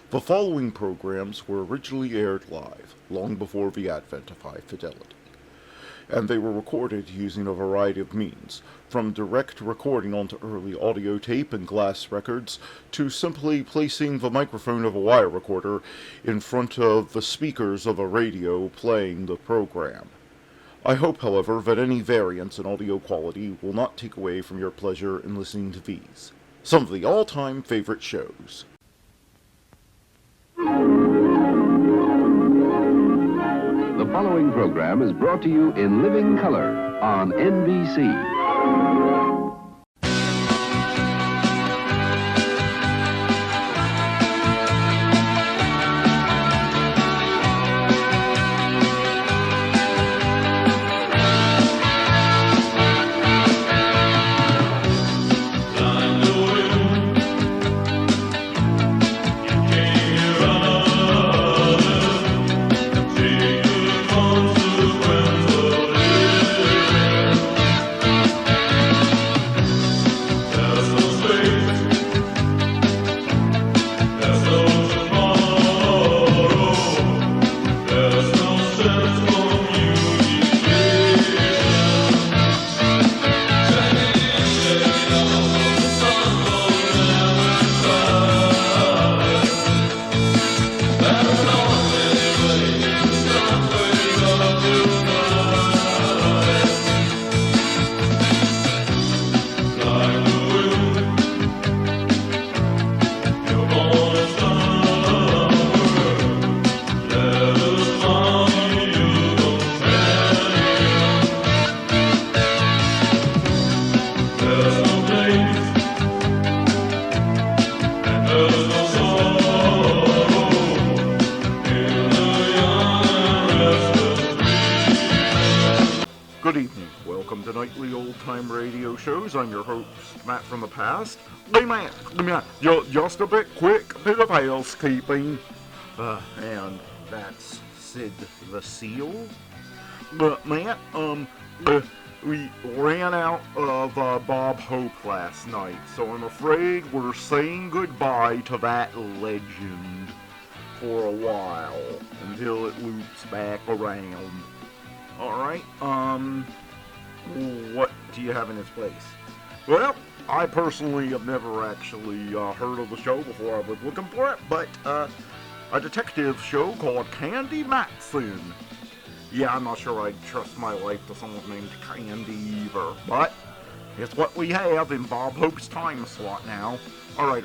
The following programs were originally aired live, long before the advent of high fidelity, and they were recorded using a variety of means, from direct recording onto early audio tape and glass records, to simply placing the microphone of a wire recorder in front of the speakers of a radio playing the program. I hope, however, that any variance in audio quality will not take away from your pleasure in listening to these, some of the all-time favorite shows. The following program is brought to you in living color on NBC. I'm your host, Matt from the past. Hey Matt, just a bit of housekeeping. And that's Sid the Seal. But Matt, we ran out of Bob Hope last night, so I'm afraid we're saying goodbye to that legend for a while, until it loops back around. Alright, what do you have in its place? Well, I personally have never actually heard of the show before I was looking for it, but a detective show called Candy Matson. Yeah, I'm not sure I'd trust my life to someone named Candy either, but it's what we have in Bob Hope's time slot now. Alright,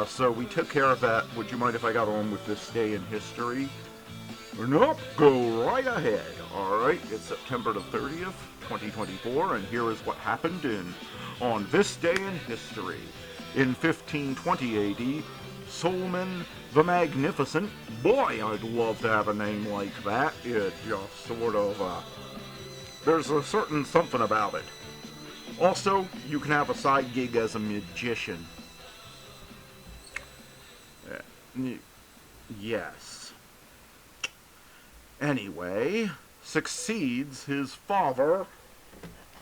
so we took care of that. Would you mind if I got on with this day in history? Nope, go right ahead. Alright, it's September the 30th, 2024, and here is what happened on this day in history. In 1520 AD, Solomon the Magnificent, boy, I'd love to have a name like that. It just sort of, there's a certain something about it. Also, you can have a side gig as a magician. Yes. Anyway, succeeds his father,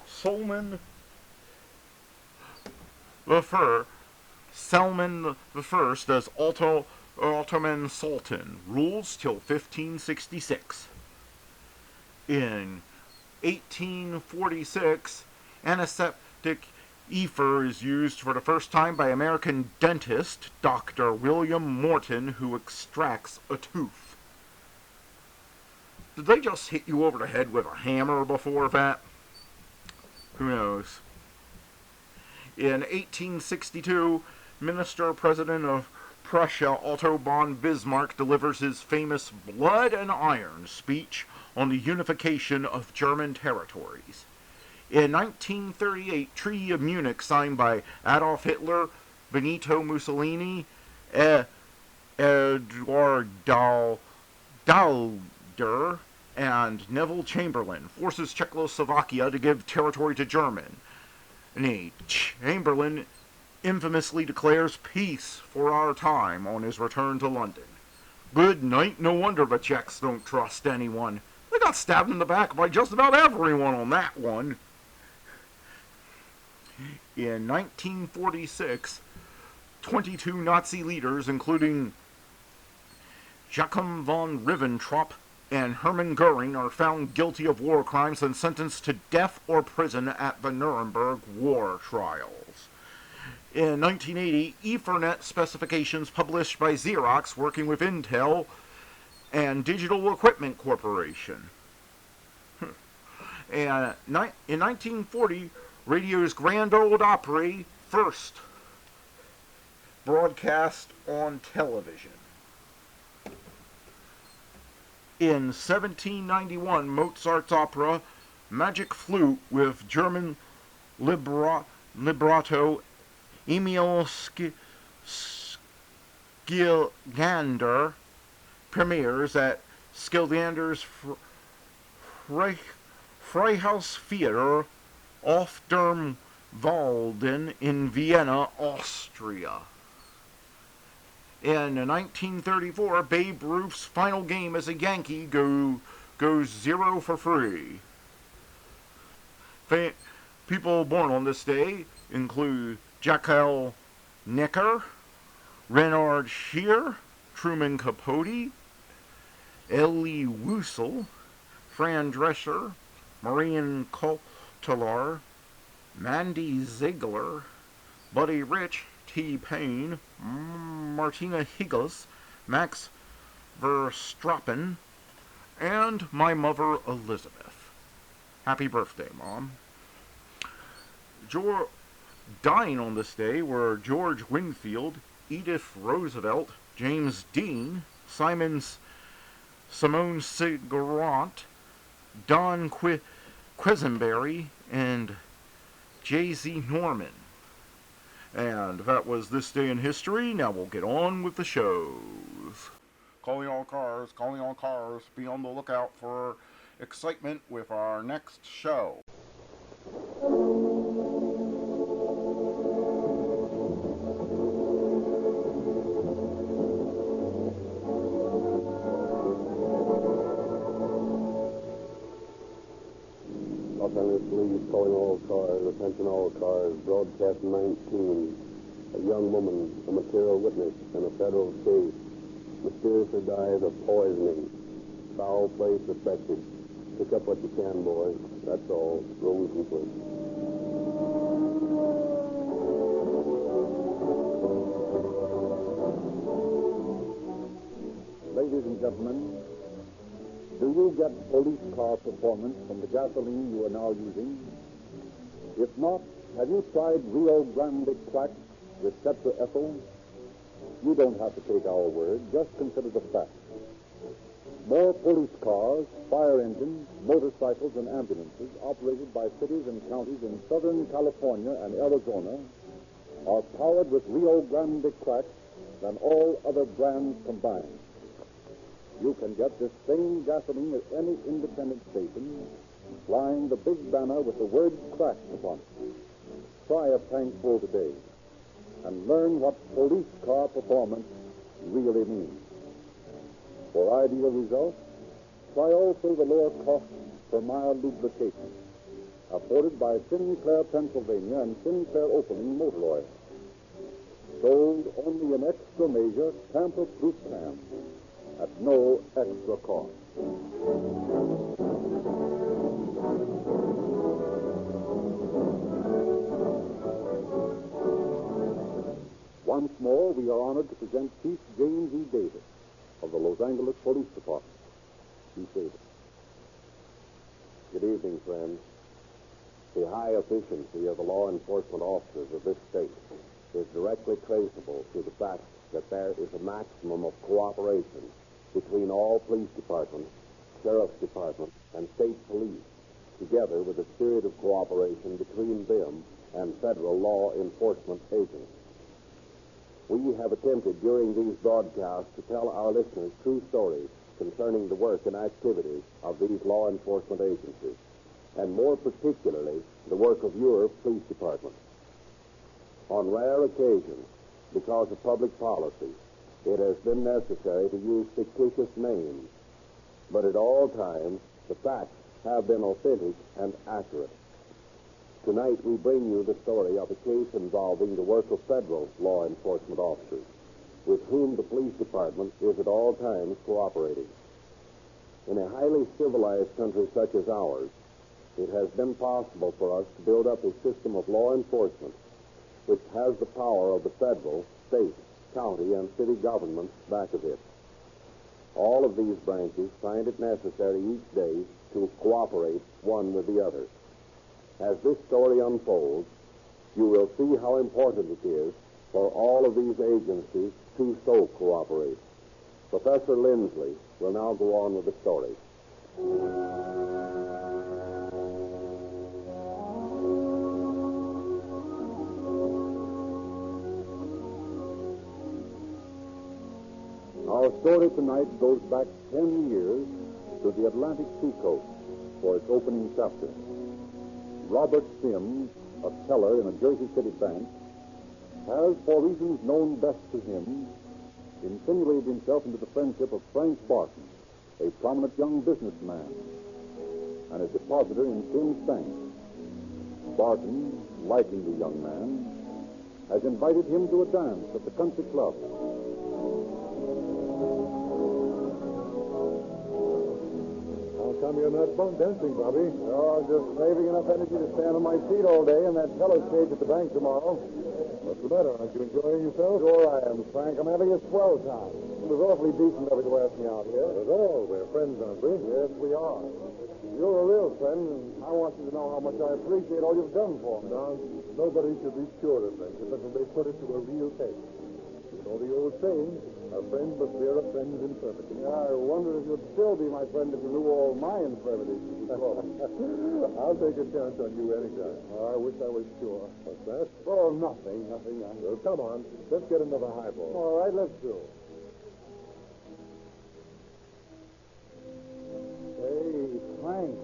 Salman the First as Ottoman Sultan, rules till 1566. In 1846, antiseptic ether is used for the first time by American dentist Dr. William Morton, who extracts a tooth. Did they just hit you over the head with a hammer before that? Who knows? In 1862, Minister-President of Prussia Otto von Bismarck delivers his famous Blood and Iron speech on the unification of German territories. In 1938, Treaty of Munich signed by Adolf Hitler, Benito Mussolini, Eduard Dalder, and Neville Chamberlain forces Czechoslovakia to give territory to Germany. Chamberlain infamously declares peace for our time on his return to London. Good night, no wonder the Czechs don't trust anyone. They got stabbed in the back by just about everyone on that one. In 1946, 22 Nazi leaders, including Joachim von Ribbentrop and Hermann Goering are found guilty of war crimes and sentenced to death or prison at the Nuremberg war trials. In 1980, Ethernet specifications published by Xerox working with Intel and Digital Equipment Corporation. And in 1940, radio's Grand Ole Opry first broadcast on television. In 1791, Mozart's opera Magic Flute with German libretto Emil Skilgander premieres at Skilgander's Freihaus Theater off Dem Walden in Vienna, Austria. In 1934, Babe Ruth's final game as a Yankee goes 0 for 3. People born on this day include Jackal Necker, Renard Scheer, Truman Capote, Elie Wiesel, Fran Drescher, Marian Cotillard, Mandy Ziegler, Buddy Rich, T-Pain, Martina Hingis, Max Verstappen, and my mother Elizabeth. Happy birthday, Mom. Dying on this day were George Winfield, Edith Roosevelt, James Dean, Simone Cigarant, Don Quisenberry, and J.Z. Norman. And that was This Day in History. Now we'll get on with the shows. Calling all cars, be on the lookout for excitement with our next show. Los Angeles Police calling all cars, attention all cars, broadcast 19. A young woman, a material witness in a federal case, mysteriously dies of poisoning. Foul play suspected. Pick up what you can, boys. That's all. Roll complete. Ladies and gentlemen, do you get police car performance from the gasoline you are now using? If not, have you tried Rio Grande Crack with tetraethyl? You don't have to take our word. Just consider the facts. More police cars, fire engines, motorcycles, and ambulances operated by cities and counties in Southern California and Arizona are powered with Rio Grande Crack than all other brands combined. You can get this same gasoline at any independent station, flying the big banner with the word crack upon it. Try a tankful today and learn what police car performance really means. For ideal results, try also the lower cost per mile lubrication, afforded by Sinclair, Pennsylvania, and Sinclair Opening Motor Oil. Sold only in extra measure tamper-proof cans at no extra cost. Once more, we are honored to present Chief James E. Davis of the Los Angeles Police Department. Chief Davis. Good evening, friends. The high efficiency of the law enforcement officers of this state is directly traceable to the fact that there is a maximum of cooperation between all police departments, sheriff's departments, and state police, together with a spirit of cooperation between them and federal law enforcement agents. We have attempted during these broadcasts to tell our listeners true stories concerning the work and activities of these law enforcement agencies, and more particularly, the work of your police department. On rare occasions, because of public policy, it has been necessary to use fictitious names, but at all times, the facts have been authentic and accurate. Tonight, we bring you the story of a case involving the work of federal law enforcement officers. with whom the police department is at all times cooperating. In a highly civilized country such as ours, it has been possible for us to build up a system of law enforcement which has the power of the federal, state, county, and city governments back of it. All of these branches find it necessary each day to cooperate one with the other. As this story unfolds, you will see how important it is for all of these agencies to so cooperate. Professor Lindsley will now go on with the story. Our story tonight goes back 10 years to the Atlantic seacoast for its opening chapter. Robert Sims, a teller in a Jersey City bank, has, for reasons known best to him, insinuated himself into the friendship of Frank Barton, a prominent young businessman, and a depositor in Sims' bank. Barton, liking the young man, has invited him to a dance at the country club. How come you're not bunk dancing, Bobby? Oh, just saving enough energy to stand on my feet all day in that teller's cage at the bank tomorrow. What's the matter? Aren't you enjoying yourself? Sure I am, Frank. I'm having a swell time. It was awfully decent of you to ask me out here. Not at all. We're friends, aren't we? Yes, we are. You're a real friend, and I want you to know how much I appreciate all you've done for me. Now, nobody should be sure of friendship until they put it to a real test. You know the old saying, a friend must bear a friend's infirmity. Yeah, I wonder if you'd still be my friend if you knew all my infirmities. I'll take a chance on you anytime. I wish I was sure. What's that? Oh, nothing. Well, come on. Let's get another highball. All right, let's do. Hey, Frank,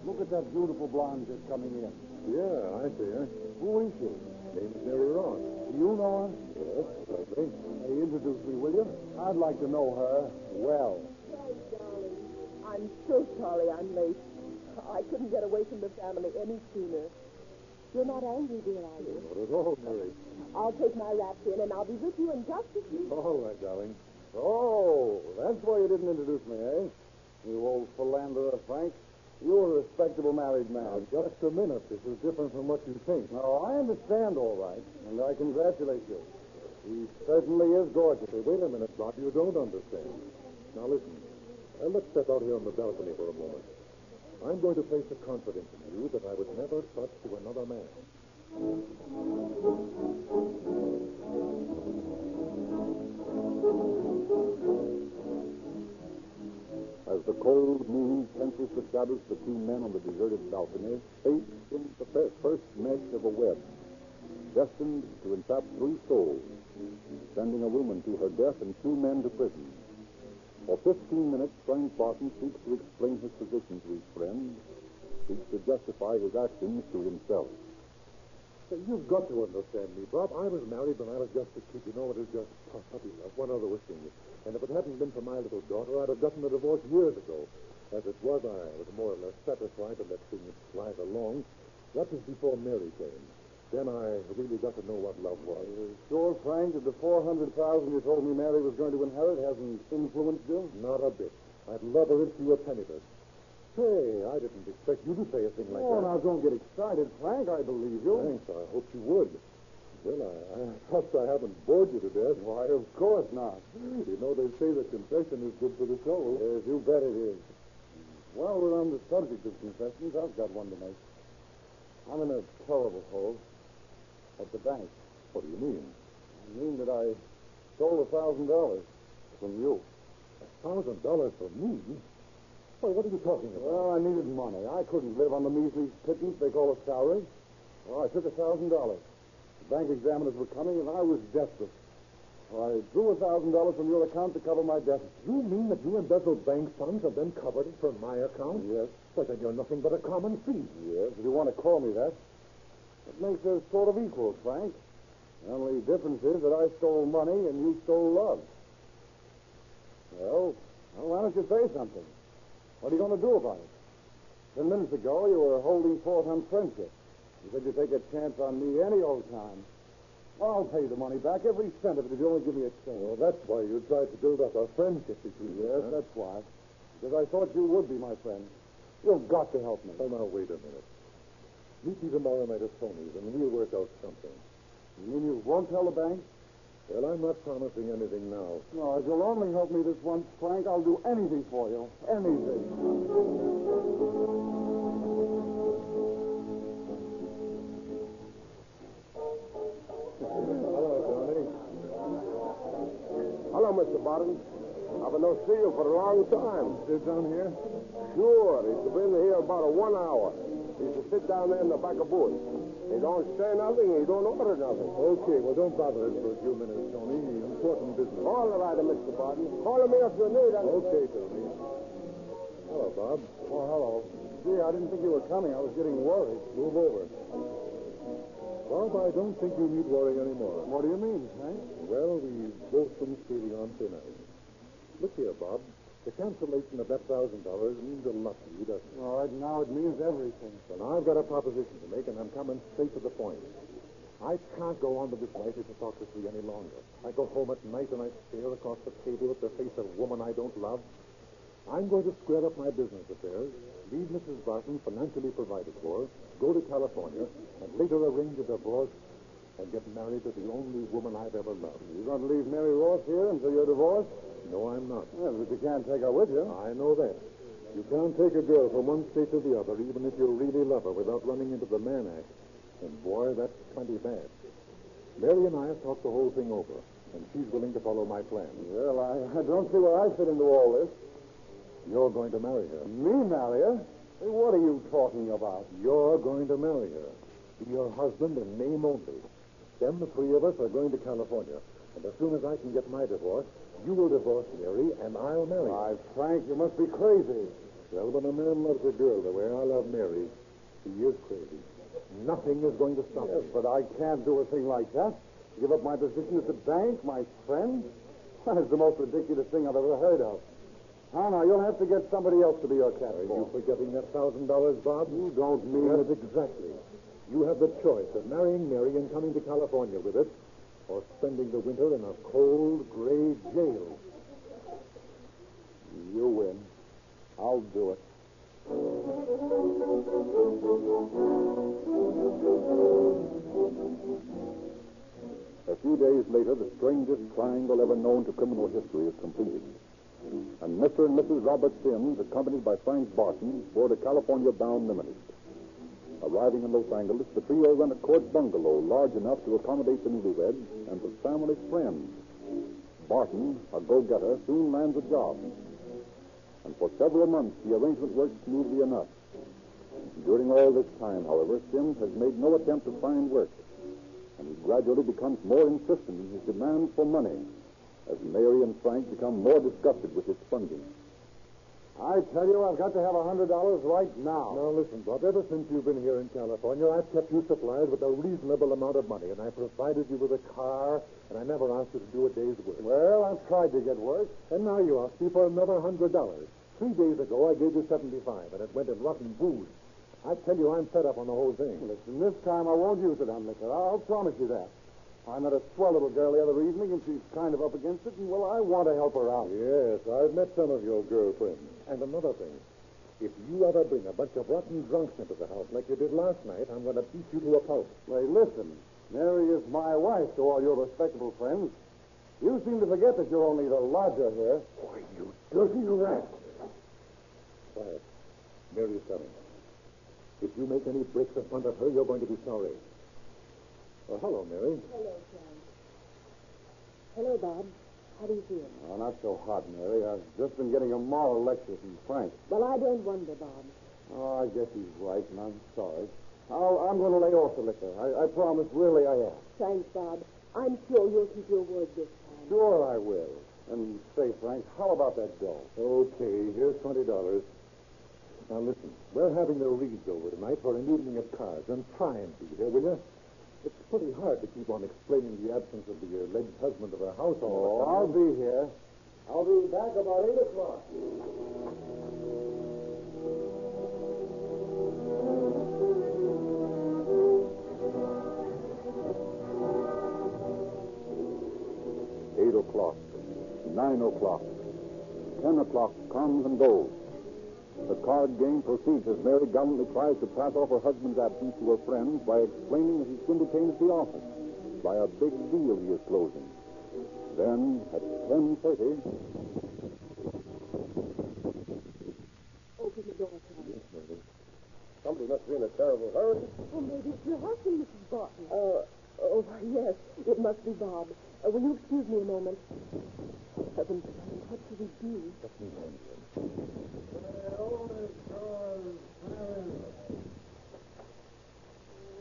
look at that beautiful blonde just coming in. Yeah, I see her. Who is she? Name's Mary Ross. Do you know her? Yes, certainly. Hey, introduce me, will you? I'd like to know her well. Frank, darling, I'm so sorry I'm late. I couldn't get away from the family any sooner. You're not angry, dear, are you? Not at all, Mary. I'll take my wraps in, and I'll be with you in just a few. All right, darling. Oh, that's why you didn't introduce me, eh? You old philanderer, Frank. You're a respectable married man. Now, just a minute. This is different from what you think. No, I understand all right, and I congratulate you. He certainly is gorgeous. Hey, wait a minute, Bob. You don't understand. Now, listen. Let's step out here on the balcony for a moment. I'm going to place a confidence in you that I would never trust to another man. As the cold moon pencils the shadows of the two men on the deserted balcony, fate in the first mesh of a web, destined to entrap 3 souls, sending a woman to her death and 2 men to prison. For 15 minutes, Frank Barton seeks to explain his position to his friend, seeks to justify his actions to himself. You've got to understand me, Bob. I was married when I was just a kid. You know, it was just puppy love, one other wishing. And if it hadn't been for my little daughter, I'd have gotten a divorce years ago. As it was, I was more or less satisfied to let things slide along. That was before Mary came. Then I really got to know what love was. Sure, Frank, that the $400,000 you told me Mary was going to inherit hasn't influenced you? Not a bit. I'd love her if she were penniless. Say, I didn't expect you to say a thing like that. Oh, now don't get excited, Frank. I believe you. Thanks. I hope you would. Well, I trust I haven't bored you to death. Why, of course not. You know, they say that confession is good for the soul. Yes, you bet it is. While we're on the subject of confessions, I've got one to make. I'm in a terrible hole at the bank. What do you mean? I mean that I stole $1,000 from you. $1,000 from me? Why, what are you talking about? Well, I needed money. I couldn't live on the measly pittance they call a salary. Well, I took $1,000. The bank examiners were coming, and I was desperate. I drew $1,000 from your account to cover my deficit. You mean that you embezzled bank funds and then covered it from my account? Yes. Why, then you're nothing but a common thief. Yes, if you want to call me that. It makes us sort of equal, Frank. The only difference is that I stole money and you stole love. Well, why don't you say something? What are you going to do about it? 10 minutes ago, you were holding forth on friendship. You said you'd take a chance on me any old time. I'll pay the money back, every cent of it, if you only give me a chance. Well, that's why you tried to build up a friendship between us. Yes, that's why. Because I thought you would be my friend. You've got to help me. Oh, now, wait a minute. Meet me tomorrow night at Tony's, and we'll work out something. You mean you won't tell the bank? Well, I'm not promising anything now. No, if you'll only help me this once, Frank, I'll do anything for you. Anything. Hello, Tony. Hello, Mr. Barton. I've been no see you for a long time. Sit down here. Sure, he's been here about 1 hour. He's to sit down there in the back of booth. He don't say nothing, he don't order nothing. Okay, well, don't bother us for a few minutes, Tony. Important business. All right, Mr. Barton. Call me if you need anything. Okay, Tony. Hello, Bob. Oh, hello. Gee, I didn't think you were coming. I was getting worried. Move over. Bob, I don't think you need worry anymore. What do you mean, Frank? Well, we've both been skating on thin ice. Look here, Bob. The cancellation of that $1,000 means a lot to you, doesn't it? All right, now it means everything. Well, now I've got a proposition to make, and I'm coming straight to the point. I can't go on with this life hypocrisy any longer. I go home at night and I stare across the table at the face of a woman I don't love. I'm going to square up my business affairs, leave Mrs. Barton financially provided for, go to California, and later arrange a divorce and get married to the only woman I've ever loved. You're going to leave Mary Ross here until you're divorced? No, I'm not. Yeah, but you can't take her with you. I know that. You can't take a girl from one state to the other, even if you really love her, without running into the Mann Act. And, boy, that's plenty bad. Mary and I have talked the whole thing over, and she's willing to follow my plan. Well, I don't see where I fit into all this. You're going to marry her. Me marry her? Hey, what are you talking about? You're going to marry her. Be her husband in name only. Then the three of us are going to California. And as soon as I can get my divorce, you will divorce Mary, and I'll marry her. Why, Frank, you must be crazy. Well, when a man loves a girl the way I love Mary, he is crazy. Nothing is going to stop Yes, me. but I can't do a thing like that. Give up my position at the bank, my friend? That is the most ridiculous thing I've ever heard of. Now, you'll have to get somebody else to be your cat. Are you forgetting that $1,000, Bob? You don't mean Yes, it. exactly. You have the choice of marrying Mary and coming to California with it, or spending the winter in a cold, gray jail. You win. I'll do it. A few days later, the strangest triangle ever known to criminal history is completed. And Mr. and Mrs. Robert Sims, accompanied by Frank Barton, board a California-bound limited. Arriving in Los Angeles, the trio rent a court bungalow large enough to accommodate the newlyweds and the family friends. Barton, a go-getter, soon lands a job. And for several months, the arrangement worked smoothly enough. During all this time, however, Sims has made no attempt to find work. And he gradually becomes more insistent in his demands for money, as Mary and Frank become more disgusted with his sponging. I tell you, I've got to have $100 right now. Now, listen, Bob, ever since you've been here in California, I've kept you supplied with a reasonable amount of money, and I provided you with a car, and I never asked you to do a day's work. Well, I've tried to get work. And now you ask me for another $100. 3 days ago, I gave you $75, and it went in rotten booze. I tell you, I'm fed up on the whole thing. Listen, this time I won't use it on liquor. I'll promise you that. I met a swell little girl the other evening, and she's kind of up against it, and, well, I want to help her out. Yes, I've met some of your girlfriends. And another thing, if you ever bring a bunch of rotten drunks into the house like you did last night, I'm going to beat you to a pulp. Hey, listen, Mary is my wife to all your respectable friends. You seem to forget that you're only the lodger here. Boy, you dirty rat. Quiet. Mary's coming. If you make any breaks in front of her, you're going to be sorry. Well, hello, Mary. Hello, Frank. Hello, Bob. How do you feel? Oh, not so hot, Mary. I've just been getting a moral lecture from Frank. Well, I don't wonder, Bob. Oh, I guess he's right, and I'm sorry. I'm going to lay off the liquor. I promise, really, I am. Thanks, Bob. I'm sure you'll keep your word this time. Sure I will. And say, Frank, how about that dough? Okay, here's $20. Now, listen, we're having the Reeds over tonight for an evening of cards, and try and be there, will you? It's pretty hard to keep on explaining the absence of the alleged husband of the house all the time. I'll be here. I'll be back about 8 o'clock. o'clock. 10 o'clock comes and goes. The card game proceeds as Mary gallantly tries to pass off her husband's absence to her friends by explaining that he's been detained at the office by a big deal he is closing. Then, at 10:30... Open the door, Charlie. Yes, Mary. Somebody must be in a terrible hurry. Oh, maybe it's your husband, Mrs. Barton. Oh, yes. It must be Bob. Will you excuse me a moment? Heavens, what should we do?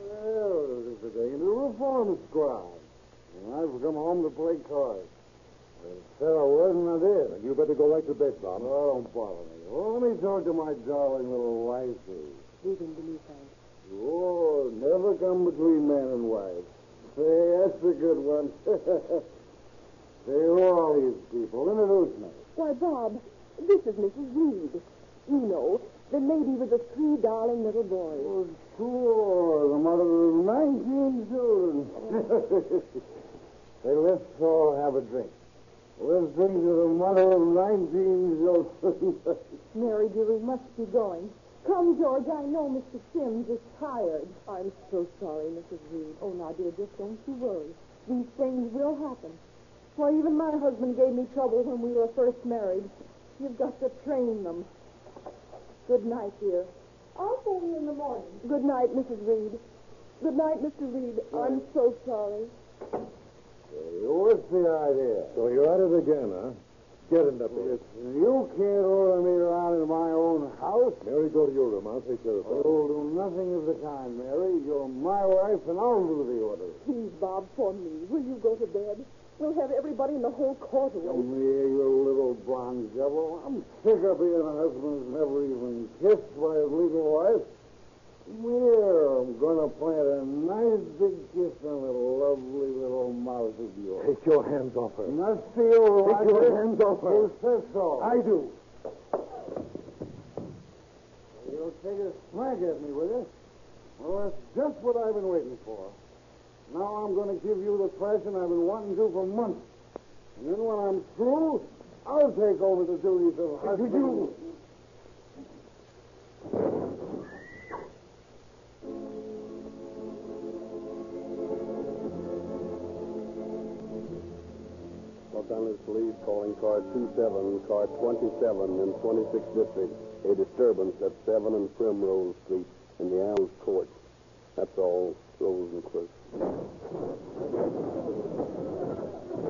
Well, it's a day in the reform squad. And I've come home to play cards. I said I wasn't, I did. You better go right to bed, Bob. Oh, don't bother me. Well, let me talk to my darling little wifey. Leave him to me, Frank. Oh, never come between man and wife. Say, that's a good one. Say, who are all these people? Introduce me. Why, Bob, this is Mrs. Reed. You know, the lady with the 3 darling little boys. Oh, sure, the mother of 19 children. Say, let's all have a drink. Let's drink to the mother of 19 children. Mary, dear, we must be going. Come, George, I know Mr. Sims is tired. I'm so sorry, Mrs. Reed. Oh, now, dear, just don't you worry. These things will happen. Why, even my husband gave me trouble when we were first married. You've got to train them. Good night, dear. I'll phone you in the morning. Good night, Mrs. Reed. Good night, Mr. Reed. I'm so sorry. Hey, what's the idea? So you're at it again, huh? Get in the bed. You can't order me around in my own house. Mary, go to your room. I'll take care of it. You'll do nothing of the kind, Mary. You're my wife, and I'll do the orders. Please, Bob, for me. Will you go to bed? We'll have everybody in the whole court awake. Come here, you little blonde devil. I'm sick of being a husband who's never even kissed by his legal wife. Come here, I'm going to plant a nice big kiss on the lovely little mouth of yours. Take your hands off her. Not steal, Take your hands off her. Who says so? I do. You'll take a smack at me, will you? Well, that's just what I've been waiting for. Now I'm going to give you the thrashing I've been wanting to for months. And then when I'm through, I'll take over the duties of husband. You... Los Angeles Police calling car 27, car 27 in 26th District. A disturbance at 7 and Primrose Street in the Alms Court. That's all. Rosencliff.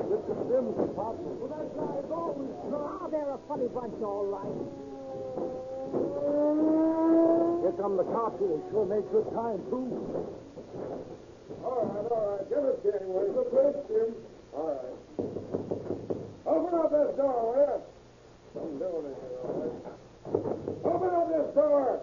Mr. Sims, Pop. Well, that guy's always Oh, they're a funny bunch, all right. Here come the cops. They sure make good time, too. All right. Give us gangway. The bridge, Jim. All right. Open up this door, will you? I'm doing it here, all right. Open up this door.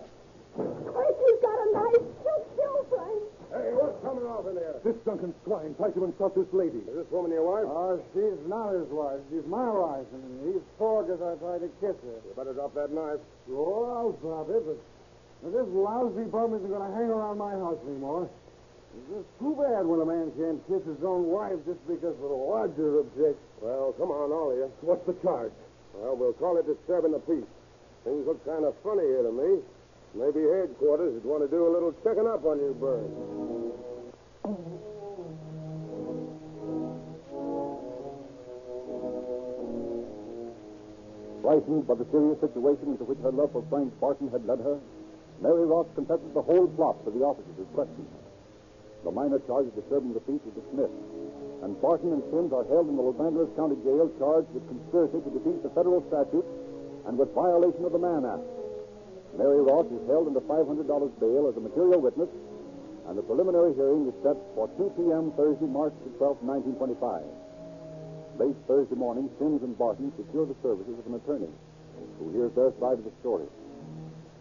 Frank, he's got a knife. He'll kill Frank. Hey, what's coming off in there? This drunken swine tried to insult this lady. Is this woman your wife? She's not his wife. She's my wife, and he's sore because I tried to kiss her. You better drop that knife. Sure, I'll drop it, but this lousy bum isn't going to hang around my house anymore. It's just too bad when a man can't kiss his own wife just because the lodger objects. Well, come on, all of you. What's the charge? Well, we'll call it disturbing the peace. Things look kind of funny here to me. Maybe headquarters would want to do a little checking up on you, Bird. Frightened by the serious situation into which her love for Frank Barton had led her, Mary Ross confessed the whole plot to the officers as questioned. The minor charge of disturbing the peace was dismissed, and Barton and Sims are held in the Los Angeles County Jail charged with conspiracy to defeat the federal statute and with violation of the Mann Act. Mary Ross is held under $500 bail as a material witness, and the preliminary hearing is set for 2 p.m. Thursday, March the 12th, 1925. Late Thursday morning, Sims and Barton secure the services of an attorney who hears their side of the story.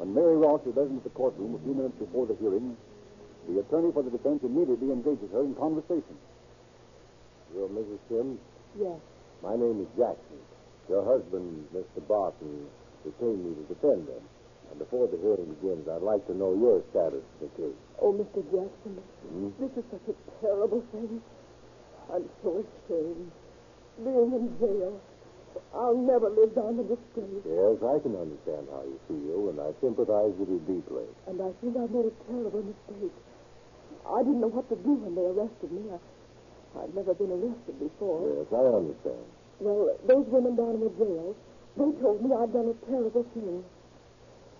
When Mary Ross is led into the courtroom a few minutes before the hearing, the attorney for the defense immediately engages her in conversation. You're Mrs. Sims? Yes. My name is Jackson. Your husband, Mr. Barton, retained me to defend him. And before the hearing begins, I'd like to know your status in the case. Oh, Mr. Jackson, this is such a terrible thing. I'm so ashamed. Being in jail. I'll never live down the disgrace. Yes, I can understand how you feel, and I sympathize with you deeply. And I think I've made a terrible mistake. I didn't know what to do when they arrested me. I'd never been arrested before. Yes, I understand. Well, those women down in the jail, they told me I'd done a terrible thing.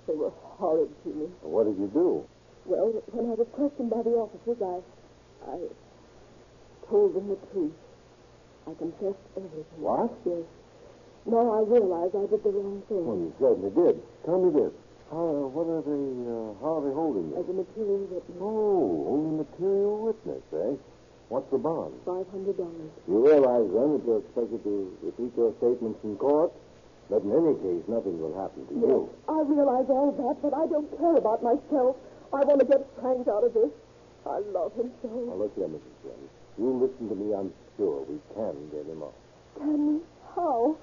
They were horrid to me. What did you do? Well, when I was questioned by the officers, I told them the truth. I confessed everything. What? Yes. Now I realize I did the wrong thing. Well, you certainly did. Tell me this. How are they holding you? As a material witness. Oh, only material witness, eh? What's the bond? $500. You realize, then, that you're expected to repeat your statements in court? But in any case, nothing will happen to you. I realize all that, but I don't care about myself. I want to get Frank out of this. I love him so. Now, look here, Mrs. Sims. You listen to me. I'm sure we can get him off. Can we? How?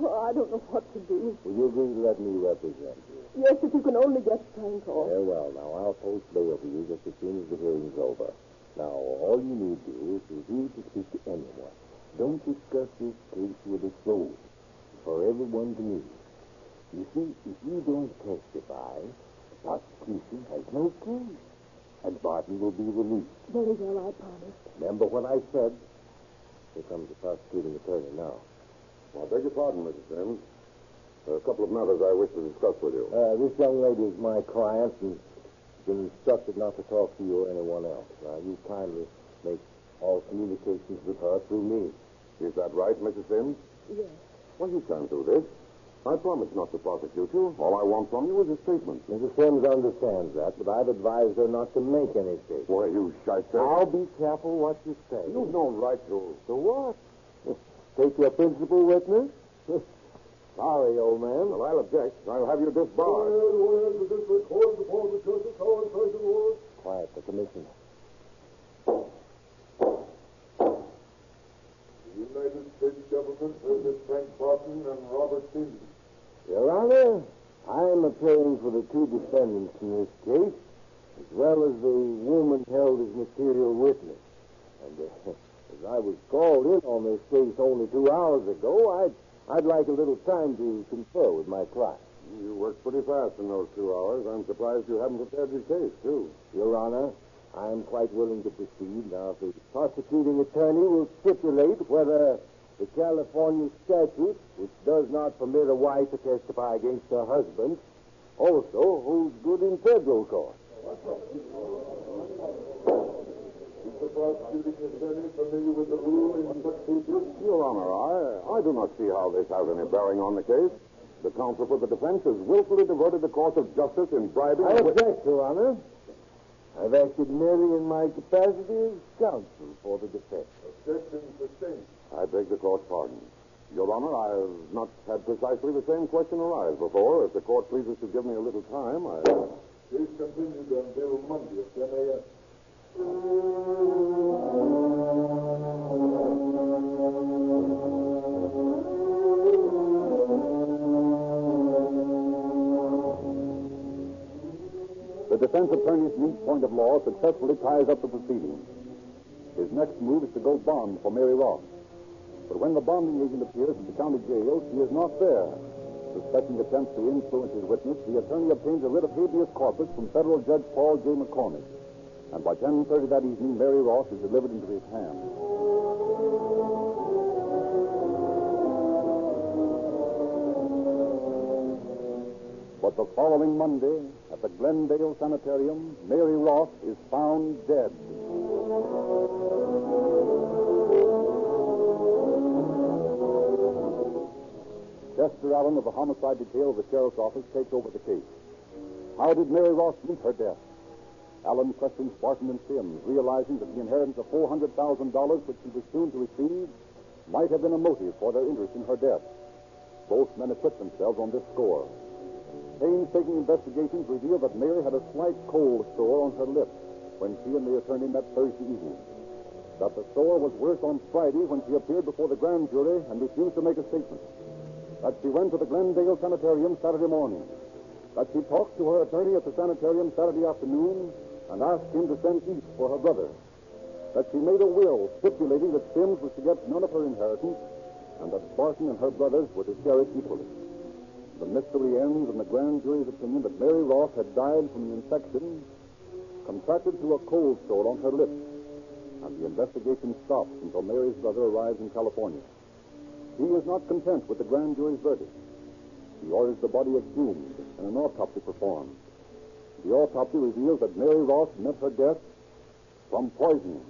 Oh, I don't know what to do. Will you agree to let me represent you? Yes, if you can only get Frank off. Very well. Now, I'll post bail for you just as soon as the hearing's over. Now, all you need to do is refuse to speak to anyone. Don't discuss this case with a soul. For everyone to meet. You see, if you don't testify, the prosecution has no case. And Barton will be released. Very well, I promise. Remember what I said? Here comes the prosecuting attorney now. I beg your pardon, Mrs. Sims. There are a couple of matters I wish to discuss with you. This young lady is my client and been instructed not to talk to you or anyone else. Now, you kindly make all communications with her through me. Is that right, Mrs. Sims? Yes. Well, you can't do this. I promise not to prosecute you. All I want from you is a statement. Mrs. Sims understands that, but I've advised her not to make any statement. Boy, you shyster. Now, be careful what you say. You've no right to. To what? Take your principal witness? Sorry, old man. Well, I'll object. I'll have you disbarred. Quiet, the commissioner. The United States government versus Frank Barton and Robert Sims. Your Honor, I am appearing for the two defendants in this case, as well as the woman held as material witness. And as I was called in on this case only 2 hours ago, I'd like a little time to confer with my client. You worked pretty fast in those 2 hours. I'm surprised you haven't prepared your case, too. Your Honor, I am quite willing to proceed. Now, if the prosecuting attorney will stipulate whether the California statute, which does not permit a wife to testify against her husband, also holds good in federal court. Is the prosecuting attorney familiar with the rule in such cases? Your Honor, I do not see how this has any bearing on the case. The counsel for the defense has willfully diverted the course of justice in bribing... I object, Your Honor. I've acted merely in my capacity as counsel for the defense. Objection sustained. I beg the court's pardon. Your Honor, I have not had precisely the same question arise before. If the court pleases to give me a little time, Case continued until Monday at 10 a.m. The defense attorney's neat point of law successfully ties up the proceedings. His next move is to go bond for Mary Ross. But when the bonding agent appears at the county jail, she is not there. Suspecting attempts to influence his witness, the attorney obtains a writ of habeas corpus from federal judge Paul J. McCormick. And by 10:30 that evening, Mary Ross is delivered into his hands. But the following Monday, at the Glendale Sanitarium, Mary Ross is found dead. Chester Allen of the homicide detail of the sheriff's office takes over the case. How did Mary Ross meet her death? Allen questions Barton and Sims, realizing that the inheritance of $400,000, which he was soon to receive, might have been a motive for their interest in her death. Both men acquit themselves on this score. Painstaking investigations reveal that Mary had a slight cold sore on her lip when she and the attorney met Thursday evening. That the sore was worse on Friday when she appeared before the grand jury and refused to make a statement. That she went to the Glendale Sanitarium Saturday morning. That she talked to her attorney at the sanitarium Saturday afternoon and asked him to send east for her brother. That she made a will stipulating that Sims was to get none of her inheritance, and that Barton and her brothers were to share it equally. The mystery ends in the grand jury's opinion that Mary Ross had died from the infection contracted through a cold sore on her lips, and the investigation stops until Mary's brother arrives in California. He is not content with the grand jury's verdict. He orders the body exhumed and an autopsy performed. The autopsy reveals that Mary Ross met her death from poisoning.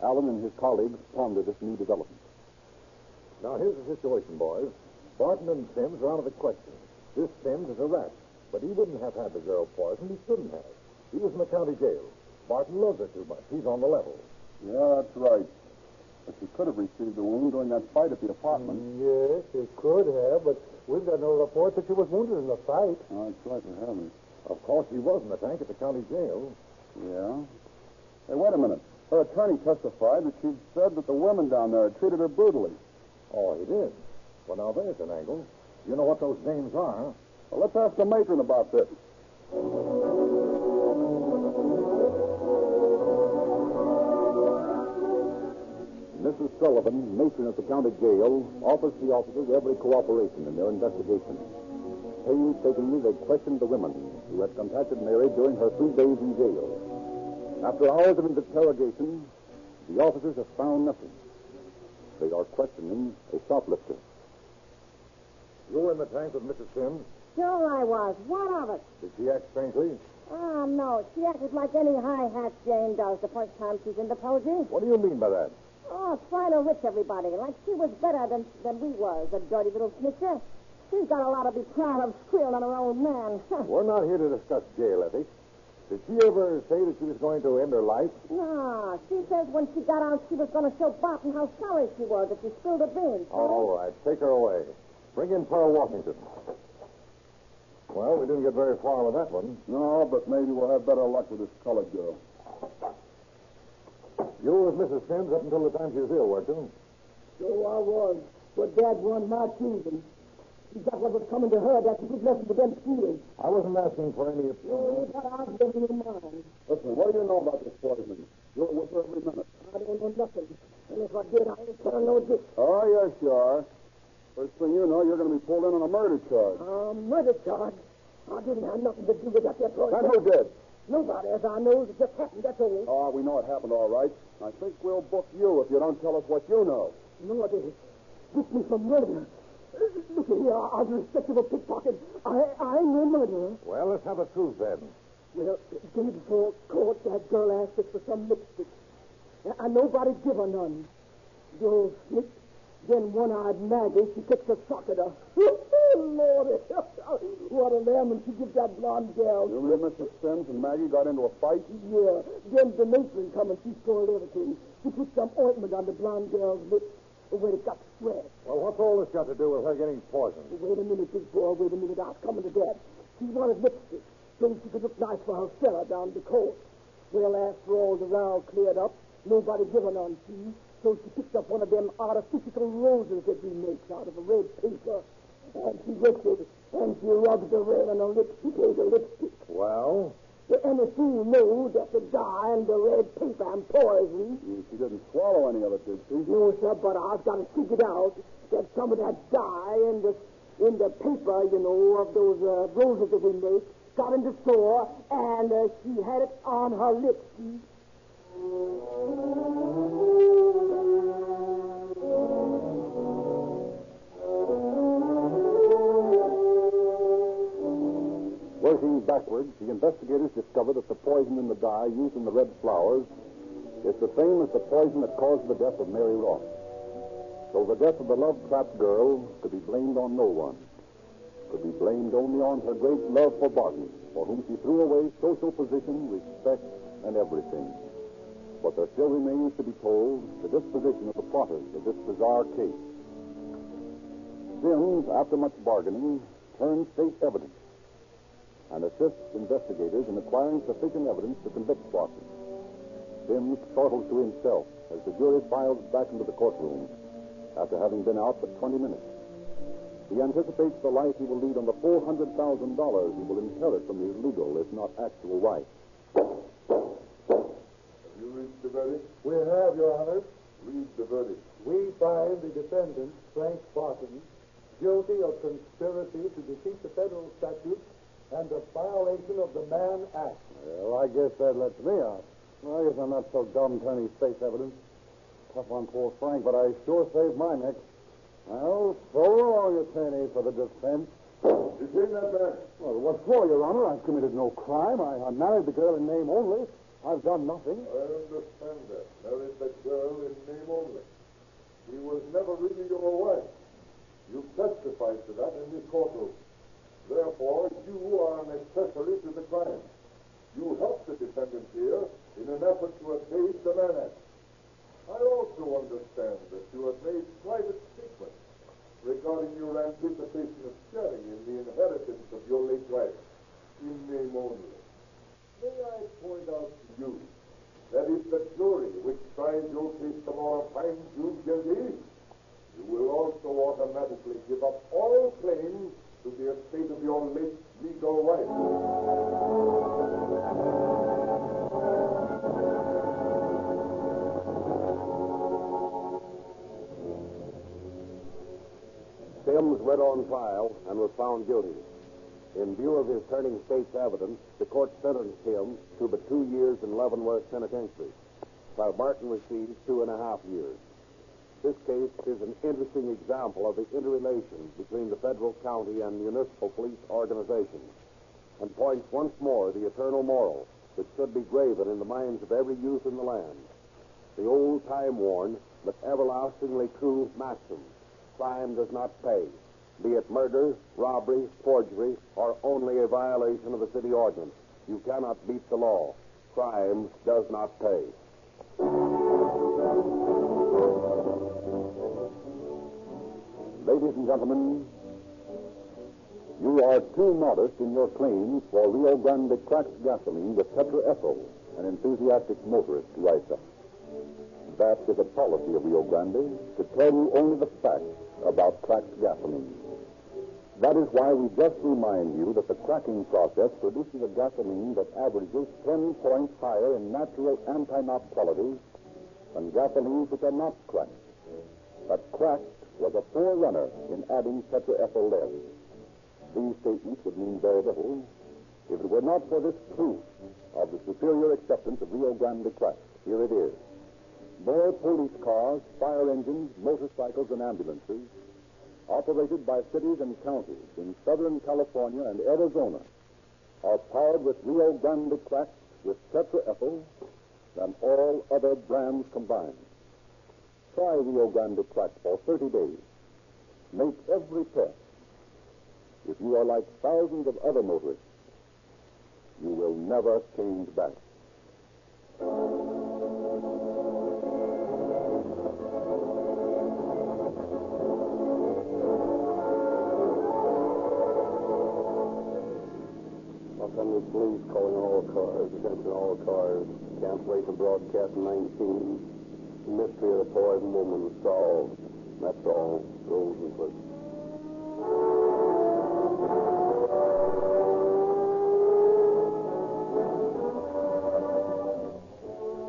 Allen and his colleagues ponder this new development. Now, here's the situation, boys. Barton and Sims are out of the question. This Sims is a rat, but he wouldn't have had the girl poisoned. He shouldn't have. He was in the county jail. Barton loves her too much. He's on the level. Yeah, that's right. But she could have received the wound during that fight at the apartment. Yes, she could have, but we've got no report that she was wounded in the fight. Oh, that's right, we haven't. Of course, she was in the tank at the county jail. Yeah? Hey, wait a minute. Her attorney testified that she'd said that the women down there had treated her brutally. Oh, he did? Well, now, there's an angle. You know what those names are, huh? Well, let's ask the matron about this. Mrs. Sullivan, matron at the county jail, offers the officers every cooperation in their investigation. Painstakingly, they questioned the women who had contacted Mary during her 3 days in jail. After hours of interrogation, the officers have found nothing. They are questioning a shoplifter. You were in the tank with Mrs. Sims? Sure I was. What of it? Did she act strangely? Oh, no. She acted like any high-hat Jane does the first time she's in the posy. What do you mean by that? Oh, trying to rich everybody, like she was better than we was, the dirty little snitcher. She's got a lot to be proud of, squealing on her own man. We're not here to discuss jail ethics. Did she ever say that she was going to end her life? No, she says when she got out, she was going to show Barton how sorry she was that she spilled the beans. All right, take her away. Bring in Pearl Washington. Well, we didn't get very far with that one. No, but maybe we'll have better luck with this colored girl. You were with Mrs. Sims up until the time she was ill, weren't you? So I was. But Dad won my choosing. She got what was coming to her that she did listen to them skeeters. I wasn't asking for any... Oh, but I'll give you mine. Listen, what do you know about this poisoning? You're with her every minute. I don't know nothing. And if I did, I ain't telling no dick. Oh, yes, you are. First thing you know, you're going to be pulled in on a murder charge. Murder charge? I didn't have nothing to do with that there poison. And who did? Nobody, as I know. It just happened, that's all. Oh, we know it happened all right. I think we'll book you if you don't tell us what you know. No, they booked me for murder. Look here, I was a respectable pickpocket. I ain't no murderer. Well, let's have the truth then. Well, the day before court, that girl asked us for some lipstick. And nobody give her none. Joe slipped. Then one-eyed Maggie, she takes a sock at her. Oh, Lordy. What a lamb, and she gives that blonde gal. You remember Mrs. Sims and Maggie got into a fight? Yeah. Then the matron come and she spoiled everything. She put some ointment on the blonde gal's lips where it got sweat. Well, what's all this got to do with her getting poisoned? Wait a minute, big boy. Wait a minute. I was coming to that. She wanted lipstick so she could look nice for her fella down the court. Well, after all the row cleared up, nobody give her none, see? So she picked up one of them artificial roses that we make out of a red paper. And she wet it, and she rubbed the red on her lips to take the lipstick. Well? And if you know that the dye and the red paper and poison... She didn't swallow any of it, did she? No, sir, but I've got it figured out that some of that dye in the paper, you know, of those roses that we make, got in the store, and she had it on her lips, see? Working backwards, the investigators discovered that the poison in the dye used in the red flowers is the same as the poison that caused the death of Mary Ross. So the death of the love-trapped girl could be blamed on no one. Could be blamed only on her great love for Barton, for whom she threw away social position, respect, and everything. But there still remains to be told the disposition of the plotters of this bizarre case. Sims, after much bargaining, turned state evidence and assists investigators in acquiring sufficient evidence to convict Barton. Sims chortles to himself as the jury files back into the courtroom after having been out for 20 minutes. He anticipates the life he will lead on the $400,000 he will inherit from his legal, if not actual, wife. You reached the verdict? We have, Your Honor. Read the verdict. We find the defendant, Frank Barton, guilty of conspiracy to defeat the federal statute and a violation of the Mann Act. Well, I guess that lets me out. Well, I guess I'm not so dumb turning face evidence. Tough on poor Frank, but I sure saved my neck. Well, so long, attorney, for the defense. Detain that man. Well, what for, Your Honor? I've committed no crime. I married the girl in name only. I've done nothing. I understand that. Married the girl in name only. She was never really your wife. You testified to that in this courtroom. Therefore, you are an accessory to the crime. You helped the defendant here in an effort to evade the Mann Act. I also understand that you have made private statements regarding your anticipation of sharing in the inheritance of your late wife in name only. May I point out to you that if the jury which tried your case tomorrow finds you guilty, you will also automatically give up all claim to the estate of your late legal wife. Sims went on trial and was found guilty. In view of his turning state's evidence, the court sentenced him to but 2 years in Leavenworth Penitentiary, while Barton received 2.5 years. This case is an interesting example of the interrelations between the federal, county, and municipal police organizations, and points once more the eternal moral which should be graven in the minds of every youth in the land. The old time-worn but everlastingly true maxim: crime does not pay, be it murder, robbery, forgery, or only a violation of the city ordinance. You cannot beat the law. Crime does not pay. Ladies and gentlemen, you are too modest in your claims for Rio Grande cracked gasoline with tetraethyl, an enthusiastic motorist writes us. That is a policy of Rio Grande, to tell you only the facts about cracked gasoline. That is why we just remind you that the cracking process produces a gasoline that averages 10 points higher in natural anti-knock qualities than gasolines which are not cracked. That cracked was a forerunner in adding tetraethyl lead. These statements would mean very little if it were not for this proof of the superior acceptance of Rio Grande cracked. Here it is. More police cars, fire engines, motorcycles, and ambulances, operated by cities and counties in Southern California and Arizona, are powered with Rio Grande cracked with tetraethyl than all other brands combined. Try Rio Grande cracked for 30 days. Make every test. If you are like thousands of other motorists, you will never change back. Police calling all cars, attention all cars, cancellation broadcast 19. The mystery of the poison woman solved. That's all. Rosenquist.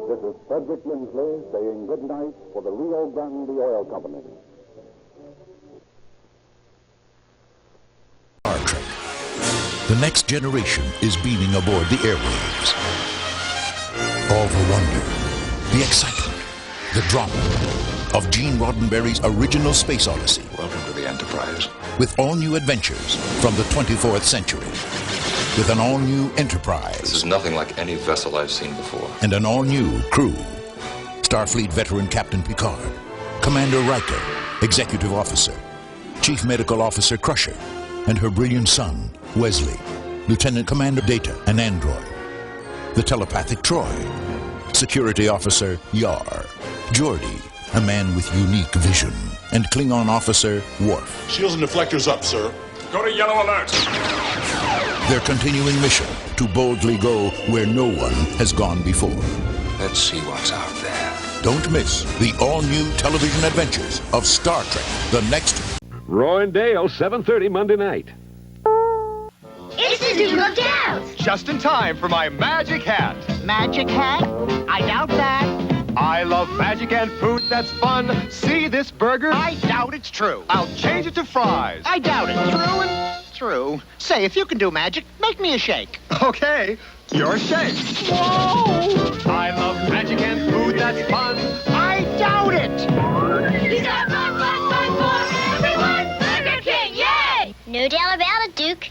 This is Frederick Lindsley saying good night for the Rio Grande Oil Company. The next generation is beaming aboard the airwaves. All the wonder, the excitement, the drama of Gene Roddenberry's original Space Odyssey. Welcome to the Enterprise. With all-new adventures from the 24th century. With an all-new Enterprise. This is nothing like any vessel I've seen before. And an all-new crew. Starfleet veteran Captain Picard, Commander Riker, Executive Officer, Chief Medical Officer Crusher, and her brilliant son, Wesley, Lieutenant Commander Data, an android, the telepathic Troy, Security Officer Yar, Geordi, a man with unique vision, and Klingon Officer Worf. Shields and deflectors up, sir. Go to yellow alert. Their continuing mission to boldly go where no one has gone before. Let's see what's out there. Don't miss the all-new television adventures of Star Trek, the next... Roy and Dale, 7:30 Monday night. Instant, look out! Just in time for my magic hat. Magic hat? I doubt that. I love magic and food that's fun. See this burger? I doubt it's true. I'll change it to fries. I doubt it. True and true. Say, if you can do magic, make me a shake. Okay, your shake. Whoa! I love magic and food that's fun. I doubt it. He's got fun for everyone. Burger King, yay! No doubt about it, Duke.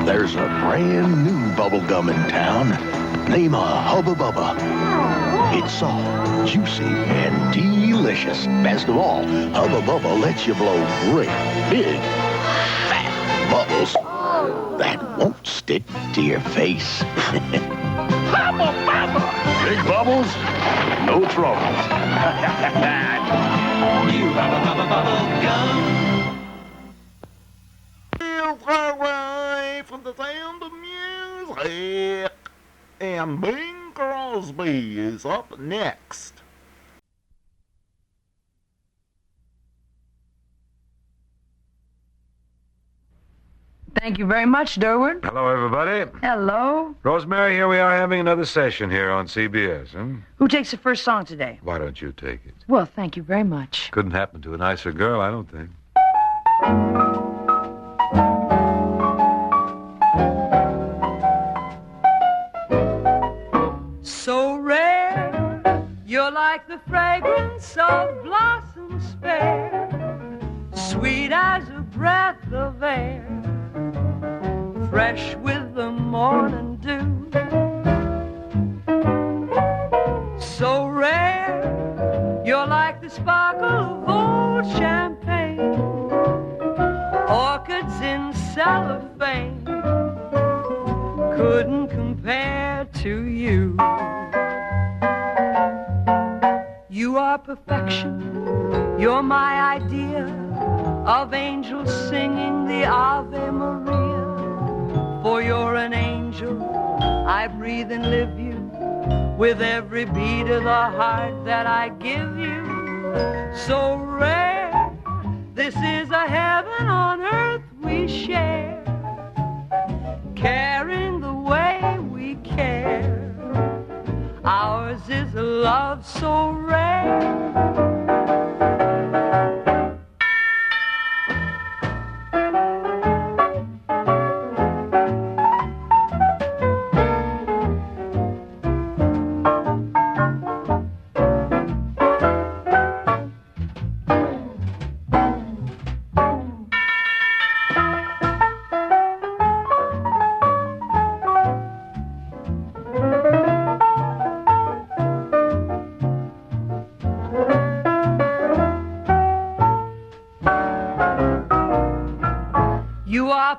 There's a brand new bubble gum in town. Name a Hubba Bubba. It's soft, juicy, and delicious. Best of all, Hubba Bubba lets you blow great, big, fat bubbles that won't stick to your face. Hubba Bubba! Big bubbles, no trouble. You have a Hubba Bubble gum. Away from the sound of music. And Bing Crosby is up next. Thank you very much, Durward. Hello, everybody. Hello. Rosemary, here we are having another session here on CBS, Who takes the first song today? Why don't you take it? Well, thank you very much. Couldn't happen to a nicer girl, I don't think. So rare, you're like the fragrance of blossoms fair, sweet as a breath of air, fresh with the morning dew. So rare, you're like the sparkle of old champagne, orchids in cellophane, couldn't compare to you. You are perfection, you're my idea of angels singing the Ave Maria. For you're an angel, I breathe and live you, with every beat of the heart that I give you. So rare, this is a heaven on earth we share, caring the way we care. Ours is a love so rare.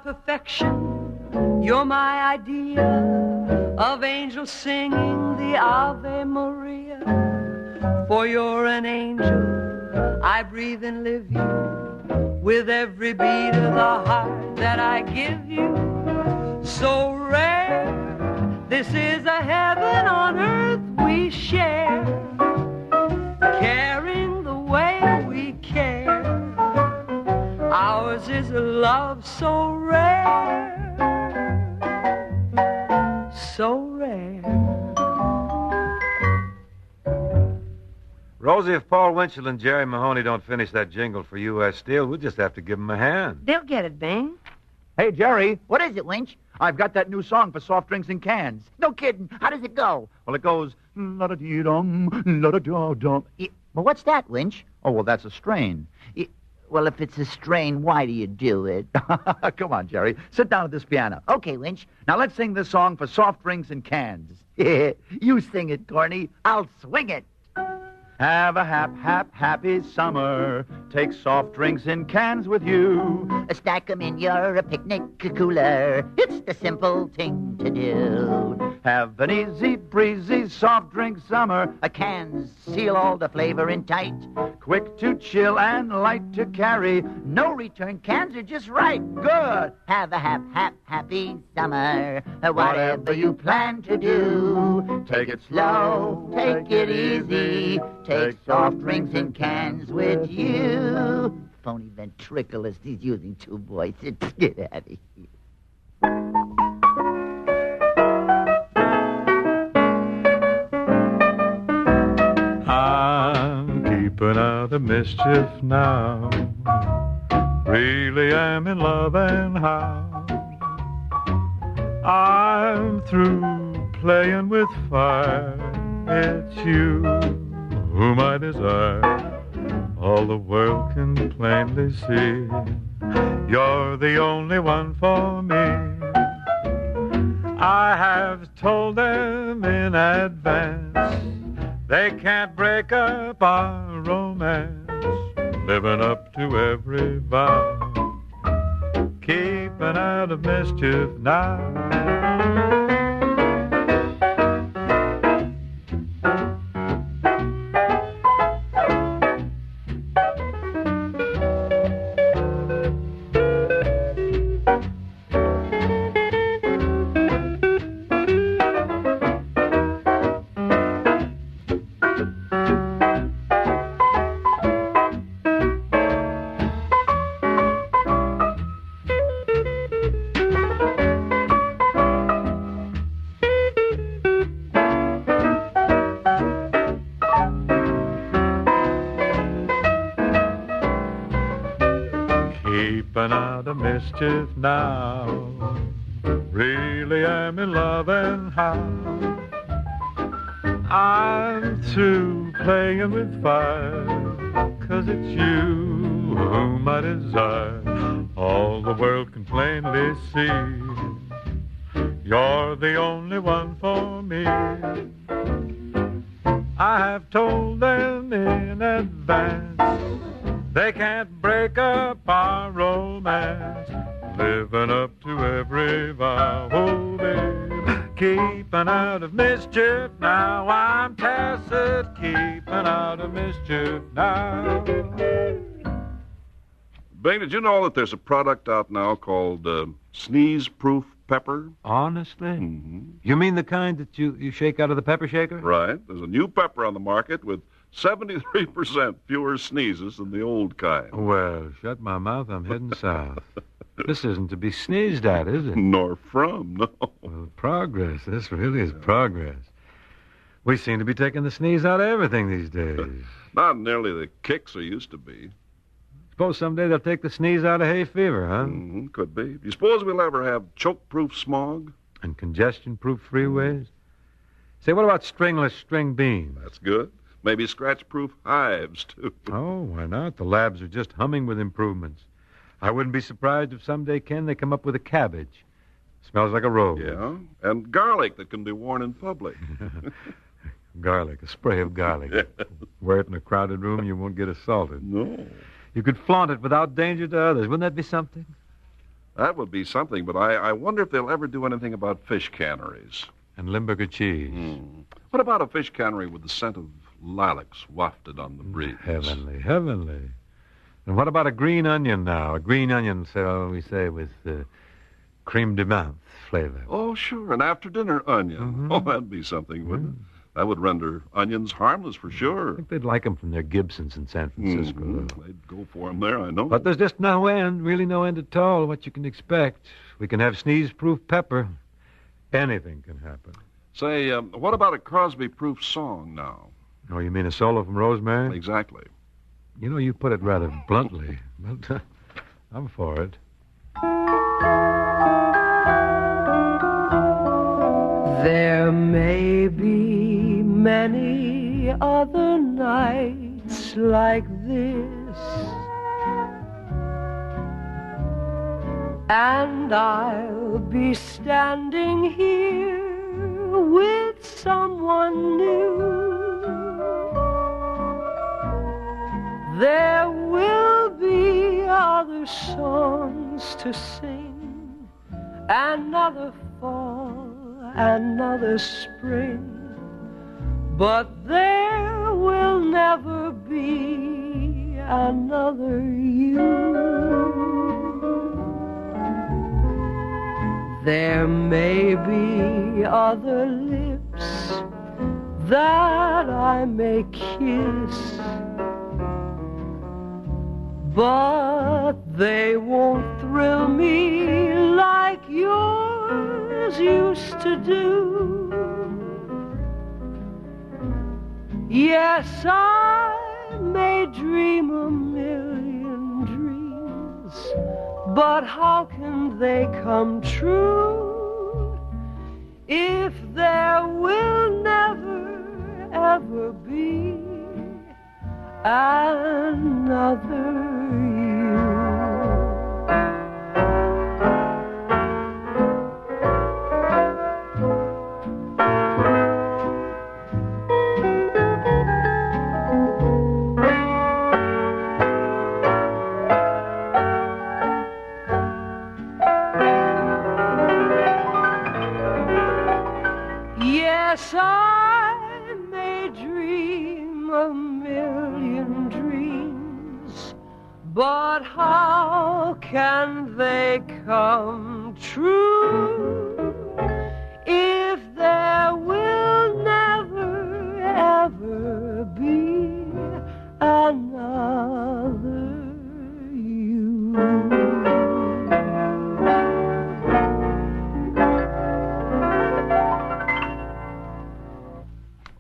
Perfection, you're my idea of angels singing the Ave Maria. For you're an angel, I breathe and live you, with every beat of the heart that I give you. So rare, this is a heaven on earth we share, caring the way we care. Ours is a love so rare, so rare. Rosie, if Paul Winchell and Jerry Mahoney don't finish that jingle for U.S. Steel, we'll just have to give them a hand. They'll get it, Bing. Hey, Jerry. What is it, Winch? I've got that new song for soft drinks in cans. No kidding. How does it go? Well, it goes la-da-dee-dum, la-da-da-dum. Well, what's that, Winch? Oh, well, that's a strain. Well, if it's a strain, why do you do it? Come on, Jerry. Sit down at this piano. Okay, Winch. Now, let's sing this song for soft drinks in cans. You sing it, Corny. I'll swing it. Have a happy summer. Take soft drinks in cans with you. Stack 'em in your picnic cooler. It's the simple thing to do. Have an easy breezy soft drink summer. Cans seal all the flavor in tight. Quick to chill and light to carry. No return, cans are just right. Good. Have a happy summer. Whatever you plan to do. Take it slow, take it easy. Take soft drinks in cans with you. Phony ventriloquist, he's using two voices. Get out of here. keeping out of mischief now. Really am in love and how. I'm through playing with fire. It's you whom I desire. All the world can plainly see. You're the only one for me. I have told them in advance they can't break up our romance. Living up to every vow, keeping out of mischief now. Mischief now, really am in love and how. I'm through playing with fire, 'cause it's you whom I desire. All the world can plainly see, you're the only one for me. I have told them in advance they can't break up our romance. Living up to every vow, oh babe, keeping out of mischief now. I'm tacit, keeping out of mischief now. Bing, did you know that there's a product out now called sneeze-proof pepper? Honestly? Mm-hmm. You mean the kind that you shake out of the pepper shaker? Right. There's a new pepper on the market with 73% fewer sneezes than the old kind. Well, shut my mouth, I'm heading south. This isn't to be sneezed at, is it? Nor from, no. Well, progress. This really is progress. We seem to be taking the sneeze out of everything these days. Not nearly the kicks there used to be. Suppose someday they'll take the sneeze out of hay fever, huh? Mm-hmm, could be. Do you suppose we'll ever have choke-proof smog? And congestion-proof freeways? Say, what about stringless string beans? That's good. Maybe scratch-proof hives, too. Oh, why not? The labs are just humming with improvements. I wouldn't be surprised if someday, Ken, they come up with a cabbage. Smells like a rose. Yeah, and garlic that can be worn in public. Garlic, a spray of garlic. Yeah. Wear it in a crowded room, you won't get assaulted. No. You could flaunt it without danger to others. Wouldn't that be something? That would be something, but I wonder if they'll ever do anything about fish canneries. And Limburger cheese. What about a fish cannery with the scent of lilacs wafted on the breeze? Heavenly, heavenly. And what about a green onion now? A green onion, so we say, with creme de menthe flavor. Oh, sure, an after-dinner onion. Mm-hmm. Oh, that'd be something, wouldn't it? That would render onions harmless for sure. I think they'd like them from their Gibsons in San Francisco. Mm-hmm. They'd go for them there, I know. But there's just no end, really no end at all, what you can expect. We can have sneeze-proof pepper. Anything can happen. Say, what about a Crosby-proof song now? Oh, you mean a solo from Rosemary? Exactly. You know, you put it rather bluntly, but I'm for it. There may be many other nights like this, and I'll be standing here with someone new. There will be other songs to sing, another fall, another spring, but there will never be another you. There may be other lips that I may kiss, but they won't thrill me like yours used to do. Yes, I'm may dream a million dreams, but how can they come true if there will never, ever be another you? Yes, I may dream a million dreams, but how can they come true if there will never, ever be another you?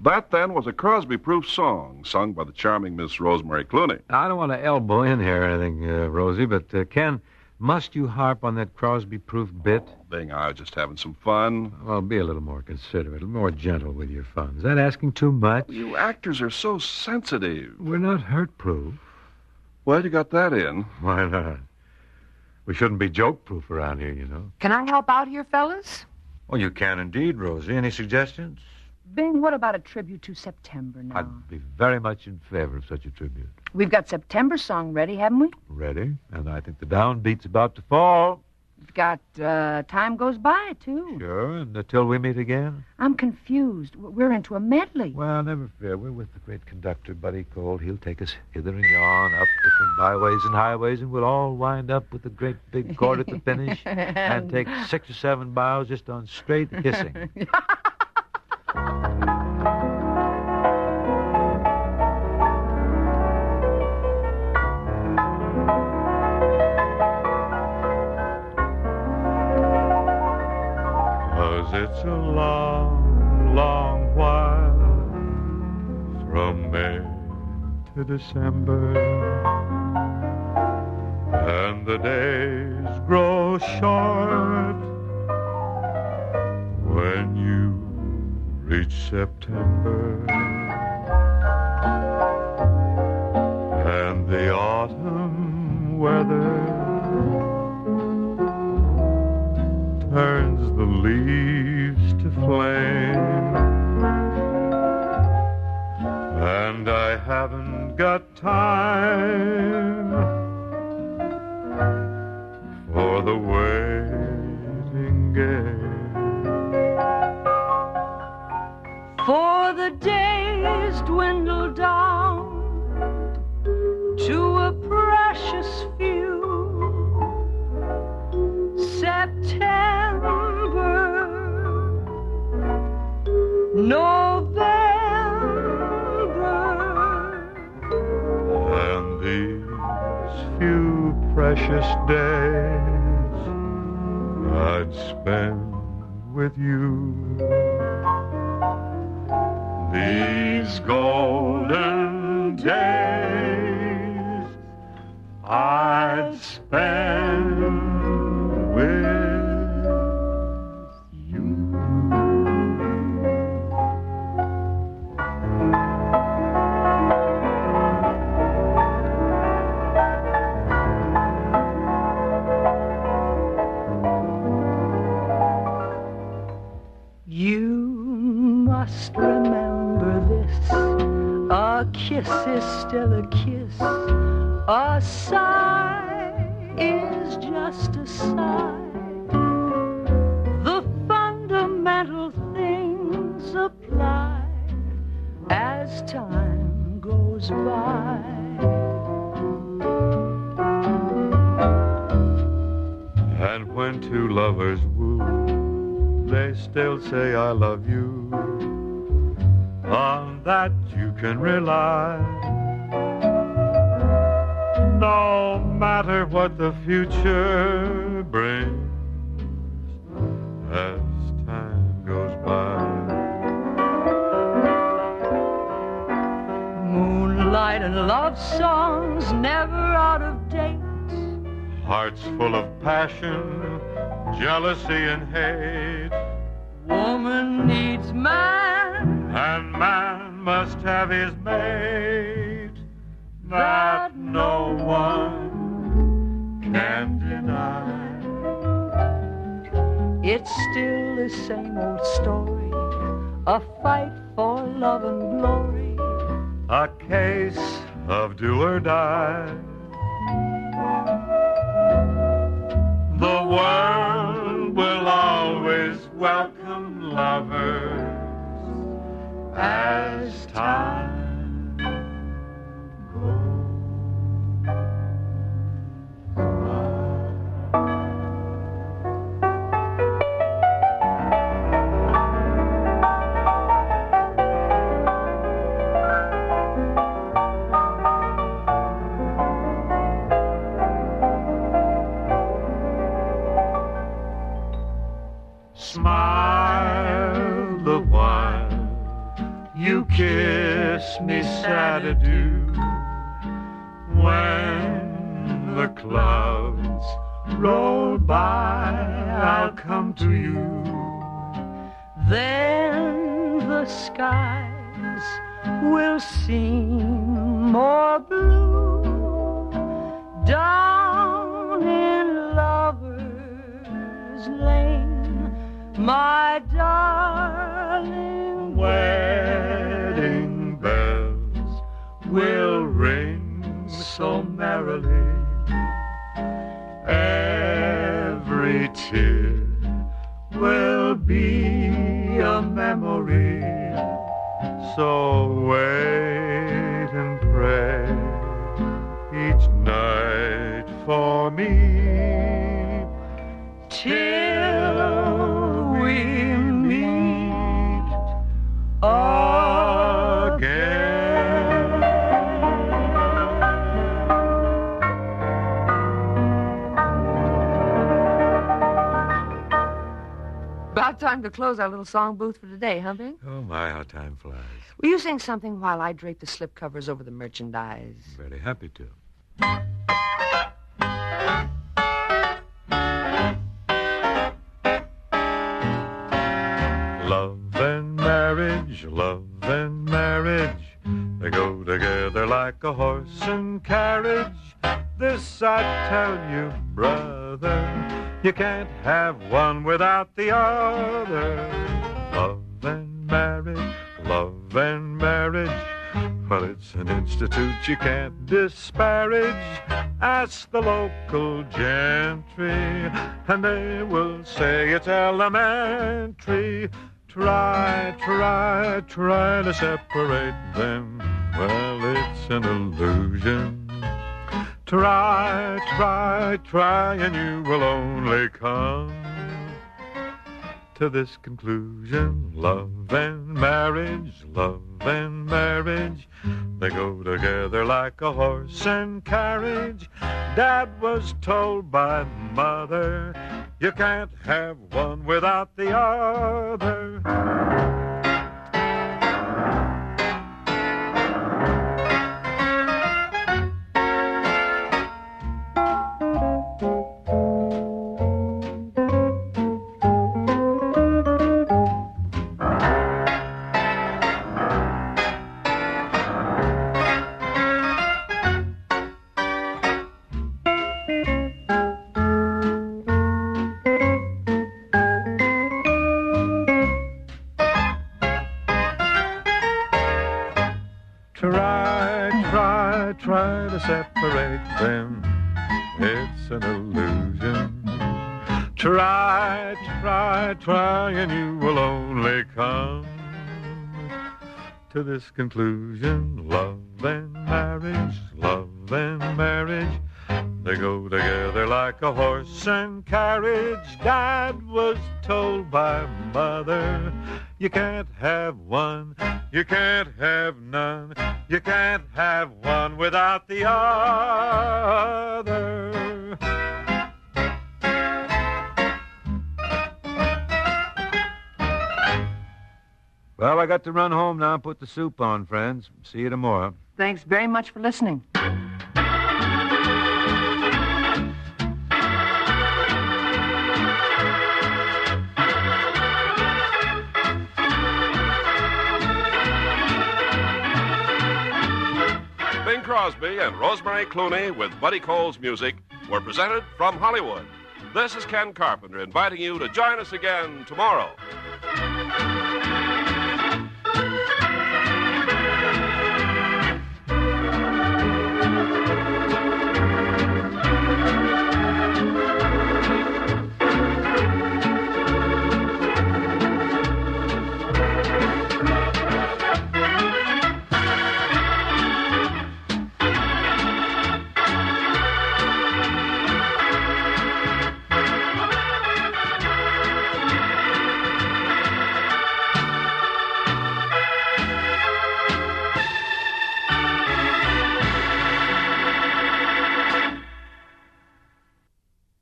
That, then, was a Crosby-proof song sung by the charming Miss Rosemary Clooney. I don't want to elbow in here or anything, Rosie, but Ken, must you harp on that Crosby-proof bit? Being I was just having some fun. Well, be a little more considerate, a little more gentle with your fun. Is that asking too much? You actors are so sensitive. We're not hurt-proof. Well, you got that in. Why not? We shouldn't be joke-proof around here, you know. Can I help out here, fellas? Well, you can indeed, Rosie. Any suggestions? Bing, what about a tribute to September now? I'd be very much in favor of such a tribute. We've got September song ready, haven't we? Ready, and I think the downbeat's about to fall. We've got Time Goes By, too. Sure, and until we meet again? I'm confused. We're into a medley. Well, never fear. We're with the great conductor, Buddy Cole. He'll take us hither and yon, up different byways and highways, and we'll all wind up with a great big chord at the finish and take 6 or 7 bows just on straight hissing. It's a long, long while from May to December, and the days grow short when you reach September, and the autumn weather turns the leaves to flame, and I haven't got time for the waiting game. For the days dwindle down to a precious few. September, November, and these few precious days I'd spend with you. These golden days I'd spend with you. You must remember this. A kiss is still a kiss. A sigh is just a sigh. The fundamental things apply as time goes by. And when two lovers woo, they still say I love you. On that you can rely. No matter what the future brings as time goes by. Moonlight and love songs never out of date. Hearts full of passion, jealousy and hate. Woman needs man, and man must have his mate. That no one can deny. It's still the same old story, a fight for love and glory, a case of do or die. The world will always welcome lovers as time goes by. Smile the while you kiss me sad adieu. When the clouds roll by, I'll come to you. Then the skies will seem more blue down in Lover's Lane, my darling. Wedding bells will ring so merrily. Every tear will be a memory. So wait and pray each night for me till we meet again. About time to close our little song booth for today, huh, Bing? Oh, my, how time flies. Will you sing something while I drape the slipcovers over the merchandise? Very happy to. Love and marriage, they go together like a horse and carriage. This I tell you, brother, you can't have one without the other. Love and marriage, well, it's an institute you can't disparage. Ask the local gentry, and they will say it's elementary. Try to separate them, well, it's an illusion. Try, and you will only come to this conclusion. Love and marriage, they go together like a horse and carriage. Dad was told by Mother, you can't have one without the other. Try to separate them, it's an illusion. Try, and you will only come to this conclusion. Love and marriage, they go together like a horse and carriage. Dad was told by Mother, you can't have one, you can't have none, you can't have one without the other. Well, I got to run home now and put the soup on, friends. See you tomorrow. Thanks very much for listening. Bing Crosby and Rosemary Clooney with Buddy Cole's music were presented from Hollywood. This is Ken Carpenter inviting you to join us again tomorrow.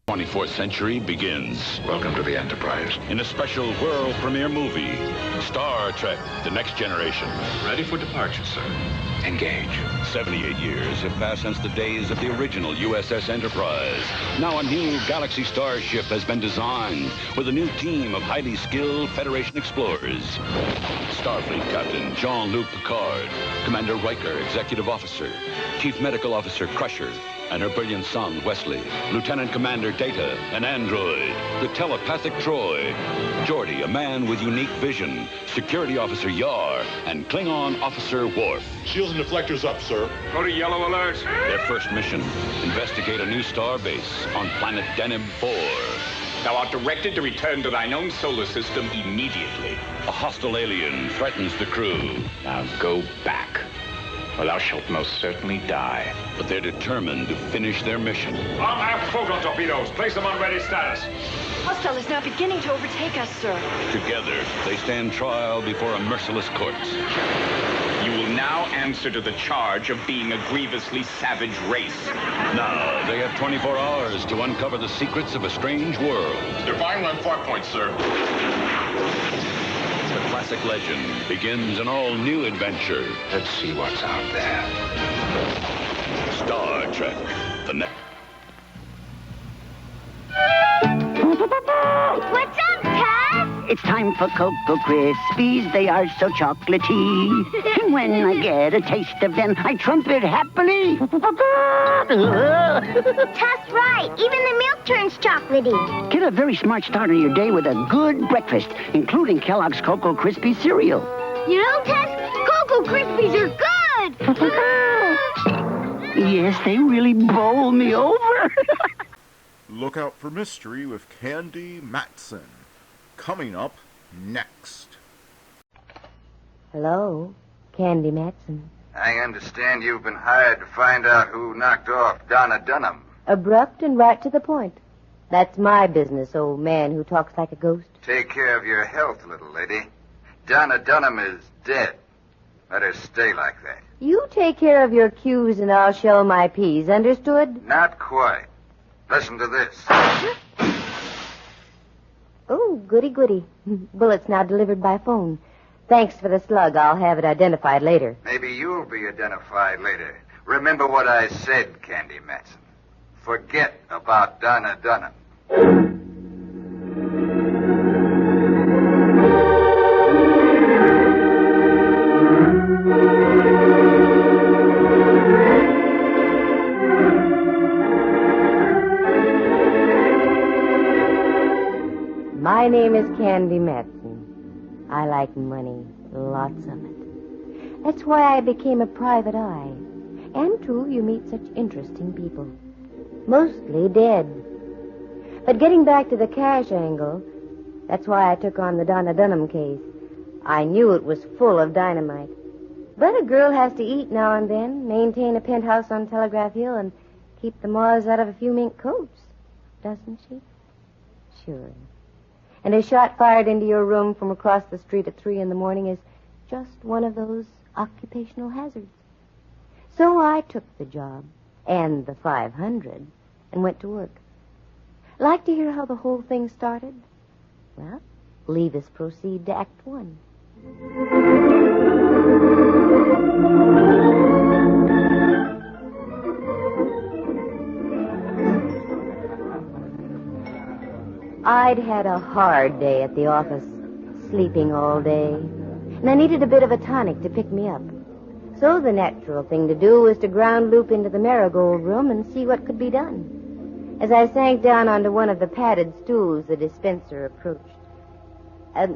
The 24th century begins. Welcome to the Enterprise. In a special world premiere movie, Star Trek, The Next Generation. Ready for departure, sir. Engage. 78 years have passed since the days of the original USS Enterprise. Now a new Galaxy starship has been designed with a new team of highly skilled Federation explorers. Starfleet Captain Jean-Luc Picard, Commander Riker, Executive Officer, Chief Medical Officer Crusher, and her brilliant son, Wesley. Lieutenant Commander Data, an android. The telepathic Troy. Geordi, a man with unique vision. Security Officer Yar, and Klingon Officer Worf. Shields and deflectors up, sir. Go to yellow alert. Their first mission, investigate a new star base on planet Deneb 4. Thou art directed to return to thine own solar system immediately. A hostile alien threatens the crew. Now go back, or thou shalt most certainly die. But they're determined to finish their mission. Arm half photon torpedoes. Place them on ready status. Hostile is now beginning to overtake us, sir. Together, they stand trial before a merciless court. You will now answer to the charge of being a grievously savage race. Now, they have 24 hours to uncover the secrets of a strange world. Divine on far point, sir. The classic legend begins an all-new adventure. Let's see what's out there. Star Trek, the next. What's up, Taz? It's time for Cocoa Krispies. They are so chocolatey. And when I get a taste of them, I trumpet happily. Taz right. Even the milk turns chocolatey. Get a very smart start on your day with a good breakfast, including Kellogg's Cocoa Krispies cereal. You know, Taz, Cocoa Krispies are good. Yes, they really bowl me over. Look out for mystery with Candy Matson. Coming up next. Hello, Candy Matson. I understand you've been hired to find out who knocked off Donna Dunham. Abrupt and right to the point. That's my business, old man who talks like a ghost. Take care of your health, little lady. Donna Dunham is dead. Let her stay like that. You take care of your Q's and I'll shell my P's, understood? Not quite. Listen to this. Oh, goody, goody. Bullets now delivered by phone. Thanks for the slug. I'll have it identified later. Maybe you'll be identified later. Remember what I said, Candy Matson. Forget about Donna Dunham. My name is Candy Matson. I like money, lots of it. That's why I became a private eye. And, too, you meet such interesting people. Mostly dead. But getting back to the cash angle, that's why I took on the Donna Dunham case. I knew it was full of dynamite. But a girl has to eat now and then, maintain a penthouse on Telegraph Hill, and keep the moths out of a few mink coats. Doesn't she? Sure. And a shot fired into your room from across the street at 3 a.m. is just one of those occupational hazards. So I took the job, and the 500, and went to work. Like to hear how the whole thing started? Well, leave us proceed to Act 1. I'd had a hard day at the office, sleeping all day, and I needed a bit of a tonic to pick me up. So the natural thing to do was to ground loop into the marigold room and see what could be done. As I sank down onto one of the padded stools, the dispenser approached.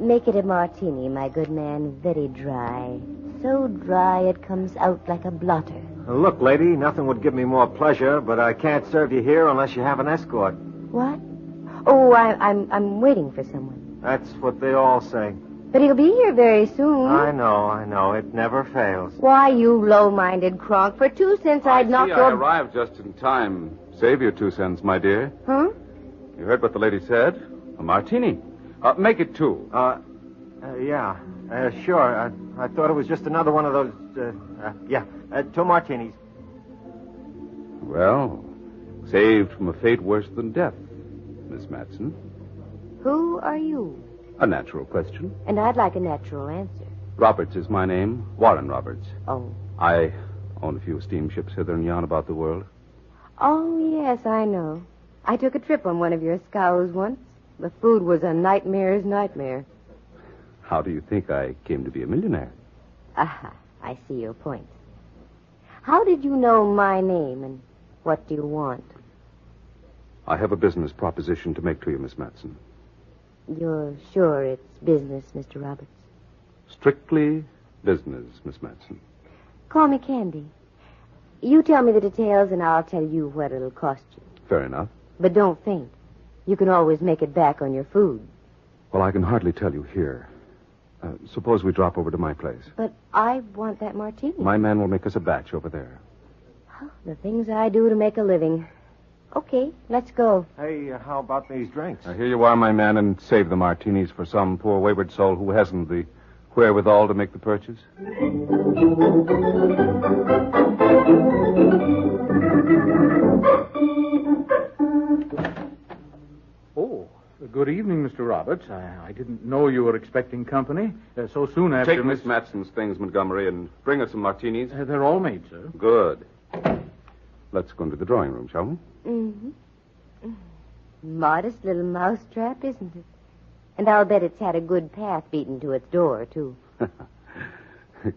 Make it a martini, my good man, very dry. So dry it comes out like a blotter. Look, lady, nothing would give me more pleasure, but I can't serve you here unless you have an escort. What? Oh, I'm waiting for someone. That's what they all say. But he'll be here very soon. I know. It never fails. Why, you low-minded cronk. For 2 cents, I'd knock your... I arrived just in time. Save you 2 cents, my dear. Huh? You heard what the lady said? A martini. Make it 2. Yeah. Sure. I thought it was just another one of those, 2 martinis. Well, saved from a fate worse than death, Miss Matson. Who are you? A natural question. And I'd like a natural answer. Roberts is my name. Warren Roberts. Oh. I own a few steamships hither and yon about the world. Oh, yes, I know. I took a trip on one of your scows once. The food was a nightmare's nightmare. How do you think I came to be a millionaire? Aha, I see your point. How did you know my name, and what do you want? I have a business proposition to make to you, Miss Matson. You're sure it's business, Mr. Roberts? Strictly business, Miss Matson. Call me Candy. You tell me the details, and I'll tell you what it'll cost you. Fair enough. But don't faint. You can always make it back on your food. Well, I can hardly tell you here. Suppose we drop over to my place. But I want that martini. My man will make us a batch over there. Oh, the things I do to make a living. Okay, let's go. Hey, how about these drinks? Here you are, my man, and save the martinis for some poor wayward soul who hasn't the wherewithal to make the purchase. Oh, good evening, Mr. Roberts. I didn't know you were expecting company so soon after... Take Miss Matson's things, Montgomery, and bring us some martinis. They're all made, sir. Good. Let's go into the drawing room, shall we? Mm-hmm. Modest little mousetrap, isn't it? And I'll bet it's had a good path beaten to its door, too.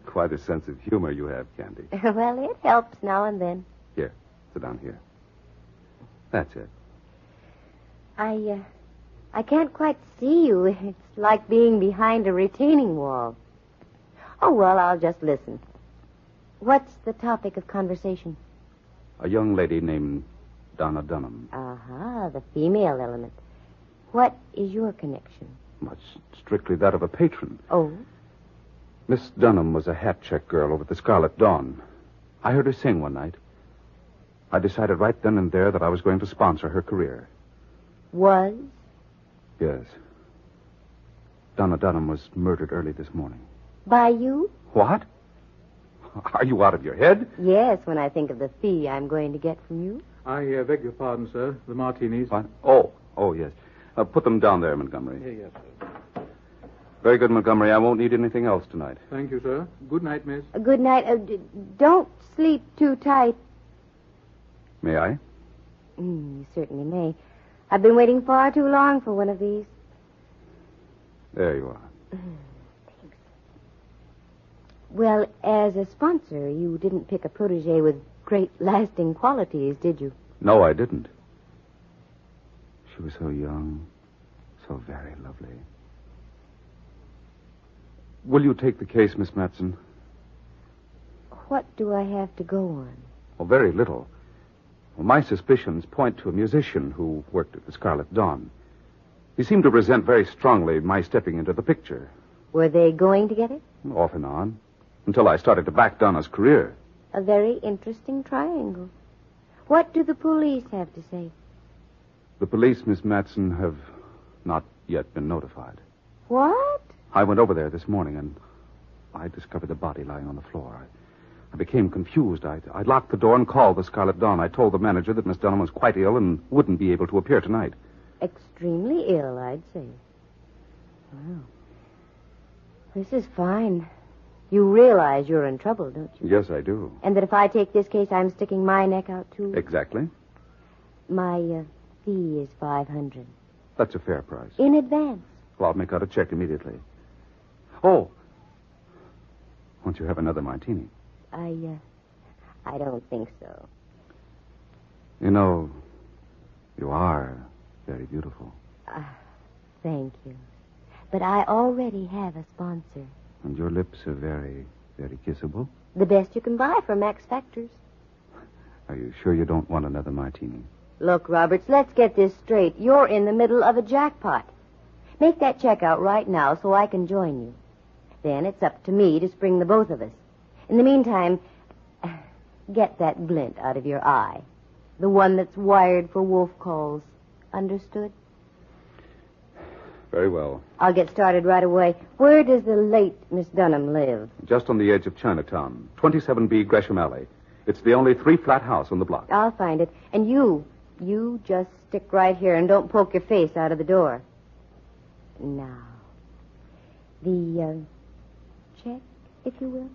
Quite a sense of humor you have, Candy. Well, it helps now and then. Here, sit down here. That's it. I can't quite see you. It's like being behind a retaining wall. Oh, well, I'll just listen. What's the topic of conversation? A young lady named Donna Dunham. Uh-huh, the female element. What is your connection? Much strictly that of a patron. Oh? Miss Dunham was a hat-check girl over at the Scarlet Dawn. I heard her sing one night. I decided right then and there that I was going to sponsor her career. Was? Yes. Donna Dunham was murdered early this morning. By you? What? Are you out of your head? Yes, when I think of the fee I'm going to get from you. I beg your pardon, sir. The martinis. What? Oh, yes. Put them down there, Montgomery. Yes, sir. Very good, Montgomery. I won't need anything else tonight. Thank you, sir. Good night, miss. Good night. Don't sleep too tight. May I? You certainly may. I've been waiting far too long for one of these. There you are. Thanks. Well, as a sponsor, you didn't pick a protege with great lasting qualities, did you? No, I didn't. She was so young, so very lovely. Will you take the case, Miss Matson? What do I have to go on? Oh, very little. Well, my suspicions point to a musician who worked at the Scarlet Dawn. He seemed to resent very strongly my stepping into the picture. Were they going together? Off and on. Until I started to back Donna's career. A very interesting triangle. What do the police have to say? The police, Miss Matson, have not yet been notified. What? I went over there this morning, and I discovered the body lying on the floor. I became confused. I locked the door and called the Scarlet Dawn. I told the manager that Miss Dunham was quite ill and wouldn't be able to appear tonight. Extremely ill, I'd say. Well, this is fine. You realize you're in trouble, don't you? Yes, I do. And that if I take this case, I'm sticking my neck out, too? Exactly. My fee is $500. That's a fair price. In advance. Well, I'll make out a check immediately. Oh. Won't you have another martini? I don't think so. You know, you are very beautiful. Thank you. But I already have a sponsor. And your lips are very, very kissable. The best you can buy from Max Factors. Are you sure you don't want another martini? Look, Roberts, let's get this straight. You're in the middle of a jackpot. Make that check out right now so I can join you. Then it's up to me to spring the both of us. In the meantime, get that glint out of your eye. The one that's wired for wolf calls. Understood? Very well. I'll get started right away. Where does the late Miss Dunham live? Just on the edge of Chinatown. 27B Gresham Alley. It's the only 3-flat house on the block. I'll find it. And you just stick right here and don't poke your face out of the door. Now, the check, if you will.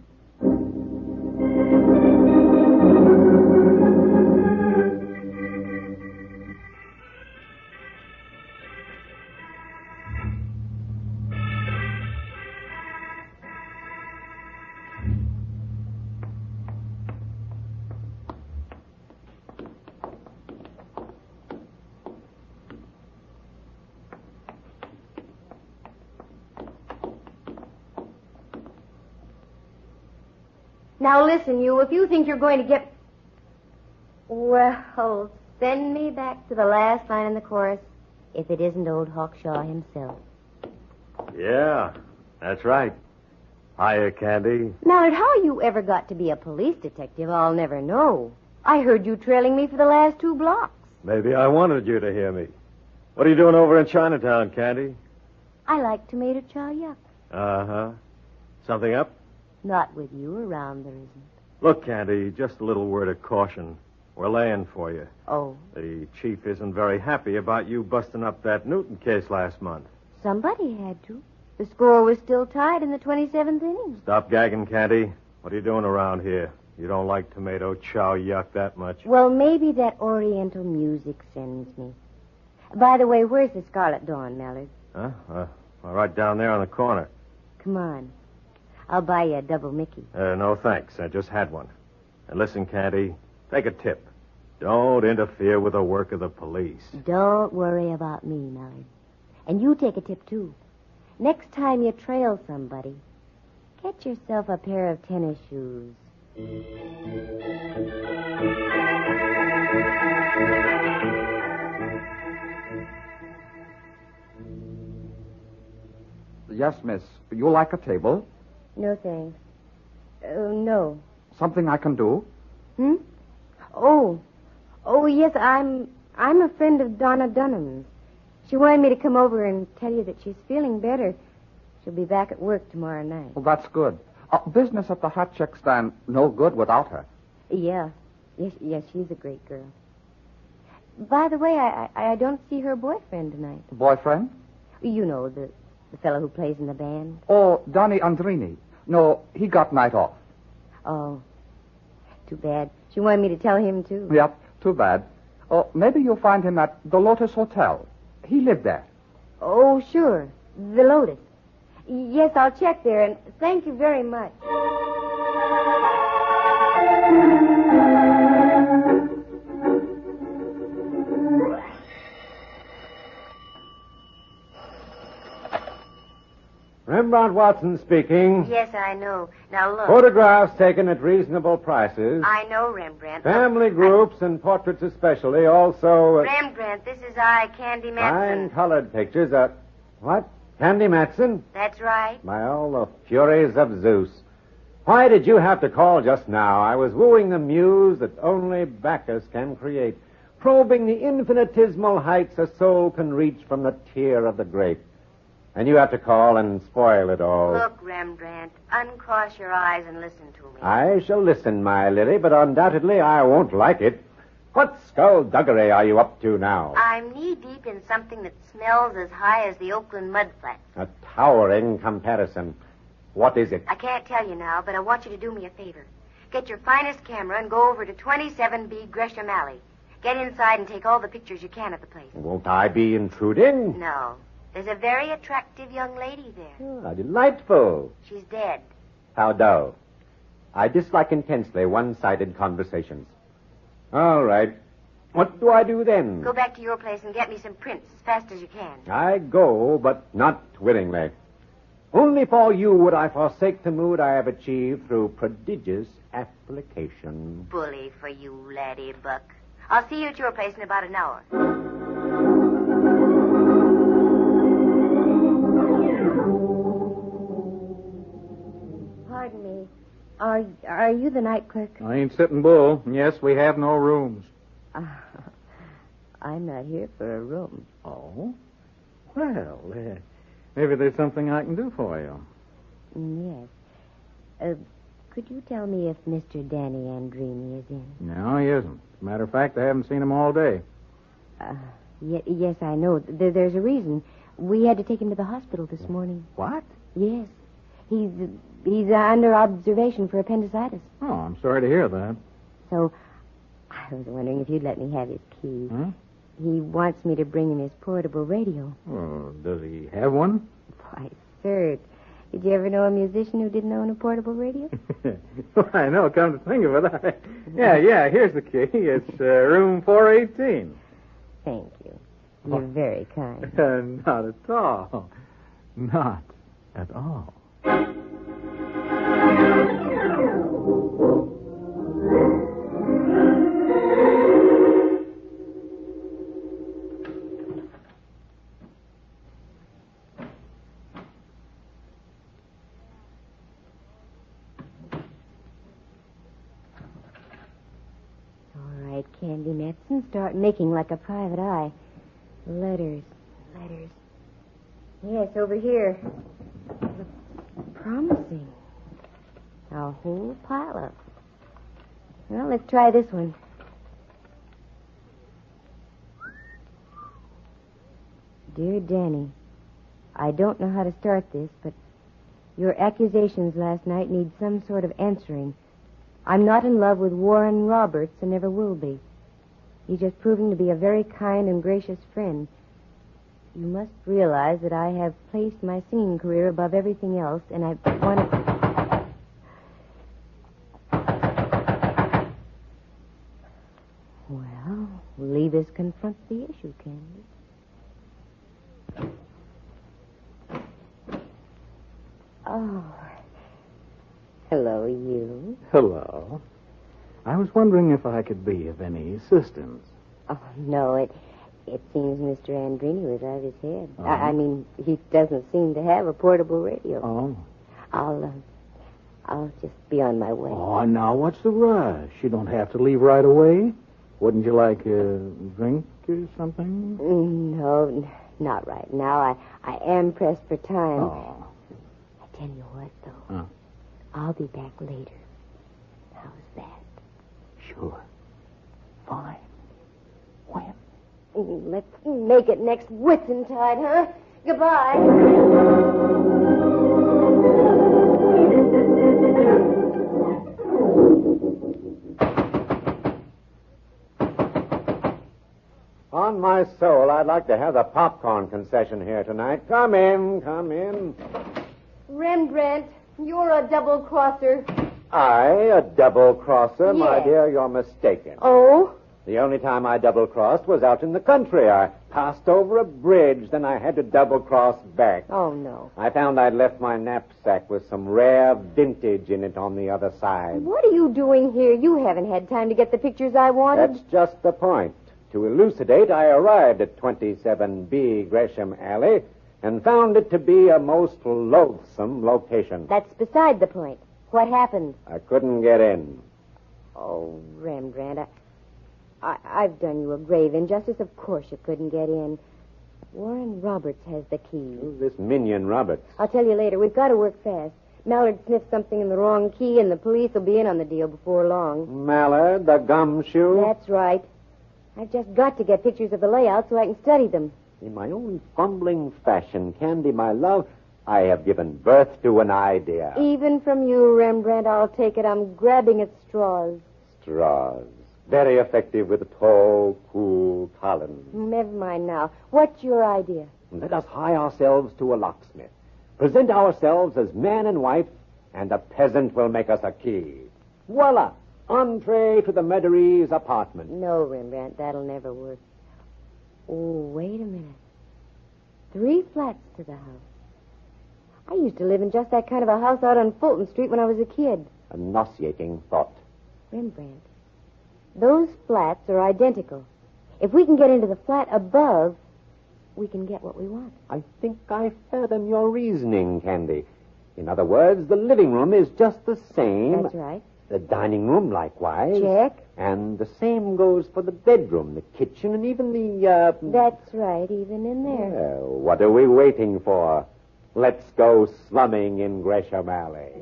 Now listen, you, if you think you're going to get... Well, send me back to the last line in the chorus, if it isn't old Hawkshaw himself. Yeah, that's right. Hiya, Candy. Mallard, how you ever got to be a police detective, I'll never know. I heard you trailing me for the last 2 blocks. Maybe I wanted you to hear me. What are you doing over in Chinatown, Candy? I like tomato chow yuck. Uh-huh. Something up? Not with you around, there isn't. Look, Candy, just a little word of caution. We're laying for you. Oh. The chief isn't very happy about you busting up that Newton case last month. Somebody had to. The score was still tied in the 27th inning. Stop gagging, Candy. What are you doing around here? You don't like tomato chow yuck that much. Well, maybe that Oriental music sends me. By the way, where's the Scarlet Dawn, Mallard? Huh? Right down there on the corner. Come on. I'll buy you a double Mickey. No, thanks. I just had one. And listen, Candy, take a tip. Don't interfere with the work of the police. Don't worry about me, Mallard. And you take a tip, too. Next time you trail somebody, get yourself a pair of tennis shoes. Yes, miss. You like a table? No, thanks. No. Something I can do? Oh, yes, I'm a friend of Donna Dunham's. She wanted me to come over and tell you that she's feeling better. She'll be back at work tomorrow night. Well, that's good. Business at the hot chick stand no good without her. Yeah. Yes, she's a great girl. By the way, I don't see her boyfriend tonight. Boyfriend? You know, the fellow who plays in the band. Oh, Donnie Andrini. No, he got night off. Oh, too bad. She wanted me to tell him, too. Yep, too bad. Oh, maybe you'll find him at the Lotus Hotel. He lived there. Oh, sure. The Lotus. Yes, I'll check there, and thank you very much. Rembrandt Watson speaking. Yes, I know. Now, look. Photographs taken at reasonable prices. I know, Rembrandt. Family groups and portraits especially. Also... Rembrandt, this is I, Candy Matson. Fine colored pictures. What? Candy Matson? That's right. By all the furies of Zeus. Why did you have to call just now? I was wooing the muse that only Bacchus can create, probing the infinitesimal heights a soul can reach from the tear of the grape. And you have to call and spoil it all. Look, Rembrandt, uncross your eyes and listen to me. I shall listen, my Lily, but undoubtedly I won't like it. What skullduggery are you up to now? I'm knee-deep in something that smells as high as the Oakland mudflats. A towering comparison. What is it? I can't tell you now, but I want you to do me a favor. Get your finest camera and go over to 27B Gresham Alley. Get inside and take all the pictures you can of the place. Won't I be intruding? No. There's a very attractive young lady there. Ah, delightful. She's dead. How dull. I dislike intensely one-sided conversations. All right. What do I do then? Go back to your place and get me some prints as fast as you can. I go, but not willingly. Only for you would I forsake the mood I have achieved through prodigious application. Bully for you, laddie buck. I'll see you at your place in about an hour. Pardon me. Are you the night clerk? I ain't sitting bull. Yes, we have no rooms. I'm not here for a room. Oh? Well, maybe there's something I can do for you. Yes. Could you tell me if Mr. Danny Andrini is in? No, he isn't. As a matter of fact, I haven't seen him all day. Yes, I know. There's a reason. We had to take him to the hospital this morning. What? Yes. He's under observation for appendicitis. Oh, I'm sorry to hear that. So, I was wondering if you'd let me have his key. Huh? He wants me to bring him his portable radio. Oh, does he have one? Why, sir, did you ever know a musician who didn't own a portable radio? Well, I know, come to think of it. Yeah, here's the key. It's room 418. Thank you. You're very kind. Not at all. Not at all. Candy Matson, start making like a private eye. Letters. Yes, over here. Promising. A whole pile of. Well, let's try this one. Dear Danny, I don't know how to start this, but your accusations last night need some sort of answering. I'm not in love with Warren Roberts and never will be. He's just proving to be a very kind and gracious friend. You must realize that I have placed my singing career above everything else, and I want to... Well, leave us confront the issue, Candy. Oh. Hello, you. Hello. I was wondering if I could be of any assistance. Oh, no, it seems Mr. Andrini was out of his head. Oh. I mean, he doesn't seem to have a portable radio. Oh. I'll just be on my way. Oh, now what's the rush? You don't have to leave right away. Wouldn't you like a drink or something? No, not right now. I am pressed for time. Oh. I tell you what, though. Huh. I'll be back later. How's that? Sure. Fine. When? Let's make it next Whitsuntide, huh? Goodbye. On my soul, I'd like to have the popcorn concession here tonight. Come in. Rembrandt, you're a double-crosser. A double-crosser? My Yes. dear, you're mistaken. Oh? The only time I double-crossed was out in the country. I passed over a bridge, then I had to double-cross back. Oh, no. I found I'd left my knapsack with some rare vintage in it on the other side. What are you doing here? You haven't had time to get the pictures I wanted. That's just the point. To elucidate, I arrived at 27B Gresham Alley and found it to be a most loathsome location. That's beside the point. What happened? I couldn't get in. Oh, Rembrandt, I've done you a grave injustice. Of course you couldn't get in. Warren Roberts has the key. Who's this minion Roberts? I'll tell you later. We've got to work fast. Mallard sniffed something in the wrong key, and the police will be in on the deal before long. Mallard, the gumshoe? That's right. I've just got to get pictures of the layout so I can study them. In my own fumbling fashion, Candy, my love, I have given birth to an idea. Even from you, Rembrandt, I'll take it. I'm grabbing at straws. Straws. Very effective with a tall, cool Colin. Never mind now. What's your idea? Let us hie ourselves to a locksmith. Present ourselves as man and wife, and a peasant will make us a key. Voila! Entree to the Meadery's apartment. No, Rembrandt, that'll never work. Oh, wait a minute. 3 flats to the house. I used to live in just that kind of a house out on Fulton Street when I was a kid. A nauseating thought. Rembrandt, those flats are identical. If we can get into the flat above, we can get what we want. I think I fathom your reasoning, Candy. In other words, the living room is just the same. That's right. The dining room, likewise. Check. And the same goes for the bedroom, the kitchen, and even the, That's right, even in there. Well, what are we waiting for? Let's go slumming in Gresham Alley.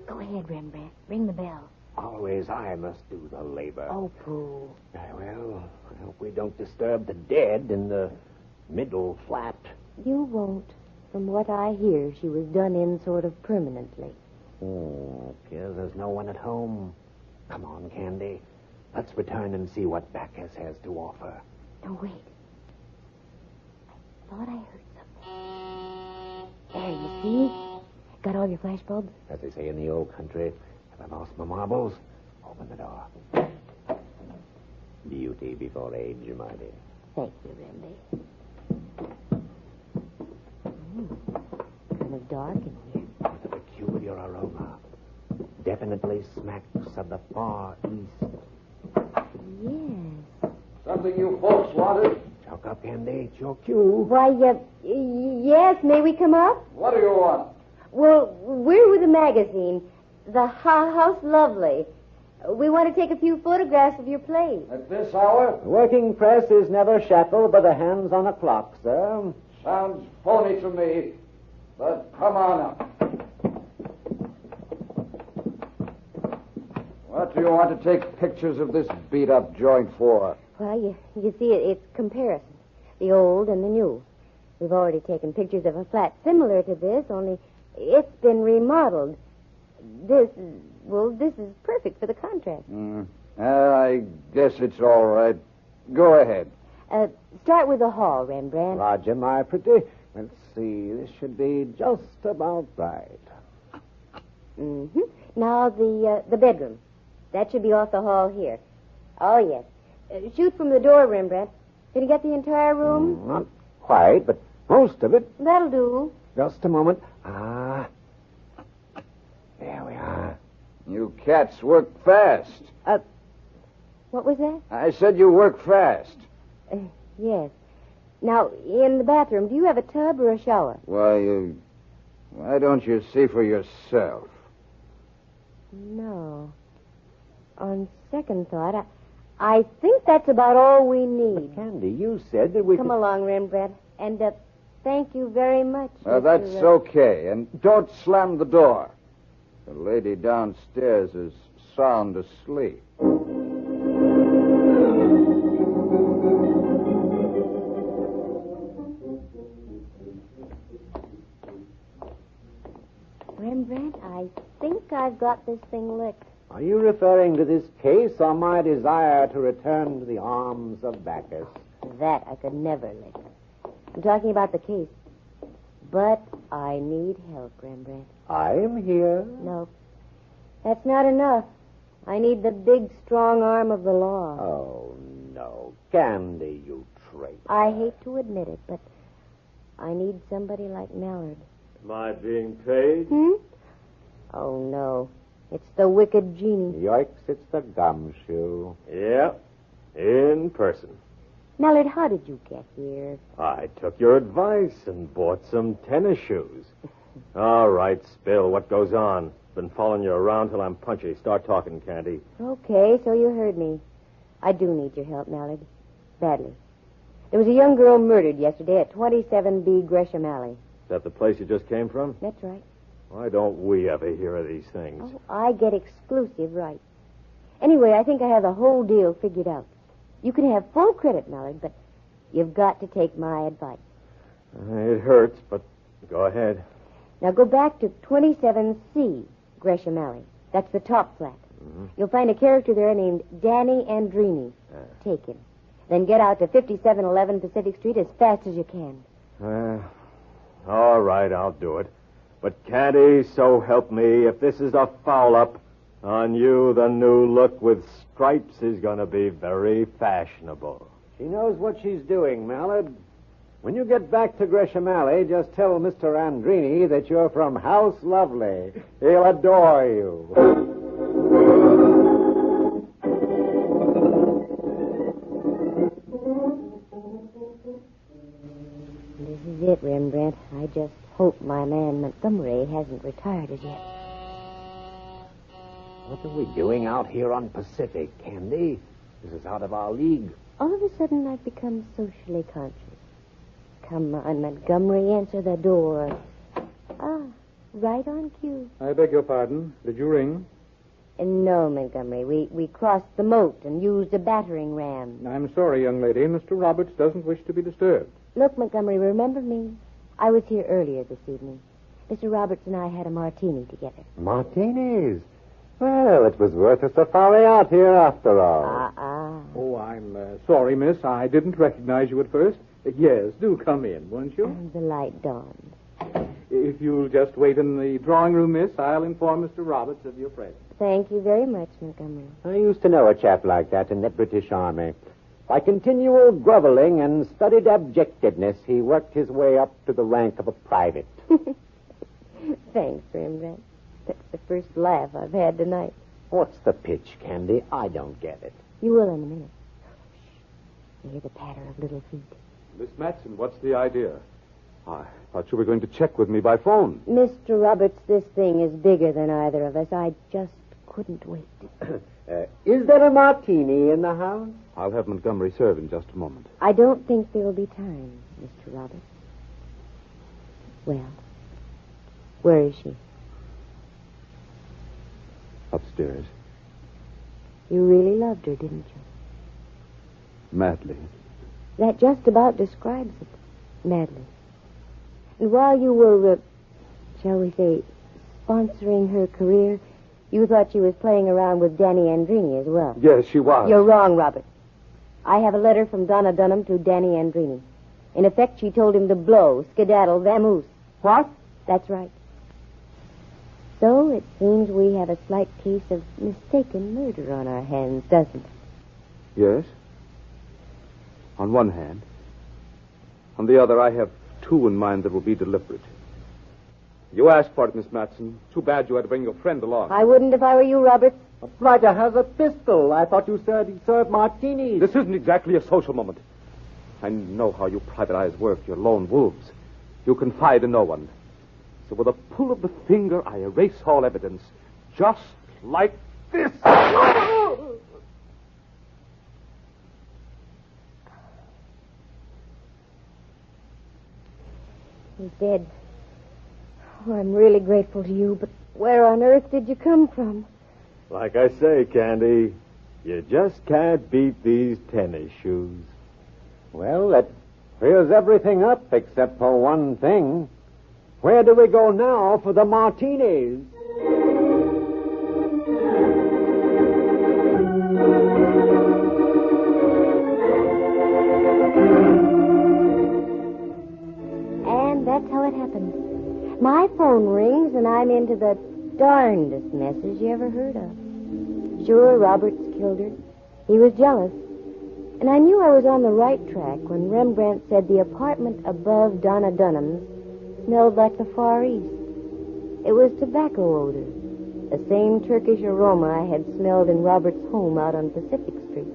Go ahead, Rembrandt. Ring the bell. Always I must do the labor. Oh, pooh. Well, I hope we don't disturb the dead in the middle flat. You won't. From what I hear, she was done in sort of permanently. Oh, appears there's no one at home. Come on, Candy. Let's return and see what Bacchus has to offer. No, wait. I thought I heard something. There, you see? Got all your flash bulbs? As they say in the old country, have I lost my marbles? Open the door. Beauty before age, my dear. Thank you, Remby. Kind of dark in here. With a peculiar aroma. Definitely smacks of the far east. Yes. Something you folks wanted? Chalk up, Candy. It's your cue. Why, yes, may we come up? What do you want? Well, we're with a magazine, The House Lovely. We want to take a few photographs of your plays. At this hour? The working press is never shackled by the hands on a clock, sir. Sounds phony to me, but come on up. What do you want to take pictures of this beat-up joint for? Well, you see, it's comparison. The old and the new. We've already taken pictures of a flat similar to this, only it's been remodeled. This is perfect for the contrast. I guess it's all right. Go ahead. Start with the hall, Rembrandt. Roger, my pretty. Let's see. This should be just about right. Mm-hmm. Now the bedroom. That should be off the hall here. Oh, yes. Shoot from the door, Rembrandt. Did you get the entire room? Not quite, but most of it. That'll do. Just a moment. There we are. You cats work fast. What was that? I said you work fast. Yes. Now, in the bathroom, do you have a tub or a shower? Why don't you see for yourself? No. On second thought, I think that's about all we need. Candy, you said that we Come along, Rembrandt. And thank you very much. That's okay. And don't slam the door. The lady downstairs is sound asleep. Rembrandt, I think I've got this thing licked. Are you referring to this case or my desire to return to the arms of Bacchus? That I could never lick. I'm talking about the case. But I need help, Rembrandt. I'm here. No. That's not enough. I need the big, strong arm of the law. Oh, no. Candy, you traitor. I hate to admit it, but I need somebody like Mallard. Am I being paid? Oh, no. It's the wicked genie. Yoicks, it's the gumshoe. Yeah, in person. Mallard, how did you get here? I took your advice and bought some tennis shoes. All right, Spill, what goes on? Been following you around till I'm punchy. Start talking, Candy. Okay, so you heard me. I do need your help, Mallard. Badly. There was a young girl murdered yesterday at 27B Gresham Alley. Is that the place you just came from? That's right. Why don't we ever hear of these things? Oh, I get exclusive rights. Anyway, I think I have the whole deal figured out. You can have full credit, Mallard, but you've got to take my advice. It hurts, but go ahead. Now go back to 27C, Gresham Alley. That's the top flat. Mm-hmm. You'll find a character there named Danny Andrini. Take him. Then get out to 5711 Pacific Street as fast as you can. All right, I'll do it. But Candy, so help me, if this is a foul-up, on you the new look with stripes is going to be very fashionable. She knows what she's doing, Mallard. When you get back to Gresham Alley, just tell Mr. Andrini that you're from House Lovely. He'll adore you. This is it, Rembrandt. I just hope my man Montgomery hasn't retired as yet. What are we doing out here on Pacific, Candy? This is out of our league. All of a sudden, I've become socially conscious. Come on, Montgomery, answer the door. Ah, right on cue. I beg your pardon. Did you ring? No, Montgomery. We crossed the moat and used a battering ram. I'm sorry, young lady. Mr. Roberts doesn't wish to be disturbed. Look, Montgomery, remember me? I was here earlier this evening. Mr. Roberts and I had a martini together. Martinis? Well, it was worth a safari out here after all. Oh, I'm sorry, miss. I didn't recognize you at first. Yes, do come in, won't you? The light dawned. If you'll just wait in the drawing room, miss, I'll inform Mr. Roberts of your presence. Thank you very much, Montgomery. I used to know a chap like that in the British Army. By continual groveling and studied abjectedness, he worked his way up to the rank of a private. Thanks, Rembrandt. That's the first laugh I've had tonight. What's the pitch, Candy? I don't get it. You will in a minute. You hear the patter of little feet. Miss Matson, what's the idea? I thought you were going to check with me by phone. Mr. Roberts, this thing is bigger than either of us. I just couldn't wait. Is there a martini in the house? I'll have Montgomery serve in just a moment. I don't think there'll be time, Mr. Roberts. Well, where is she? Upstairs. You really loved her, didn't you? Madly. That just about describes it. Madly. And while you were, shall we say, sponsoring her career, you thought she was playing around with Danny Andrini as well. Yes, she was. You're wrong, Robert. I have a letter from Donna Dunham to Danny Andrini. In effect, she told him to blow, skedaddle, vamoose. What? That's right. So it seems we have a slight case of mistaken murder on our hands, doesn't it? Yes. On one hand. On the other, I have two in mind that will be deliberate. You asked for it, Miss Matson. Too bad you had to bring your friend along. I wouldn't if I were you, Robert. A blighter has a pistol. I thought you said he served martinis. This isn't exactly a social moment. I know how you private eyes work. You're lone wolves. You confide in no one. So with a pull of the finger, I erase all evidence. Just like this. He's dead. Oh, I'm really grateful to you, but where on earth did you come from? Like I say, Candy, you just can't beat these tennis shoes. Well, that clears everything up except for one thing. Where do we go now for the martinis? And that's how it happened. My phone rings, and I'm into the darndest messes you ever heard of. Sure, Roberts killed her. He was jealous. And I knew I was on the right track when Rembrandt said the apartment above Donna Dunham's smelled like the Far East. It was tobacco odor, the same Turkish aroma I had smelled in Robert's home out on Pacific Street.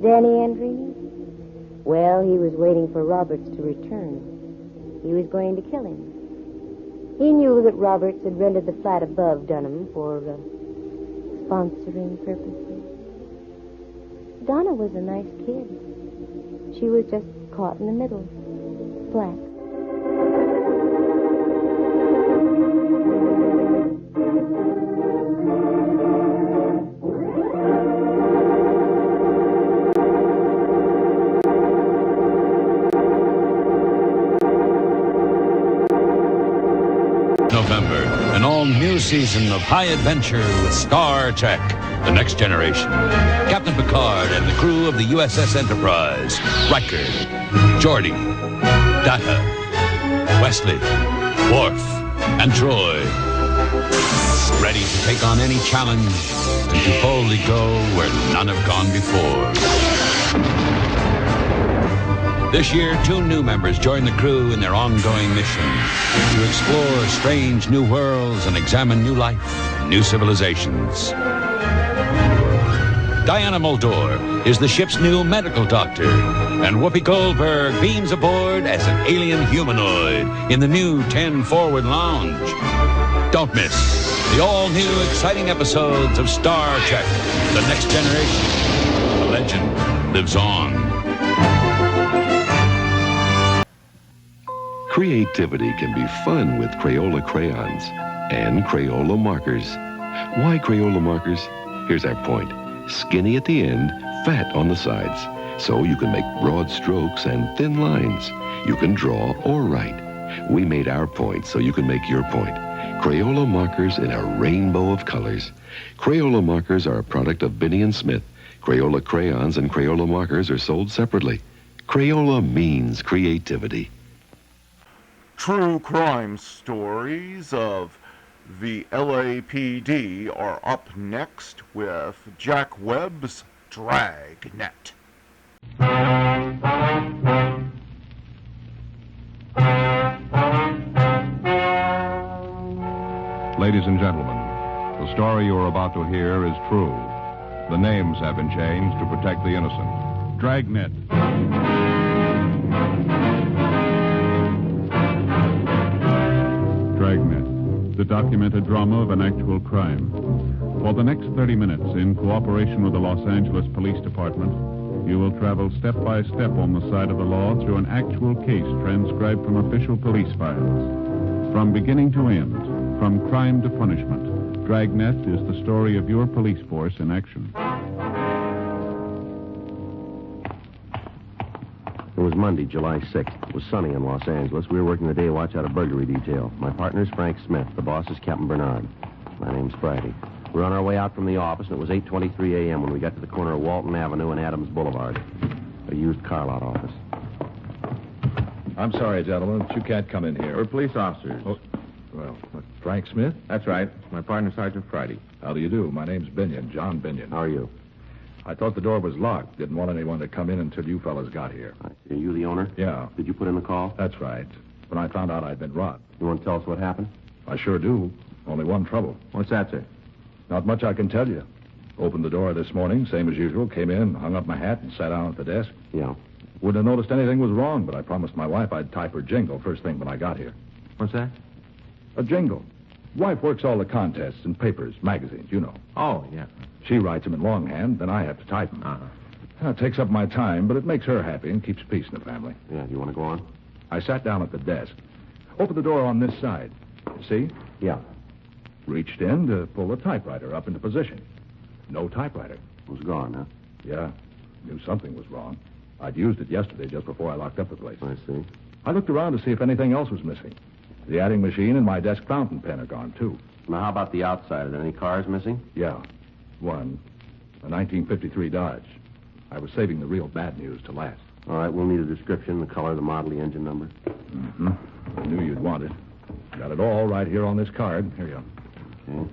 Danny Andrini? Well, he was waiting for Roberts to return. He was going to kill him. He knew that Roberts had rented the flat above Dunham for sponsoring purposes. Donna was a nice kid. She was just caught in the middle. Flat. season of high adventure with Star Trek, The Next Generation. Captain Picard and the crew of the USS Enterprise. Riker, Geordi, Data, Wesley, Worf, and Troy. Ready to take on any challenge and to boldly go where none have gone before. This year, 2 new members join the crew in their ongoing mission to explore strange new worlds and examine new life and new civilizations. Diana Muldaur is the ship's new medical doctor, and Whoopi Goldberg beams aboard as an alien humanoid in the new 10 Forward Lounge. Don't miss the all-new exciting episodes of Star Trek, The Next Generation. The legend lives on. Creativity can be fun with Crayola crayons and Crayola markers. Why Crayola markers? Here's our point. Skinny at the end, fat on the sides. So you can make broad strokes and thin lines. You can draw or write. We made our point so you can make your point. Crayola markers in a rainbow of colors. Crayola markers are a product of Binney & Smith. Crayola crayons and Crayola markers are sold separately. Crayola means creativity. True crime stories of the LAPD are up next with Jack Webb's Dragnet. Ladies and gentlemen, the story you are about to hear is true. The names have been changed to protect the innocent. Dragnet. Dragnet, the documented drama of an actual crime. For the next 30 minutes, in cooperation with the Los Angeles Police Department, you will travel step by step on the side of the law through an actual case transcribed from official police files. From beginning to end, from crime to punishment, Dragnet is the story of your police force in action. It was Monday, July 6th. It was sunny in Los Angeles. We were working the day watch out of burglary detail. My partner's Frank Smith. The boss is Captain Bernard. My name's Friday. We were on our way out from the office, and it was 8:23 a.m. when we got to the corner of Walton Avenue and Adams Boulevard. A used car lot office. I'm sorry, gentlemen, but you can't come in here. We're police officers. Oh, well, Frank Smith? That's right. My partner, Sergeant Friday. How do you do? My name's Binion, John Binion. How are you? I thought the door was locked. Didn't want anyone to come in until you fellas got here. I see. Are you the owner? Yeah. Did you put in the call? That's right. When I found out I'd been robbed. You want to tell us what happened? I sure do. Only one trouble. What's that, sir? Not much I can tell you. Opened the door this morning, same as usual, came in, hung up my hat, and sat down at the desk. Yeah. Wouldn't have noticed anything was wrong, but I promised my wife I'd type her jingle first thing when I got here. What's that? A jingle. Wife works all the contests and papers, magazines, you know. Oh, yeah. She writes them in longhand, then I have to type them. It takes up my time, but it makes her happy and keeps peace in the family. Yeah, do you want to go on? I sat down at the desk. Opened the door on this side. See? Yeah. Reached in to pull the typewriter up into position. No typewriter. It was gone, huh? Yeah. Knew something was wrong. I'd used it yesterday just before I locked up the place. I see. I looked around to see if anything else was missing. The adding machine and my desk fountain pen are gone, too. Now, how about the outside? Are there any cars missing? Yeah. One. A 1953 Dodge. I was saving the real bad news to last. All right, we'll need a description, the color, the model, the engine number. Mm-hmm. I knew you'd want it. Got it all right here on this card. Here you are. Okay.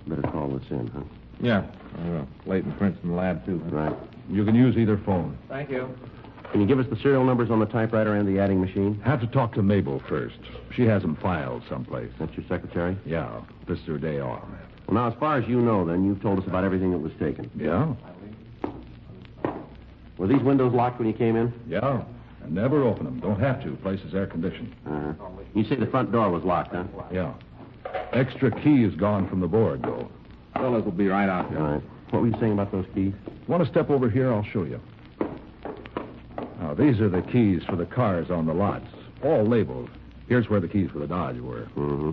Better call this in, huh? Yeah. Leighton prints in the lab, too. Right. You can use either phone. Thank you. Can you give us the serial numbers on the typewriter and the adding machine? Have to talk to Mabel first. She has them filed someplace. That's your secretary? Yeah. This is her day off. Well, now, as far as you know, then, you've told us about everything that was taken. Yeah? Were these windows locked when you came in? Yeah. And never open them. Don't have to. Place is air-conditioned. You say the front door was locked, huh? Yeah. Extra key is gone from the board, though. Fellas will be right out there. All right. What were you saying about those keys? Want to step over here? I'll show you. Now, these are the keys for the cars on the lots. All labeled. Here's where the keys for the Dodge were. Mm-hmm.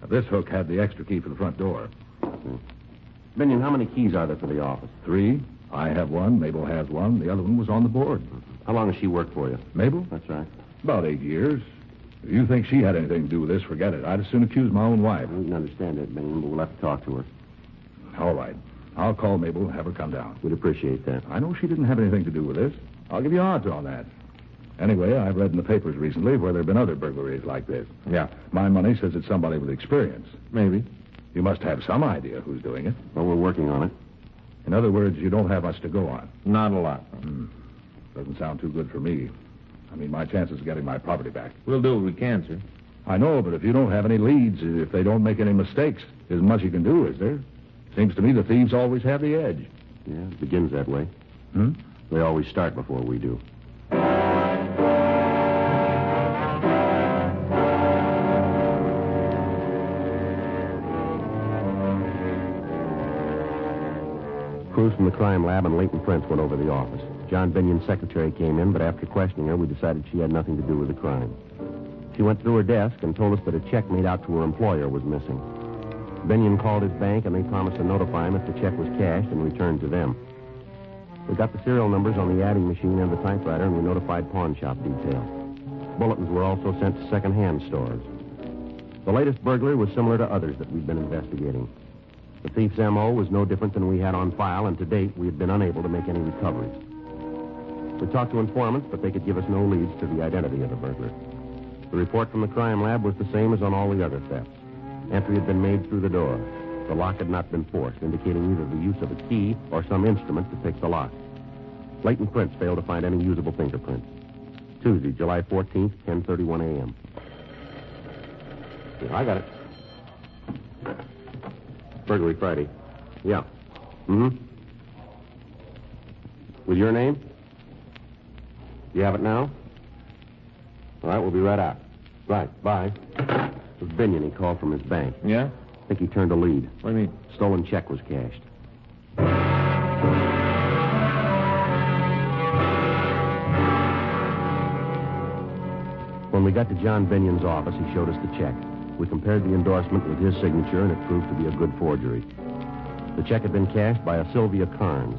Now, this hook had the extra key for the front door. Binion, how many keys are there for the office? 3. I have one. Mabel has one. The other one was on the board. How long has she worked for you? Mabel? That's right. About 8 years. If you think she had anything to do with this, forget it. I'd as soon accuse my own wife. I can understand that, Benyon, but we'll have to talk to her. All right. I'll call Mabel and have her come down. We'd appreciate that. I know she didn't have anything to do with this. I'll give you odds on that. Anyway, I've read in the papers recently where there have been other burglaries like this. Yeah. My money says it's somebody with experience. Maybe. You must have some idea who's doing it. Well, we're working on it. In other words, you don't have much to go on. Not a lot. Doesn't sound too good for me. I mean, my chances of getting my property back. We'll do what we can, sir. I know, but if you don't have any leads, if they don't make any mistakes, isn't much you can do, is there? Seems to me the thieves always have the edge. Yeah, it begins that way. They always start before we do. Crews from the crime lab and Leighton Prince went over to the office. John Binyon's secretary came in, but after questioning her, we decided she had nothing to do with the crime. She went through her desk and told us that a check made out to her employer was missing. Binyon called his bank, and they promised to notify him if the check was cashed and returned to them. We got the serial numbers on the adding machine and the typewriter, and we notified pawn shop detail. Bulletins were also sent to second-hand stores. The latest burglary was similar to others that we'd been investigating. The thief's M.O. was no different than we had on file, and to date, we had been unable to make any recoveries. We talked to informants, but they could give us no leads to the identity of the burglar. The report from the crime lab was the same as on all the other thefts. Entry had been made through the door. The lock had not been forced, indicating either the use of a key or some instrument to pick the lock. Leighton Prince failed to find any usable fingerprints. Tuesday, July 14th, 10:31 a.m. Yeah, I got it. Burglary Friday. Yeah. With your name? You have it now? All right, we'll be right out. Right, bye. It was Binyon. He called from his bank. Yeah? I think he turned a lead. What do you mean? Stolen check was cashed. When we got to John Binyon's office, he showed us the check. We compared the endorsement with his signature, and it proved to be a good forgery. The check had been cashed by a Sylvia Carnes.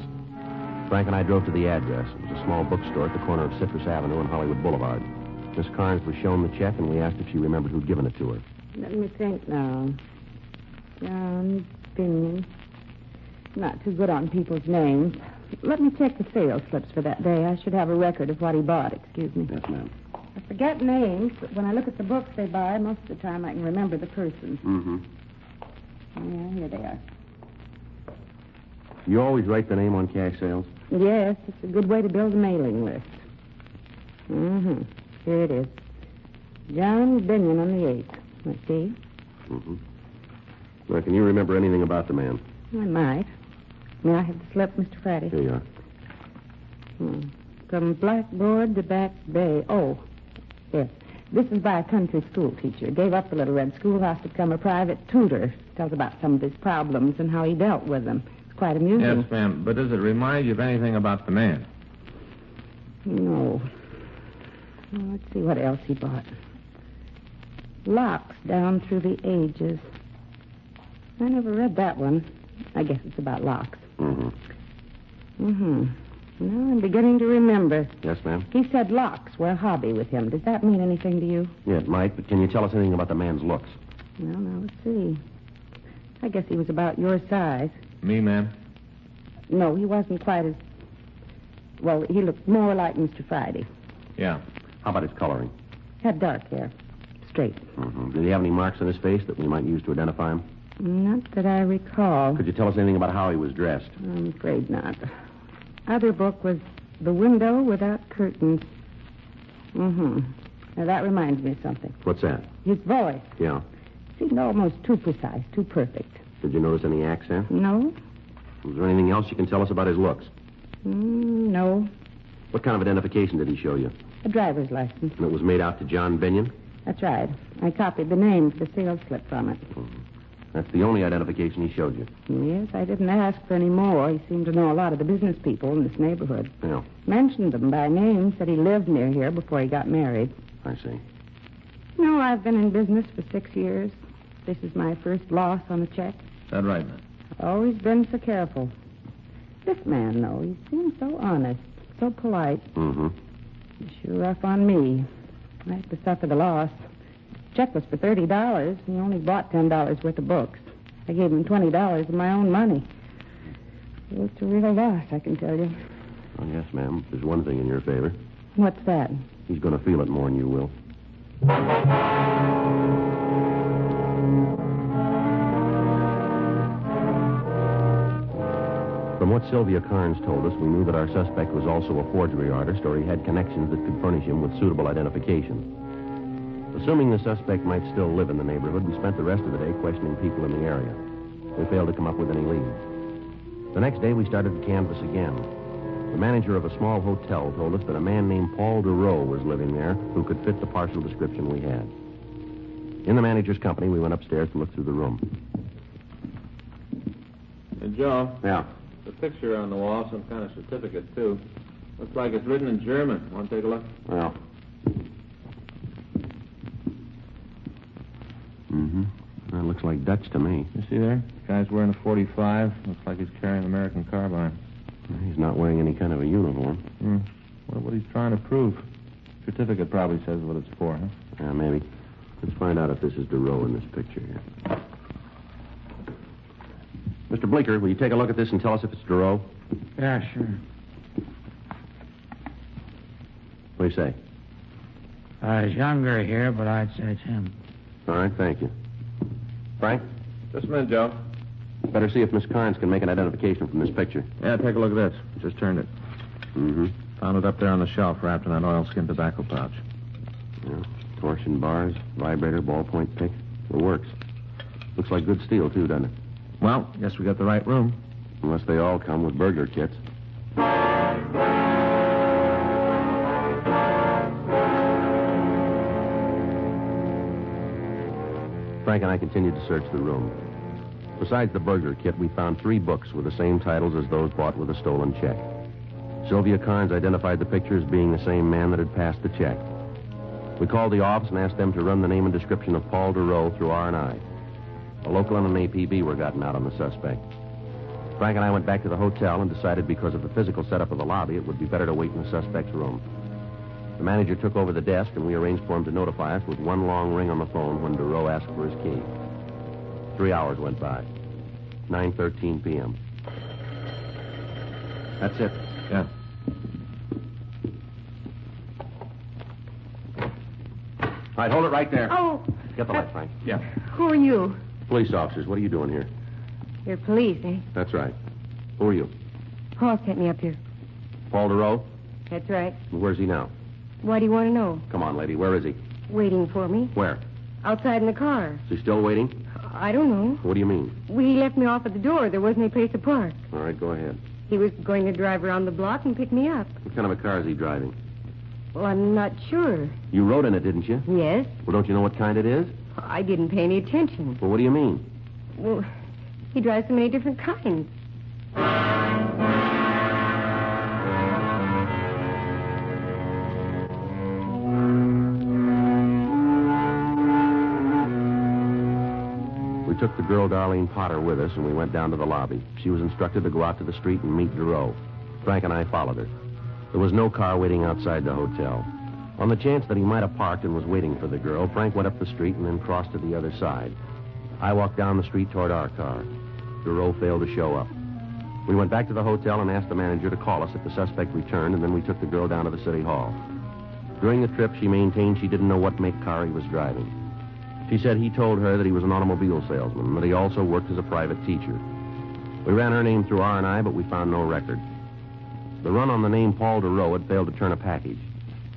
Frank and I drove to the address. It was a small bookstore at the corner of Citrus Avenue and Hollywood Boulevard. Miss Carnes was shown the check, and we asked if she remembered who'd given it to her. Let me think now. John Binyon. Not too good on people's names. Let me check the sales slips for that day. I should have a record of what he bought. Excuse me. Yes, ma'am. I forget names, but when I look at the books they buy, most of the time I can remember the person. Yeah, here they are. You always write the name on cash sales? Yes, it's a good way to build a mailing list. Here it is. John Binyon on the 8th. Let's see. Well, can you remember anything about the man? I might. May I have the slip, Mr. Friday? Here you are. From Blackboard to Back Bay. Oh, yes. This is by a country school teacher. Gave up the Little Red Schoolhouse to become a private tutor. Tells about some of his problems and how he dealt with them. It's quite amusing. Yes, ma'am. But does it remind you of anything about the man? No. Well, let's see what else he bought. Locks Down Through the Ages. I never read that one. I guess it's about locks. Now I'm beginning to remember. Yes, ma'am? He said locks were a hobby with him. Does that mean anything to you? Yeah, it might, but can you tell us anything about the man's looks? Well, now, let's see. I guess he was about your size. Me, ma'am? No, he wasn't quite as... Well, he looked more like Mr. Friday. Yeah. How about his coloring? Had dark hair. Straight. Did he have any marks on his face that we might use to identify him? Not that I recall. Could you tell us anything about how he was dressed? I'm afraid not. Other book was The Window Without Curtains. Now, that reminds me of something. What's that? His voice. Yeah. Seemed almost too precise, too perfect. Did you notice any accent? No. Was there anything else you can tell us about his looks? No. What kind of identification did he show you? A driver's license. And it was made out to John Binyon? That's right. I copied the name to the sales slip from it. That's the only identification he showed you? Yes, I didn't ask for any more. He seemed to know a lot of the business people in this neighborhood. Yeah. Mentioned them by name, said he lived near here before he got married. I see. No, I've been in business for 6 years. This is my first loss on a check. Is that right, ma'am? I've always been so careful. This man, though, he seems so honest, so polite. Mm-hmm. He's sure rough on me. I have to suffer the loss. Check was for $30. He only bought $10 worth of books. I gave him $20 of my own money. It was a real loss, I can tell you. Oh, yes, ma'am. There's one thing in your favor. What's that? He's going to feel it more than you will. From what Sylvia Carnes told us, we knew that our suspect was also a forgery artist, or he had connections that could furnish him with suitable identification. Assuming the suspect might still live in the neighborhood, we spent the rest of the day questioning people in the area. We failed to come up with any leads. The next day, we started to canvass again. The manager of a small hotel told us that a man named Paul DeRoe was living there who could fit the partial description we had. In the manager's company, we went upstairs to look through the room. Hey, Joe. Yeah. The picture on the wall, some kind of certificate, too. Looks like it's written in German. Want to take a look? Well. Mm-hmm. That looks like Dutch to me. You see there? Guy's wearing a .45. Looks like he's carrying an American carbine. He's not wearing any kind of a uniform. Well, what he's trying to prove. Certificate probably says what it's for, huh? Yeah, maybe. Let's find out if this is DeRoe in this picture here. Mr. Blinker, will you take a look at this and tell us if it's DeRoe? Yeah, sure. What do you say? He's younger here, but I'd say it's him. All right, thank you. Frank? Just a minute, Joe. Better see if Miss Carnes can make an identification from this picture. Yeah, take a look at this. Just turned it. Mm-hmm. Found it up there on the shelf, wrapped in that oilskin tobacco pouch. Yeah. Torsion bars, vibrator, ballpoint pick. It works. Looks like good steel, too, doesn't it? Well, guess we got the right room. Unless they all come with burglar kits. Frank and I continued to search the room. Besides the burglar kit, we found 3 books with the same titles as those bought with a stolen check. Sylvia Carnes identified the picture as being the same man that had passed the check. We called the office and asked them to run the name and description of Paul DeRoe through R&I. A local and an APB were gotten out on the suspect. Frank and I went back to the hotel and decided because of the physical setup of the lobby, it would be better to wait in the suspect's room. The manager took over the desk, and we arranged for him to notify us with one long ring on the phone when DeRoe asked for his key. 3 hours went by. 9:13 p.m. That's it. Yeah. All right, hold it right there. Oh. Get the light, Frank. Yeah. Who are you? Police officers, what are you doing here? You're police, eh? That's right. Who are you? Paul sent me up here. Paul DeRoe? That's right. Where's he now? Why do you want to know? Come on, lady. Where is he? Waiting for me. Where? Outside in the car. Is he still waiting? I don't know. What do you mean? Well, he left me off at the door. There wasn't any place to park. All right, go ahead. He was going to drive around the block and pick me up. What kind of a car is he driving? Well, I'm not sure. You rode in it, didn't you? Yes. Well, don't you know what kind it is? I didn't pay any attention. Well, what do you mean? Well, he drives so many different kinds. We took the girl, Darlene Potter, with us, and we went down to the lobby. She was instructed to go out to the street and meet DeRoe. Frank and I followed her. There was no car waiting outside the hotel. On the chance that he might have parked and was waiting for the girl, Frank went up the street and then crossed to the other side. I walked down the street toward our car. DeRoe failed to show up. We went back to the hotel and asked the manager to call us if the suspect returned, and then we took the girl down to the city hall. During the trip, she maintained she didn't know what make car he was driving. She said he told her that he was an automobile salesman and that he also worked as a private teacher. We ran her name through R&I, but we found no record. The run on the name Paul DeRoe had failed to turn a package.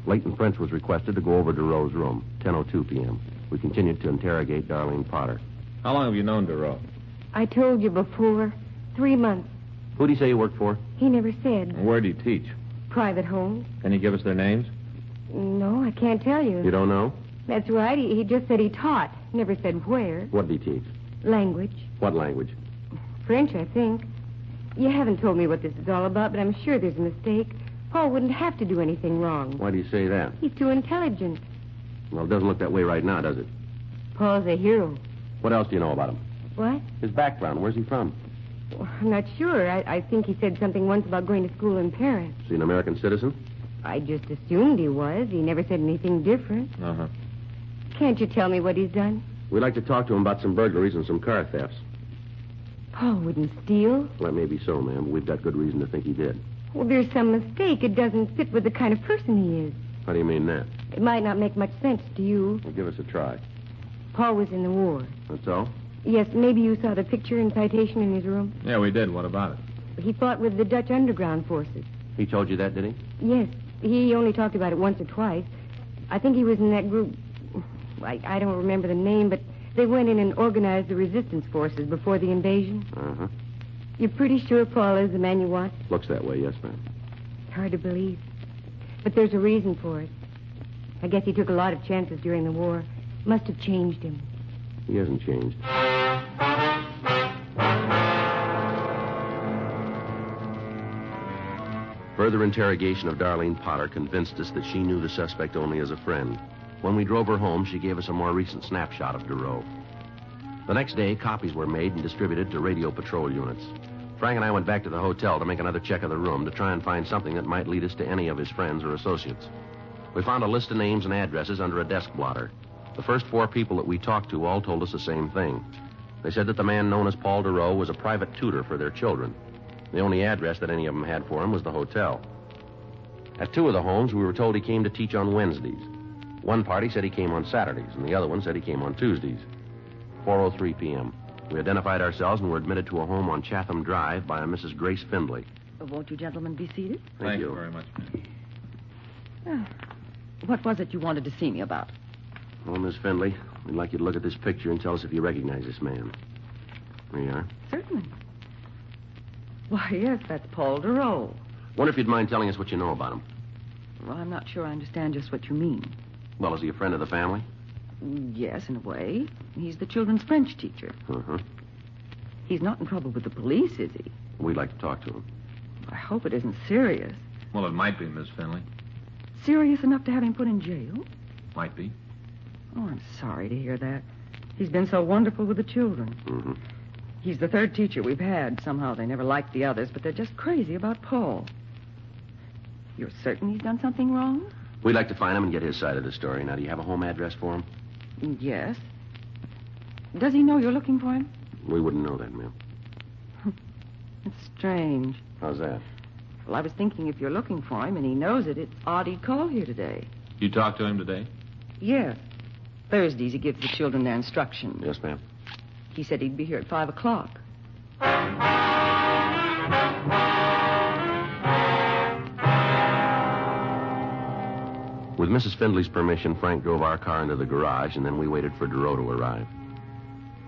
Leighton Prince was requested to go over DeRoe's room, 10:02 p.m. We continued to interrogate Darlene Potter. How long have you known DeRoe? I told you before. 3 months. Who'd he say you worked for? He never said. Where'd he teach? Private homes. Can you give us their names? No, I can't tell you. You don't know? That's right. He just said he taught. Never said where. What did he teach? Language. What language? French, I think. You haven't told me what this is all about, but I'm sure there's a mistake. Paul wouldn't have to do anything wrong. Why do you say that? He's too intelligent. Well, it doesn't look that way right now, does it? Paul's a hero. What else do you know about him? What? His background. Where's he from? Well, I'm not sure. I think he said something once about going to school in Paris. Is he an American citizen? I just assumed he was. He never said anything different. Uh-huh. Can't you tell me what he's done? We'd like to talk to him about some burglaries and some car thefts. Paul wouldn't steal. Well, that may be so, ma'am, but we've got good reason to think he did. Well, there's some mistake. It doesn't fit with the kind of person he is. How do you mean that? It might not make much sense to you. Well, give us a try. Paul was in the war. That's all? Yes, maybe you saw the picture and citation in his room. Yeah, we did. What about it? He fought with the Dutch underground forces. He told you that, did he? Yes. He only talked about it once or twice. I think he was in that group. I don't remember the name, but they went in and organized the resistance forces before the invasion. Uh-huh. You're pretty sure Paul is the man you want? Looks that way, yes, ma'am. It's hard to believe. But there's a reason for it. I guess he took a lot of chances during the war. Must have changed him. He hasn't changed. Further interrogation of Darlene Potter convinced us that she knew the suspect only as a friend. When we drove her home, she gave us a more recent snapshot of Duro. The next day, copies were made and distributed to radio patrol units. Frank and I went back to the hotel to make another check of the room to try and find something that might lead us to any of his friends or associates. We found a list of names and addresses under a desk blotter. The first 4 people that we talked to all told us the same thing. They said that the man known as Paul Duro was a private tutor for their children. The only address that any of them had for him was the hotel. At 2 of the homes, we were told he came to teach on Wednesdays. One party said he came on Saturdays, and the other one said he came on Tuesdays. 4:03 p.m. We identified ourselves and were admitted to a home on Chatham Drive by a Mrs. Grace Findlay. Won't you gentlemen be seated? Thank you very much. What was it you wanted to see me about? Well, Miss Findlay, we'd like you to look at this picture and tell us if you recognize this man. There you are. Certainly. Why, yes, that's Paul Duro. Wonder if you'd mind telling us what you know about him. Well, I'm not sure I understand just what you mean. Well, is he a friend of the family? Yes, in a way. He's the children's French teacher. Uh-huh. He's not in trouble with the police, is he? We'd like to talk to him. I hope it isn't serious. Well, it might be, Miss Finley. Serious enough to have him put in jail? Might be. Oh, I'm sorry to hear that. He's been so wonderful with the children. Mm-hmm. He's the 3rd teacher we've had. Somehow they never liked the others, but they're just crazy about Paul. You're certain he's done something wrong? We'd like to find him and get his side of the story. Now, do you have a home address for him? Yes. Does he know you're looking for him? We wouldn't know that, ma'am. It's strange. How's that? Well, I was thinking if you're looking for him and he knows it, it's odd he'd call here today. You talked to him today? Yes. Thursdays he gives the children their instructions. Yes, ma'am. He said he'd be here at 5 o'clock. With Mrs. Findlay's permission, Frank drove our car into the garage, and then we waited for Duro to arrive.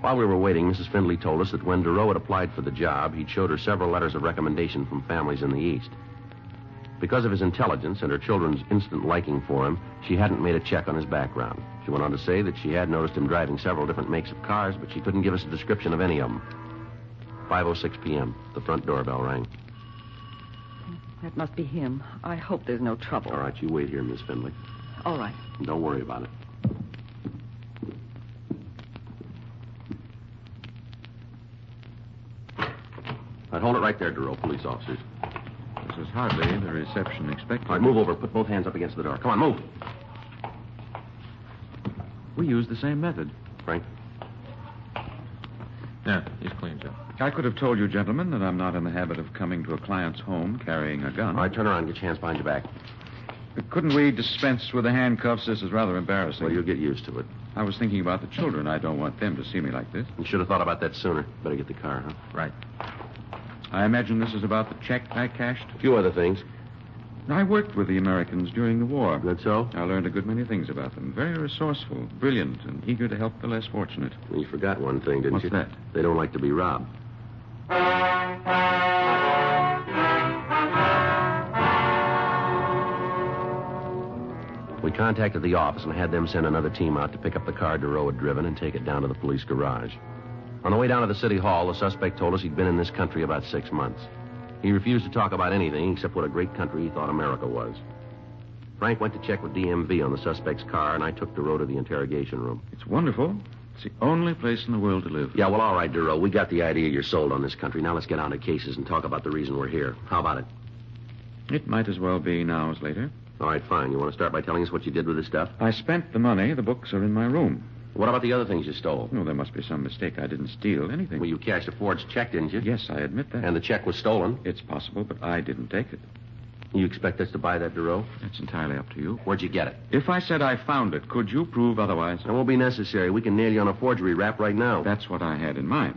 While we were waiting, Mrs. Findlay told us that when Duro had applied for the job, he'd showed her several letters of recommendation from families in the East. Because of his intelligence and her children's instant liking for him, she hadn't made a check on his background. She went on to say that she had noticed him driving several different makes of cars, but she couldn't give us a description of any of them. 5:06 p.m. The front doorbell rang. That must be him. I hope there's no trouble. All right, you wait here, Miss Findlay. All right. Don't worry about it. I'd hold it right there, Duro, police officers. This is hardly the reception expected. All right, move over. Put both hands up against the door. Come on, move. We use the same method. Frank? Yeah, he's clean, Joe. I could have told you, gentlemen, that I'm not in the habit of coming to a client's home carrying a gun. All right, turn around. Get your hands behind your back. Couldn't we dispense with the handcuffs? This is rather embarrassing. Well, you'll get used to it. I was thinking about the children. I don't want them to see me like this. You should have thought about that sooner. Better get the car, huh? Right. I imagine this is about the check I cashed? A few other things. I worked with the Americans during the war. Good so? I learned a good many things about them. Very resourceful, brilliant, and eager to help the less fortunate. Well, you forgot one thing, didn't you? What's that? They don't like to be robbed. We contacted the office and had them send another team out to pick up the car Duro had driven and take it down to the police garage. On the way down to the city hall, the suspect told us he'd been in this country about 6 months. He refused to talk about anything except what a great country he thought America was. Frank went to check with DMV on the suspect's car, and I took Duro to the interrogation room. It's wonderful. It's the only place in the world to live. Yeah, well, all right, Duro. We got the idea you're sold on this country. Now let's get on to cases and talk about the reason we're here. How about it? It might as well be now as later. All right, fine. You want to start by telling us what you did with this stuff? I spent the money. The books are in my room. What about the other things you stole? No, there must be some mistake. I didn't steal anything. Well, you cashed a forged check, didn't you? Yes, I admit that. And the check was stolen? It's possible, but I didn't take it. You expect us to buy that, Duro? That's entirely up to you. Where'd you get it? If I said I found it, could you prove otherwise? It won't be necessary. We can nail you on a forgery rap right now. That's what I had in mind.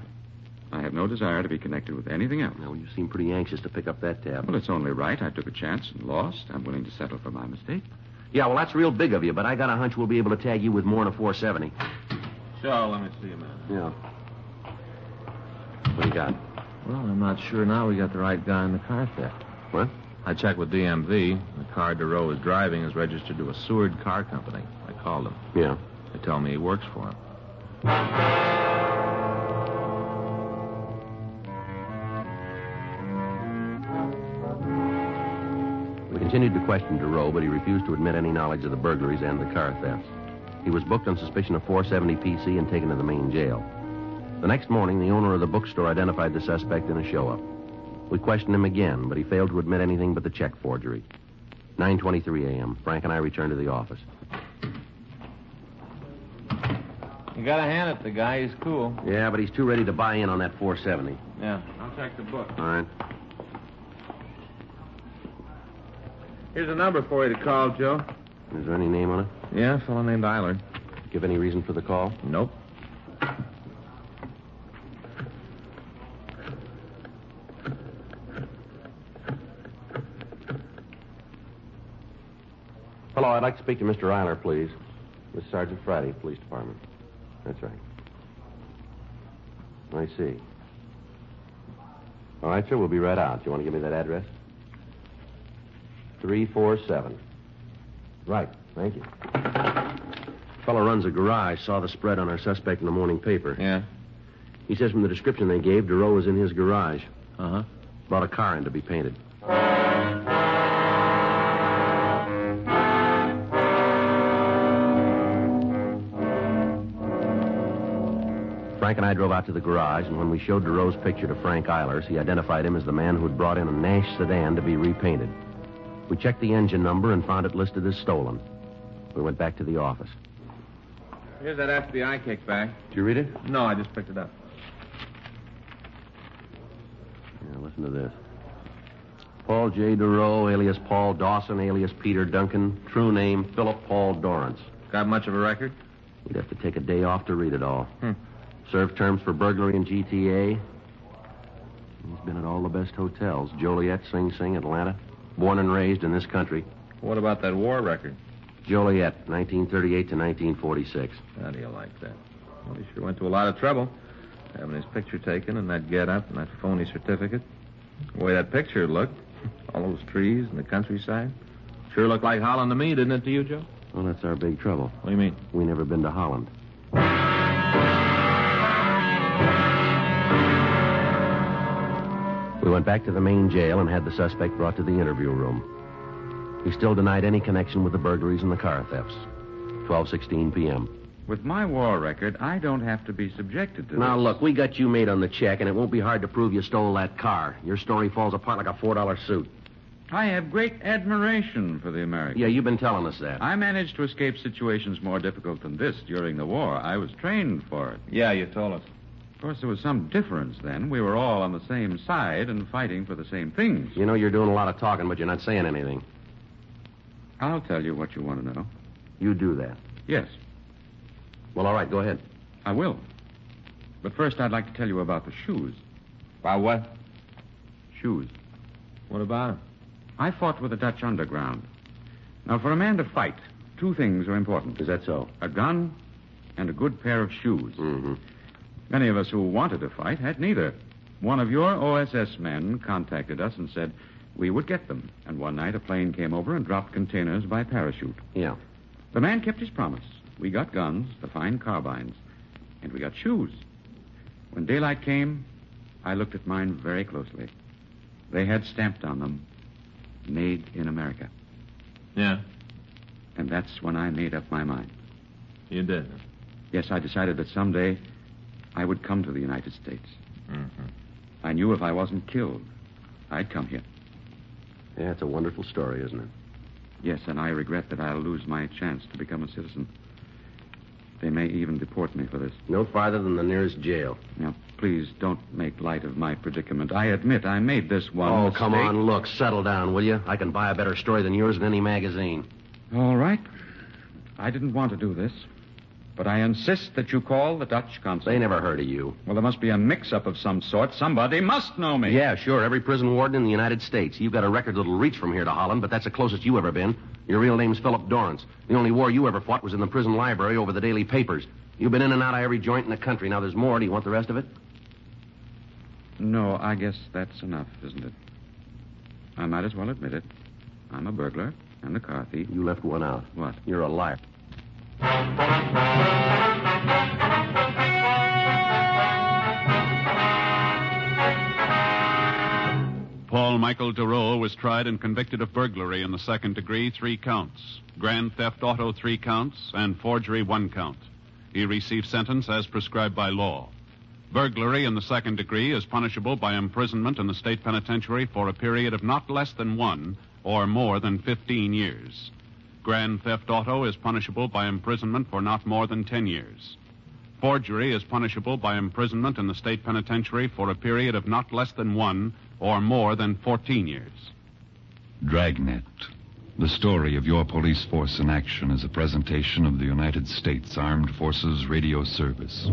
I have no desire to be connected with anything else. No, you seem pretty anxious to pick up that tab. Well, it's only right. I took a chance and lost. I'm willing to settle for my mistake. Yeah, well, that's real big of you, but I got a hunch we'll be able to tag you with more than a 470. Sure, let me see, man. Yeah. What do you got? Well, I'm not sure now we got the right guy in the car theft. What? I checked with DMV. The car DeRoe is driving is registered to a Seward car company. I called him. Yeah. They tell me he works for him. We continued to question DeRoe, but he refused to admit any knowledge of the burglaries and the car thefts. He was booked on suspicion of 470 PC and taken to the main jail. The next morning, the owner of the bookstore identified the suspect in a show-up. We questioned him again, but he failed to admit anything but the check forgery. 9:23 a.m. Frank and I returned to the office. You gotta hand it to the guy. He's cool. Yeah, but he's too ready to buy in on that 470. Yeah, I'll check the book. All right. Here's a number for you to call, Joe. Is there any name on it? Yeah, a fellow named Eiler. Give any reason for the call? Nope. Hello, I'd like to speak to Mr. Eiler, please. This is Sergeant Friday, Police Department. That's right. I see. All right, sir, we'll be right out. Do you want to give me that address? 347. Right, thank you. Fellow runs a garage, saw the spread on our suspect in the morning paper. Yeah? He says from the description they gave, DeRoe was in his garage. Uh-huh. Brought a car in to be painted. Frank and I drove out to the garage, and when we showed DeRoe's picture to Frank Eilers, he identified him as the man who had brought in a Nash sedan to be repainted. We checked the engine number and found it listed as stolen. We went back to the office. Here's that FBI kickback. Did you read it? No, I just picked it up. Yeah, listen to this. Paul J. DeRoe, alias Paul Dawson, alias Peter Duncan. True name, Philip Paul Dorrance. Got much of a record? You'd have to take a day off to read it all. Hmm. Served terms for burglary in GTA. He's been at all the best hotels. Joliet, Sing Sing, Atlanta. Born and raised in this country. What about that war record? Joliet, 1938 to 1946. How do you like that? Well, he sure went to a lot of trouble. Having his picture taken and that get-up and that phony certificate. The way that picture looked. All those trees and the countryside. Sure looked like Holland to me, didn't it to you, Joe? Well, that's our big trouble. What do you mean? We never been to Holland. We went back to the main jail and had the suspect brought to the interview room. He still denied any connection with the burglaries and the car thefts. 12:16 p.m. With my war record, I don't have to be subjected to Now, this. look, we got you made on the check, and it won't be hard to prove you stole that car. Your story falls apart like a $4 suit. I have great admiration for the Americans. Yeah, you've been telling us that. I managed to escape situations more difficult than this during the war. I was trained for it. Yeah, you told us. Of course, there was some difference then. We were all on the same side and fighting for the same things. You know you're doing a lot of talking, but you're not saying anything. I'll tell you what you want to know. You do that. Yes, Well, all right, go ahead. I will. But first, I'd like to tell you about the shoes. About what? Shoes. What about him? I fought with the Dutch underground. Now, for a man to fight, two things are important. Is that so? A gun and a good pair of shoes. Mm-hmm. Many of us who wanted to fight had neither. One of your OSS men contacted us and said we would get them. And one night a plane came over and dropped containers by parachute. Yeah. The man kept his promise. We got guns, the fine carbines, and we got shoes. When daylight came, I looked at mine very closely. They had stamped on them, made in America. Yeah. And that's when I made up my mind. You did? Yes, I decided that someday I would come to the United States. Mm-hmm. I knew if I wasn't killed, I'd come here. Yeah, it's a wonderful story, isn't it? Yes, and I regret that I'll lose my chance to become a citizen. They may even deport me for this. No farther than the nearest jail. Now, please don't make light of my predicament. I admit I made this one Oh, mistake. come on, look, settle down, will you? I can buy a better story than yours in any magazine. All right. I didn't want to do this, but I insist that you call the Dutch consul. They never heard of you. Well, there must be a mix-up of some sort. Somebody must know me. Yeah, sure, every prison warden in the United States. You've got a record that'll reach from here to Holland, but that's the closest you ever been. Your real name's Philip Dorrance. The only war you ever fought was in the prison library over the daily papers. You've been in and out of every joint in the country. Now there's more. Do you want the rest of it? No, I guess that's enough, isn't it? I might as well admit it. I'm a burglar and a car thief. You left one out. What? You're a liar. Paul Michael Giroux was tried and convicted of burglary in the second degree, 3 counts, grand theft auto, 3 counts, and forgery, 1 count. He received sentence as prescribed by law. Burglary in the second degree is punishable by imprisonment in the state penitentiary for a period of not less than 1 or more than 15 years. Grand theft auto is punishable by imprisonment for not more than 10 years. Forgery is punishable by imprisonment in the state penitentiary for a period of not less than 1 or more than 14 years. Dragnet, the story of your police force in action, is a presentation of the United States Armed Forces Radio Service.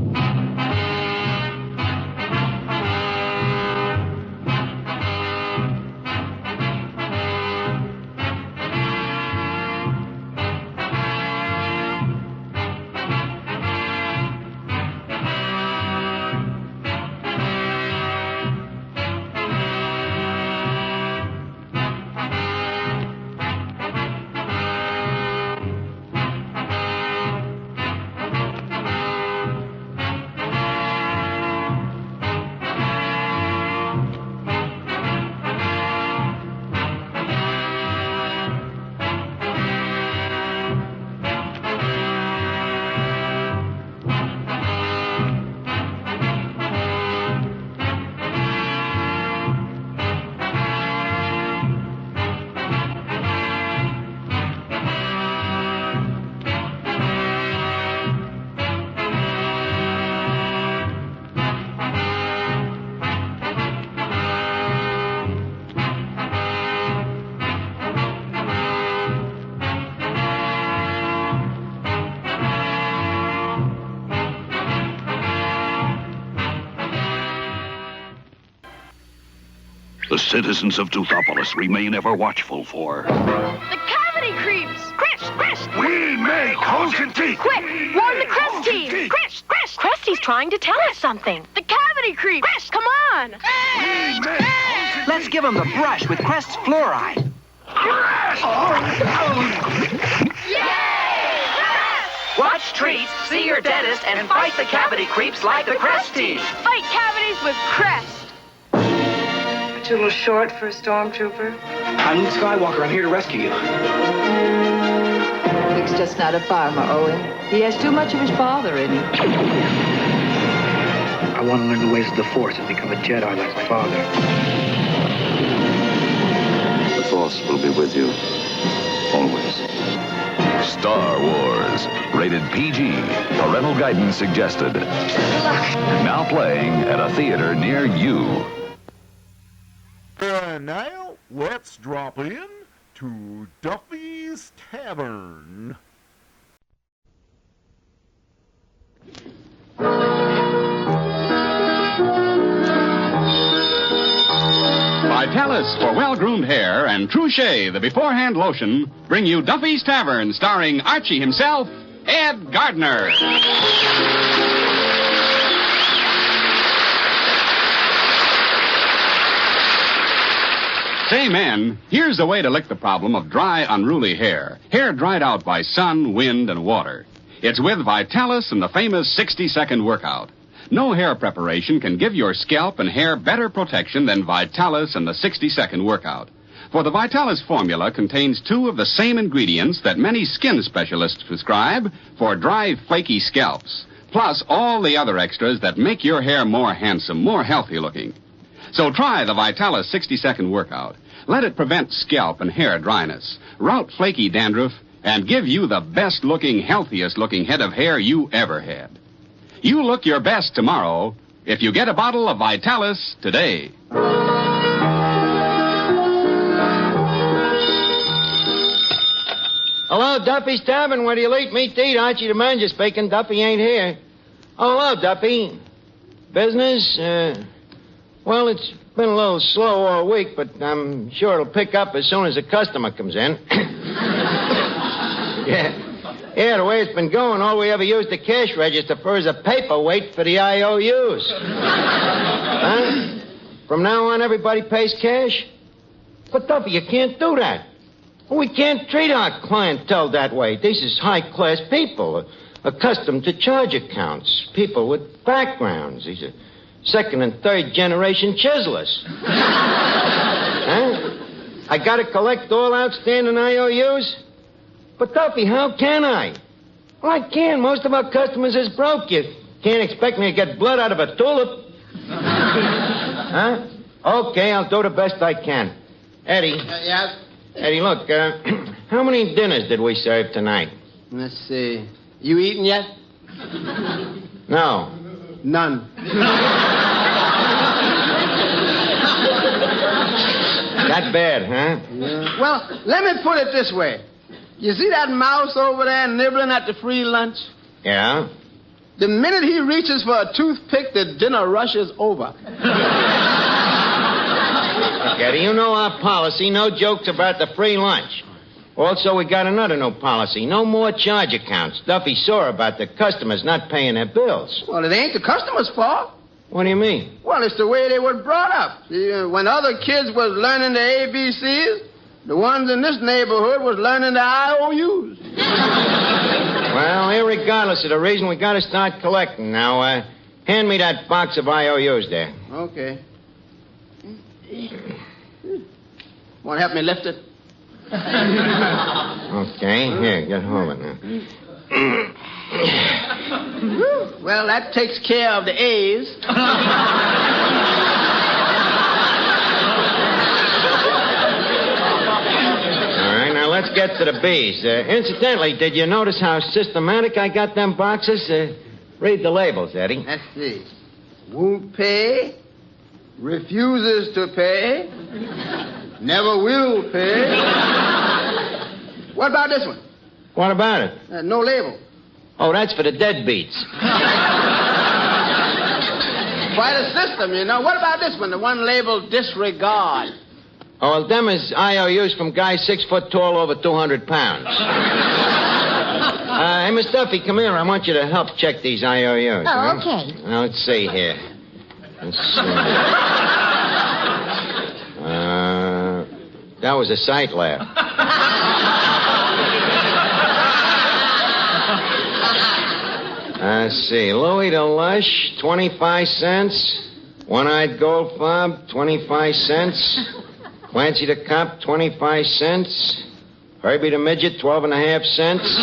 The citizens of Toothopolis remain ever watchful for. The cavity creeps! Chris! We make cogent teeth! Quick! Warn the Crest team! Chris! Cresty's trying to tell us something. The cavity creeps! Chris, come on! We make Let's give him the brush with Crest's fluoride. Yay! Watch treats, see your dentist, and fight the cavity creeps like the Crest team. Fight cavities with Crest. Too little short for a stormtrooper. I'm Luke Skywalker. I'm here to rescue you. Luke's just not a farmer, Owen. He has too much of his father in him. I want to learn the ways of the Force and become a Jedi like my father. The Force will be with you. Always. Star Wars. Rated PG. Parental guidance suggested. Now playing at a theater near you. And now, let's drop in to Duffy's Tavern. Vitalis for well-groomed hair and Trouche, the beforehand lotion, bring you Duffy's Tavern, starring Archie himself, Ed Gardner. Say, man, here's a way to lick the problem of dry, unruly hair. Hair dried out by sun, wind, and water. It's with Vitalis and the famous 60-second workout. No hair preparation can give your scalp and hair better protection than Vitalis and the 60-second workout. For the Vitalis formula contains 2 of the same ingredients that many skin specialists prescribe for dry, flaky scalps, plus all the other extras that make your hair more handsome, more healthy looking. So try the Vitalis 60-second workout. Let it prevent scalp and hair dryness, rout flaky dandruff, and give you the best-looking, healthiest-looking head of hair you ever had. You look your best tomorrow if you get a bottle of Vitalis today. Hello, Duffy's Tavern. Where do you late meet to eat? Archie the manager speaking. Duffy ain't here. Oh, hello, Duffy. Business? Well, it's been a little slow all week, but I'm sure it'll pick up as soon as a customer comes in. Yeah, the way it's been going, all we ever used the cash register for is a paperweight for the IOUs. Huh? From now on, everybody pays cash? But, Duffy, you can't do that. We can't treat our clientele that way. These is high-class people, accustomed to charge accounts, people with backgrounds. These are second- and third-generation chiselers. Huh? I got to collect all outstanding IOUs? But, Duffy, how can I? Well, I can. Most of our customers is broke. You can't expect me to get blood out of a tulip. Huh? Okay, I'll do the best I can. Eddie. Yes? Eddie, look, how many dinners did we serve tonight? Let's see. You eaten yet? No. None. That bad, huh? Yeah. Well, let me put it this way. You see that mouse over there nibbling at the free lunch? Yeah? The minute he reaches for a toothpick, the dinner rush is over. Eddie, you know our policy. No jokes about the free lunch. Also, we got another new policy. No more charge accounts. Duffy saw about the customers not paying their bills. Well, it ain't the customer's fault. What do you mean? Well, it's the way they were brought up. See, when other kids was learning the ABCs, the ones in this neighborhood was learning the IOUs. Well, irregardless of the reason, we got to start collecting. Now, hand me that box of IOUs there. Okay. Want to help me lift it? Okay, here, get hold of it now. Well, that takes care of the A's. All right, now let's get to the B's. Incidentally, did you notice how systematic I got them boxes? Read the labels, Eddie. Let's see. Won't pay. Refuses to pay. Never will pay. What about this one? What about it? No label. Oh, that's for the deadbeats. Quite a system, you know. What about this one? The one labeled disregard. Oh, well, them is IOUs from guys 6 foot tall, over 200 pounds. Hey, Miss Duffy, come here. I want you to help check these IOUs. Oh, okay. Now, let's see here. Let's see. That was a sight laugh. Let's see. Louis the Lush, 25 cents. One-Eyed Gold Fob, 25 cents. Clancy the Cop, 25 cents. Herbie the Midget, 12.5 cents.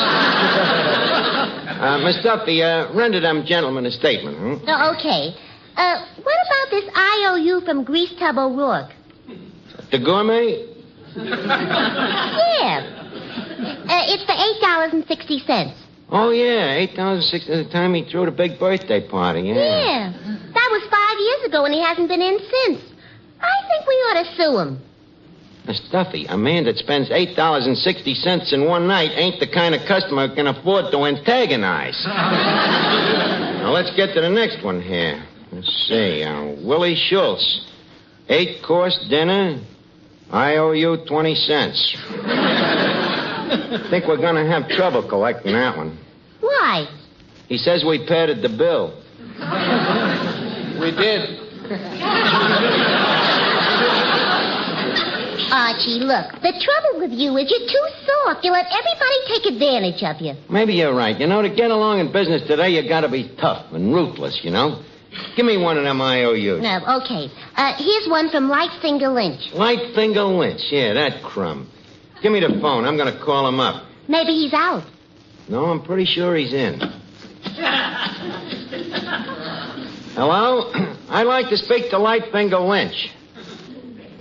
Miss Duffy, render them gentlemen a statement, huh? Oh, okay. What about this IOU from Grease Tub O'Rourke? The gourmet? Yeah. It's for $8.60. Oh, yeah, $8.60 at the time he threw the big birthday party, yeah. Yeah. That was 5 years ago, and he hasn't been in since. I think we ought to sue him. Miss Duffy, a man that spends $8.60 in one night ain't the kind of customer who can afford to antagonize. Now, let's get to the next one here. Let's see, Willie Schultz. 8-course dinner, IOU 20 cents. I think we're going to have trouble collecting that one. Why? He says we padded the bill. We did. Archie, look, the trouble with you is you're too soft. You let everybody take advantage of you. Maybe you're right. You know, to get along in business today, you got to be tough and ruthless, you know? Give me one of them IOUs. No, okay. Here's one from Lightfinger Lynch. Lightfinger Lynch, yeah, that crumb. Give me the phone. I'm going to call him up. Maybe he's out. No, I'm pretty sure he's in. Hello? I'd like to speak to Lightfinger Lynch.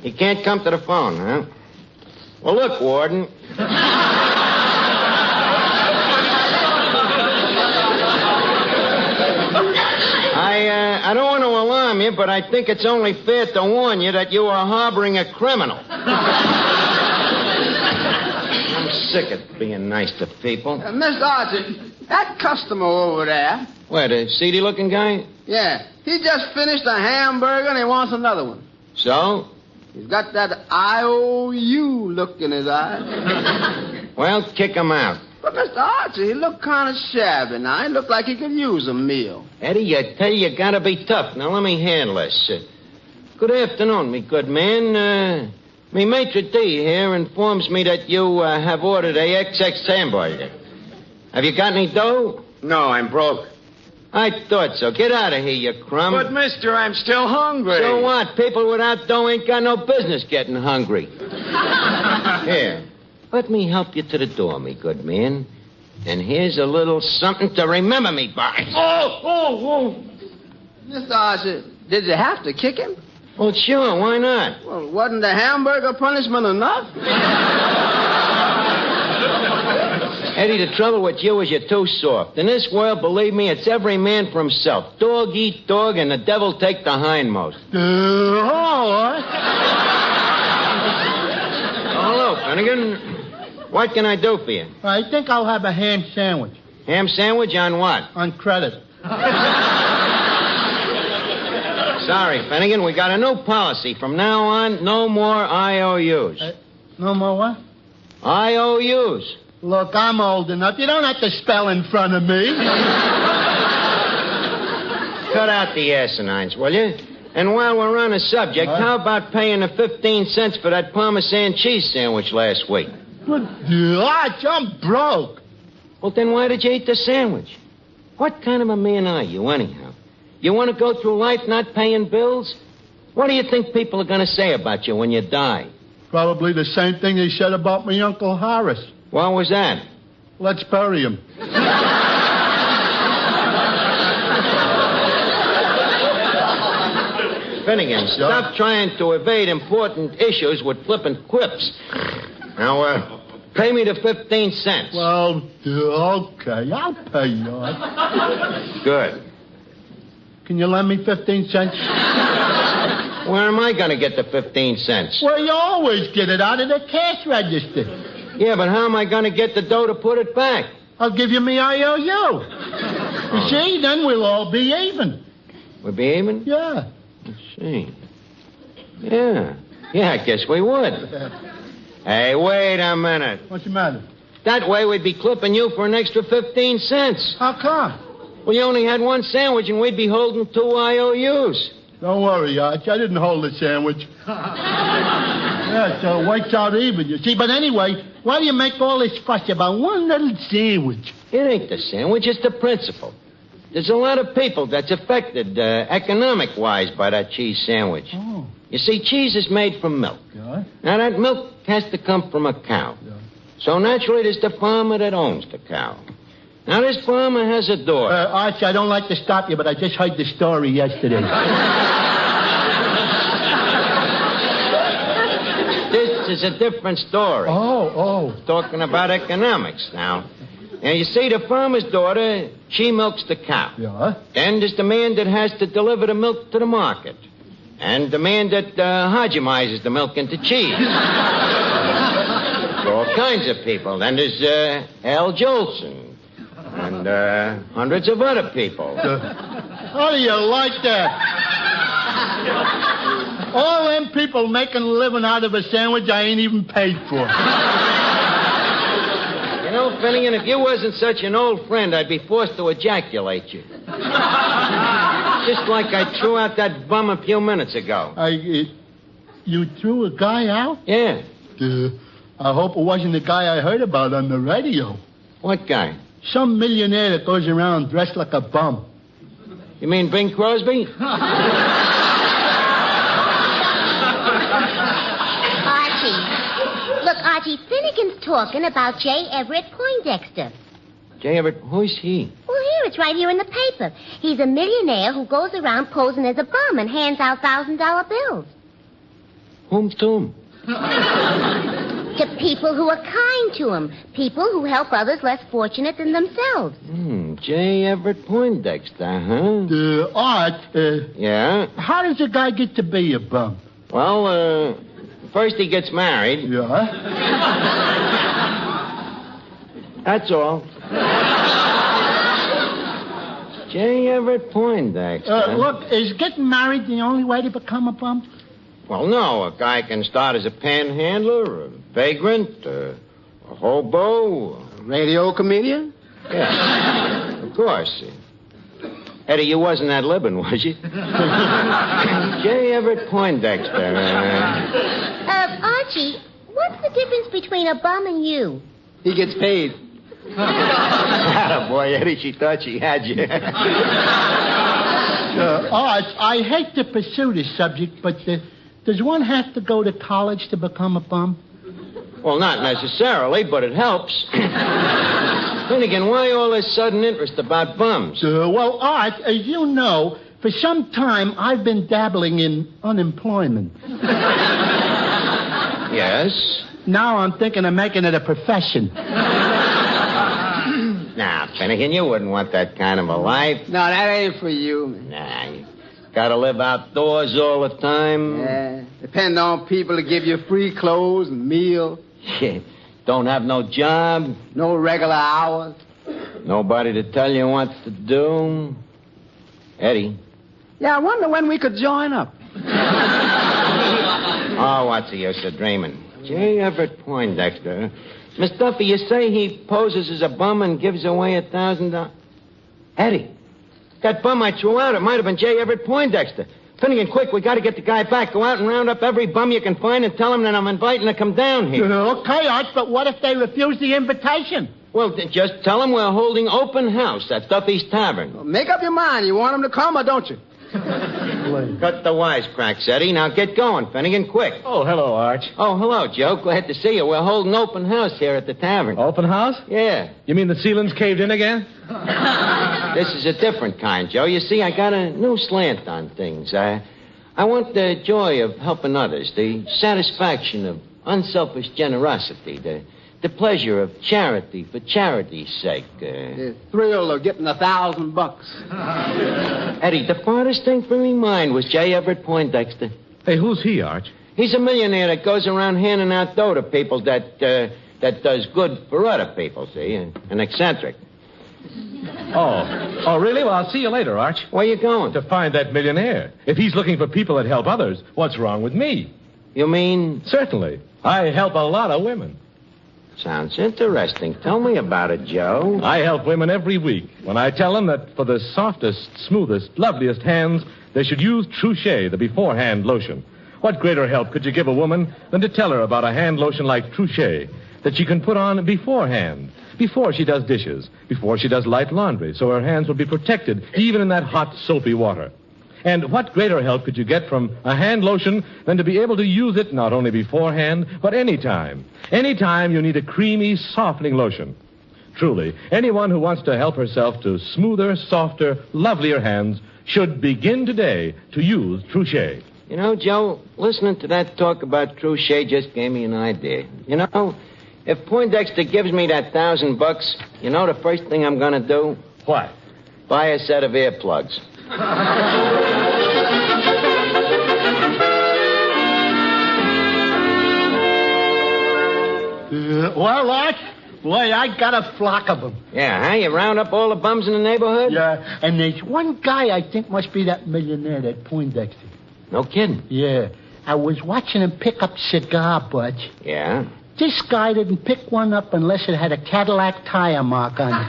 He can't come to the phone, huh? Well, look, Warden. I don't want to alarm you, but I think it's only fair to warn you that you are harboring a criminal. I'm sick of being nice to people. Mr. Archie, that customer over there. What, a seedy-looking guy? Yeah, he just finished a hamburger and he wants another one. So? He's got that IOU look in his eye. Well, kick him out. But, Mr. Archie, he looked kind of shabby now. He looked like he could use a meal. Eddie, I tell you gotta be tough. Now, let me handle this. Good afternoon, me good man. Me maitre d' here informs me that you have ordered a XX hamburger. Have you got any dough? No, I'm broke. I thought so. Get out of here, you crumb. But, mister, I'm still hungry. So what? People without dough ain't got no business getting hungry. Here, let me help you to the door, me good man. And here's a little something to remember me by. Oh. Mr. Archie, did you have to kick him? Well, sure, why not? Well, wasn't the hamburger punishment enough? Eddie, the trouble with you is you're too soft. In this world, believe me, it's every man for himself. Dog eat dog, and the devil take the hindmost. Hello, Finnegan. What can I do for you? I think I'll have a ham sandwich. Ham sandwich on what? On credit. Sorry, Finnegan, we got a new policy. From now on, no more IOUs. No more what? IOUs. Look, I'm old enough. You don't have to spell in front of me. Cut out the asinines, will you? And while we're on the subject, how about paying the 15 cents for that Parmesan cheese sandwich last week? But, Arch, I'm broke. Well, then why did you eat the sandwich? What kind of a man are you, anyhow? You want to go through life not paying bills? What do you think people are going to say about you when you die? Probably the same thing they said about my Uncle Horace. What was that? Let's bury him. Finnegan, stop trying to evade important issues with flippant quips. Now, pay me the 15 cents. Well, okay, I'll pay you. Good. Can you lend me 15 cents? Where am I going to get the 15 cents? Well, you always get it out of the cash register. Yeah, but how am I going to get the dough to put it back? I'll give you me IOU. You see, then we'll all be even. We'll be even? Yeah. Let's see. Yeah, I guess we would. Hey, wait a minute. What's the matter? That way we'd be clipping you for an extra 15 cents. How come? Well, you only had one sandwich and we'd be holding 2 IOUs. Don't worry, Arch. I didn't hold the sandwich. Yeah, so it works out even, you see. But anyway, why do you make all this fuss about one little sandwich? It ain't the sandwich, it's the principle. There's a lot of people that's affected economic-wise by that cheese sandwich. Oh. You see, cheese is made from milk. Yeah. Now, that milk has to come from a cow. Yeah. So, naturally, there's the farmer that owns the cow. Now, this farmer has a daughter. Arch, I don't like to stop you, but I just heard the story yesterday. This is a different story. Oh. Talking about economics now. Now, you see, the farmer's daughter, she milks the cow. Yeah? Then there's the man that has to deliver the milk to the market. And the man that homogenizes the milk into cheese. All kinds of people. Then there's Al Jolson. And hundreds of other people. How do you like that? All them people making a living out of a sandwich I ain't even paid for. You know, Finnegan, if you wasn't such an old friend, I'd be forced to ejaculate you. Just like I threw out that bum a few minutes ago. You threw a guy out? Yeah. I hope it wasn't the guy I heard about on the radio. What guy? Some millionaire that goes around dressed like a bum. You mean Bing Crosby? Archie, Finnegan's talking about J. Everett Poindexter. J. Everett, who's he? Well, here it It's right here in the paper. He's a millionaire who goes around posing as a bum and hands out $1,000 bills. Whom to him? To people who are kind to him. People who help others less fortunate than themselves. J. Everett Poindexter, huh? Art, Yeah? how does a guy get to be a bum? Well, first he gets married. Yeah? That's all. J. Everett Poindexter. Look, is getting married the only way to become a bum? Well, no. A guy can start as a panhandler, a vagrant, a hobo. A radio comedian? Yeah, of course. Eddie, you wasn't at Libin, was you? J. Everett Poindexter. Archie, what's the difference between a bum and you? He gets paid. Boy, Eddie, she thought she had you. Art, I hate to pursue this subject, but does one have to go to college to become a bum? Well, not necessarily, but it helps. Finnegan, why all this sudden interest about bums? Well, Art, as you know, for some time I've been dabbling in unemployment. Yes? Now I'm thinking of making it a profession. Nah, Finnegan, you wouldn't want that kind of a life. No, that ain't for you. Nah, you gotta live outdoors all the time. Yeah, depend on people to give you free clothes and meals. Don't have no job. No regular hours. Nobody to tell you what to do. Eddie. Yeah, I wonder when we could join up. Oh, what's the use of dreaming? J. Everett Poindexter. Miss Duffy, you say he poses as a bum and gives away $1,000? Eddie, that bum I threw out, it might have been J. Everett Poindexter. Finnegan, quick, we got to get the guy back. Go out and round up every bum you can find and tell him that I'm inviting to come down here. Okay, Art, but what if they refuse the invitation? Well, just tell them we're holding open house at Duffy's Tavern. Well, make up your mind. You want them to come or don't you? Cut the wisecracks, Eddie. Now get going, Finnegan, quick. Oh, hello, Arch. Oh, hello, Joe. Glad to see you. We're holding open house here at the tavern. Open house? Yeah. You mean the ceiling's caved in again? This is a different kind, Joe. You see, I got a new slant on things. I want the joy of helping others, the satisfaction of unselfish generosity, the pleasure of charity for charity's sake. The thrill of getting $1,000. Eddie, the farthest thing from me mind was J. Everett Poindexter. Hey, who's he, Arch? He's a millionaire that goes around handing out dough to people that does good for other people, see? An eccentric. Oh, really? Well, I'll see you later, Arch. Where you going? To find that millionaire. If he's looking for people that help others, what's wrong with me? You mean? Certainly. I help a lot of women. Sounds interesting. Tell me about it, Joe. I help women every week when I tell them that for the softest, smoothest, loveliest hands, they should use Trouchet, the beforehand lotion. What greater help could you give a woman than to tell her about a hand lotion like Trouchet that she can put on beforehand, before she does dishes, before she does light laundry, so her hands will be protected even in that hot, soapy water. And what greater help could you get from a hand lotion than to be able to use it not only beforehand, but any time? Any time you need a creamy, softening lotion. Truly, anyone who wants to help herself to smoother, softer, lovelier hands should begin today to use Trouchet. You know, Joe, listening to that talk about Trouchet just gave me an idea. You know, if Poindexter gives me that $1,000, you know the first thing I'm going to do? What? Buy a set of earplugs. Well, Art, boy, I got a flock of them. Yeah, huh? You round up all the bums in the neighborhood? Yeah, and there's one guy I think must be that millionaire, that Poindexter. No kidding. Yeah, I was watching him pick up cigar butts. Yeah? This guy didn't pick one up unless it had a Cadillac tire mark on it.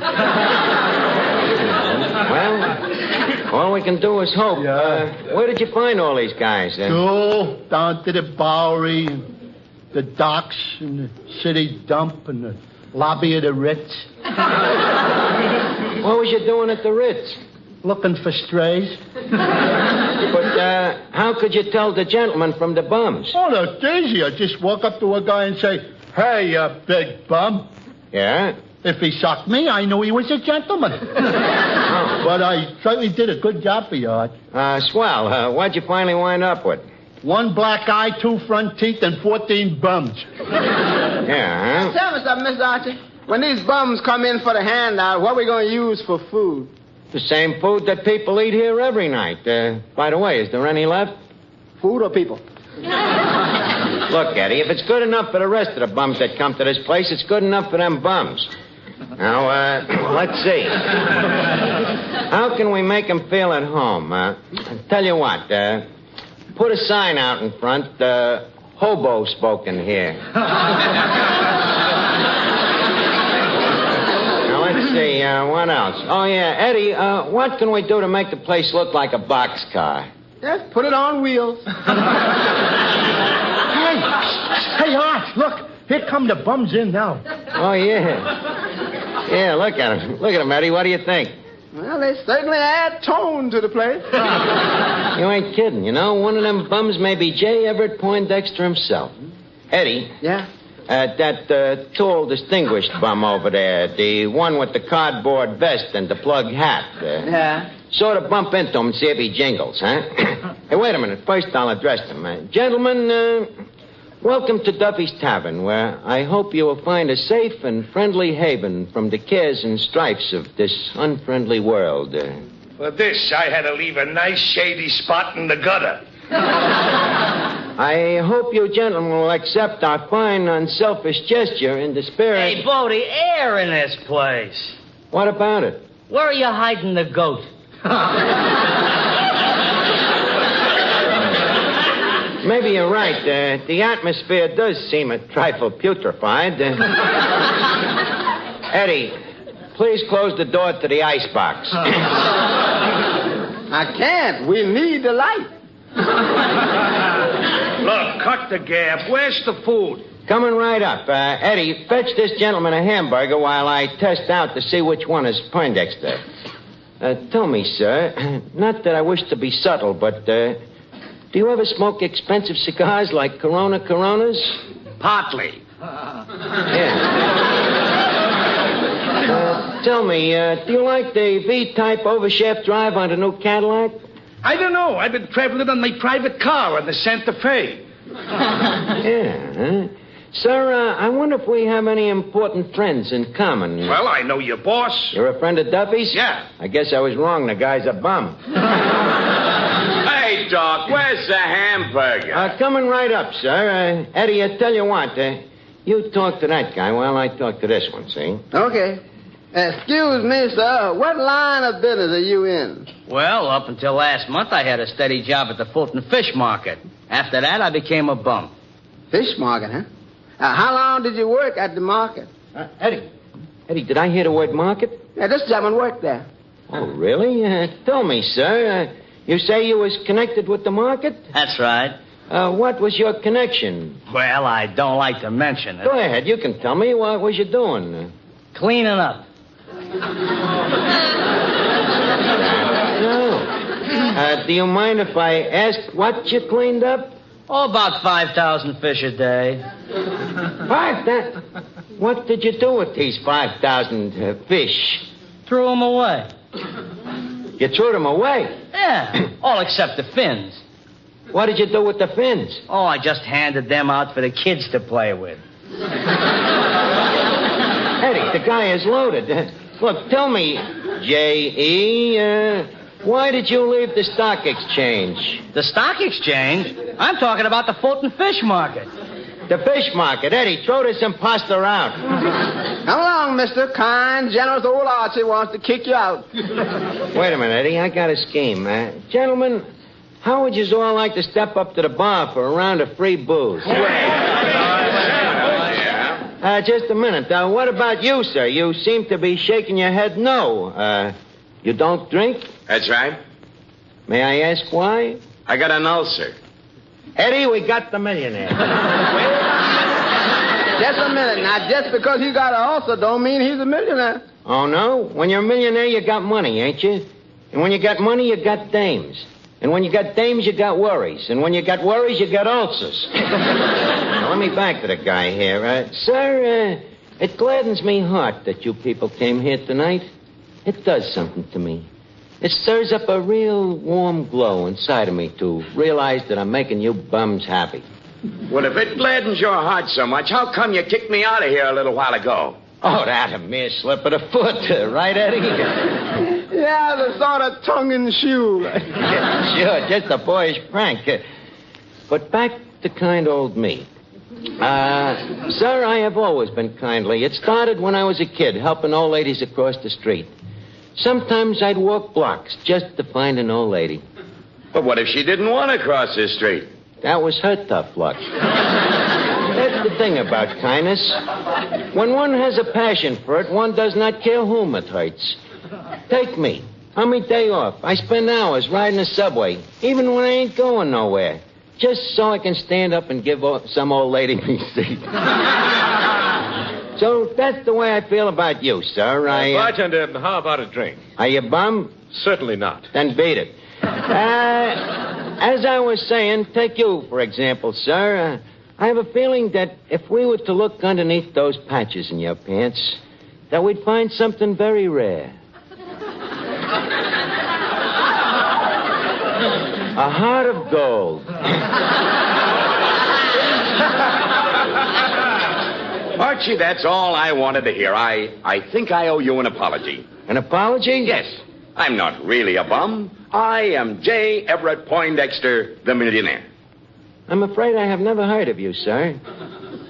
Well, all we can do is hope. Yeah. Where did you find all these guys? Oh, down to the Bowery, and the docks, and the city dump, and the lobby of the Ritz. What was you doing at the Ritz? Looking for strays. But how could you tell the gentleman from the bums? Oh, that's easy. I just walk up to a guy and say, "Hey, big bum." Yeah? If he shocked me, I knew he was a gentleman. But I certainly did a good job for you, Arch. Swell. What'd you finally wind up with? 1 black eye, 2 front teeth, and 14 bums. Yeah, huh? Tell me something, Mr. Archie. When these bums come in for the handout, what are we going to use for food? The same food that people eat here every night. By the way, is there any left? Food or people? Look, Eddie, if it's good enough for the rest of the bums that come to this place, it's good enough for them bums. Now, let's see. How can we make them feel at home? I'll tell you what, put a sign out in front, hobo spoken here. Now, let's see, what else? Oh, yeah, Eddie, what can we do to make the place look like a boxcar? Yes, put it on wheels. Hey, Arch, look. Here come the bums in now. Oh, yeah. Yeah, look at him. Look at him, Eddie. What do you think? Well, they certainly add tone to the place. You ain't kidding. You know, one of them bums may be J. Everett Poindexter himself. Eddie. Yeah? That tall, distinguished bum over there. The one with the cardboard vest and the plug hat. Yeah? Sort of bump into him and see if he jingles, huh? Hey, wait a minute. First, I'll address him. Gentlemen, welcome to Duffy's Tavern, where I hope you will find a safe and friendly haven from the cares and strifes of this unfriendly world. For this, I had to leave a nice shady spot in the gutter. I hope you gentlemen will accept our fine, unselfish gesture in the spirit... Hey, Bodie, air in this place. What about it? Where are you hiding the goat? Maybe you're right. The atmosphere does seem a trifle putrefied. Eddie, please close the door to the icebox. I can't. We need the light. Look, cut the gab. Where's the food? Coming right up. Eddie, fetch this gentleman a hamburger while I test out to see which one is Poindexter. Tell me, sir, not that I wish to be subtle, but do you ever smoke expensive cigars like Coronas? Partly. Yeah. Tell me, do you like the V-type overshaft drive on the new Cadillac? I don't know. I've been traveling on my private car on the Santa Fe. Yeah, huh? Sir, I wonder if we have any important friends in common. Well, I know your boss. You're a friend of Duffy's? Yeah. I guess I was wrong. The guy's a bum. Hey, Doc, where's the hamburger? Coming right up, sir. Eddie, I tell you what, you talk to that guy while I talk to this one, see? Okay. Excuse me, sir. What line of business are you in? Well, up until last month, I had a steady job at the Fulton Fish Market. After that, I became a bum. Fish market, huh? How long did you work at the market? Eddie, did I hear the word market? Yeah, this gentleman worked there. Oh, really? Tell me, sir. You say you was connected with the market? That's right. What was your connection? Well, I don't like to mention it. Go ahead. You can tell me. What was you doing? Cleaning up. No. Do you mind if I ask what you cleaned up? Oh, about 5,000 fish a day. 5,000? What did you do with these 5,000 fish? Threw them away. You threw them away? Yeah, all except the fins. What did you do with the fins? Oh, I just handed them out for the kids to play with. Eddie, the guy is loaded. Look, tell me, J.E., why did you leave the stock exchange? The stock exchange? I'm talking about the Fulton Fish Market. The fish market. Eddie, throw this imposter out. Come along, mister. Kind, generous old Archie wants to kick you out. Wait a minute, Eddie. I got a scheme. Gentlemen, how would you all like to step up to the bar for a round of free booze? Just a minute. What about you, sir? You seem to be shaking your head no. You don't drink? That's right. May I ask why? I got an ulcer. Eddie, we got the millionaire. Just a minute. Now, just because he got an ulcer don't mean he's a millionaire. Oh, no? When you're a millionaire, you got money, ain't you? And when you got money, you got dames. And when you got dames, you got worries. And when you got worries, you got ulcers. Now, let me back to the guy here. Sir, It gladdens me heart that you people came here tonight. It does something to me. It stirs up a real warm glow inside of me to realize that I'm making you bums happy. Well, if it gladdens your heart so much, how come you kicked me out of here a little while ago? Oh, that a mere slip of the foot, right, Eddie? Yeah, the sort of tongue in the shoe. Sure, just a boyish prank. But back to kind old me. Sir, I have always been kindly. It started when I was a kid, helping old ladies across the street. Sometimes I'd walk blocks just to find an old lady. But what if she didn't want to cross this street? That was her tough luck. That's the thing about kindness. When one has a passion for it, one does not care whom it hurts. Take me. On my day off, I spend hours riding the subway, even when I ain't going nowhere, just so I can stand up and give some old lady me seat. So that's the way I feel about you, sir. Bartender, how about a drink? Are you bum? Certainly not. Then beat it. As I was saying, take you, for example, sir. I have a feeling that if we were to look underneath those patches in your pants, that we'd find something very rare. A heart of gold. Archie, that's all I wanted to hear. I think I owe you an apology. An apology? Yes. I'm not really a bum. I am J. Everett Poindexter, the millionaire. I'm afraid I have never heard of you, sir.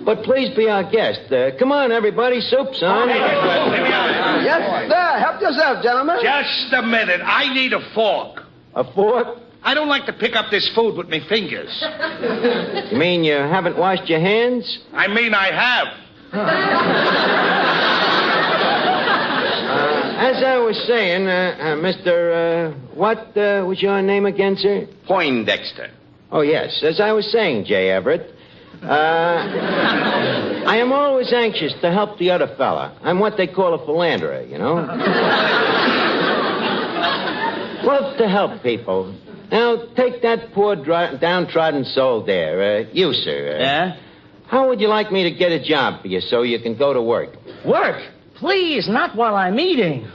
But please be our guest. Come on, everybody. Soup's on. Yes, sir. Help yourself, gentlemen. Just a minute. I need a fork. A fork? I don't like to pick up this food with my fingers. You mean you haven't washed your hands? I mean I have. As I was saying, Mr. What was your name again, sir? Poindexter. Oh, yes. As I was saying, J. Everett, I am always anxious to help the other fella. I'm what they call a philanderer, you know? Love to help people. Now, take that poor downtrodden soul there. You, sir. Yeah? How would you like me to get a job for you so you can go to work? Work? Please, not while I'm eating.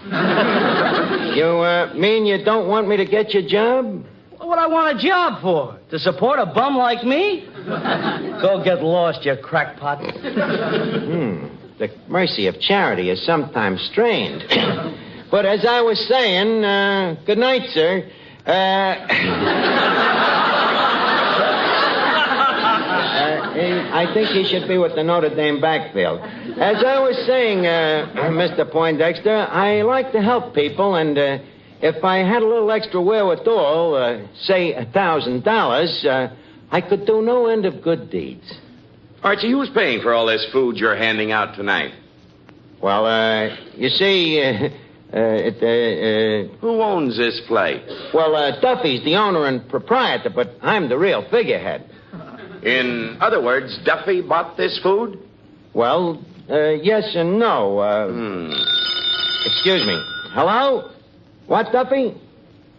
You mean you don't want me to get your job? What I want a job for? To support a bum like me? Go get lost, you crackpot. The mercy of charity is sometimes strained. But as I was saying, good night, sir. I think he should be with the Notre Dame backfield. As I was saying, Mr. Poindexter, I like to help people, and if I had a little extra wherewithal, say $1,000, I could do no end of good deeds. Archie, who's paying for all this food you're handing out tonight? Well, you see, who owns this place? Well, Duffy's the owner and proprietor, but I'm the real figurehead. In other words, Duffy bought this food? Well, yes and no. Excuse me. Hello? What, Duffy?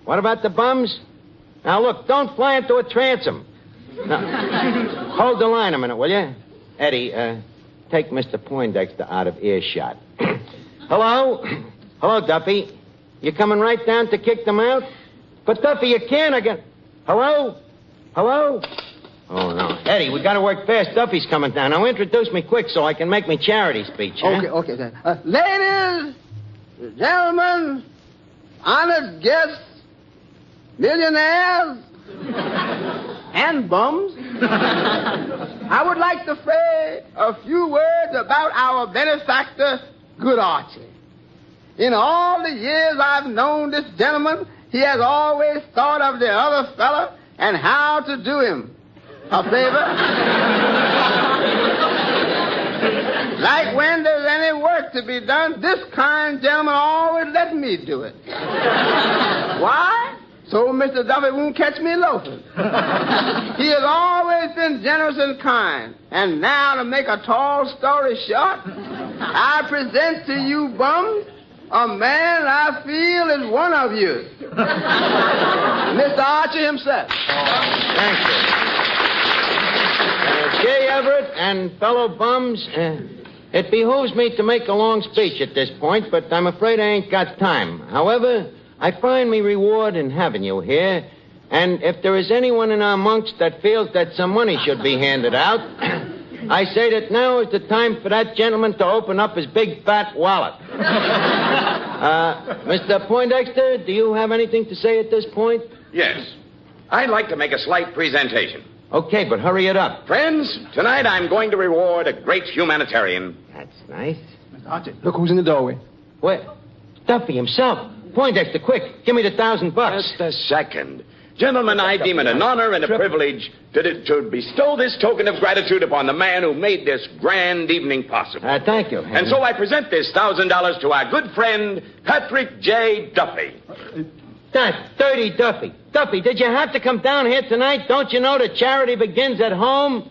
What about the bums? Now, look, don't fly into a transom. Now, hold the line a minute, will you? Eddie, take Mr. Poindexter out of earshot. Hello? Hello, Duffy. You coming right down to kick them out? But, Duffy, you can't again. Hello? Hello? Oh, no. Eddie, we got to work fast. Duffy's coming down. Now, introduce me quick so I can make me charity speech, huh? Okay. Ladies, gentlemen, honored guests, millionaires, and bums, I would like to say a few words about our benefactor, Good Archie. In all the years I've known this gentleman, he has always thought of the other fella and how to do him a favor. Like when there's any work to be done, this kind gentleman always let me do it. Why? So Mr. Duffy won't catch me loafing. He has always been generous and kind. And now, to make a tall story short, I present to you bums a man I feel is one of you. Mr. Archie himself. Thank you. J. Everett and fellow bums, It behooves me to make a long speech at this point, but I'm afraid I ain't got time. However, I find me reward in having you here, and if there is anyone in our monks that feels that some money should be handed out, I say that now is the time for that gentleman to open up his big fat wallet. Mr. Poindexter, do you have anything to say at this point? Yes. I'd like to make a slight presentation. Okay, but hurry it up. Friends, tonight I'm going to reward a great humanitarian. That's nice. Mr. Archie, look who's in the doorway. What? Duffy himself. Poindexter, quick. Give me the $1,000. Just a second. Gentlemen, I deem it an honor and a privilege to bestow this token of gratitude upon the man who made this grand evening possible. Thank you. And so I present this $1,000 to our good friend, Patrick J. Duffy. That's dirty Duffy. Duffy, did you have to come down here tonight? Don't you know that charity begins at home?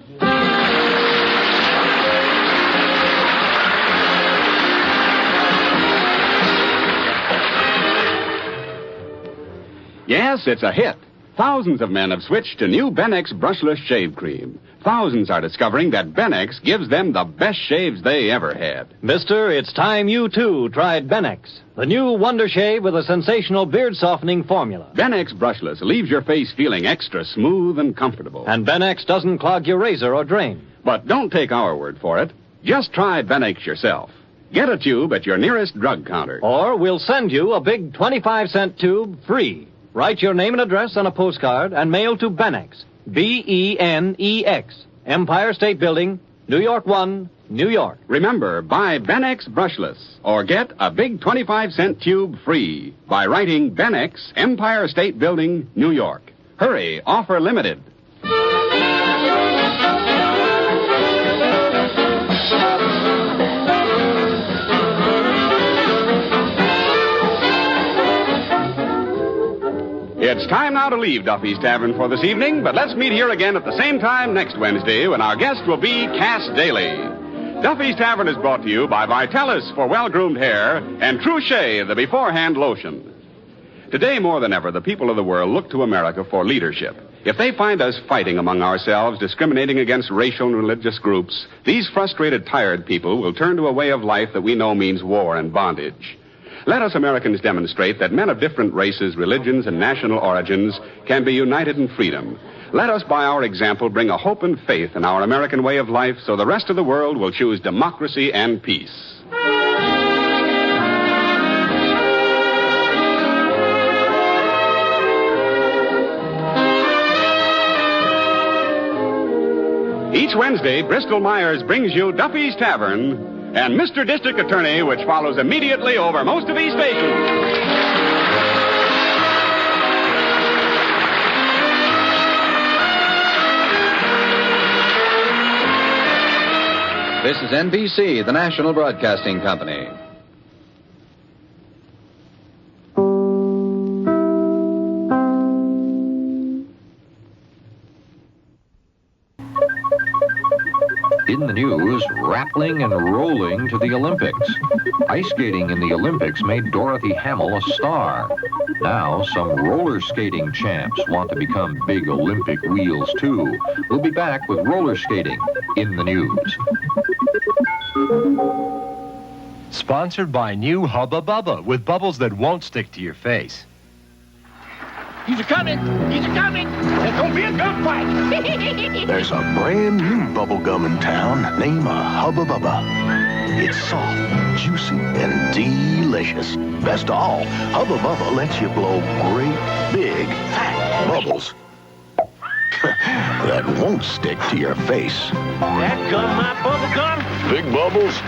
Yes, it's a hit. Thousands of men have switched to new Benex brushless shave cream. Thousands are discovering that Benex gives them the best shaves they ever had. Mister, it's time you, too, tried Benex, the new Wonder Shave with a sensational beard-softening formula. Benex brushless leaves your face feeling extra smooth and comfortable. And Benex doesn't clog your razor or drain. But don't take our word for it. Just try Benex yourself. Get a tube at your nearest drug counter. Or we'll send you a big 25-cent tube free. Write your name and address on a postcard and mail to Benex, B-E-N-E-X, Empire State Building, New York 1, New York. Remember, buy Benex brushless or get a big 25-cent tube free by writing Benex, Empire State Building, New York. Hurry, offer limited. It's time now to leave Duffy's Tavern for this evening, but let's meet here again at the same time next Wednesday when our guest will be Cass Daly. Duffy's Tavern is brought to you by Vitalis for well-groomed hair and Truchet, the beforehand lotion. Today, more than ever, the people of the world look to America for leadership. If they find us fighting among ourselves, discriminating against racial and religious groups, these frustrated, tired people will turn to a way of life that we know means war and bondage. Let us Americans demonstrate that men of different races, religions, and national origins can be united in freedom. Let us, by our example, bring a hope and faith in our American way of life so the rest of the world will choose democracy and peace. Each Wednesday, Bristol Myers brings you Duffy's Tavern and Mr. District Attorney, which follows immediately over most of these stations. This is NBC, the National Broadcasting Company. In the news, rappelling and rolling to the Olympics. Ice skating in the Olympics made Dorothy Hamill a star. Now, some roller skating champs want to become big Olympic wheels, too. We'll be back with roller skating in the news. Sponsored by new Hubba Bubba, with bubbles that won't stick to your face. He's a-coming! He's a-coming! There's gonna be a gunfight! There's a brand new bubble gum in town named Hubba Bubba. It's soft, juicy, and delicious. Best of all, Hubba Bubba lets you blow great, big, fat bubbles that won't stick to your face. That gun, my bubble gum? Big bubbles,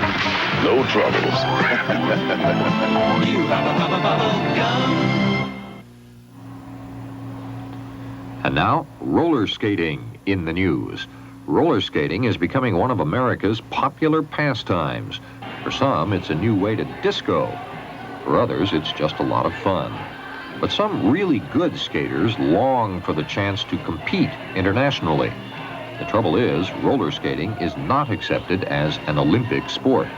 no troubles. You have a bubble gum. And now, roller skating in the news. Roller skating is becoming one of America's popular pastimes. For some, it's a new way to disco. For others, it's just a lot of fun. But some really good skaters long for the chance to compete internationally. The trouble is, roller skating is not accepted as an Olympic sport.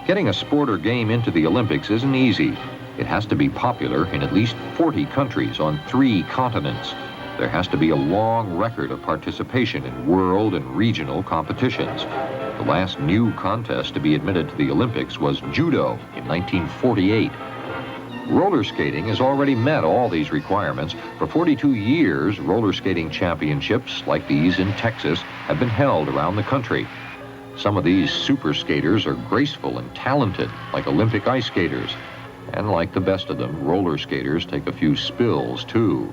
Getting a sport or game into the Olympics isn't easy. It has to be popular in at least 40 countries on 3 continents. There has to be a long record of participation in world and regional competitions. The last new contest to be admitted to the Olympics was judo in 1948. Roller skating has already met all these requirements. For 42 years, roller skating championships like these in Texas have been held around the country. Some of these super skaters are graceful and talented, like Olympic ice skaters. And like the best of them, roller skaters take a few spills, too.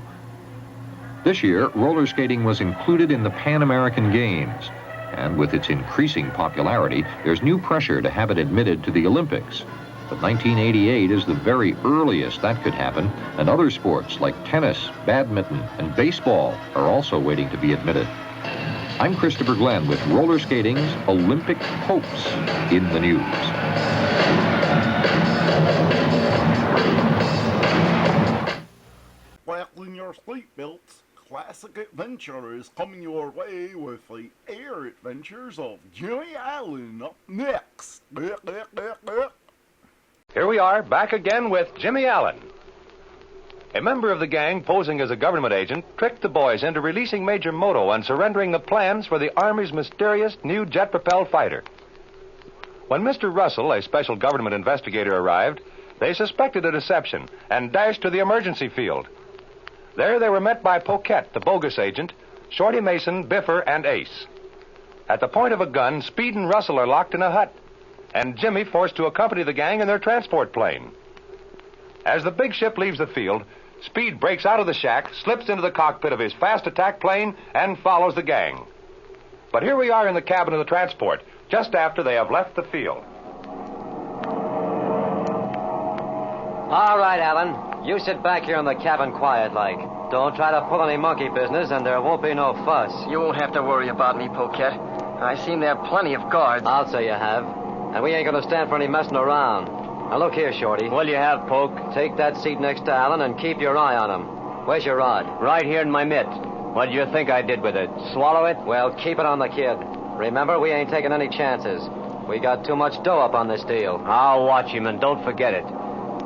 This year, roller skating was included in the Pan American Games. And with its increasing popularity, there's new pressure to have it admitted to the Olympics. But 1988 is the very earliest that could happen, and other sports like tennis, badminton, and baseball are also waiting to be admitted. I'm Christopher Glenn with roller skating's Olympic hopes in the news. Fasten your seatbelts. Classic adventure is coming your way with the air adventures of Jimmy Allen up next. Here we are, back again with Jimmy Allen. A member of the gang posing as a government agent tricked the boys into releasing Major Moto and surrendering the plans for the Army's mysterious new jet-propelled fighter. When Mr. Russell, a special government investigator, arrived, they suspected a deception and dashed to the emergency field. There they were met by Poquette, the bogus agent, Shorty Mason, Biffer, and Ace. At the point of a gun, Speed and Russell are locked in a hut, and Jimmy forced to accompany the gang in their transport plane. As the big ship leaves the field, Speed breaks out of the shack, slips into the cockpit of his fast attack plane, and follows the gang. But here we are in the cabin of the transport, just after they have left the field. All right, Alan. You sit back here in the cabin quiet-like. Don't try to pull any monkey business, and there won't be no fuss. You won't have to worry about me, Poquette. I seem to have plenty of guards. I'll say you have. And we ain't going to stand for any messing around. Now, look here, Shorty. What'll you have, Poke? Take that seat next to Alan and keep your eye on him. Where's your rod? Right here in my mitt. What do you think I did with it? Swallow it? Well, keep it on the kid. Remember, we ain't taking any chances. We got too much dough up on this deal. I'll watch him, and don't forget it.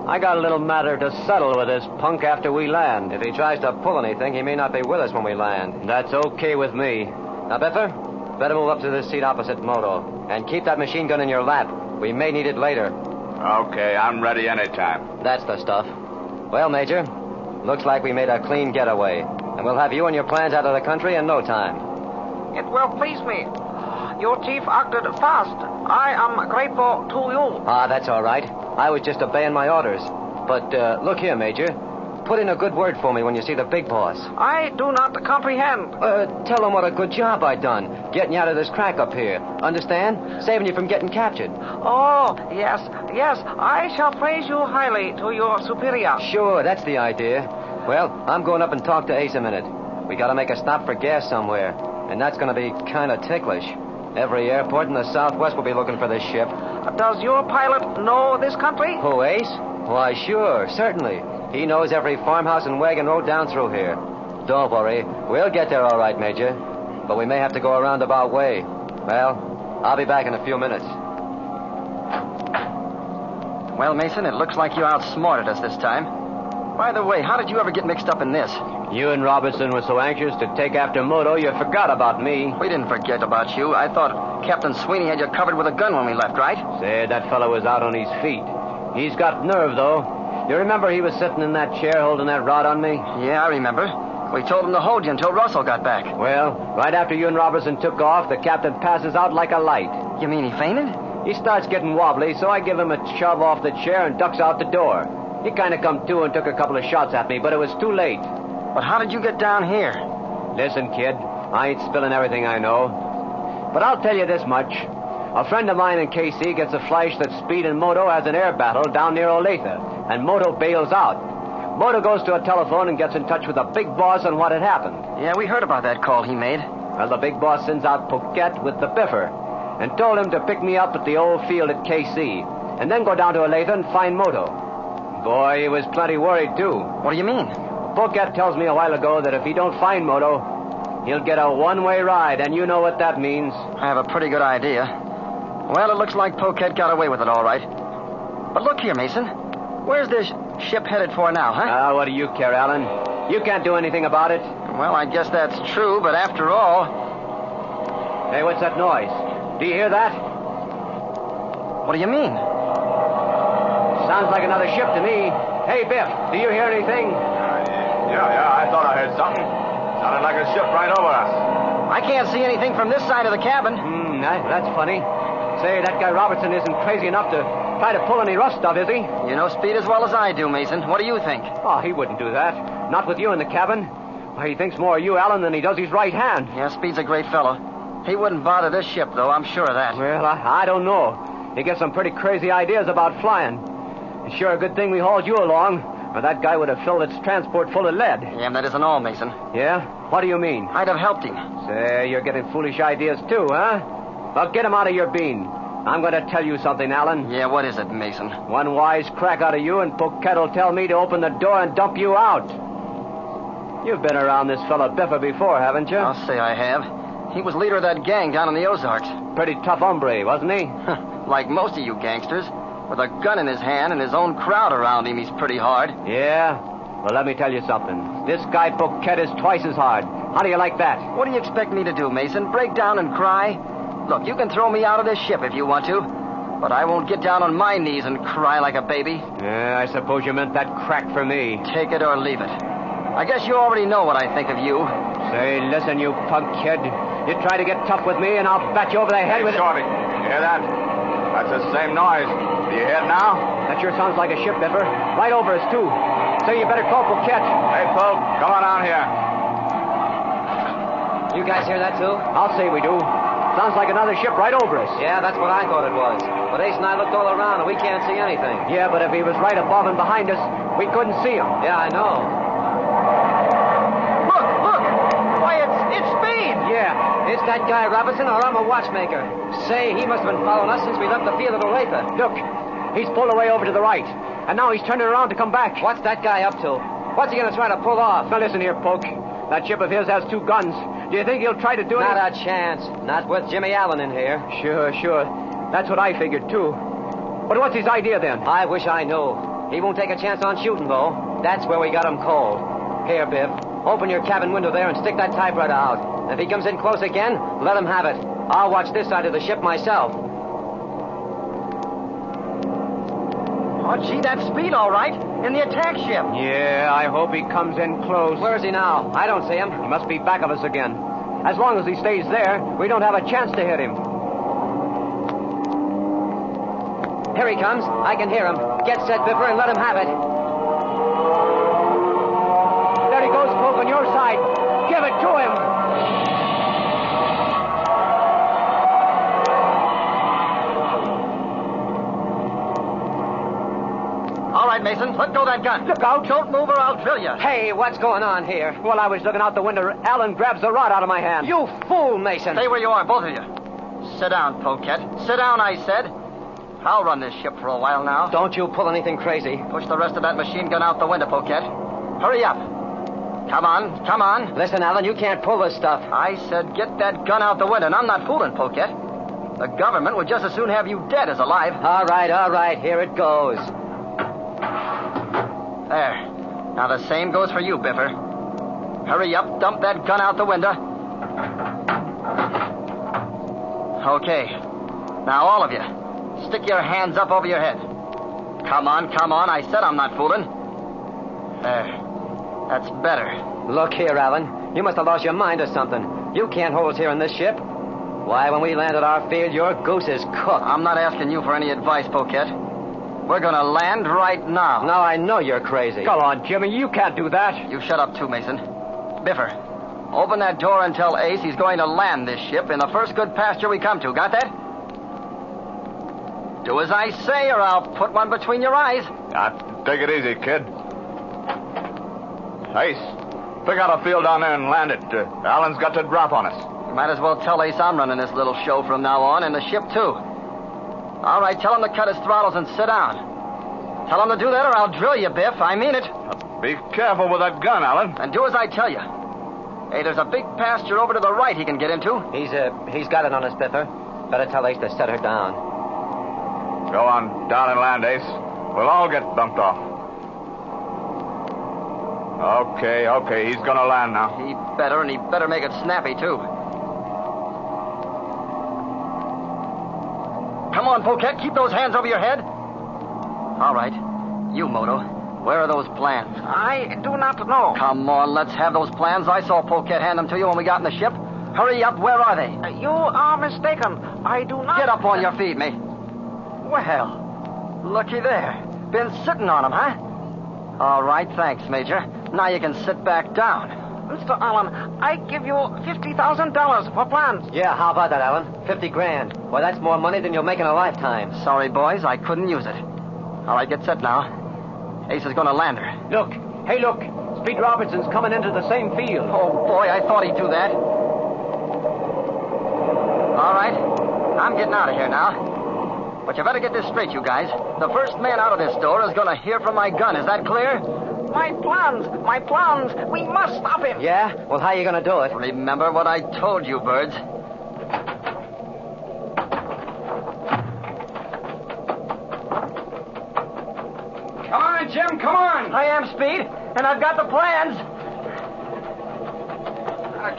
I got a little matter to settle with this punk after we land. If he tries to pull anything, he may not be with us when we land. That's okay with me. Now, Biffer, better move up to this seat opposite Moto. And keep that machine gun in your lap. We may need it later. Okay, I'm ready anytime. That's the stuff. Well, Major, looks like we made a clean getaway. And we'll have you and your plans out of the country in no time. It will please me. Your chief acted fast. I am grateful to you. That's all right. I was just obeying my orders. But look here, Major. Put in a good word for me when you see the big boss. I do not comprehend. Tell him what a good job I done, getting you out of this crack up here. Understand? Saving you from getting captured. Oh, yes. I shall praise you highly to your superior. Sure, that's the idea. Well, I'm going up and talk to Ace a minute. We got to make a stop for gas somewhere, and that's going to be kind of ticklish. Every airport in the Southwest will be looking for this ship. Does your pilot know this country? Who, Ace? Why, sure, certainly. He knows every farmhouse and wagon road down through here. Don't worry. We'll get there all right, Major. But we may have to go a roundabout way. Well, I'll be back in a few minutes. Well, Mason, it looks like you outsmarted us this time. By the way, how did you ever get mixed up in this? You and Robertson were so anxious to take after Moto, you forgot about me. We didn't forget about you. I thought Captain Sweeney had you covered with a gun when we left, right? Say, that fellow was out on his feet. He's got nerve, though. You remember he was sitting in that chair holding that rod on me? Yeah, I remember. We told him to hold you until Russell got back. Well, right after you and Robertson took off, the captain passes out like a light. You mean he fainted? He starts getting wobbly, so I give him a shove off the chair and ducks out the door. He kind of come to and took a couple of shots at me, but it was too late. But how did you get down here? Listen, kid, I ain't spilling everything I know. But I'll tell you this much. A friend of mine in KC gets a flash that Speed and Moto has an air battle down near Olathe, and Moto bails out. Moto goes to a telephone and gets in touch with the big boss on what had happened. Yeah, we heard about that call he made. Well, the big boss sends out Poquette with the Biffer and told him to pick me up at the old field at KC and then go down to Olathe and find Moto. Boy, he was plenty worried, too. What do you mean? Poquette tells me a while ago that if he don't find Moto, he'll get a one-way ride, and you know what that means. I have a pretty good idea. Well, it looks like Poquette got away with it all right. But look here, Mason. Where's this ship headed for now, huh? What do you care, Alan? You can't do anything about it. Well, I guess that's true, but after all... Hey, what's that noise? Do you hear that? What do you mean? Sounds like another ship to me. Hey, Biff, do you hear anything? Yeah, I thought I heard something. Sounded like a ship right over us. I can't see anything from this side of the cabin. That's funny. Say, that guy Robertson isn't crazy enough to try to pull any rough stuff, is he? You know speed as well as I do, Mason. What do you think? Oh, he wouldn't do that. Not with you in the cabin. Why, he thinks more of you, Alan, than he does his right hand. Yeah, Speed's a great fellow. He wouldn't bother this ship, though. I'm sure of that. Well, I don't know. He gets some pretty crazy ideas about flying. It's sure a good thing we hauled you along, or that guy would have filled its transport full of lead. Yeah, that isn't all, Mason. Yeah? What do you mean? I'd have helped him. Say, you're getting foolish ideas, too, huh? Well, get him out of your bean. I'm going to tell you something, Alan. Yeah, what is it, Mason? One wise crack out of you, and Poquette will tell me to open the door and dump you out. You've been around this fella Biffer before, haven't you? I'll say I have. He was leader of that gang down in the Ozarks. Pretty tough hombre, wasn't he? Like most of you gangsters. With a gun in his hand and his own crowd around him, he's pretty hard. Yeah? Well, let me tell you something. This guy Poquette is twice as hard. How do you like that? What do you expect me to do, Mason? Break down and cry? Look, you can throw me out of this ship if you want to, but I won't get down on my knees and cry like a baby. Yeah, I suppose you meant that crack for me. Take it or leave it. I guess you already know what I think of you. Say, listen, you punk kid. You try to get tough with me, and I'll bat you over the head with... Shorty, you hear that? That's the same noise. Do you hear it now? That sure sounds like a ship, Biffer. Right over us, too. So you better call Poquette. Hey, Poke, come on down here. You guys hear that, too? I'll say we do. Sounds like another ship right over us. Yeah, that's what I thought it was. But Ace and I looked all around, and we can't see anything. Yeah, but if he was right above and behind us, we couldn't see him. Yeah, I know. Look! Why, it's Speed! Yeah, it's that guy Robertson, or I'm a watchmaker. Say, he must have been following us since we left the field of Olathe. Look, he's pulled away over to the right, and now he's turning around to come back. What's that guy up to? What's he going to try to pull off? Now, listen here, Poke. That ship of his has 2 guns. Do you think he'll try to do it? Not a chance. Not with Jimmy Allen in here. Sure. That's what I figured, too. But what's his idea, then? I wish I knew. He won't take a chance on shooting, though. That's where we got him cold. Here, Biff. Open your cabin window there and stick that typewriter out. If he comes in close again, let him have it. I'll watch this side of the ship myself. Oh, gee, that's Speed, all right. In the attack ship. Yeah, I hope he comes in close. Where is he now? I don't see him. He must be back of us again. As long as he stays there, we don't have a chance to hit him. Here he comes. I can hear him. Get set, Biffer, and let him have it. There he goes, Poke, on your side. Give it to him. All right, Mason, let go that gun. Look out. Don't move or I'll drill you. Hey, what's going on here? While I was looking out the window, Alan grabs the rod out of my hand. You fool, Mason. Stay where you are, both of you. Sit down, Poquette. Sit down, I said. I'll run this ship for a while now. Don't you pull anything crazy. Push the rest of that machine gun out the window, Poquette. Hurry up. Come on. Listen, Alan, you can't pull this stuff. I said get that gun out the window, and I'm not fooling, Poquette. The government would just as soon have you dead as alive. All right. Here it goes. There. Now the same goes for you, Biffer. Hurry up, dump that gun out the window. Okay. Now all of you, stick your hands up over your head. Come on. I said I'm not fooling. There. That's better. Look here, Alan. You must have lost your mind or something. You can't hold us here in this ship. Why, when we land at our field, your goose is cooked. I'm not asking you for any advice, Poquette. We're going to land right now. Now I know you're crazy. Come on, Jimmy. You can't do that. You shut up, too, Mason. Biffer, open that door and tell Ace he's going to land this ship in the first good pasture we come to. Got that? Do as I say, or I'll put one between your eyes. Take it easy, kid. Ace, pick out a field down there and land it. Alan's got to drop on us. You might as well tell Ace I'm running this little show from now on, and the ship, too. All right, tell him to cut his throttles and sit down. Tell him to do that, or I'll drill you, Biff. I mean it. Be careful with that gun, Alan. And do as I tell you. Hey, there's a big pasture over to the right he can get into. He's got it on us, Biffer. Better tell Ace to set her down. Go on down and land, Ace. We'll all get bumped off. Okay, he's gonna land now. He better make it snappy, too. Come on, Poquette, keep those hands over your head. All right. You, Moto. Where are those plans? I do not know. Come on, let's have those plans. I saw Poquette hand them to you when we got in the ship. Hurry up, where are they? You are mistaken. I do not... Get up on your feet, mate. Well, looky there. Been sitting on them, huh? All right, thanks, Major. Now you can sit back down. Mr. Allen, I give you $50,000 for plans. Yeah, how about that, Allen? $50,000. Why, that's more money than you'll make in a lifetime. Sorry, boys, I couldn't use it. All right, get set now. Ace is going to land her. Look. Hey, look. Speed Robertson's coming into the same field. Oh, boy, I thought he'd do that. All right, I'm getting out of here now. But you better get this straight, you guys. The first man out of this door is going to hear from my gun. Is that clear? My plans. We must stop him. Yeah? Well, how are you going to do it? Remember what I told you, birds. Come on, Jim, come on. I am, Speed, and I've got the plans.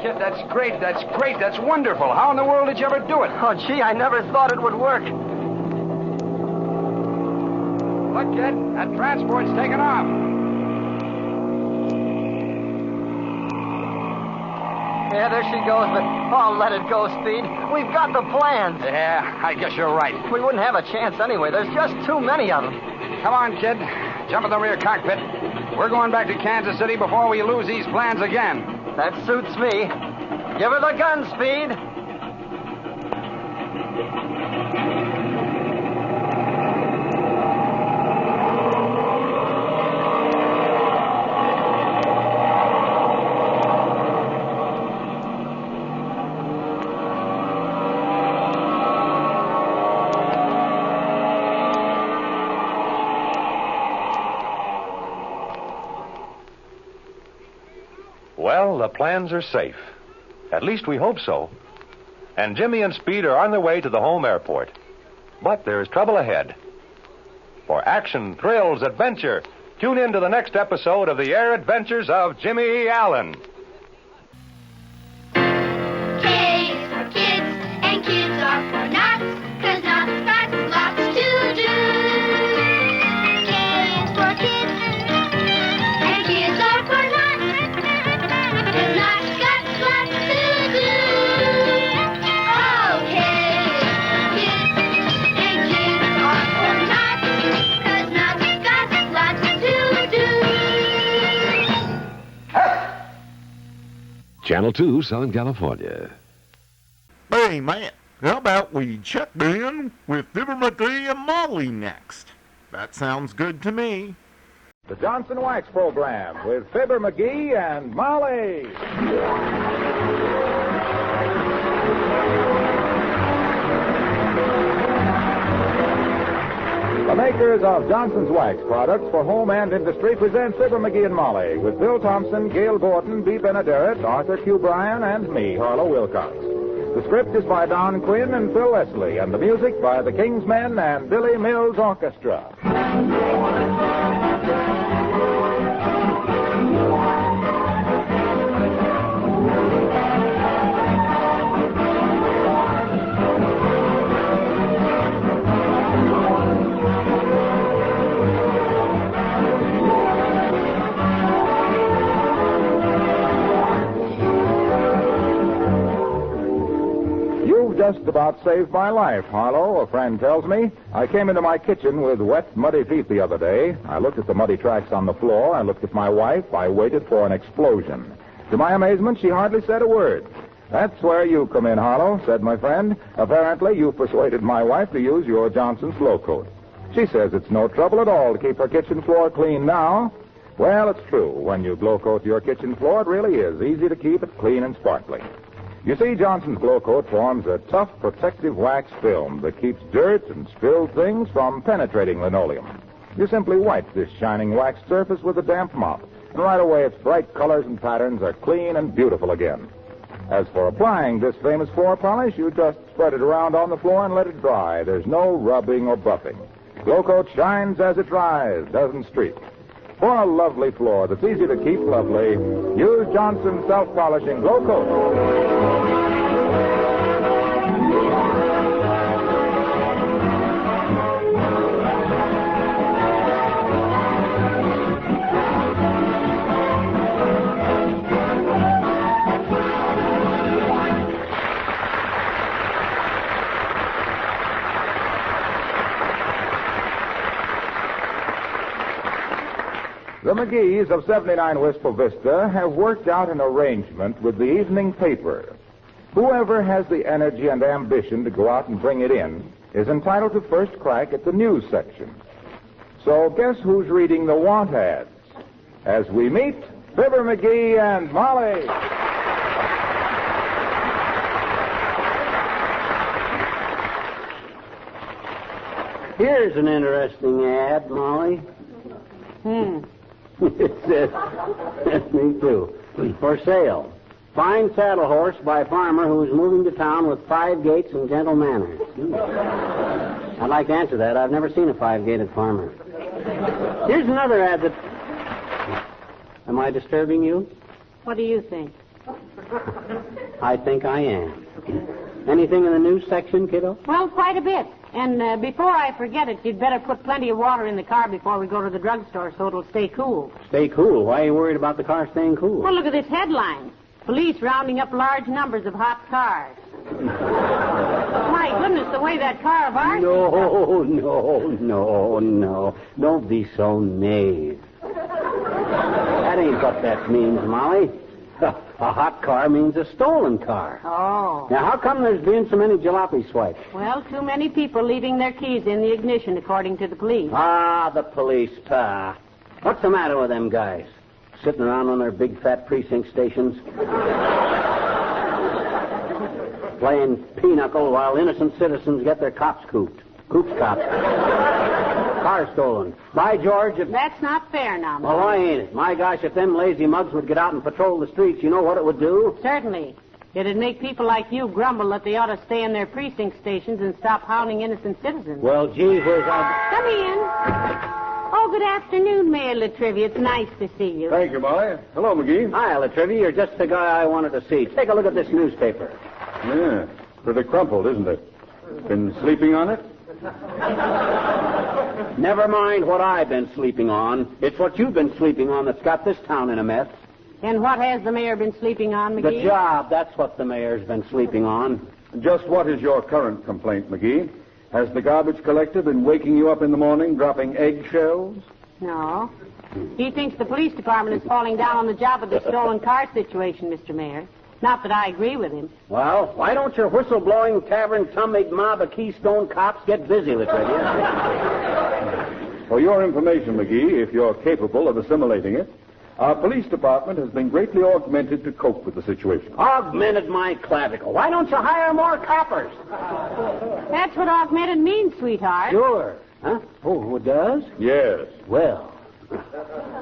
Kid, that's great. That's wonderful. How in the world did you ever do it? Oh, gee, I never thought it would work. Look, kid, that transport's taking off. Yeah, there she goes, but oh, let it go, Speed. We've got the plans. Yeah, I guess you're right. We wouldn't have a chance anyway. There's just too many of them. Come on, kid. Jump in the rear cockpit. We're going back to Kansas City before we lose these plans again. That suits me. Give her the gun, Speed. Well, the plans are safe. At least we hope so. And Jimmy and Speed are on their way to the home airport. But there's trouble ahead. For action, thrills, adventure, tune in to the next episode of The Air Adventures of Jimmy Allen. K is for kids, and kids are for knots, 'cause knots got lots to do. K is for kids, and kids are for knots, 'cause knots got lots to do. Oh, K is for kids, and kids are for knots, 'cause knots got lots to do. Channel 2, Southern California. Hey, man, how about we check in with Fibber, Magee, and Molly next? That sounds good to me. The Johnson Wax Program with Fibber, Magee, and Molly. The makers of Johnson's Wax products for home and industry present Fibber, Magee, and Molly with Bill Thompson, Gail Gordon, Bea Benaderet, Arthur Q. Bryan, and me, Harlow Wilcox. The script is by Don Quinn and Phil Leslie, and the music by the King's Men and Billy Mills Orchestra. Just about saved my life, Harlow, a friend tells me. I came into my kitchen with wet, muddy feet the other day. I looked at the muddy tracks on the floor. I looked at my wife. I waited for an explosion. To my amazement, she hardly said a word. That's where you come in, Harlow, said my friend. Apparently, you persuaded my wife to use your Johnson's Glow Coat. She says it's no trouble at all to keep her kitchen floor clean now. Well, it's true. When you Glow Coat your kitchen floor, it really is easy to keep it clean and sparkling. You see, Johnson's Glow Coat forms a tough, protective wax film that keeps dirt and spilled things from penetrating linoleum. You simply wipe this shining wax surface with a damp mop, and right away its bright colors and patterns are clean and beautiful again. As for applying this famous floor polish, you just spread it around on the floor and let it dry. There's no rubbing or buffing. Glow Coat shines as it dries, doesn't streak. For a lovely floor that's easy to keep lovely, use Johnson's self-polishing Glow Coat. The Magees of 79 Wistful Vista have worked out an arrangement with the evening paper. Whoever has the energy and ambition to go out and bring it in is entitled to first crack at the news section. So guess who's reading the want ads? As we meet Fibber, Magee, and Molly. Here's an interesting ad, Molly. It says, me too, for sale. Fine saddle horse by farmer who is moving to town with 5 gaits and gentle manners. I'd like to answer that. I've never seen a 5-gated farmer. Here's another ad that... Am I disturbing you? What do you think? I think I am. Anything in the news section, kiddo? Well, quite a bit. And before I forget it, you'd better put plenty of water in the car before we go to the drugstore so it'll stay cool. Stay cool? Why are you worried about the car staying cool? Well, look at this headline. Police rounding up large numbers of hot cars. My goodness, the way that car of ours... No. Don't be so naive. That ain't what that means, Molly. A hot car means a stolen car. Oh. Now, how come there's been so many jalopy swipes? Well, too many people leaving their keys in the ignition, according to the police. Ah, the police, pa. What's the matter with them guys? Sitting around on their big fat precinct stations? Playing pinochle while innocent citizens get their cops cooped. Coops cops. Car stolen. By George, if... That's not fair now, Well, why ain't it? My gosh, if them lazy mugs would get out and patrol the streets, you know what it would do? Certainly. It'd make people like you grumble that they ought to stay in their precinct stations and stop hounding innocent citizens. Well, gee whiz, Come in. Oh, good afternoon, Mayor Latrivia. It's nice to see you. Thank you, Molly. Hello, Magee. Hi, Latrivia. You're just the guy I wanted to see. Take a look at this newspaper. Yeah, pretty crumpled, isn't it? Been sleeping on it? Never mind what I've been sleeping on. It's what you've been sleeping on that's got this town in a mess. And what has the mayor been sleeping on, McGee? The job. That's what the mayor's been sleeping on. Just what is your current complaint, Magee? Has the garbage collector been waking you up in the morning dropping eggshells? No. He thinks the police department is falling down on the job of the stolen car situation, Mr. Mayor. Not that I agree with him. Well, why don't your whistle-blowing tavern tumbig mob of Keystone cops get busy, Latrivia? For your information, Magee, if you're capable of assimilating it, our police department has been greatly augmented to cope with the situation. Augmented my clavicle. Why don't you hire more coppers? That's what augmented means, sweetheart. Sure. Huh? Oh, it does? Yes. Well,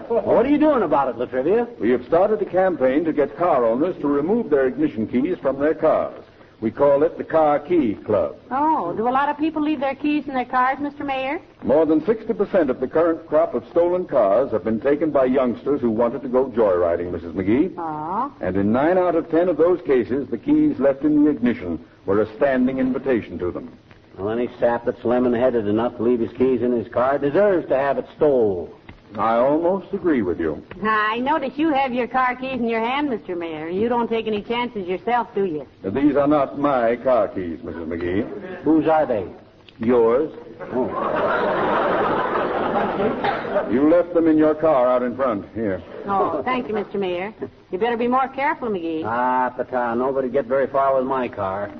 what are you doing about it, Latrivia? We have started a campaign to get car owners to remove their ignition keys from their cars. We call it the Car Key Club. Oh, do a lot of people leave their keys in their cars, Mr. Mayor? More than 60% of the current crop of stolen cars have been taken by youngsters who wanted to go joyriding, Mrs. Magee. Oh. And in 9 out of 10 of those cases, the keys left in the ignition were a standing invitation to them. Well, any sap that's lemon-headed enough to leave his keys in his car deserves to have it stole. I almost agree with you. I notice you have your car keys in your hand, Mr. Mayor. You don't take any chances yourself, do you? These are not my car keys, Mrs. Magee. Whose are they? Yours. Oh. You left them in your car out in front. Here. Oh, thank you, Mr. Mayor. You better be more careful, McGee. Ah, Pata, nobody get very far with my car.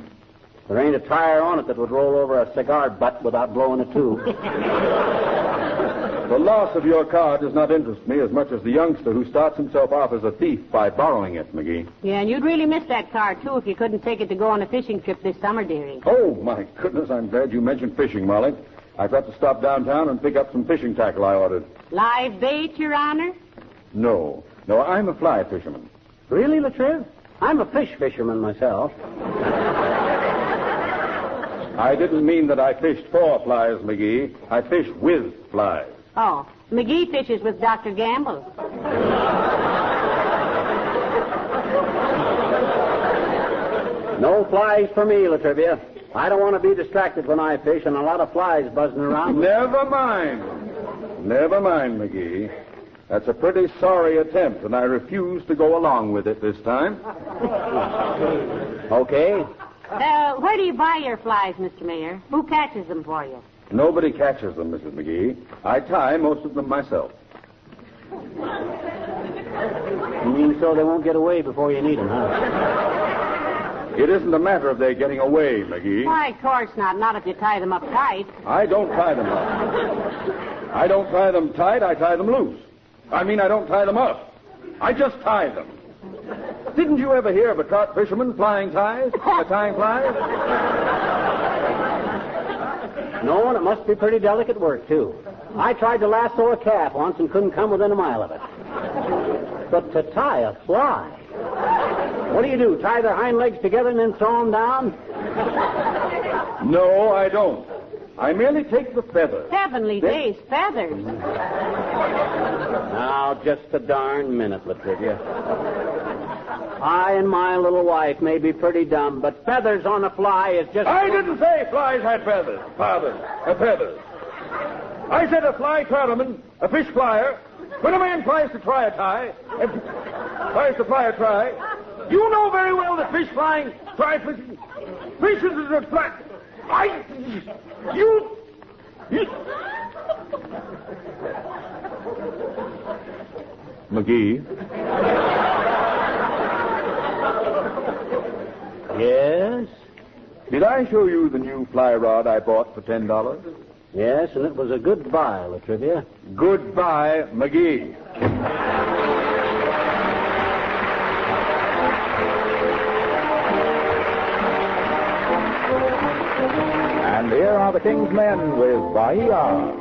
There ain't a tire on it that would roll over a cigar butt without blowing a tube. The loss of your car does not interest me as much as the youngster who starts himself off as a thief by borrowing it, Magee. Yeah, and you'd really miss that car, too, if you couldn't take it to go on a fishing trip this summer, dearie. Oh, my goodness, I'm glad you mentioned fishing, Molly. I've got to stop downtown and pick up some fishing tackle I ordered. Live bait, Your Honor? No, I'm a fly fisherman. Really, Latriv? I'm a fish fisherman myself. I didn't mean that I fished for flies, Magee. I fished with flies. Oh, McGee fishes with Dr. Gamble. No flies for me, Latrivia. I don't want to be distracted when I fish and a lot of flies buzzing around. Never mind, Magee. That's a pretty sorry attempt, and I refuse to go along with it this time. Okay. Where do you buy your flies, Mr. Mayor? Who catches them for you? Nobody catches them, Mrs. Magee. I tie most of them myself. You mean so they won't get away before you need them, huh? It isn't a matter of their getting away, Magee. Why, of course not. Not if you tie them up tight. I don't tie them up. I don't tie them tight, I tie them loose. I don't tie them up. I just tie them. Didn't you ever hear of a trout fisherman flying ties? Tying flies? No, and it must be pretty delicate work, too. I tried to lasso a calf once and couldn't come within a mile of it. But to tie a fly... What do? Tie their hind legs together and then throw them down? No, I don't. I merely take the feathers. Heavenly days, feathers. Now, just a darn minute, Latrivia. I and my little wife may be pretty dumb, but feathers on a fly is just... I didn't say flies had feathers. Feathers. I said a fly trouterman, a fish flyer. When a man tries to fly a tie, you know very well that fish flying, fishes is a flat. Magee. Yes? Did I show you the new fly rod I bought for $10? Yes, and it was a good buy, Latrivia. Goodbye, Magee. And here are the King's Men with Bahia.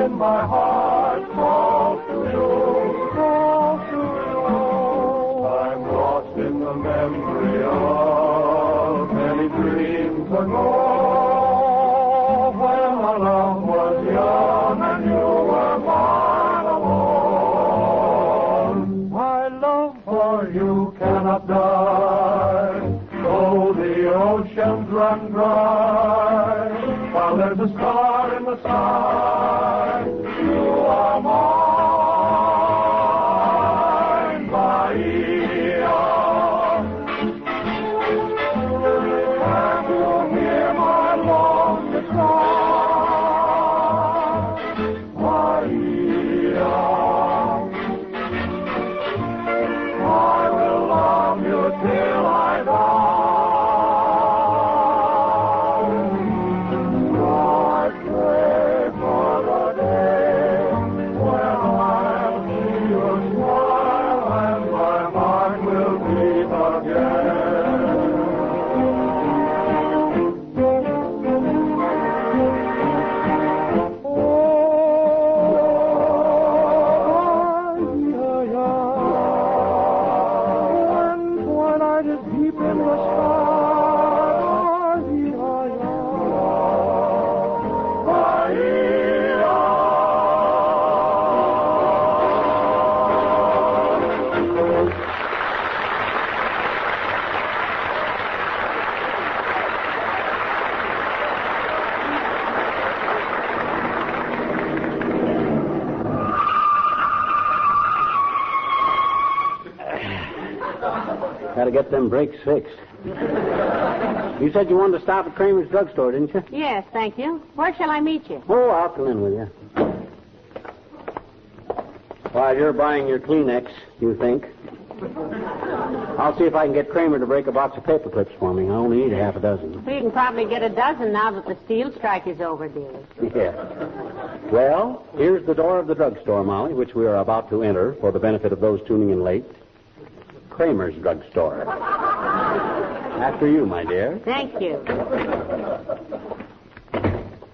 My heart calls to you. I'm lost in the memory of many dreams ago, when our love was young and you were mine alone. My love for you cannot die, though the oceans run dry, while there's a star in the sky. You are mine, Bahia. Can you hear my longest cry, Bahia? I will love you till I die. Gotta get them brakes fixed. You said you wanted to stop at Kramer's drugstore, didn't you? Yes, thank you. Where shall I meet you? Oh, I'll come in with you. While you're buying your Kleenex, you think. I'll see if I can get Kramer to break a box of paper clips for me. I only need half a dozen. Well, you can probably get a dozen now that the steel strike is over, dearie. Yeah. Well, here's the door of the drugstore, Molly, which we are about to enter for the benefit of those tuning in late. Kramer's drugstore. After you, my dear. Thank you.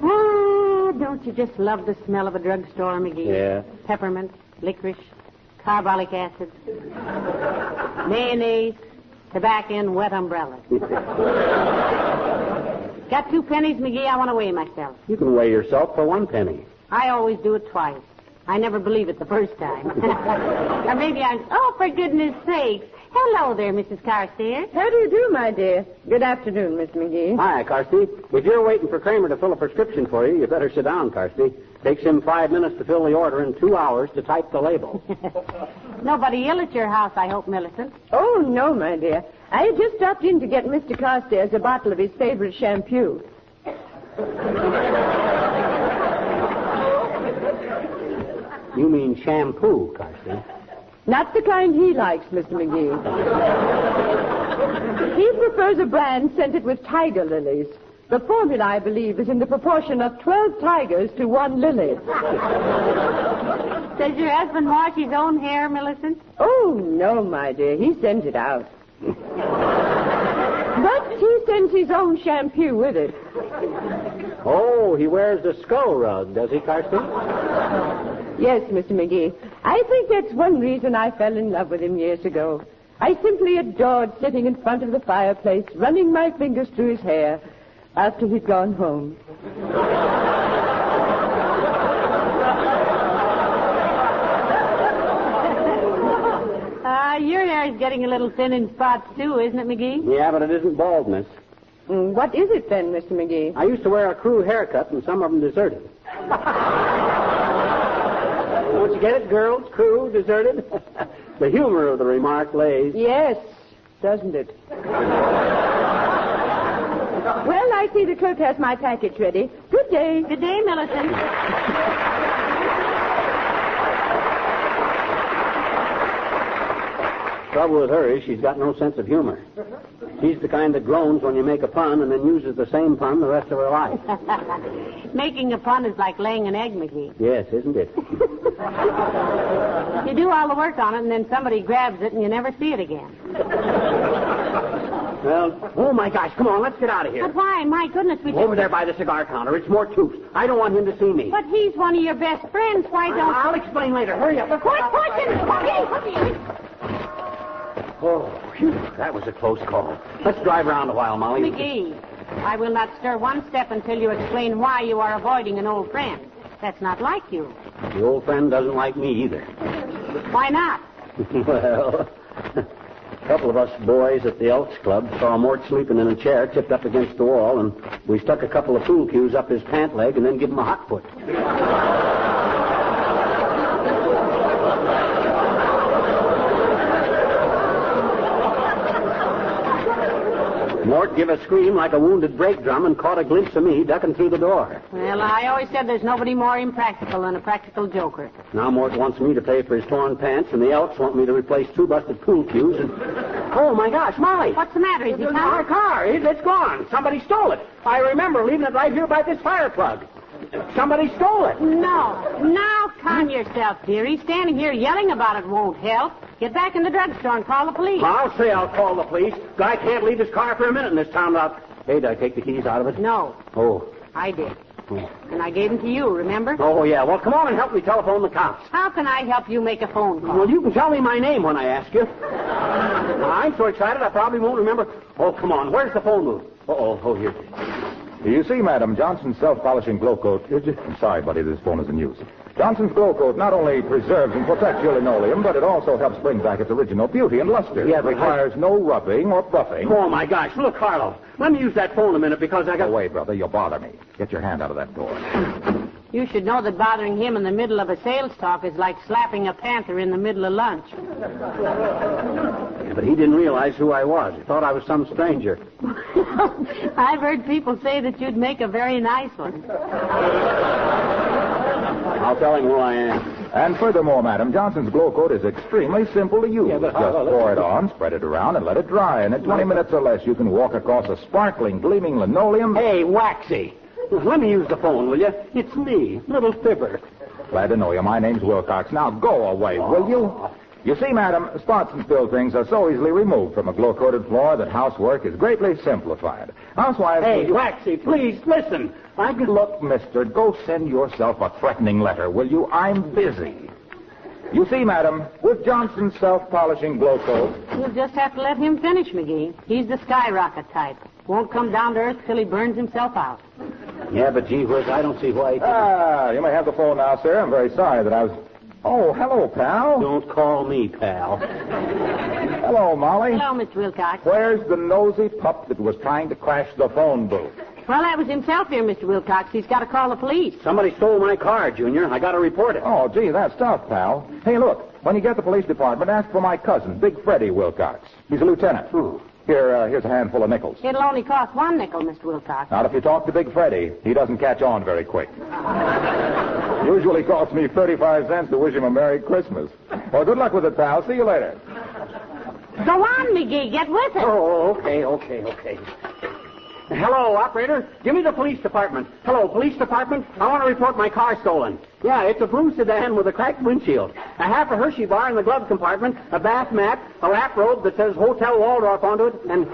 Ah, don't you just love the smell of a drugstore, Magee? Yeah. Peppermint, licorice, carbolic acid, mayonnaise, tobacco, and wet umbrella. Got 2 pennies, Magee? I want to weigh myself. You can weigh yourself for 1 penny. I always do it twice. I never believe it the first time. Or maybe oh, for goodness sakes. Hello there, Mrs. Carstairs. How do you do, my dear? Good afternoon, Miss McGee. Hi, Carsty. If you're waiting for Kramer to fill a prescription for you, you better sit down, Carsty. Takes him 5 minutes to fill the order and 2 hours to type the label. Nobody ill at your house, I hope, Millicent. Oh, no, my dear. I had just stopped in to get Mr. Carstairs a bottle of his favorite shampoo. You mean shampoo, Carsty? Not the kind he likes, Mr. McGee. He prefers a brand scented with tiger lilies. The formula, I believe, is in the proportion of 12 tigers to 1 lily. Does your husband wash his own hair, Millicent? Oh, no, my dear. He sends it out. But he sends his own shampoo with it. Oh, he wears the skull rug, does he, Carsty? Yes, Mr. McGee. I think that's one reason I fell in love with him years ago. I simply adored sitting in front of the fireplace, running my fingers through his hair after he'd gone home. Your hair is getting a little thin in spots, too, isn't it, McGee? Yeah, but it isn't baldness. What is it, then, Mr. McGee? I used to wear a crew haircut, and some of them deserted. Don't you get it, girls? Crew, deserted? The humor of the remark lays. Yes, doesn't it? Well, I see the clerk has my package ready. Good day. Good day, Millicent. Trouble with her is she's got no sense of humor. She's the kind that groans when you make a pun and then uses the same pun the rest of her life. Making a pun is like laying an egg, McGee. Yes, isn't it? You do all the work on it, and then somebody grabs it, and you never see it again. Well, oh, my gosh, come on, let's get out of here. But why? My goodness, we Over there by the cigar counter. It's more tooth. I don't want him to see me. But he's one of your best friends. Why don't... I'll explain later. Hurry up. Quit pushing! Oh, phew, that was a close call. Let's drive around a while, Molly. McGee, I will not stir one step until you explain why you are avoiding an old friend. That's not like you. The old friend doesn't like me either. Why not? Well, a couple of us boys at the Elks Club saw Mort sleeping in a chair tipped up against the wall, and we stuck a couple of pool cues up his pant leg and then give him a hot foot. Mort gave a scream like a wounded brake drum and caught a glimpse of me ducking through the door. Well, I always said there's nobody more impractical than a practical joker. Now Mort wants me to pay for his torn pants, and the Elks want me to replace 2 busted pool cues, and... Oh, my gosh, Molly! What's the matter? Is he coming? Our car. It's gone. Somebody stole it. I remember leaving it right here by this fire plug. Somebody stole it. No. Now, calm yourself, dearie. Standing here yelling about it won't help. Get back in the drugstore and call the police. I'll say I'll call the police. Guy can't leave his car for a minute in this town without... Hey, did I take the keys out of it? No. Oh. I did. And I gave them to you, remember? Oh, yeah. Well, come on and help me telephone the cops. How can I help you make a phone call? Well, you can tell me my name when I ask you. I'm so excited I probably won't remember. Oh, come on. Where's the phone booth? Oh, here. You see, madam, Johnson's self-polishing glow coat... I'm sorry, buddy, this phone is in use. Johnson's glow coat not only preserves and protects your linoleum, but it also helps bring back its original beauty and luster. Yeah, it requires no rubbing or buffing. Oh, my gosh. Look, Carlo, let me use that phone a minute because I got... Oh, wait, brother, you'll bother me. Get your hand out of that door. You should know that bothering him in the middle of a sales talk is like slapping a panther in the middle of lunch. Yeah, but he didn't realize who I was. He thought I was some stranger. I've heard people say that you'd make a very nice one. I'll tell him who I am. And furthermore, madam, Johnson's glow coat is extremely simple to use. Yeah, but just pour it on, spread it around, and let it dry. And in 20 minutes or less, you can walk across a sparkling, gleaming linoleum. Hey, Waxy. Let me use the phone, will you? It's me, little Fibber. Glad to know you. My name's Wilcox. Now go away, will you? You see, madam, spots and spill things are so easily removed from a glow-coated floor that housework is greatly simplified. Housewives... Hey, Waxy, please, listen. Look, mister, go send yourself a threatening letter, will you? I'm busy. You see, madam, with Johnson's self-polishing glow coat... You'll just have to let him finish, McGee. He's the skyrocket type. Won't come down to earth till he burns himself out. Yeah, but gee whiz, I don't see why... You may have the phone now, sir. I'm very sorry that I was... Oh, hello, pal. Don't call me pal. Hello, Molly. Hello, Mr. Wilcox. Where's the nosy pup that was trying to crash the phone booth? Well, that was himself here, Mr. Wilcox. He's got to call the police. Somebody stole my car, Junior. I got to report it. Oh, gee, that's tough, pal. Hey, look, when you get to the police department, ask for my cousin, Big Freddie Wilcox. He's a lieutenant. Here's a handful of nickels. It'll only cost one nickel, Mr. Wilcox. Not if you talk to Big Freddie. He doesn't catch on very quick. Usually costs me 35 cents to wish him a Merry Christmas. Well, good luck with it, pal. See you later. Go on, Magee. Get with it. Oh, okay. Hello, operator. Give me the police department. Hello, police department. I want to report my car stolen. Yeah, it's a blue sedan with a cracked windshield, a half a Hershey bar in the glove compartment, a bath mat, a lap robe that says Hotel Waldorf onto it, and...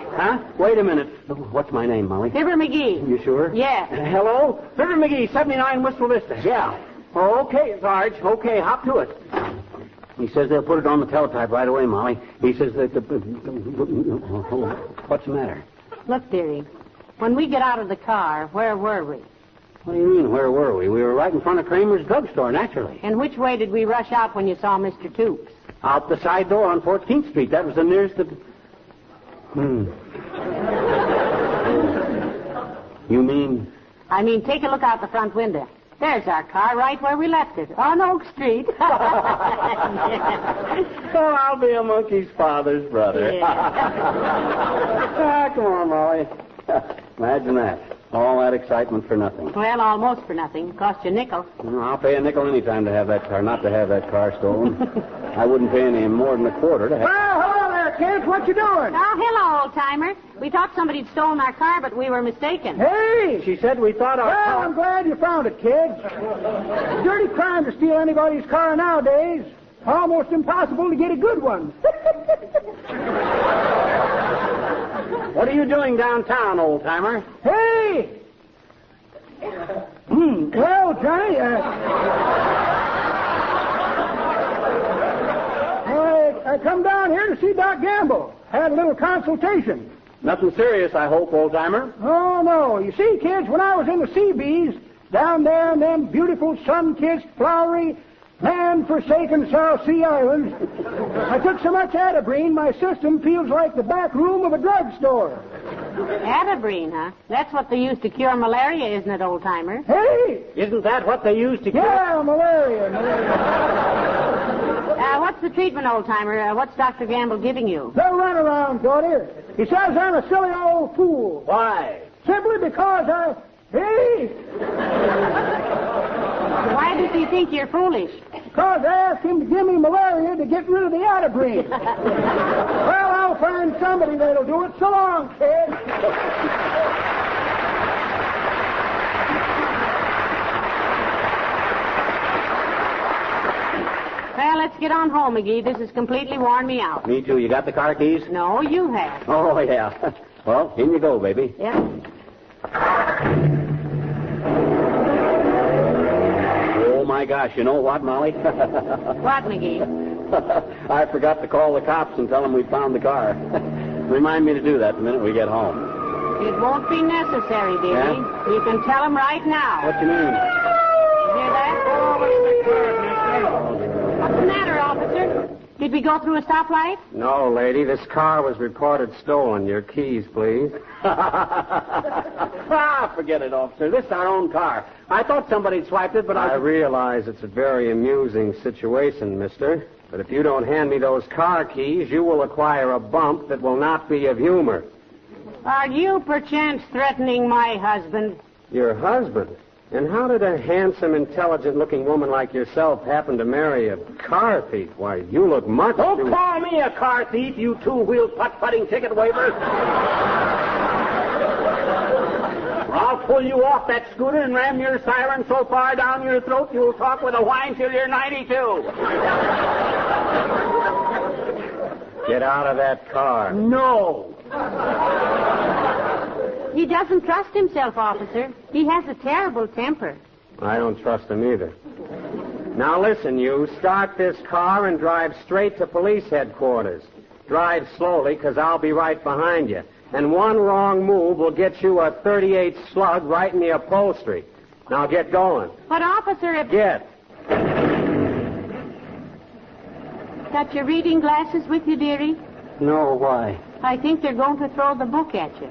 Wait a minute. What's my name, Molly? Fibber Magee. You sure? Yeah. Hello? Fibber Magee, 79 Wistful Vista. Yeah. Oh, okay, Sarge. Okay, hop to it. He says they'll put it on the teletype right away, Molly. He says that What's the matter? Look, dearie, when we get out of the car, where were we? What do you mean, where were we? We were right in front of Kramer's drugstore, naturally. And which way did we rush out when you saw Mr. Toops? Out the side door on 14th Street. That was the nearest... You mean... I mean, take a look out the front window. There's our car right where we left it, on Oak Street. Oh, I'll be a monkey's father's brother. Yeah. Come on, Molly. Imagine that. All that excitement for nothing. Well, almost for nothing. Cost you a nickel. I'll pay a nickel any time to have that car, not to have that car stolen. I wouldn't pay any more than a quarter to have... Well, hello there, kids. What you doing? Oh, hello, old-timer. We thought somebody'd stolen our car, but we were mistaken. Hey! She said we thought our car... Well, I'm glad you found it, kids. Dirty crime to steal anybody's car nowadays. Almost impossible to get a good one. What are you doing downtown, old-timer? Hey! Well, Johnny, I come down here to see Doc Gamble. Had a little consultation. Nothing serious, I hope, old-timer. Oh, no. You see, kids, when I was in the Seabees, down there in them beautiful, sun-kissed, flowery, man-forsaken South Sea Islands, I took so much Atabrine, my system feels like the back room of a drugstore. Atabrine, huh? That's what they use to cure malaria, isn't it, old-timer? Hey! Isn't that what they use to cure... Yeah, malaria. What's the treatment, old-timer? What's Dr. Gamble giving you? The runaround, daughter. He says I'm a silly old fool. Why? Simply because I... Hey! Why does he think you're foolish? Because I asked him to give me malaria to get rid of the Atabrine. Well, I'll find somebody that'll do it. So long, kid. Well, let's get on home, Magee. This has completely worn me out. Me too. You got the car keys? No, you have. Oh, yeah. Well, in you go, baby. Yep. Oh, my gosh. You know what, Molly? What, Magee? I forgot to call the cops and tell them we found the car. Remind me to do that the minute we get home. It won't be necessary, dearie. Yeah? You can tell them right now. What do you mean? Hear that? What's the matter, officer? Did we go through a stoplight? No, lady. This car was reported stolen. Your keys, please. Forget it, officer. This is our own car. I thought somebody'd swiped it, but I realize it's a very amusing situation, mister. But if you don't hand me those car keys, you will acquire a bump that will not be of humor. Are you perchance threatening my husband? Your husband? And how did a handsome, intelligent-looking woman like yourself happen to marry a car thief? Why, you look much Don't call me a car thief, you two-wheeled putt-putting ticket wavers. I'll pull you off that scooter and ram your siren so far down your throat you'll talk with a whine till you're 92. Get out of that car. No. He doesn't trust himself, officer. He has a terrible temper. I don't trust him either. Now listen, you. Start this car and drive straight to police headquarters. Drive slowly, because I'll be right behind you. And one wrong move will get you a .38 slug right in the upholstery. Now get going. But, officer, if... Get. Got your reading glasses with you, dearie? No, why? I think they're going to throw the book at you.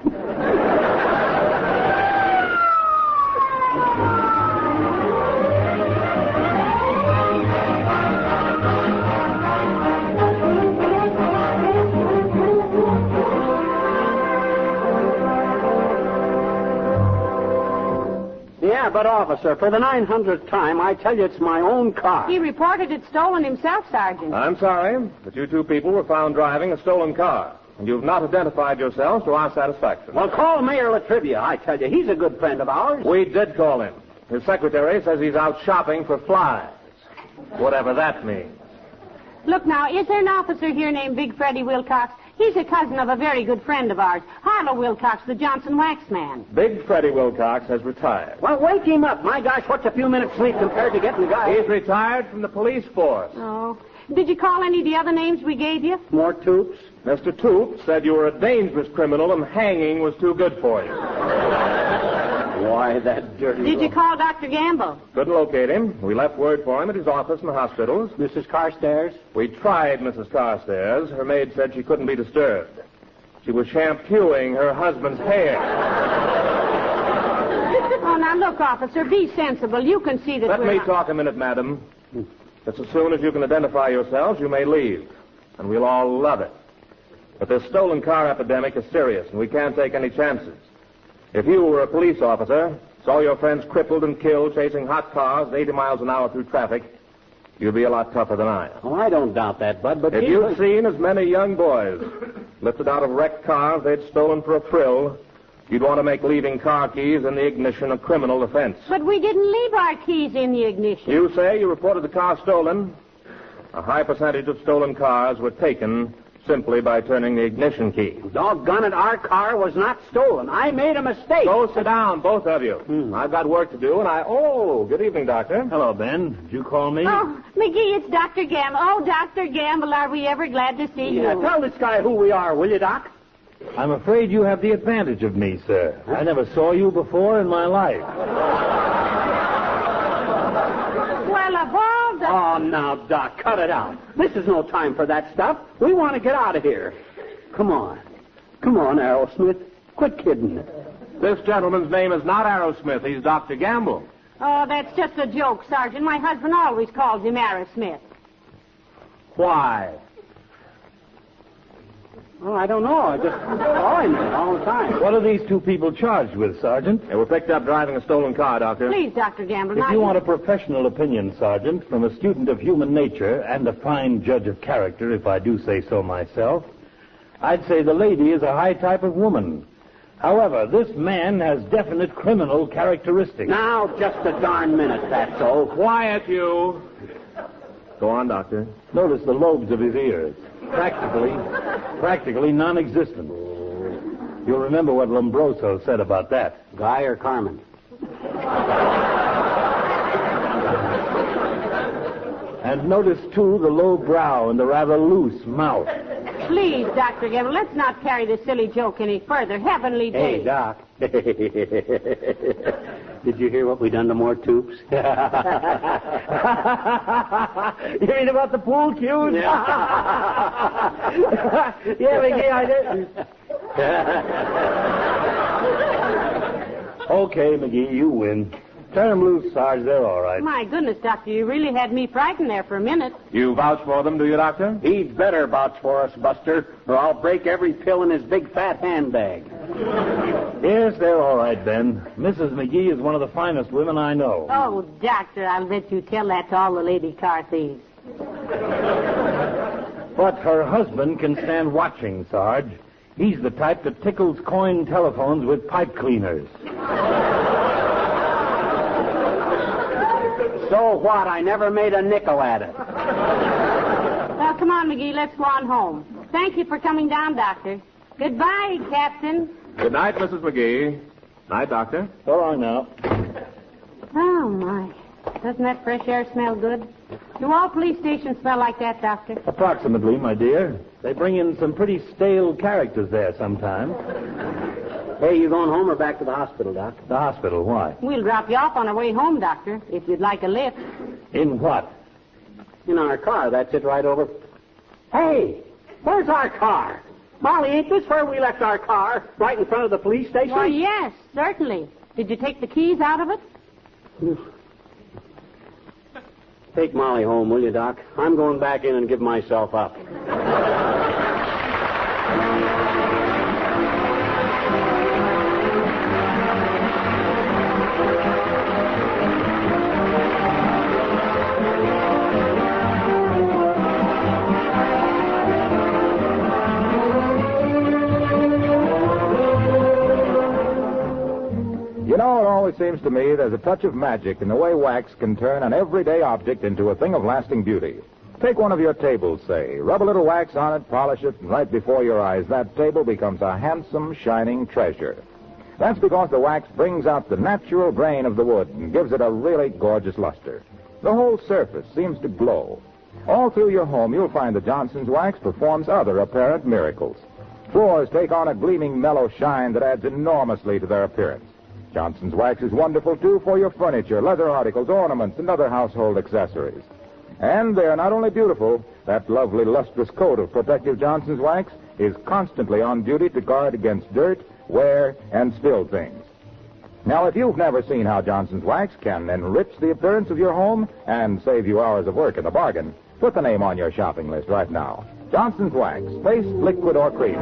Yeah, but, officer, for the 900th time, I tell you it's my own car. He reported it stolen himself, Sergeant. I'm sorry, but you two people were found driving a stolen car. And you've not identified yourselves to our satisfaction. Well, call Mayor Latrivia, I tell you. He's a good friend of ours. We did call him. His secretary says he's out shopping for flies. Whatever that means. Look now, is there an officer here named Big Freddie Wilcox? He's a cousin of a very good friend of ours, Harlow Wilcox, the Johnson wax man. Big Freddie Wilcox has retired. Well, wake him up. My gosh, what's a few minutes sleep compared to getting the guy? He's retired from the police force. Oh. Did you call any of the other names we gave you? More Toops? Mr. Toop said you were a dangerous criminal and hanging was too good for you. Why, that dirty... Did you call Dr. Gamble? Couldn't locate him. We left word for him at his office in the hospitals. Mrs. Carstairs? We tried Mrs. Carstairs. Her maid said she couldn't be disturbed. She was shampooing her husband's hair. Oh, now look, officer, be sensible. You can see that Let we're me not... talk a minute, madam. Just as soon as you can identify yourselves, you may leave. And we'll all love it. But this stolen car epidemic is serious, and we can't take any chances. If you were a police officer, saw your friends crippled and killed chasing hot cars at 80 miles an hour through traffic, you'd be a lot tougher than I am. Oh, I don't doubt that, Bud, but... If you'd seen as many young boys lifted out of wrecked cars they'd stolen for a thrill, you'd want to make leaving car keys in the ignition a criminal offense. But we didn't leave our keys in the ignition. You say you reported the car stolen. A high percentage of stolen cars were taken simply by turning the ignition key. Doggone it, our car was not stolen. I made a mistake. Go sit down, both of you. I've got work to do, and Oh, good evening, Doctor. Hello, Ben. Did you call me? Oh, McGee, it's Dr. Gamble. Oh, Dr. Gamble, are we ever glad to see you? Tell this guy who we are, will you, Doc? I'm afraid you have the advantage of me, sir. I never saw you before in my life. Well, of all the... Oh, now, Doc, cut it out. This is no time for that stuff. We want to get out of here. Come on. Come on, Aerosmith. Quit kidding. This gentleman's name is not Aerosmith. He's Dr. Gamble. Oh, that's just a joke, Sergeant. My husband always calls him Aerosmith. Why? Oh, I don't know. I just call him all the time. What are these two people charged with, Sergeant? They were picked up driving a stolen car, Doctor. Please, Dr. Gamble. If you want a professional opinion, Sergeant, from a student of human nature and a fine judge of character, if I do say so myself, I'd say the lady is a high type of woman. However, this man has definite criminal characteristics. Now, just a darn minute, that's all. Quiet, you. Go on, Doctor. Notice the lobes of his ears. Practically non-existent. You'll remember what Lombroso said about that. Guy or Carmen? And notice, too, the low brow and the rather loose mouth. Please, Dr. Gamble, let's not carry this silly joke any further. Heavenly days. Hey, Doc. Did you hear what we done to more Toops? You mean about the pool cues? Yeah, McGee, I did. Okay, McGee, you win. Turn them loose, Sarge. They're all right. My goodness, Doctor, you really had me frightened there for a minute. You vouch for them, do you, Doctor? He'd better vouch for us, Buster, or I'll break every pill in his big fat handbag. Yes, they're all right, Ben. Mrs. McGee is one of the finest women I know. Oh, Doctor, I'll bet you tell that to all the lady car thieves. But her husband can stand watching, Sarge. He's the type that tickles coin telephones with pipe cleaners. So what? I never made a nickel at it. Well, come on, McGee, let's go on home. Thank you for coming down, Doctor. Goodbye, Captain. Good night, Mrs. McGee. Night, Doctor. So long now. Oh, my. Doesn't that fresh air smell good? Do all police stations smell like that, Doctor? Approximately, my dear. They bring in some pretty stale characters there sometimes. Hey, you going home or back to the hospital, Doc? The hospital, why? We'll drop you off on our way home, Doctor, if you'd like a lift. In what? In our car. That's it right over. Hey, where's our car? Molly, ain't this where we left our car? Right in front of the police station? Why, yes, certainly. Did you take the keys out of it? Take Molly home, will you, Doc? I'm going back in and give myself up. You know, it always seems to me there's a touch of magic in the way wax can turn an everyday object into a thing of lasting beauty. Take one of your tables, say. Rub a little wax on it, polish it, and right before your eyes, that table becomes a handsome, shining treasure. That's because the wax brings out the natural grain of the wood and gives it a really gorgeous luster. The whole surface seems to glow. All through your home, you'll find that Johnson's wax performs other apparent miracles. Floors take on a gleaming, mellow shine that adds enormously to their appearance. Johnson's wax is wonderful, too, for your furniture, leather articles, ornaments, and other household accessories. And they're not only beautiful, that lovely, lustrous coat of protective Johnson's wax is constantly on duty to guard against dirt, wear, and spilled things. Now, if you've never seen how Johnson's wax can enrich the appearance of your home and save you hours of work in the bargain, put the name on your shopping list right now. Johnson's wax, paste, liquid, or cream.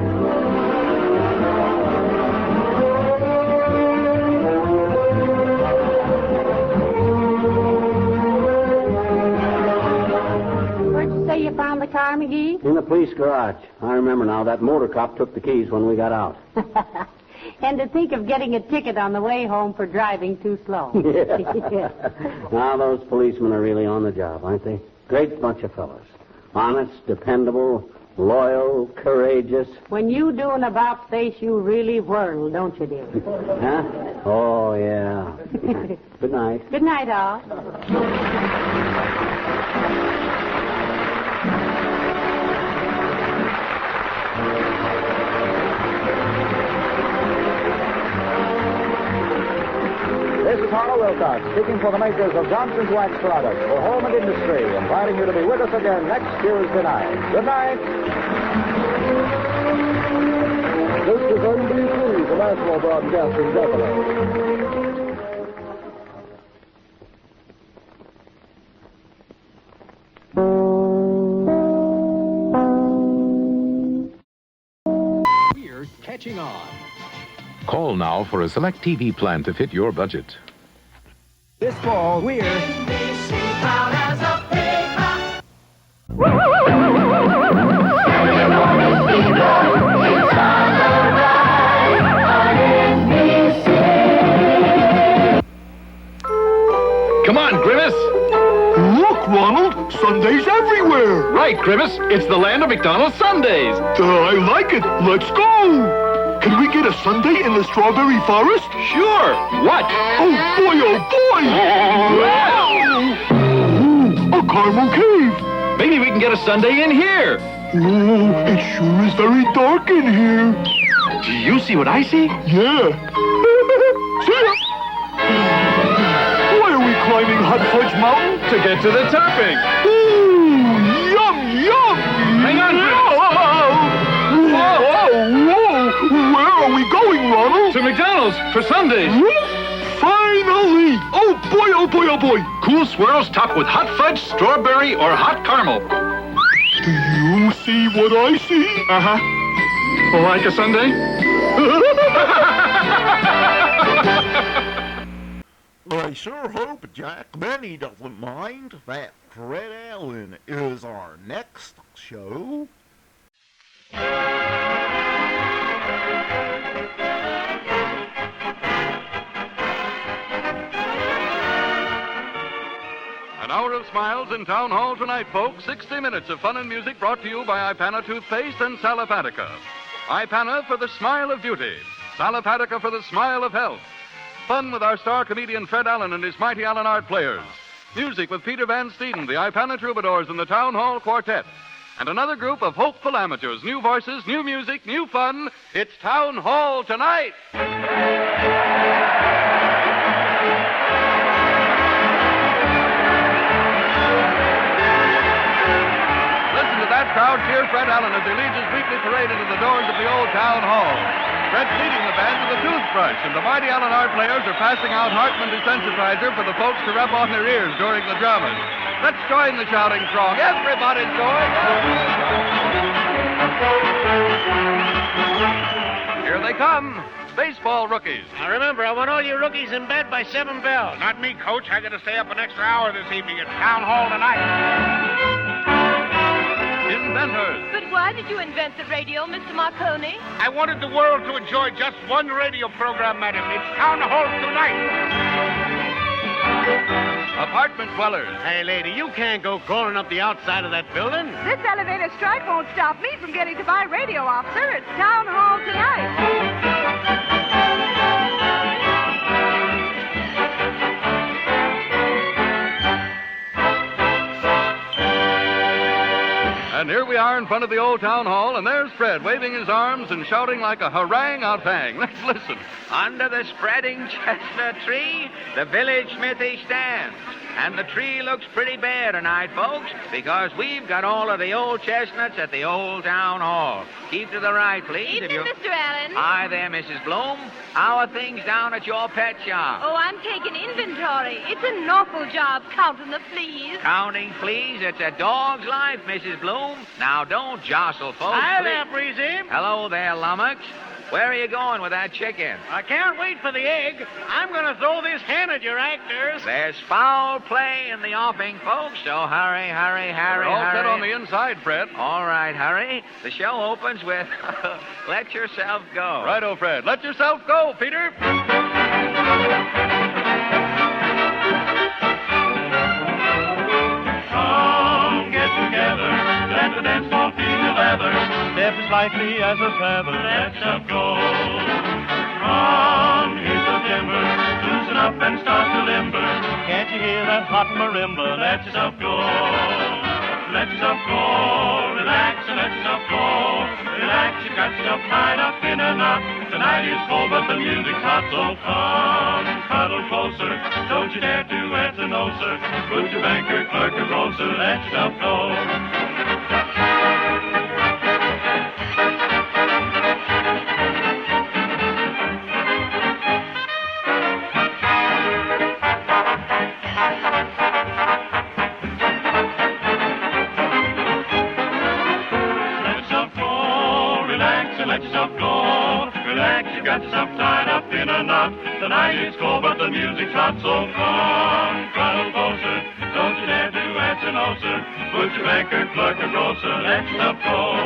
You found the car, Magee? In the police garage. I remember now. That motor cop took the keys when we got out. And to think of getting a ticket on the way home for driving too slow. Yeah. Now, those policemen are really on the job, aren't they? Great bunch of fellows. Honest, dependable, loyal, courageous. When you do an about face, you really whirl, don't you, dear? Huh? Oh, yeah. Good night. Good night, all. This is Harlow Wilcox, speaking for the makers of Johnson's Wax products for home and industry, inviting you to be with us again next Tuesday night. Good night. This is NBC, the National Broadcasting Company. We're catching on. Call now for a select TV plan to fit your budget. This fall, we're proud as a peacock. Come on, Grimace. Look, Ronald, Sundays everywhere. Right, Grimace. It's the land of McDonald's Sundays. I like it. Let's go. Can we get a sundae in the strawberry forest? Sure. What? Oh, boy, a caramel cave. Maybe we can get a sundae in here. Oh, it sure is very dark in here. Do you see what I see? Yeah. See ya. Why are we climbing Hot Fudge Mountain? To get to the topping. Ooh, yum, yum. Hang on, Whoa. Where are we going, Ronald? To McDonald's for Sundays. Finally! Oh, boy. Cool swirls topped with hot fudge, strawberry, or hot caramel. Do you see what I see? Uh-huh. Like a sundae? I sure hope Jack Benny doesn't mind that Fred Allen is our next show. An hour of smiles in Town Hall tonight, folks. 60 minutes of fun and music brought to you by Ipana Toothpaste and Salapatica. Ipana for the smile of beauty. Salapatica for the smile of health. Fun with our star comedian Fred Allen and his mighty Allen Art players. Music with Peter Van Steeden, the Ipana Troubadours, and the Town Hall Quartet. And another group of hopeful amateurs. New voices, new music, new fun. It's Town Hall tonight. Listen to that crowd cheer Fred Allen as he leads his weekly parade into the doors of the old Town Hall. Fred's leading the band with a toothbrush, and the mighty Allen Art players are passing out Hartman desensitizer for the folks to rub on their ears during the dramas. Let's join the shouting throng. Everybody's going. Here they come, baseball rookies. Now remember, I want all you rookies in bed by 7 bells. Not me, Coach. I got to stay up an extra hour this evening at Town Hall tonight. Inventors. But why did you invent the radio, Mr. Marconi? I wanted the world to enjoy just one radio program, madam. It's Town Hall tonight. Apartment dwellers. Hey, lady, you can't go crawling up the outside of that building. This elevator strike won't stop me from getting to my radio, officer. It's Town Hall tonight. And here we are in front of the old Town Hall, and there's Fred waving his arms and shouting like a harangue-outang. Let's listen. Under the spreading chestnut tree, the village smithy stands. And the tree looks pretty bare tonight, folks, because we've got all of the old chestnuts at the old Town Hall. Keep to the right, please. Evening, Mr. Allen. Hi there, Mrs. Bloom. How are things down at your pet shop? Oh, I'm taking inventory. It's an awful job counting the fleas. Counting fleas? It's a dog's life, Mrs. Bloom. Now, don't jostle, folks. Hi please. there, Breezy. Hello there, Lummox. Where are you going with that chicken? I can't wait for the egg. I'm going to throw this hen at your actors. There's foul play in the offing, folks, so hurry. We're all set on the inside, Fred. All right, hurry. The show opens with Let Yourself Go. Righto, Fred. Let yourself go, Peter. Come, get together. Let the dance floor feel your leather. Step as lightly as a feather. Let yourself go. Come, here's the timber. Loosen up and start to limber. Can't you hear that hot marimba? Let yourself go. Let yourself go. Relax and let yourself go. Relax, you got yourself tied up in a knot. The night is cold, but the music's hot, so come, cuddle closer. Don't you dare to answer no, sir. Put your banker, clerk, or grocer. Let yourself go. Let yourself go. Relax, you got yourself tied up in a knot. The night is cold, but the music's hot, so come, cuddle closer. Don't you dare to answer no, sir. Put your banker, clerk, or grocer. Let yourself go.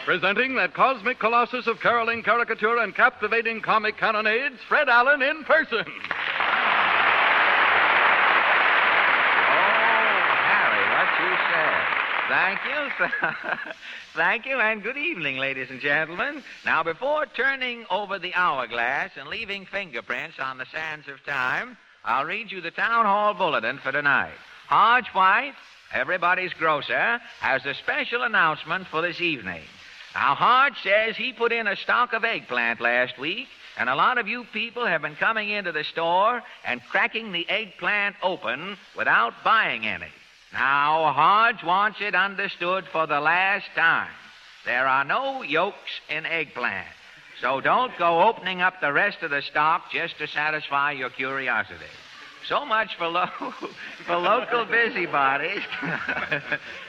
Presenting that cosmic colossus of caroling caricature and captivating comic cannonades, Fred Allen in person. Thank you. Thank you, and good evening, ladies and gentlemen. Now, before turning over the hourglass and leaving fingerprints on the sands of time, I'll read you the Town Hall Bulletin for tonight. Hodge White, everybody's grocer, has a special announcement for this evening. Now, Hodge says he put in a stock of eggplant last week, and a lot of you people have been coming into the store and cracking the eggplant open without buying any. Now, Hodge wants it understood for the last time. There are no yolks in eggplant. So don't go opening up the rest of the stock just to satisfy your curiosity. So much for local busybodies.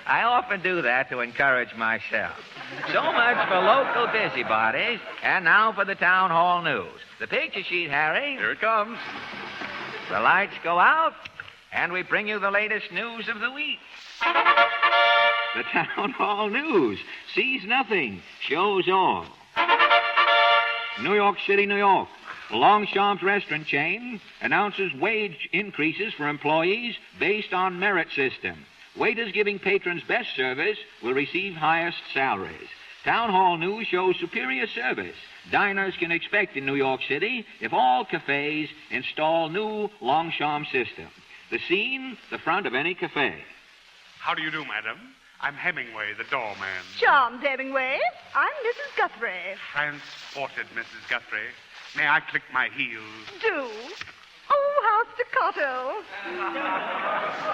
I often do that to encourage myself. So much for local busybodies. And now for the Town Hall news. The picture sheet, Harry. Here it comes. The lights go out. And we bring you the latest news of the week. The Town Hall News sees nothing, shows all. New York City, New York. Longchamp's restaurant chain announces wage increases for employees based on merit system. Waiters giving patrons best service will receive highest salaries. Town Hall News shows superior service diners can expect in New York City if all cafes install new Longchamp system. The scene, the front of any cafe. How do you do, madam? I'm Hemingway, the doorman. Charmed, Hemingway. I'm Mrs. Guthrie. Transported, Mrs. Guthrie. May I click my heels? Do. Oh, how staccato.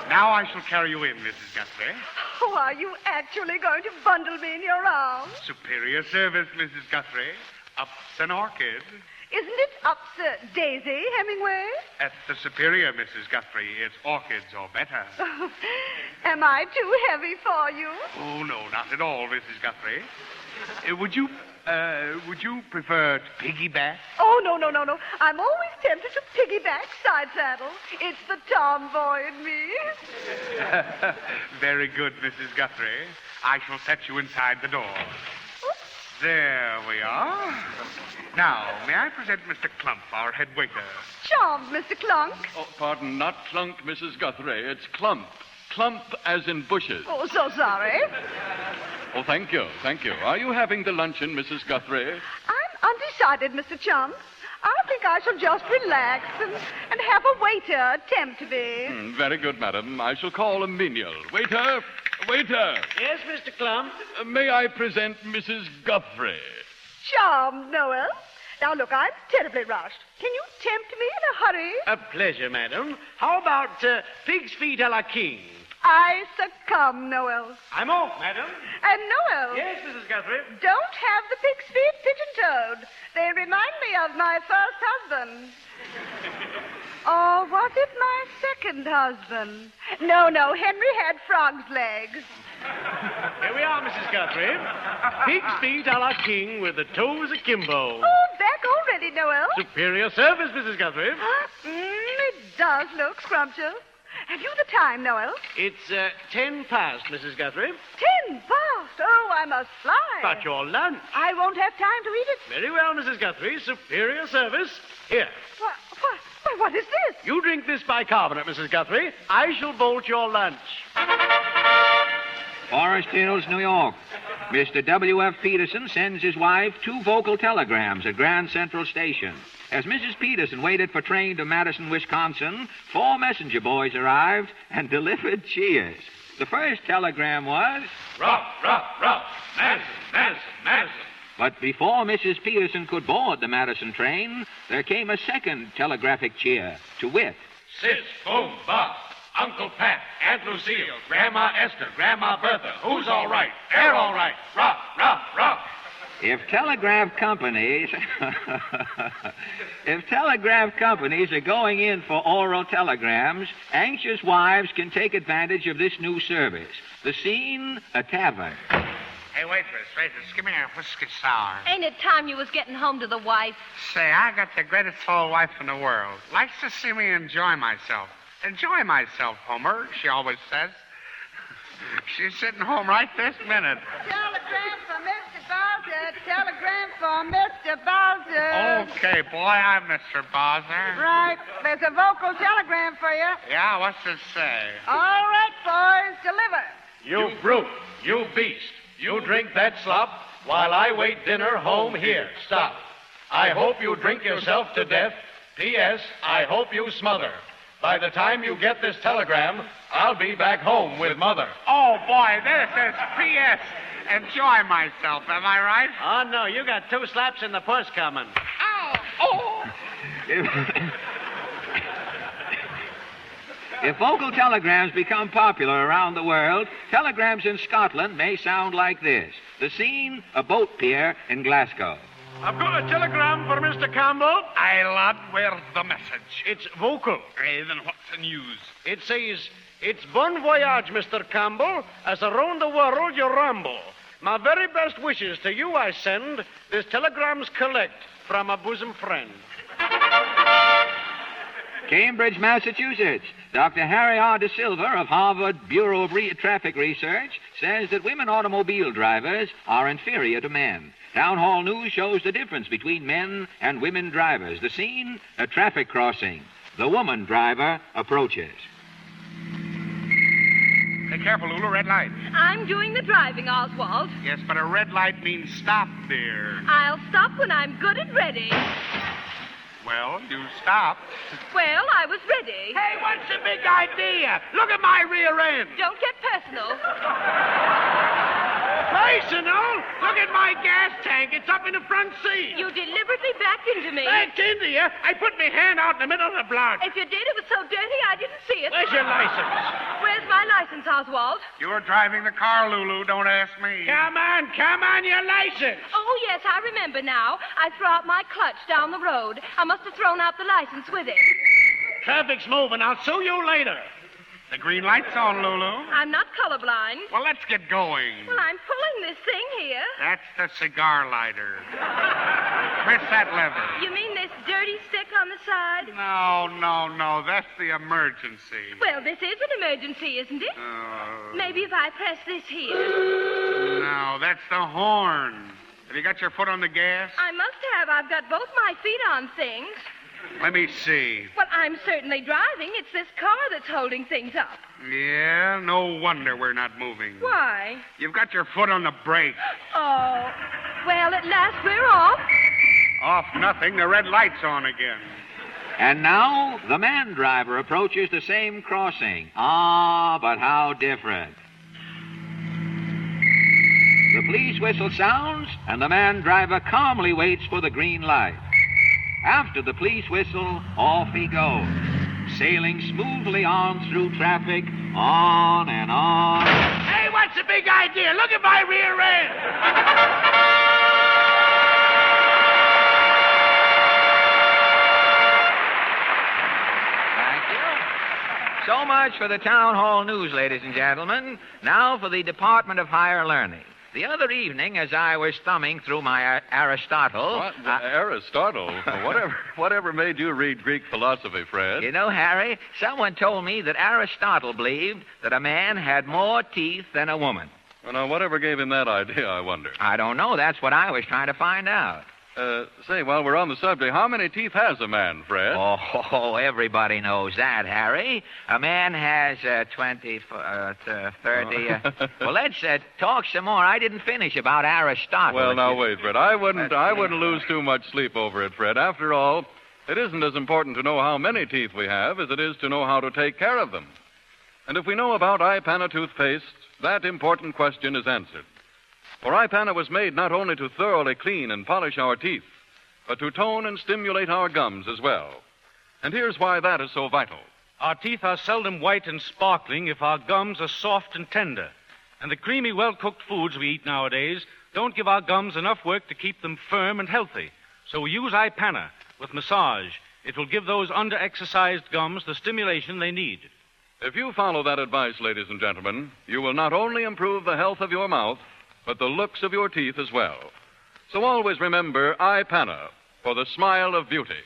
Now I shall carry you in, Mrs. Guthrie. Oh, are you actually going to bundle me in your arms? Superior service, Mrs. Guthrie. Ups an orchid. Isn't it upset Daisy, Hemingway? At the Superior, Mrs. Guthrie, it's orchids or better. Am I too heavy for you? Oh, no, not at all, Mrs. Guthrie. Would you prefer to piggyback? Oh, no. I'm always tempted to piggyback side saddle. It's the tomboy in me. Very good, Mrs. Guthrie. I shall set you inside the door. There we are. Now, may I present Mr. Clump, our head waiter? Charmed, Mr. Clunk. Oh, pardon, not Clunk, Mrs. Guthrie. It's Clump. Clump as in bushes. Oh, so sorry. Oh, thank you. Are you having the luncheon, Mrs. Guthrie? I'm undecided, Mr. Chump. I think I shall just relax and have a waiter attempt to be. Very good, madam. I shall call a menial. Waiter! Yes, Mr. Clump? May I present Mrs. Guthrie? Charmed, Noel. Now, look, I'm terribly rushed. Can you tempt me in a hurry? A pleasure, madam. How about pig's feet a la king? I succumb, Noel. I'm off, madam. And Noel. Yes, Mrs. Guthrie. Don't have the pig's feet pigeon-toed. They remind me of my first husband. Or was it my second husband? No, Henry had frog's legs. Here we are, Mrs. Guthrie. Pig's feet a la king with the toes akimbo. Oh, back already, Noel. Superior service, Mrs. Guthrie. It does look scrumptious. Have you the time, Noel? It's 10 past, Mrs. Guthrie. 10 past? Oh, I must fly. But your lunch. I won't have time to eat it. Very well, Mrs. Guthrie. Superior service. Here. What is this? You drink this bicarbonate, Mrs. Guthrie. I shall bolt your lunch. Forest Hills, New York. Mr. W.F. Peterson sends his wife 2 vocal telegrams at Grand Central Station. As Mrs. Peterson waited for train to Madison, Wisconsin, 4 messenger boys arrived and delivered cheers. The first telegram was... Rough, Madison. But before Mrs. Peterson could board the Madison train, there came a second telegraphic cheer, to wit... Sis, boom, Bob, Uncle Pat, Aunt Lucille, Grandma Esther, Grandma Bertha. Who's all right? They're all right. Rough. If telegraph companies are going in for oral telegrams, anxious wives can take advantage of this new service. The scene, a tavern. Hey, waitress, give me a whiskey sour. Ain't it time you was getting home to the wife? Say, I got the greatest old wife in the world. Likes to see me enjoy myself. Enjoy myself, Homer, she always says. She's sitting home right this minute. Telegram for Mr. Bowser. Telegram for Mr. Bowser. Okay, boy, I'm Mr. Bowser. Right. There's a vocal telegram for you. Yeah, what's it say? All right, boys, deliver. You brute, you beast, you drink that slop while I wait dinner home here. Stop. I hope you drink yourself to death. P.S. I hope you smother. By the time you get this telegram, I'll be back home with Mother. Oh, boy, this is P.S. Enjoy myself, am I right? Oh, no, you got 2 slaps in the puss coming. Ow! Oh! If vocal telegrams become popular around the world, telegrams in Scotland may sound like this. The scene, a boat pier in Glasgow. I've got a telegram for Mr. Campbell. Aye, lad, where's the message? It's vocal. Aye, then what's the news? It says, it's bon voyage, Mr. Campbell, as around the world you ramble. My very best wishes to you I send. This telegram's collect from a bosom friend. Cambridge, Massachusetts. Dr. Harry R. De Silva of Harvard Bureau of Traffic Research says that women automobile drivers are inferior to men. Town Hall News shows the difference between men and women drivers. The scene, a traffic crossing. The woman driver approaches. Hey, careful, Lulu, red light. I'm doing the driving, Oswald. Yes, but a red light means stop, dear. I'll stop when I'm good and ready. Well, you stopped. Well, I was ready. Hey, what's the big idea? Look at my rear end. Don't get personal. Personal? Look at my gas tank. It's up in the front seat. You deliberately backed into me. Backed into you? I put my hand out in the middle of the block. If you did, it was so dirty I didn't see it. Where's your license? Where's my license, Oswald? You were driving the car, Lulu. Don't ask me. Come on, your license. Oh, yes, I remember now. I threw out my clutch down the road. I must have thrown out the license with it. Traffic's moving. I'll sue you later. The green light's on, Lulu. I'm not colorblind. Well, let's get going. Well, I'm pulling this thing here. That's the cigar lighter. Press that lever. You mean this dirty stick on the side? No. That's the emergency. Well, this is an emergency, isn't it? Maybe if I press this here. No, that's the horn. Have you got your foot on the gas? I must have. I've got both my feet on things. Let me see. Well, I'm certainly driving. It's this car that's holding things up. Yeah, no wonder we're not moving. Why? You've got your foot on the brake. Oh. Well, at last we're off. Off nothing. The red light's on again. And now, the man driver approaches the same crossing. Ah, but how different. The police whistle sounds, and the man driver calmly waits for the green light. After the police whistle, off he goes, sailing smoothly on through traffic, on and on. Hey, what's the big idea? Look at my rear end. Thank you. So much for the Town Hall News, ladies and gentlemen. Now for the Department of Higher Learning. The other evening, as I was thumbing through my Aristotle... What? Aristotle? Whatever made you read Greek philosophy, Fred? You know, Harry, someone told me that Aristotle believed that a man had more teeth than a woman. Well, now, whatever gave him that idea, I wonder? I don't know. That's what I was trying to find out. Say, while we're on the subject, how many teeth has a man, Fred? Oh, everybody knows that, Harry. A man has 20, 30... Well, let's talk some more. I didn't finish about Aristotle. Well, now, wait, Fred. I wouldn't lose too much sleep over it, Fred. After all, it isn't as important to know how many teeth we have as it is to know how to take care of them. And if we know about Ipana toothpaste, that important question is answered. For Ipana was made not only to thoroughly clean and polish our teeth, but to tone and stimulate our gums as well. And here's why that is so vital. Our teeth are seldom white and sparkling if our gums are soft and tender. And the creamy, well-cooked foods we eat nowadays don't give our gums enough work to keep them firm and healthy. So we use Ipana with massage. It will give those under-exercised gums the stimulation they need. If you follow that advice, ladies and gentlemen, you will not only improve the health of your mouth, but the looks of your teeth as well. So always remember Ipana for the smile of beauty.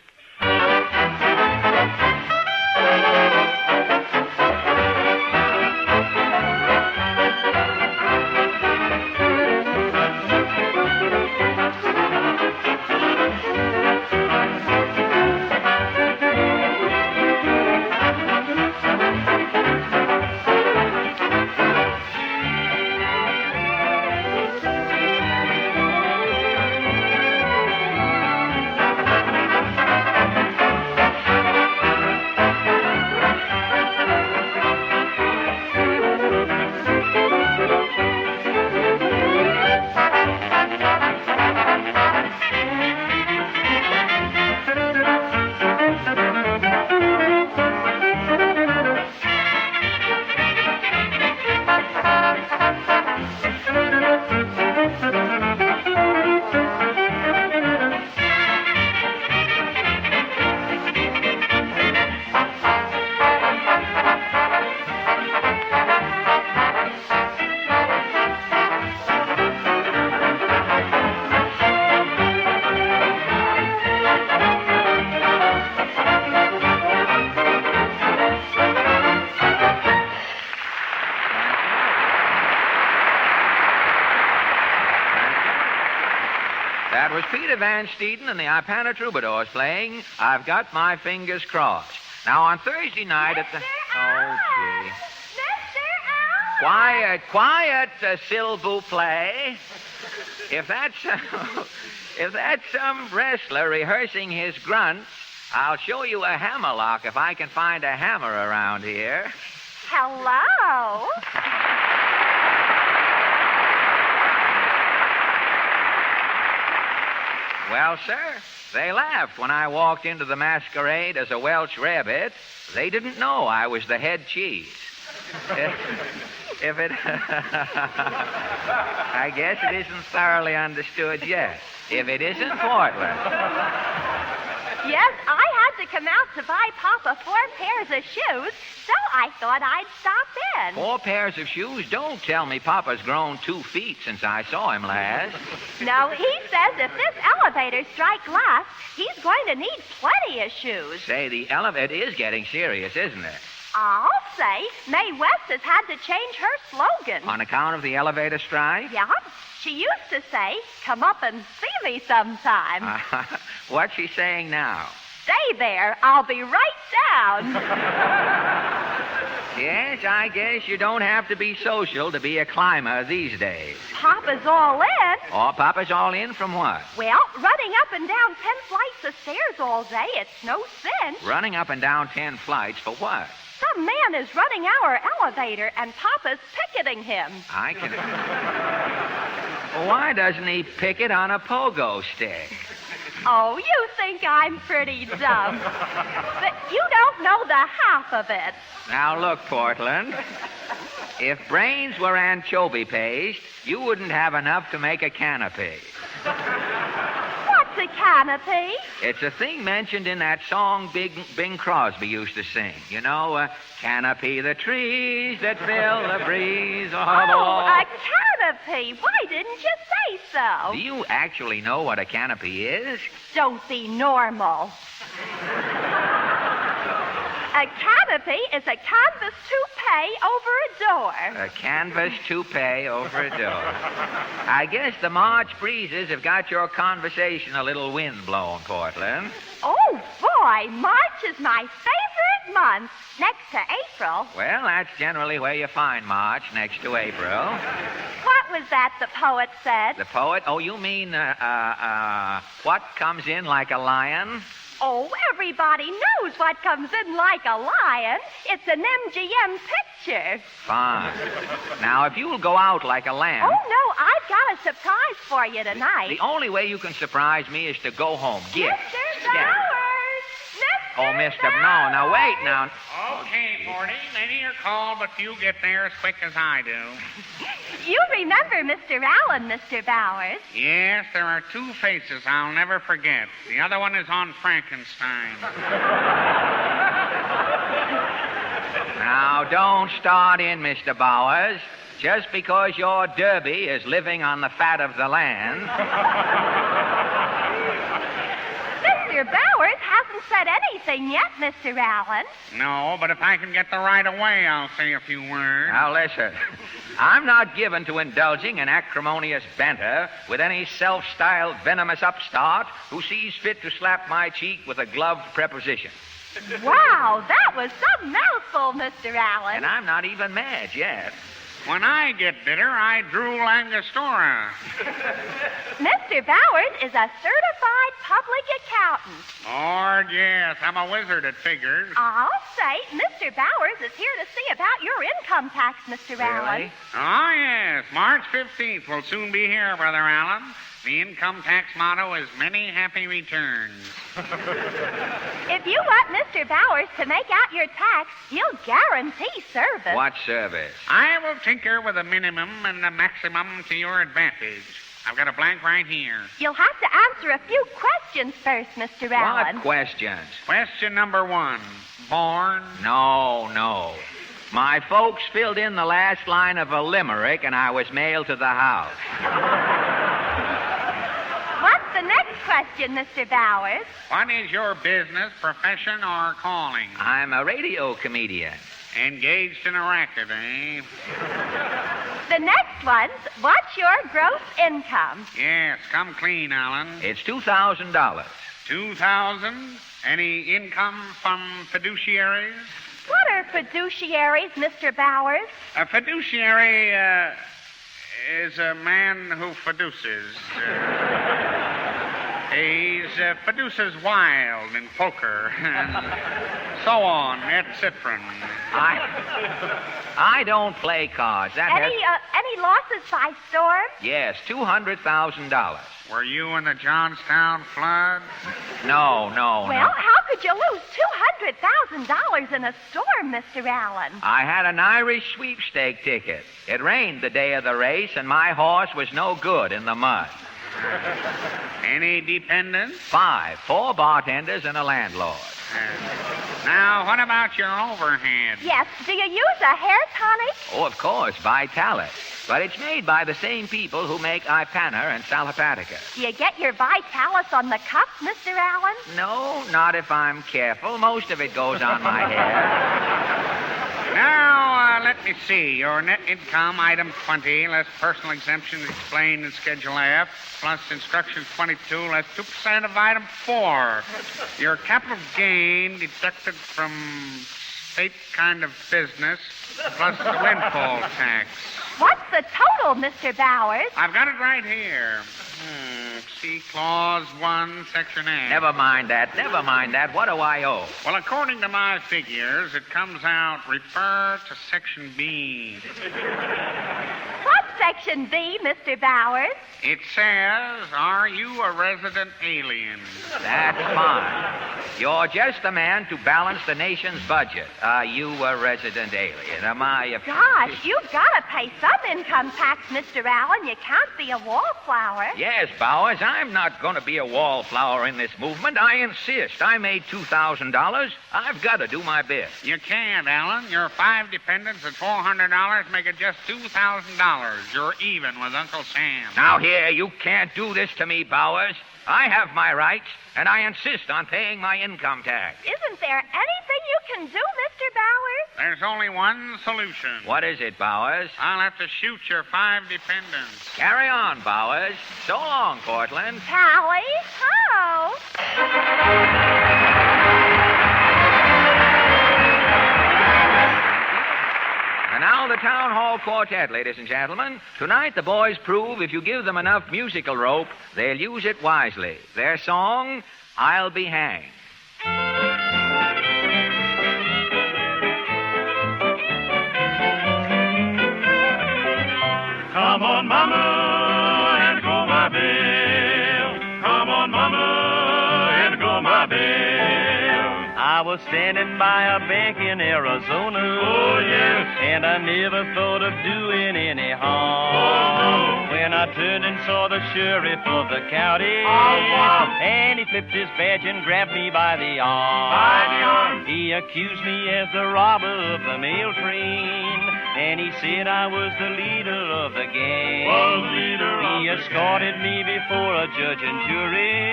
That was Peter Van Steeden and the Ipana Troubadours playing I've Got My Fingers Crossed. Now, on Thursday night at the... Oh, gee. Mr. Quiet, s'il vous plaît. If that's some wrestler rehearsing his grunts, I'll show you a hammerlock if I can find a hammer around here. Hello. Well, sir, they laughed when I walked into the masquerade as a Welsh rabbit. They didn't know I was the head cheese. If it... I guess it isn't thoroughly understood yet. If it isn't Portland. Yes, I had to come out to buy Papa 4 pairs of shoes, so I thought I'd stop in. 4 pairs of shoes? Don't tell me Papa's grown 2 feet since I saw him last. No, he says if this elevator strike lasts, he's going to need plenty of shoes. Say, the elevator is getting serious, isn't it? I'll say Mae West has had to change her slogan. On account of the elevator strike? Yeah. She used to say, come up and see me sometime. What's she saying now? Stay there. I'll be right down. Yes, I guess you don't have to be social to be a climber these days. Papa's all in. Oh, Papa's all in from what? Well, running up and down 10 flights of stairs all day, it's no sin. Running up and down 10 flights for what? Some man is running our elevator, and Papa's picketing him. I can... Well, why doesn't he pick it on a pogo stick? Oh, you think I'm pretty dumb. But you don't know the half of it. Now, look, Portland. If brains were anchovy paste, you wouldn't have enough to make a canopy. What's a canopy? It's a thing mentioned in that song Bing Crosby used to sing. You know, canopy the trees that fill the breeze. Oh, a canopy. Why didn't you say so? Do you actually know what a canopy is? Don't be normal. A canopy is a canvas toupee over a door. A canvas toupee over a door. I guess the March breezes have got your conversation a little windblown, Portland. Oh, boy, March is my favorite month, next to April. Well, that's generally where you find March, next to April. What was that the poet said? The poet? Oh, you mean, what comes in like a lion? Oh, everybody knows what comes in like a lion. It's an MGM picture. Fine. Now, if you'll go out like a lamb... Oh, no, I've got a surprise for you tonight. The only way you can surprise me is to go home. Get. Mr. Bowers! Oh, Mr. No, now wait now. Okay, Morty. Maybe you're called, but you get there as quick as I do. You remember Mr. Allen, Mr. Bowers. Yes, there are 2 faces I'll never forget. The other one is on Frankenstein. Now, don't start in, Mr. Bowers. Just because your derby is living on the fat of the land... Mr. Bowers hasn't said anything yet, Mr. Allen. No, but if I can get the right of way, I'll say a few words. Now, listen. I'm not given to indulging in acrimonious banter with any self-styled venomous upstart who sees fit to slap my cheek with a gloved preposition. Wow, that was some mouthful, Mr. Allen. And I'm not even mad yet. When I get bitter, I drool Angostura. Mr. Bowers is a certified public accountant. Lord, yes, I'm a wizard at figures. I'll say Mr. Bowers is here to see about your income tax, Mr. Allen. Oh, yes, March 15th will soon be here, Brother Allen. The income tax motto is many happy returns. If you want Mr. Bowers to make out your tax, he'll guarantee service. What service? I will tinker with a minimum and a maximum to your advantage. I've got a blank right here. You'll have to answer a few questions first, Mr. Allen. What questions? Question number 1. Born? No. My folks filled in the last line of a limerick, and I was mailed to the house. What's the next question, Mr. Bowers? What is your business, profession, or calling? I'm a radio comedian. Engaged in a racket, eh? The next one's, what's your gross income? Yes, come clean, Alan. It's $2,000. $2,000? Any income from fiduciaries? What are fiduciaries, Mr. Bowers? A fiduciary is a man who fiduces. He fiduces wild in poker, and so on, et cetera. I don't play cards. Any losses by storm? Yes, $200,000. Were you in the Johnstown flood? No. Well, how could you lose $200,000 in a storm, Mr. Allen? I had an Irish sweepstake ticket. It rained the day of the race, and my horse was no good in the mud. Any dependents? 5, 4 bartenders and a landlord. Now, what about your overhead? Yes, do you use a hair tonic? Oh, of course, Vitalis. But it's made by the same people who make Ipana and Salapatica. Do you get your Vitalis on the cuff, Mr. Allen? No, not if I'm careful. Most of it goes on my hair. Now, let me see. Your net income, item 20, less personal exemptions explained in Schedule F, plus instruction 22, less 2% of item 4. Your capital gain deducted from state kind of business, plus the windfall tax. What's the total, Mr. Bowers? I've got it right here. See Clause 1, Section A. Never mind that. What do I owe? Well, according to my figures, it comes out refer to Section B. What's Section B, Mr. Bowers? It says, are you a resident alien? That's fine. You're just the man to balance the nation's budget. Are you a resident alien? Am I a... Gosh, you've got to pay some income tax, Mr. Allen. You can't be a wallflower. Yes, Bowers, I'm not going to be a wallflower in this movement. I insist. I made $2,000. I've got to do my bit. You can't, Allen. Your 5 dependents at $400 make it just $2,000. You're even with Uncle Sam. Now, here, you can't do this to me, Bowers. I have my rights, and I insist on paying my income tax. Isn't there anything you can do, Mr. Bowers? There's only one solution. What is it, Bowers? I'll have to shoot your 5 dependents. Carry on, Bowers. So long, Portland. Tally ho! And now the Town Hall Quartet, ladies and gentlemen. Tonight the boys prove if you give them enough musical rope, they'll use it wisely. Their song, I'll Be Hanged. Come on, Mama, and go my bill. Come on, Mama, and go my bill. I was standing by a bank in Arizona. Oh, yes. And I never thought of doing any harm. Oh, no. When I turned and saw the sheriff of the county. Oh, wow. And he flipped his badge and grabbed me by the arm. By the arm. He accused me as the robber of the mail train. And he said I was the leader of the gang. He escorted me before a judge and jury.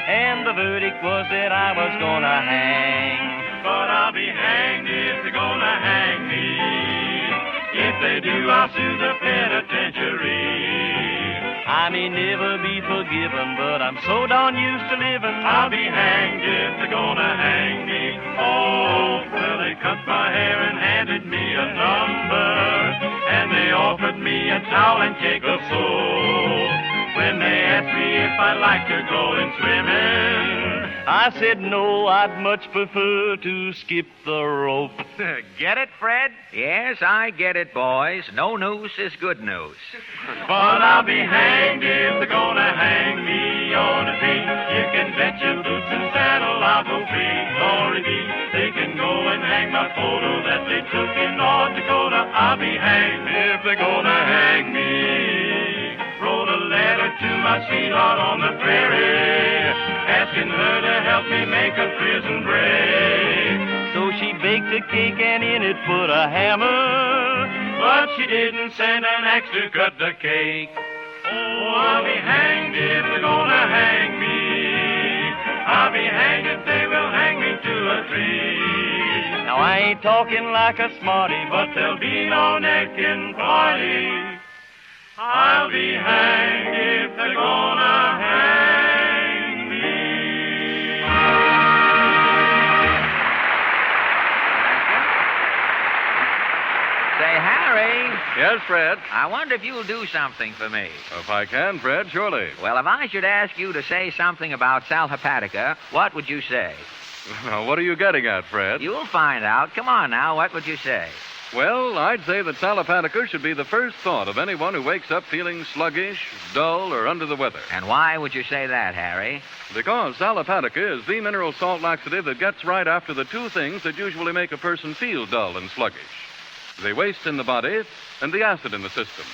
And the verdict was that I was gonna hang. But I'll be hanged if they're gonna hang me. If they do, I'll sue the penitentiary. I may never be forgiven, but I'm so darn used to living. I'll be hanged if they're gonna hang me. Oh, well, they cut my hair and handed me a number. And they offered me a towel and cake of soap. When they asked me if I'd like to go in swimming, I said no, I'd much prefer to skip the rope. Get it, Fred? Yes, I get it, boys. No noose is good news. But I'll be hanged if they're gonna hang me on a tree. You can bet your boots and saddle I'll go free. Glory be, they can go and hang my photo that they took in North Dakota. I'll be hanged if they're gonna hang me. Wrote a letter to my sweetheart on the prairie, asking her to help me make a prison break. So she baked a cake and in it put a hammer, but she didn't send an axe to cut the cake. Oh, I'll be hanged if they're gonna hang me. I'll be hanged if they will hang me to a tree. Now I ain't talking like a smarty, but there'll be no necking party. I'll be hanged if they're gonna hang me. Yes, Fred? I wonder if you'll do something for me. If I can, Fred, surely. Well, if I should ask you to say something about sal hepatica, what would you say? Now, what are you getting at, Fred? You'll find out. Come on now, what would you say? Well, I'd say that sal hepatica should be the first thought of anyone who wakes up feeling sluggish, dull, or under the weather. And why would you say that, Harry? Because sal hepatica is the mineral salt laxative that gets right after the two things that usually make a person feel dull and sluggish: the waste in the body and the acid in the system.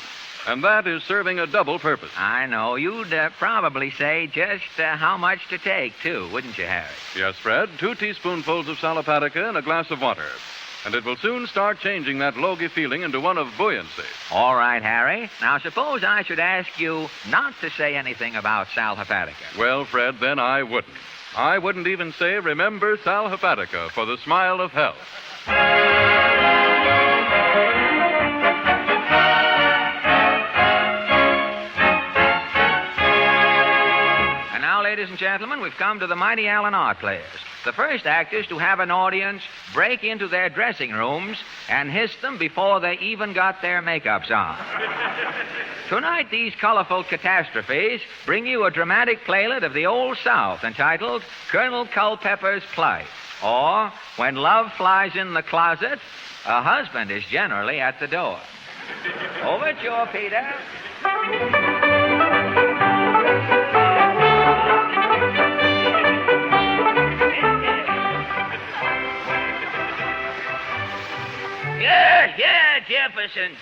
And that is serving a double purpose. I know. You'd probably say just how much to take, too, wouldn't you, Harry? Yes, Fred. 2 teaspoonfuls of sal hepatica in a glass of water. And it will soon start changing that logy feeling into one of buoyancy. All right, Harry. Now, suppose I should ask you not to say anything about sal hepatica. Well, Fred, then I wouldn't. I wouldn't even say, remember sal hepatica for the smile of health. And now, ladies and gentlemen, we've come to the Mighty Allen Art Players. The first actors to have an audience break into their dressing rooms and hiss them before they even got their makeups on. Tonight, these colorful catastrophes bring you a dramatic playlet of the Old South entitled Colonel Culpepper's Plight, or When Love Flies in the Closet, a Husband is Generally at the Door. Overture, Peter. Yeah, Jefferson.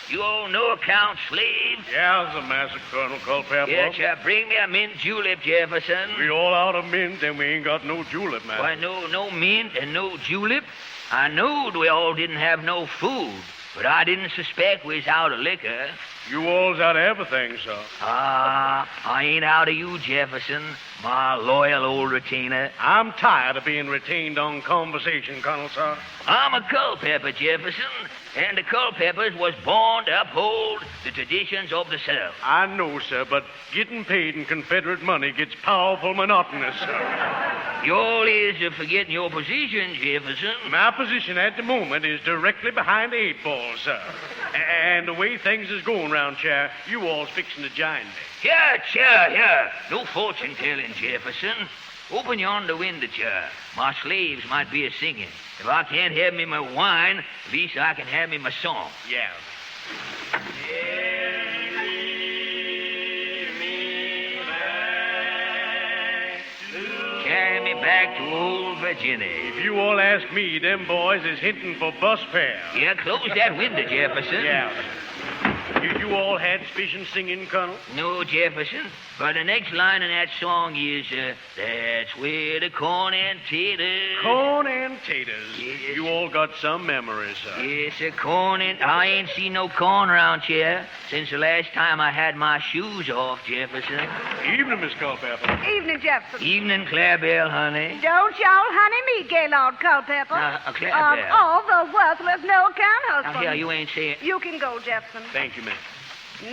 You old no-account slave. Yeah, the Master Colonel Culpepper. Yeah, bring me a mint julep, Jefferson. We all out of mint, and we ain't got no julep, man. Why, no mint and no julep? I knowed we all didn't have no food, but I didn't suspect we was out of liquor. You all's out of everything, sir. I ain't out of you, Jefferson, my loyal old retainer. I'm tired of being retained on conversation, Colonel, sir. I'm a Culpepper, Jefferson, and the Culpeppers was born to uphold the traditions of the South. I know, sir, but getting paid in Confederate money gets powerful monotonous, sir. You all is forgetting your position, Jefferson. My position at the moment is directly behind the 8 ball, sir. And the way things is going round, Chair, you all's fixing to join me. Here. No fortune-telling, Jefferson. Open yonder window, Chair. My slaves might be a-singing. If I can't have me my wine, at least I can have me my song. Yeah. Carry me back to old Virginia. If you all ask me, them boys is hinting for bus fare. Yeah, close that window, Jefferson. Yeah. You all had vision singing, Colonel? No, Jefferson. But the next line in that song is, that's where the corn and taters... Corn and taters. Yes. You all got some memories, sir. Yes, sir, corn and... I ain't seen no corn around here since the last time I had my shoes off, Jefferson. Evening, Miss Culpepper. Evening, Jefferson. Evening, Clarebell, honey. Don't y'all honey me, Gaylord Culpepper. Clarebell. Of all the worthless no-account husbands. Now, here, you ain't saying... You can go, Jefferson. Thank you, miss.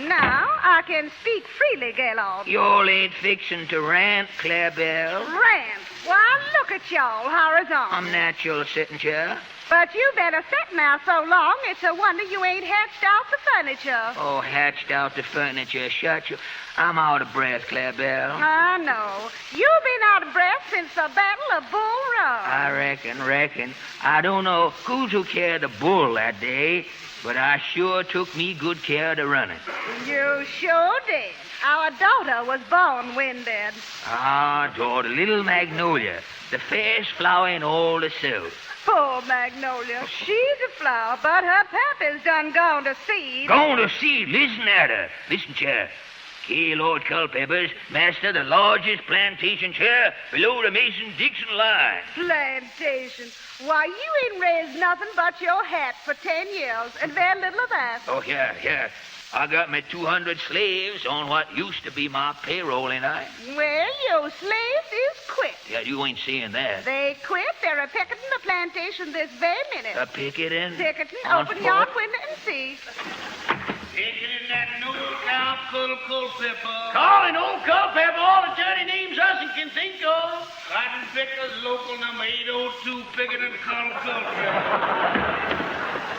Now I can speak freely, Gaylord. You all ain't fixing to rant, Clarebell. Rant? Why, look at y'all, horizontal. I'm natural sitting chair. But you been a-sitting there so long, it's a wonder you ain't hatched out the furniture. Oh, hatched out the furniture. Shut you. I'm out of breath, Clarebell. I know. You've been out of breath since the Battle of Bull Run. I reckon. I don't know who carried the bull that day, but I sure took me good care to run it. You sure did. Our daughter was born winded. Ah, daughter, little Magnolia, the fairest flower in all the South. Poor Magnolia. She's a flower, but her pappy's done gone to seed. Gone to seed? Listen at her. Listen, chair. Gaylord Culpepper's master the largest plantation chair below the Mason-Dixon line. Plantation? Why, you ain't raised nothing but your hat for 10 years, and very little of that. Oh, here. I got me 200 slaves on what used to be my payroll, ain't I? Well, your slaves is quit. Yeah, you ain't seeing that. They quit. They're a-picketing the plantation this very minute. A-picketing? Picketing. On Open foot? your window and see. Picketing that no-account Culpepper. Calling old Culpepper all the dirty names Hudson can think of. Cotton pickers, local number 802, picketing Colonel Culpepper.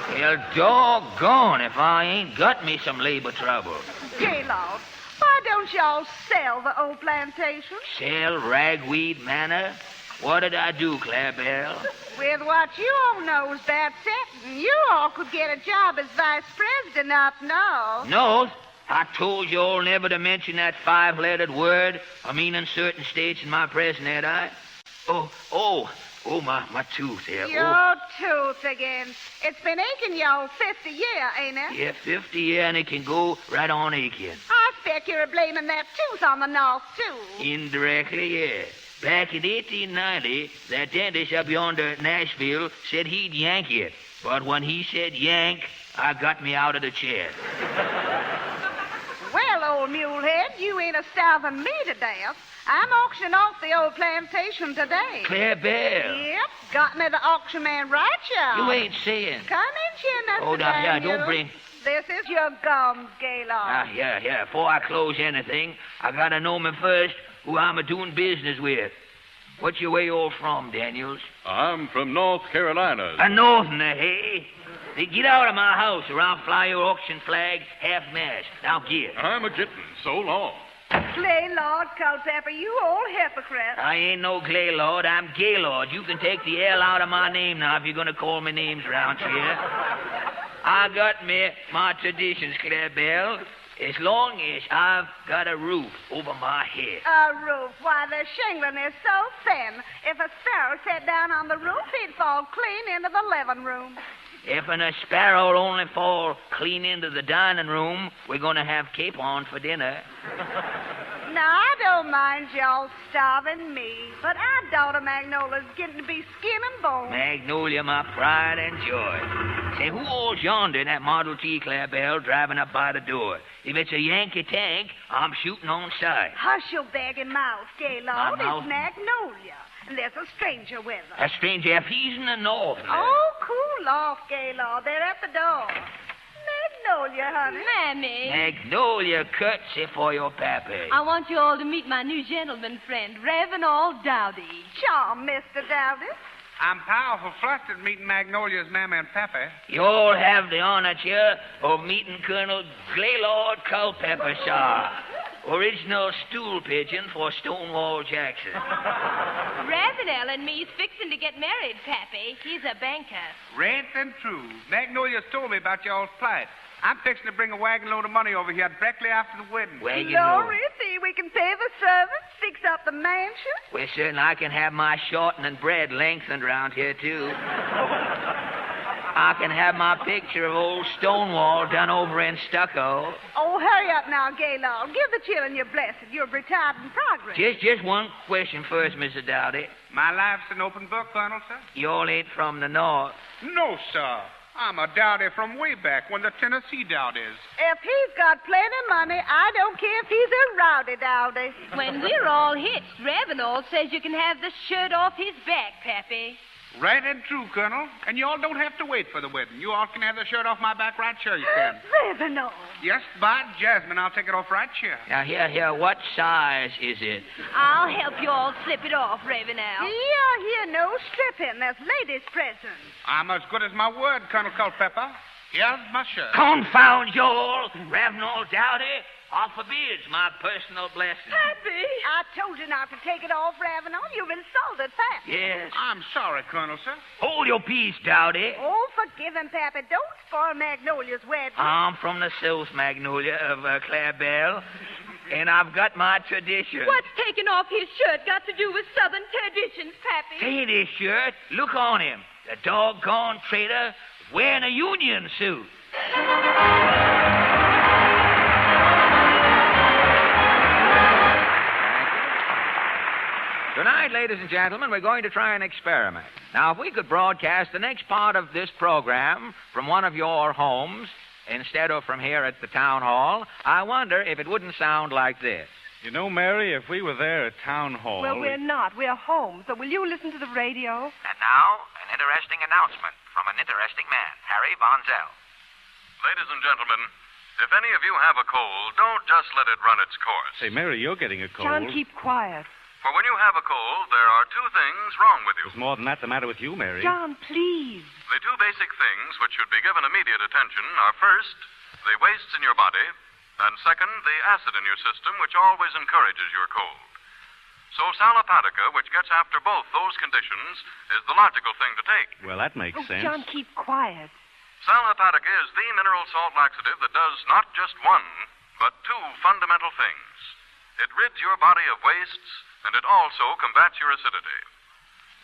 Well, doggone if I ain't got me some labor trouble. Gaylord, why don't y'all sell the old plantation? Sell Ragweed Manor? What did I do, Claire Bell? With what you all knows about setting, you all could get a job as vice president up north. No, I told you all never to mention that 5-lettered word. I mean in certain states in my present, ain't I? Oh, my tooth here. Your tooth again. It's been aching y'all 50 years, ain't it? Yeah, 50 years, and it can go right on aching. I expect you're blaming that tooth on the north, too. Indirectly, yeah. Back in 1890, that dentist up yonder at Nashville said he'd yank it. But when he said yank, I got me out of the chair. Well, old mulehead, you ain't a starving me to death. I'm auctioning off the old plantation today. Claire Bell. Yep, got me the auction man right, y'all. You ain't saying. Come in here, Mr. Oh, now, yeah, Daniels. don't bring... This is your gums, Gaylord. Yeah. Before I close anything, I gotta know me first who I'm a-doing business with. What's your way all from, Daniels? I'm from North Carolina. A northerner, hey? Hey, get out of my house or I'll fly your auction flag half-mast. Now get. I'm a-getting. So long. Gaylord, Culpepper, you old hypocrite. I ain't no Gaylord. I'm Gaylord. You can take the L out of my name now if you're gonna call me names around here. I got my traditions, Claire Bell. As long as I've got a roof over my head. A roof? Why, the shingling is so thin. If a sparrow sat down on the roof, he'd fall clean into the living room. If a sparrow'll only fall clean into the dining room, we're going to have capon for dinner. Now, I don't mind y'all starving me, but our daughter Magnolia's getting to be skin and bone. Magnolia, my pride and joy. Say, who all's yonder in that Model T, Claire Bell, driving up by the door? If it's a Yankee tank, I'm shooting on sight. Hush your baggy mouth, Gaylord. My mouth? It's Magnolia. And there's a stranger with her. A stranger, if he's in the north. Oh, cool off, Gaylord. They're at the door. Magnolia, honey. Mammy. Magnolia, curtsy for your pappy. I want you all to meet my new gentleman friend, Reverend Dowdy. Charm, Mr. Dowdy. I'm powerful flustered meeting Magnolia's mammy and pappy. You all have the honor, here of meeting Colonel Gaylord Culpepper, sir. Original stool pigeon for Stonewall Jackson. Ravenel and me's fixing to get married, Pappy. He's a banker. Right and true. Magnolia's told me about y'all's plight. I'm fixing to bring a wagon load of money over here directly after the wedding. Glory, see, we can pay the servants, fix up the mansion. Well, certainly I can have my shortening bread lengthened around here, too. I can have my picture of old Stonewall done over in stucco. Oh, hurry up now, Gaylord. Give the children your blessing. You're retired in progress. Just one question first, Mr. Dowdy. My life's an open book, Colonel, sir. You all ain't from the north. No, sir. I'm a Dowdy from way back when the Tennessee Dowdies. If he's got plenty money, I don't care if he's a rowdy Dowdy. When we're all hitched, Ravenel says you can have the shirt off his back, Pappy. Right and true, Colonel. And you all don't have to wait for the wedding. You all can have the shirt off my back right sure you can. Ravenel. Yes, by Jasmine, I'll take it off right here. Now, here, what size is it? I'll help you all slip it off, Ravenel. Here, no stripping. That's ladies' presents. I'm as good as my word, Colonel Culpepper. Here's my shirt. Confound you all! Ravenel Dowdy, I forbids my personal blessing. Pappy! I told you not to take it off, Ravenel. You've insulted Pappy. Yes. I'm sorry, Colonel, sir. Hold your peace, Dowdy. Oh, forgive him, Pappy. Don't spoil Magnolia's wedding. I'm from the South, Magnolia, of Claire Bell, and I've got my tradition. What's taking off his shirt got to do with Southern traditions, Pappy? See this shirt? Look on him. The doggone traitor wearing a union suit. Tonight, ladies and gentlemen, we're going to try an experiment. Now, if we could broadcast the next part of this program from one of your homes instead of from here at the town hall, I wonder if it wouldn't sound like this. You know, Mary, if we were there at town hall... Well, we're not. We're home. So will you listen to the radio? And now, an interesting announcement from an interesting man, Harry Von Zell. Ladies and gentlemen, if any of you have a cold, don't just let it run its course. Say, Mary, you're getting a cold. John, keep quiet. For when you have a cold, there are two things wrong with you. There's more than that the matter with you, Mary. John, please. The two basic things which should be given immediate attention are first, the wastes in your body, and second, the acid in your system, which always encourages your cold. So Sal Hepatica, which gets after both those conditions, is the logical thing to take. Well, that makes sense. John, keep quiet. Sal Hepatica is the mineral salt laxative that does not just one, but two fundamental things. It rids your body of wastes, and it also combats your acidity.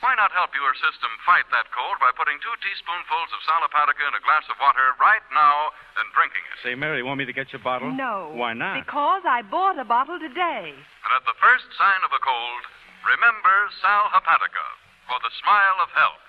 Why not help your system fight that cold by putting 2 teaspoonfuls of Sal Hepatica in a glass of water right now and drinking it? Say, Mary, want me to get your bottle? No. Why not? Because I bought a bottle today. And at the first sign of a cold, remember Sal Hepatica for the smile of health.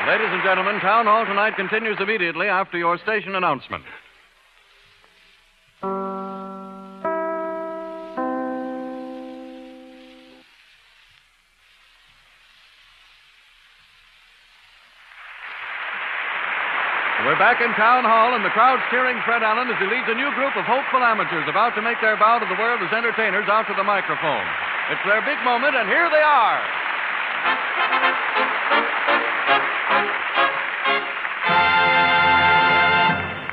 Ladies and gentlemen, Town Hall tonight continues immediately after your station announcement. We're back in Town Hall, and the crowd's cheering Fred Allen as he leads a new group of hopeful amateurs about to make their bow to the world as entertainers out to the microphone. It's their big moment, and here they are.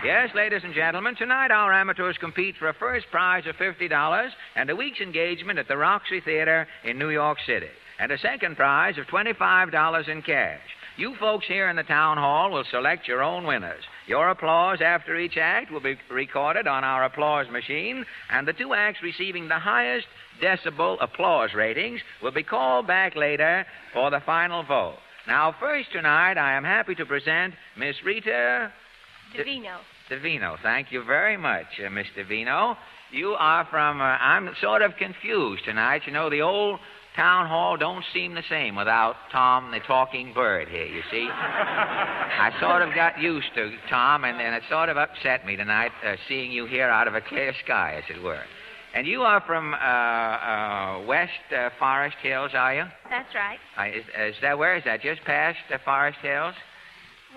Yes, ladies and gentlemen, tonight our amateurs compete for a first prize of $50 and a week's engagement at the Roxy Theater in New York City, and a second prize of $25 in cash. You folks here in the town hall will select your own winners. Your applause after each act will be recorded on our applause machine, and the two acts receiving the highest decibel applause ratings will be called back later for the final vote. Now, first tonight, I am happy to present Miss Rita Davino. Thank you very much, Miss Davino. You are from, I'm sort of confused tonight. You know, the old town hall don't seem the same without Tom the talking bird here, you see. I sort of got used to Tom, and it sort of upset me tonight seeing you here out of a clear sky, as it were. And you are from West Forest Hills, are you? That's right. Where is that? Just past Forest Hills?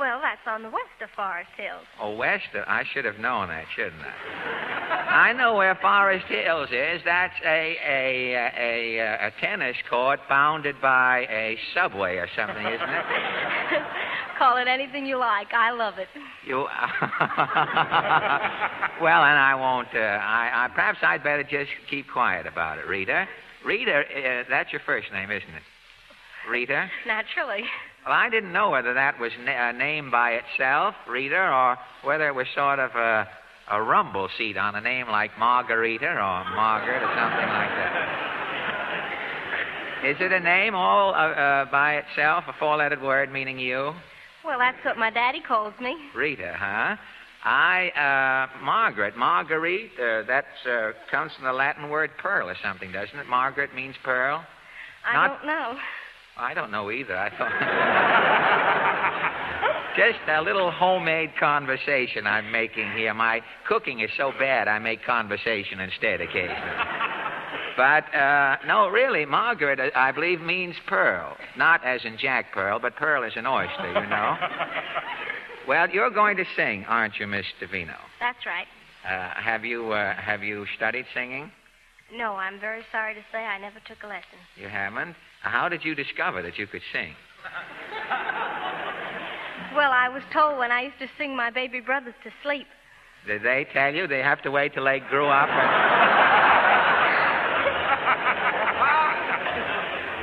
Well, that's on the west of Forest Hills. Oh, west of... I should have known that, shouldn't I? I know where Forest Hills is. That's a tennis court bounded by a subway or something, isn't it? Call it anything you like. I love it. You... Well, and I won't... perhaps I'd better just keep quiet about it, Rita. Rita, that's your first name, isn't it? Rita? Naturally. Well, I didn't know whether that was a name by itself, Rita, or whether it was sort of a rumble seat on a name like Margarita or Margaret or something like that. Is it a name all by itself, a four-lettered word meaning you? Well, that's what my daddy calls me. Rita, huh? Margaret, Marguerite, that comes from the Latin word pearl or something, doesn't it? Margaret means pearl? I don't know. I don't know either. I thought... Just a little homemade conversation I'm making here. My cooking is so bad I make conversation instead occasionally. But, no, really, Margaret, I believe, means pearl. Not as in Jack Pearl, but pearl as in oyster, you know. Well, you're going to sing, aren't you, Miss Davino? That's right. Have you studied singing? No, I'm very sorry to say I never took a lesson. You haven't? How did you discover that you could sing? Well, I was told when I used to sing my baby brothers to sleep. Did they tell you they have to wait till they grew up?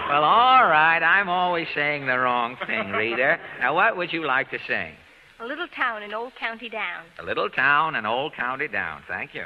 Well, all right. I'm always saying the wrong thing, Rita. Now, what would you like to sing? A little town in Old County Down. A little town in Old County Down. Thank you.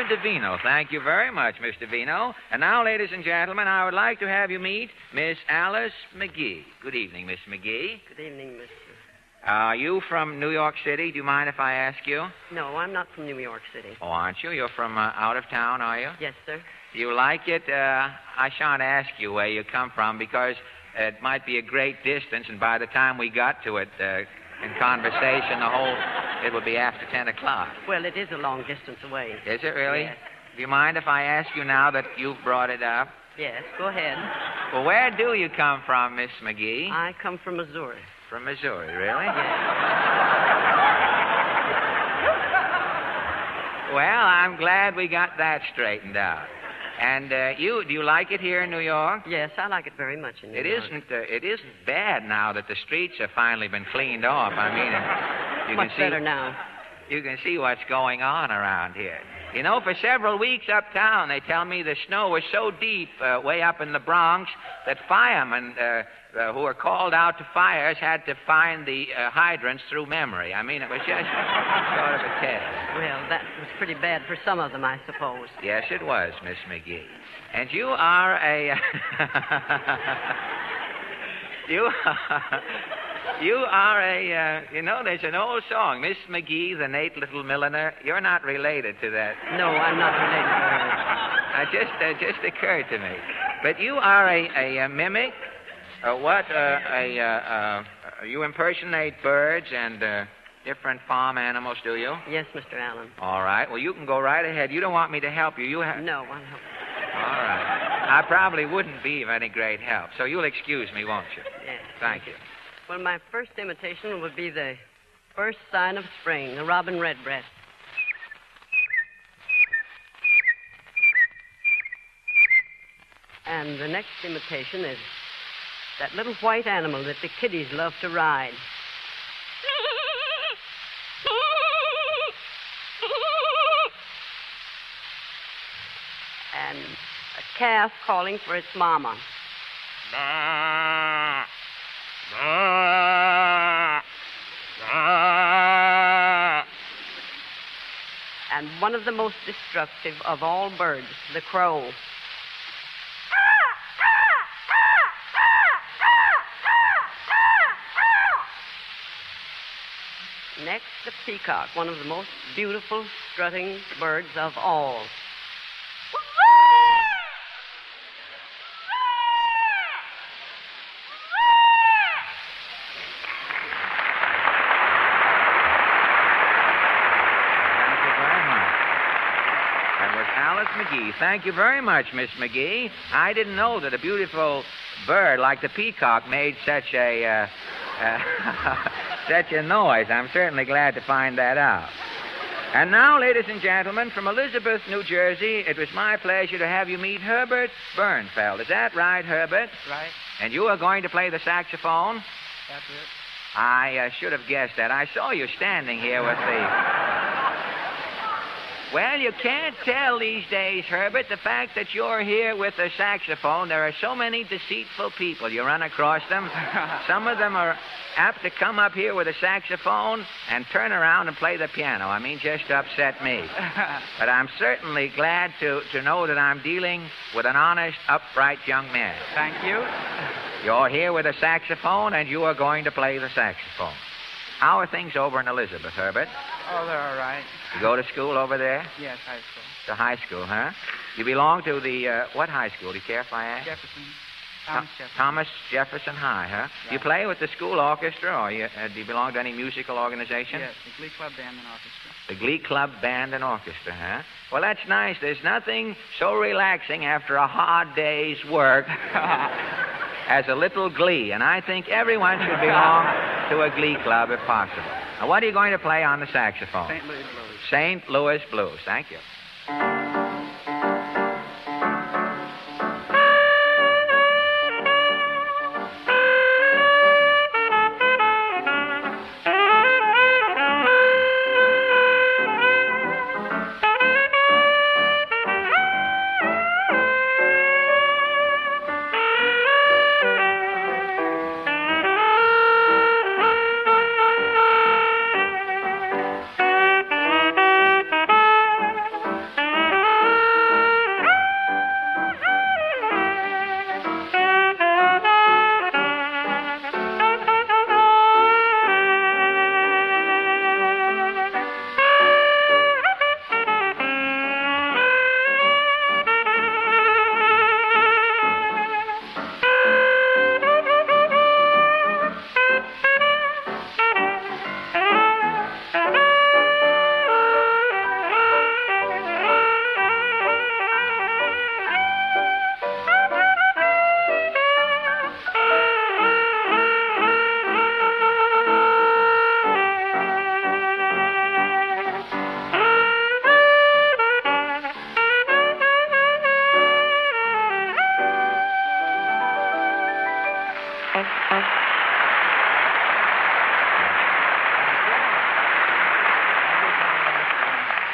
Davino. Thank you very much, Miss Davino. And now, ladies and gentlemen, I would like to have you meet Miss Alice Magee. Good evening, Miss Magee. Good evening, Mr. Are you from New York City? Do you mind if I ask you? No, I'm not from New York City. Oh, aren't you? You're from out of town, are you? Yes, sir. Do you like it? I shan't ask you where you come from because it might be a great distance, and by the time we got to it in conversation, it would be after 10 o'clock. Well, it is a long distance away. Is it really? Yes. Do you mind if I ask you now that you've brought it up? Yes, go ahead. Well, where do you come from, Miss Magee? I come from Missouri. From Missouri, really? Yes. Well, I'm glad we got that straightened out. And do you like it here in New York? Yes, I like it very much in New York. It isn't bad now that the streets have finally been cleaned off. I mean, you much better now. You can see what's going on around here. You know, for several weeks uptown, they tell me the snow was so deep way up in the Bronx that firemen who were called out to fires had to find the hydrants through memory. I mean, it was just sort of a test. Well, that was pretty bad for some of them, I suppose. Yes, it was, Miss Magee. And you are a... You are there's an old song, Miss Magee, the Nate Little Milliner. You're not related to that. No, I'm not related to her. It just occurred to me. But you are a mimic? You impersonate birds and different farm animals, do you? Yes, Mr. Allen. All right. Well, you can go right ahead. You don't want me to help you. No, I'm helping. All right. I probably wouldn't be of any great help, so you'll excuse me, won't you? Yes. Thank you. Well, my first imitation would be the first sign of spring, the robin redbreast. And the next imitation is that little white animal that the kiddies love to ride. And a calf calling for its mama. And one of the most destructive of all birds, the crow. Next, the peacock, one of the most beautiful strutting birds of all. Magee. Thank you very much, Miss Magee. I didn't know that a beautiful bird like the peacock made such a such a noise. I'm certainly glad to find that out. And now, ladies and gentlemen, from Elizabeth, New Jersey, it was my pleasure to have you meet Herbert Bernfeld. Is that right, Herbert? Right. And you are going to play the saxophone? That's it. I should have guessed that. I saw you standing here with the... Well, you can't tell these days, Herbert, the fact that you're here with a saxophone. There are so many deceitful people. You run across them. Some of them are apt to come up here with a saxophone and turn around and play the piano. I mean, just to upset me. But I'm certainly glad to know that I'm dealing with an honest, upright young man. Thank you. You're here with a saxophone, and you are going to play the saxophone. How are things over in Elizabeth, Herbert? Oh, they're all right. You go to school over there? Yes, high school. To high school, huh? You belong to the, what high school? Do you care if I ask? Jefferson. Thomas Jefferson. Thomas Jefferson High, huh? Right. You play with the school orchestra, or do you belong to any musical organization? Yes, the Glee Club Band and Orchestra. The Glee Club Band and Orchestra, huh? Well, that's nice. There's nothing so relaxing after a hard day's work as a little glee, and I think everyone should belong to a glee club if possible. Now, what are you going to play on the saxophone? St. Louis Blues. St. Louis Blues. Thank you.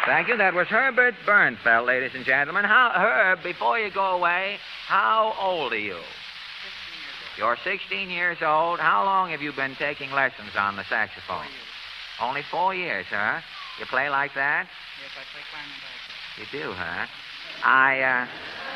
Thank you. That was Herbert Bernfeld, ladies and gentlemen. Herb, before you go away, how old are you? 16 years old. You're 16 years old. How long have you been taking lessons on the saxophone? 4 years. Only 4 years, huh? You play like that? Yes, I play clarinet also. You do, huh?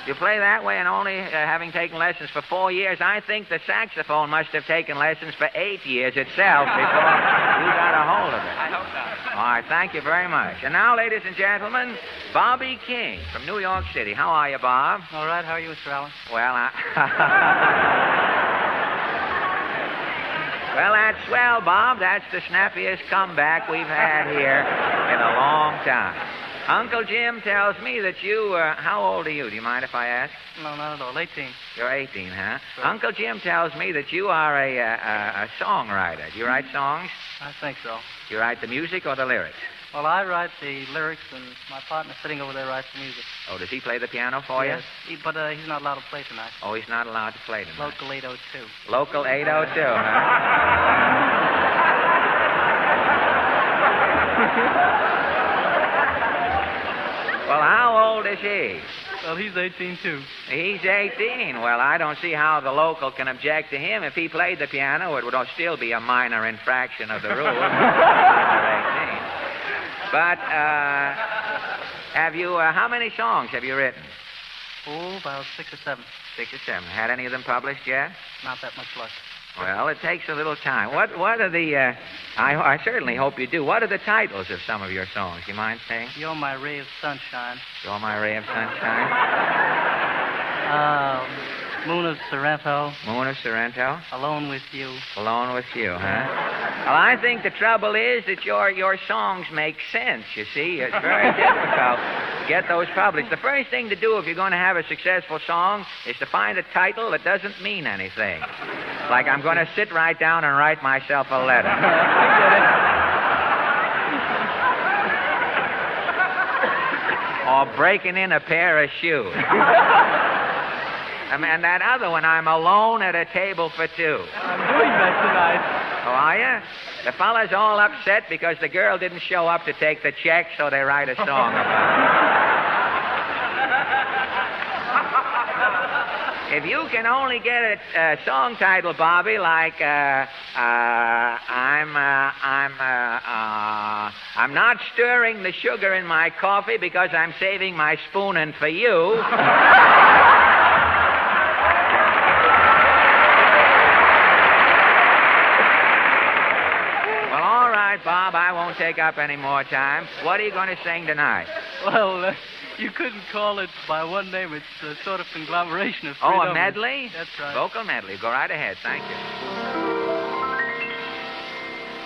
You play that way and only having taken lessons for 4 years. I think the saxophone must have taken lessons for 8 years itself before you got a hold of it. I hope not. All right, thank you very much. And now, ladies and gentlemen, Bobby King from New York City. How are you, Bob? All right, how are you, Mr. Allen? Well, Well, that's swell, Bob. That's the snappiest comeback we've had here in a long time. Uncle Jim tells me that you, how old are you? Do you mind if I ask? No, not at all. 18. You're 18, huh? Sure. Uncle Jim tells me that you are a songwriter. Do you write songs? I think so. Do you write the music or the lyrics? Well, I write the lyrics, and my partner sitting over there writes the music. Oh, does he play the piano for Yes, you? but he's not allowed to play tonight. Oh, he's not allowed to play tonight. Local 802. Local 802, huh? Well, how old is he? Well, he's 18, too. He's 18. Well, I don't see how the local can object to him. If he played the piano, it would still be a minor infraction of the rules. But, have you, how many songs have you written? Oh, about 6 or 7. 6 or 7. Had any of them published yet? Not that much luck. Well, it takes a little time. What are the, I certainly hope you do. What are the titles of some of your songs? You mind saying? You're my ray of sunshine. You're my ray of sunshine. Moon of Sorrento. Moon of Sorrento. Alone with you. Alone with you, huh? Well, I think the trouble is that your songs make sense, you see. It's very difficult to get those published. The first thing to do if you're going to have a successful song is to find a title that doesn't mean anything. Like I'm going to sit right down and write myself a letter. Or breaking in a pair of shoes. And that other one, I'm alone at a table for two. I'm doing that tonight. Oh, are you? The fella's all upset because the girl didn't show up to take the check, so they write a song about it. If you can only get a song title, Bobby, like I'm not stirring the sugar in my coffee because I'm saving my spooning for you. Bob, I won't take up any more time. What are you going to sing tonight? Well, you couldn't call it by one name. It's a sort of conglomeration of three a numbers. medley? That's right. Vocal medley. Go right ahead. Thank you.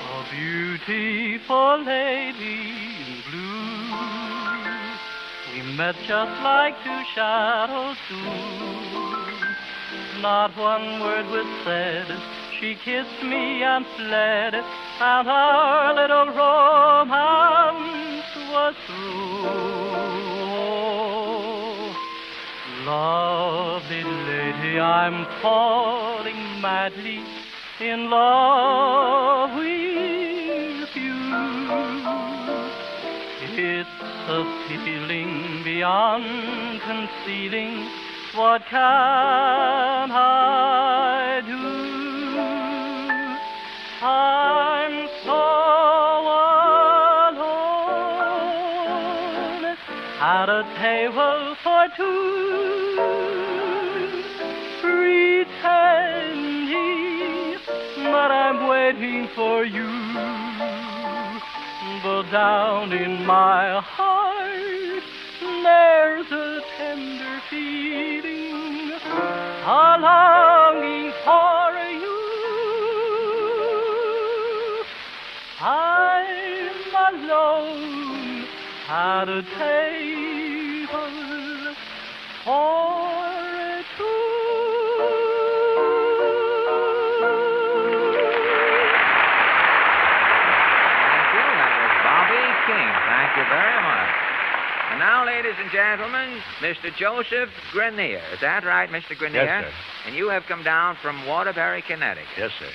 A beautiful lady in blue. We met just like two shadows do. Not one word was said. She kissed me and fled, and our little romance was through. Lovely lady, I'm falling madly in love with you. It's a feeling beyond concealing. What can I do? I'm so alone at a table for two, pretending that I'm waiting for you. But down in my heart, there's a tender feeling, a longing for you. I'm alone at a table for two. Thank you. That was Bobby King. Thank you very much. And now, ladies and gentlemen, Mr. Joseph Grenier. Is that right, Mr. Grenier? Yes, sir. And you have come down from Waterbury, Connecticut. Yes, sir.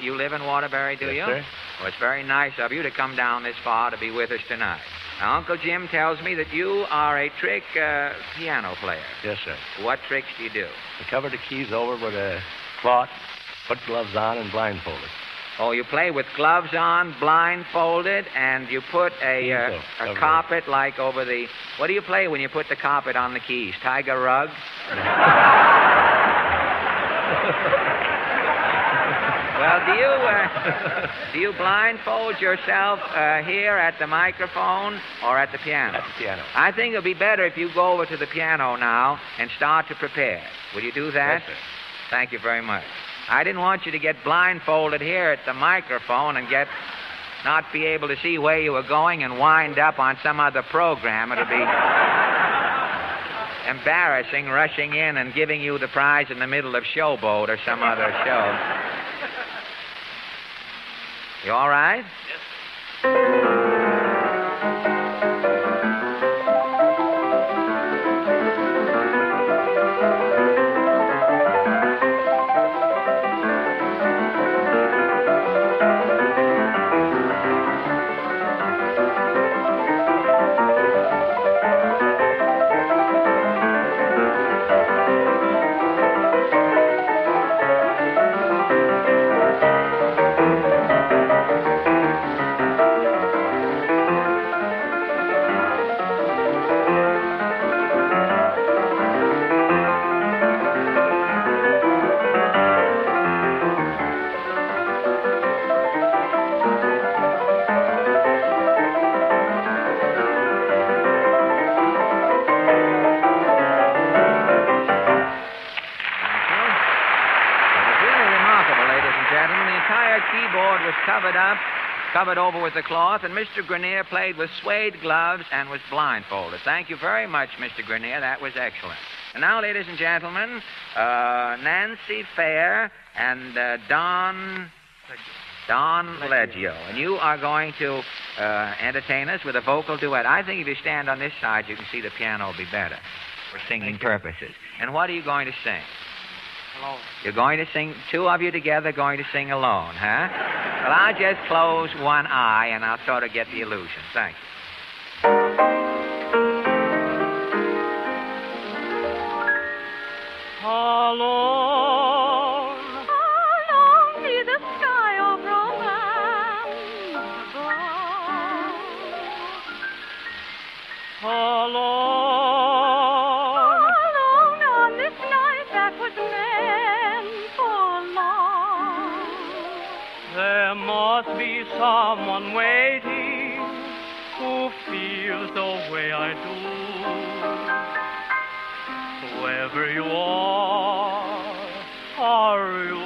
You live in Waterbury, do you? Yes, sir. Well, it's very nice of you to come down this far to be with us tonight. Now, Uncle Jim tells me that you are a trick piano player. Yes, sir. What tricks do you do? I cover the keys over with a cloth, put gloves on, and blindfolded. Oh, you play with gloves on, blindfolded, and you put a carpet like over the... What do you play when you put the carpet on the keys? Tiger rug? Well, do you blindfold yourself here at the microphone or at the piano? At the piano. I think it would be better if you go over to the piano now and start to prepare. Will you do that? Yes, sir. Thank you very much. I didn't want you to get blindfolded here at the microphone and not be able to see where you were going and wind up on some other program. It'll be embarrassing rushing in and giving you the prize in the middle of Showboat or some other show. You all right? Yes. covered over with a cloth, and Mr. Grenier played with suede gloves and was blindfolded. Thank you very much, Mr. Grenier. That was excellent. And now, ladies and gentlemen, Nancy Fair and Don Leggio. And you are going to entertain us with a vocal duet. I think if you stand on this side, you can see the piano will be better for singing purposes. And what are you going to sing? Alone. You're going to sing, two of you together going to sing alone, huh? Well, I'll just close one eye, and I'll sort of get the illusion. Thank you. Alone, alone, see the sky of romance above. Alone, alone on this night that was meant for love. there must be someone waiting who feels the way I do. Whoever you are you?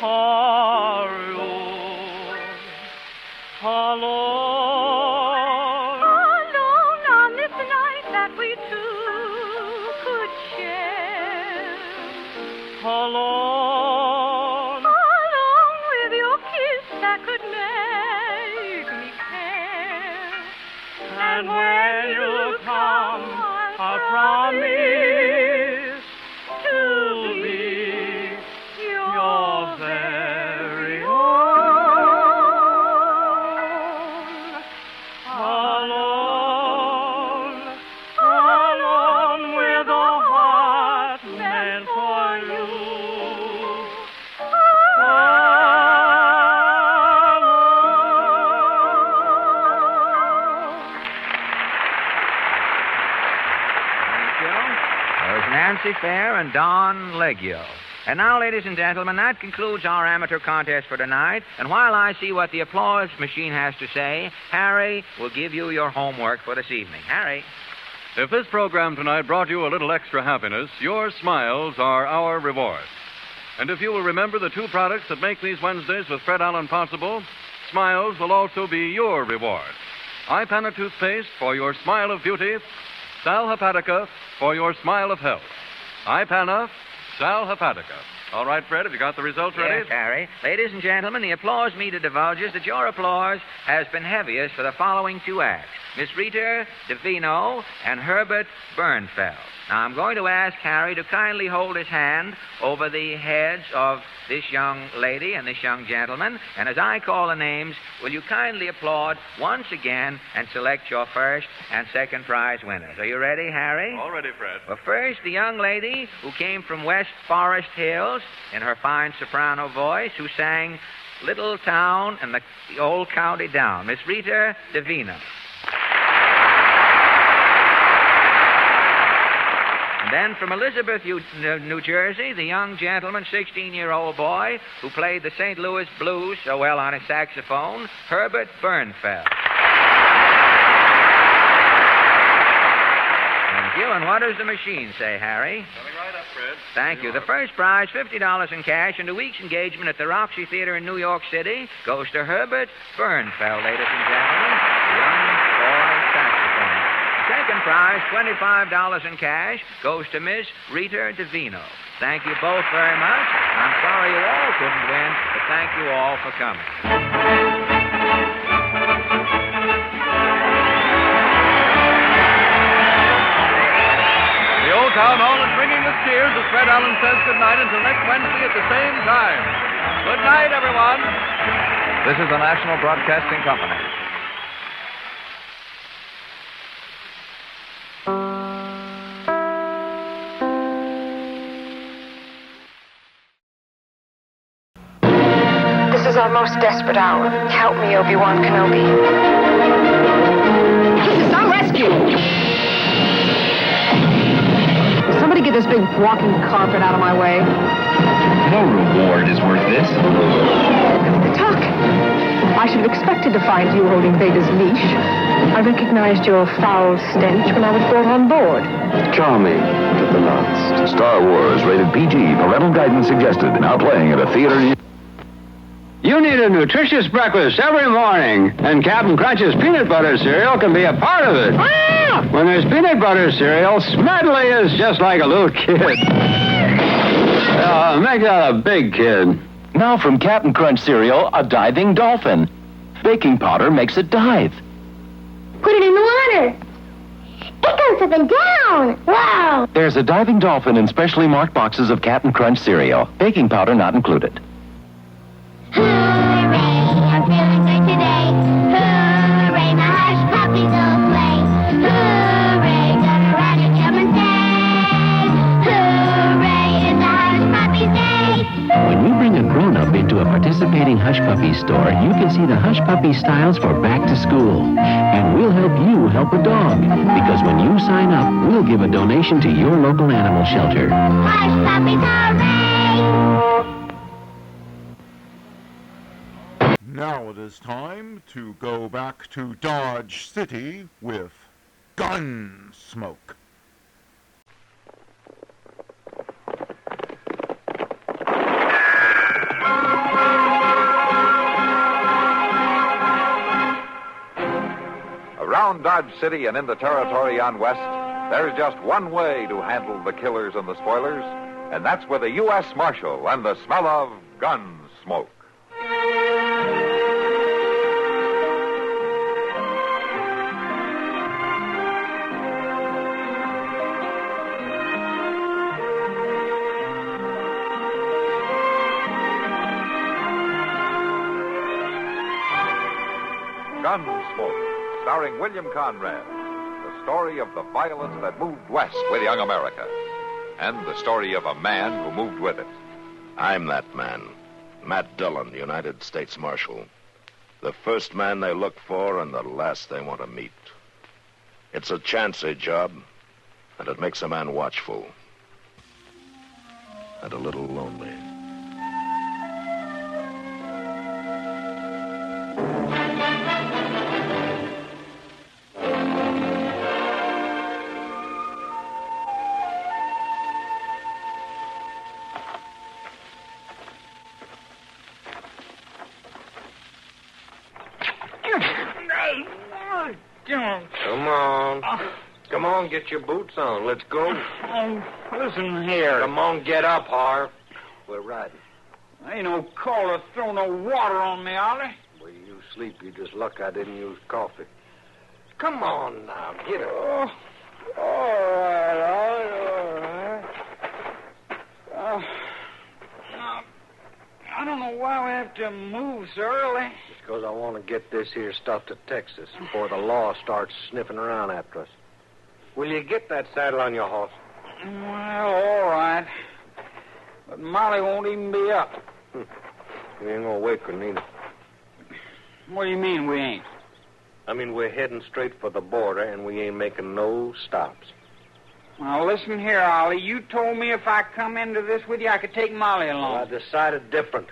Are you alone? Alone on this night that we two could share. Alone. Alone with your kiss that could make me care. And when you come, I promise to be your very own. Alone, alone with a heart meant for you. Nancy Fair and Don Leggio. And now, ladies and gentlemen, that concludes our amateur contest for tonight. And while I see what the applause machine has to say, Harry will give you your homework for this evening. Harry. If this program tonight brought you a little extra happiness, your smiles are our reward. And if you will remember the two products that make these Wednesdays with Fred Allen possible, smiles will also be your reward. Ipana toothpaste for your smile of beauty, Sal Hepatica for your smile of health. Ipana, Sal Hepatica. All right, Fred, have you got the results ready? Yes, Harry. Ladies and gentlemen, the applause meter divulges that your applause has been heaviest for the following two acts: Miss Rita DeVino and Herbert Bernfeld. Now, I'm going to ask Harry to kindly hold his hand over the heads of this young lady and this young gentleman. And as I call the names, will you kindly applaud once again and select your first and second prize winners? Are you ready, Harry? All ready, Fred. Well, first, the young lady who came from West Forest Hills in her fine soprano voice, who sang Little Town and the Old County Down, Miss Rita DeVino. And then from Elizabeth, New Jersey, the young gentleman, 16-year-old boy, who played the St. Louis blues so well on his saxophone, Herbert Bernfeld. Thank you. And what does the machine say, Harry? Coming right up, Fred. Thank you. The first prize, $50 in cash, and a week's engagement at the Roxy Theater in New York City goes to Herbert Bernfeld, ladies and gentlemen, the young boy saxophone. The second prize, $25 in cash, goes to Miss Rita DeVino. Thank you both very much. I'm sorry you all couldn't win, but thank you all for coming. The old town hall is ringing with cheers as Fred Allen says goodnight until next Wednesday at the same time. Good night, everyone. This is the National Broadcasting Company. This is our most desperate hour. Help me, Obi-Wan Kenobi. Some rescue! Somebody get this big walking carpet out of my way. No reward is worth this. The talk. I should have expected to find you holding Vader's leash. I recognized your foul stench when I was brought on board. Charming to the last. Star Wars, rated PG. Parental guidance suggested. Now playing at a theater. You need a nutritious breakfast every morning, and Captain Crunch's peanut butter cereal can be a part of it. Ah! When there's peanut butter cereal, Smedley is just like a little kid. Make that a big kid. Now from Captain Crunch cereal, a diving dolphin. Baking powder makes it dive. Put it in the water. It goes up and down. Wow. There's a diving dolphin in specially marked boxes of Captain Crunch cereal. Baking powder not included. Hooray, I'm feeling good today. Hooray, my hush puppies all play. Hooray, gonna run and jump and say. Hooray, it's a hush puppy day. When you bring a grown-up into a participating Hush Puppy store, you can see the Hush Puppy styles for back to school. And we'll help you help a dog. Because when you sign up, we'll give a donation to your local animal shelter. Hush puppies, hooray! Now it is time to go back to Dodge City with Gunsmoke. Around Dodge City and in the territory on West, there's just one way to handle the killers and the spoilers, and that's with a U.S. Marshal and the smell of Gunsmoke. Gunsmoke, starring William Conrad, the story of the violence that moved west with young America, and the story of a man who moved with it. I'm that man, Matt Dillon, United States Marshal. The first man they look for and the last they want to meet. It's a chancy job, and it makes a man watchful. And a little lonely. Come on. Come on, get your boots on. Let's go. Oh, listen here. Come on, get up, Harv. We're riding. Ain't no call to throw no water on me, Ollie. Well, you sleep. You just luck I didn't use coffee. Come on now, get up. Oh, all right, Ollie, all right. I don't know why we have to move so early. Just because I want to get this here stuff to Texas before the law starts sniffing around after us. Will you get that saddle on your horse? Well, all right. But Molly won't even be up. We ain't gonna wake her neither. What do you mean we ain't? I mean, we're heading straight for the border, and we ain't making no stops. Now, listen here, Ollie. You told me if I come into this with you, I could take Molly along. Well, I decided different.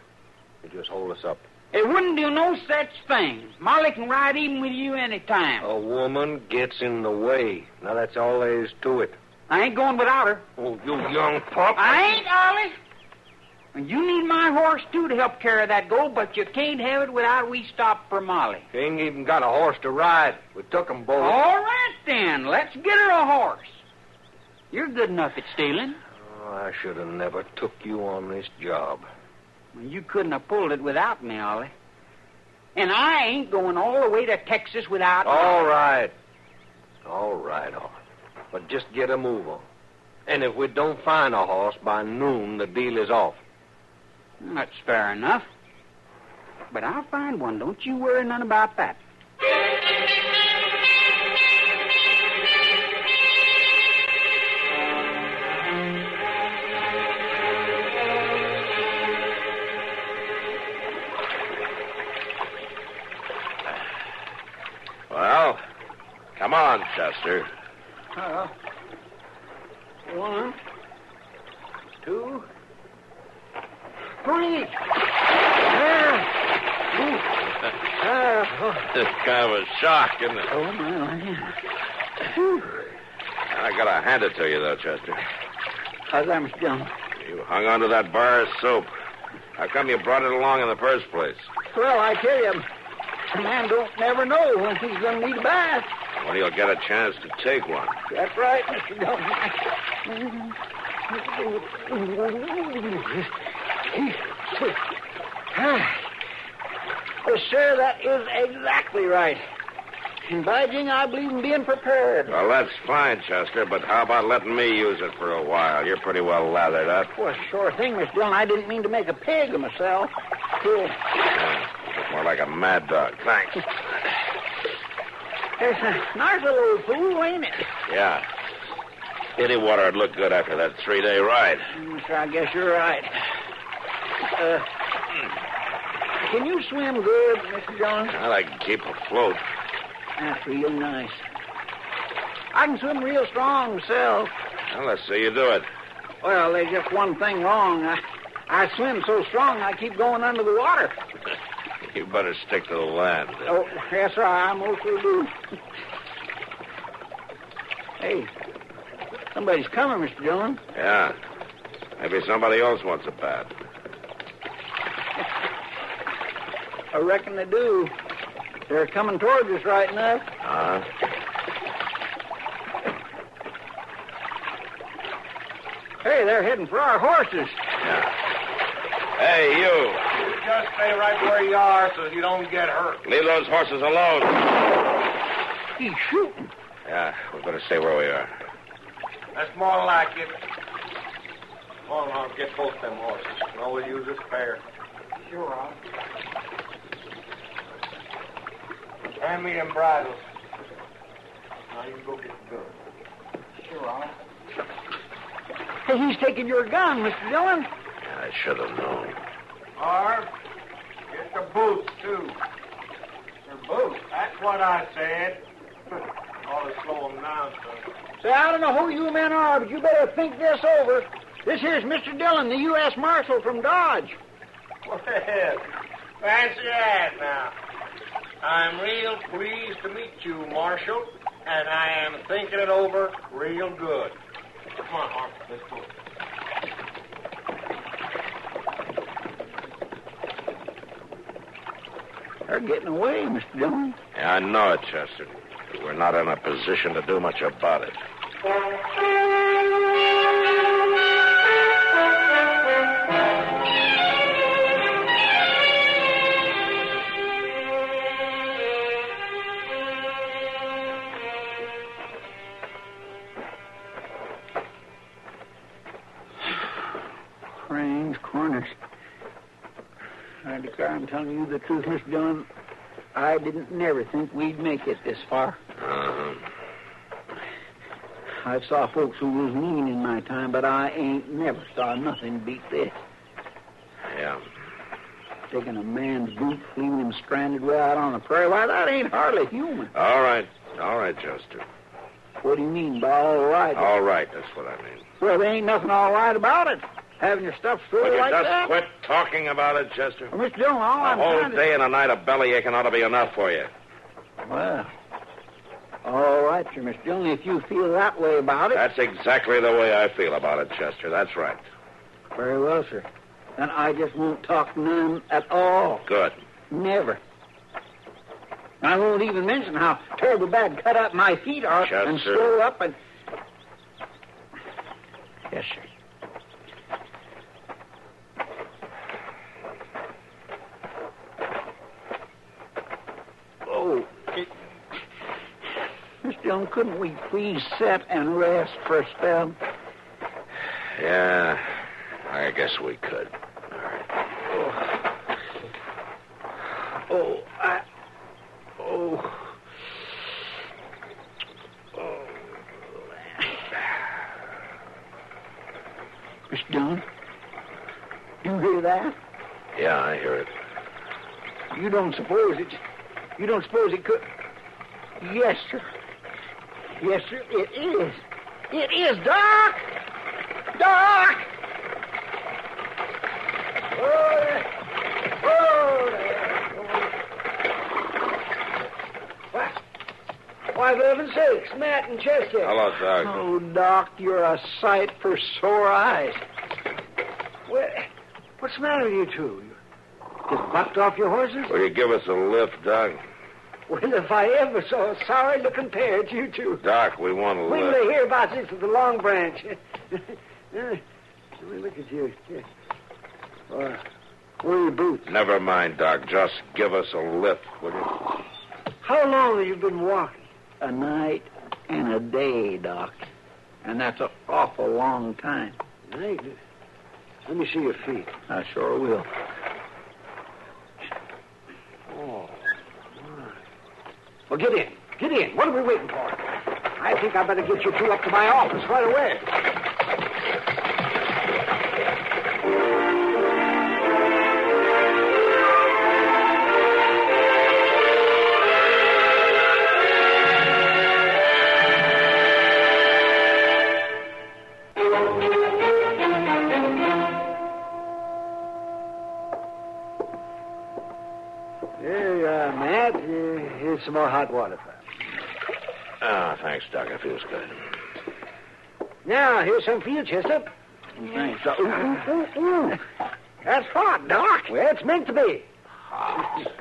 You just hold us up. It wouldn't do no such thing. Molly can ride even with you any time. A woman gets in the way. Now, that's all there is to it. I ain't going without her. Oh, you young pup. I ain't, Ollie. And you need my horse, too, to help carry that gold, but you can't have it without we stop for Molly. She ain't even got a horse to ride. We took 'em both. All right, then. Let's get her a horse. You're good enough at stealing. Oh, I should have never took you on this job. Well, you couldn't have pulled it without me, Ollie. And I ain't going all the way to Texas without All right. All right. But just get a move on. And if we don't find a horse by noon, the deal is off. That's fair enough. But I'll find one. Don't you worry none about that. Well, come on, Chester. 1, 2, 3. It's kind of a shock, isn't it? Oh, my. I gotta hand it to you, though, Chester. How's that, Mr. Jones? You hung onto that bar of soap. How come you brought it along in the first place? Well, I tell you, a man don't never know when he's going to need a bath. Well, you'll get a chance to take one. That's right, Mr. Duffy. Well, sir, that is exactly right. And by jing, I believe in being prepared. Well, that's fine, Chester, but how about letting me use it for a while? You're pretty well lathered up. Well, sure thing, Mr. Dillon. I didn't mean to make a pig of myself. Here. Yeah, more like a mad dog. Thanks. It's a nice little old pool, ain't it? Yeah. Pity water'd look good after that 3-day ride. Sure, I guess you're right. Can you swim good, Mr. Jones? Well, I can keep afloat. That's real nice. I can swim real strong myself. Well, let's see you do it. Well, there's just one thing wrong. I swim so strong I keep going under the water. You better stick to the land. Oh, yes, sir, I mostly do. Hey, somebody's coming, Mr. Dillon. Yeah. Maybe somebody else wants a bath. I reckon they do. They're coming towards us right enough. Hey, they're heading for our horses. Yeah. Hey, you. Just stay right where you are so you don't get hurt. Leave those horses alone. He's shooting. Yeah, we better stay where we are. That's more like it. Come on, I'll get both them horses. And we'll use this pair. Sure, I'll. Hand me them bridles. Now you go get the gun. Sure, I'll. Hey, he's taking your gun, Mr. Dillon. I should have known. Marv, get the boots, too. They're boots. That's what I said. Ought to slow them down, son. Say, I don't know who you men are, but you better think this over. This here's Mr. Dillon, the U.S. Marshal from Dodge. Well, fancy that now. I'm real pleased to meet you, Marshal, and I am thinking it over real good. Come on, Marv, let's go. They're getting away, Mr. Dillon. Yeah, I know it, Chester. But we're not in a position to do much about it. Cranes, corners. I declare I'm telling you the truth, Mr. Dillon. I didn't never think we'd make it this far. I saw folks who was mean in my time, but I ain't never saw nothing beat this. Yeah. Taking a man's boot, leaving him stranded way out on the prairie, why, that ain't hardly human. All right, Chester. What do you mean by all right? All right, that's what I mean. Well, there ain't nothing all right about it. Having your stuff Will stored you like just that. quit talking about it, Chester? Well, Mr. Dillon, all I'm A whole trying to... day and a night of bellyaching ought to be enough for you. Well, all right, sir, Mr. Dillon, if you feel that way about it. That's exactly the way I feel about it, Chester. That's right. Very well, sir. Then I just won't talk none at all. Good. Never. I won't even mention how terrible bad cut up my feet are Just, and sir. swell up and... Yes, sir. Oh, Mr. Dillon, couldn't we please sit and rest for a spell? Yeah, I guess we could. All right. Mr. Dillon, you hear that? Yeah, I hear it. You don't suppose it could... Yes, sir. Yes, sir, it is. It is, Doc! Doc! Oh, there. Oh, there. Why, for heaven's sakes, Matt and Chester. Hello, Doc. Oh, Doc, you're a sight for sore eyes. What What's the matter with you two? Just bucked off your horses? Will you give us a lift, Doc? Well, if I ever saw a sorry-looking pair, it's you two. Doc, we want a Wait till lift. they hear about this at the Long Branch. Let me look at you. Where are your boots? Never mind, Doc. Just give us a lift, will you? How long have you been walking? A night and a day, Doc. And that's an awful long time. Night? Let me see your feet. I sure will. Oh. Well, get in. Get in. What are we waiting for? I think I better get you two up to my office right away. Here, Matt, here's some more hot water for you. Ah, thanks, Doc. It feels good. Now, here's some for you, Chester. Thanks. That's hot, Doc. Well, it's meant to be. Hot.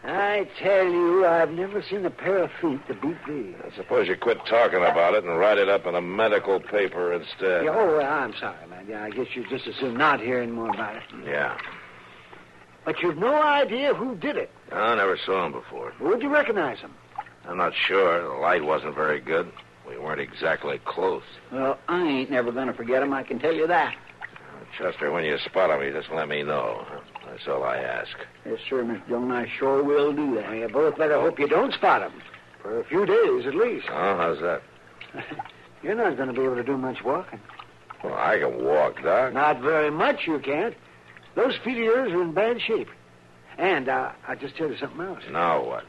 I tell you, I've never seen a pair of feet to beat these. I suppose you quit talking about it and write it up in a medical paper instead. I'm sorry, man. Yeah, I guess you'd just as soon not hear any more about it. Yeah. But you've no idea who did it. I never saw him before. Would you recognize him? I'm not sure. The light wasn't very good. We weren't exactly close. Well, I ain't never going to forget him, I can tell you that. Chester, when you spot him, you just let me know. That's all I ask. Yes, sir, Mr. Dillon. I sure will do that. Well, you both better hope you don't spot him. For a few days, at least. Oh, how's that? You're not going to be able to do much walking. Well, I can walk, Doc. Not very much, you can't. Those feet of yours are in bad shape. And I'll just tell you something else. Now what?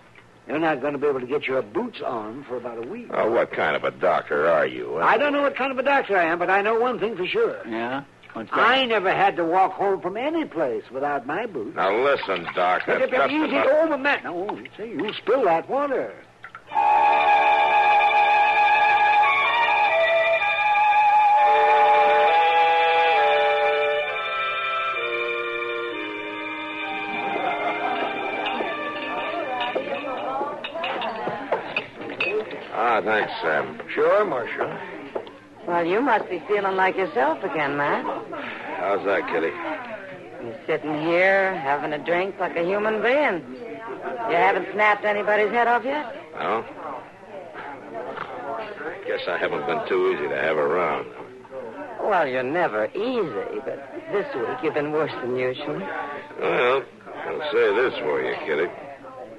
You're not going to be able to get your boots on for about a week. Oh, what kind of a doctor are you? I don't know what kind of a doctor I am, but I know one thing for sure. Yeah? What's that? I never had to walk home from any place without my boots. Now, listen, Doc. That's just easy. enough. Oh, Matt. No, say, you'll spill that water. Ah, thanks, Sam. Sure, Marshal. Well, you must be feeling like yourself again, Matt. How's that, Kitty? You're sitting here having a drink like a human being. You haven't snapped anybody's head off yet? No? Guess I haven't been too easy to have around. Well, you're never easy, but this week you've been worse than usual. Well, I'll say this for you, Kitty.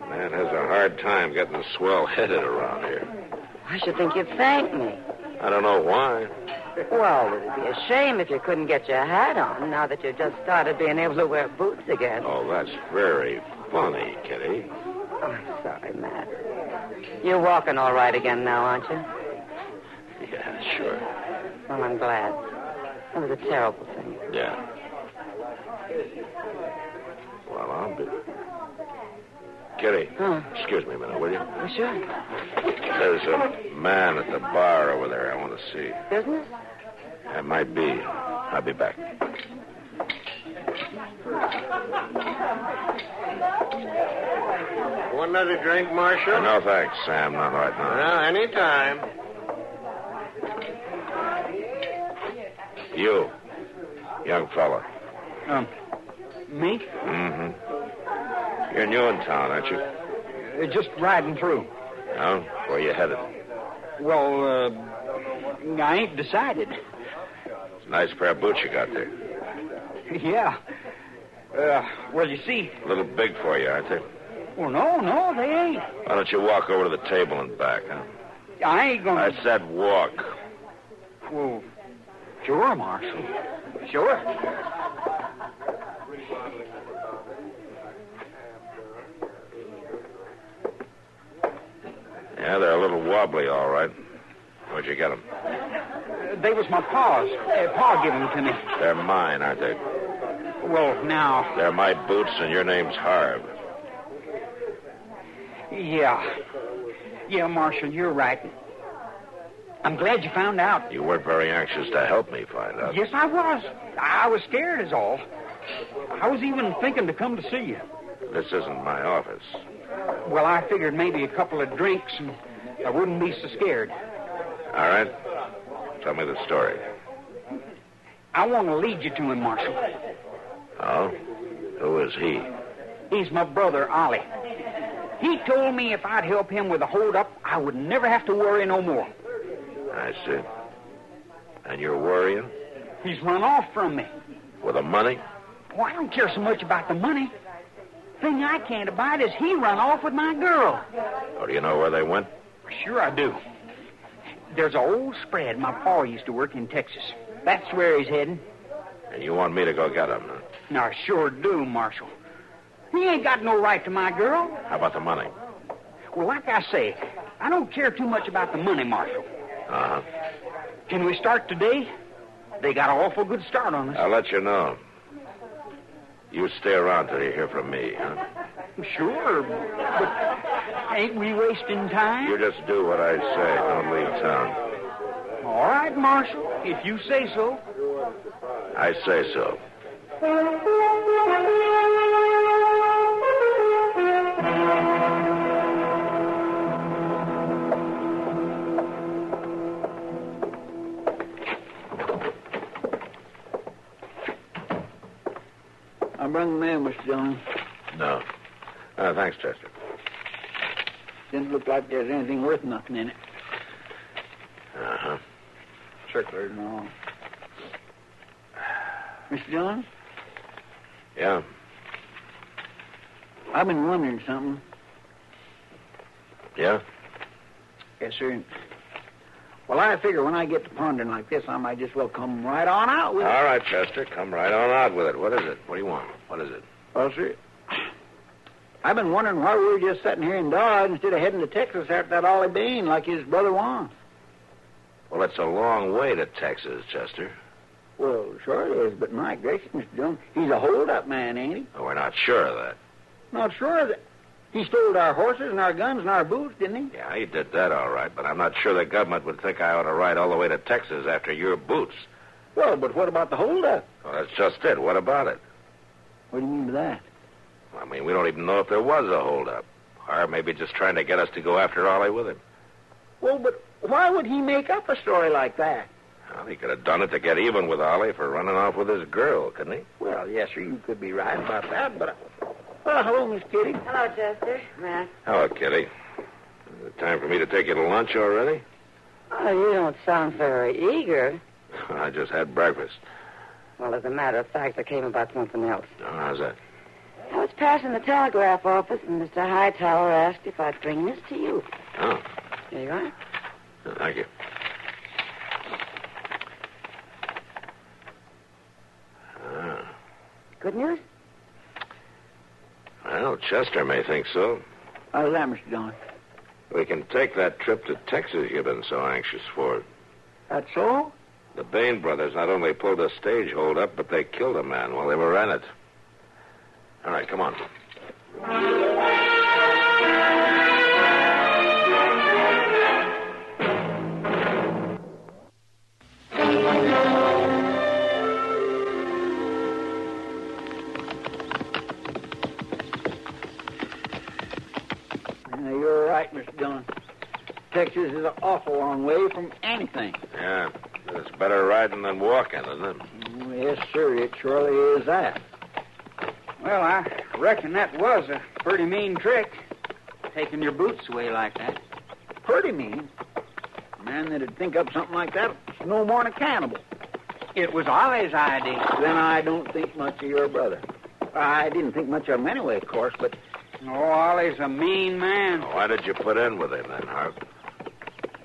Man has a hard time getting swell-headed around here. I should think you'd thank me. I don't know why. Well, it'd be a shame if you couldn't get your hat on now that you've just started being able to wear boots again. Oh, that's very funny, Kitty. Oh, I'm sorry, Matt. You're walking all right again now, aren't you? Yeah, sure. Well, I'm glad. That was a terrible thing. Yeah. Well, I'll be... Kitty, excuse me a minute, will you? Sure. There's a man at the bar over there I want to see. Business? It might be. I'll be back. Want another drink, Marshal? No, thanks, Sam. Not right now. Well, anytime. You, young fella. Me? Mm-hmm. You're new in town, aren't you? Just riding through. No? Where you headed? Well, I ain't decided. It's a nice pair of boots you got there. Yeah. Well, you see... A little big for you, aren't they? Well, no, they ain't. Why don't you walk over to the table and back, huh? I ain't gonna... I said walk. Well, sure, Marshal. Sure. Yeah, they're a little wobbly, all right. Where'd you get them? They was my pa's. Pa gave them to me. They're mine, aren't they? Well, now... They're my boots, and your name's Harv. Yeah. Yeah, Marshal, you're right. I'm glad you found out. You weren't very anxious to help me find out. Yes, I was. I was scared is all. I was even thinking to come to see you. This isn't my office. Well, I figured maybe a couple of drinks and I wouldn't be so scared. All right. Tell me the story. I want to lead you to him, Marshal. Oh? Who is he? He's my brother, Ollie. He told me if I'd help him with a hold-up, I would never have to worry no more. I see. And you're worrying? He's run off from me. With the money? Well, I don't care so much about the money. Thing I can't abide is he run off with my girl. Oh, do you know where they went? Sure I do. There's an old spread my pa used to work in Texas. That's where he's heading. And you want me to go get him, huh? Now, I sure do, Marshal. He ain't got no right to my girl. How about the money? Well, like I say, I don't care too much about the money, Marshal. Uh-huh. Can we start today? They got an awful good start on us. I'll let you know. You stay around till you hear from me, huh? Sure, but ain't we wasting time? You just do what I say. Don't leave town. All right, Marshal, if you say so. I say so. I brung the mail, Mr. Dillon. No. Thanks, Chester. Didn't look like there's anything worth nothing in it. Uh-huh. Circulars and all. Mr. Dillon? Yeah? I've been wondering something. Yeah? Yes, sir. Well, I figure when I get to pondering like this, I might just well come right on out with it. All right, Chester. Come right on out with it. What is it? What do you want? What is it? Well, sir, I've been wondering why we were just sitting here in Dodge instead of heading to Texas after that Ollie Bean like his brother wants. Well, it's a long way to Texas, Chester. Well, sure it is, but my gracious, Mr. Jones, he's a hold-up man, ain't he? Well, we're not sure of that. Not sure of that. He stole our horses and our guns and our boots, didn't he? Yeah, he did that all right, but I'm not sure the government would think I ought to ride all the way to Texas after your boots. Well, but what about the hold-up? Well, that's just it. What about it? What do you mean by that? I mean, we don't even know if there was a hold-up. Or maybe just trying to get us to go after Ollie with him. Well, but why would he make up a story like that? Well, he could have done it to get even with Ollie for running off with his girl, couldn't he? Well, yes, sir, you could be right about that, but... Well, hello, Miss Kitty. Hello, Chester. Matt. Hello, Kitty. Is it time for me to take you to lunch already? Oh, you don't sound very eager. I just had breakfast. Well, as a matter of fact, I came about something else. Oh, how's that? I was passing the telegraph office, and Mr. Hightower asked if I'd bring this to you. Oh. There you are. Thank you. Good news? Well, Chester may think so. How's that, Mr. Dillon? We can take that trip to Texas you've been so anxious for. That's so? The Bain brothers not only pulled a stage hold up, but they killed a man while they were in it. All right, come on. You're right, Mr. Dillon. Texas is an awful long way from anything. Yeah, it's better riding than walking, isn't it? Yes, sir, it surely is that. Well, I reckon that was a pretty mean trick, taking your boots away like that. Pretty mean? A man that'd think up something like that is no more than a cannibal. It was Ollie's idea. Then I don't think much of your brother. I didn't think much of him anyway, of course, but... Oh, Ollie's a mean man. Why did you put in with him then, Harp?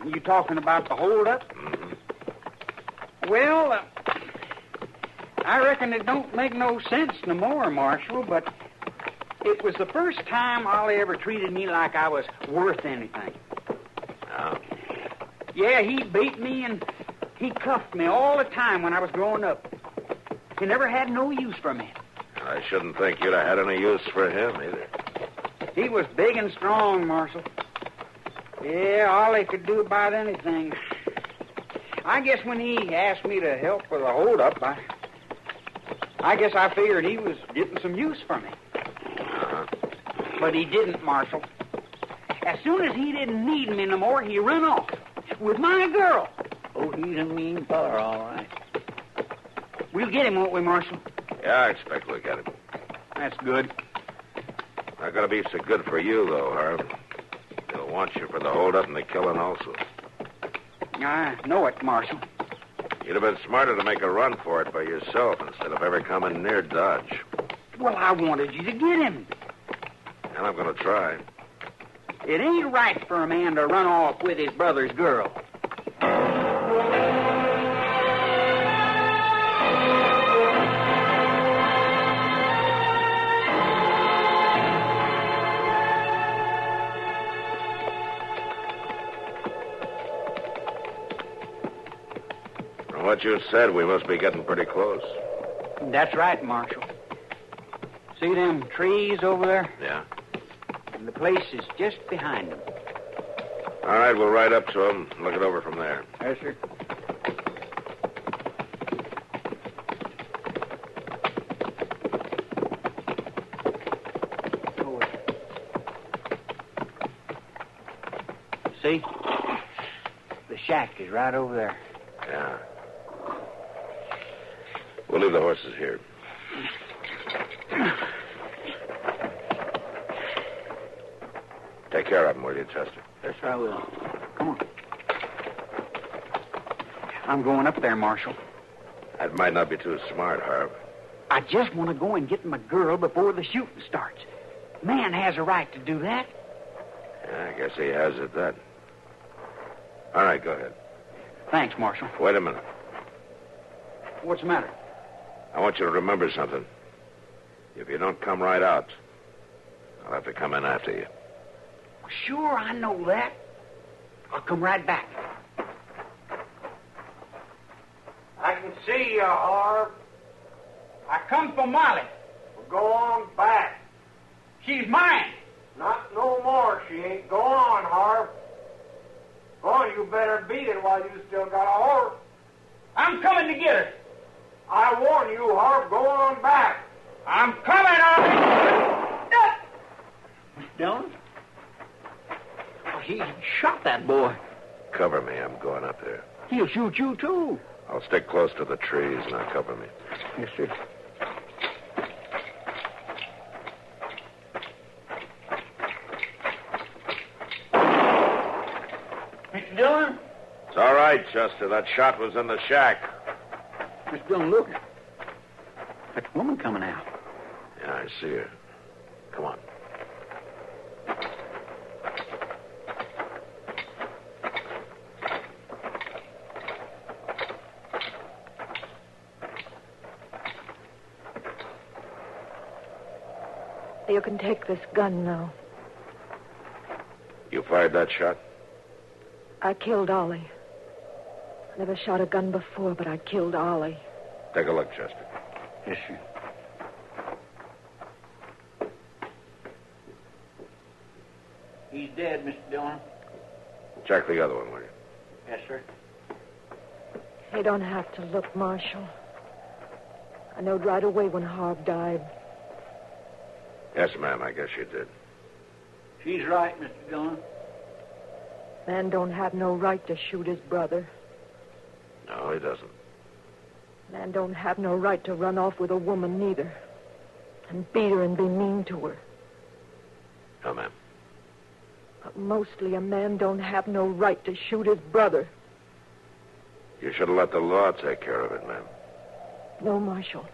You talking about the holdup? Mm-hmm. Well, I reckon it don't make no sense no more, Marshal, but it was the first time Ollie ever treated me like I was worth anything. Oh. Yeah, he beat me and he cuffed me all the time when I was growing up. He never had no use for me. I shouldn't think you'd have had any use for him either. He was big and strong, Marshal. Yeah, Ollie could do about anything. I guess when he asked me to help with a holdup, I guess I figured he was getting some use from me. But he didn't, Marshal. As soon as he didn't need me no more, he run off with my girl. Oh, he's a mean feller, all right. We'll get him, won't we, Marshal? Yeah, I expect we'll get him. That's good. Not gonna be so good for you, though, Harv. They'll want you for the holdup and the killing also. I know it, Marshal. You'd have been smarter to make a run for it by yourself instead of ever coming near Dodge. Well, I wanted you to get him. And I'm gonna try. It ain't right for a man to run off with his brother's girl. From what you said, we must be getting pretty close. That's right, Marshal. See them trees over there? Yeah. And the place is just behind them. All right, we'll ride up to him and look it over from there. Yes, sir. See? The shack is right over there. Yeah. We'll leave the horses here. Take care of them, will you, Chester? Yes, I will. Come on. I'm going up there, Marshal. That might not be too smart, Harv. I just want to go and get my girl before the shooting starts. Man has a right to do that. Yeah, I guess he has at that. All right, go ahead. Thanks, Marshal. Wait a minute. What's the matter? I want you to remember something. If you don't come right out, I'll have to come in after you. Sure, I know that. I'll come right back. I can see you, Harv. I come for Molly. Well, go on back. She's mine. Not no more, she ain't. Go on, Harv. Go on, you better beat it while you still got a horse. I'm coming to get her. I warn you, Harv, go on back. I'm coming on. Miss Dillon? Oh, he shot that boy. Cover me. I'm going up there. He'll shoot you, too. I'll stick close to the trees, and I'll cover me. Yes, sir. Mr. Dillon? It's all right, Chester. That shot was in the shack. Mr. Dillon, look. That woman coming out. Yeah, I see her. Come on. You can take this gun now. You fired that shot? I killed Ollie. I never shot a gun before, but I killed Ollie. Take a look, Chester. Yes, sir. He's dead, Mr. Dillon. Check the other one, will you? Yes, sir. You don't have to look, Marshal. I knowed right away when Harv died. Yes, ma'am, I guess you did. She's right, Mr. Dillon. Man don't have no right to shoot his brother. No, he doesn't. Man don't have no right to run off with a woman neither. And beat her and be mean to her. No, ma'am. But mostly a man don't have no right to shoot his brother. You should have let the law take care of it, ma'am. No, Marshal.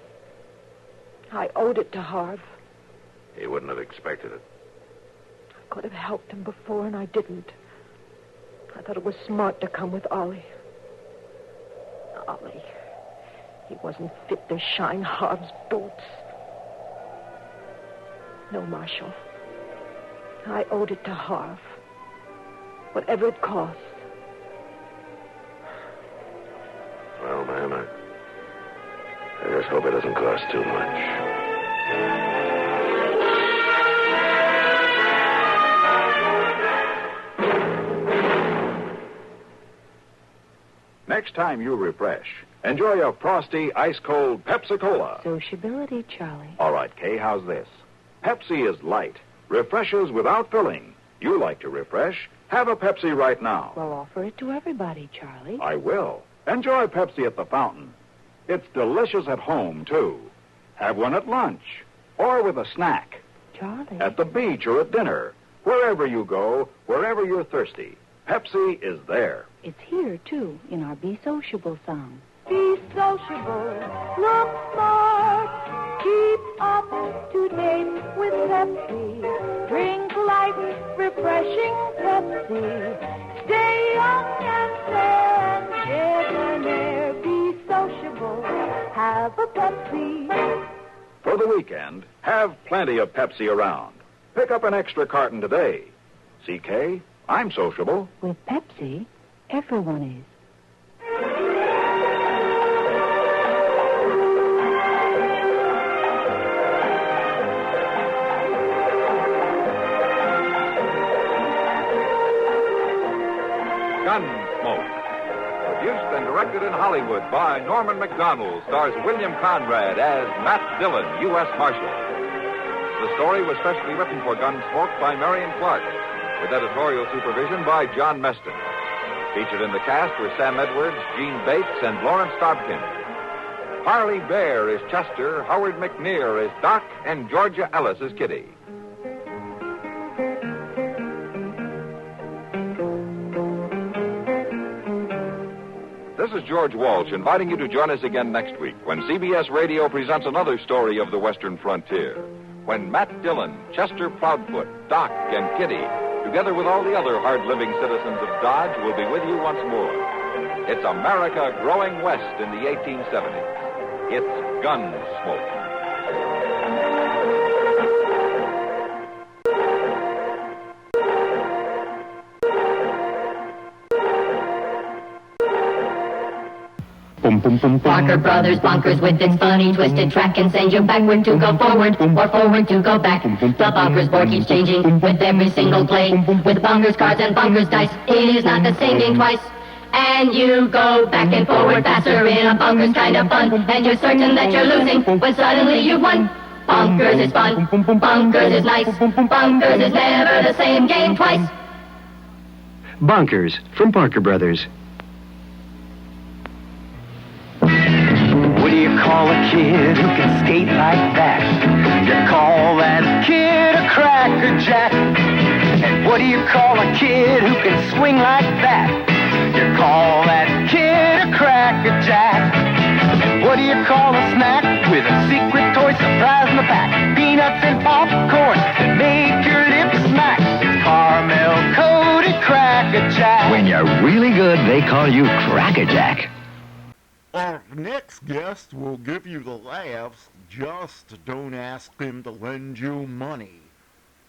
I owed it to Harv. He wouldn't have expected it. I could have helped him before, and I didn't. I thought it was smart to come with Ollie. Ollie. He wasn't fit to shine Harv's boots. No, Marshal. I owed it to Harv. Whatever it cost. Well, ma'am, I just hope it doesn't cost too much. Next time you refresh, enjoy a frosty, ice-cold Pepsi-Cola. Sociability, Charlie. All right, Kay, how's this? Pepsi is light, refreshes without filling. You like to refresh? Have a Pepsi right now. Well, offer it to everybody, Charlie. I will. Enjoy Pepsi at the fountain. It's delicious at home, too. Have one at lunch or with a snack. Charlie. At the beach or at dinner. Wherever you go, wherever you're thirsty, Pepsi is there. It's here, too, in our Be Sociable song. Be sociable, look smart, keep up to date with Pepsi. Drink light, refreshing Pepsi. Stay young and fair and debonair. Be sociable, have a Pepsi. For the weekend, have plenty of Pepsi around. Pick up an extra carton today. CK, I'm sociable. With Pepsi, everyone is. Gunsmoke. Produced and directed in Hollywood by Norman McDonald, stars William Conrad as Matt Dillon, U.S. Marshal. The story was specially written for Gunsmoke by Marion Clark, with editorial supervision by John Meston. Featured in the cast were Sam Edwards, Gene Bates, and Lawrence Dobkin. Harley Bear is Chester, Howard McNear is Doc, and Georgia Ellis is Kitty. This is George Walsh inviting you to join us again next week when CBS Radio presents another story of the Western frontier. When Matt Dillon, Chester Proudfoot, Doc, and Kitty, together with all the other hard-living citizens of Dodge, will be with you once more. It's America growing west in the 1870s. It's Gunsmoke. Barker Brothers bonkers with its funny twisted track and send you backward to go forward or forward to go back. The bonkers board keeps changing with every single play. With bonkers cards and bonkers dice, it is not the same game twice. And you go back and forward faster in a bonkers kind of fun, and you're certain that you're losing when suddenly you've won. Bonkers is fun, bonkers is nice, bonkers is never the same game twice. Bonkers from Barker Brothers. What do you call a kid who can skate like that? You call that kid a crackerjack. And what do you call a kid who can swing like that? You call that kid a crackerjack. And what do you call a snack with a secret toy surprise in the back? Peanuts and popcorn that make your lips smack. It's caramel-coated crackerjack. When you're really good, they call you Crackerjack. Our next guest will give you the laughs. Just don't ask him to lend you money.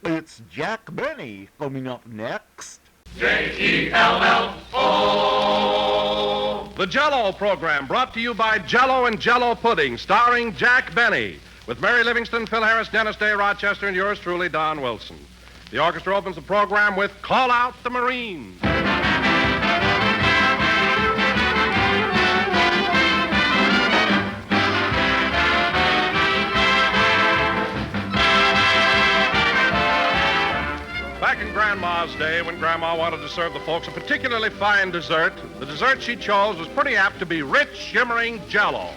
It's Jack Benny coming up next. J-E-L-L-O. The Jell-O program brought to you by Jell-O and Jell-O Pudding, starring Jack Benny, with Mary Livingston, Phil Harris, Dennis Day, Rochester, and yours truly, Don Wilson. The orchestra opens the program with Call Out the Marines. Back in Grandma's day, when Grandma wanted to serve the folks a particularly fine dessert, the dessert she chose was pretty apt to be rich, shimmering Jell-O.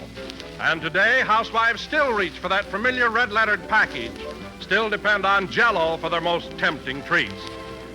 And today, housewives still reach for that familiar red-lettered package, still depend on Jell-O for their most tempting treats.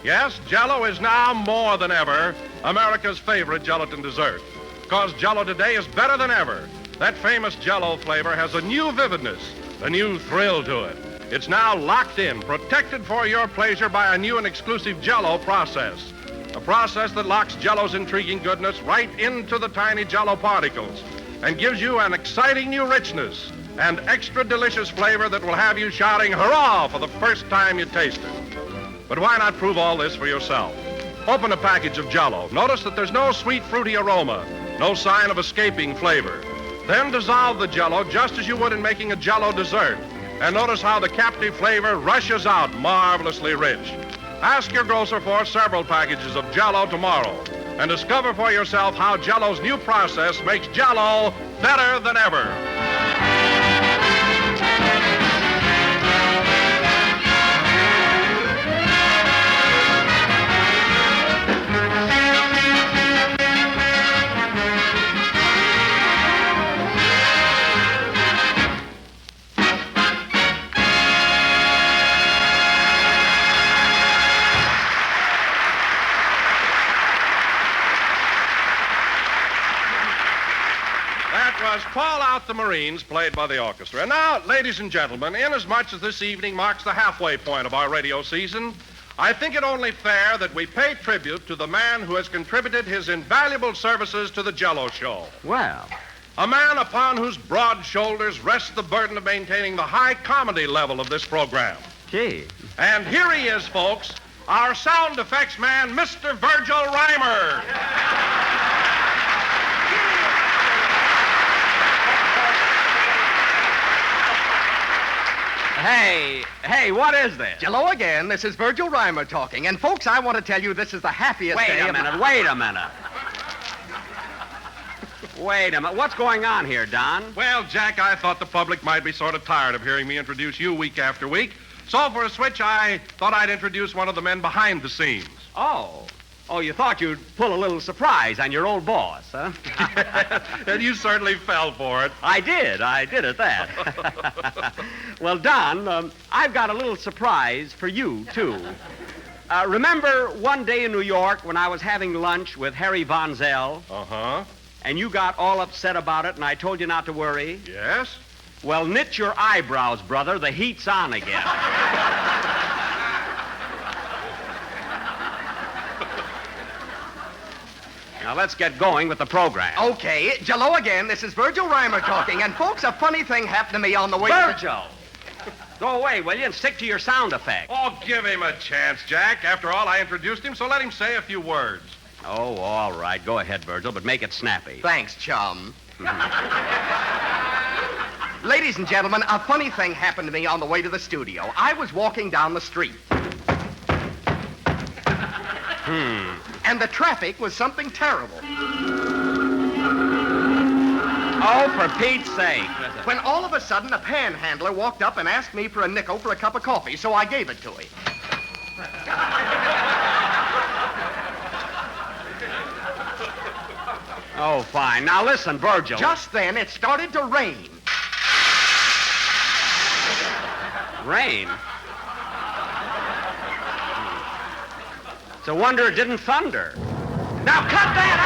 Yes, Jell-O is now more than ever America's favorite gelatin dessert, because Jell-O today is better than ever. That famous Jell-O flavor has a new vividness, a new thrill to it. It's now locked in, protected for your pleasure by a new and exclusive Jell-O process. A process that locks Jell-O's intriguing goodness right into the tiny Jell-O particles and gives you an exciting new richness and extra delicious flavor that will have you shouting hurrah for the first time you taste it. But why not prove all this for yourself? Open a package of Jell-O. Notice that there's no sweet, fruity aroma, no sign of escaping flavor. Then dissolve the Jell-O just as you would in making a Jell-O dessert. And notice how the captive flavor rushes out marvelously rich. Ask your grocer for several packages of Jell-O tomorrow. and discover for yourself how Jell-O's new process makes Jell-O better than ever. Was Call Out the Marines, played by the orchestra. And now, ladies and gentlemen, inasmuch as this evening marks the halfway point of our radio season, I think it only fair that we pay tribute to the man who has contributed his invaluable services to the Jell-O show. Well, a man upon whose broad shoulders rests the burden of maintaining the high comedy level of this program. Gee. And here he is, folks, our sound effects man, Mr. Virgil Reimer. Hey, what is this? Jell-O again. This is Virgil Reimer talking. And, folks, I want to tell you this is the happiest day Wait a minute. Wait a minute. What's going on here, Don? Well, Jack, I thought the public might be sort of tired of hearing me introduce you week after week. So for a switch, I thought I'd introduce one of the men behind the scenes. Oh, you thought you'd pull a little surprise on your old boss, huh? And you certainly fell for it. I did at that. Well, Don, I've got a little surprise for you, too. Remember one day in New York when I was having lunch with Harry Von Zell? Uh-huh. And you got all upset about it, and I told you not to worry? Yes? Well, knit your eyebrows, brother. The heat's on again. Now, let's get going with the program. Okay, Jell-O again. This is Virgil Reimer talking. And, folks, a funny thing happened to me on the way Virgil! Go away, will you, and stick to your sound effect. Oh, give him a chance, Jack. After all, I introduced him, so let him say a few words. Oh, all right. Go ahead, Virgil, but make it snappy. Thanks, chum. Ladies and gentlemen, a funny thing happened to me on the way to the studio. I was walking down the street. And the traffic was something terrible. Oh, for Pete's sake. When all of a sudden a panhandler walked up and asked me for a nickel for a cup of coffee, so I gave it to him. Oh, fine. Now listen, Virgil. Just then it started to rain. Rain? It's a wonder it didn't thunder. Now cut that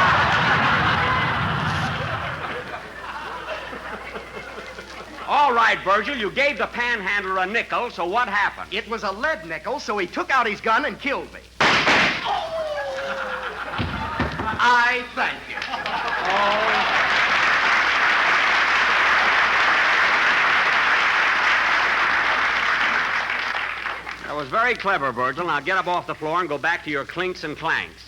out! All right, Virgil, you gave the panhandler a nickel, so what happened? It was a lead nickel, so he took out his gun and killed me. I thank you. That was very clever, Virgil. Now get up off the floor and go back to your clinks and clanks.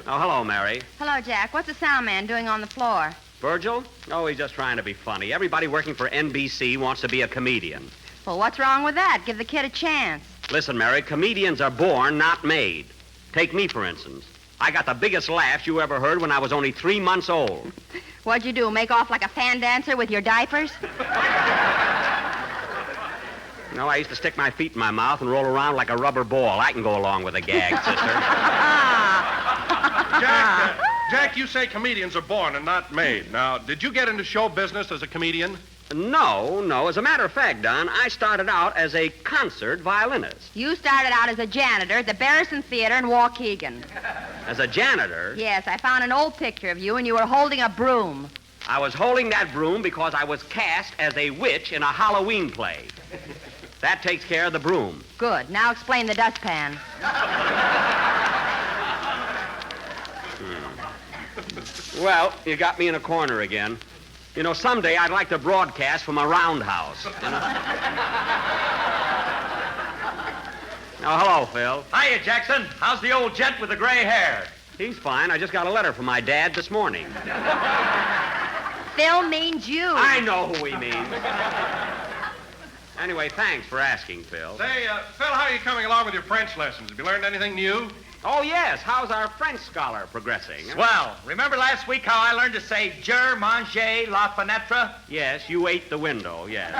Oh, hello, Mary. Hello, Jack. What's the sound man doing on the floor? Virgil? Oh, he's just trying to be funny. Everybody working for NBC wants to be a comedian. Well, what's wrong with that? Give the kid a chance. Listen, Mary, comedians are born, not made. Take me, for instance. I got the biggest laughs you ever heard when I was only 3 months old. What'd you do, make off like a fan dancer with your diapers? No, I used to stick my feet in my mouth and roll around like a rubber ball. I can go along with a gag, sister. Jack, you say comedians are born and not made. Now, did you get into show business as a comedian? No. As a matter of fact, Don, I started out as a concert violinist. You started out as a janitor at the Barrison Theater in Waukegan. As a janitor? Yes, I found an old picture of you, and you were holding a broom. I was holding that broom because I was cast as a witch in a Halloween play. That takes care of the broom. Good. Now explain the dustpan. Well, you got me in a corner again. You know, someday I'd like to broadcast from a roundhouse. You know? Oh, hello, Phil. Hiya, Jackson. How's the old gent with the gray hair? He's fine. I just got a letter from my dad this morning. Phil means you. I know who he means. Anyway, thanks for asking, Phil. Say, Phil, how are you coming along with your French lessons? Have you learned anything new? Oh, yes. How's our French scholar progressing? Swell. Remember last week how I learned to say je, manger, la fenêtre? Yes, you ate the window, yes.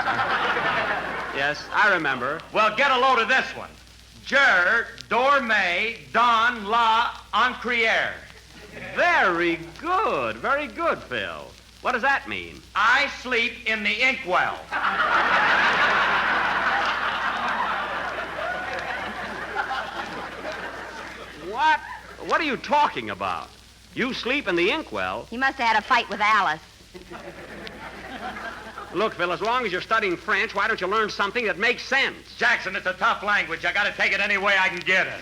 Yes, I remember. Well, get a load of this one. Je, dormais, dans la encrière. Very good, Phil. What does that mean? I sleep in the inkwell. What? What are you talking about? You sleep in the inkwell? He must have had a fight with Alice. Look, Phil, as long as you're studying French, why don't you learn something that makes sense? Jackson, it's a tough language. I gotta take it any way I can get it.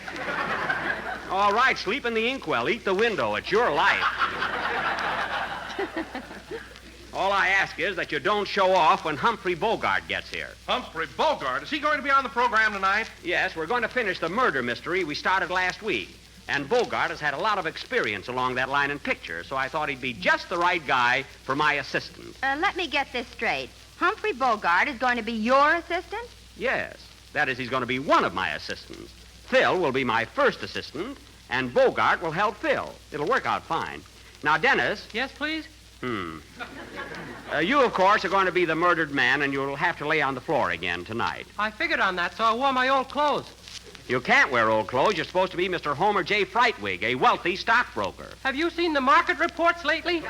All right, sleep in the inkwell, eat the window. It's your life. All I ask is that you don't show off when Humphrey Bogart gets here. Humphrey Bogart? Is he going to be on the program tonight? Yes, we're going to finish the murder mystery we started last week. And Bogart has had a lot of experience along that line in pictures, so I thought he'd be just the right guy for my assistant. Let me get this straight. Humphrey Bogart is going to be your assistant? Yes. That is, he's going to be one of my assistants. Phil will be my first assistant, and Bogart will help Phil. It'll work out fine. Now, Dennis... Yes, please? You, of course, are going to be the murdered man, and you'll have to lay on the floor again tonight. I figured on that, so I wore my old clothes. You can't wear old clothes. You're supposed to be Mr. Homer J. Frightwig, a wealthy stockbroker. Have you seen the market reports lately?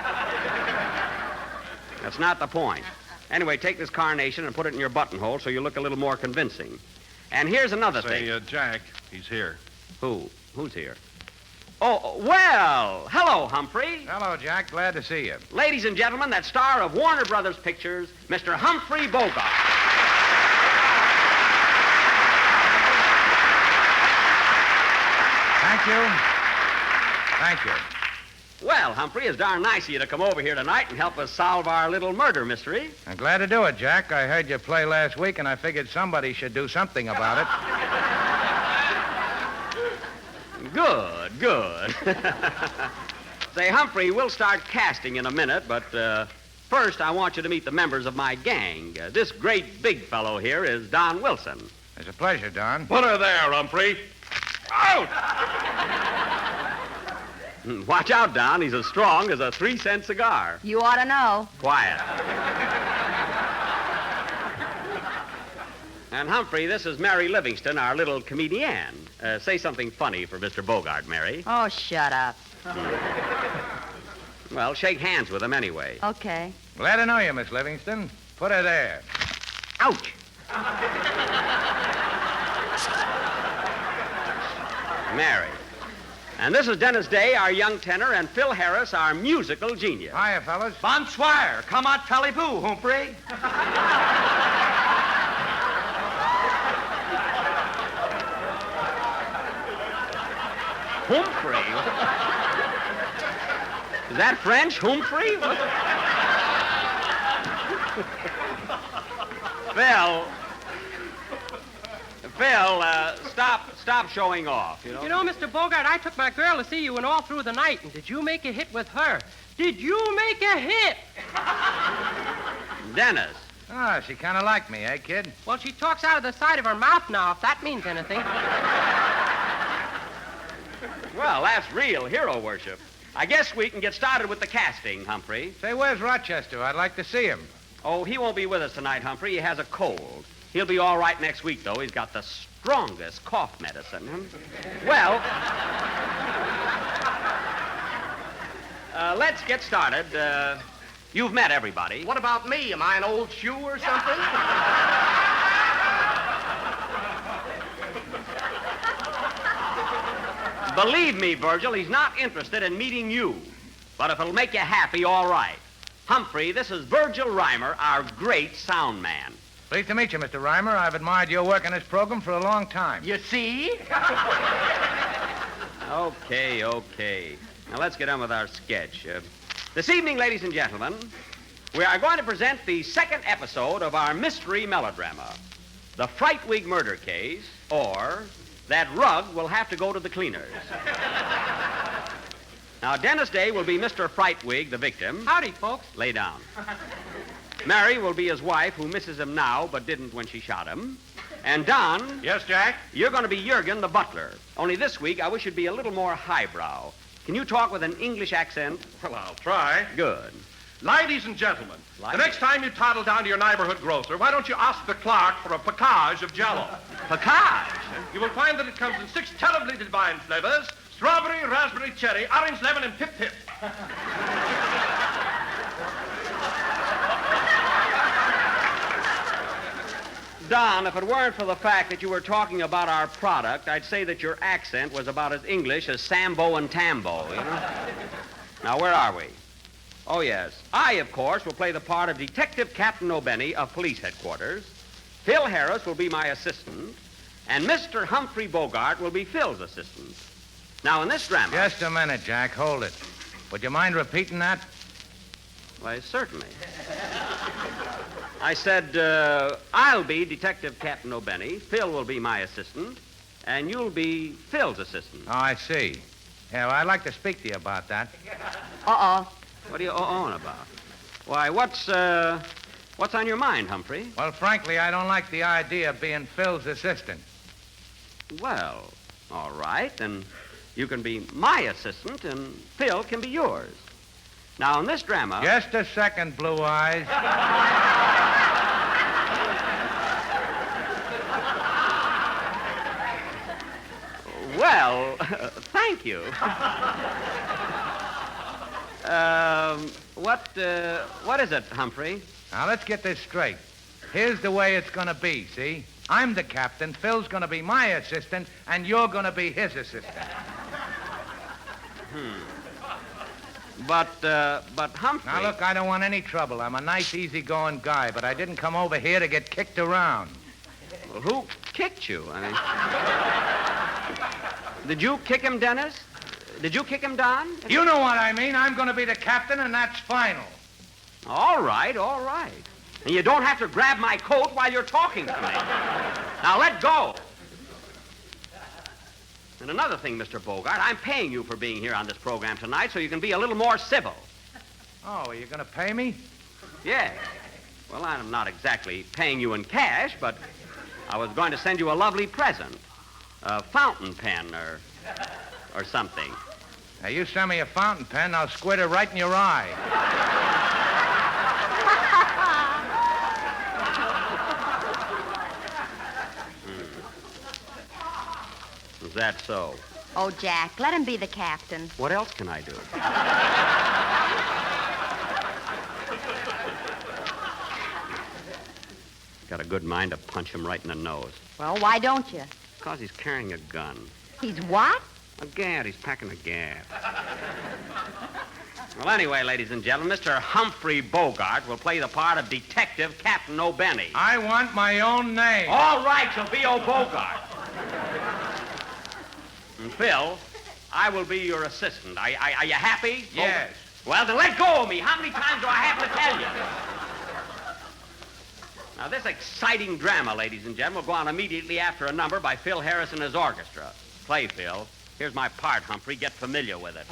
That's not the point. Anyway, take this carnation and put it in your buttonhole so you look a little more convincing. And here's another thing. Jack, he's here. Who? Who's here? Oh, well, hello, Humphrey. Hello, Jack. Glad to see you. Ladies and gentlemen, that star of Warner Brothers Pictures, Mr. Humphrey Bogart. Thank you. Thank you. Well, Humphrey, it's darn nice of you to come over here tonight and help us solve our little murder mystery. I'm glad to do it, Jack. I heard you play last week, and I figured somebody should do something about it. Good. Say, Humphrey, we'll start casting in a minute, but first I want you to meet the members of my gang. This great big fellow here is Don Wilson. It's a pleasure, Don. Put her there, Humphrey. Out! Watch out, Don. He's as strong as a 3-cent cigar. You ought to know. Quiet. And, Humphrey, this is Mary Livingston, our little comedienne. Say something funny for Mr. Bogart, Mary. Oh, shut up. Well, shake hands with him anyway. Okay. Glad to know you, Miss Livingston. Put her there. Ouch! Mary. And this is Dennis Day, our young tenor, and Phil Harris, our musical genius. Hiya, fellas. Bonsoir. Come on, Talibou, Humphrey. Humphrey? Is that French, Humphrey? Phil, stop showing off, you know? You know, Mr. Bogart, I took my girl to see you and all through the night, and did you make a hit with her? Did you make a hit? Dennis. Oh, she kind of liked me, eh, kid? Well, she talks out of the side of her mouth now, if that means anything. Well, that's real hero worship. I guess we can get started with the casting, Humphrey. Say, where's Rochester? I'd like to see him. Oh, he won't be with us tonight, Humphrey. He has a cold. He'll be all right next week, though. He's got the strongest cough medicine. Well, let's get started. You've met everybody. What about me? Am I an old shoe or something? Believe me, Virgil, he's not interested in meeting you. But if it'll make you happy, all right. Humphrey, this is Virgil Reimer, our great sound man. Pleased to meet you, Mr. Reimer. I've admired your work on this program for a long time. You see? Okay. Now, let's get on with our sketch. This evening, ladies and gentlemen, we are going to present the second episode of our mystery melodrama, The Frightwig Murder Case, or That Rug Will Have to Go to the Cleaners. Now, Dennis Day will be Mr. Frightwig, the victim. Howdy, folks. Lay down. Mary will be his wife, who misses him now but didn't when she shot him. And Don. Yes, Jack? You're going to be Jurgen, the butler. Only this week, I wish you'd be a little more highbrow. Can you talk with an English accent? Well, I'll try. Good. Ladies and gentlemen, the next time you toddle down to your neighborhood grocer, why don't you ask the clerk for a package of Jell-O? Package? You will find that it comes in 6 terribly divine flavors: strawberry, raspberry, cherry, orange, lemon, and pip-pip. Don, if it weren't for the fact that you were talking about our product, I'd say that your accent was about as English as Sambo and Tambo, you know? Now, where are we? Oh, yes. I, of course, will play the part of Detective Captain O'Benny of Police Headquarters. Phil Harris will be my assistant, and Mr. Humphrey Bogart will be Phil's assistant. Now, in this drama... Just a minute, Jack. Hold it. Would you mind repeating that? Why, certainly. I said, I'll be Detective Captain O'Benny, Phil will be my assistant, and you'll be Phil's assistant. Oh, I see. Yeah, well, I'd like to speak to you about that. Uh-oh. What are you uh-ohing about? Why, what's on your mind, Humphrey? Well, frankly, I don't like the idea of being Phil's assistant. Well, all right, then you can be my assistant, and Phil can be yours. Now, in this drama... Just a second, Blue Eyes. Well, thank you. What is it, Humphrey? Now, let's get this straight. Here's the way it's going to be, see? I'm the captain, Phil's going to be my assistant, and you're going to be his assistant. But Humphrey... Now, look, I don't want any trouble. I'm a nice, easygoing guy, but I didn't come over here to get kicked around. Well, who kicked you? I mean... Did you kick him, Dennis? Did you kick him, Don? You know what I mean. I'm going to be the captain, and that's final. All right, all right. And you don't have to grab my coat while you're talking to me. Now, let go. And another thing, Mr. Bogart, I'm paying you for being here on this program tonight so you can be a little more civil. Oh, are you going to pay me? Yeah. Well, I'm not exactly paying you in cash, but I was going to send you a lovely present. A fountain pen or something. Now, you send me a fountain pen, I'll squirt it right in your eye. Is that so? Oh, Jack, let him be the captain. What else can I do? Got a good mind to punch him right in the nose. Well, why don't you? Because he's carrying a gun. He's what? A gat. He's packing a gat. Well, anyway, ladies and gentlemen, Mr. Humphrey Bogart will play the part of Detective Captain O'Benny. I want my own name. All right, you'll be O'Bogart. And Phil, I will be your assistant. Are you happy? Yes. Well, then let go of me. How many times do I have to tell you? Now, this exciting drama, ladies and gentlemen, will go on immediately after a number by Phil Harris and his orchestra. Play, Phil. Here's my part, Humphrey. Get familiar with it.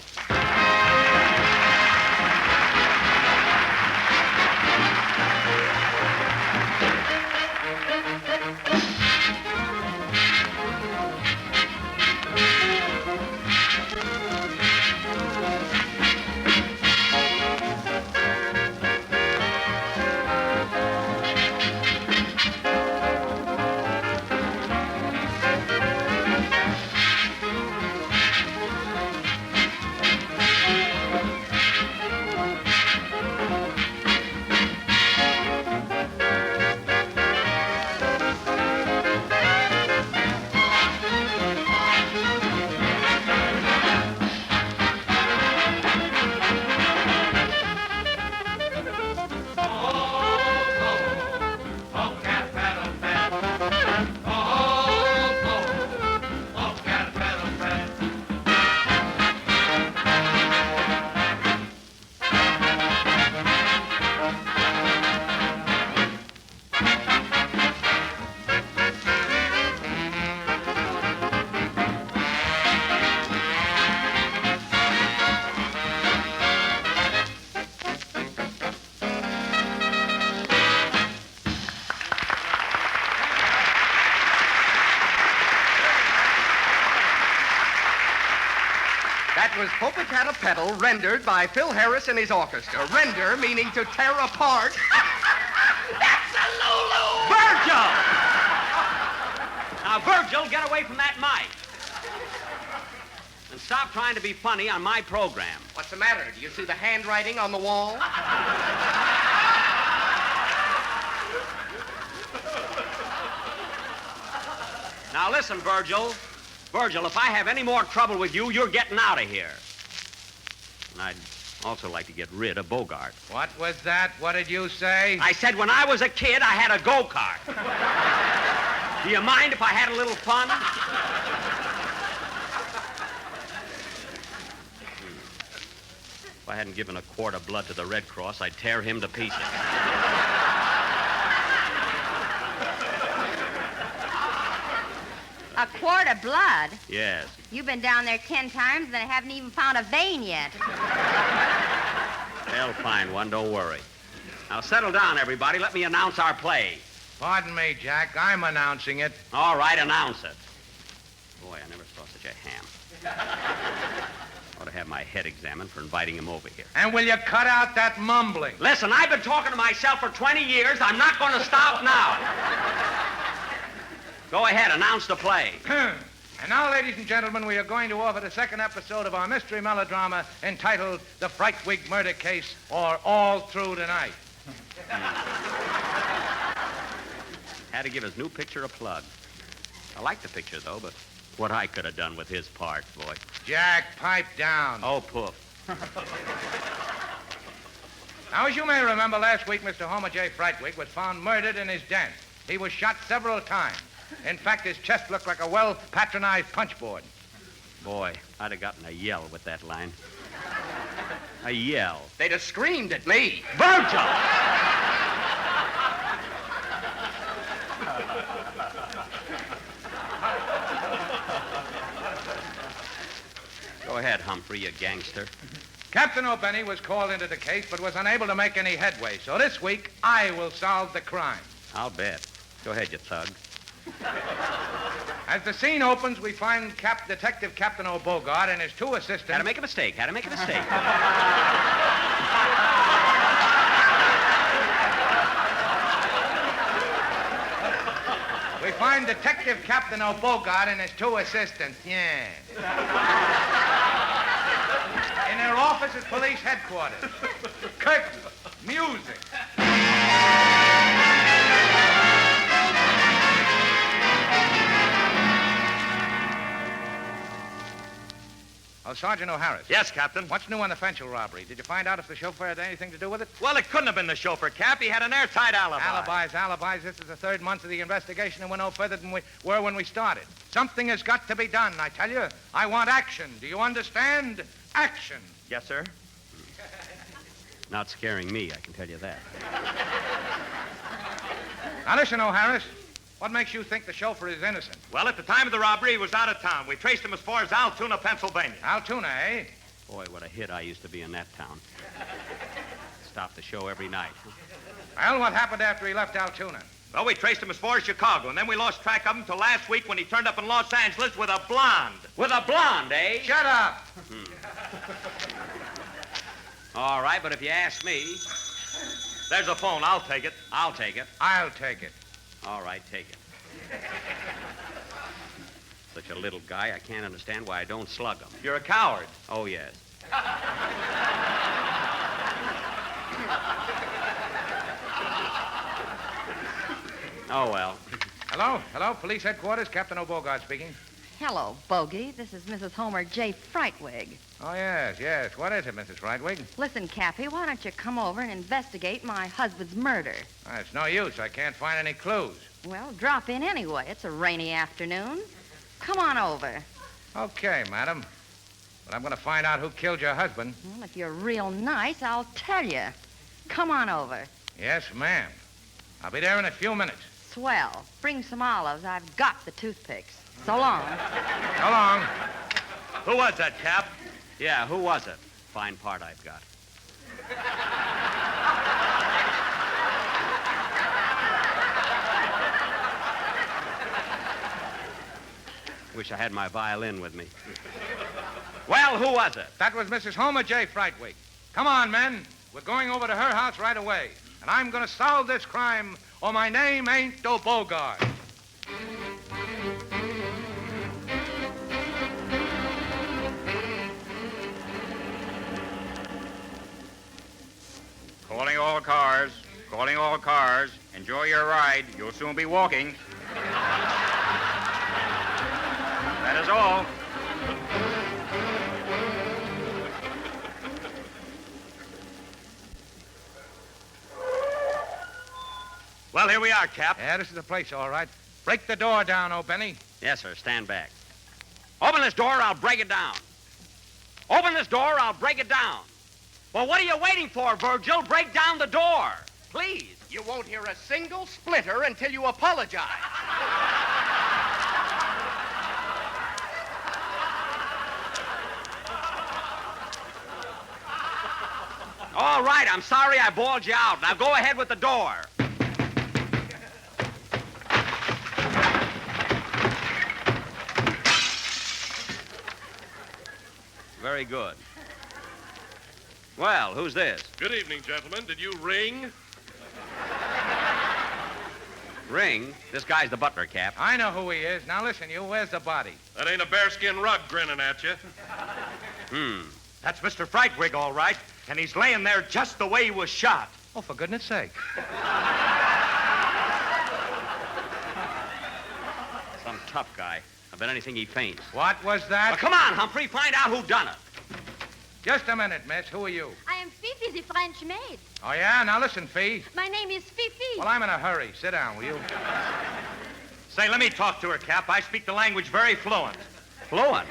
Popocatépetl, rendered by Phil Harris and his orchestra. Render meaning to tear apart. That's a Lulu! Virgil! Now, Virgil, get away from that mic. And stop trying to be funny on my program. What's the matter? Do you see the handwriting on the wall? Now, listen, Virgil. Virgil, if I have any more trouble with you, you're getting out of here. And I'd also like to get rid of Bogart. What was that? What did you say? I said when I was a kid, I had a go-kart. Do you mind if I had a little fun? If I hadn't given a quart of blood to the Red Cross, I'd tear him to pieces. A quart of blood? Yes. You've been down there 10 times and they haven't even found a vein yet. They'll find one, don't worry. Now, settle down, everybody. Let me announce our play. Pardon me, Jack. I'm announcing it. All right, announce it. Boy, I never saw such a ham. Ought to have my head examined for inviting him over here. And will you cut out that mumbling? Listen, I've been talking to myself for 20 years. I'm not going to stop now. Go ahead, announce the play. And now, ladies and gentlemen, we are going to offer the second episode of our mystery melodrama entitled The Frightwig Murder Case, or All Through the Night. Had to give his new picture a plug. I like the picture, though, but what I could have done with his part, boy. Jack, pipe down. Oh, poof. Now, as you may remember, last week, Mr. Homer J. Frightwig was found murdered in his den. He was shot several times. In fact, his chest looked like a well-patronized punchboard. Boy, I'd have gotten a yell with that line. A yell. They'd have screamed at me. Virgil! Go ahead, Humphrey, you gangster. Captain O'Benny was called into the case but was unable to make any headway. So this week, I will solve the crime. I'll bet. Go ahead, you thug. As the scene opens, we find Detective Captain O'Bogart and his two assistants. Had to make a mistake. We find Detective Captain O'Bogart and his two assistants. Yeah. In their office at police headquarters. Curtain. Music. Oh, Sergeant O'Harris. Yes, Captain. What's new on the Fenchel robbery? Did you find out if the chauffeur had anything to do with it? Well, it couldn't have been the chauffeur, Cap. He had an airtight alibi. Alibis. This is the third month of the investigation, and we're no further than we were when we started. Something has got to be done, I tell you. I want action. Do you understand? Action. Yes, sir. Not scaring me, I can tell you that. Now, listen, O'Harris. What makes you think the chauffeur is innocent? Well, at the time of the robbery, he was out of town. We traced him as far as Altoona, Pennsylvania. Altoona, eh? Boy, what a hit I used to be in that town. Stop the show every night. Well, what happened after he left Altoona? Well, we traced him as far as Chicago, and then we lost track of him till last week when he turned up in Los Angeles with a blonde. With a blonde, eh? Shut up! All right, but if you ask me... There's a phone. I'll take it. I'll take it. I'll take it. All right, take it. Such a little guy, I can't understand why I don't slug him. You're a coward. Oh, yes. Oh, well. Hello, police headquarters, Captain O'Bogart speaking. Hello, Bogey. This is Mrs. Homer J. Frightwig. Oh, yes. What is it, Mrs. Frightwig? Listen, Cappy, why don't you come over and investigate my husband's murder? It's no use. I can't find any clues. Well, drop in anyway. It's a rainy afternoon. Come on over. Okay, madam. But I'm going to find out who killed your husband. Well, if you're real nice, I'll tell you. Come on over. Yes, ma'am. I'll be there in a few minutes. Swell. Bring some olives. I've got the toothpicks. So long. So long. Who was that, Cap? Yeah, who was it? Fine part I've got. Wish I had my violin with me. Well, who was it? That was Mrs. Homer J. Frightwig. Come on, men. We're going over to her house right away. And I'm going to solve this crime, or my name ain't Do Bogart. Calling all cars. Calling all cars. Enjoy your ride. You'll soon be walking. That is all. Well, here we are, Cap. Yeah, this is the place, all right. Break the door down, Benny. Yes, sir. Stand back. Open this door, I'll break it down. Open this door, I'll break it down. Well, what are you waiting for, Virgil? Break down the door. Please. You won't hear a single splitter until you apologize. All right, I'm sorry I bawled you out. Now go ahead with the door. Very good. Well, who's this? Good evening, gentlemen. Did you ring? Ring? This guy's the butler, Cap. I know who he is. Now listen, you, where's the body? That ain't a bearskin rug grinning at you. That's Mr. Frightwig, all right. And he's laying there just the way he was shot. Oh, for goodness sake. Some tough guy. I bet anything he faints. What was that? Well, come on, Humphrey. Find out who done it. Just a minute, miss. Who are you? I am Fifi, the French maid. Oh, yeah? Now listen, Fee. My name is Fifi. Well, I'm in a hurry. Sit down, will you? Say, let me talk to her, Cap. I speak the language very fluent. Fluent?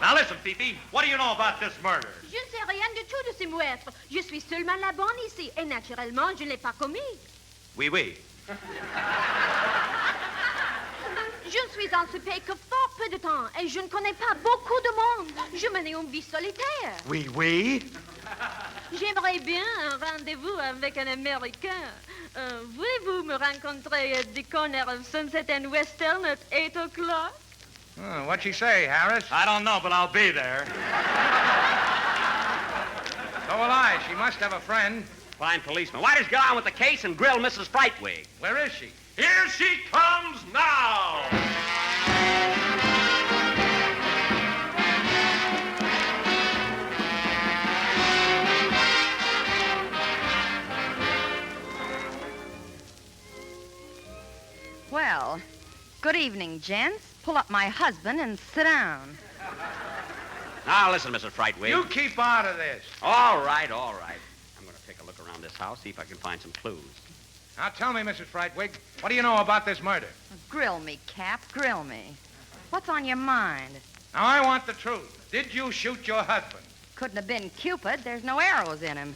Now listen, Fifi. What do you know about this murder? Je ne sais rien du tout de ces meurtres. Je suis seulement la bonne ici. Et naturellement, je ne l'ai pas commis. Oui, oui. Je ne suis en ce pays que fort peu de temps et je ne connais pas beaucoup de monde. Je mène une vie solitaire. Oui, oui. J'aimerais bien un rendez-vous avec un Américain. Voulez-vous me rencontrer at the corner of Sunset and Western at 8 o'clock? What'd she say, Harris? I don't know, but I'll be there. So will I. She must have a friend. Fine policeman. Why don't you get on with the case and grill Mrs. Frightwig? Where is she? Here she comes now! Well, good evening, gents. Pull up my husband and sit down. Now, listen, Mrs. Frightwig. You keep out of this. All right, all right. I'm going to take a look around this house, see if I can find some clues. Now, tell me, Mrs. Frightwig, what do you know about this murder? Grill me, Cap, grill me. What's on your mind? Now, I want the truth. Did you shoot your husband? Couldn't have been Cupid. There's no arrows in him.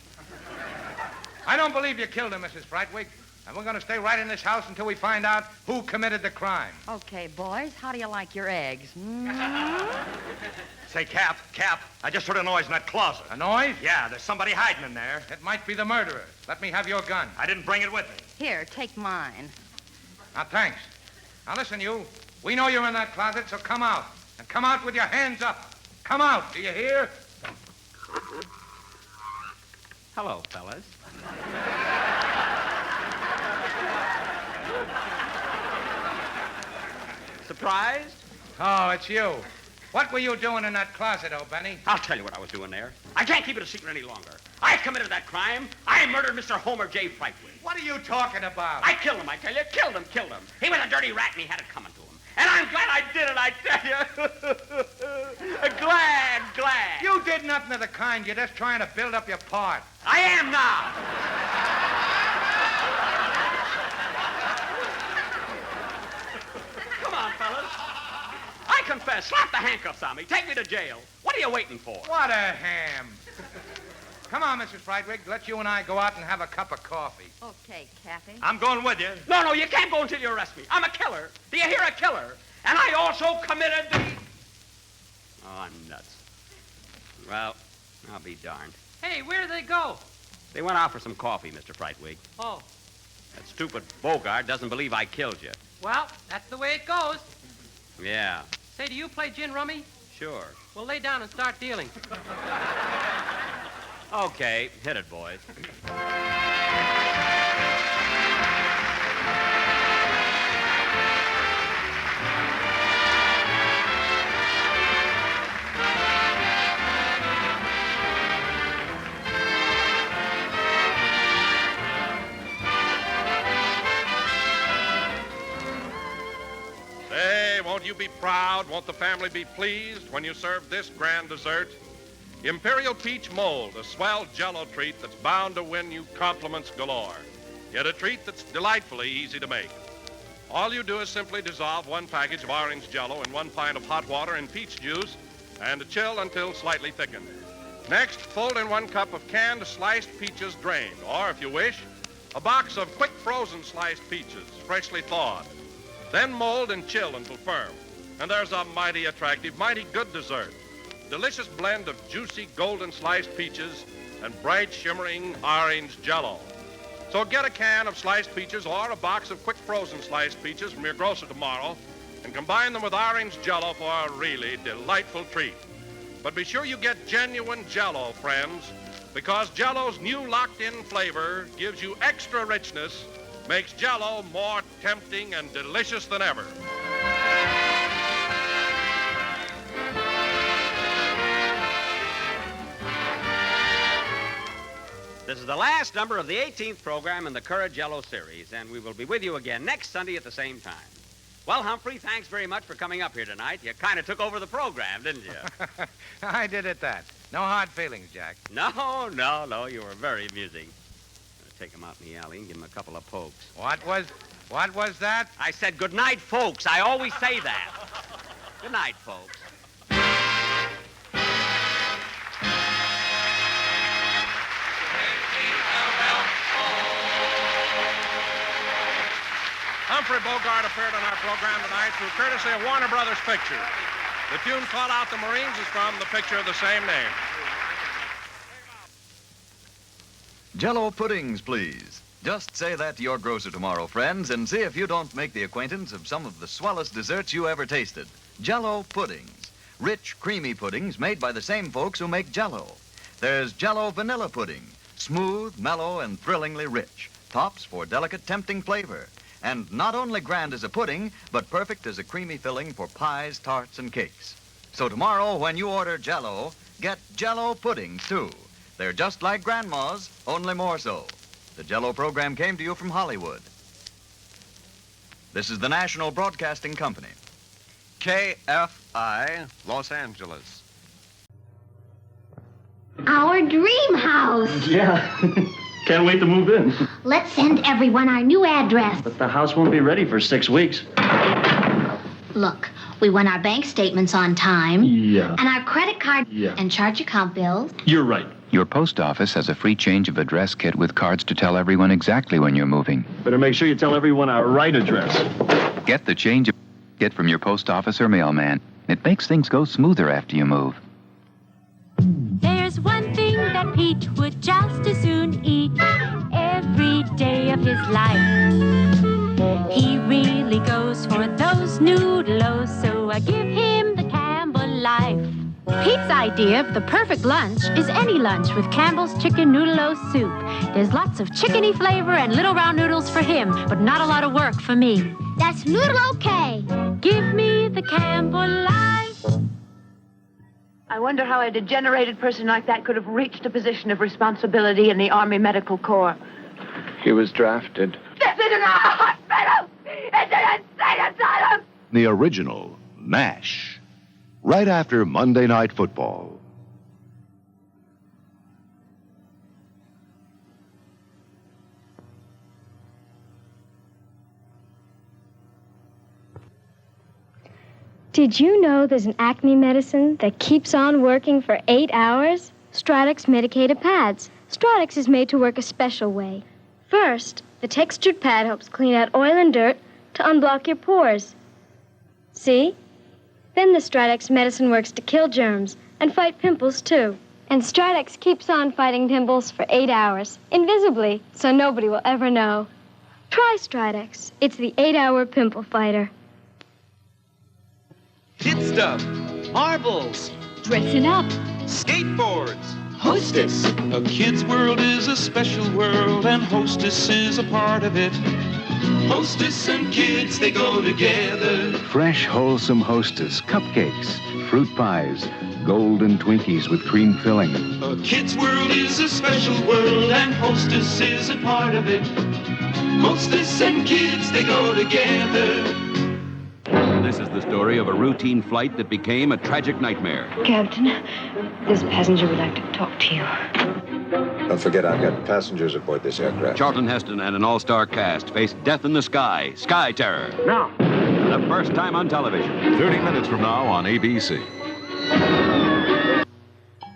I don't believe you killed him, Mrs. Frightwig. And we're going to stay right in this house until we find out who committed the crime. Okay, boys, how do you like your eggs? Mm-hmm. Say, Cap, I just heard a noise in that closet. A noise? Yeah, there's somebody hiding in there. It might be the murderer. Let me have your gun. I didn't bring it with me. Here, take mine. Now, thanks. Now, listen, you. We know you're in that closet, so come out. And come out with your hands up. Come out, do you hear? Hello, fellas. Surprised? Oh, it's you. What were you doing in that closet, oh, Benny? I'll tell you what I was doing there. I can't keep it a secret any longer. I committed that crime. I murdered Mr. Homer J. Frightwig. What are you talking about? I killed him, I tell you. Killed him. He was a dirty rat, and he had it coming to him. And I'm glad I did it, I tell you. glad. You did nothing of the kind. You're just trying to build up your part. I am now. Come on, fellas. I confess. Slap the handcuffs on me. Take me to jail. What are you waiting for? What a ham. Come on, Mrs. Frightwig. Let you and I go out and have a cup of coffee. Okay, Cappy. I'm going with you. No, you can't go until you arrest me. I'm a killer. Do you hear, a killer? And I also committed the... Oh, I'm nuts. Well, I'll be darned. Hey, where did they go? They went out for some coffee, Mr. Frightwig. Oh, That stupid Bogart doesn't believe I killed you. well, that's the way it goes. Yeah. Say, do you play gin rummy? Sure. Well, lay down and start dealing. Okay, hit it, boys. Say, won't you be proud? Won't the family be pleased when you serve this grand dessert? Imperial Peach Mold, a swell Jell-O treat that's bound to win you compliments galore. Yet a treat that's delightfully easy to make. All you do is simply dissolve 1 package of orange Jell-O in 1 pint of hot water and peach juice and chill until slightly thickened. Next, fold in 1 cup of canned sliced peaches drained, or if you wish, a box of quick frozen sliced peaches, freshly thawed. Then mold and chill until firm. And there's a mighty attractive, mighty good dessert. Delicious blend of juicy golden sliced peaches and bright shimmering orange Jell-O. So get a can of sliced peaches or a box of quick frozen sliced peaches from your grocer tomorrow and combine them with orange Jell-O for a really delightful treat. But be sure you get genuine Jell-O, friends, because Jell-O's new locked-in flavor gives you extra richness, makes Jell-O more tempting and delicious than ever. This is the last number of the 18th program in the Courage Jell-O series, and we will be with you again next Sunday at the same time. Well, Humphrey, thanks very much for coming up here tonight. You kind of took over the program, didn't you? I did at that. No hard feelings, Jack. No. You were very amusing. Take him out in the alley and give him a couple of pokes. What was that? I said good night, folks. I always say that. Good night, folks. Humphrey Bogart appeared on our program tonight through courtesy of Warner Brothers Pictures. The tune Call Out the Marines is from the picture of the same name. Jell-O puddings, please. Just say that to your grocer tomorrow, friends, and see if you don't make the acquaintance of some of the swellest desserts you ever tasted. Jell-O puddings. Rich, creamy puddings made by the same folks who make Jell-O. There's Jell-O vanilla pudding. Smooth, mellow, and thrillingly rich. Tops for delicate, tempting flavor. And not only grand as a pudding, but perfect as a creamy filling for pies, tarts, and cakes. So tomorrow, when you order Jell-O, get Jell-O puddings, too. They're just like Grandma's, only more so. The Jell-O program came to you from Hollywood. This is the National Broadcasting Company. KFI, Los Angeles. Our dream house. Yeah. Can't wait to move in. Let's send everyone our new address. But the house won't be ready for 6 weeks. Look, we want our bank statements on time. Yeah. And our credit card. Yeah. And charge account bills. You're right. Your post office has a free change of address kit with cards to tell everyone exactly when you're moving. Better make sure you tell everyone our right address. Get the change of kit from your post office or mailman. It makes things go smoother after you move. There's one thing that Pete would just as soon eat every day of his life. He really goes for those noodles, so I give him the Campbell life. Pete's idea of the perfect lunch is any lunch with Campbell's Chicken Noodle-O Soup. There's lots of chickeny flavor and little round noodles for him, but not a lot of work for me. That's noodle okay. Give me the Campbell life. I wonder how a degenerated person like that could have reached a position of responsibility in the Army Medical Corps. He was drafted. This isn't a hospital! It's an insane asylum! The original MASH. Right after Monday Night Football. Did you know there's an acne medicine that keeps on working for 8 hours? Stratex medicated pads. Stratex is made to work a special way. First, the textured pad helps clean out oil and dirt to unblock your pores. See? Then the Stratex medicine works to kill germs and fight pimples, too. And Stratex keeps on fighting pimples for 8 hours, invisibly, so nobody will ever know. Try Stratex. It's the 8-hour pimple fighter. Hit stuff. Marbles. Dressing up. Skateboards. Hostess. A kid's world is a special world, and Hostess is a part of it. Hostess and kids, they go together. Fresh, wholesome Hostess. Cupcakes, fruit pies, golden Twinkies with cream filling. A kid's world is a special world, and Hostess is a part of it. Hostess and kids, they go together. This is the story of a routine flight that became a tragic nightmare. Captain, this passenger would like to talk to you. Don't forget, I've got passengers aboard this aircraft. Charlton Heston and an all-star cast face death in the sky, Sky Terror. Now. For the first time on television. 30 minutes from now on ABC.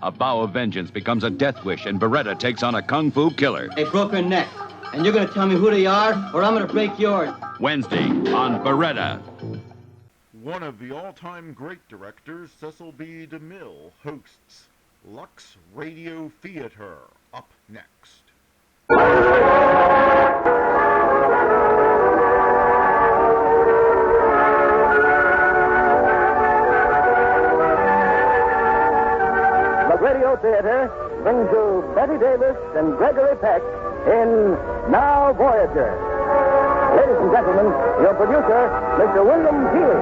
A bow of vengeance becomes a death wish, and Beretta takes on a kung fu killer. They broke her neck, and you're going to tell me who they are, or I'm going to break yours. Wednesday on Beretta. One of the all-time great directors, Cecil B. DeMille, hosts Lux Radio Theater. Up next. Lux Radio Theater brings you Betty Davis and Gregory Peck in Now Voyager. Ladies and gentlemen, your producer, Mr. William Keeley.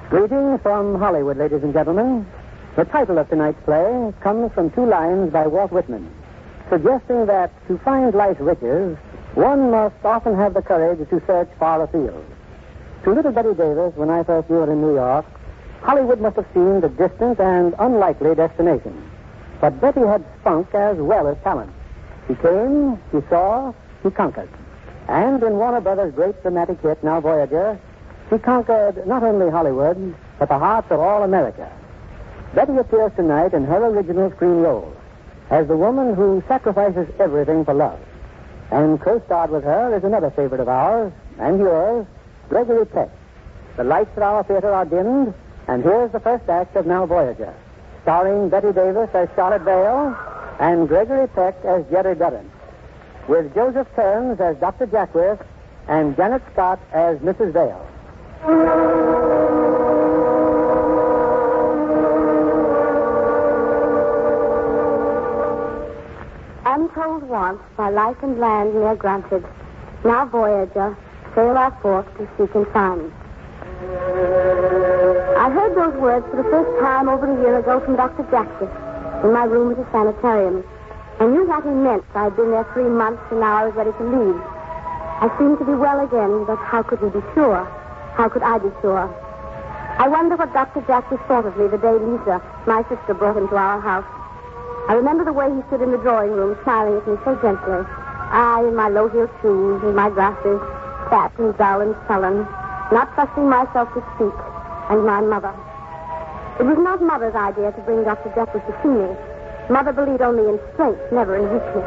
Greetings from Hollywood, ladies and gentlemen. The title of tonight's play comes from 2 lines by Walt Whitman, suggesting that to find life's riches, one must often have the courage to search far afield. To little Betty Davis, when I first knew her in New York, Hollywood must have seemed a distant and unlikely destination. But Betty had spunk as well as talent. She came, she saw, she conquered. And in Warner Brothers' great dramatic hit, Now Voyager, she conquered not only Hollywood, but the hearts of all America. Betty appears tonight in her original screen role as the woman who sacrifices everything for love. And co-starred with her is another favorite of ours, and yours, Gregory Peck. The lights at our theater are dimmed, and here's the first act of Now Voyager, starring Betty Davis as Charlotte Vale and Gregory Peck as Jerry Durrant, with Joseph Kearns as Dr. Jackwith and Janet Scott as Mrs. Vale. Untold wants by life and land near granted. Now Voyager, sail our forth to seek and find. I heard those words for the first time over a year ago from Dr. Jackwith in my room at the sanitarium. I knew what he meant. I'd been there 3 months, and now I was ready to leave. I seemed to be well again, but how could we be sure? How could I be sure? I wonder what Dr. Jackwith thought of me the day Lisa, my sister, brought him to our house. I remember the way he stood in the drawing room, smiling at me so gently. I, in my low-heeled shoes, and my glasses, fat and dull and sullen, not trusting myself to speak, and my mother. It was not Mother's idea to bring Dr. Jackwith to see me. Mother believed only in strength, never in weakness.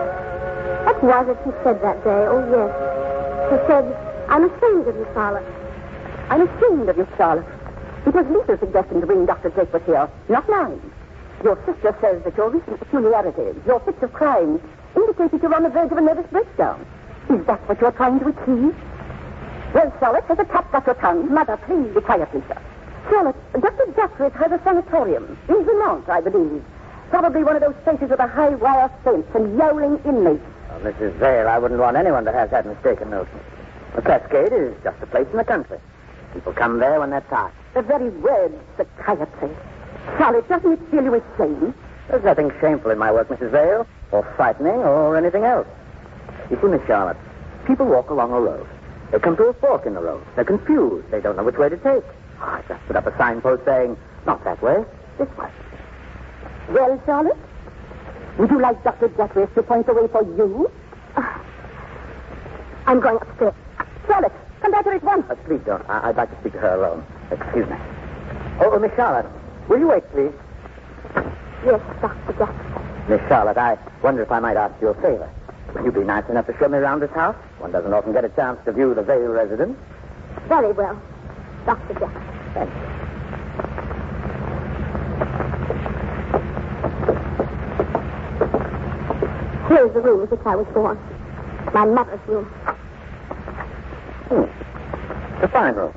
What was it she said that day? Oh, yes. She said, I'm ashamed of you, Charlotte. I'm ashamed of you, Charlotte. It was Lisa's suggestion to bring Dr. Jackwith here, not mine. Your sister says that your recent peculiarities, your fits of crying, indicate that you're on the verge of a nervous breakdown. Is that what you're trying to achieve? Well, Charlotte, has a cat got your tongue? Mother, please be quiet, Lisa. Charlotte, Dr. Jackwith has a sanatorium in Vermont, I believe. Probably one of those places with a high-wire fence and yowling inmates. Well, Mrs. Vale, I wouldn't want anyone to have that mistaken notion. The Cascade is just a place in the country. People come there when they're tired. The very word psychiatry. Charlotte, doesn't it fill you with shame? There's nothing shameful in my work, Mrs. Vale, or frightening, or anything else. You see, Miss Charlotte, people walk along a road. They come to a fork in the road. They're confused. They don't know which way to take. I just put up a signpost saying, not that way, this way. Well, Charlotte, would you like Dr. Jackwith to point the way for you? I'm going upstairs. Charlotte, come back here at once. Please don't. I'd like to speak to her alone. Excuse me. Oh, Miss Charlotte, will you wait, please? Yes, Dr. Jackwith. Miss Charlotte, I wonder if I might ask you a favor. Will you be nice enough to show me around this house? One doesn't often get a chance to view the Vale residence. Very well, Dr. Jackwith. Thank you. Here's the room in which I was born. My mother's room. It's a fine room.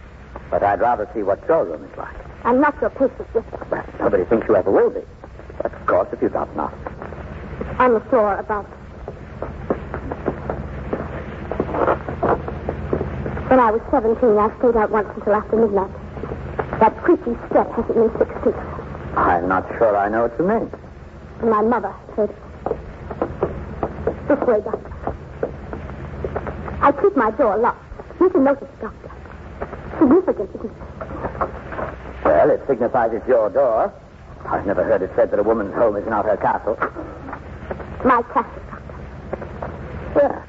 But I'd rather see what your room is like. I'm not your patient yet. Well, nobody thinks you ever will be. But, of course, if you don't know. It's on the floor about... When I was 17, I stayed out once until after midnight. That creaky step hasn't been 6 feet. I'm not sure I know what you mean. And my mother said, "This way, Doctor." I keep my door locked. Make a note of it, Doctor. Significant, isn't it? Well, it signifies it's your door. I've never heard it said that a woman's home is not her castle. My castle, Doctor. Yeah.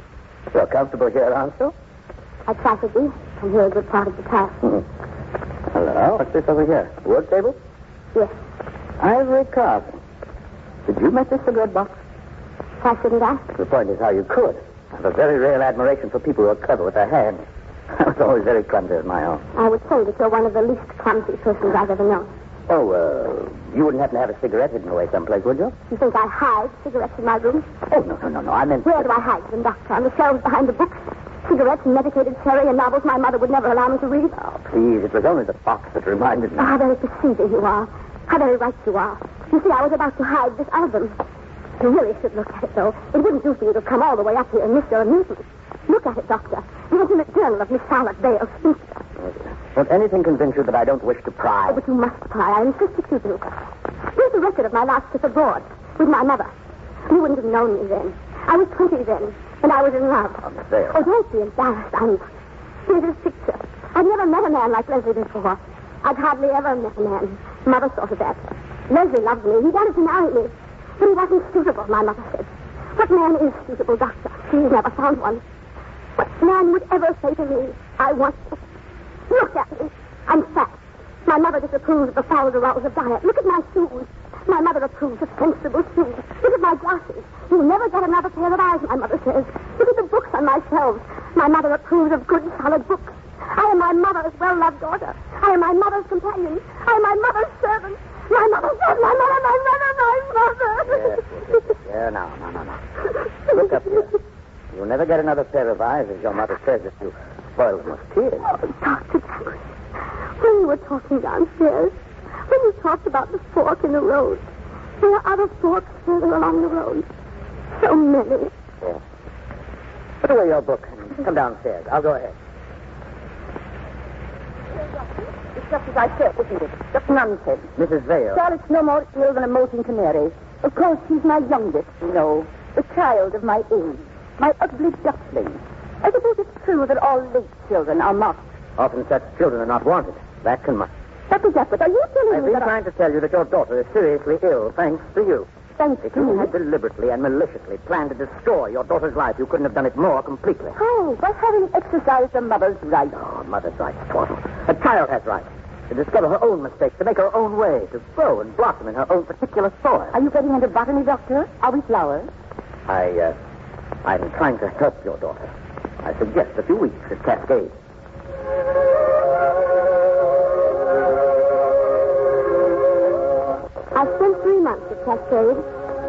You're comfortable here, aren't you? I try to be. I'm here a good part of the time. Hello, what's this over here? Wood table? Yes. Ivory carving. Did you make this cigarette box? Why shouldn't I? The point is how you could. I have a very real admiration for people who are clever with their hands. I was always very clumsy with my own. I would say that you're one of the least clumsy persons I've ever known. Oh, you wouldn't happen to have a cigarette hidden away someplace, would you? You think I hide cigarettes in my room? Oh, no. I meant... Where do I hide them, Doctor? On the shelves behind the books? Cigarettes and medicated cherry and novels my mother would never allow me to read? Oh, please, it was only the box that reminded me. Oh, how very perceiving you are. How very right you are. You see, I was about to hide this album. You really should look at it, though. It wouldn't do for you to come all the way up here and miss your amusement. Look at it, Doctor. The intimate journal of Miss Charlotte Vale, spinster. Won't anything convince you that I don't wish to pry? Oh, but you must pry. I insist that you do. Here's the record of my last trip abroad with my mother. You wouldn't have known me then. I was 20 then, and I was in love. Miss Vale. Oh, don't be embarrassed. I'm not. Here's his picture. I've never met a man like Leslie before. I've hardly ever met a man. Mother thought of that. Leslie loved me. He wanted to marry me. But he wasn't suitable, my mother said. What man is suitable, Doctor? She's never found one. What man would ever say to me, I want you? Look at me. I'm fat. My mother disapproves of the foul arousal of diet. Look at my shoes. My mother approves of sensible shoes. Look at my glasses. You'll never get another pair of eyes, my mother says. Look at the books on my shelves. My mother approves of good, solid books. I am my mother's well-loved daughter. I am my mother's companion. I am my mother's servant. My mother's son, my mother, my mother, my mother. Yes. Yeah, no. Look up here. You'll never get another pair of eyes, as your mother says, if you spoil them with tears. Oh, Dr. Dragnet, when you were talking downstairs, when you talked about the fork in the road, there are other forks further along the road. So many. Yes. Put away your book and come downstairs. I'll go ahead. It's just as I said, isn't it? Just nonsense. Mrs. Vale. Charlotte's no more ill than a molting canary. Of course, she's my youngest, you know. The child of my age. My ugly duckling. I suppose it's true that all late children are mocked. Often such children are not wanted. That can much. Dr. Duffy, are you telling I've me been that trying to tell you that your daughter is seriously ill, thanks to you. Thanks if to you me? had deliberately and maliciously planned to destroy your daughter's life, you couldn't have done it more completely. How? By having exercised a mother's right. Oh, mother's rights, Twaddle. A child has rights to discover her own mistakes, to make her own way, to grow and blossom in her own particular soil. Are you getting into botany, Doctor? Are we flowers? I'm trying to help your daughter. I suggest a few weeks at Cascade. I spent 3 months at Cascade.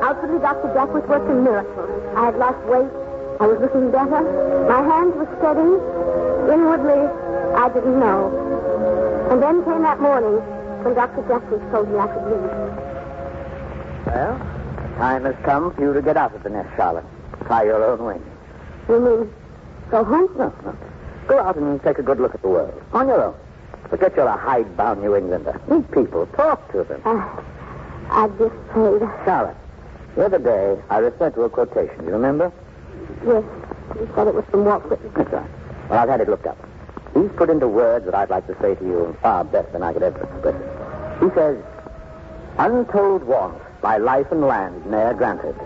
Outwardly, Dr. Jack was working miracles. I had lost weight. I was looking better. My hands were steady. Inwardly, I didn't know. And then came that morning when Dr. Jeffries told me I could leave. Well, time has come for you to get out of the nest, Charlotte. Try your own wings. You mean go home? No. Go out and take a good look at the world. On your own. Forget you're a hidebound New Englander. Meet people. Talk to them. I just prayed. Charlotte, the other day I referred to a quotation. You remember? Yes. You said it was from Walt Whitman. That's right. Well, I've had it looked up. He's put into words that I'd like to say to you far better than I could ever express it. He says, untold want by life and land ne'er granted.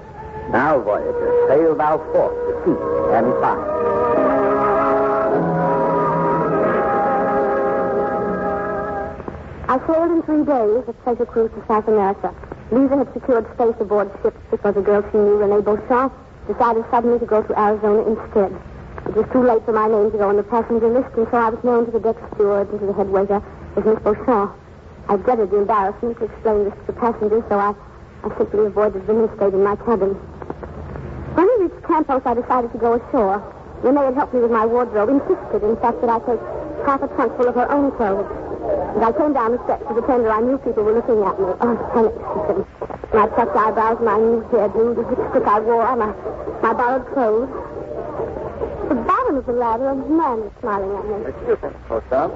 Now, voyager, sail thou forth to seek and find. I sailed in 3 days, a pleasure cruise to South America. Lisa had secured space aboard ship because a girl she knew, Renee Beauchamp, decided suddenly to go to Arizona instead. It was too late for my name to go on the passenger list, and so I was known to the deck steward and to the head waiter as Miss Beauchamp. I dreaded the embarrassment to explain this to the passengers, so I simply avoided being stayed in my cabin. When we reached Campos, I decided to go ashore. Renee had helped me with my wardrobe, insisted, in fact, that I take half a trunk full of her own clothes. As I came down the steps to the tender, I knew people were looking at me. Oh, panic stricken. My plucked eyebrows, my new hairdo, the lipstick I wore, my borrowed clothes. At the bottom of the ladder, a man was smiling at me. Excuse me, Post-op.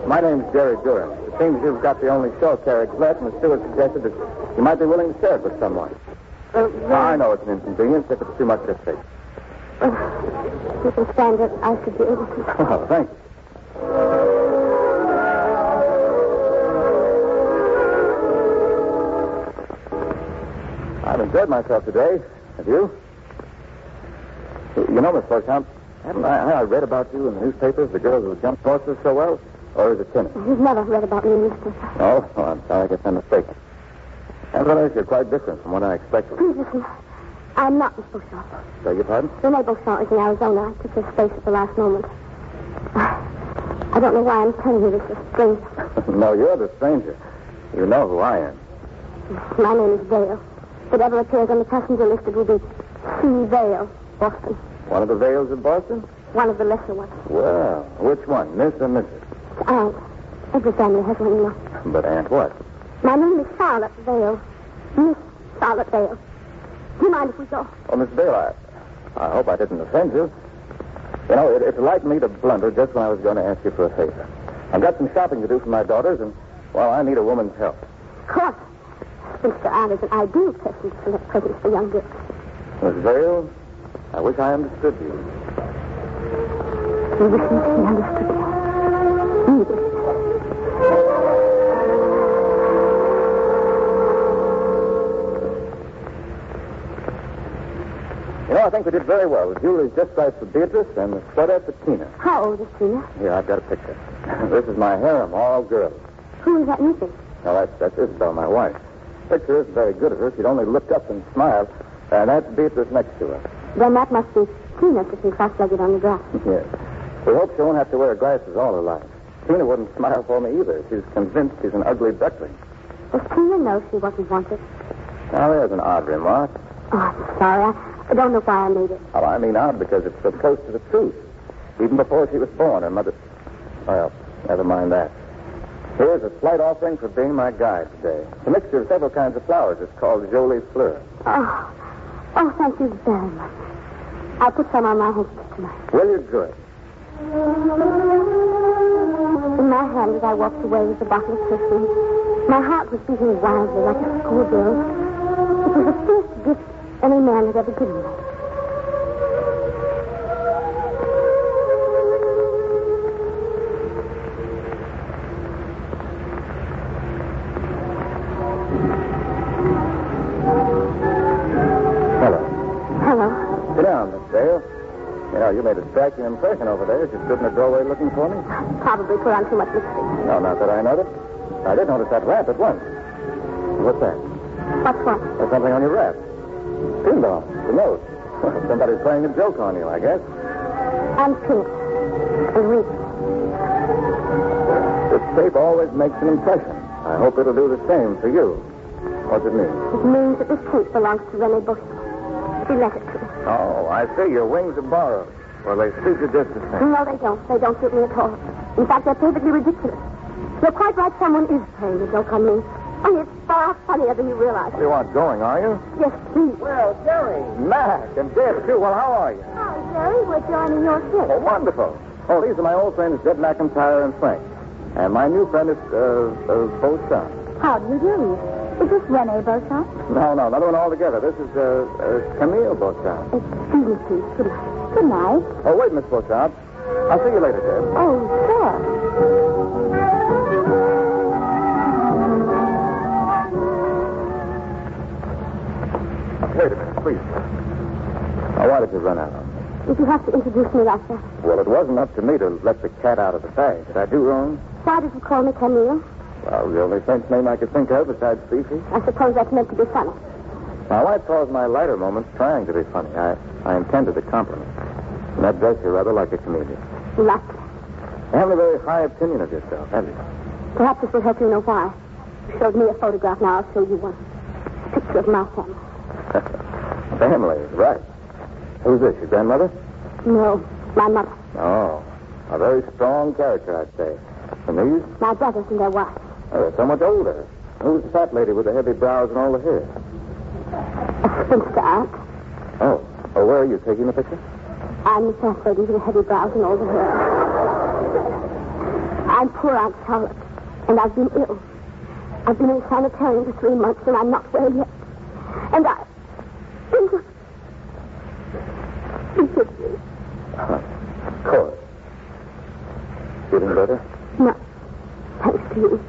My name's Jerry Durham. It seems you've got the only show carriage left, and the steward suggested that you might be willing to share it with someone. I know it's an inconvenience if it's too much to take. You can stand it. I should be able to. Oh, thank you. I've enjoyed myself today. Have you? You know, Miss Forskamp, haven't I read about you in the newspapers, the girls who jumped horses so well? Or is it Timmy? You've never read about me in newspapers. Oh, I'm sorry. I guess I'm mistaken. Nevertheless, you're quite different from what I expected. Please listen. I'm not Miss Beauchamp. Beg your pardon? Rene Beauchamp is in Arizona. I took his space at the last moment. I don't know why I'm telling you this is strange. No, you're the stranger. You know who I am. My name is Vale. Whatever appears on the passenger list, it will be C. Vale, Boston. One of the Vales of Boston? One of the lesser ones. Well, which one, Miss or Mrs.? Aunt. Every family has one, you know. But Aunt what? My name is Charlotte Vale. Miss Charlotte Vale. Do you mind if we go? Oh, Miss Vale, I hope I didn't offend you. You know, it's like me to blunder just when I was going to ask you for a favor. I've got some shopping to do for my daughters, and, well, I need a woman's help. Of course. Spinster Aunt is an ideal person to select presents for young girls. Miss Vale, I wish I understood you. You wish me to be understood you. You know, I think we did very well. The jewelry's just right for Beatrice and the sweater for Tina. How old is Tina? Here, I've got a picture. This is my harem, all girls. Who is that music? Now, that's Isabel, my wife. The picture isn't very good of her. She'd only look up and smile. And that's Beatrice next to her. Then that must be Tina sitting cross-legged on the grass. Yes. We hope she won't have to wear glasses all her life. Tina wouldn't smile for me either. She's convinced she's an ugly duckling. Does Tina know she wasn't wanted? Now, there's an odd remark. Oh, I'm sorry. I don't know why I made it. Oh, I mean odd because it's so close to the truth. Even before she was born, her mother... Well, never mind that. Here's a slight offering for being my guide today. It's a mixture of several kinds of flowers. It's called Jolie Fleur. Oh, thank you very much. I'll put some on my handkerchief tonight. Well, you're good. In my hand as I walked away with the bottle of perfume, my heart was beating wildly like a schoolgirl. It was the first gift any man had ever given me. Sit down, Miss Vale. You know, you made a striking impression over there. You stood in the doorway looking for me. Probably put on too much lipstick. No, not that I noticed. I did notice that wrap at once. What's that? What's what? There's something on your wrap. Pin down. The nose. Somebody's playing a joke on you, I guess. I'm pink. And weak. This tape always makes an impression. I hope it'll do the same for you. What's it mean? It means that this tape belongs to Rene Beauchamp. She left it to me. Oh, I see. Your wings are borrowed. Well, they suit you just the same. No, they don't. They don't suit me at all. In fact, they're perfectly ridiculous. You're quite right. Someone is playing a joke on me. Only it's far funnier than you realize. You aren't going, are you? Yes, please. Well, Jerry. Mac and Deb, too. Well, how are you? Hi, Jerry. We're joining your ship. Oh, wonderful. Oh, these are my old friends, Deb McIntyre and Frank. And my new friend is, Beauchamp. How do you do? Is this Rene Beauchamp? No, another one altogether. This is, Camille Beauchamp. Excuse me, please. Good night. Good night. Oh, wait, Miss Beauchamp. I'll see you later, Deb. Oh, sure. Wait a minute, please. Now, why did you run out on me? Did you have to introduce me like that? Well, it wasn't up to me to let the cat out of the bag. Did I do wrong? Why did you call me Camille? Well, the only French name I could think of besides Fifi. I suppose that's meant to be funny. My wife calls my lighter moments trying to be funny. I intended a compliment. And that dress you rather like a comedian. Lucky. You haven't a very high opinion of yourself, have you? Perhaps this will help you know why. You showed me a photograph, now I'll show you one. A picture of my family. Family, right. Who's this, your grandmother? No, my mother. Oh. A very strong character, I'd say. And these? My brothers and their wives. They're so much older. Who's the fat lady with the heavy brows and all the hair? A spinster aunt. Oh, where are you taking the picture? I'm the fat lady with the heavy brows and all the hair. I'm poor Aunt Charlotte, and I've been ill. I've been in a sanitarium for 3 months, and I'm not well yet. And I... Of course. Feeling better? No. Thanks to you.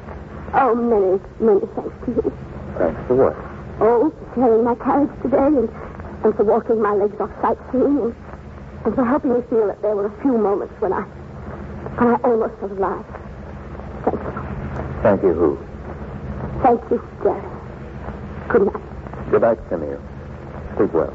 Oh, many, many thanks to you. Thanks for what? Oh, for carrying my carriage today and for walking my legs off sightseeing and for helping me feel that there were a few moments when I almost felt alive. Thank you. Thank you, who? Thank you, Jerry. Good night. Good night, Simeon. Sleep well.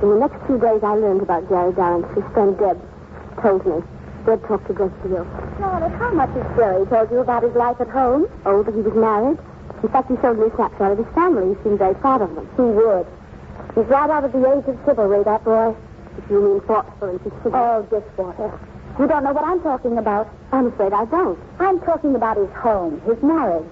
In the next few days, I learned about Jerry Darren's. His friend Deb told me. Deb talked a great deal. Charlotte, how much has Jerry told you about his life at home? Oh, that he was married. In fact, he showed me a snapshot of his family. He seemed very proud of them. He would. He's right out of the age of chivalry, that boy. If you mean thoughtful and considerate. Oh, dishwater. You don't know what I'm talking about. I'm afraid I don't. I'm talking about his home, his marriage.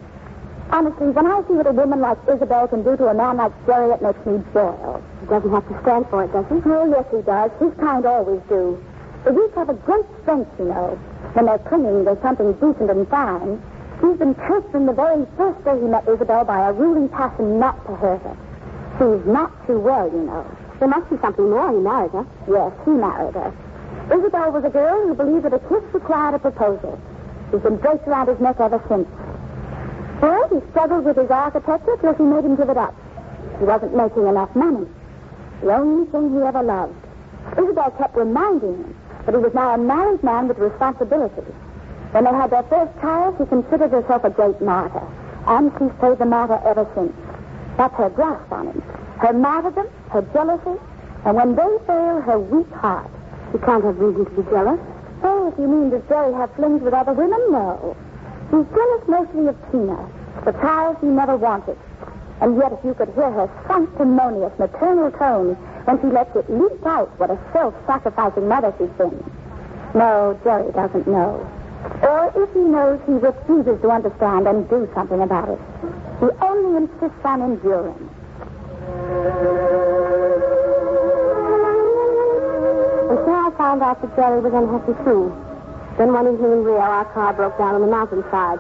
Honestly, when I see what a woman like Isabel can do to a man like Jerry, it makes me boil. He doesn't have to stand for it, does he? Oh, yes, he does. His kind always do. They each have a great strength, you know. When they're clinging to something decent and fine. He's been cursed from the very first day he met Isabel by a ruling passion not to hurt her. She's not too well, you know. There must be something more. He married her. Yes, he married her. Isabel was a girl who believed that a kiss required a proposal. She's been draped around his neck ever since. Well, he struggled with his architecture till she made him give it up. He wasn't making enough money. The only thing he ever loved. Isabel kept reminding him that he was now a married man with responsibilities. When they had their first child, she considered herself a great martyr. And she's played the martyr ever since. That's her grasp on him. Her martyrdom, her jealousy, and when they fail, her weak heart. She can't have reason to be jealous. Oh, if you mean, does Jerry have flings with other women? No. He's jealous mostly of Tina, the child he never wanted. And yet, if you could hear her sanctimonious maternal tones when she lets it leap out what a self-sacrificing mother she's been. No, Jerry doesn't know. Or if he knows, he refuses to understand and do something about it. He only insists on enduring. And so I found out that Jerry was unhappy too. Then one evening in Rio, our car broke down on the mountainside.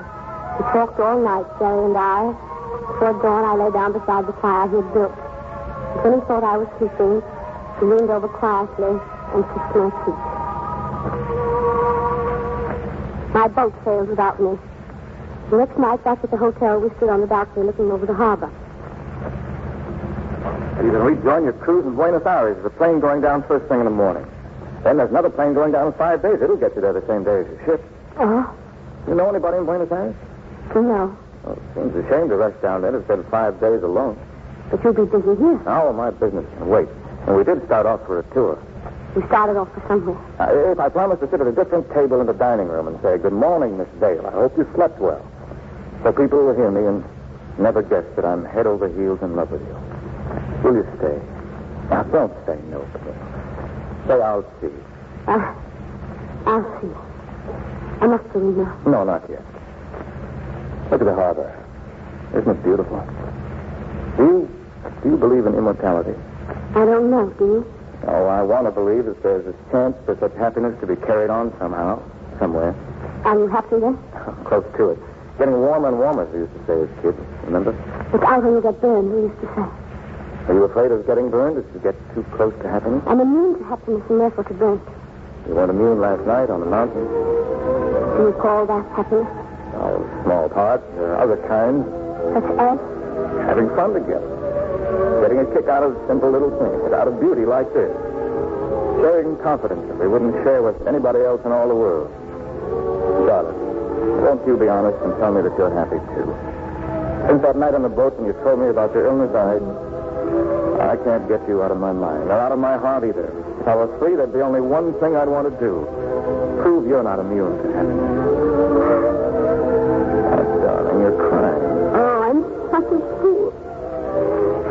We talked all night, Jerry and I. Before dawn, I lay down beside the fire he had built. And when he thought I was sleeping, he leaned over quietly and kissed my cheek. My boat sailed without me. The next night, back at the hotel, we stood on the balcony looking over the harbor. You can rejoin your cruise in Buenos Aires. There's a plane going down first thing in the morning. Then there's another plane going down in 5 days. It'll get you there the same day as your ship. Oh? You know anybody in Buenos Aires? No. Well, it seems a shame to rush down there instead of 5 days alone. But you'll be busy here. Oh, my business can wait. And we did start off for a tour. We started off for somewhere. If I promise to sit at a different table in the dining room and say, "Good morning, Miss Dale. I hope you slept well." So people will hear me and never guess that I'm head over heels in love with you. Will you stay? Now, don't say no, please. Say, "I'll see." I'll see. I must go now. No, not yet. Look at the harbor. Isn't it beautiful? Do you believe in immortality? I don't know, do you? Oh, I want to believe that there's a chance for such happiness to be carried on somehow, somewhere. Are you happy then? Close to it. Getting warmer and warmer, as we used to say as kids. Remember? Look out when you get burned, we used to say. Are you afraid of getting burned as you get too close to happiness? I'm immune to happiness and therefore to burnt. You weren't immune last night on the mountain. Do you call that happiness? Oh, small parts. There are other kinds. Such as? Having fun together. Getting a kick out of simple little things, out of beauty like this. Sharing confidence that we wouldn't share with anybody else in all the world. Charlotte, won't you be honest and tell me that you're happy, too? Since that night on the boat when you told me about your illness, I can't get you out of my mind, or out of my heart either. If I were free, there'd be only one thing I'd want to do. Prove you're not immune to happiness. Oh, darling, you're crying. Oh, I'm happy. fool.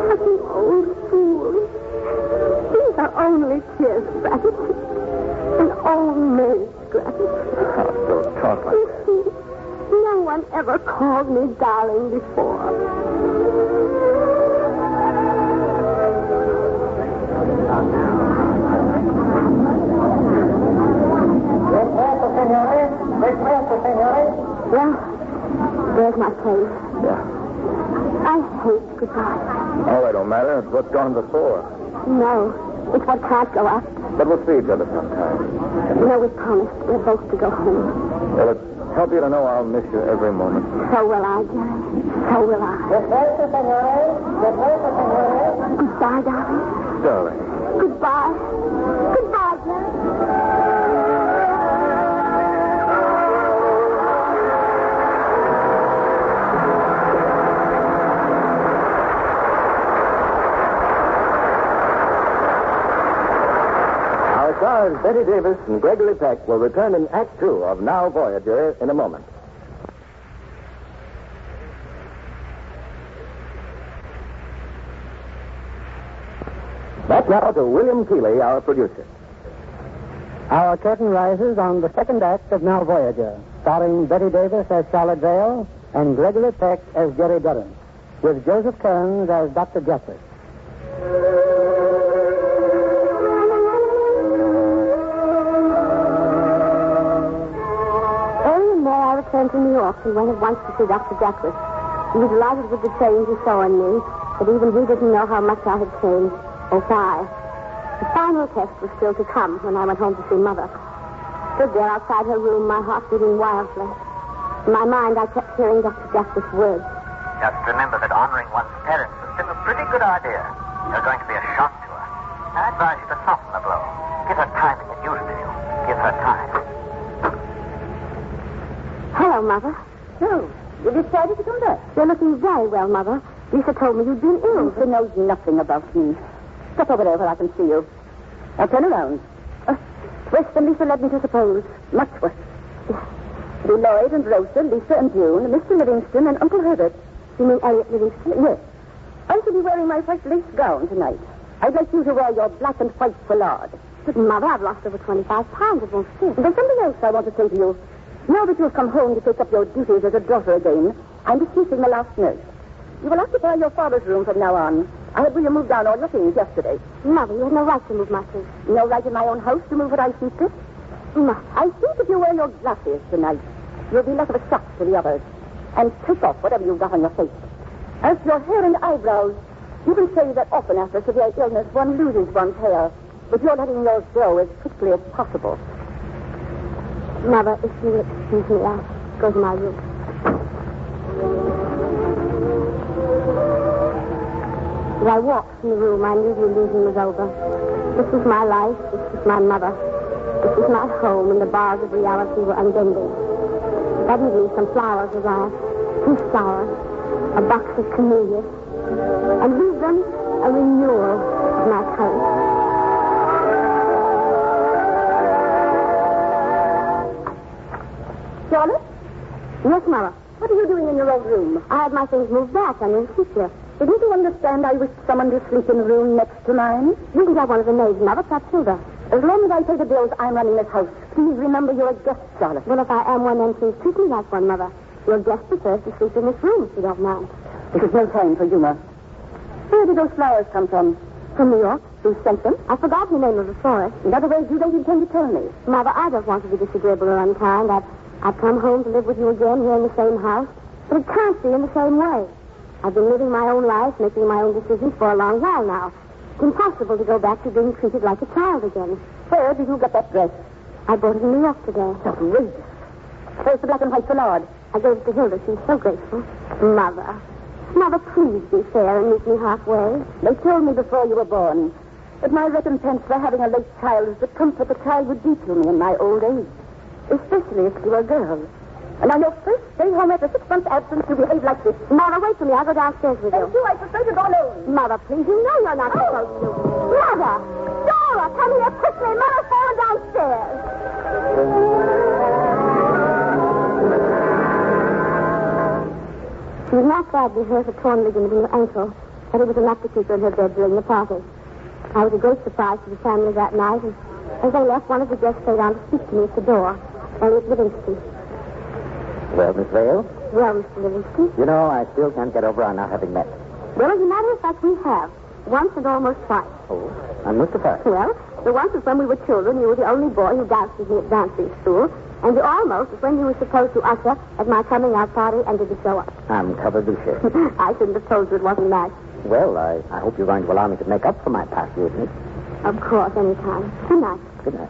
Such an old fool. These are only tears of gratitude. An old maid's gratitude. Oh, don't talk like that. You see, no one ever called me darling before. Well, there's my place. Yeah. I hate goodbye. Oh, it don't matter. It's what's gone before. No, it's what can't go after. But we'll see each other sometime. You know, we promised we're both to go home. Well, it's help you to know I'll miss you every moment. So will I, Jerry. So will I. Goodbye, darling. Darling. Goodbye. Goodbye, Jerry. Our stars Betty Davis and Gregory Peck will return in Act Two of Now Voyager in a moment. Back now to William Keeley, our producer. Our curtain rises on the second act of Now Voyager, starring Betty Davis as Charlotte Vale and Gregory Peck as Jerry Durrance, with Joseph Kearns as Dr. Jessup. I returned to New York and went at once to see Dr. Jessup. He was delighted with the change he saw in me, but even he didn't know how much I had changed, or why. The final test was still to come when I went home to see Mother. Stood there outside her room, my heart beating wildly. In my mind, I kept hearing Dr. Jesup's words. Just remember that honoring one's parents is still a pretty good idea. You're going to be a shock to her. I advise you to soften the blow. Give her time to get used to you. Give her time. Hello, Mother. So, you decided to come back? You're looking very well, Mother. Lisa told me you'd been ill. Lisa knows nothing about me. Step over there where I can see you. Now turn around. Worse than Lisa led me to suppose. Much worse. Do Lloyd and Rosa, Lisa and June, Mr. Livingston and Uncle Herbert. You mean Elliot Livingston? Yes. I shall be wearing my white lace gown tonight. I'd like you to wear your black and white foulard. But, Mother, I've lost over 25 pounds. It won't fit. There's something else I want to say to you. Now that you've come home to take up your duties as a daughter again, I'm dismissing the last nurse. You will occupy your father's room from now on. I had William move down all your things yesterday. Mother, you have no right to move my things. No right in my own house to move what I see fit? Mother. I think if you wear your glasses tonight, you'll be less of a shock to the others. And take off whatever you've got on your face. As for your hair and eyebrows, you can say that often after severe illness one loses one's hair, but you're letting yours grow as quickly as possible. Mother, if you will excuse me, I'll go to my room. As I walked from the room, I knew the illusion was over. This was my life, this was my mother. This was my home, and the bars of reality were unbending. Suddenly, some flowers arrived. 2 flowers, a box of camellias, and with them, a renewal of my courage. Charlotte? Yes, Mother. What are you doing in your old room? I had my things moved back. I'm in sister. Didn't you understand I wished someone to sleep in the room next to mine? You can get one of the maids, Mother. Perhaps Hilda. As long as I pay the bills, I'm running this house. Please remember you're a guest, Charlotte. Well, if I am one, then please treat me like one, Mother. Your guest prefers to sleep in this room, if you don't mind. This is no time for humor. Where did those flowers come from? From New York. Who sent them? I forgot the name of the florist. In other words, you don't intend to tell me. Mother, I don't want to be disagreeable or unkind. I've come home to live with you again here in the same house, but it can't be in the same way. I've been living my own life, making my own decisions for a long while now. It's impossible to go back to being treated like a child again. Where did you get that dress? I bought it in New York today. Outrageous. Where's the black and white foulard? I gave it to Hilda. She's so grateful. Mother, please be fair and meet me halfway. They told me before you were born that my recompense for having a late child is the comfort the child would be to me in my old age. Especially if you were a girl. And on your first day home after 6 months' absence, you behave like this. Mother, wait for me. I'll go downstairs with you. Thank you. I prefer to go alone. Mother, please. You know you're not supposed to. Mother! Dora, come here quickly. Mother's fallen downstairs. She was not badly hurt, a torn ligament in her ankle, but it was enough to keep her in her bed during the party. I was a great surprise to the family that night, and as they left, one of the guests stayed down to speak to me at the door. Elliot Livingston. Well, Miss Vale? Well, Mr. Livingston. You know, I still can't get over our not having met. Well, as a matter of fact, we have. Once and almost twice. Oh, I'm mystified. Well, the once was when we were children. You were the only boy who danced with me at dancing school. And the almost was when you were supposed to usher at my coming out party and didn't show up. I'm covered with shit. I shouldn't have told you it wasn't nice. Well, I hope you're going to allow me to make up for my past rudeness. Of course, any time. Good night. Good night.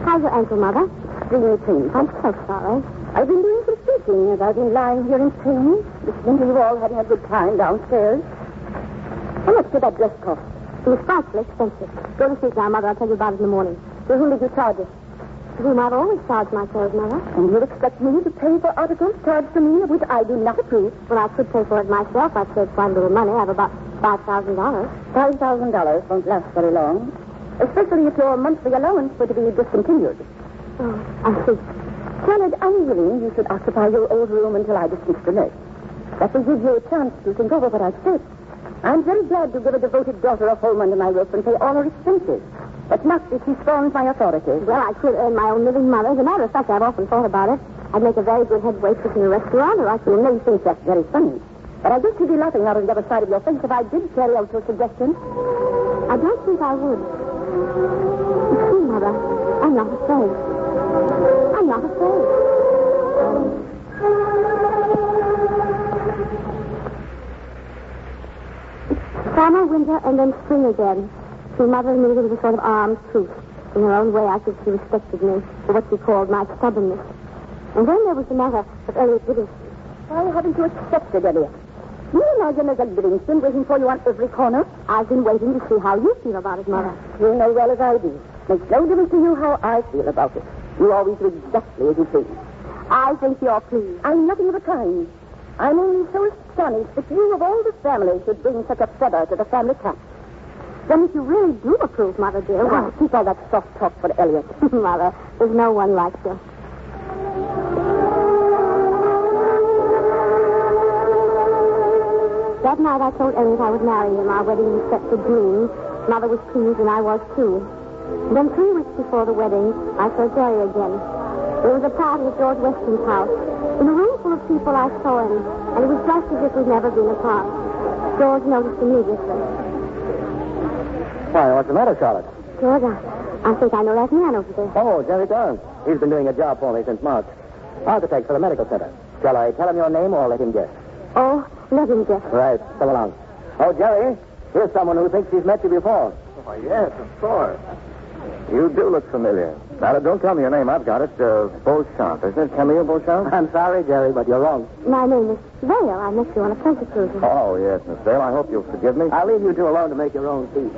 How's your ankle, Mother? Extremely painful. I'm so sorry. I've been doing some thinking as I've been lying here in pain, listening to you all having a good time downstairs. How much did that dress cost? It was frightfully expensive. Go to sleep now, Mother. I'll tell you about it in the morning. To whom did you charge it? To whom I've always charged my clothes, Mother. And you expect me to pay for articles charged to me, of which I do not approve? Well, I could pay for it myself. I've saved quite a little money. I have about $5,000. $5,000 won't last very long, especially if your monthly allowance were to be discontinued. Oh, I see. Janet, I'm willing you should occupy your old room until I dismiss the nurse. That will give you a chance to think over what I've said. I'm very glad to give a devoted daughter a home under my roof and pay all her expenses. But not if she scorns my authority. Well, I could earn my own living, Mother. As a matter of fact, I've often thought about it. I'd make a very good head waitress in a restaurant, or I could... You may think that's very funny. But I guess you'd be laughing out of the other side of your face if I did carry out your suggestion. I don't think I would. You see, Mother, I'm not afraid. I'm not afraid. Summer, winter, and then spring again. Between Mother and me, there was a sort of armed truce. In her own way, I think she respected me for what she called my stubbornness. And then there was the matter of Elliot Livingston. Why haven't you accepted Elliot? Do you imagine there's a Livingston waiting for you on every corner? I've been waiting to see how you feel about it, Mother. You know well as I do. Makes no difference to you how I feel about it. You always do exactly as you please. I think you're pleased. I'm nothing of the kind. I'm only so astonished that you, of all the family, should bring such a feather to the family cap. Then if you really do approve, Mother, dear, well, keep all that soft talk for Elliot. Mother, there's no one like you. That night I told Elliot I would marry him. Our wedding was set for June. Mother was pleased, and I was too. Then 3 weeks before the wedding, I saw Jerry again. There was a party at George Weston's house. In a room full of people, I saw him, and it was just as if we'd never been apart. George noticed immediately. Why, what's the matter, Charlotte? George, I think I know that man over there. Oh, Jerry Durham. He's been doing a job for me since March. Architect for the medical center. Shall I tell him your name or let him guess? Oh, let him guess. Right. Come along. Oh, Jerry, here's someone who thinks he's met you before. Oh, yes, of course. You do look familiar. Now, don't tell me your name. I've got it. Beauchamp. Isn't it Camille Beauchamp? I'm sorry, Jerry, but you're wrong. My name is Vale. I met you on a pleasure cruiser. Oh, yes, Miss Vale. I hope you'll forgive me. I'll leave you two alone to make your own tea.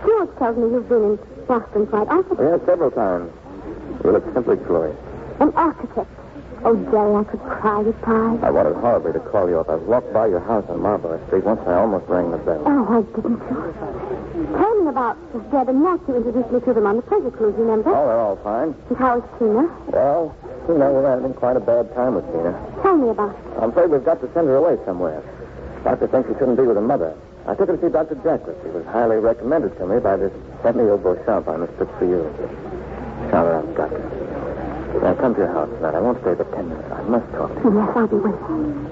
George tells me you've been in Boston quite often. Yes, several times. You look simply glorious. An architect. Oh, Jerry, I could cry with pride. I wanted horribly to call you up. I walked by your house on Marlborough Street once, and I almost rang the bell. Oh, why didn't you? Tell me about Deb and Matt. You introduced me to them on the pleasure cruise, remember? Oh, they're all fine. And how is Tina? Well, Tina, we're having quite a bad time with Tina. Tell me about it. I'm afraid we've got to send her away somewhere. Doctor thinks she shouldn't be with her mother. I took her to see Dr. Dragnet. He was highly recommended to me by this Camille Beauchamp I mistook for you. Charlotte, I've got to. Now, come to your house tonight. I won't stay but 10 minutes. I must talk to you. Yes, I'll be waiting.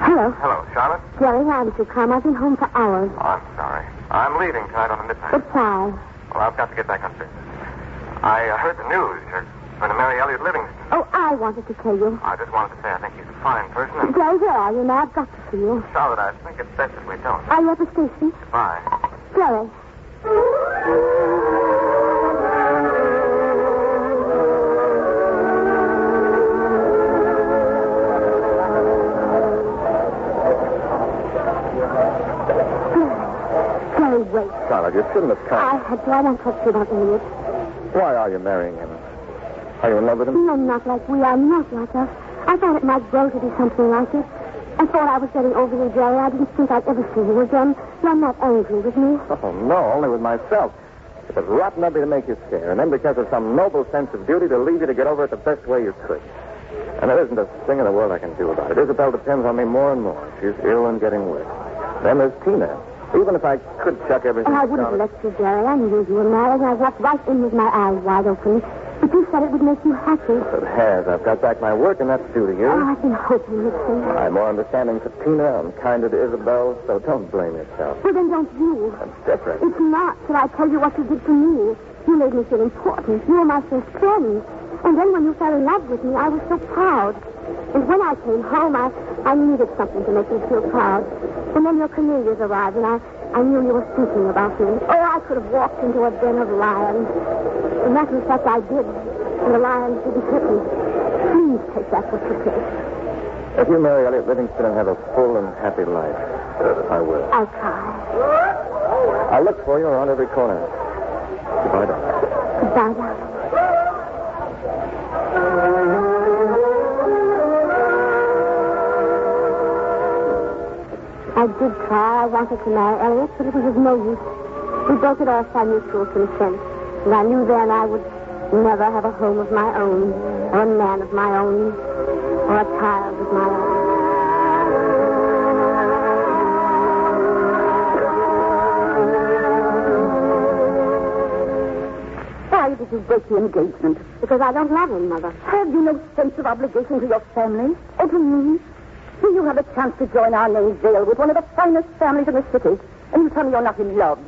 Hello. Hello, Charlotte. Jerry, why haven't you come? I've been home for hours. Oh, I'm sorry. I'm leaving tonight on the midnight. But why? Well, I've got to get back on business. I heard the news. You're going to marry Elliot Livingston. Oh, I wanted to tell you. I just wanted to say I think he's a fine person. And... Jerry, where are you now? I've got to see you. Charlotte, I think it's best if we don't. Are you at the station? Bye. Jerry. Jerry, wait. Charlotte, you shouldn't have come. I had to. I won't talk to you about Elliot. Why are you marrying him? Are you in love with him? No, not like we are. Not like us. I thought it might grow to be something like it. I thought I was getting over you, Jerry. I didn't think I'd ever see you again. You're not angry with me. Oh, no, only with myself. It was rotten of me to make you scared, and then because of some noble sense of duty to leave you to get over it the best way you could. And there isn't a thing in the world I can do about it. Isabel depends on me more and more. She's ill and getting worse. Then there's Tina. Even if I could chuck everything... And I wouldn't let you, Jerry. I knew you were married, and I walked right in with my eyes wide open. But you said it would make you happy. It has. I've got back my work, and that's due to you. Oh, I've been hoping you'd say that. I'm more understanding to Tina. I'm kinder to Isabel, so don't blame yourself. Well, then don't you. That's different. It's not. Till I tell you what you did for me. You made me feel important. You were my first friend. And then when you fell in love with me, I was so proud. And when I came home, I needed something to make me feel proud. And then your Cornelius arrived, and I knew you were thinking about me. Oh, I could have walked into a den of lions. And that was what I did. And the lions didn't hurt me. Please take that what you take. If you marry Elliot Livingston and have a full and happy life, I will. I'll try. I'll look for you around every corner. Goodbye, darling. Goodbye, darling. I did try. I wanted to marry Elliot, but it was of no use. We broke it off by mutual consent. And I knew then I would never have a home of my own, or a man of my own, or a child of my own. Why did you break the engagement? Because I don't love him, Mother. Have you no sense of obligation to your family, or to me? Do you have a chance to join our name's jail with one of the finest families in the city, and you tell me you're not in love?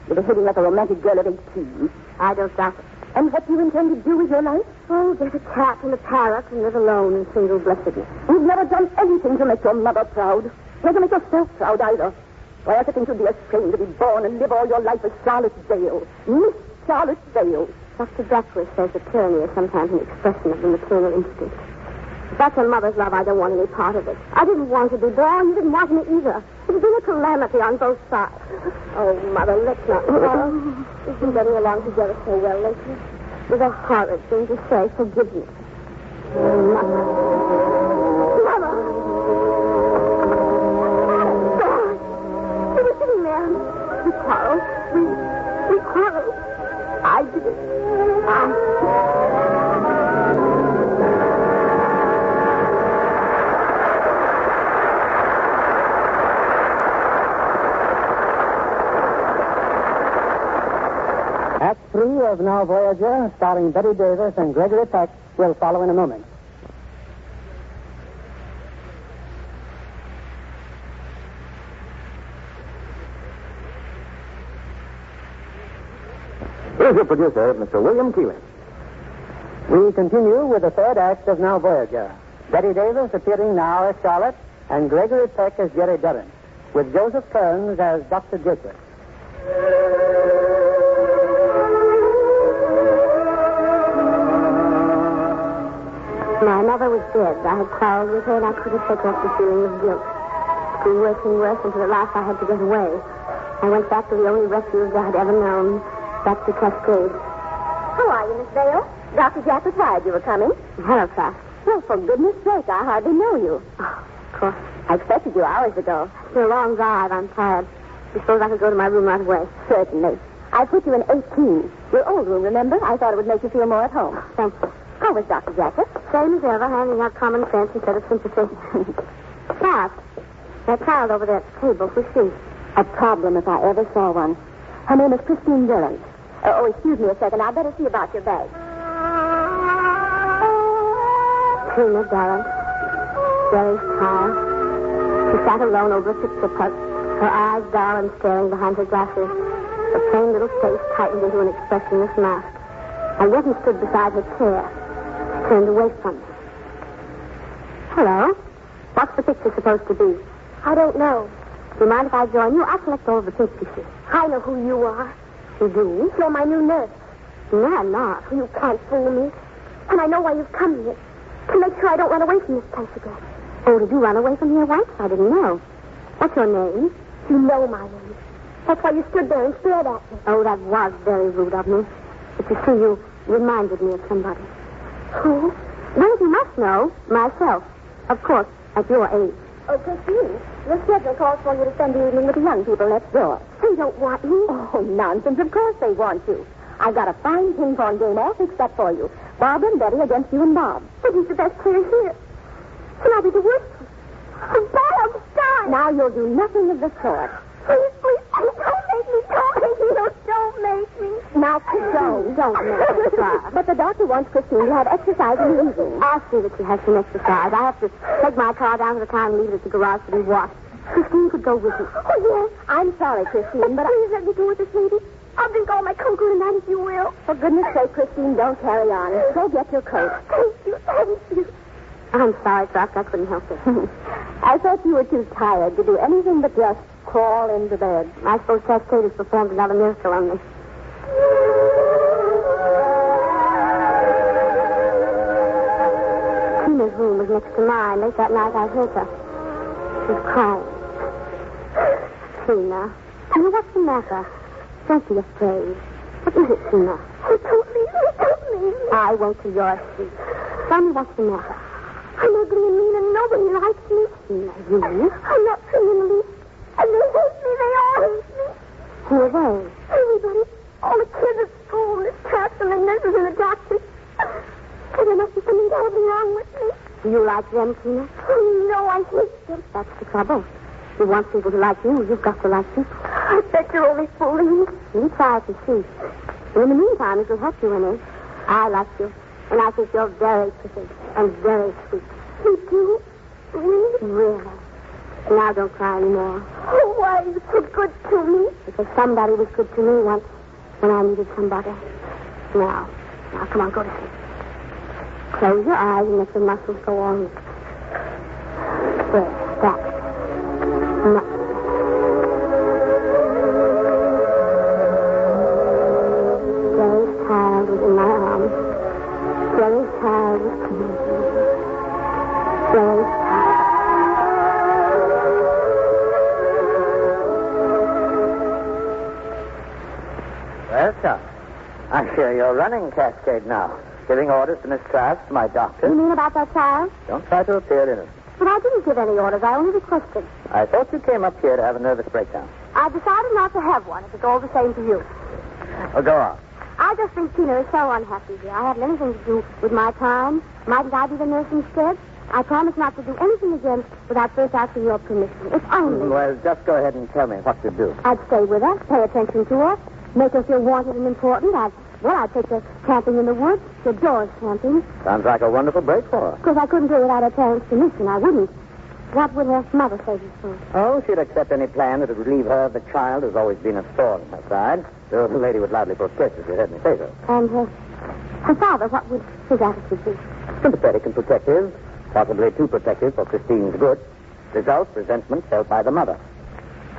You're behaving like a romantic girl of 18. I don't doubt it. And what do you intend to do with your life? Oh, get a cat and a parrot and live alone in single blessedness. You've never done anything to make your mother proud. Nor to make yourself proud either. Why, I think you'd be ashamed to be born and live all your life as Charlotte Dale. Miss Charlotte Dale. Dr. Duckworth says that tyranny is sometimes an expression of the maternal instinct. If that's a mother's love, I don't want any part of it. I didn't want to be born. You didn't want me either. It's been a calamity on both sides. Oh, Mother, let's not. We've been getting along together so well lately. It was a horrid thing to say. Forgive me. Mother. Mother! God! We were sitting there. We quarreled. We quarreled. I did it. Act 3 of Now Voyager, starring Betty Davis and Gregory Peck, will follow in a moment. Here's your producer, Mr. William Keeling. We continue with the third act of Now Voyager. Betty Davis appearing now as Charlotte, and Gregory Peck as Jerry Durrant, with Joseph Kearns as Dr. Jacob. My mother was dead. I had quarreled with her, and I couldn't shake off the feeling of guilt. It grew worse and worse until at last I had to get away. I went back to the only refuge I had ever known, back to Cascade. How are you, Miss Vale? Dr. Jack was wired you were coming. Halifax. Well, for goodness sake, I hardly know you. Oh, of course. I expected you hours ago. It's been a long drive. I'm tired. You suppose I could go to my room right away? Certainly. I put you in 18. Your old room, remember? I thought it would make you feel more at home. Thank you. How was Dr. Jackett? Same as ever, handing out common sense instead of sympathy. Pat, that child over there at the table, who's she? A problem if I ever saw one. Her name is Christine Dillon. Excuse me a second. I'd better see about your bag. Tina Durrant. Jerry's child. She sat alone over a picture putt, her eyes dull and staring behind her glasses. Her plain little face tightened into an expressionless mask. I went and stood beside her chair. Turned away from me. Hello? What's the picture supposed to be? I don't know. Do you mind if I join you? I'll collect all of the pink pieces. I know who you are. You do? You're my new nurse. No, I'm not. You can't fool me. And I know why you've come here. To make sure I don't run away from this place again. Oh, did you run away from here once? I didn't know. What's your name? You know my name. That's why you stood there and stared at me. Oh, that was very rude of me. But you see, you reminded me of somebody. Who? Well, you must know. Myself. Of course, at your age. Oh, Christine, your schedule calls for you to spend the evening with the young people next door. They don't want me. Oh, nonsense. Of course they want you. I've got a fine ping-pong game all fixed up for you. Bob and Betty against you and Bob. But he's the best player here. And I'll be the worst. Oh, Bob, stop. Now you'll do nothing of the sort. Please, don't make me. Don't make me. Now, don't make me try. But the doctor wants Christine to have exercise in the evening. I'll see that she has some exercise. I have to take my car down to the car and leave it at the garage to be washed. Christine could go with me. Oh, yes. I'm sorry, Christine, but please let me go with this lady. I'll drink all my cocoa tonight if you will. For goodness sake, Christine, don't carry on. Go get your coat. Thank you. I'm sorry, Doc. I couldn't help it. I thought you were too tired to do anything but just crawl into bed. I suppose Cascade has performed another miracle on me. Tina's room was next to mine. Late that night, I heard her. She was crying. Tina, what's the matter? Don't be afraid. What is it, Tina? Oh, don't leave me. I won't till you're asleep. Tell me what's the matter. I'm ugly and mean and nobody likes me. Tina, you? I'm not free in the least. And they hate me. They all hate me. Who are they? Everybody. All the kids at school, Miss Matson and nurses and the doctors. And there must be something terribly wrong with me. Do you like them, Tina? Oh, no, I hate them. That's the trouble. If you want people to like you, you've got to like people. I bet you're only fooling me. You try to see. In the meantime, it will help you, Winnie. I like you. And I think you're very pretty and very sweet. You do? Really? Really. Now don't cry anymore. Oh, why are you so good to me? Because somebody was good to me once when I needed somebody. Now, come on, go to sleep. Close your eyes and let the muscles go on. There, that. Jerry's child was in my arms. Jerry's child was coming. Jerry's child. Well, Tom, I hear you're running Cascade now. Giving orders to Miss Trask, my doctor. You mean about that child? Don't try to appear innocent. But I didn't give any orders. I only requested. I thought you came up here to have a nervous breakdown. I decided not to have one, if it's all the same to you. Well, go on. I just think Tina is so unhappy here. I haven't anything to do with my time. Mightn't I be the nurse instead? I promise not to do anything again without first asking your permission. It's only... Well, just go ahead and tell me what to do. I'd stay with her, pay attention to her, make her feel wanted and important. I'd take her camping in the woods, the doors camping. Sounds like a wonderful break for her. Of course, I couldn't do it without her parents' permission. I wouldn't. What would her mother say before? Oh, she'd accept any plan that would relieve her of the child who's always been a thorn in her side. The lady would loudly protest if you heard me say so. And her father, what would his attitude be? Sympathetic and protective, possibly too protective for Christine's good. Result, resentment felt by the mother.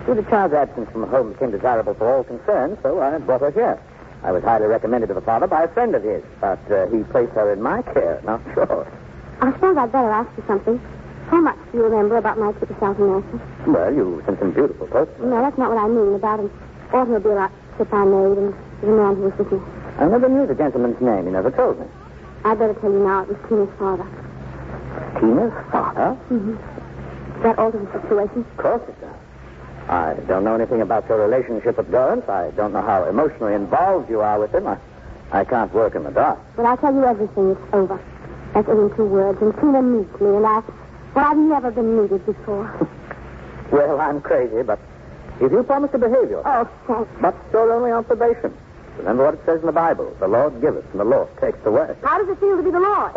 The child's absence from home became desirable for all concerned, so I brought her here. I was highly recommended to the father by a friend of his, but he placed her in my care, not yours. I suppose I'd better ask you something. How much do you remember about my trip to South America? Well, you sent some beautiful postcards. No, that's not what I mean. About an automobile trip I made and the man who was with me. I never knew the gentleman's name. He never told me. I'd better tell you now. It was Tina's father. Tina's father? Mm-hmm. Does that alter the situation? Of course it does. I don't know anything about your relationship with Dorrance. I don't know how emotionally involved you are with him. I can't work in the dark. But I'll tell you everything. It's over. That's it in 2 words. And Tina meets me, and I've never been needed before. Well, I'm crazy, but if you promise to behave yourself... Oh, thanks. But you're only on probation. Remember what it says in the Bible. The Lord giveth, and the Lord takes away. How does it feel to be the Lord?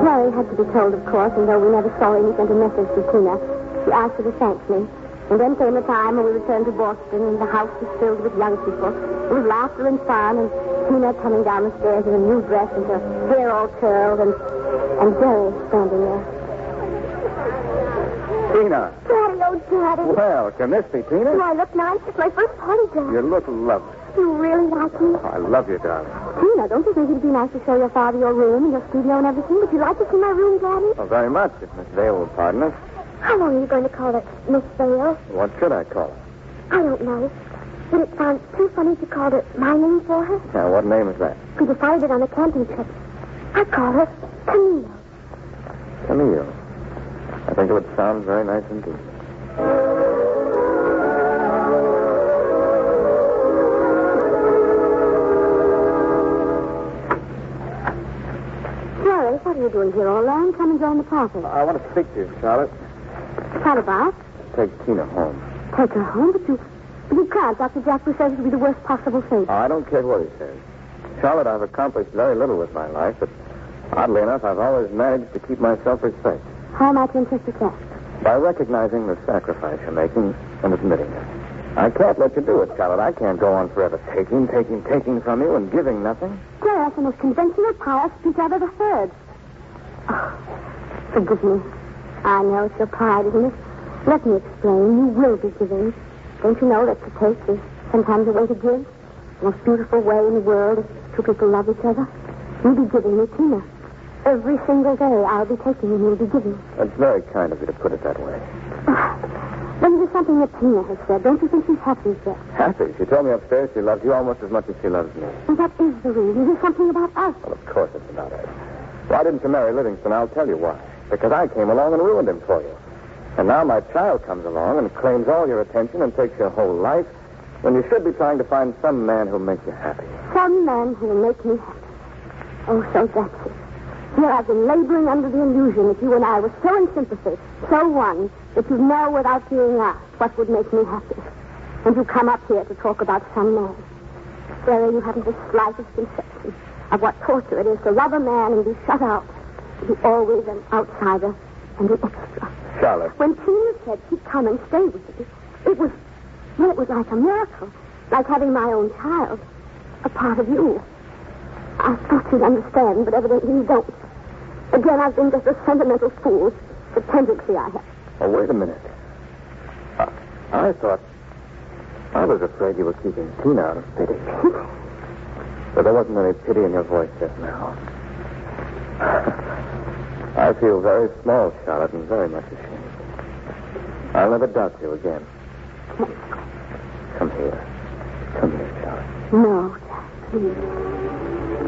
Jerry had to be told, of course, and though we never saw him, he sent a message to Tina. She asked her to thank me. And then came the time when we returned to Boston, and the house was filled with young people. It was laughter and fun, and Tina coming down the stairs in a new dress and her hair all curled, and Jerry standing there. Tina. Daddy, oh, Daddy. Well, can this be Tina? Do I look nice? It's my first party dress. You look lovely. You really like me? I love you, darling. Tina, don't you think it'd be nice to show your father your room and your studio and everything? Would you like to see my room, Daddy? Oh, very much, if Miss Vale will pardon us. How long are you going to call it Miss Vale? What should I call her? I don't know. Would it sound too funny to call it my name for her? Now, what name is that? We decided it on a camping trip. I call her Camille. Camille. I think it would sound very nice indeed. Jerry, what are you doing here all alone? Come and join the party. I want to speak to you, Charlotte. What about? Take Tina home. Take her home? But you can't. Dr. Jackson says it would be the worst possible thing. Oh, I don't care what he says. Charlotte, I've accomplished very little with my life, but oddly enough, I've always managed to keep my self-respect. How am I to interpret that? By recognizing the sacrifice you're making and admitting it. I can't let you do it, Charlotte. I can't go on forever taking from you and giving nothing. Jerry, that's the most conventional power speech I've ever heard. Oh, forgive me. I know it's your pride, isn't it? Let me explain. You will be giving. Don't you know that to take is sometimes a way to give? The most beautiful way in the world if two people love each other. You'll be giving me Tina. Every single day I'll be taking and you'll be giving. That's very kind of you to put it that way. Then there's something that Tina has said. Don't you think she's happy yet? Happy? She told me upstairs she loves you almost as much as she loves me. And that is the reason. There's something about us. Well, of course it's about us. Why didn't you marry Livingston? I'll tell you why. Because I came along and ruined him for you. And now my child comes along and claims all your attention and takes your whole life, when you should be trying to find some man who'll make you happy. Some man who'll make me happy. Oh, so that's it. Here I've been laboring under the illusion that you and I were so in sympathy, so one, that you'd know without being asked what would make me happy. And you come up here to talk about some man. Sarah, you haven't the slightest conception of what torture it is to love a man and be shut out, to be always an outsider and an extra. Charlotte. When Tina said she'd come and stay with me, it was like a miracle, like having my own child, a part of you. I thought you'd understand, but evidently you don't. Again, I've been just a sentimental fool, the tendency I have. Oh, wait a minute. I was afraid you were keeping Tina out of pity. But there wasn't any pity in your voice just now. I feel very small, Charlotte, and very much ashamed. I'll never doubt you again. Come here. Come here, Charlotte. No, please.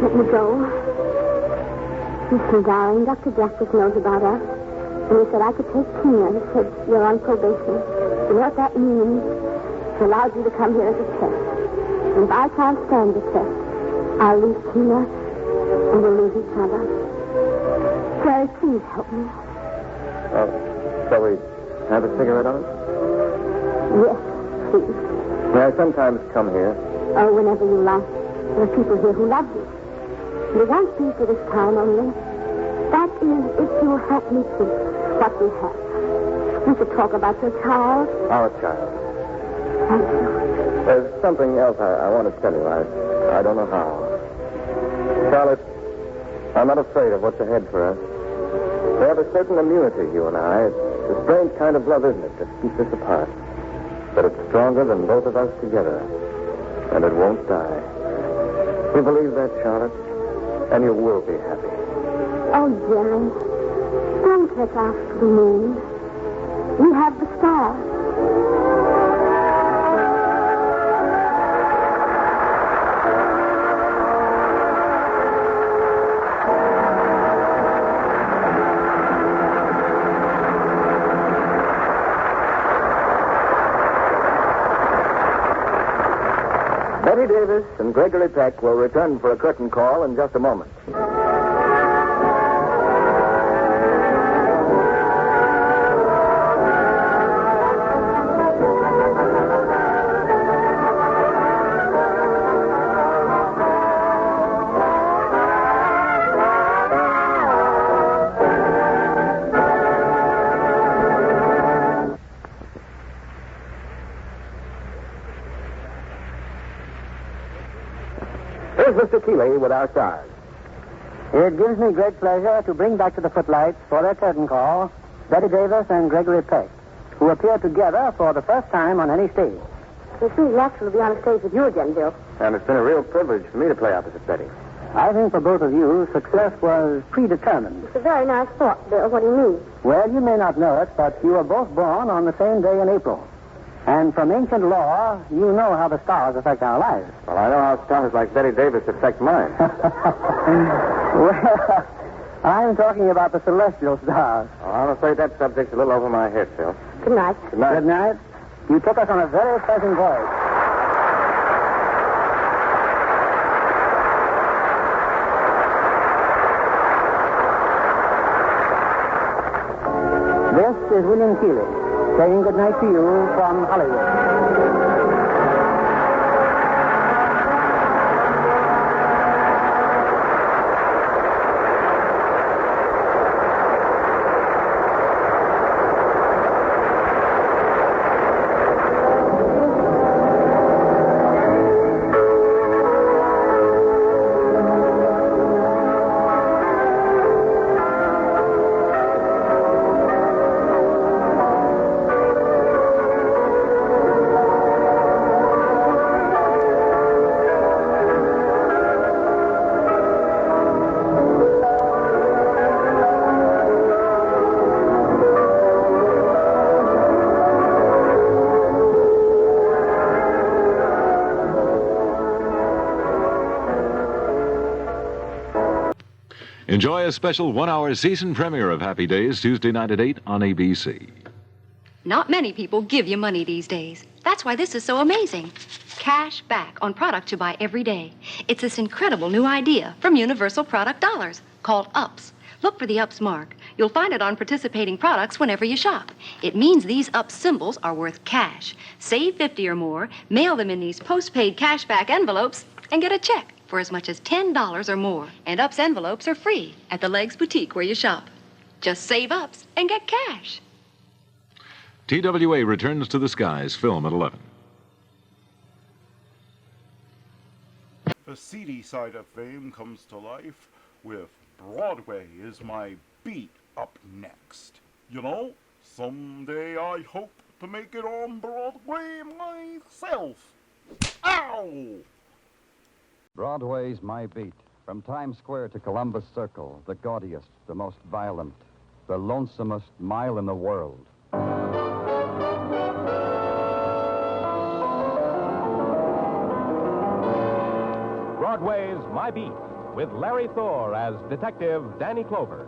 Let me go. Listen, darling, Dr. Jackson knows about us. And he said I could take Tina. He said you're on probation. You know what that means? He allowed you to come here as a test. And if I can't stand the test, I'll leave Tina and we'll lose each other. Jerry, please help me. Shall we have a cigarette on? Yes, please. May I sometimes come here? Oh, whenever you like. There are people here who love you. And it won't be for this time only. That is, if you'll help me think what we have. We could talk about your child. Our child. Thank you. There's something else I want to tell you. I don't know how. Charlotte, I'm not afraid of what's ahead for us. We have a certain immunity, you and I. It's a strange kind of love, isn't it, that keeps us apart. But it's stronger than both of us together. And it won't die. You believe that, Charlotte? And you will be happy. Oh, Jerry, don't let us be mean. We have the stars. Betty Davis and Gregory Peck will return for a curtain call in just a moment. Mr. Keeley with our stars. It gives me great pleasure to bring back to the footlights for their curtain call Betty Davis and Gregory Peck, who appear together for the first time on any stage. It seems natural to be on a stage with you again, Bill. And it's been a real privilege for me to play opposite Betty. I think for both of you, success was predetermined. It's a very nice thought, Bill. What do you mean? Well, you may not know it, but you were both born on the same day in April. And from ancient law, you know how the stars affect our lives. Well, I know how stars like Betty Davis affect mine. Well, I'm talking about the celestial stars. Well, I'm afraid that subject's a little over my head, Phil. Good night. Good night. Good night. You took us on a very pleasant voyage. This is William Keeley saying good night to you from Hollywood. Enjoy a special one-hour season premiere of Happy Days Tuesday night at 8 on ABC. Not many people give you money these days. That's why this is so amazing. Cash back on product you buy every day. It's this incredible new idea from Universal Product Dollars called UPS. Look for the UPS mark. You'll find it on participating products whenever you shop. It means these UPS symbols are worth cash. Save 50 or more, mail them in these postpaid cashback envelopes, and get a check for as much as $10 or more. And UPS envelopes are free at the Legs Boutique where you shop. Just save UPS and get cash. TWA returns to the skies, film at 11. The seedy side of fame comes to life with Broadway is My Beat up next. You know, someday I hope to make it on Broadway myself. Ow! Broadway's My Beat. From Times Square to Columbus Circle, the gaudiest, the most violent, the lonesomest mile in the world. Broadway's My Beat, with Larry Thor as Detective Danny Clover.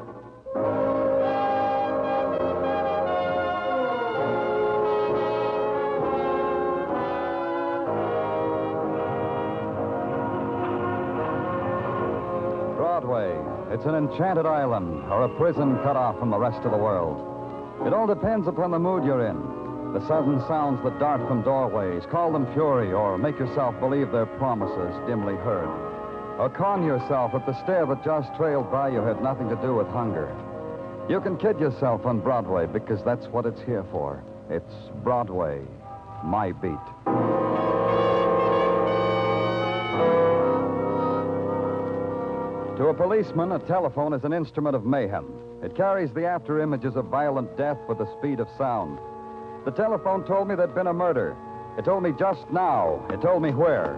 Broadway, it's an enchanted island or a prison cut off from the rest of the world. It all depends upon the mood you're in. The sudden sounds that dart from doorways, call them fury, or make yourself believe they're promises dimly heard. Or con yourself that the stare that just trailed by you had nothing to do with hunger. You can kid yourself on Broadway because that's what it's here for. It's Broadway, My Beat. To a policeman, a telephone is an instrument of mayhem. It carries the after images of violent death with the speed of sound. The telephone told me there'd been a murder. It told me just now. It told me where.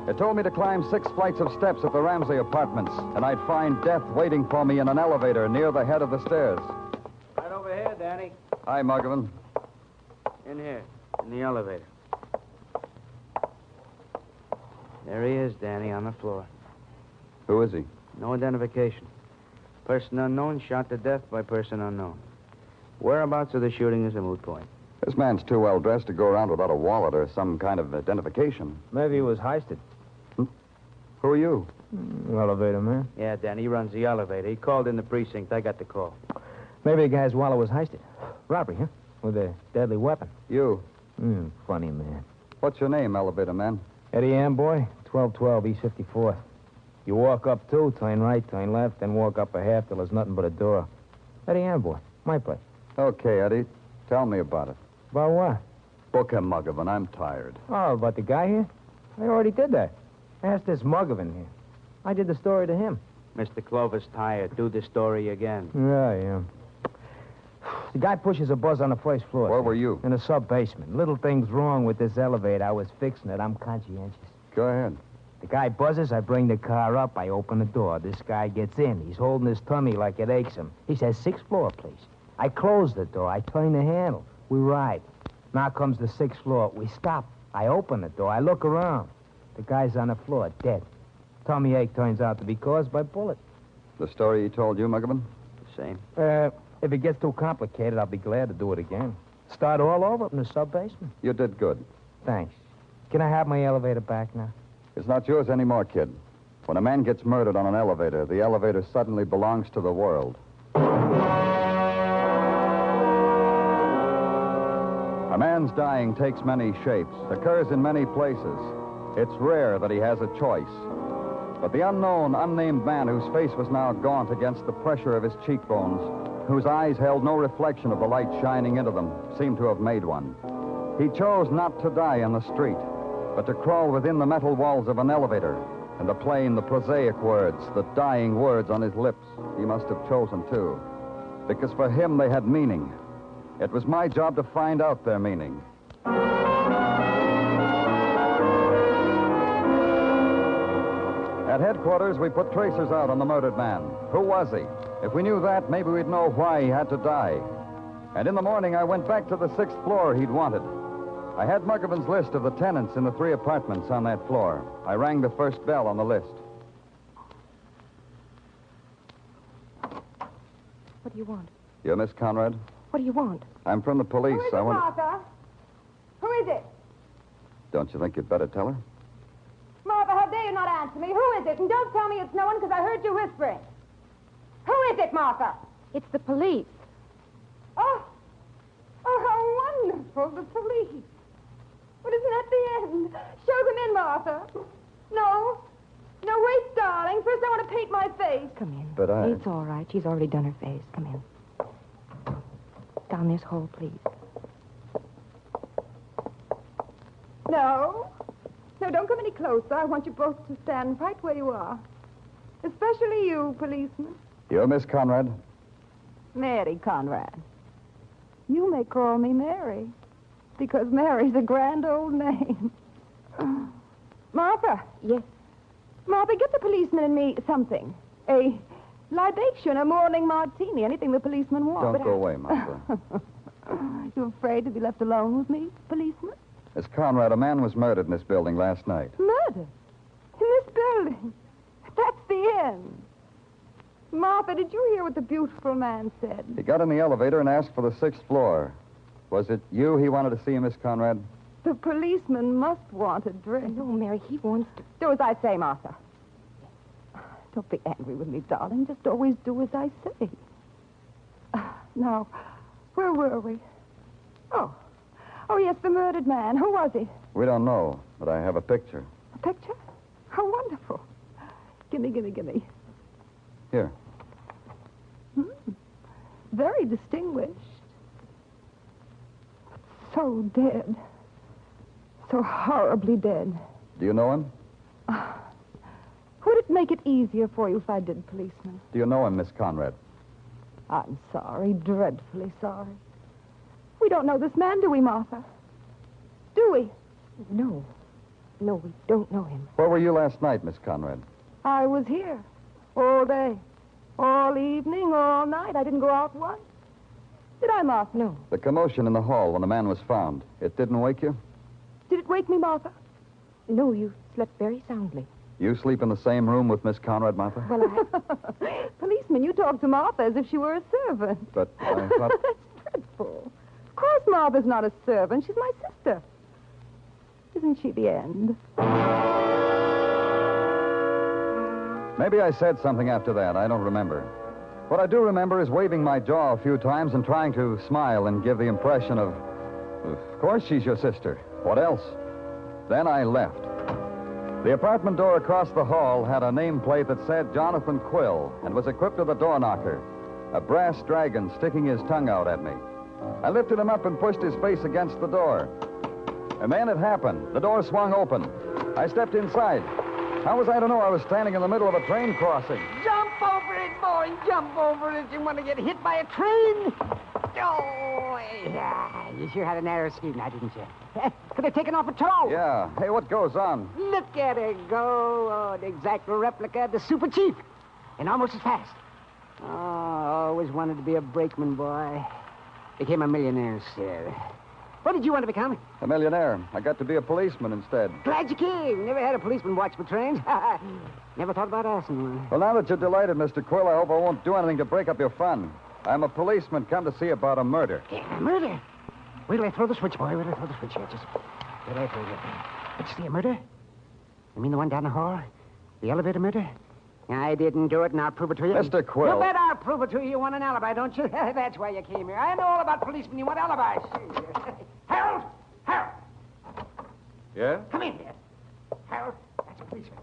It told me to climb 6 flights of steps at the Ramsey Apartments, and I'd find death waiting for me in an elevator near the head of the stairs. Right over here, Danny. Hi, Muggavan. In here, in the elevator. There he is, Danny, on the floor. Who is he? No identification. Person unknown shot to death by person unknown. Whereabouts of the shooting is a moot point. This man's too well dressed to go around without a wallet or some kind of identification. Maybe he was heisted. Who are you? Elevator man. Yeah, Danny, he runs the elevator. He called in the precinct. I got the call. Maybe the guy's wallet was heisted. Robbery, huh? With a deadly weapon. You? Funny man. What's your name, elevator man? Eddie Amboy, 1212 East 54th. You walk up 2, turn right, turn left, then walk up a half till there's nothing but a door. Eddie Amboy, my place. Okay, Eddie. Tell me about it. About what? Book him, Muggavan. I'm tired. Oh, about the guy here? I already did that. Ask this Muggavan here. I did the story to him. Mr. Clover's tired. Do the story again. Yeah, I am. The guy pushes a buzz on the first floor. Where were you? In the sub-basement. Little thing's wrong with this elevator. I was fixing it. I'm conscientious. Go ahead. The guy buzzes, I bring the car up, I open the door. This guy gets in. He's holding his tummy like it aches him. He says, 6th floor, please. I close the door. I turn the handle. We ride. Now comes the 6th floor. We stop. I open the door. I look around. The guy's on the floor, dead. Tummy ache turns out to be caused by bullet. The story he told you, Muggavan? The same. If it gets too complicated, I'll be glad to do it again. Start all over in the sub-basement. You did good. Thanks. Can I have my elevator back now? It's not yours anymore, kid. When a man gets murdered on an elevator, the elevator suddenly belongs to the world. A man's dying takes many shapes, occurs in many places. It's rare that he has a choice. But the unknown, unnamed man whose face was now gaunt against the pressure of his cheekbones, whose eyes held no reflection of the light shining into them, seemed to have made one. He chose not to die on the street, but to crawl within the metal walls of an elevator, and the plain, the prosaic words, the dying words on his lips, he must have chosen too. Because for him they had meaning. It was my job to find out their meaning. At headquarters, we put tracers out on the murdered man. Who was he? If we knew that, maybe we'd know why he had to die. And in the morning, I went back to the 6th floor he'd wanted. I had Muggavan's list of the tenants in the 3 apartments on that floor. I rang the first bell on the list. What do you want? You're Miss Conrad? What do you want? I'm from the police. Who is it, Martha? Who is it? Don't you think you'd better tell her? Martha, how dare you not answer me? Who is it? And don't tell me it's no one, because I heard you whispering. Who is it, Martha? It's the police. Oh, how wonderful, the police. But isn't that the end? Show them in, Martha. No, wait, darling. First I want to paint my face. Come in. But It's all right. She's already done her face. Come in. Down this hole, please. No, don't come any closer. I want you both to stand right where you are. Especially you, policeman. You're Miss Conrad? Mary Conrad. You may call me Mary, because Mary's a grand old name. Martha. Yes? Martha, get the policeman and me something. A libation, a morning martini, anything the policeman wants. Don't go away, Martha. You afraid to be left alone with me, policeman? Miss Conrad, a man was murdered in this building last night. Murder? In this building? That's the end. Martha, did you hear what the beautiful man said? He got in the elevator and asked for the 6th floor. Was it you he wanted to see, Miss Conrad? The policeman must want a drink. No, Mary, he wants to... Do as I say, Martha. Don't be angry with me, darling. Just always do as I say. Now, where were we? Oh, yes, the murdered man. Who was he? We don't know, but I have a picture. A picture? How wonderful. Gimme. Here. Very distinguished. So dead. So horribly dead. Do you know him? Would it make it easier for you if I did, policeman? Do you know him, Miss Conrad? I'm sorry, dreadfully sorry. We don't know this man, do we, Martha? Do we? No, we don't know him. Where were you last night, Miss Conrad? I was here. All day. All evening, all night. I didn't go out once. Did I, Martha? No. The commotion in the hall when the man was found, it didn't wake you? Did it wake me, Martha? No, you slept very soundly. You sleep in the same room with Miss Conrad, Martha? Well, Policeman, you talk to Martha as if she were a servant. But I thought... That's dreadful. Of course Martha's not a servant. She's my sister. Isn't she the end? Maybe I said something after that. I don't remember. What I do remember is waving my jaw a few times and trying to smile and give the impression of course she's your sister. What else? Then I left. The apartment door across the hall had a nameplate that said Jonathan Quill and was equipped with a door knocker, a brass dragon sticking his tongue out at me. I lifted him up and pushed his face against the door. And then it happened. The door swung open. I stepped inside. How was I to know I was standing in the middle of a train crossing? Jump over it, boy. Jump over it if you want to get hit by a train. Oh, yeah. You sure had a narrow squeak now, didn't you? Could have taken off a toe. Yeah. Hey, what goes on? Look at her go. Oh, the exact replica of the Super Chief. And almost as fast. Oh, always wanted to be a brakeman, boy. Became a millionaire instead. What did you want to become? A millionaire. I got to be a policeman instead. Glad you came. Never had a policeman watch for trains. Never thought about asking one. Well, now that you're delighted, Mr. Quill, I hope I won't do anything to break up your fun. I'm a policeman come to see about a murder. Yeah, murder? Wait till I throw the switch, boy. Wait till I throw the switch here. Just wait till I throw it. Did you see a murder? You mean the one down the hall? The elevator murder? I didn't do it, and I'll prove it to you. Mr. Quill. You bet I'll prove it to you. You want an alibi, don't you? That's why you came here. I know all about policemen. You want alibis. Harold! Harold! Yeah? Come in here. Harold, that's a policeman.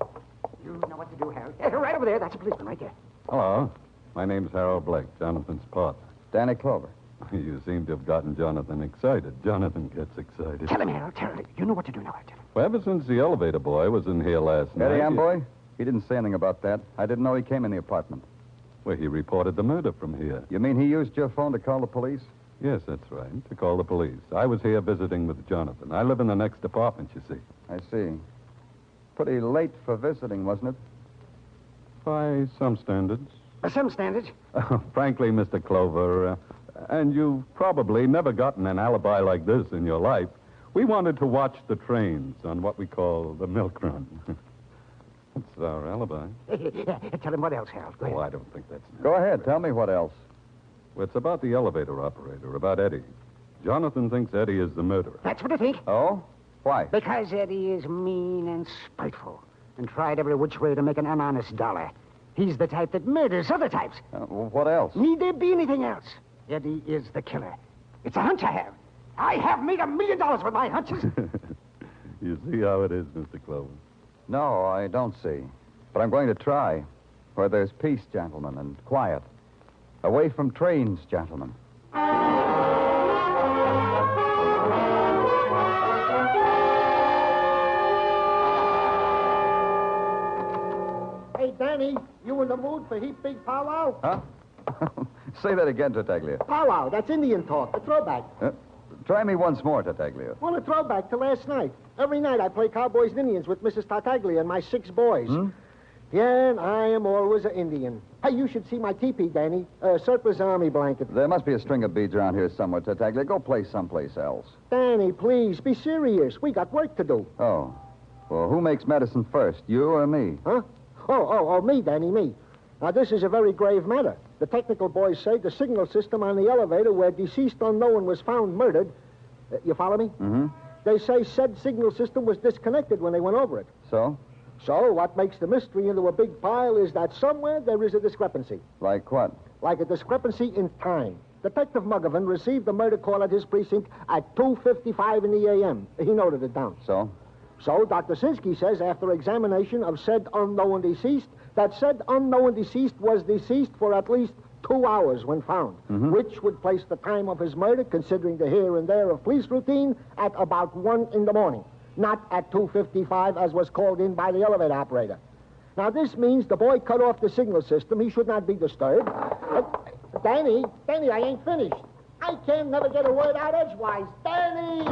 You know what to do, Harold. Right over there. That's a policeman right there. Hello. My name's Harold Blake, Jonathan's partner. Danny Clover. You seem to have gotten Jonathan excited. Jonathan gets excited. Tell him, Harold. Tell him. You know what to do now. Tell him. Well, ever since the elevator boy was in here last night... Eddie Amboy? He didn't say anything about that. I didn't know he came in the apartment. Well, he reported the murder from here. You mean he used your phone to call the police? Yes, that's right, to call the police. I was here visiting with Jonathan. I live in the next apartment, you see. I see. Pretty late for visiting, wasn't it? By some standards. By some standards? Frankly, Mr. Clover, and you've probably never gotten an alibi like this in your life. We wanted to watch the trains on what we call the milk run. That's our alibi. Tell him what else, Harold. Go ahead. I don't think that's necessary. Go ahead. Tell me what else. Well, it's about the elevator operator, about Eddie. Jonathan thinks Eddie is the murderer. That's what I think. Oh? Why? Because Eddie is mean and spiteful and tried every which way to make an honest dollar. He's the type that murders other types. What else? Need there be anything else? Eddie is the killer. It's a hunch I have. I have made $1 million with my hunches. You see how it is, Mr. Clover. No, I don't see. But I'm going to try. Where there's peace, gentlemen, and quiet. Away from trains, gentlemen. Hey, Danny, you in the mood for heap big powwow? Huh? Say that again, Tartaglia. Powwow, that's Indian talk, a throwback. Try me once more, Tartaglia. Well, a throwback to last night. Every night I play cowboys and Indians with Mrs. Tartaglia and my 6 boys. Yeah, and I am always an Indian. Hey, you should see my teepee, Danny. Surplus army blanket. There must be a string of beads around here somewhere, Tartaglia. Go play someplace else. Danny, please, be serious. We got work to do. Oh. Well, who makes medicine first, you or me? Huh? Oh, me, Danny, me. Now, this is a very grave matter. The technical boys say the signal system on the elevator where deceased unknown was found murdered. You follow me? Mm-hmm. They say said signal system was disconnected when they went over it. So? So, what makes the mystery into a big pile is that somewhere there is a discrepancy. Like what? Like a discrepancy in time. Detective Muggovan received the murder call at his precinct at 2:55 in the a.m. He noted it down. So? So, Dr. Sinsky says, after examination of said unknown deceased, that said unknown deceased was deceased for at least 2 hours when found, which would place the time of his murder, considering the here and there of police routine, at about 1 in the morning, not at 2:55 as was called in by the elevator operator. Now, this means the boy cut off the signal system. He should not be disturbed. Danny, I ain't finished. I can never get a word out edgewise. Danny!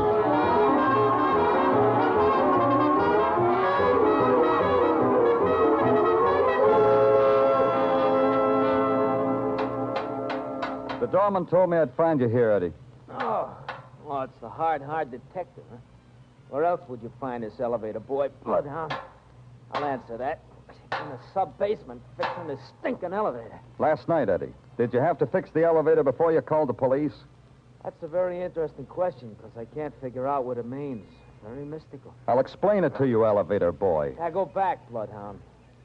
The doorman told me I'd find you here, Eddie. Oh, well, it's the hard detective, huh? Where else would you find this elevator boy, Bloodhound? I'll answer that. In the sub-basement, fixing this stinking elevator. Last night, Eddie. Did you have to fix the elevator before you called the police? That's a very interesting question, because I can't figure out what it means. Very mystical. I'll explain it to you, elevator boy. Now, go back, Bloodhound.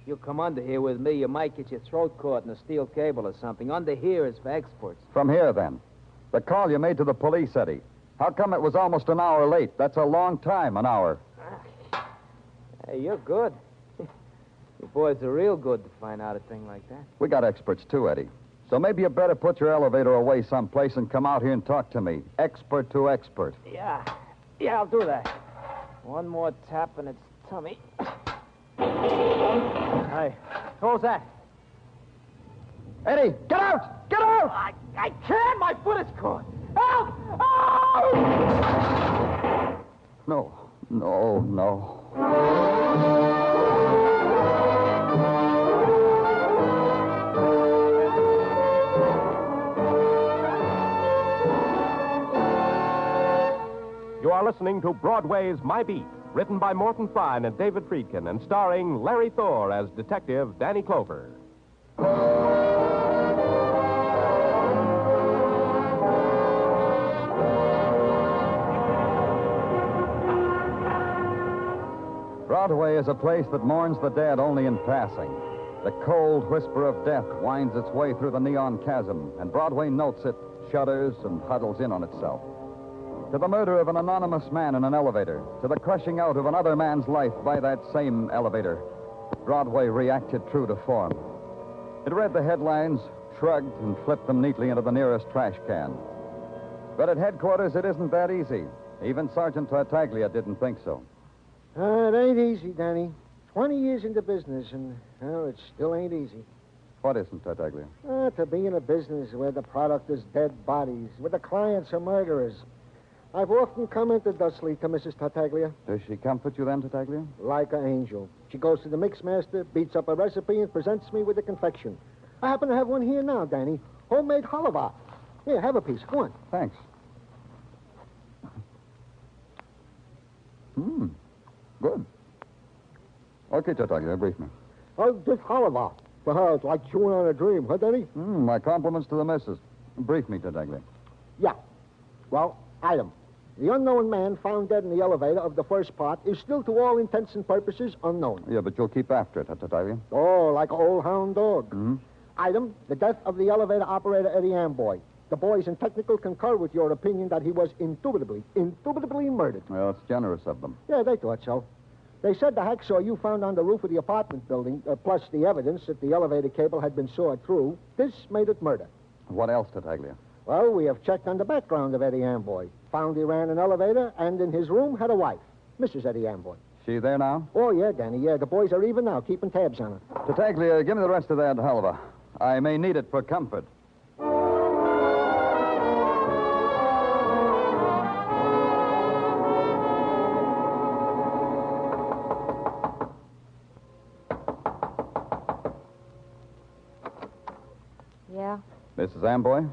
You come under here with me, you might get your throat caught in a steel cable or something. Under here is for experts. From here, then. The call you made to the police, Eddie. How come it was almost an hour late? That's a long time, an hour. Hey, you're good. You boys are real good to find out a thing like that. We got experts, too, Eddie. So maybe you better put your elevator away someplace and come out here and talk to me. Expert to expert. Yeah, I'll do that. One more tap and it's tummy. Hey, who's that? Eddie, get out! Get out! I can't! My foot is caught! Help! Oh! No. are listening to Broadway's My Beat, written by Morton Fine and David Friedkin, and starring Larry Thor as Detective Danny Clover. Broadway is a place that mourns the dead only in passing. The cold whisper of death winds its way through the neon chasm, and Broadway notes it, shudders, and huddles in on itself. To the murder of an anonymous man in an elevator, to the crushing out of another man's life by that same elevator, Broadway reacted true to form. It read the headlines, shrugged, and flipped them neatly into the nearest trash can. But at headquarters, it isn't that easy. Even Sergeant Tartaglia didn't think so. It ain't easy, Danny. 20 years into business, and, well, it still ain't easy. What isn't, Tartaglia? To be in a business where the product is dead bodies, where the clients are murderers. I've often commented thusly to Mrs. Tartaglia. Does she comfort you then, Tartaglia? Like an angel. She goes to the mixmaster, beats up a recipe, and presents me with a confection. I happen to have one here now, Danny. Homemade halva. Here, have a piece. Go on. Thanks. Good. Okay, Tartaglia, brief me. Oh, this halva. For her, it's like chewing on a dream, huh, Danny? My compliments to the missus. Brief me, Tartaglia. Yeah. Well, item. The unknown man found dead in the elevator of the first part is still, to all intents and purposes, unknown. Yeah, but you'll keep after it, Tartaglia. Oh, like an old hound dog. Item, the death of the elevator operator, Eddie Amboy. The boys in technical concur with your opinion that he was indubitably murdered. Well, it's generous of them. Yeah, they thought so. They said the hacksaw you found on the roof of the apartment building, plus the evidence that the elevator cable had been sawed through, this made it murder. What else, Tartaglia? Well, we have checked on the background of Eddie Amboy. Found he ran an elevator, and in his room had a wife, Mrs. Eddie Amboy. She there now? Oh, yeah, Danny, yeah. The boys are even now, keeping tabs on her. Tartaglia, give me the rest of that halva. I may need it for comfort. Yeah? Mrs. Amboy?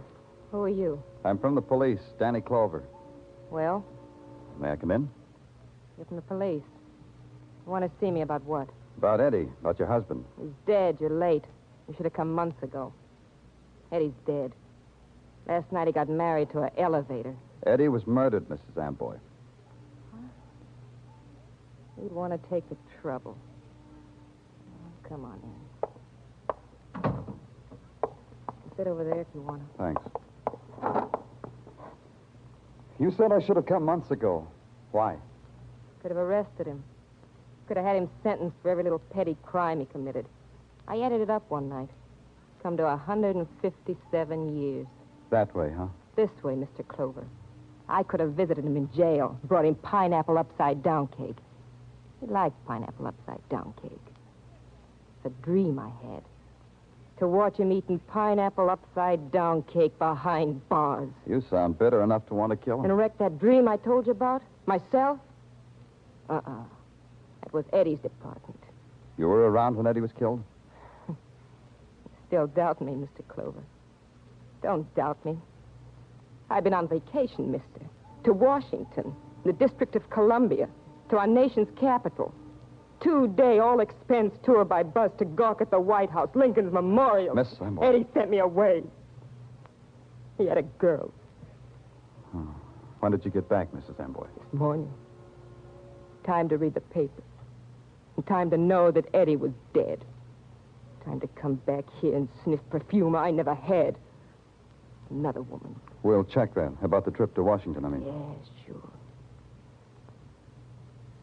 Who are you? I'm from the police, Danny Clover. Well? May I come in? You're from the police. You want to see me about what? About Eddie, about your husband. He's dead. You're late. You should have come months ago. Eddie's dead. Last night he got married to an elevator. Eddie was murdered, Mrs. Amboy. You'd want to take the trouble. Oh, come on in. Sit over there if you want to. Thanks. You said I should have come months ago. Why? Could have arrested him. Could have had him sentenced for every little petty crime he committed. I added it up one night. Come to 157 years. That way, huh? This way, Mr. Clover. I could have visited him in jail, brought him pineapple upside-down cake. He liked pineapple upside-down cake. It's a dream I had. To watch him eating pineapple upside-down cake behind bars. You sound bitter enough to want to kill him. And wreck that dream I told you about? Myself? That was Eddie's department. You were around when Eddie was killed? Still doubt me, Mr. Clover. Don't doubt me. I've been on vacation, mister. To Washington, the District of Columbia, to our nation's capital. 2-day all-expense tour by bus to gawk at the White House, Lincoln's Memorial. Miss Amboy. Eddie sent me away. He had a girl. Oh. When did you get back, Mrs. Amboy? This morning. Time to read the papers. And time to know that Eddie was dead. Time to come back here and sniff perfume I never had. Another woman. We'll check that. About the trip to Washington, I mean. Yes, sure.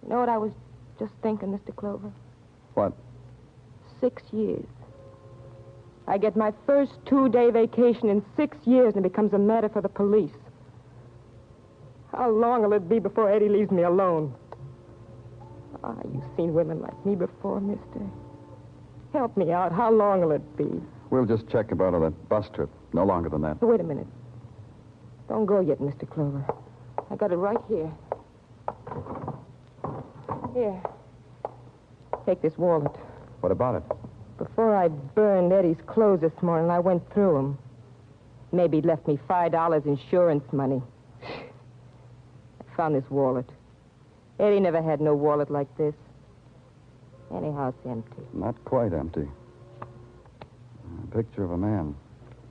You know what I was just thinking, Mr. Clover? What? 6 years. I get my first 2-day vacation in 6 years, and it becomes a matter for the police. How long will it be before Eddie leaves me alone? You've seen women like me before, mister. Help me out. How long will it be? We'll just check about that bus trip. No longer than that. Wait a minute. Don't go yet, Mr. Clover. I got it right here. Here. Take this wallet. What about it? Before I burned Eddie's clothes this morning, I went through them. Maybe he left me $5 insurance money. That found this wallet. Eddie never had no wallet like this. Anyhow, it's empty. Not quite empty. A picture of a man.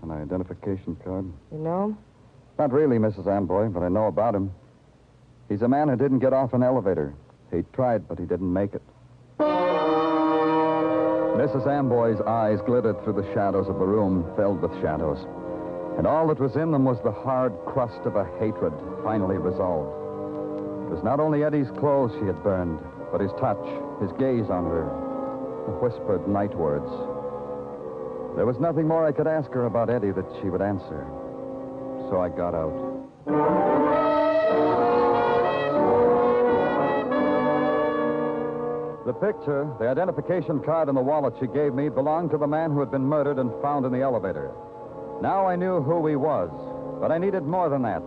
An identification card. You know him? Not really, Mrs. Amboy, but I know about him. He's a man who didn't get off an elevator. He tried, but he didn't make it. Mrs. Amboy's eyes glittered through the shadows of the room filled with shadows. And all that was in them was the hard crust of a hatred finally resolved. It was not only Eddie's clothes she had burned, but his touch, his gaze on her, the whispered night words. There was nothing more I could ask her about Eddie that she would answer. So I got out. The picture, the identification card, and the wallet she gave me belonged to the man who had been murdered and found in the elevator. Now I knew who he was, but I needed more than that.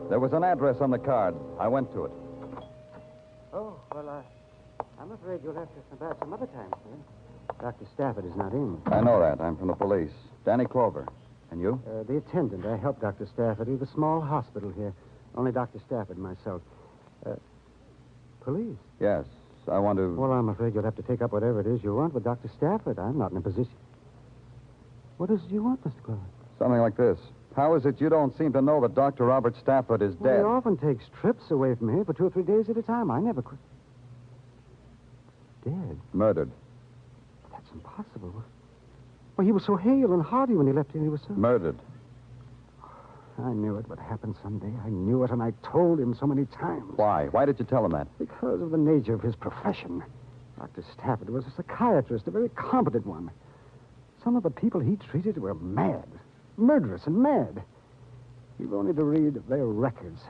There was an address on the card. I went to it. Oh, well, I'm afraid you'll have to come back some other time, sir. Dr. Stafford is not in. I know that. I'm from the police. Danny Clover. And you? The attendant. I help Dr. Stafford. He's a small hospital here. Only Dr. Stafford and myself. Police? Yes. I want to... Well, I'm afraid you'll have to take up whatever it is you want with Dr. Stafford. I'm not in a position... What is it you want, Mr. Clover? Something like this. How is it you don't seem to know that Dr. Robert Stafford is dead? He often takes trips away from here for 2 or 3 days at a time. I never... Dead? Murdered. That's impossible. Well, he was so hale and hearty when he left here. He was so... Murdered. I knew it would happen someday. I knew it, and I told him so many times. Why? Why did you tell him that? Because of the nature of his profession. Dr. Stafford was a psychiatrist, a very competent one. Some of the people he treated were mad. Murderous and mad. You've only to read their records.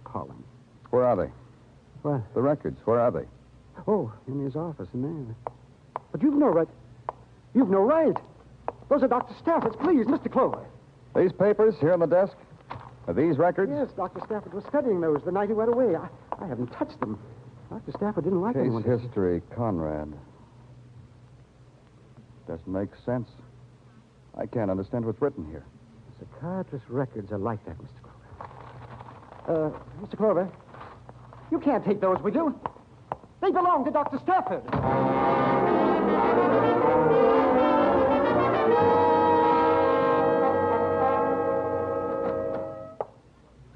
Appalling. Where are they? What? The records, where are they? Oh, in his office in there. But you've no right. You've no right. Those are Dr. Stafford's. Please, Mr. Clover. These papers here on the desk? Are these records? Yes, Dr. Stafford was studying those the night he went away. I haven't touched them. Dr. Stafford didn't like anyone. Case history, Conrad. Doesn't make sense. I can't understand what's written here. Psychiatrist records are like that, Mr. Clover. Mr. Clover, you can't take those with you. They belong to Dr. Stafford.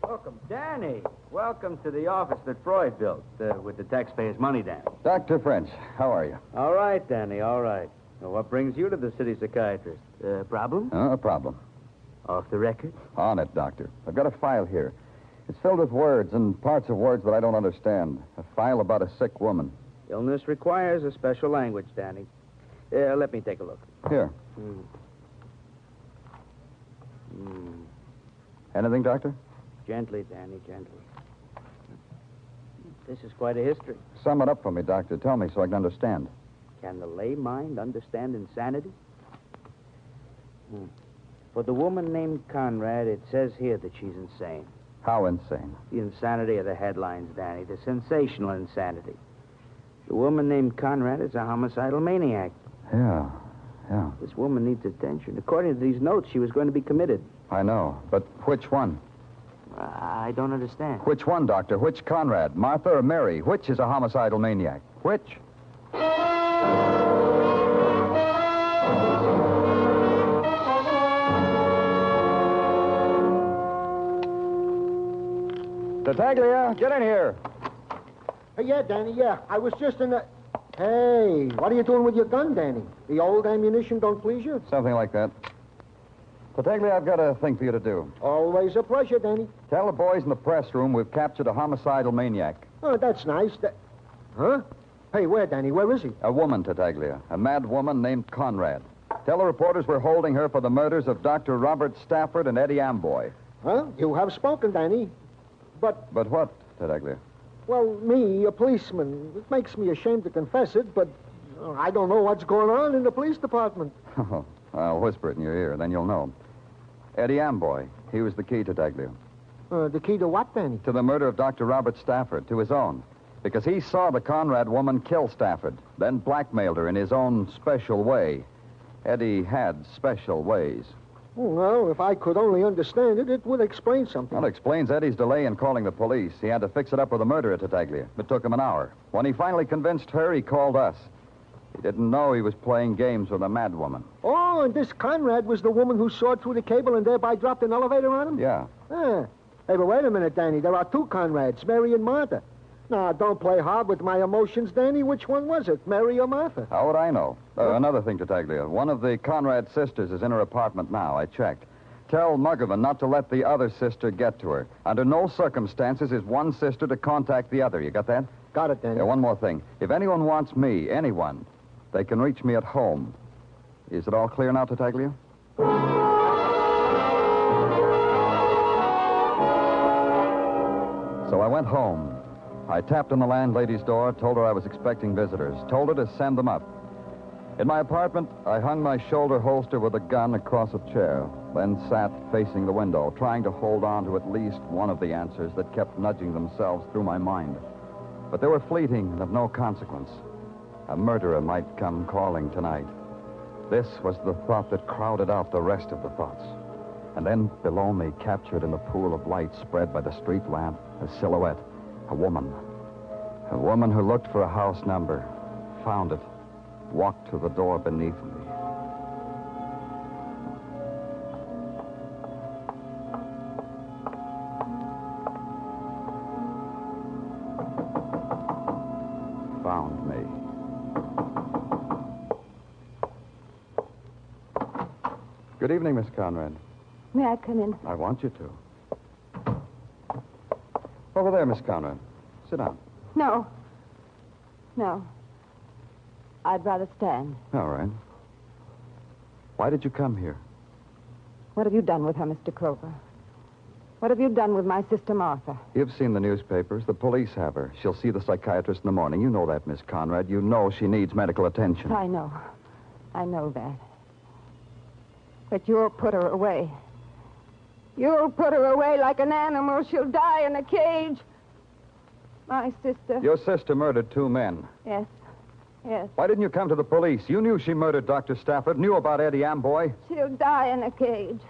Welcome, Danny. Welcome to the office that Freud built with the taxpayers' money, Danny. Dr. French, how are you? All right, Danny, all right. Well, what brings you to the city psychiatrist? Problem? A problem. Off the record? On it, Doctor. I've got a file here. It's filled with words and parts of words that I don't understand. A file about a sick woman. Illness requires a special language, Danny. Let me take a look. Here. Anything, Doctor? Gently, Danny, gently. This is quite a history. Sum it up for me, Doctor. Tell me so I can understand. Can the lay mind understand insanity? For the woman named Conrad, it says here that she's insane. How insane? The insanity of the headlines, Danny. The sensational insanity. The woman named Conrad is a homicidal maniac. Yeah. This woman needs attention. According to these notes, she was going to be committed. I know, but which one? I don't understand. Which one, Doctor? Which Conrad? Martha or Mary? Which is a homicidal maniac? Which? Tartaglia, get in here. Yeah, Danny, yeah. I was just in the... Hey, what are you doing with your gun, Danny? The old ammunition don't please you? Something like that. Tartaglia, I've got a thing for you to do. Always a pleasure, Danny. Tell the boys in the press room we've captured a homicidal maniac. Oh, that's nice. Huh? Hey, where, Danny? Where is he? A woman, Tartaglia. A mad woman named Conrad. Tell the reporters we're holding her for the murders of Dr. Robert Stafford and Eddie Amboy. Huh? You have spoken, Danny. But what, Tartaglia? Well, me, a policeman. It makes me ashamed to confess it, but I don't know what's going on in the police department. Oh, I'll whisper it in your ear, then you'll know. Eddie Amboy. He was the key, Tartaglia. The key to what, Danny? To the murder of Dr. Robert Stafford, to his own. Because he saw the Conrad woman kill Stafford, then blackmailed her in his own special way. Eddie had special ways. Well, if I could only understand it, it would explain something. Well, it explains Eddie's delay in calling the police. He had to fix it up with a murder at Tartaglia. It took him an hour. When he finally convinced her, he called us. He didn't know he was playing games with a mad woman. Oh, and this Conrad was the woman who sawed through the cable and thereby dropped an elevator on him? Yeah. Ah. Hey, but wait a minute, Danny. There are two Conrads, Mary and Martha. Now, don't play hard with my emotions, Danny. Which one was it, Mary or Martha? How would I know? Another thing, Tartaglia. One of the Conrad sisters is in her apartment now. I checked. Tell Muggavan not to let the other sister get to her. Under no circumstances is one sister to contact the other. You got that? Got it, Danny. Yeah, one more thing. If anyone wants me, anyone, they can reach me at home. Is it all clear now, Tartaglia? So I went home. I tapped on the landlady's door, told her I was expecting visitors, told her to send them up. In my apartment, I hung my shoulder holster with a gun across a chair, then sat facing the window, trying to hold on to at least one of the answers that kept nudging themselves through my mind. But they were fleeting and of no consequence. A murderer might come calling tonight. This was the thought that crowded out the rest of the thoughts. And then below me, captured in the pool of light spread by the street lamp, a silhouette, a woman. A woman who looked for a house number, found it, walked to the door beneath me. Found me. Good evening, Miss Conrad. May I come in? I want you to. Over there, Miss Conrad. Sit down. No. No. I'd rather stand. All right. Why did you come here? What have you done with her, Mr. Clover? What have you done with my sister Martha? You've seen the newspapers. The police have her. She'll see the psychiatrist in the morning. You know that, Miss Conrad. You know she needs medical attention. I know. I know that. But you'll put her away. You'll put her away like an animal. She'll die in a cage. My sister. Your sister murdered two men. Yes. Yes. Why didn't you come to the police? You knew she murdered Dr. Stafford, knew about Eddie Amboy. She'll die in a cage.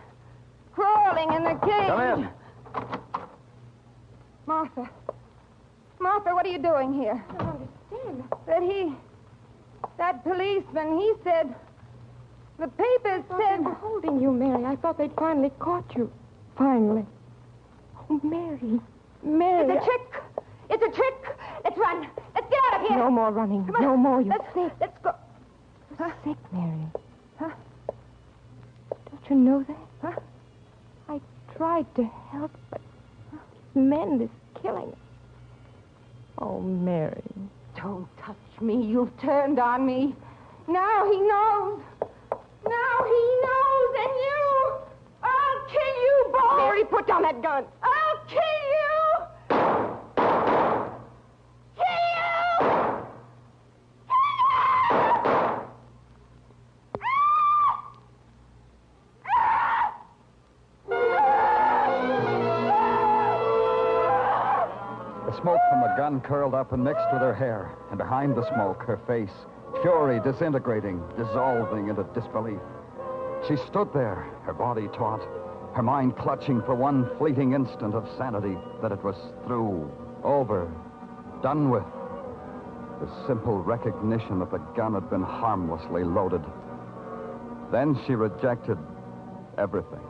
Crawling in a cage. Come in. Martha. Martha, what are you doing here? I don't understand. That policeman, he said... The papers said... They were holding you, Mary. I thought they'd finally caught you. Finally. Oh, Mary. Mary. It's a trick. It's a trick. Let's run. Let's get out of here. No more running. Come on. No more. You're sick. Let's go. You're sick, Mary. Huh? Don't you know that? Huh? I tried to help, but these men, this killing. Oh, Mary. Don't touch me. You've turned on me. Now he knows. Now he knows, and you... I'll kill you both. Mary, put down that gun. I'll kill you. The smoke from the gun curled up and mixed with her hair, and behind the smoke, her face, fury disintegrating, dissolving into disbelief. She stood there, her body taut, her mind clutching for one fleeting instant of sanity that it was through, over, done with. The simple recognition that the gun had been harmlessly loaded. Then she rejected everything.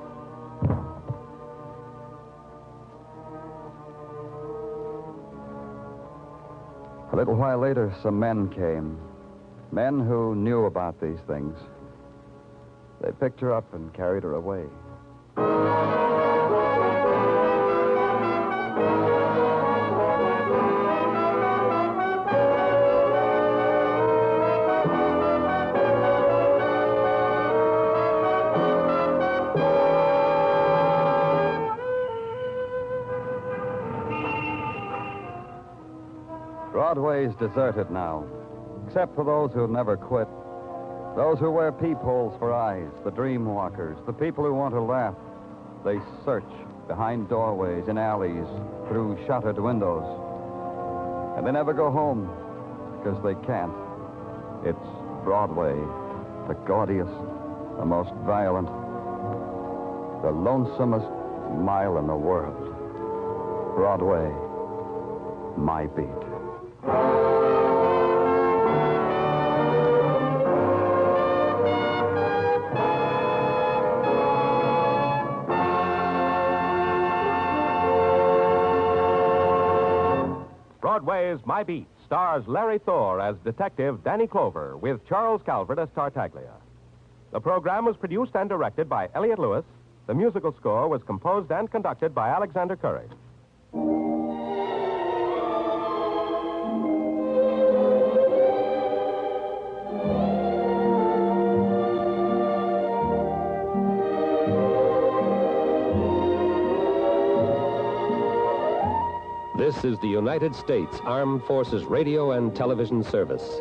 A little while later, some men came. Men who knew about these things. They picked her up and carried her away. Broadway's deserted now, except for those who never quit. Those who wear peepholes for eyes, the dream walkers, the people who want to laugh. They search behind doorways, in alleys, through shuttered windows. And they never go home, because they can't. It's Broadway, the gaudiest, the most violent. the lonesomest mile in the world. Broadway, my beat. Broadway's My Beat stars Larry Thor as Detective Danny Clover with Charles Calvert as Tartaglia. The program was produced and directed by Elliott Lewis. The musical score was composed and conducted by Alexander Courage. This is the United States Armed Forces Radio and Television Service.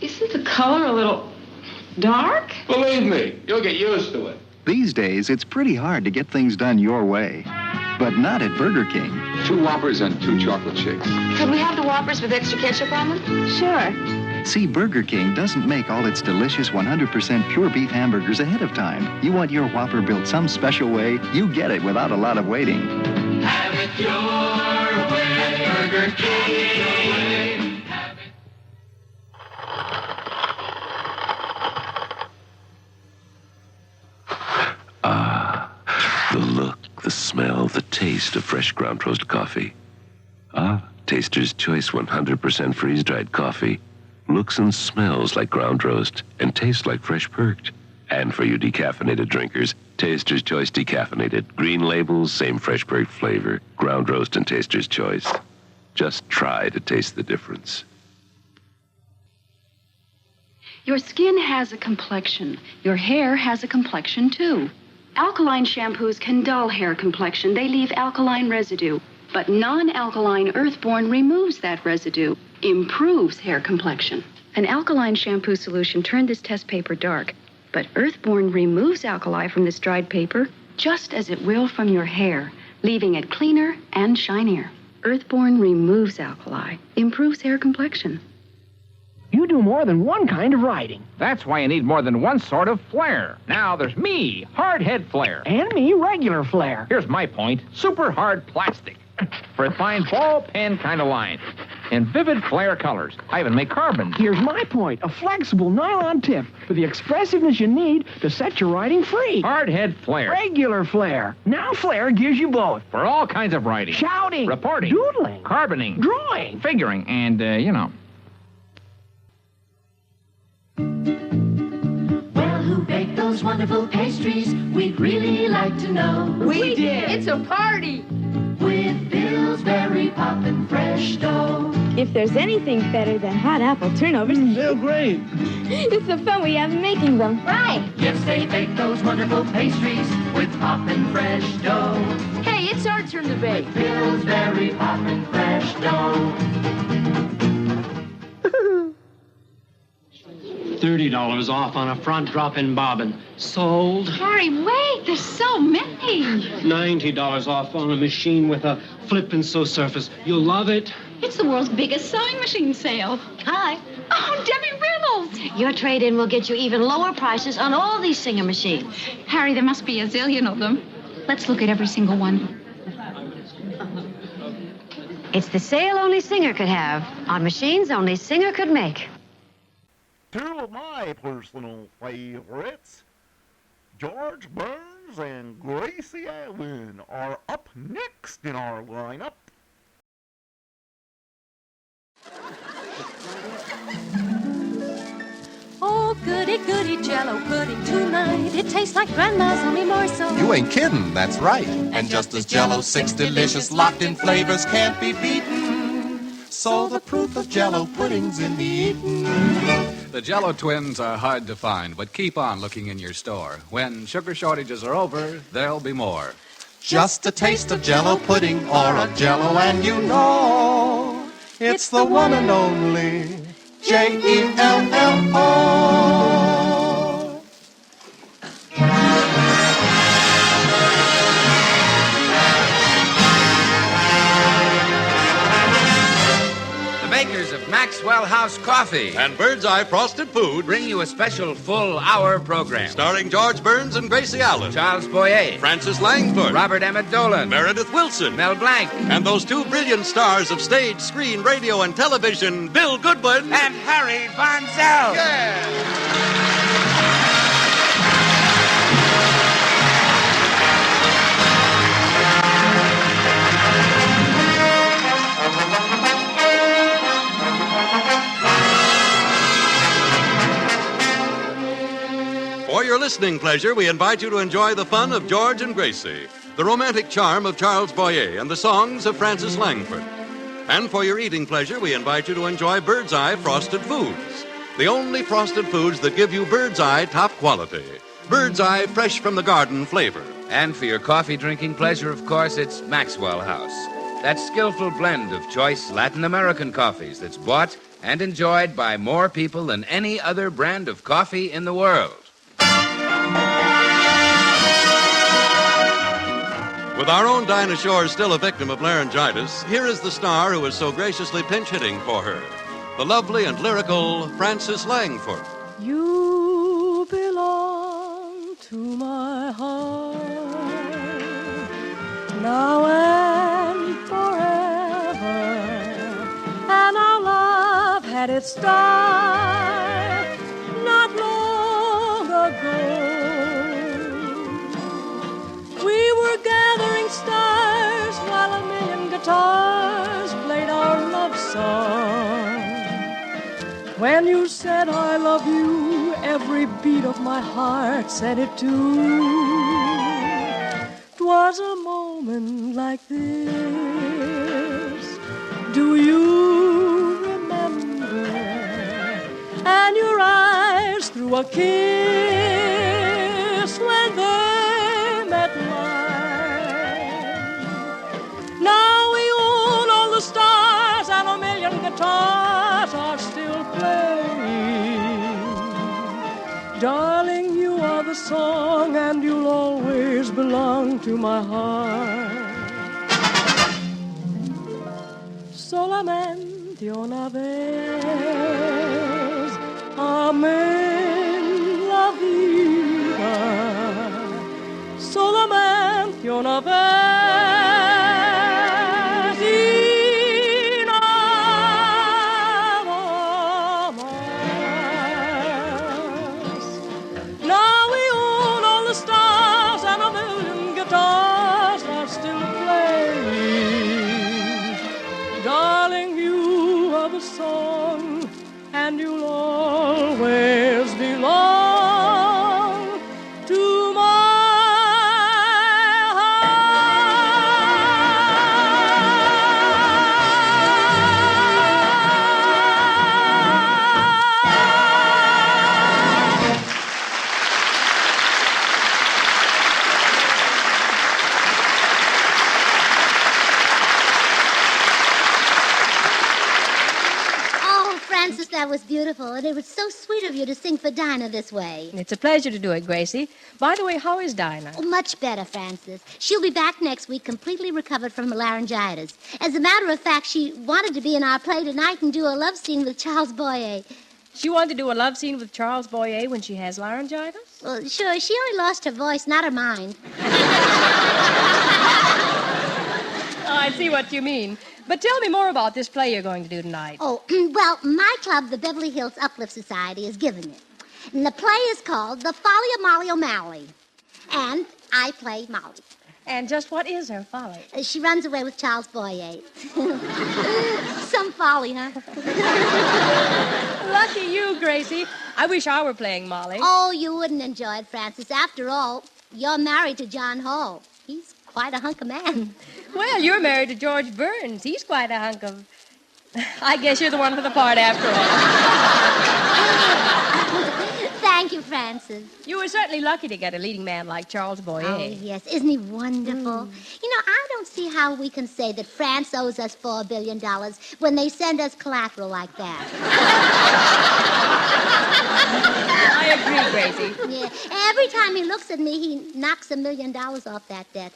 Isn't the color a little dark? Believe me, you'll get used to it. These days, it's pretty hard to get things done your way. But not at Burger King. 2 Whoppers and 2 chocolate shakes. Could we have the Whoppers with extra ketchup on them? Sure. See, Burger King doesn't make all its delicious 100% pure beef hamburgers ahead of time. You want your Whopper built some special way, you get it without a lot of waiting. Have it your way, Burger King. The look, the smell, the taste of fresh ground roast coffee. Taster's Choice 100% freeze-dried coffee. Looks and smells like ground roast and tastes like fresh perked. And for you decaffeinated drinkers, Taster's Choice decaffeinated. Green labels, same fresh perked flavor. Ground roast and Taster's Choice. Just try to taste the difference. Your skin has a complexion. Your hair has a complexion, too. Alkaline shampoos can dull hair complexion. They leave alkaline residue. But non-alkaline Earthborn removes that residue, improves hair complexion. An alkaline shampoo solution turned this test paper dark, but Earthborn removes alkali from this dried paper just as it will from your hair, leaving it cleaner and shinier. Earthborn removes alkali, improves hair complexion. You do more than one kind of writing. That's why you need more than one sort of flair. Now, there's me, hard head flair. And me, regular flair. Here's my point, super hard plastic. For a fine ball pen kind of line. And vivid flare colors. I even make carbon. Here's my point, a flexible nylon tip with the expressiveness you need to set your writing free. Hard head flair. Regular flair. Now flair gives you both. For all kinds of writing. Shouting. Reporting. Doodling. Carboning. Drawing. Figuring. And, Well, who baked those wonderful pastries? We'd really like to know. We did. It's a party. With Pillsbury poppin' fresh dough. If there's anything better than hot apple turnovers, they're great. It's the fun we have making them. Right. Yes, they bake those wonderful pastries with poppin' fresh dough. Hey, it's our turn to bake. Pillsbury poppin' fresh dough. $30 off on a front drop-in bobbin. Sold. Harry, wait. There's so many. $90 off on a machine with a flip and sew surface. You'll love it. It's the world's biggest sewing machine sale. Hi. Oh, Debbie Reynolds. Your trade-in will get you even lower prices on all these Singer machines. Harry, there must be a zillion of them. Let's look at every single one. It's the sale only Singer could have on machines only Singer could make. Two of my personal favorites, George Burns and Gracie Allen, are up next in our lineup. Oh, goody, goody Jell-O pudding tonight. It tastes like Grandma's, only more so. You ain't kidding, that's right. And just as Jell-O, 6 delicious locked-in flavors can't be beaten, so the proof of Jell-O pudding's in the eating. The Jell-O twins are hard to find, but keep on looking in your store. When sugar shortages are over, there'll be more. Just a taste of Jell-O pudding or of Jell-O and you know it's the one and only Jell-O. The makers of Maxwell House Coffee and Bird's Eye Frosted Food bring you a special full-hour program. Starring George Burns and Gracie Allen, Charles Boyer, Francis Langford, Robert Emmett Dolan, Meredith Wilson, Mel Blanc, and those two brilliant stars of stage, screen, radio, and television, Bill Goodwin and Harry Von Zell. Yeah! For your listening pleasure, we invite you to enjoy the fun of George and Gracie, the romantic charm of Charles Boyer, and the songs of Francis Langford. And for your eating pleasure, we invite you to enjoy Bird's Eye Frosted Foods, the only frosted foods that give you Bird's Eye top quality. Bird's Eye fresh from the garden flavor. And for your coffee drinking pleasure, of course, it's Maxwell House. That skillful blend of choice Latin American coffees that's bought and enjoyed by more people than any other brand of coffee in the world. With our own Dinah Shore still a victim of laryngitis, here is the star who is so graciously pinch-hitting for her, the lovely and lyrical Francis Langford. You belong to my heart now and forever, and our love had its start not long ago. We were gathering stars while a million guitars played our love song. When you said I love you, every beat of my heart said it too. 'Twas a moment like this, do you remember? And your eyes threw a kiss when they met mine. Now we own all the stars and a million guitars are still playing. Darling, you are the song and you'll always belong to my heart. Solamente una vez, amén la vida. Solamente una vez y nada más. Now we own all the stars and a million guitars are still playing. Darling, you are the song and you'll always belong to my heart. that was beautiful, and it was so sweet of you to sing for Dinah this way. It's a pleasure to do it, Gracie. By the way, how is Dinah? Oh, much better, Francis. She'll be back next week, completely recovered from laryngitis. As a matter of fact, she wanted to be in our play tonight and do a love scene with Charles Boyer. She wanted to do a love scene with Charles Boyer when she has laryngitis? Well, sure, she only lost her voice, not her mind. I see what you mean. But tell me more about this play you're going to do tonight. Oh, well, my club, the Beverly Hills Uplift Society, is giving it. And the play is called The Folly of Molly O'Malley. And I play Molly. And just what is her folly? She runs away with Charles Boyer. Some folly, huh? Lucky you, Gracie. I wish I were playing Molly. Oh, you wouldn't enjoy it, Francis. After all, you're married to John Hall. He's quite a hunk of man. Well, you're married to George Burns. He's quite a hunk of... I guess you're the one for the part after all. Thank you, Francis. You were certainly lucky to get a leading man like Charles Boyer. Oh, yes. Isn't he wonderful? You know, I don't see how we can say that France owes us $4 billion when they send us collateral like that. I agree, Gracie. Yeah. Every time he looks at me, he knocks $1 million off that debt.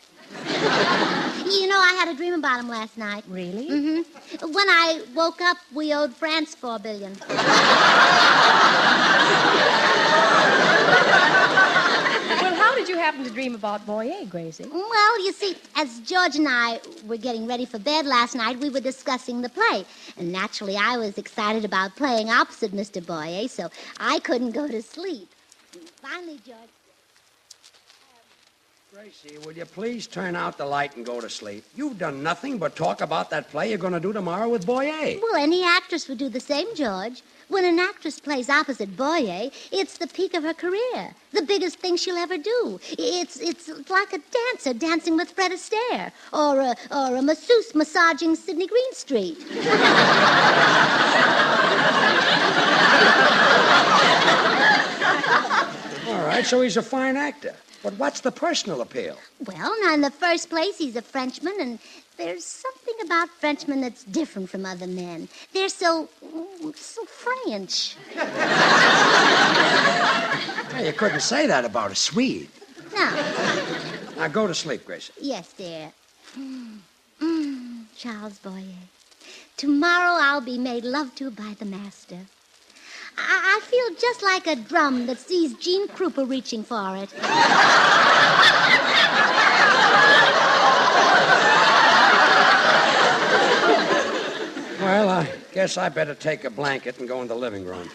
You know, I had a dream about him last night. Really? Mm-hmm. When I woke up, we owed France $4 billion. Well, how did you happen to dream about Boyer, Gracie? Well, you see, as George and I were getting ready for bed last night, we were discussing the play. And naturally, I was excited about playing opposite Mr. Boyer, so I couldn't go to sleep. And finally, George... Gracie, will you please turn out the light and go to sleep? You've done nothing but talk about that play you're going to do tomorrow with Boyer. Well, any actress would do the same, George. When an actress plays opposite Boyer, it's the peak of her career. The biggest thing she'll ever do. It's like a dancer dancing with Fred Astaire. Or a masseuse massaging Sidney Greenstreet. All right, so he's a fine actor. But what's the personal appeal? Well, now, in the first place, he's a Frenchman, and there's something about Frenchmen that's different from other men. They're so French. Hey, you couldn't say that about a Swede. No. Now, go to sleep, Gracie. Yes, dear. Charles Boyer. Tomorrow I'll be made love to by the master. I feel just like a drum that sees Gene Krupa reaching for it. Well, I guess I better take a blanket and go in the living room.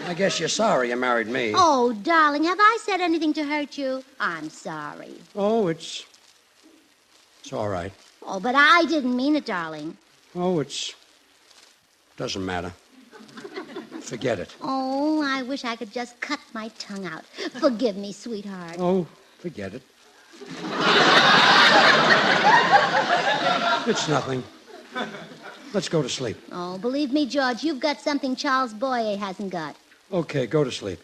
I guess you're sorry you married me. Oh, darling, have I said anything to hurt you? I'm sorry. Oh, it's all right. Oh, but I didn't mean it, darling. Oh, doesn't matter. Forget it. Oh, I wish I could just cut my tongue out. Forgive me, sweetheart. Oh, forget it. It's nothing. Let's go to sleep. Oh, believe me, George, you've got something Charles Boyer hasn't got. Okay, go to sleep.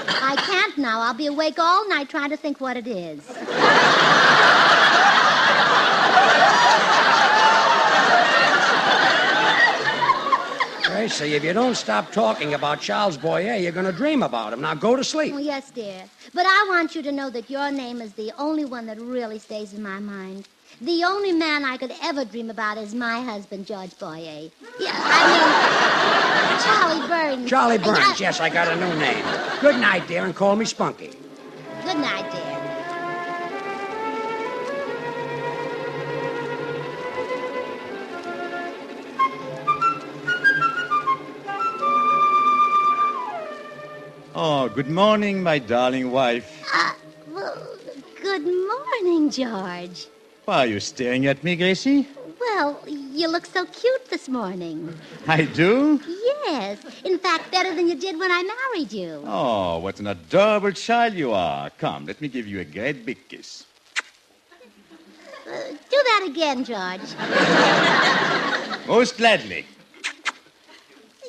I can't now. I'll be awake all night trying to think what it is. Gracie, if you don't stop talking about Charles Boyer, you're going to dream about him. Now go to sleep. Oh, yes, dear. But I want you to know that your name is the only one that really stays in my mind. The only man I could ever dream about is my husband, George Boyer. Yeah, Charlie Burns. Charlie Burns, yes, I got a new name. Good night, dear, and call me Spunky. Good night, dear. Oh, good morning, my darling wife. Well, good morning, George. Why are you staring at me, Gracie? Well, you look so cute this morning. I do? Yes. In fact, better than you did when I married you. Oh, what an adorable child you are. Come, let me give you a great big kiss. Do that again, George. Most gladly.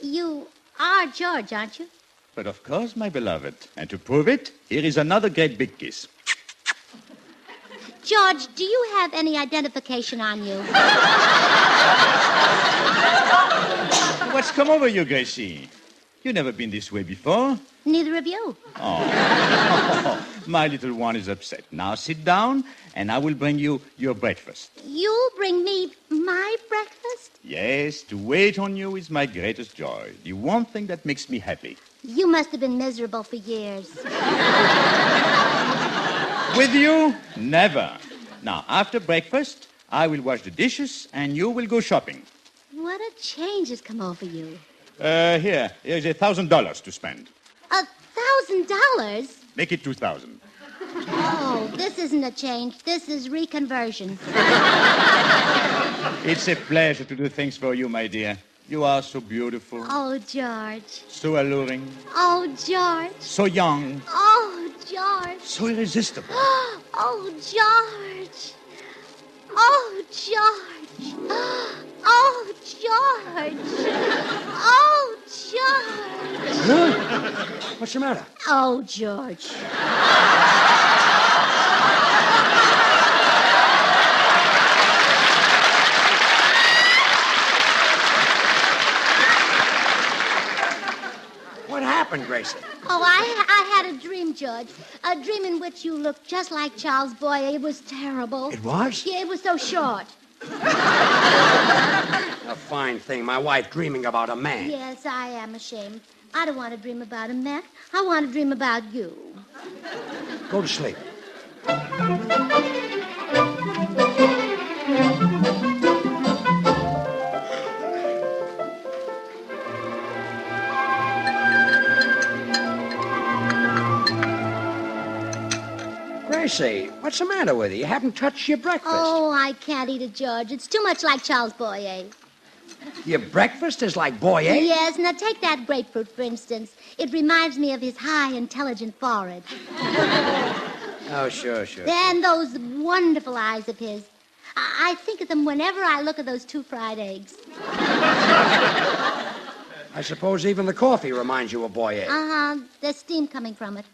You are George, aren't you? But of course, my beloved. And to prove it, here is another great big kiss. George, do you have any identification on you? What's come over you, Gracie? You've never been this way before. Neither of you. Oh. My little one is upset. Now sit down, and I will bring you your breakfast. You'll bring me my breakfast? Yes, to wait on you is my greatest joy. The one thing that makes me happy. You must have been miserable for years. With you, never. Now, after breakfast, I will wash the dishes, and you will go shopping. What a change has come over you. Here's $1,000 to spend. $1,000? Make it 2,000. Oh, this isn't a change. This is reconversion. It's a pleasure to do things for you, my dear. You are so beautiful. Oh, George. So alluring. Oh, George. So young. Oh, George. So irresistible. Oh, George. Oh, George. Oh, George. Oh, George. Huh? What's the matter? Oh, George. What happened, Gracie? Oh, I had a dream, George. A dream in which you looked just like Charles Boyer. It was terrible. It was? Yeah, it was so short. A fine thing, my wife dreaming about a man. Yes, I am ashamed. I don't want to dream about a man. I want to dream about you. Go to sleep. Gracie, what's the matter with you? You haven't touched your breakfast. Oh, I can't eat it, George. It's too much like Charles Boyer. Your breakfast is like Boyer? Yes, now take that grapefruit, for instance. It reminds me of his high, intelligent forehead. Oh, sure. And those wonderful eyes of his. I think of them whenever I look at those 2 fried eggs. I suppose even the coffee reminds you of Boyer. Uh-huh. There's steam coming from it.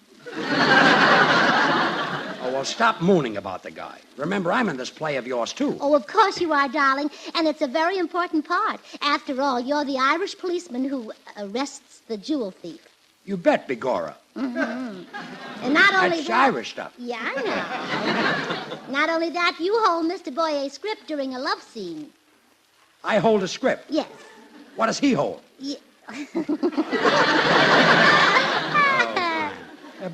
Oh, well, stop mooning about the guy. Remember, I'm in this play of yours, too. Oh, of course you are, darling. And it's a very important part. After all, you're the Irish policeman who arrests the jewel thief. You bet, Begorra. Mm-hmm. And not only That's that... Irish stuff. Yeah, I know. Not only that, you hold Mr. Boyer's script during a love scene. I hold a script? Yes. What does he hold? Yeah.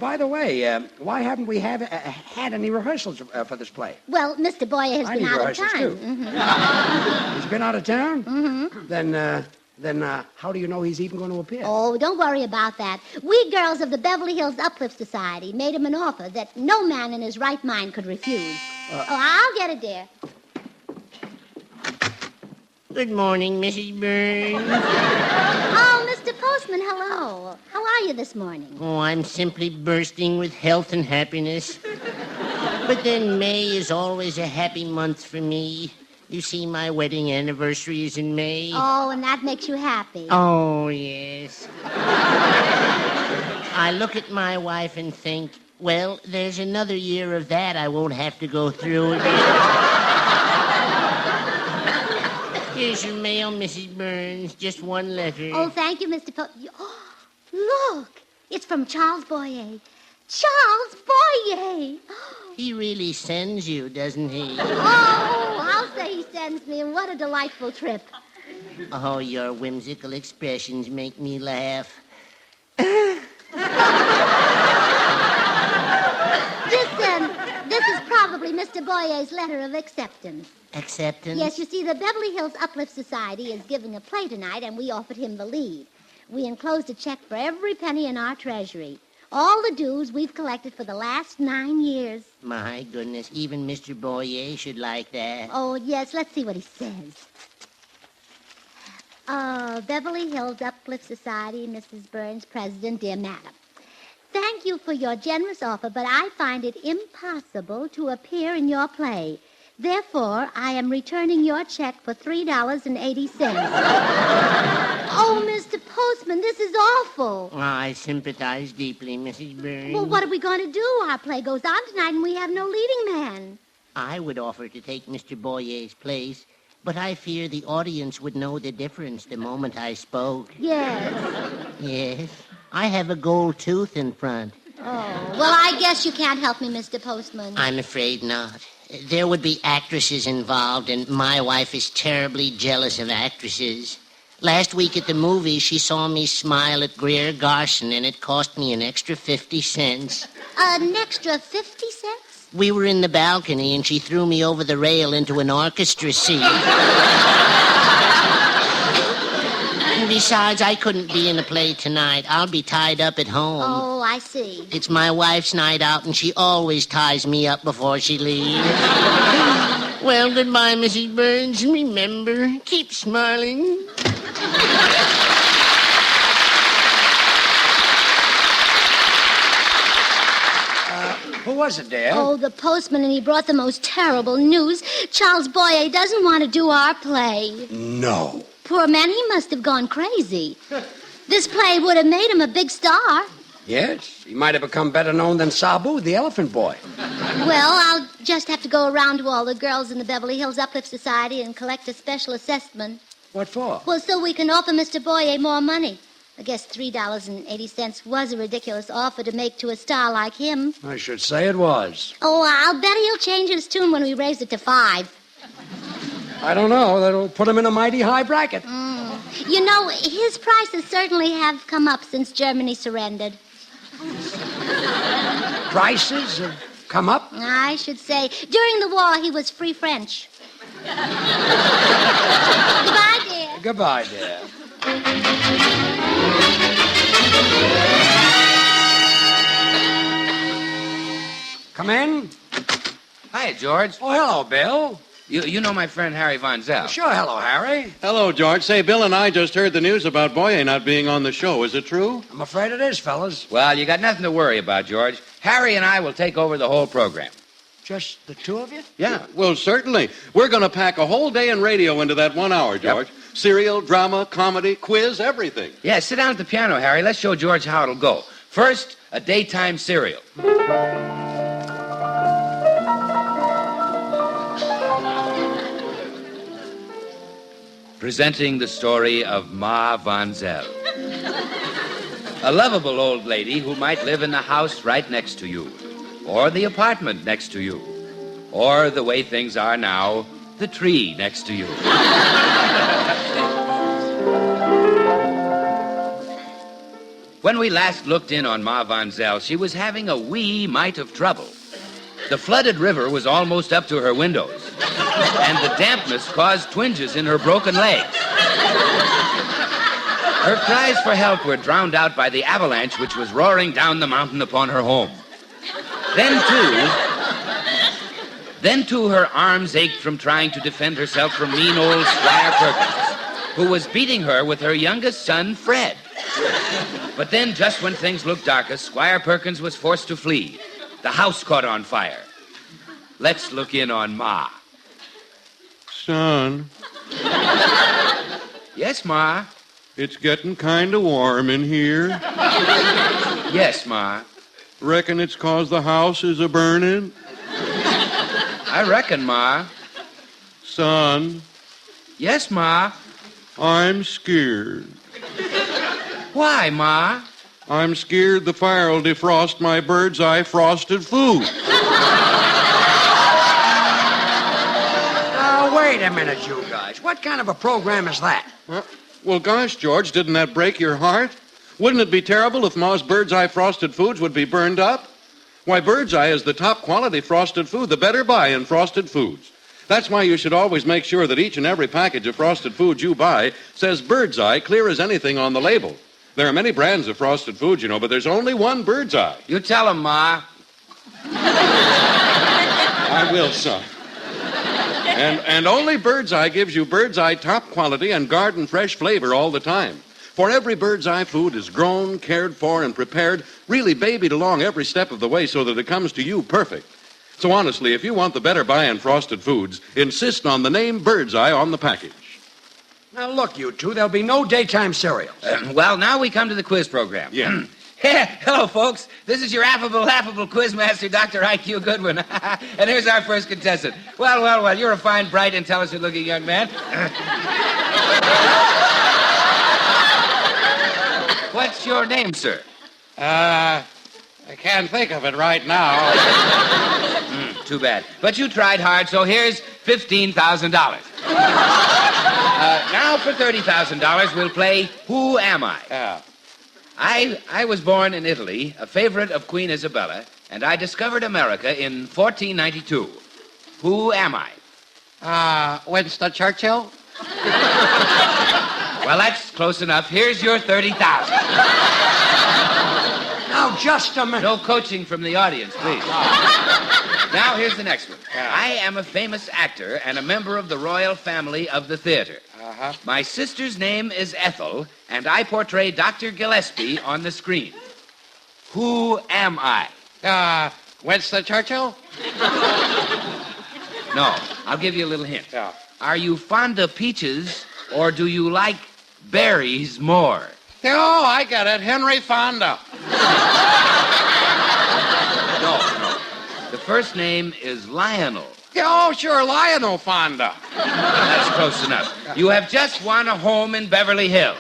By the way, why haven't we had any rehearsals for this play? Well, Mr. Boyer has been out of time. Too. Mm-hmm. He's been out of town? Mm-hmm. Then how do you know he's even going to appear? Oh, don't worry about that. We girls of the Beverly Hills Uplift Society made him an offer that no man in his right mind could refuse. I'll get it, dear. Good morning, Mrs. Burns. Oh, Mr. Postman, hello. How are you this morning? Oh, I'm simply bursting with health and happiness. But then May is always a happy month for me. You see, my wedding anniversary is in May. Oh, and that makes you happy. Oh, yes. I look at my wife and think, well, there's another year of that I won't have to go through again. Here's your mail, Mrs. Burns. Just one letter. Oh, thank you, Mr. Oh, look. It's from Charles Boyer. Charles Boyer! He really sends you, doesn't he? Oh, I'll say he sends me, and what a delightful trip. Oh, your whimsical expressions make me laugh. This is probably Mr. Boyer's letter of acceptance. Acceptance? Yes, you see, the Beverly Hills Uplift Society is giving a play tonight, and we offered him the lead. We enclosed a check for every penny in our treasury. All the dues we've collected for the last 9 years. My goodness, even Mr. Boyer should like that. Oh, yes, let's see what he says. Beverly Hills Uplift Society, Mrs. Burns, President, dear Madam. Thank you for your generous offer, but I find it impossible to appear in your play. Therefore, I am returning your check for $3.80. Oh, Mr. Postman, this is awful. I sympathize deeply, Mrs. Burns. Well, what are we going to do? Our play goes on tonight, and we have no leading man. I would offer to take Mr. Boyer's place, but I fear the audience would know the difference the moment I spoke. Yes. Yes. I have a gold tooth in front. Oh, well, I guess you can't help me, Mr. Postman. I'm afraid not. There would be actresses involved, and my wife is terribly jealous of actresses. Last week at the movies, she saw me smile at Greer Garson, and it cost me an extra 50 cents. An extra 50 cents? We were in the balcony, and she threw me over the rail into an orchestra seat. And besides, I couldn't be in a play tonight. I'll be tied up at home. Oh, I see. It's my wife's night out, and she always ties me up before she leaves. Well, goodbye, Mrs. Burns. Remember, keep smiling. Who was it, dear? Oh, the postman, and he brought the most terrible news. Charles Boyer doesn't want to do our play. No. Poor man, he must have gone crazy. This play would have made him a big star. Yes, he might have become better known than Sabu, the elephant boy. Well, I'll just have to go around to all the girls in the Beverly Hills Uplift Society and collect a special assessment. What for? Well, so we can offer Mr. Boyer more money. I guess $3.80 was a ridiculous offer to make to a star like him. I should say it was. Oh, I'll bet he'll change his tune when we raise it to $5. I don't know. That'll put him in a mighty high bracket. You know, his prices certainly have come up since Germany surrendered. Prices have come up? I should say. During the war, he was free French. Goodbye, dear. Goodbye, dear. Come in. Hi, George. Oh, hello, Bill. You know my friend Harry Von Zell. Sure, hello, Harry. Hello, George. Say, Bill and I just heard the news about Boyer not being on the show. Is it true? I'm afraid it is, fellas. Well, you got nothing to worry about, George. Harry and I will take over the whole program. Just the two of you? Yeah, well, certainly. We're going to pack a whole day in radio into that 1 hour, George. Yep. Serial, drama, comedy, quiz, everything. Yeah, sit down at the piano, Harry. Let's show George how it'll go. First, a daytime serial. Presenting the story of Ma Von Zell. A lovable old lady who might live in the house right next to you, or the apartment next to you, or the way things are now, the tree next to you. When we last looked in on Ma Von Zell, she was having a wee mite of trouble. The flooded river was almost up to her windows, and the dampness caused twinges in her broken legs. Her cries for help were drowned out by the avalanche which was roaring down the mountain upon her home. Then, too, her arms ached from trying to defend herself from mean old Squire Perkins, who was beating her with her youngest son, Fred. But then, just when things looked darkest, Squire Perkins was forced to flee. The house caught on fire. Let's look in on Ma. Son. Yes, Ma? It's getting kind of warm in here. Yes, Ma. Reckon it's 'cause the house is a-burning? I reckon, Ma. Son. Yes, Ma. I'm scared. Why, Ma? I'm scared the fire'll defrost my bird's eye frosted food. Now, wait a minute, you guys. What kind of a program is that? Well, gosh, George, didn't that break your heart? Wouldn't it be terrible if Ma's bird's eye frosted foods would be burned up? Why, bird's eye is the top quality frosted food, the better buy in frosted foods. That's why you should always make sure that each and every package of frosted foods you buy says bird's eye clear as anything on the label. There are many brands of frosted foods, you know, but there's only one bird's eye. You tell him, Ma. I will, son. And only bird's eye gives you bird's eye top quality and garden fresh flavor all the time. For every bird's eye food is grown, cared for, and prepared, really babied along every step of the way so that it comes to you perfect. So honestly, if you want the better buy in frosted foods, insist on the name Bird's Eye on the package. Now, look, you two, there'll be no daytime cereals. Well, now we come to the quiz program. Yeah. Hello, folks. This is your affable, laughable quizmaster, Dr. I.Q. Goodwin. And here's our first contestant. Well, you're a fine, bright, intelligent-looking young man. What's your name, sir? I can't think of it right now. Too bad. But you tried hard, so here's $15,000. Now for $30,000, we'll play Who Am I? Yeah. I was born in Italy, a favorite of Queen Isabella, and I discovered America in 1492. Who am I? Winston Churchill? Well, that's close enough. Here's your $30,000. Now, just a minute. No coaching from the audience, please. Now, here's the next one. I am a famous actor and a member of the royal family of the theater. My sister's name is Ethel, and I portray Dr. Gillespie on the screen. Who am I? Winston Churchill? No, I'll give you a little hint. Yeah. Are you fond of peaches, or do you like berries more? Oh, I get it. Henry Fonda. No. The first name is Lionel. Oh, sure, Lionel Fonda. That's close enough. You have just won a home in Beverly Hills.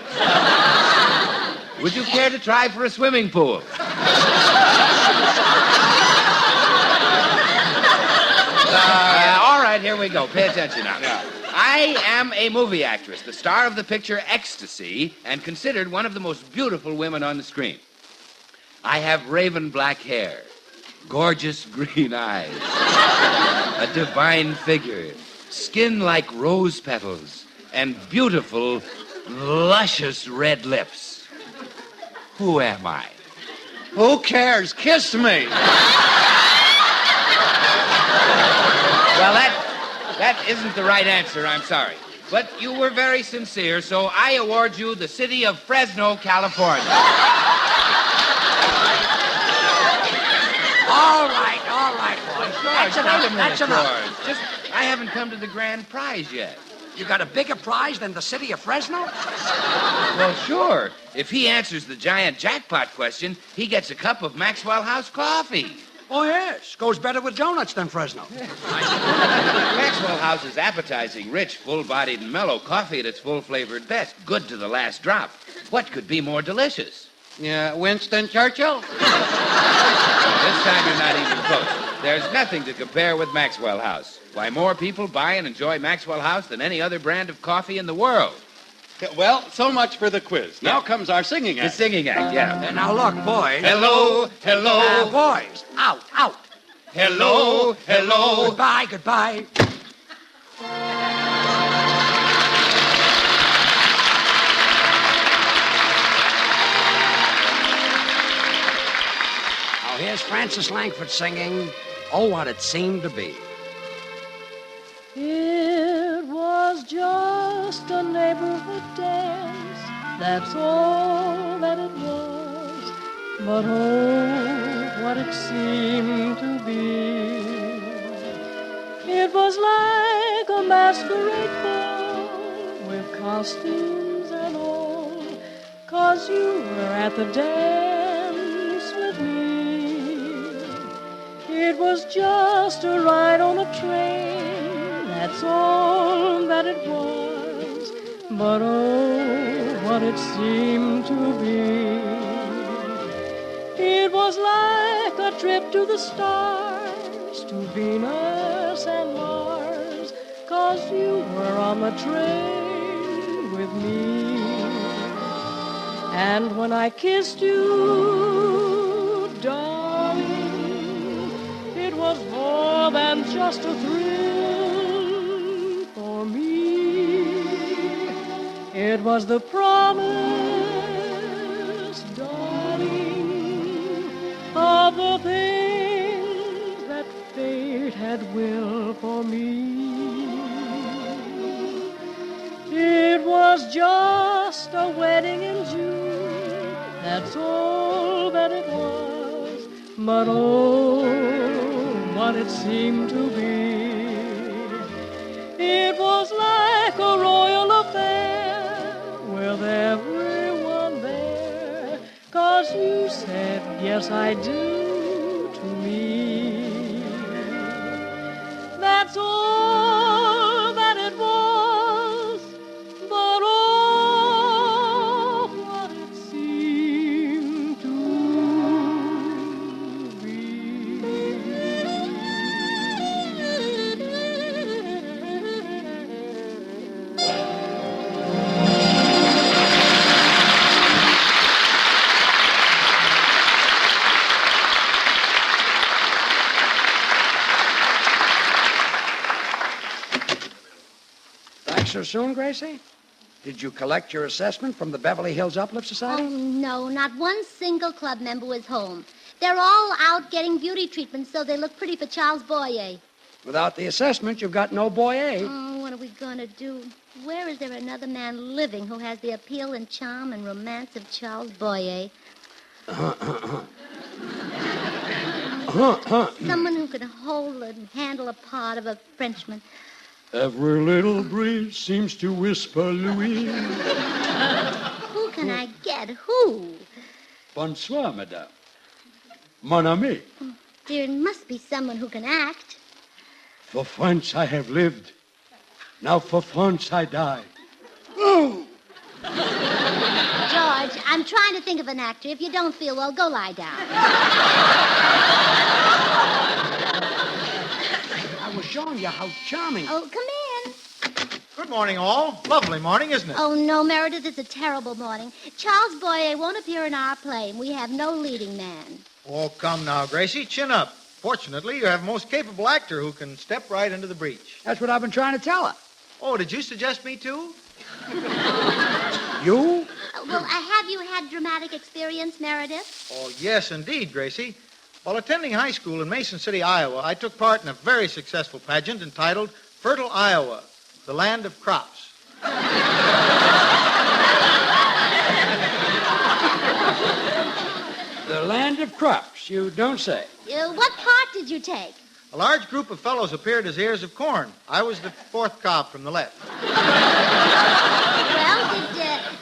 Would you care to try for a swimming pool? All right, here we go. Pay attention now. I am a movie actress, the star of the picture Ecstasy, and considered one of the most beautiful women on the screen. I have raven black hair, gorgeous green eyes, a divine figure, skin like rose petals, and beautiful, luscious red lips. Who am I? Who cares? Kiss me. Well, that isn't the right answer, I'm sorry. But you were very sincere, so I award you the city of Fresno, California. All right, boys. That's enough. Just, I haven't come to the grand prize yet. You got a bigger prize than the city of Fresno? Well, sure. If he answers the giant jackpot question, he gets a cup of Maxwell House coffee. Oh, yes. Goes better with donuts than Fresno. Maxwell House is appetizing, rich, full-bodied, and mellow coffee at its full-flavored best. Good to the last drop. What could be more delicious? Yeah, Winston Churchill? This time you're not even close. There's nothing to compare with Maxwell House. Why, more people buy and enjoy Maxwell House than any other brand of coffee in the world. Well, so much for the quiz. Now comes our singing act. The singing act, yeah. Now, look, boys. Hello. Boys, out. Hello. Goodbye. Now, here's Francis Langford singing, Oh, What It Seemed to Be. It was just a neighborhood dance, that's all that it was. But oh, what it seemed to be. It was like a masquerade ball with costumes and all, 'cause you were at the dance with me. It was just a ride on a train, that's all that it was, but oh, what it seemed to be. It was like a trip to the stars, to Venus and Mars, 'cause you were on the train with me. And when I kissed you, darling, it was more than just a thrill for me. It was the promise, darling, of the things that fate had willed for me. It was just a wedding in June, that's all that it was, but oh, what it seemed to be. It was like a royal affair with everyone there, 'cause you said, yes, I do to me. That's all that it was, but oh, what it seemed to Back so soon, Gracie? Did you collect your assessment from the Beverly Hills Uplift Society? Oh, no, not one single club member was home. They're all out getting beauty treatments so they look pretty for Charles Boyer. Without the assessment, you've got no Boyer. Oh, what are we going to do? Where is there another man living who has the appeal and charm and romance of Charles Boyer? Someone who can hold and handle a part of a Frenchman. Every little breeze seems to whisper Louis. Who can I get? Who? Bonsoir, madame. Mon ami. There must be someone who can act. For France I have lived. Now for France I die. Oh! George, I'm trying to think of an actor. If you don't feel well, go lie down. I was showing you how charming. Oh, come in. Good morning, all. Lovely morning, isn't it? Oh, no, Meredith, it's a terrible morning. Charles Boyer won't appear in our play, and we have no leading man. Oh, come now, Gracie. Chin up. Fortunately, you have a most capable actor who can step right into the breach. That's what I've been trying to tell her. Oh, did you suggest me too? You? Well, have you had dramatic experience, Meredith? Oh, yes, indeed, Gracie. While attending high school in Mason City, Iowa, I took part in a very successful pageant entitled Fertile Iowa, the Land of Crops. The land of crops, you don't say. What part did you take? A large group of fellows appeared as ears of corn. I was the fourth cob from the left. Well,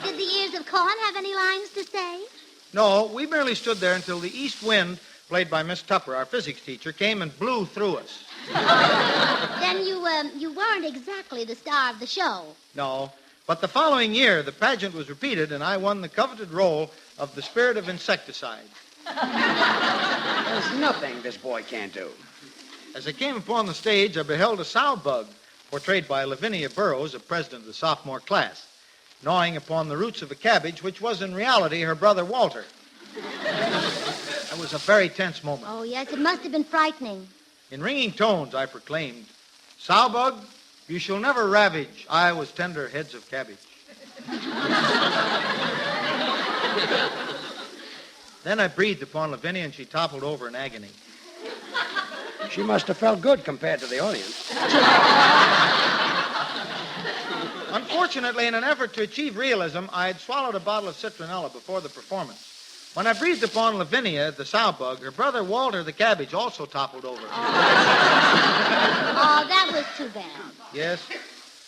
did the ears of corn have any lines to say? No, we merely stood there until the east wind, played by Miss Tupper, our physics teacher, came and blew through us. Then you weren't exactly the star of the show. No, but the following year, the pageant was repeated, and I won the coveted role of the Spirit of Insecticide. There's nothing this boy can't do. As I came upon the stage, I beheld a sow bug, portrayed by Lavinia Burrows, a president of the sophomore class, gnawing upon the roots of a cabbage, which was in reality her brother Walter. That was a very tense moment. Oh, yes, it must have been frightening. In ringing tones, I proclaimed, "Sow bug, you shall never ravage Iowa's tender heads of cabbage." Then I breathed upon Lavinia, and she toppled over in agony. She must have felt good compared to the audience. Unfortunately, in an effort to achieve realism, I had swallowed a bottle of citronella before the performance. When I breathed upon Lavinia, the sow bug, her brother Walter, the cabbage, also toppled over. Oh, that was too bad. Yes.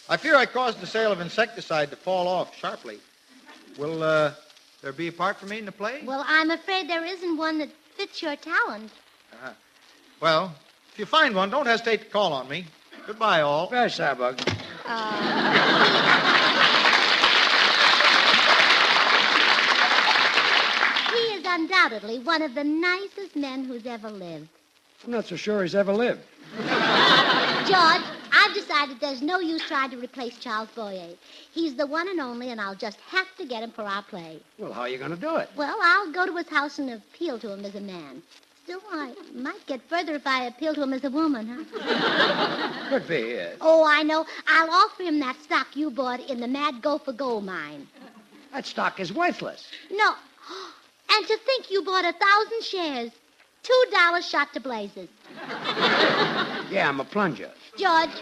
I fear I caused the sale of insecticide to fall off sharply. Will there be a part for me in the play? Well, I'm afraid there isn't one that fits your talent. Well, if you find one, don't hesitate to call on me. Goodbye, all. Goodbye, sow bug. He is undoubtedly one of the nicest men who's ever lived. I'm not so sure he's ever lived. George, I've decided there's no use trying to replace Charles Boyer. He's the one and only, and I'll just have to get him for our play. Well, how are you going to do it? Well, I'll go to his house and appeal to him as a man. Still, I might get further if I appeal to him as a woman, huh? Could be, yes. Oh, I know. I'll offer him that stock you bought in the Mad Gopher Gold Mine. That stock is worthless. No. And to think you bought 1,000 shares. $2 shot to blazes. Yeah, I'm a plunger. George,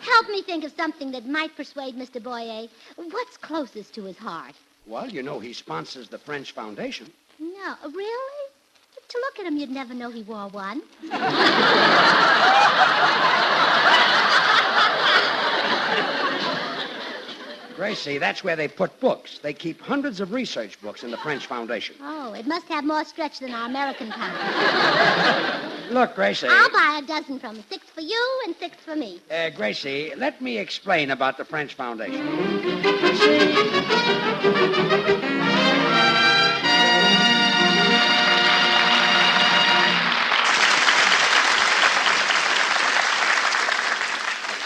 help me think of something that might persuade Mr. Boyer. What's closest to his heart? Well, you know he sponsors the French Foundation. No, really? To look at him, you'd never know he wore one. Gracie, that's where they put books. They keep hundreds of research books in the French Foundation. Oh, it must have more stretch than our American kind. Look, Gracie. I'll buy a dozen from you. 6 for you and 6 for me. Gracie, let me explain about the French Foundation.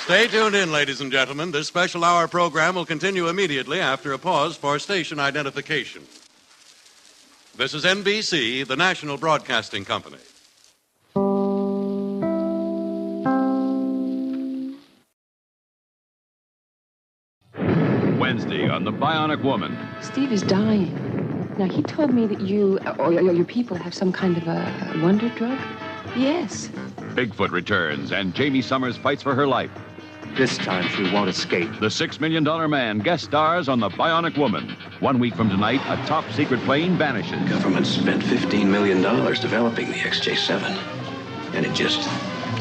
Stay tuned in, ladies and gentlemen. This special hour program will continue immediately after a pause for station identification. This is NBC, the national broadcasting company. Wednesday on The Bionic Woman. Steve is dying. Now, he told me that you, or your people, have some kind of a wonder drug. Yes. Bigfoot returns, and Jamie Summers fights for her life. This time she won't escape. The $6 Million Man guest stars on The Bionic Woman. 1 week from tonight, a top-secret plane vanishes. The government spent $15 million developing the XJ7, and it just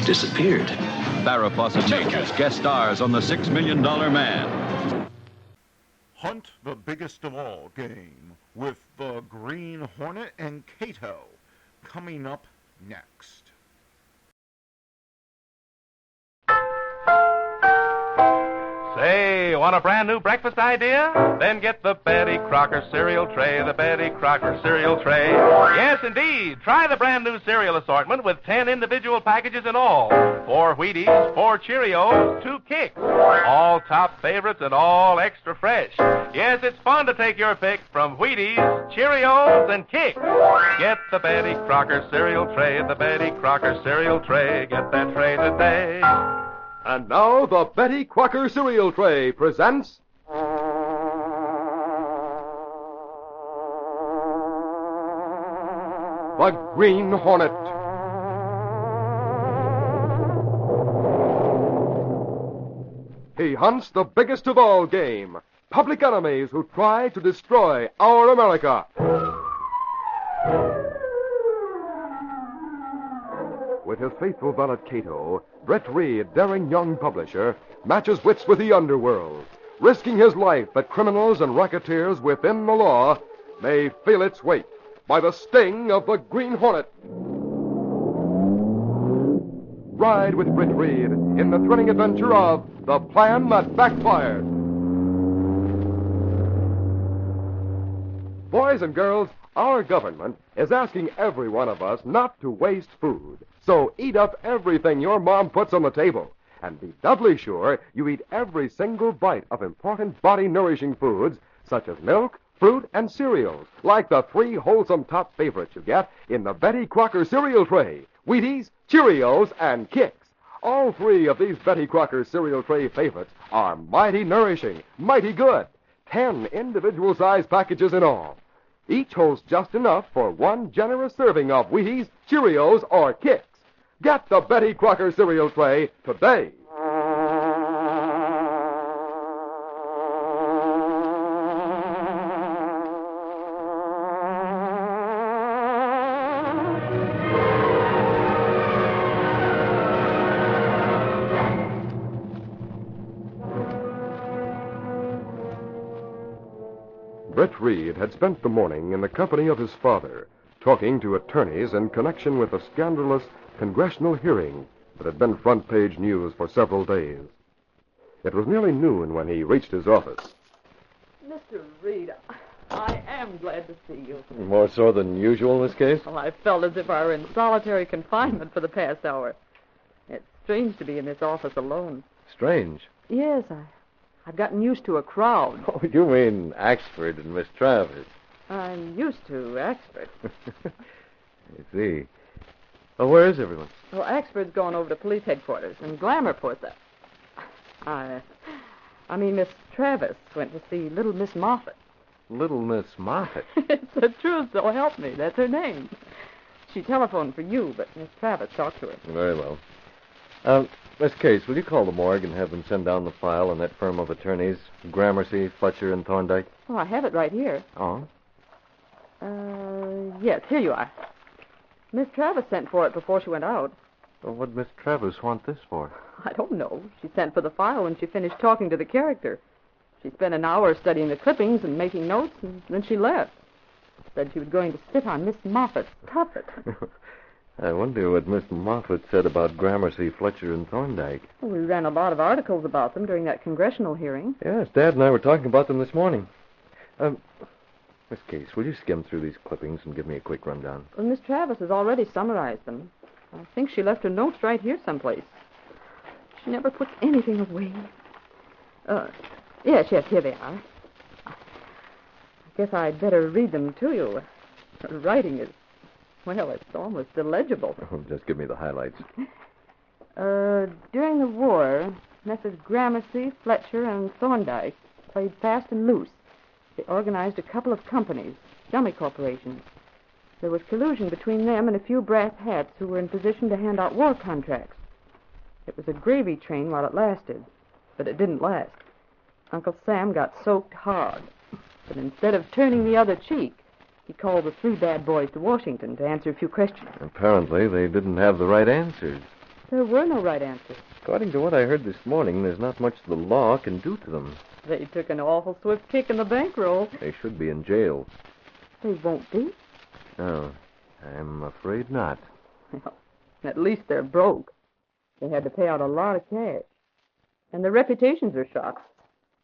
disappeared. Farrah Fawcett Majors guest stars on The $6 Million Man. Hunt the biggest of all game with the Green Hornet and Cato coming up next. Say, want a brand new breakfast idea? Then get the Betty Crocker cereal tray, the Betty Crocker cereal tray. Yes, indeed. Try the brand new cereal assortment with 10 individual packages in all. 4 Wheaties, 4 Cheerios, 2 Kicks. All top favorites and all extra fresh. Yes, it's fun to take your pick from Wheaties, Cheerios, and Kicks. Get the Betty Crocker cereal tray, the Betty Crocker cereal tray. Get that tray today. And now the Betty Crocker cereal tray presents... The Green Hornet. He hunts the biggest of all game, public enemies who try to destroy our America. With his faithful valet Cato, Brett Reed, daring young publisher, matches wits with the underworld, risking his life that criminals and racketeers within the law may feel its weight by the sting of the Green Hornet. Ride with Brett Reed in the thrilling adventure of The Plan That Backfired. Boys and girls, our government is asking every one of us not to waste food. So eat up everything your mom puts on the table. And be doubly sure you eat every single bite of important body-nourishing foods, such as milk, fruit, and cereals, like the 3 wholesome top favorites you get in the Betty Crocker cereal tray: Wheaties, Cheerios, and Kicks. All 3 of these Betty Crocker cereal tray favorites are mighty nourishing, mighty good. 10 individual-sized packages in all. Each holds just enough for 1 generous serving of Wheaties, Cheerios, or Kicks. Get the Betty Crocker cereal tray today. Brett Reed had spent the morning in the company of his father, talking to attorneys in connection with a scandalous congressional hearing that had been front-page news for several days. It was nearly noon when he reached his office. Mr. Reed, I am glad to see you. More so than usual in this case? Well, I felt as if I were in solitary confinement for the past hour. It's strange to be in this office alone. Strange? Yes, I've gotten used to a crowd. Oh, you mean Axford and Miss Travers. I'm used to Axford. I see. Oh, where is everyone? Well, Axford's gone over to police headquarters, and Glamour put that. I mean, Miss Travis went to see Little Miss Moffat. Little Miss Moffat? It's the truth, so help me. That's her name. She telephoned for you, but Miss Travis talked to her. Very well. Miss Case, will you call the morgue and have them send down the file on that firm of attorneys, Gramercy, Fletcher, and Thorndyke? Oh, I have it right here. Oh? Yes, here you are. Miss Travis sent for it before she went out. Well, what'd Miss Travis want this for? I don't know. She sent for the file when she finished talking to the character. She spent an hour studying the clippings and making notes, and then she left. Said she was going to sit on Miss Moffat's tuffet. I wonder what Miss Moffat said about Gramercy, Fletcher, and Thorndyke. We ran a lot of articles about them during that congressional hearing. Yes, Dad and I were talking about them this morning. Miss Case, will you skim through these clippings and give me a quick rundown? Well, Miss Travis has already summarized them. I think she left her notes right here someplace. She never puts anything away. Yes, here they are. I guess I'd better read them to you. Her writing is, well, it's almost illegible. Oh, just give me the highlights. During the war, Messrs. Gramercy, Fletcher, and Thorndyke played fast and loose. They organized a couple of companies, dummy corporations. There was collusion between them and a few brass hats who were in position to hand out war contracts. It was a gravy train while it lasted, but it didn't last. Uncle Sam got soaked hard, but instead of turning the other cheek, he called the three bad boys to Washington to answer a few questions. Apparently, they didn't have the right answers. There were no right answers. According to what I heard this morning, there's not much the law can do to them. They took an awful swift kick in the bankroll. They should be in jail. They won't be. No, I'm afraid not. Well, at least they're broke. They had to pay out a lot of cash. And their reputations are shot.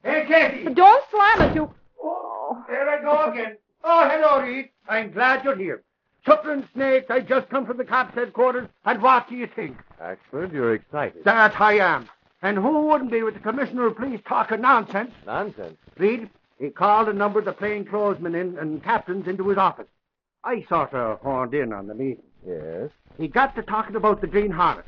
Hey, Kathy! Don't slam it, you... Oh, there I go again. Oh, hello, Reed. I'm glad you're here. Suffering snakes, I just come from the cops' headquarters, and what do you think? Axford, you're excited. That I am. And who wouldn't be with the commissioner of police talking nonsense? Nonsense? Reed, he called a number of the plainclothesmen in and captains into his office. I sort of horned in on the meeting. Yes? He got to talking about the Green Hornet,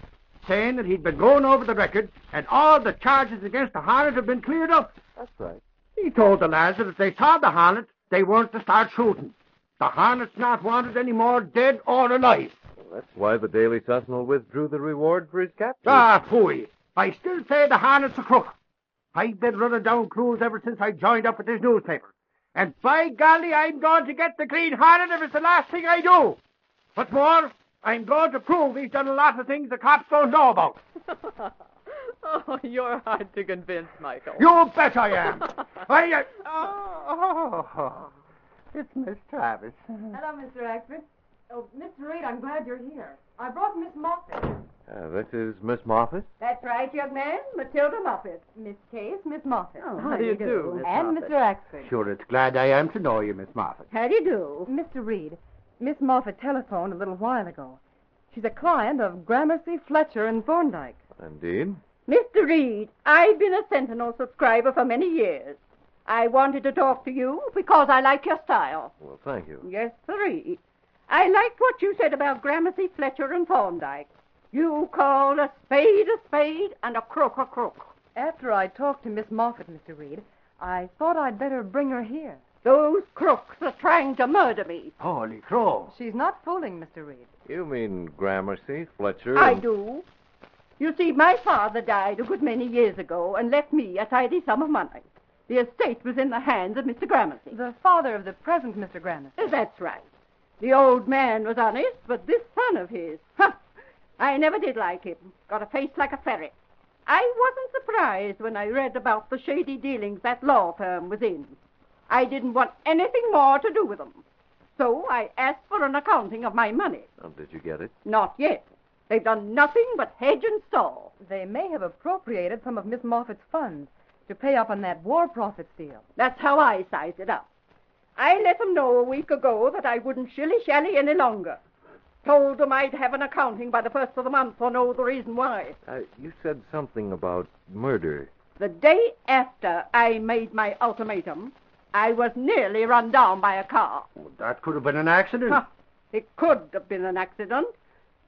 saying that he'd been going over the record, and all the charges against the Hornet have been cleared up. That's right. He told the lads that if they saw the Hornet, they weren't to start shooting. The Hornet's not wanted anymore, dead or alive. Well, that's why the Daily Sentinel withdrew the reward for his capture. Ah, phooey. I still say the Hornet's a crook. I've been running down clues ever since I joined up with this newspaper. And by golly, I'm going to get the Green Hornet if it's the last thing I do. What's more, I'm going to prove he's done a lot of things the cops don't know about. Oh, you're hard to convince, Michael. You bet I am. It's Miss Travis. Hello, Mr. Axford. Oh, Mr. Reed, I'm glad you're here. I brought Miss Moffat. This is Miss Moffat? That's right, young man. Matilda Moffat. Miss Case, Miss Moffat. Oh, how do you do, Miss And Moffat? Mr. Axford. Sure, it's glad I am to know you, Miss Moffat. How do you do? Mr. Reed, Miss Moffat telephoned a little while ago. She's a client of Gramercy, Fletcher, and Thorndyke. Indeed. Mr. Reed, I've been a Sentinel subscriber for many years. I wanted to talk to you because I like your style. Well, thank you. Yes, sirree. I liked what you said about Gramercy, Fletcher, and Thorndyke. You call a spade and a crook a crook. After I talked to Miss Moffat, Mr. Reed, I thought I'd better bring her here. Those crooks are trying to murder me. Holy crow. She's not fooling, Mr. Reed. You mean Gramercy, Fletcher? I do. You see, my father died a good many years ago and left me a tidy sum of money. The estate was in the hands of Mr. Gramercy. The father of the present Mr. Gramercy. That's right. The old man was honest, but this son of his, I never did like him. Got a face like a ferret. I wasn't surprised when I read about the shady dealings that law firm was in. I didn't want anything more to do with them. So I asked for an accounting of my money. Oh, did you get it? Not yet. They've done nothing but hedge and stall. They may have appropriated some of Miss Moffat's funds to pay up on that war profits deal. That's how I sized it up. I let them know a week ago that I wouldn't shilly-shally any longer. Told them I'd have an accounting by the first of the month or know the reason why. You said something about murder. The day after I made my ultimatum, I was nearly run down by a car. Well, that could have been an accident. It could have been an accident.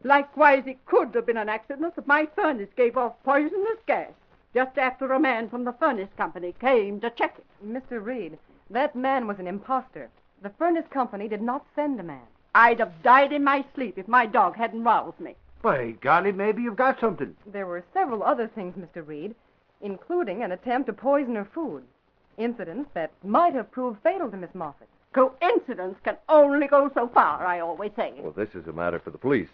Likewise, it could have been an accident if my furnace gave off poisonous gas just after a man from the furnace company came to check it. Mr. Reed, that man was an imposter. The furnace company did not send a man. I'd have died in my sleep if my dog hadn't roused me. By golly, maybe you've got something. There were several other things, Mr. Reed, including an attempt to poison her food. Incidents that might have proved fatal to Miss Moffat. Coincidence can only go so far, I always say. Well, this is a matter for the police.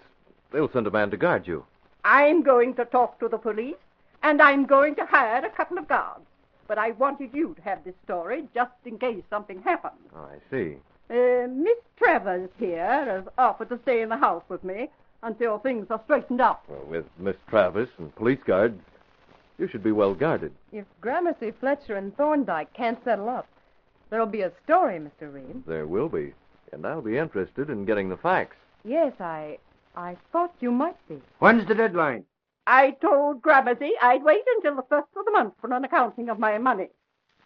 They'll send a man to guard you. I'm going to talk to the police, and I'm going to hire a couple of guards. but I wanted you to have this story just in case something happened. Oh, I see. Miss Travers here has offered to stay in the house with me until things are straightened out. Well, with Miss Travis and police guards, you should be well guarded. If Gramercy, Fletcher, and Thorndyke can't settle up, there'll be a story, Mr. Reed. There will be. And I'll be interested in getting the facts. Yes, I thought you might be. When's the deadline? I told Gramercy I'd wait until the first of the month for an accounting of my money.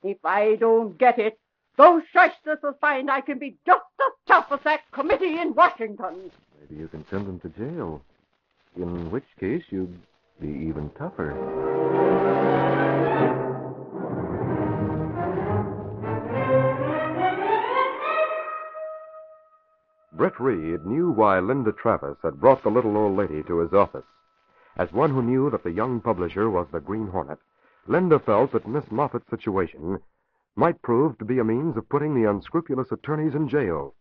If I don't get it, those shysters will find I can be just as tough as that committee in Washington. Maybe you can send them to jail. In which case, you'd be even tougher. Brett Reed knew why Linda Travis had brought the little old lady to his office. As one who knew that the young publisher was the Green Hornet, Linda felt that Miss Moffat's situation might prove to be a means of putting the unscrupulous attorneys in jail.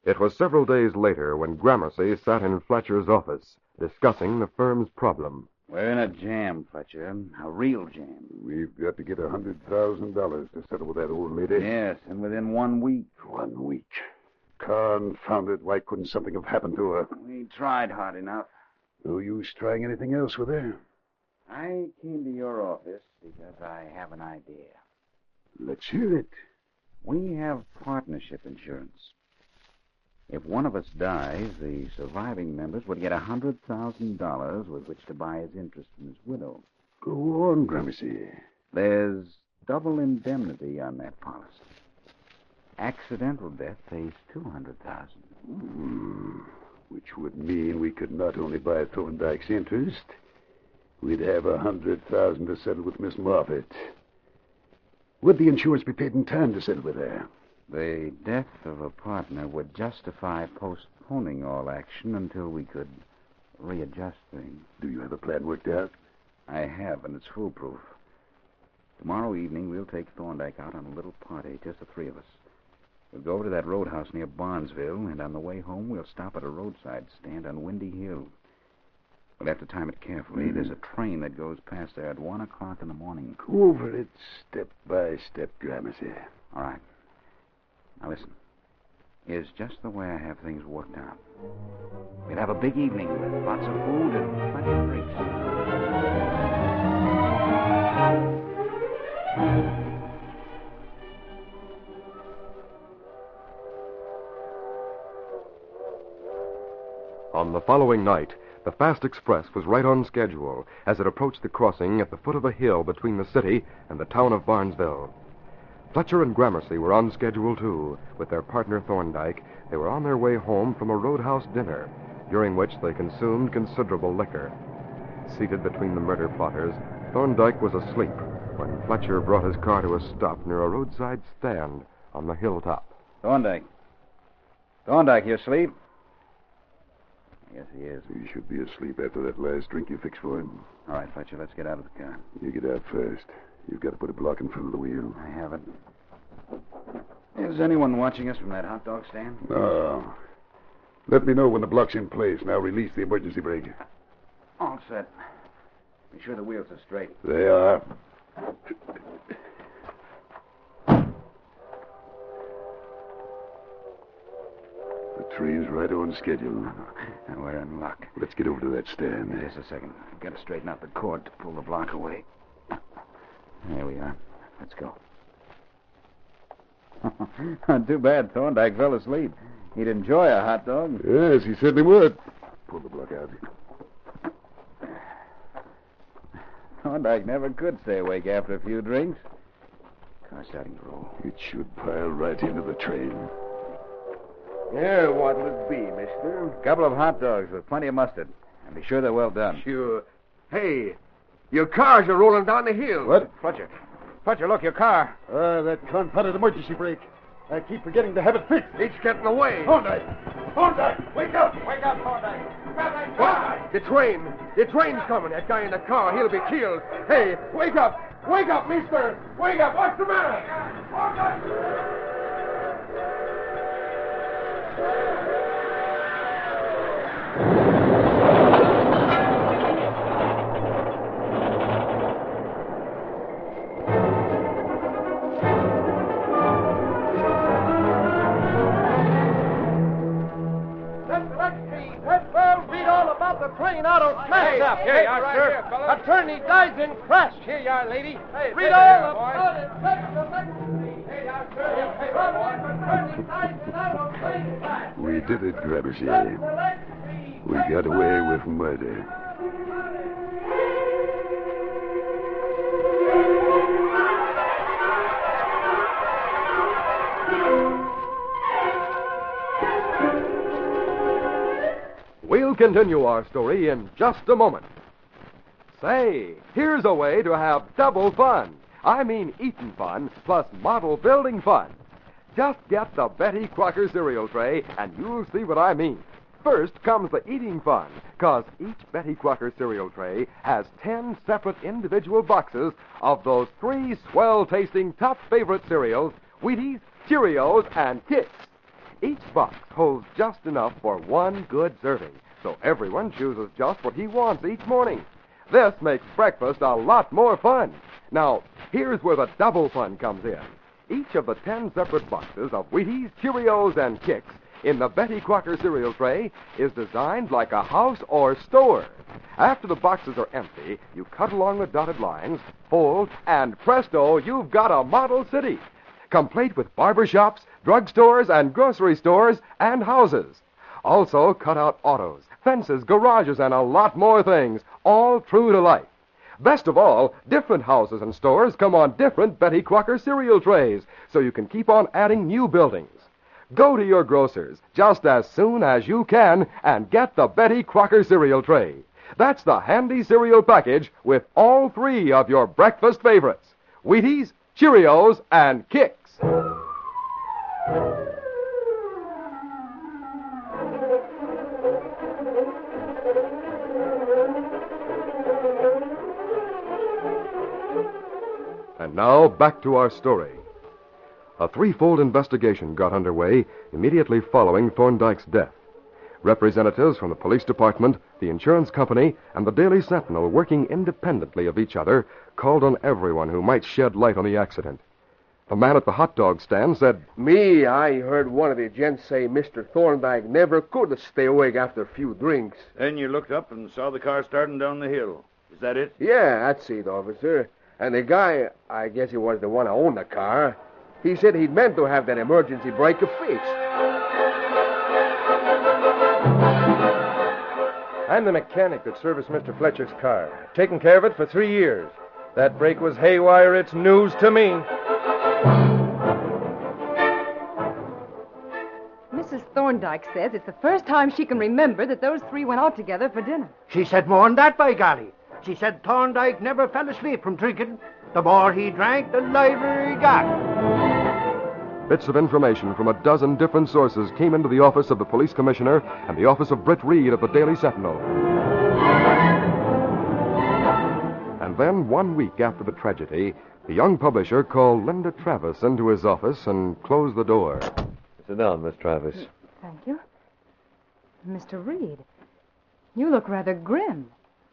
It was several days later when Gramercy sat in Fletcher's office, discussing the firm's problem. We're in a jam, Fletcher. A real jam. We've got to get $100,000 to settle with that old lady. Yes, and within 1 week. 1 week. Confound it. Why couldn't something have happened to her? We tried hard enough. No use trying anything else with her. I came to your office because I have an idea. Let's hear it. We have partnership insurance. If one of us dies, the surviving members would get $100,000 with which to buy his interest in his widow. Go on, Gramercy. There's double indemnity on that policy. Accidental death pays $200,000. Which would mean we could not only buy Thorndyke's interest, we'd have $100,000 to settle with Miss Moffat. Would the insurance be paid in time to settle with her? The death of a partner would justify postponing all action until we could readjust things. Do you have a plan worked out? I have, and it's foolproof. Tomorrow evening, we'll take Thorndyke out on a little party, just the three of us. We'll go over to that roadhouse near Barnesville, and on the way home, we'll stop at a roadside stand on Windy Hill. We'll have to time it carefully. There's a train that goes past there at 1 o'clock in the morning. Go over it step by step, Gramercy. All right. Now listen. Here's just the way I have things worked out. We'll have a big evening with lots of food and plenty of drinks. On the following night, the fast express was right on schedule as it approached the crossing at the foot of a hill between the city and the town of Barnesville. Fletcher and Gramercy were on schedule, too. With their partner Thorndyke, they were on their way home from a roadhouse dinner, during which they consumed considerable liquor. Seated between the murder plotters, Thorndyke was asleep when Fletcher brought his car to a stop near a roadside stand on the hilltop. Thorndyke. Thorndyke, you asleep? Yes, he is. He should be asleep after that last drink you fixed for him. All right, Fletcher, let's get out of the car. You get out first. You've got to put a block in front of the wheel. I have it. Is anyone watching us from that hot dog stand? No. Let me know when the block's in place, and I'll release the emergency brake. All set. Be sure the wheels are straight. They are. The train's right on schedule. And we're in luck. Let's get over to that stand. Just a second. I've got to straighten out the cord to pull the block away. There we are. Let's go. Not too bad. Thorndyke fell asleep. He'd enjoy a hot dog. Yes, he certainly would. Pull the block out. Thorndyke never could stay awake after a few drinks. Car starting to roll. It should pile right into the train. Yeah, what'll it be, mister? A couple of hot dogs with plenty of mustard. And be sure they're well done. Sure. Hey, your cars are rolling down the hill. What? Fletcher. Fletcher, look, your car. That confounded emergency brake. I keep forgetting to have it fixed. It's getting away. Thorndyke! Thorndyke! Wake up! Wake up, Thorndyke! What? The train's coming. That guy in the car, he'll be killed. Hey, wake up! Wake up, mister! Wake up! What's the matter? Well, read all about the train auto smash up. Here you are, sir. Attorney dies in crash. Here you are, lady. Read all about it. Here you are, sir. Attorney dies in auto train crash. We did it, Gramercy. We got away with murder. We'll continue our story in just a moment. Say, here's a way to have double fun. I mean eating fun plus model building fun. Just get the Betty Crocker cereal tray and you'll see what I mean. First comes the eating fun, because each Betty Crocker cereal tray has 10 separate individual boxes of those 3 swell-tasting top favorite cereals, Wheaties, Cheerios, and Kix. Each box holds just enough for one good serving, so everyone chooses just what he wants each morning. This makes breakfast a lot more fun. Now, here's where the double fun comes in. Each of the 10 separate boxes of Wheaties, Cheerios, and Kix in the Betty Crocker cereal tray is designed like a house or store. After the boxes are empty, you cut along the dotted lines, fold, and presto, you've got a model city, complete with barbershops, drugstores, and grocery stores, and houses. Also, cut out autos, fences, garages, and a lot more things, all true to life. Best of all, different houses and stores come on different Betty Crocker cereal trays, so you can keep on adding new buildings. Go to your grocer's just as soon as you can and get the Betty Crocker cereal tray. That's the handy cereal package with all 3 of your breakfast favorites, Wheaties, Cheerios, and Kix. And now, back to our story. A threefold investigation got underway immediately following Thorndyke's death. Representatives from the police department, the insurance company, and the Daily Sentinel, working independently of each other, called on everyone who might shed light on the accident. The man at the hot dog stand said, I heard one of the gents say Mr. Thorndyke never could stay awake after a few drinks. Then you looked up and saw the car starting down the hill. Is that it? Yeah, that's it, officer. And the guy, I guess he was the one who owned the car, he said he'd meant to have that emergency breaker fixed. I'm the mechanic that serviced Mr. Fletcher's car. Taken care of it for 3 years. That brake was haywire. It's news to me. Mrs. Thorndyke says it's the first time she can remember that those 3 went out together for dinner. She said more than that, by golly. She said Thorndyke never fell asleep from drinking. The more he drank, the livelier he got. Bits of information from a dozen different sources came into the office of the police commissioner and the office of Britt Reed of the Daily Sentinel. And then, 1 week after the tragedy, the young publisher called Linda Travis into his office and closed the door. Sit down, Miss Travis. Thank you. Mr. Reed, you look rather grim.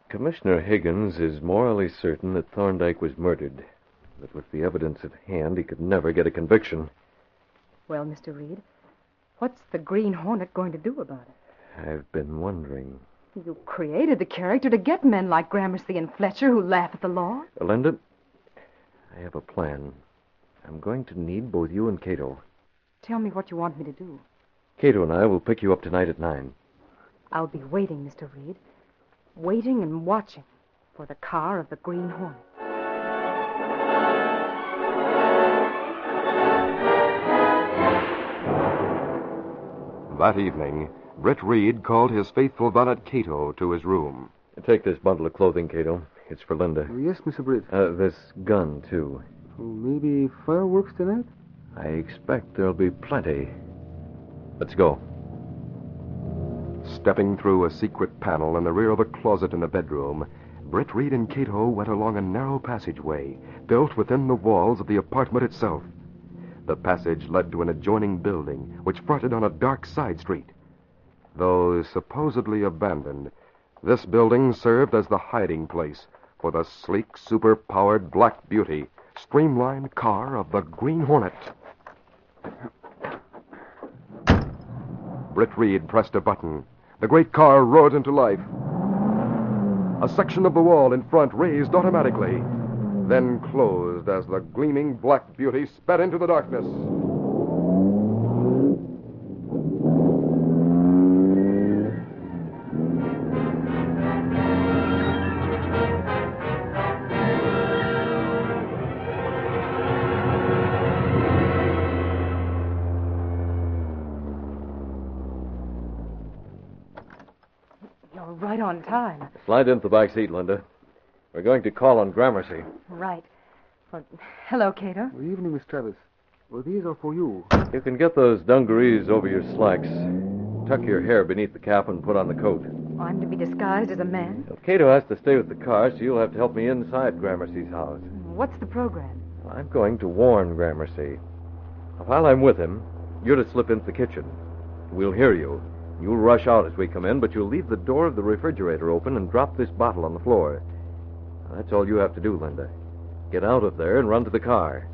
Commissioner Higgins is morally certain that Thorndyke was murdered. But with the evidence at hand, he could never get a conviction. Well, Mr. Reed, what's the Green Hornet going to do about it? I've been wondering. You created the character to get men like Gramercy and Fletcher who laugh at the law. Linda, I have a plan. I'm going to need both you and Cato. Tell me what you want me to do. Cato and I will pick you up tonight at 9. I'll be waiting, Mr. Reed. Waiting and watching for the car of the Green Hornet. That evening, Britt Reed called his faithful valet Cato to his room. Take this bundle of clothing, Cato. It's for Linda. Yes, Mr. Britt. This gun, too. Maybe fireworks tonight? I expect there'll be plenty. Let's go. Stepping through a secret panel in the rear of a closet in the bedroom, Britt Reed and Cato went along a narrow passageway built within the walls of the apartment itself. The passage led to an adjoining building which fronted on a dark side street. Though supposedly abandoned, this building served as the hiding place for the sleek, super-powered Black Beauty, streamlined car of the Green Hornet. Britt Reed pressed a button. The great car roared into life. A section of the wall in front raised automatically, then closed as the gleaming black beauty sped into the darkness. You're right on time. Slide into the back seat, Linda. We're going to call on Gramercy. Right. Well, hello, Cato. Good evening, Miss Travis. Well, these are for you. You can get those dungarees over your slacks. Tuck your hair beneath the cap and put on the coat. I'm to be disguised as a man? Well, Cato has to stay with the car, so you'll have to help me inside Gramercy's house. What's the program? I'm going to warn Gramercy. While I'm with him, you're to slip into the kitchen. We'll hear you. You'll rush out as we come in, but you'll leave the door of the refrigerator open and drop this bottle on the floor. That's all you have to do, Linda. Get out of there and run to the car.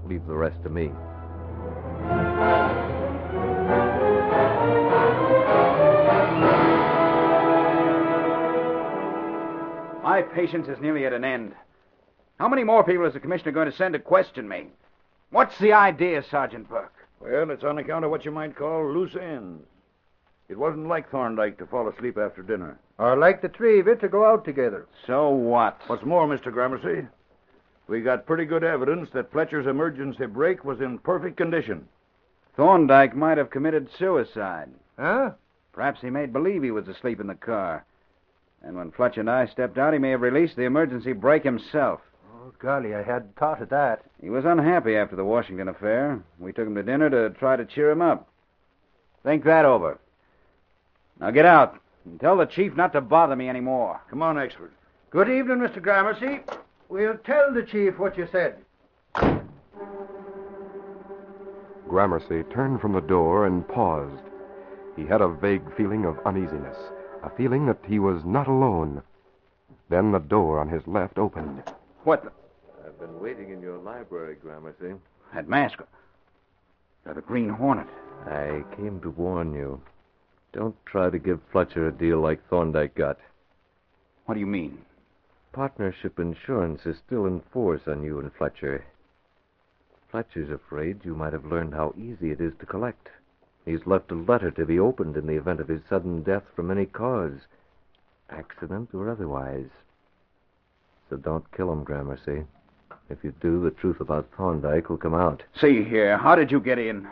Leave the rest to me. My patience is nearly at an end. How many more people is the commissioner going to send to question me? What's the idea, Sergeant Burke? Well, it's on account of what you might call loose ends. It wasn't like Thorndyke to fall asleep after dinner. Or like the three of you to go out together. So what? What's more, Mr. Gramercy, we got pretty good evidence that Fletcher's emergency brake was in perfect condition. Thorndyke might have committed suicide. Huh? Perhaps he made believe he was asleep in the car. And when Fletcher and I stepped out, he may have released the emergency brake himself. Oh, golly, I hadn't thought of that. He was unhappy after the Washington affair. We took him to dinner to try to cheer him up. Think that over. Now get out and tell the chief not to bother me anymore. Come on, expert. Good evening, Mr. Gramercy. We'll tell the chief what you said. Gramercy turned from the door and paused. He had a vague feeling of uneasiness, a feeling that he was not alone. Then the door on his left opened. What the... I've been waiting in your library, Gramercy. That mask. The Green Hornet. I came to warn you. Don't try to give Fletcher a deal like Thorndyke got. What do you mean? Partnership insurance is still in force on you and Fletcher. Fletcher's afraid you might have learned how easy it is to collect. He's left a letter to be opened in the event of his sudden death from any cause, accident or otherwise. So don't kill him, Gramercy. If you do, the truth about Thorndyke will come out. See here, how did you get in?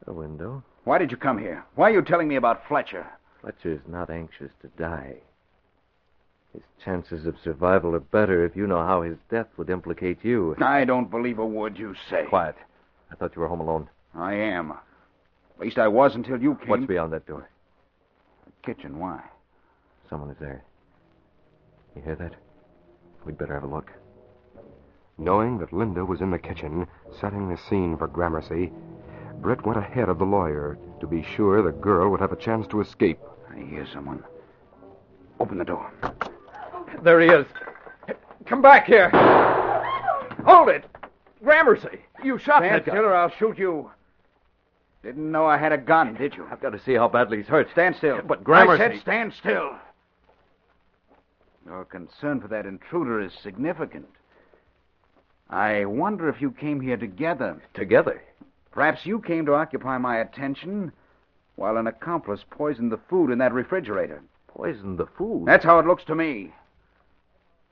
A window. Why did you come here? Why are you telling me about Fletcher? Fletcher's not anxious to die. His chances of survival are better if you know how his death would implicate you. I don't believe a word you say. Quiet. I thought you were home alone. I am. At least I was until you came. What's beyond that door? The kitchen. Why? Someone is there. You hear that? We'd better have a look. Knowing that Linda was in the kitchen, setting the scene for Gramercy, Britt went ahead of the lawyer to be sure the girl would have a chance to escape. I hear someone. Open the door. There he is. Come back here. Hold it. Gramercy, you shot Stand that guy. still or I'll shoot you. Didn't know I had a gun, did you? I've got to see how badly he's hurt. Stand still. But Gramercy... I said stand still. Your concern for that intruder is significant. I wonder if you came here together. Together? Perhaps you came to occupy my attention while an accomplice poisoned the food in that refrigerator. Poisoned the food? That's how it looks to me.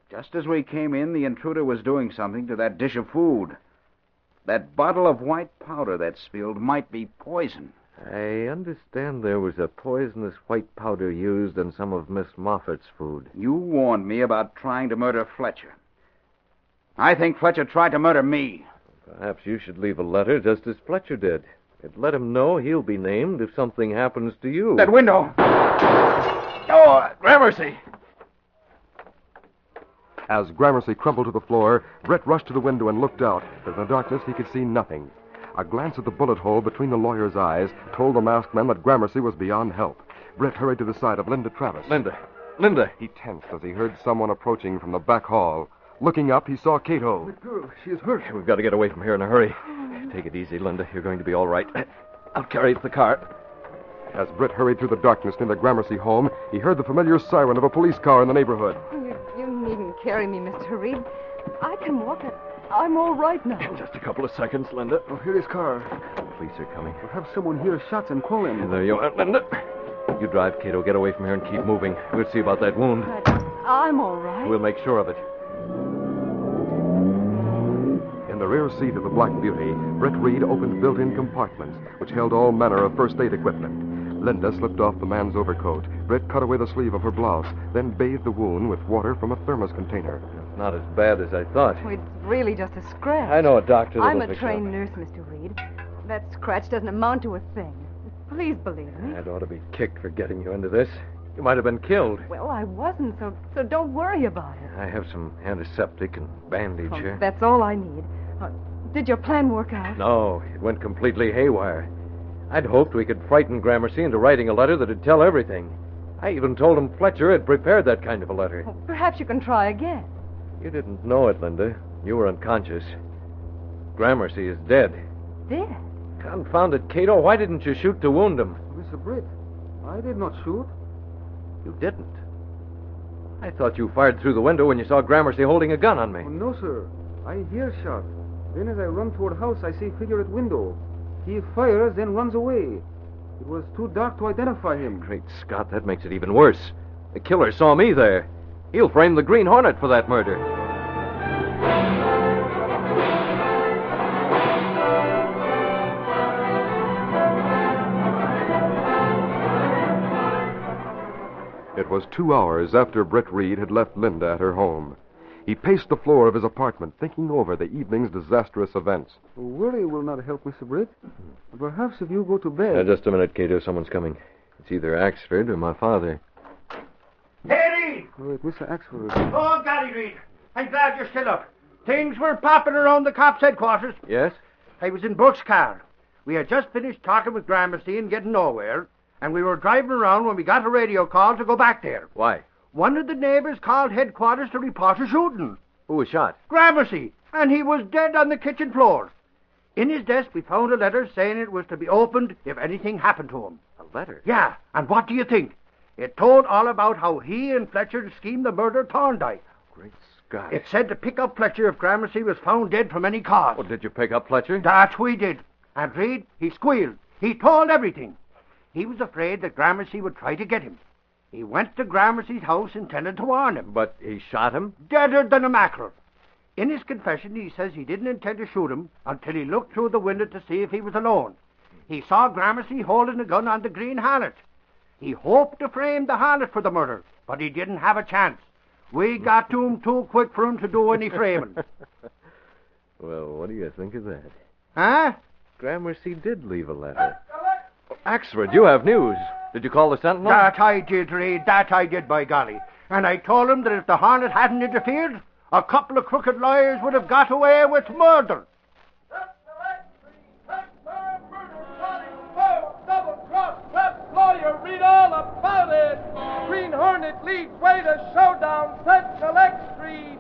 Just as we came in, the intruder was doing something to that dish of food. That bottle of white powder that spilled might be poison. I understand there was a poisonous white powder used in some of Miss Moffat's food. You warned me about trying to murder Fletcher. I think Fletcher tried to murder me. Perhaps you should leave a letter just as Fletcher did. It let him know he'll be named if something happens to you. That window! Oh, Gramercy! As Gramercy crumpled to the floor, Brett rushed to the window and looked out. But in the darkness, he could see nothing. A glance at the bullet hole between the lawyer's eyes told the masked man that Gramercy was beyond help. Brett hurried to the side of Linda Travis. Linda! He tensed as he heard someone approaching from the back hall. Looking up, he saw Cato. The girl, she is hurt. We've got to get away from here in a hurry. Take it easy, Linda. You're going to be all right. I'll carry you to the car. As Britt hurried through the darkness near the Gramercy home, he heard the familiar siren of a police car in the neighborhood. You needn't carry me, Mr. Reed. I can walk it. I'm all right now. Just a couple of seconds, Linda. Oh, here is car. Police are coming. Perhaps someone hears shots and call him. There you are, Linda. You drive, Cato. Get away from here and keep moving. We'll see about that wound. I'm all right. We'll make sure of it. In the rear seat of the Black Beauty, Britt Reed opened built-in compartments, which held all manner of first aid equipment. Linda slipped off the man's overcoat. Britt cut away the sleeve of her blouse, then bathed the wound with water from a thermos container. Not as bad as I thought. Oh, it's really just a scratch. I know a doctor that'll I'm a fix it trained up. nurse, Mr. Reed. That scratch doesn't amount to a thing. Please believe me. I'd ought to be kicked for getting you into this. You might have been killed. Well, I wasn't, so don't worry about it. I have some antiseptic and bandage Oh, here. that's all I need. Did your plan work out? No, it went completely haywire. I'd hoped we could frighten Gramercy into writing a letter that'd tell everything. I even told him Fletcher had prepared that kind of a letter. Well, perhaps you can try again. You didn't know it, Linda. You were unconscious. Gramercy is dead. Dead? Confound it, Cato. Why didn't you shoot to wound him? Mr. Britt, I did not shoot. You didn't. I thought you fired through the window when you saw Gramercy holding a gun on me. Oh, no, sir. I hear shot. Then as I run toward house, I see figure at window. He fires, then runs away. It was too dark to identify him. Great Scott, that makes it even worse. The killer saw me there. He'll frame the Green Hornet for that murder. It was 2 hours after Britt Reed had left Linda at her home. He paced the floor of his apartment, thinking over the evening's disastrous events. Worry will not help, Mr. Britt. Perhaps if you go to bed... Just a minute, Cato. Someone's coming. It's either Axford or my father. Hey, Reed! Oh, it's Mr. Axford. Oh, golly, Reed. I'm glad you're still up. Things were popping around the cops' headquarters. Yes? I was in Brooks' car. We had just finished talking with Gramercy and getting nowhere, and we were driving around when we got a radio call to go back there. Why? One of the neighbors called headquarters to report a shooting. Who was shot? Gramercy, and he was dead on the kitchen floor. In his desk, we found a letter saying it was to be opened if anything happened to him. A letter? Yeah, and what do you think? It told all about how he and Fletcher schemed the murder of Thorndyke. Great Scott. It said to pick up Fletcher if Gramercy was found dead from any cause. Well, did you pick up Fletcher? That we did. And Reed, he squealed. He told everything. He was afraid that Gramercy would try to get him. He went to Gramercy's house intending to warn him. But he shot him? Deader than a mackerel. In his confession, he says he didn't intend to shoot him until he looked through the window to see if he was alone. He saw Gramercy holding a gun on the Green Hornet. He hoped to frame the Hornet for the murder, but he didn't have a chance. We got to him too quick for him to do any framing. Well, what do you think of that? Huh? Gramercy did leave a letter. Axford, you have news. Did you call the Sentinel? That I did, Reed. That I did, by golly. And I told him that if the Hornet hadn't interfered, a couple of crooked lawyers would have got away with murder. Lawyer, read all about it. Green Hornet leads way to showdown. Central X Street.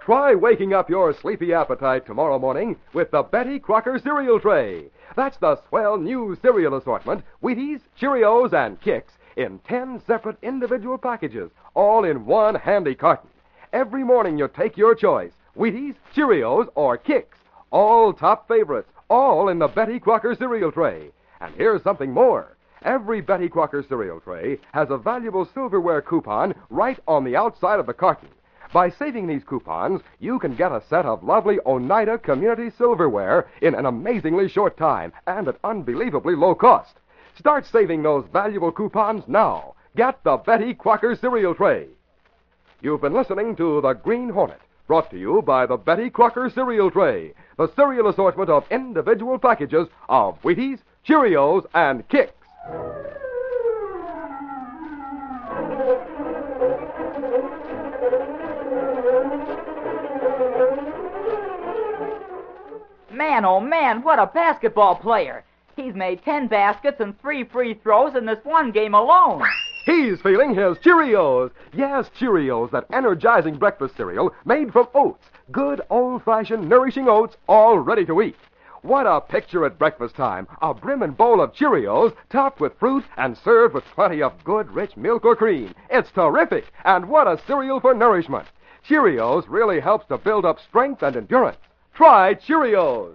Try waking up your sleepy appetite tomorrow morning with the Betty Crocker cereal tray. That's the swell new cereal assortment, Wheaties, Cheerios, and Kix, in 10 separate individual packages, all in one handy carton. Every morning you take your choice, Wheaties, Cheerios, or Kix, all top favorites, all in the Betty Crocker cereal tray. And here's something more. Every Betty Crocker cereal tray has a valuable silverware coupon right on the outside of the carton. By saving these coupons, you can get a set of lovely Oneida Community silverware in an amazingly short time and at unbelievably low cost. Start saving those valuable coupons now. Get the Betty Crocker cereal tray. You've been listening to The Green Hornet, brought to you by the Betty Crocker cereal tray, the cereal assortment of individual packages of Wheaties, Cheerios, and Kix. Man, oh man, what a basketball player. He's made 10 baskets and 3 free throws in this one game alone. He's feeling his Cheerios. Yes, Cheerios, that energizing breakfast cereal made from oats. Good, old-fashioned, nourishing oats, all ready to eat. What a picture at breakfast time. A brimming bowl of Cheerios topped with fruit and served with plenty of good, rich milk or cream. It's terrific. And what a cereal for nourishment. Cheerios really helps to build up strength and endurance. Try Cheerios.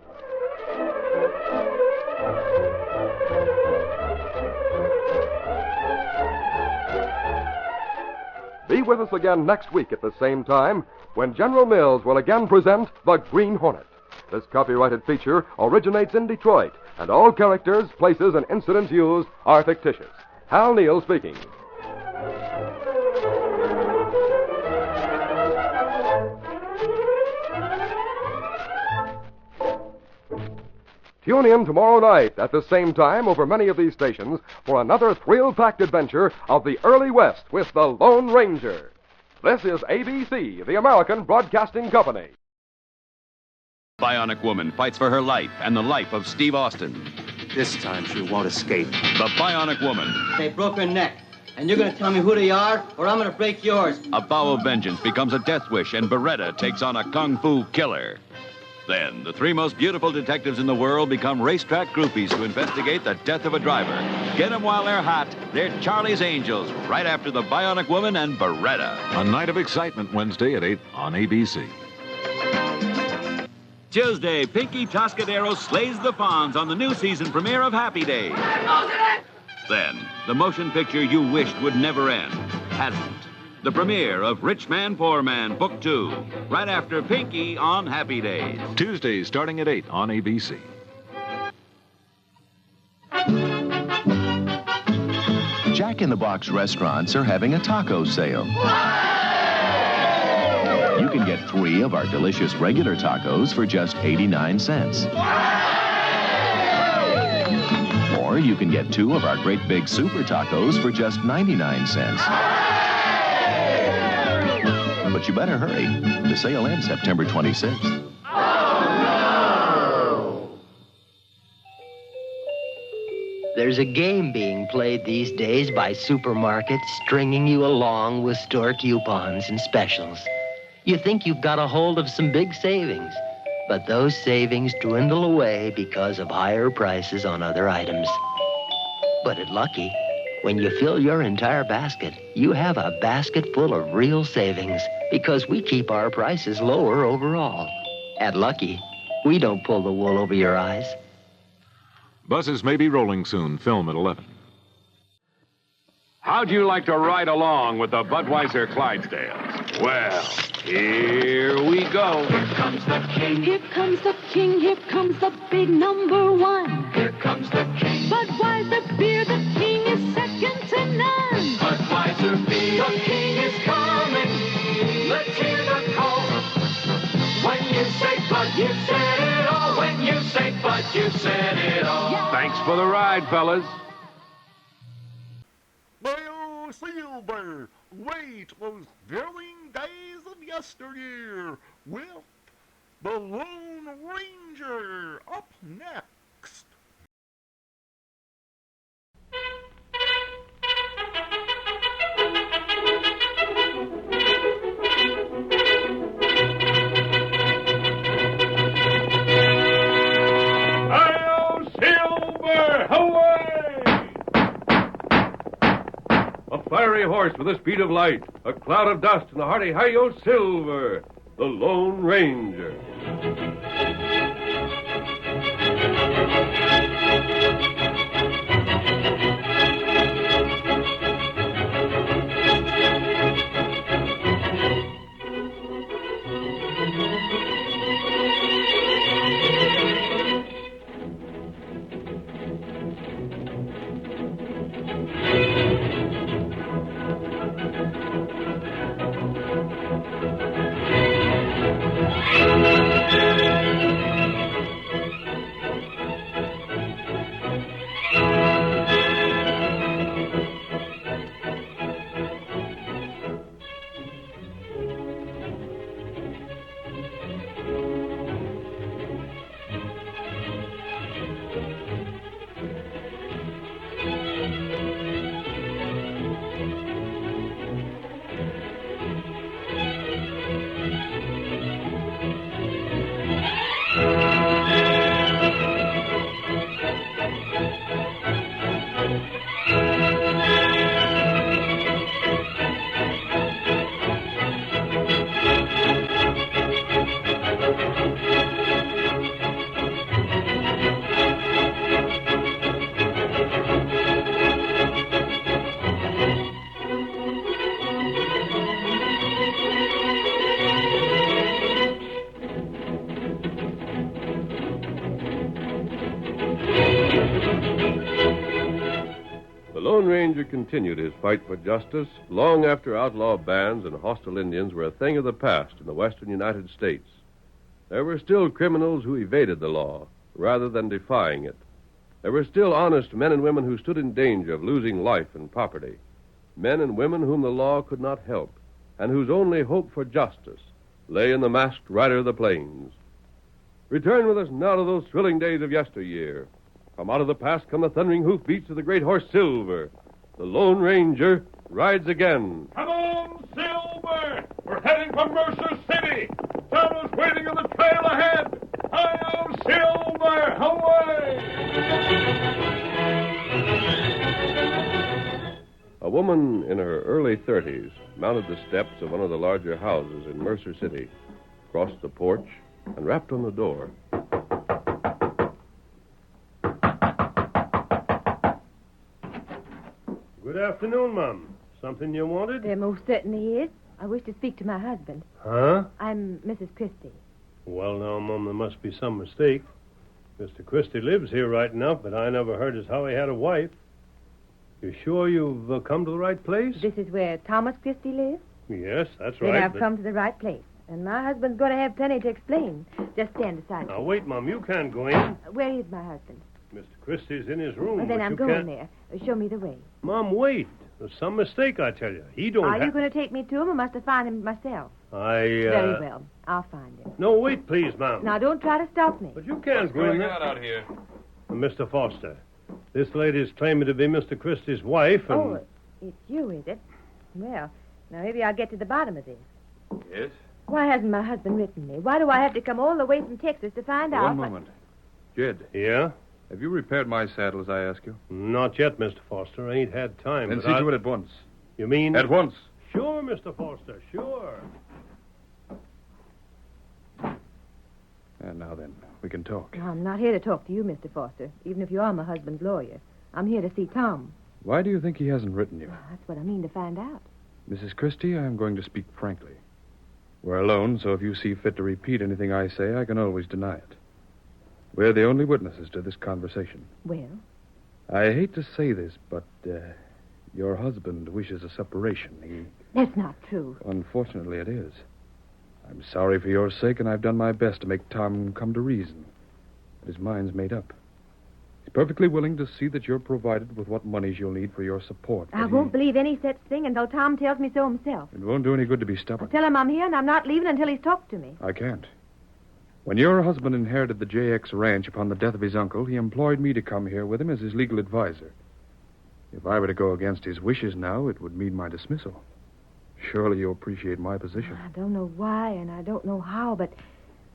Be with us again next week at the same time when General Mills will again present The Green Hornet. This copyrighted feature originates in Detroit, and all characters, places, and incidents used are fictitious. Hal Neal speaking. Tune in tomorrow night at the same time over many of these stations for another thrill-packed adventure of the early West with the Lone Ranger. This is ABC, the American Broadcasting Company. Bionic Woman fights for her life and the life of Steve Austin. This time she won't escape. The Bionic Woman. They broke her neck. And you're going to tell me who they are, or I'm going to break yours. A vow of vengeance becomes a death wish, and Beretta takes on a kung fu killer. Then, the three most beautiful detectives in the world become racetrack groupies to investigate the death of a driver. Get them while they're hot. They're Charlie's Angels, right after the Bionic Woman and Beretta. A Night of Excitement, Wednesday at 8 on ABC. Tuesday, Pinky Toscadero slays the Fonz on the new season premiere of Happy Days. Then, the motion picture you wished would never end hasn't. The premiere of Rich Man, Poor Man, Book 2, right after Pinky on Happy Days. Tuesday, starting at 8 on ABC. Jack in the Box restaurants are having a taco sale. You can get 3 of our delicious regular tacos for just 89 cents. Or you can get 2 of our great big super tacos for just 99 cents. But you better hurry. The sale ends September 26th. There's a game being played these days by supermarkets, stringing you along with store coupons and specials. You think you've got a hold of some big savings, but those savings dwindle away because of higher prices on other items. But at Lucky, when you fill your entire basket, you have a basket full of real savings because we keep our prices lower overall. At Lucky, we don't pull the wool over your eyes. Buses may be rolling soon. Film at 11. How'd you like to ride along with the Budweiser Clydesdales? Well, here we go. Here comes the king. Here comes the king. Here comes the big number 1. Here comes the king. Budweiser beer, the king is second to none. Budweiser beer, the king is coming. Let's hear the call. When you say Bud, you said it all. When you say Bud, you said it all. Yeah. Thanks for the ride, fellas. Well, Silver, wait those thrilling days of yesteryear with the Lone Ranger up next. Hail, Silver, away! A fiery horse with the speed of light, a cloud of dust, and a hearty hi-yo, Silver, the Lone Ranger. continued his fight for justice long after outlaw bands and hostile Indians were a thing of the past in the western United States. There were still criminals who evaded the law rather than defying it. There were still honest men and women who stood in danger of losing life and property. Men and women whom the law could not help, and whose only hope for justice lay in the masked rider of the plains. Return with us now to those thrilling days of yesteryear. From out of the past come the thundering hoofbeats of the great horse Silver. The Lone Ranger rides again. Come on, Silver! We're heading for Mercer City. Someone's waiting on the trail ahead. Hi-yo, Silver! Away! A woman in her early 30s mounted the steps of one of the larger houses in Mercer City, crossed the porch, and rapped on the door. Good afternoon, Mum. Something you wanted? There most certainly is. I wish to speak to my husband. Huh? I'm Mrs. Christie. Well, now, Mum, there must be some mistake. Mr. Christie lives here right enough, but I never heard as how he had a wife. You sure you've come to the right place? This is where Thomas Christie lives? Yes, that's Then right. I've come to the right place. And my husband's going to have plenty to explain. Just stand aside. Now, wait, Mum. You can't go in. Where is my husband? Mr. Christie's in his room. Well, then but I'm you going can't... there. Show me the way. Mom, wait. There's some mistake, I tell you. He don't Are you have... going to take me to him, or must I find him myself? Very well. I'll find him. No, wait, please, Mom. Now, don't try to stop me. But you can't go in there. out here? Mr. Foster, this lady's claiming to be Mr. Christie's wife, and... Oh, it's you, is it? Well, now maybe I'll get to the bottom of this. Yes? Why hasn't my husband written me? Why do I have to come all the way from Texas to find out? One moment. Jed. Yeah? Have you repaired my saddle as I asked you? Not yet, Mr. Foster. I ain't had time. Then but see to it at once. You mean? At once. Sure, Mr. Foster, sure. And now then, we can talk. No, I'm not here to talk to you, Mr. Foster, even if you are my husband's lawyer. I'm here to see Tom. Why do you think he hasn't written you? That's what I mean to find out. Mrs. Christie, I'm going to speak frankly. We're alone, so if you see fit to repeat anything I say, I can always deny it. We're the only witnesses to this conversation. Well? I hate to say this, but your husband wishes a separation. That's not true. Unfortunately, it is. I'm sorry for your sake, and I've done my best to make Tom come to reason. But his mind's made up. He's perfectly willing to see that you're provided with what monies you'll need for your support. I won't believe any such thing until Tom tells me so himself. It won't do any good to be stubborn. Tell him I'm here and I'm not leaving until he's talked to me. I can't. When your husband inherited the JX Ranch upon the death of his uncle, he employed me to come here with him as his legal advisor. If I were to go against his wishes now, it would mean my dismissal. Surely you appreciate my position. I don't know why and I don't know how, but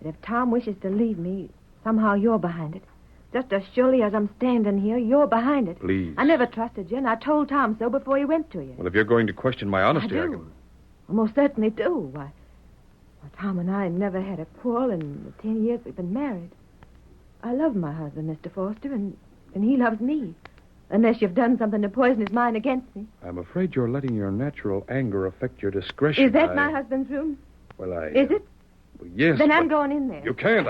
if Tom wishes to leave me, somehow you're behind it. Just as surely as I'm standing here, you're behind it. Please. I never trusted you, and I told Tom so before he went to you. Well, if you're going to question my honesty, I can... I most certainly do. Why, Tom and I never had a quarrel in the 10 years we've been married. I love my husband, Mr. Foster, and he loves me. Unless you've done something to poison his mind against me. I'm afraid you're letting your natural anger affect your discretion. Is that my husband's room? Well, Is it? Well, yes. Then I'm going in there. You can't.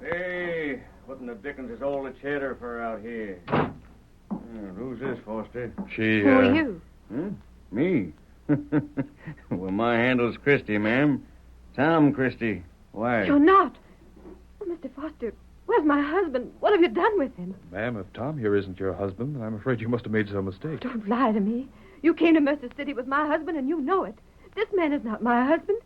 Hey, what in the dickens is all the chatter for out here? Who's this, Foster? She, Who are you? Me? Well, my handle's Christie, ma'am. Tom Christie. Why? You're not. Oh, Mr. Foster, where's my husband? What have you done with him? Ma'am, if Tom here isn't your husband, I'm afraid you must have made some mistake. Don't lie to me. You came to Mercer City with my husband, and you know it. This man is not my husband.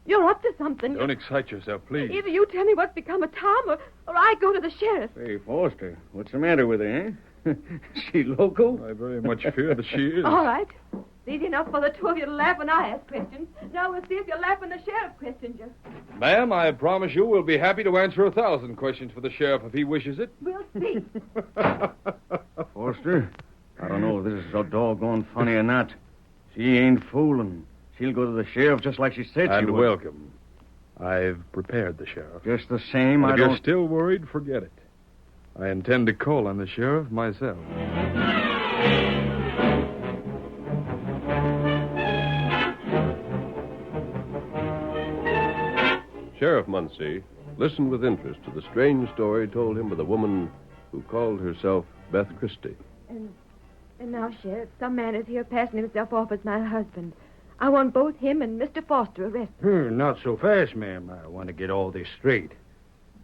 You're up to something. Don't excite yourself, please. Either you tell me what's become of Tom, or I go to the sheriff. Hey, Foster, what's the matter with her, eh? Is she local? I very much fear that she is. All right. It's easy enough for the two of you to laugh when I ask questions. Now we'll see if you laugh when the sheriff questions you. Ma'am, I promise you we'll be happy to answer 1,000 questions for the sheriff if he wishes it. We'll see. Foster, I don't know if this is so doggone funny or not. She ain't fooling. She'll go to the sheriff just like she said she would. And welcome. I've prepared the sheriff. Just the same, And I if don't... you're still worried, forget it. I intend to call on the sheriff myself. Sheriff Muncie listened with interest to the strange story told him by the woman who called herself Beth Christie. And now, Sheriff, some man is here passing himself off as my husband. I want both him and Mr. Foster arrested. Not so fast, ma'am. I want to get all this straight.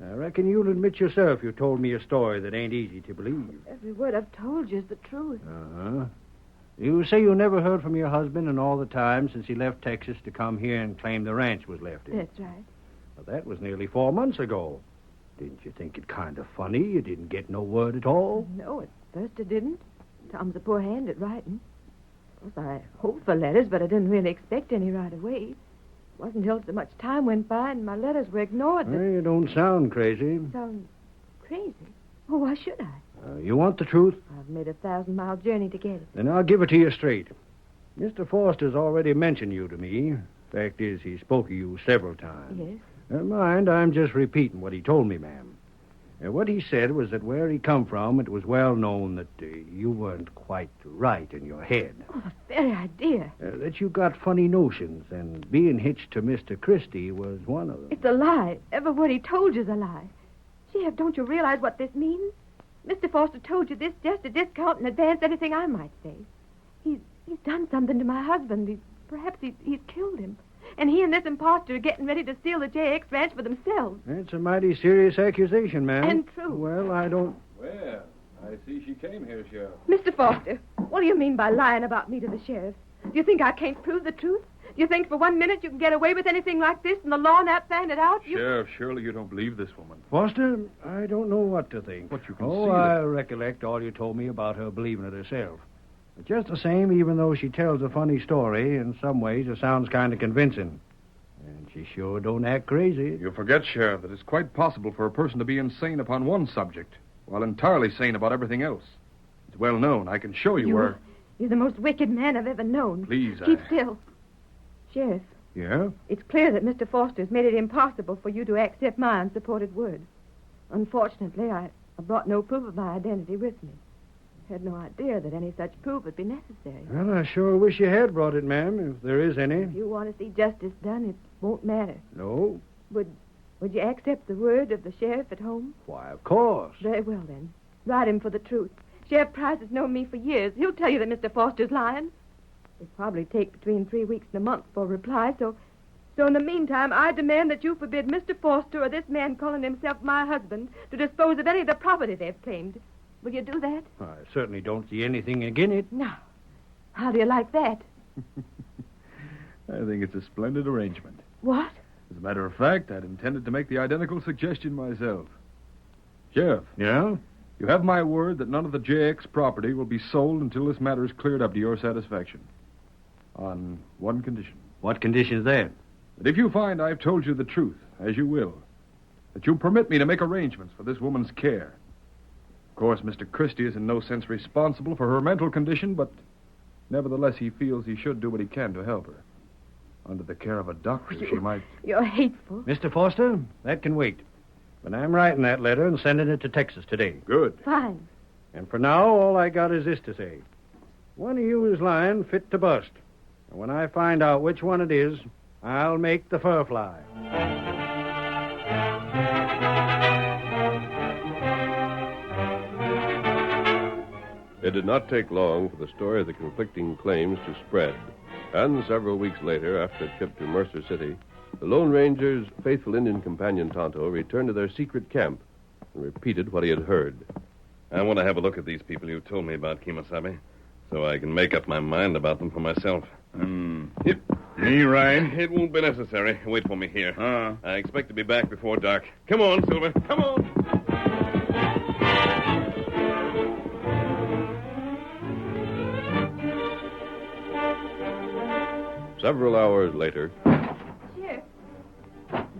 I reckon you'll admit yourself you told me a story that ain't easy to believe. Every word I've told you is the truth. Uh-huh. You say you never heard from your husband in all the time since he left Texas to come here and claim the ranch was left him. That's right. Well, that was nearly 4 months ago. Didn't you think it kind of funny you didn't get no word at all? No, at first I didn't. Tom's a poor hand at writing. Of course, I hoped for letters, but I didn't really expect any right away. It wasn't until so much time went by and my letters were ignored that... Well, you don't sound crazy. Sound crazy? Well, why should I? You want the truth? I've made a 1,000-mile journey to get it. Then I'll give it to you straight. Mr. Foster's already mentioned you to me. Fact is, he spoke of you several times. Yes? Never mind, I'm just repeating what he told me, ma'am. What he said was that where he come from, it was well known that you weren't quite right in your head. Oh, the very idea. That you got funny notions, and being hitched to Mr. Christie was one of them. It's a lie. Every word he told you's a lie. Sheriff, don't you realize what this means? Mr. Foster told you this just to discount and advance anything I might say. He's done something to my husband. Perhaps he's killed him. And he and this imposter are getting ready to steal the JX ranch for themselves. That's a mighty serious accusation, ma'am. And true. Well, I don't... Well, I see she came here, Sheriff. Mr. Foster, what do you mean by lying about me to the sheriff? Do you think I can't prove the truth? Do you think for 1 minute you can get away with anything like this and the law not find it out? Sheriff, surely you don't believe this woman. Foster, I don't know what to think. But you can see I recollect all you told me about her believing it herself. But just the same, even though she tells a funny story, in some ways it sounds kind of convincing. And she sure don't act crazy. You forget, Sheriff, that it's quite possible for a person to be insane upon one subject while entirely sane about everything else. It's well known. I can show you where... You're the most wicked man I've ever known. Please, Keep still. Sheriff. Yeah? It's clear that Mr. Foster's made it impossible for you to accept my unsupported word. Unfortunately, I brought no proof of my identity with me. I had no idea that any such proof would be necessary. Well, I sure wish you had brought it, ma'am, if there is any. If you want to see justice done, it won't matter. No? Would you accept the word of the sheriff at home? Why, of course. Very well, then. Write him for the truth. Sheriff Price has known me for years. He'll tell you that Mr. Foster's lying. It'll probably take between 3 weeks and a month for a reply, so in the meantime, I demand that you forbid Mr. Foster or this man calling himself my husband to dispose of any of the property they've claimed. Will you do that? I certainly don't see anything against it. Now, how do you like that? I think it's a splendid arrangement. What? As a matter of fact, I'd intended to make the identical suggestion myself. Sheriff. Yeah? You have my word that none of the JX property will be sold until this matter is cleared up to your satisfaction. On one condition. What condition is that? That if you find I've told you the truth, as you will, that you permit me to make arrangements for this woman's care. Of course, Mr. Christie is in no sense responsible for her mental condition, but nevertheless he feels he should do what he can to help her. Under the care of a doctor, she might... You're hateful. Mr. Foster, that can wait. But I'm writing that letter and sending it to Texas today. Good. Fine. And for now, all I got is this to say. One of you is lying fit to bust. And when I find out which one it is, I'll make the fur fly. It did not take long for the story of the conflicting claims to spread. And several weeks later, after a trip to Mercer City, the Lone Ranger's faithful Indian companion Tonto returned to their secret camp and repeated what he had heard. I want to have a look at these people you told me about, Kemosabe, so I can make up my mind about them for myself. Me, Ryan? It won't be necessary. Wait for me here. I expect to be back before dark. Come on, Silver. Come on. Several hours later... Sheriff,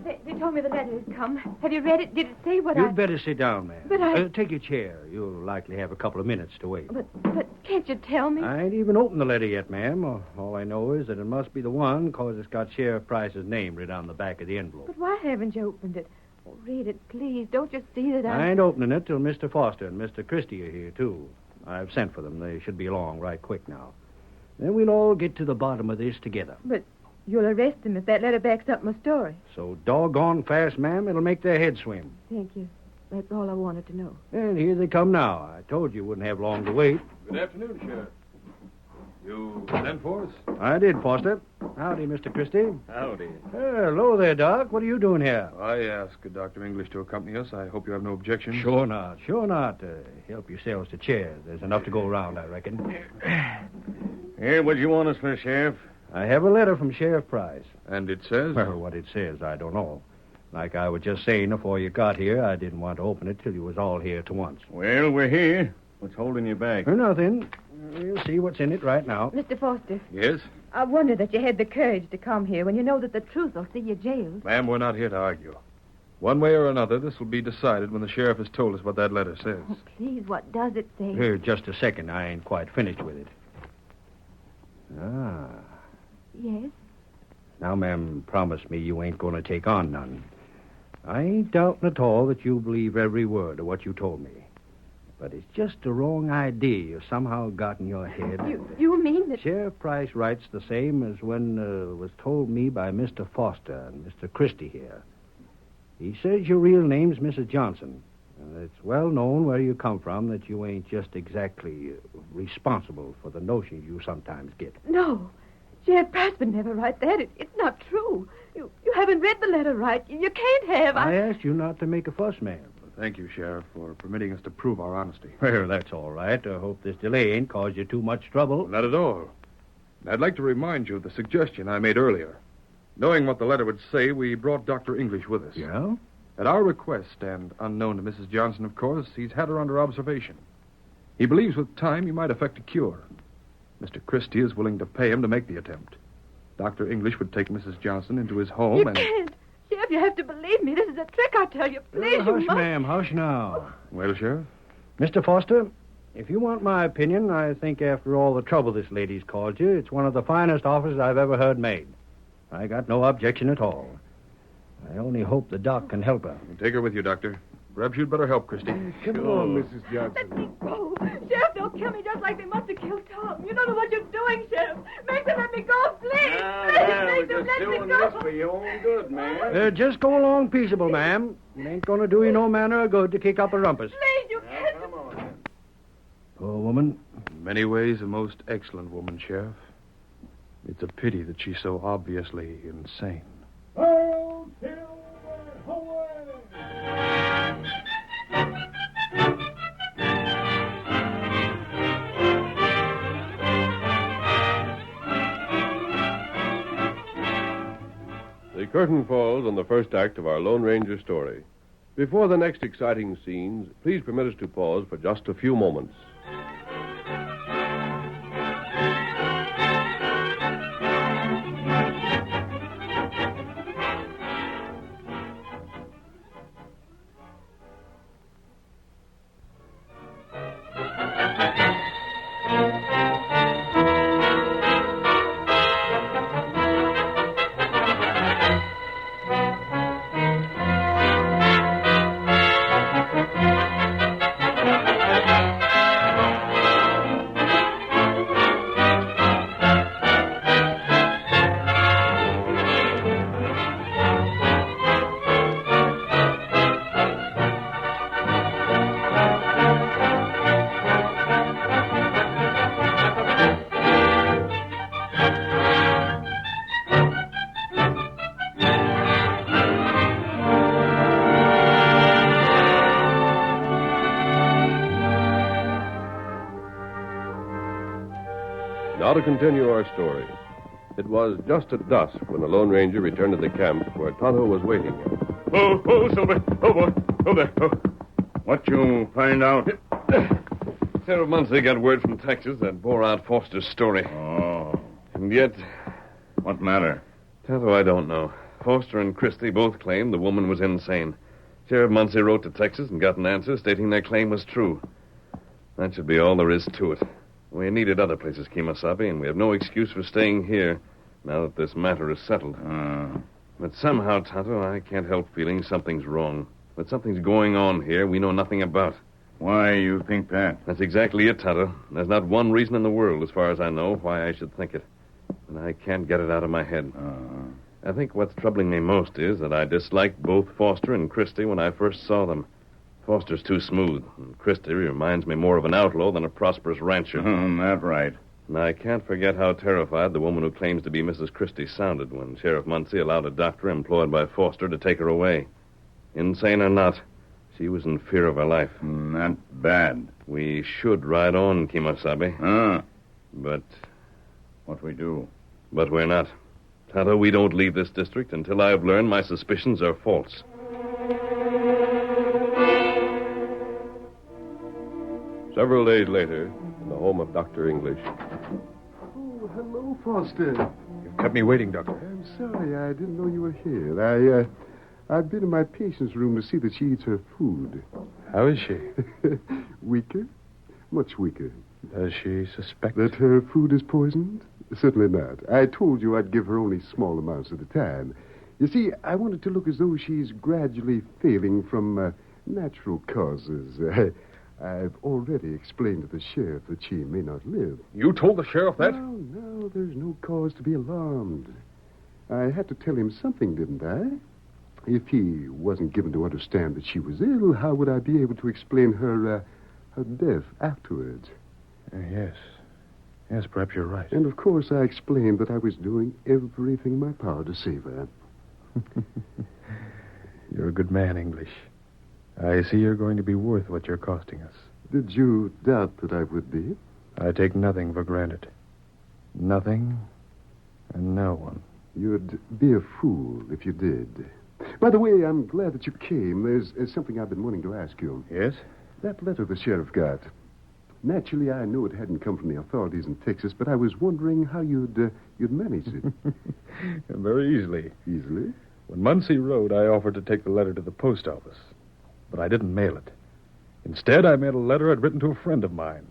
they told me the letter had come. Have you read it? Did it say what You'd better sit down, ma'am. But take your chair. You'll likely have a couple of minutes to wait. But can't you tell me? I ain't even opened the letter yet, ma'am. All I know is that it must be the one because it's got Sheriff Price's name written on the back of the envelope. But why haven't you opened it? Oh, read it, please. Don't you see that I ain't opening it till Mr. Foster and Mr. Christie are here, too. I've sent for them. They should be along right quick now. Then we'll all get to the bottom of this together. But you'll arrest them if that letter backs up my story. So doggone fast, ma'am, it'll make their heads swim. Thank you. That's all I wanted to know. And here they come now. I told you wouldn't have long to wait. Good afternoon, Sheriff. You sent for us? I did, Foster. Howdy, Mr. Christie. Howdy. Hello there, Doc. What are you doing here? I asked Dr. English to accompany us. I hope you have no objection. Sure not. Help yourselves to chairs. There's enough to go around, I reckon. Here, what do you want us for, Sheriff? I have a letter from Sheriff Price. And it says? Well, what it says, I don't know. Like I was just saying before you got here, I didn't want to open it till you was all here at once. Well, we're here. What's holding you back? Nothing. We'll see what's in it right now. Mr. Foster. Yes? I wonder that you had the courage to come here when you know that the truth will see you jailed. Ma'am, we're not here to argue. One way or another, this will be decided when the sheriff has told us what that letter says. Oh, please, what does it say? Here, just a second. I ain't quite finished with it. Yes? Now, ma'am, promise me you ain't going to take on none. I ain't doubting at all that you believe every word of what you told me. But it's just a wrong idea you somehow got in your head. You mean that... Sheriff Price writes the same as when was told me by Mr. Foster and Mr. Christie here. He says your real name's Mrs. Johnson. And it's well known where you come from that you ain't just exactly responsible for the notions you sometimes get. No. Sheriff Price would never write that. It's not true. You haven't read the letter right. You can't have. I asked you not to make a fuss, ma'am. Thank you, Sheriff, for permitting us to prove our honesty. Well, that's all right. I hope this delay ain't caused you too much trouble. Not at all. I'd like to remind you of the suggestion I made earlier. Knowing what the letter would say, we brought Dr. English with us. Yeah? At our request, and unknown to Mrs. Johnson, of course, he's had her under observation. He believes with time he might effect a cure. Mr. Christie is willing to pay him to make the attempt. Dr. English would take Mrs. Johnson into his home You can't. Sheriff, you have to believe me. This is a trick, I tell you. Please, Hush, you must. ma'am. Hush now. Well, Sheriff? Mr. Foster, if you want my opinion, I think after all the trouble this lady's caused you, it's one of the finest offers I've ever heard made. I got no objection at all. I only hope the doc can help her. Take her with you, Doctor. Perhaps you'd better help, Christie. Come on, Mrs. Johnson. Let me go. Sheriff, they'll kill me just like they must have killed Tom. You don't know what you're doing, Sheriff. Make them let me go, please. Please, make them let me go. This for your own good, man. Just go along peaceable, ma'am. It ain't going to do you no manner of good to kick up a rumpus. Please, you can't. Come on. Poor woman. In many ways, a most excellent woman, Sheriff. It's a pity that she's so obviously insane. The curtain falls on the first act of our Lone Ranger story. Before the next exciting scenes, please permit us to pause for just a few moments. Now to continue our story. It was just at dusk when the Lone Ranger returned to the camp where Tonto was waiting. Oh, Silver. Oh, boy. Oh, there. Oh. What you find out? Several months they got word from Texas that bore out Foster's story. Oh. And yet... What matter? Tonto, I don't know. Foster and Christie both claimed the woman was insane. Sheriff Muncie wrote to Texas and got an answer stating their claim was true. That should be all there is to it. We needed other places, Kemosabe, and we have no excuse for staying here now that this matter is settled. But somehow, Tonto, I can't help feeling something's wrong. That something's going on here we know nothing about. Why you think that? That's exactly it, Tonto. There's not one reason in the world, as far as I know, why I should think it. And I can't get it out of my head. I think what's troubling me most is that I disliked both Foster and Christie when I first saw them. Foster's too smooth, and Christie reminds me more of an outlaw than a prosperous rancher. That right. And I can't forget how terrified the woman who claims to be Mrs. Christie sounded when Sheriff Muncie allowed a doctor employed by Foster to take her away. Insane or not, she was in fear of her life. Not bad. We should ride on, Kemosabe. But... What we do? But we're not. Tonto, we don't leave this district until I've learned my suspicions are false. Several days later, in the home of Dr. English. Oh, hello, Foster. You've kept me waiting, Doctor. I'm sorry. I didn't know you were here. I've been in my patient's room to see that she eats her food. How is she? Weaker? Much weaker. Does she suspect... That her food is poisoned? Certainly not. I told you I'd give her only small amounts at a time. You see, I want it to look as though she's gradually failing from natural causes. I've already explained to the sheriff that she may not live. You told the sheriff that? No, there's no cause to be alarmed. I had to tell him something, didn't I? If he wasn't given to understand that she was ill, how would I be able to explain her death afterwards? Yes. Yes, perhaps you're right. And, of course, I explained that I was doing everything in my power to save her. You're a good man, English. I see you're going to be worth what you're costing us. Did you doubt that I would be? I take nothing for granted. Nothing and no one. You'd be a fool if you did. By the way, I'm glad that you came. There's something I've been wanting to ask you. Yes? That letter the sheriff got. Naturally, I knew it hadn't come from the authorities in Texas, but I was wondering how you'd managed it. Very easily. Easily? When Muncie wrote, I offered to take the letter to the post office, but I didn't mail it. Instead, I mailed a letter I'd written to a friend of mine.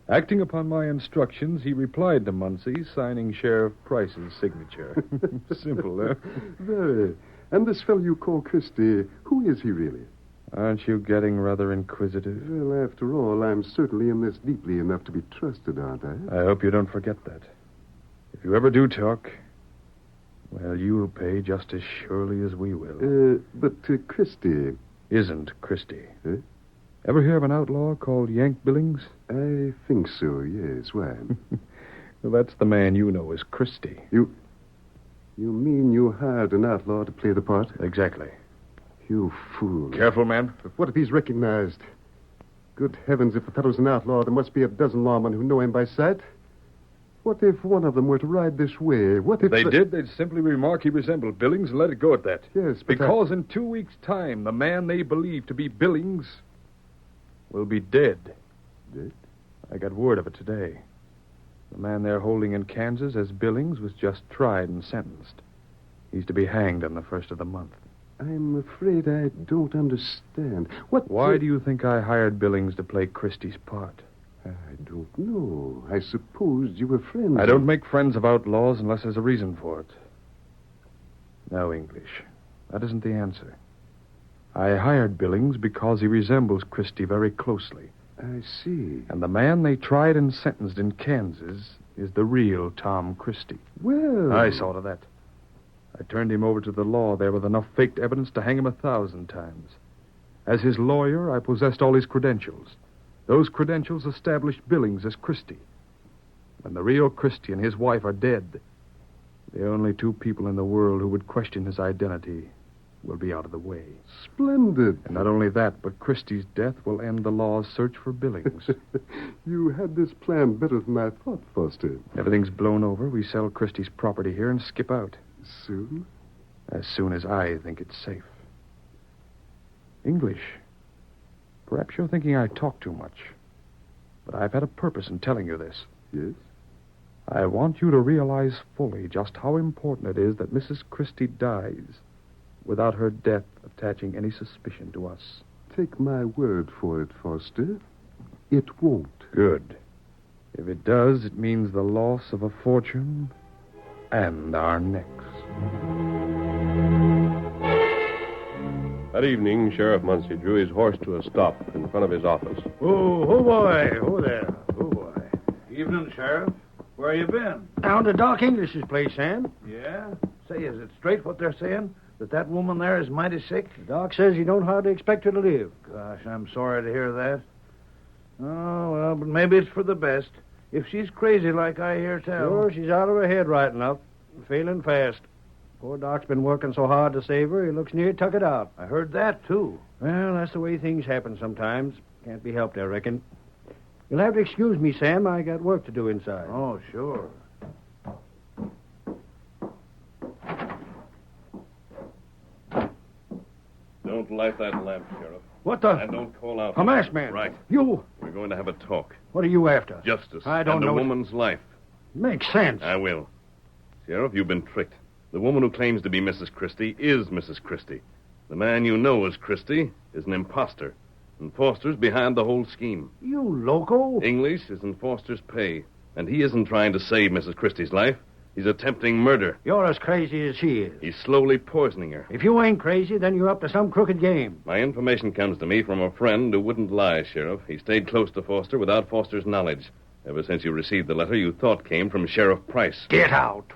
Acting upon my instructions, he replied to Muncie, signing Sheriff Price's signature. Simple, huh? Very. And this fellow you call Christie, who is he really? Aren't you getting rather inquisitive? Well, after all, I'm certainly in this deeply enough to be trusted, aren't I? I hope you don't forget that. If you ever do talk, well, you'll pay just as surely as we will. But Christie... Isn't Christie. Huh? Ever hear of an outlaw called Yank Billings? I think so, yes. Why? Well, that's the man you know as Christie. You mean you hired an outlaw to play the part? Exactly. You fool. Careful, man. But what if he's recognized? Good heavens, if the fellow's an outlaw, there must be a dozen lawmen who know him by sight. What if one of them were to ride this way? What if they did? They'd simply remark he resembled Billings and let it go at that. Yes, but because in 2 weeks' time, the man they believe to be Billings will be dead. Dead? I got word of it today. The man they're holding in Kansas as Billings was just tried and sentenced. He's to be hanged on the 1st of the month. I'm afraid I don't understand. Why do you think I hired Billings to play Christie's part? I don't know. I supposed you were friends. I don't make friends of outlaws unless there's a reason for it. No, English. That isn't the answer. I hired Billings because he resembles Christie very closely. I see. And the man they tried and sentenced in Kansas is the real Tom Christie. Well... I saw to that. I turned him over to the law there with enough faked evidence to hang him 1,000 times. As his lawyer, I possessed all his credentials. Those credentials established Billings as Christie. When the real Christie and his wife are dead, the only 2 people in the world who would question his identity will be out of the way. Splendid. And not only that, but Christie's death will end the law's search for Billings. You had this plan better than I thought, Foster. Everything's blown over. We sell Christie's property here and skip out. Soon? As soon as I think it's safe. English. Perhaps you're thinking I talk too much. But I've had a purpose in telling you this. Yes? I want you to realize fully just how important it is that Mrs. Christie dies without her death attaching any suspicion to us. Take my word for it, Foster. It won't. Good. If it does, it means the loss of a fortune and our necks. That evening, Sheriff Muncie drew his horse to a stop in front of his office. Oh, boy. Oh, there. Oh, boy. Evening, Sheriff. Where you been? Down to Doc English's place, Sam. Yeah? Say, is it straight what they're saying? that woman there is mighty sick? The doc says you don't hardly expect her to live. Gosh, I'm sorry to hear that. Oh, well, but maybe it's for the best. If she's crazy like I hear tell. Sure, she's out of her head right enough. Failing fast. Poor doc's been working so hard to save her, he looks near tuck it out. I heard that, too. Well, that's the way things happen sometimes. Can't be helped, I reckon. You'll have to excuse me, Sam. I got work to do inside. Oh, sure. Don't light that lamp, Sheriff. What the? And don't call out. A masked man. Right. You. We're going to have a talk. What are you after? Justice. I don't and know. a woman's life. Makes sense. I will. Sheriff, you've been tricked. The woman who claims to be Mrs. Christie is Mrs. Christie. The man you know as Christie is an imposter. And Foster's behind the whole scheme. You loco? English is in Foster's pay. And he isn't trying to save Mrs. Christie's life. He's attempting murder. You're as crazy as she is. He's slowly poisoning her. If you ain't crazy, then you're up to some crooked game. My information comes to me from a friend who wouldn't lie, Sheriff. He stayed close to Foster without Foster's knowledge. Ever since you received the letter you thought came from Sheriff Price. Get out.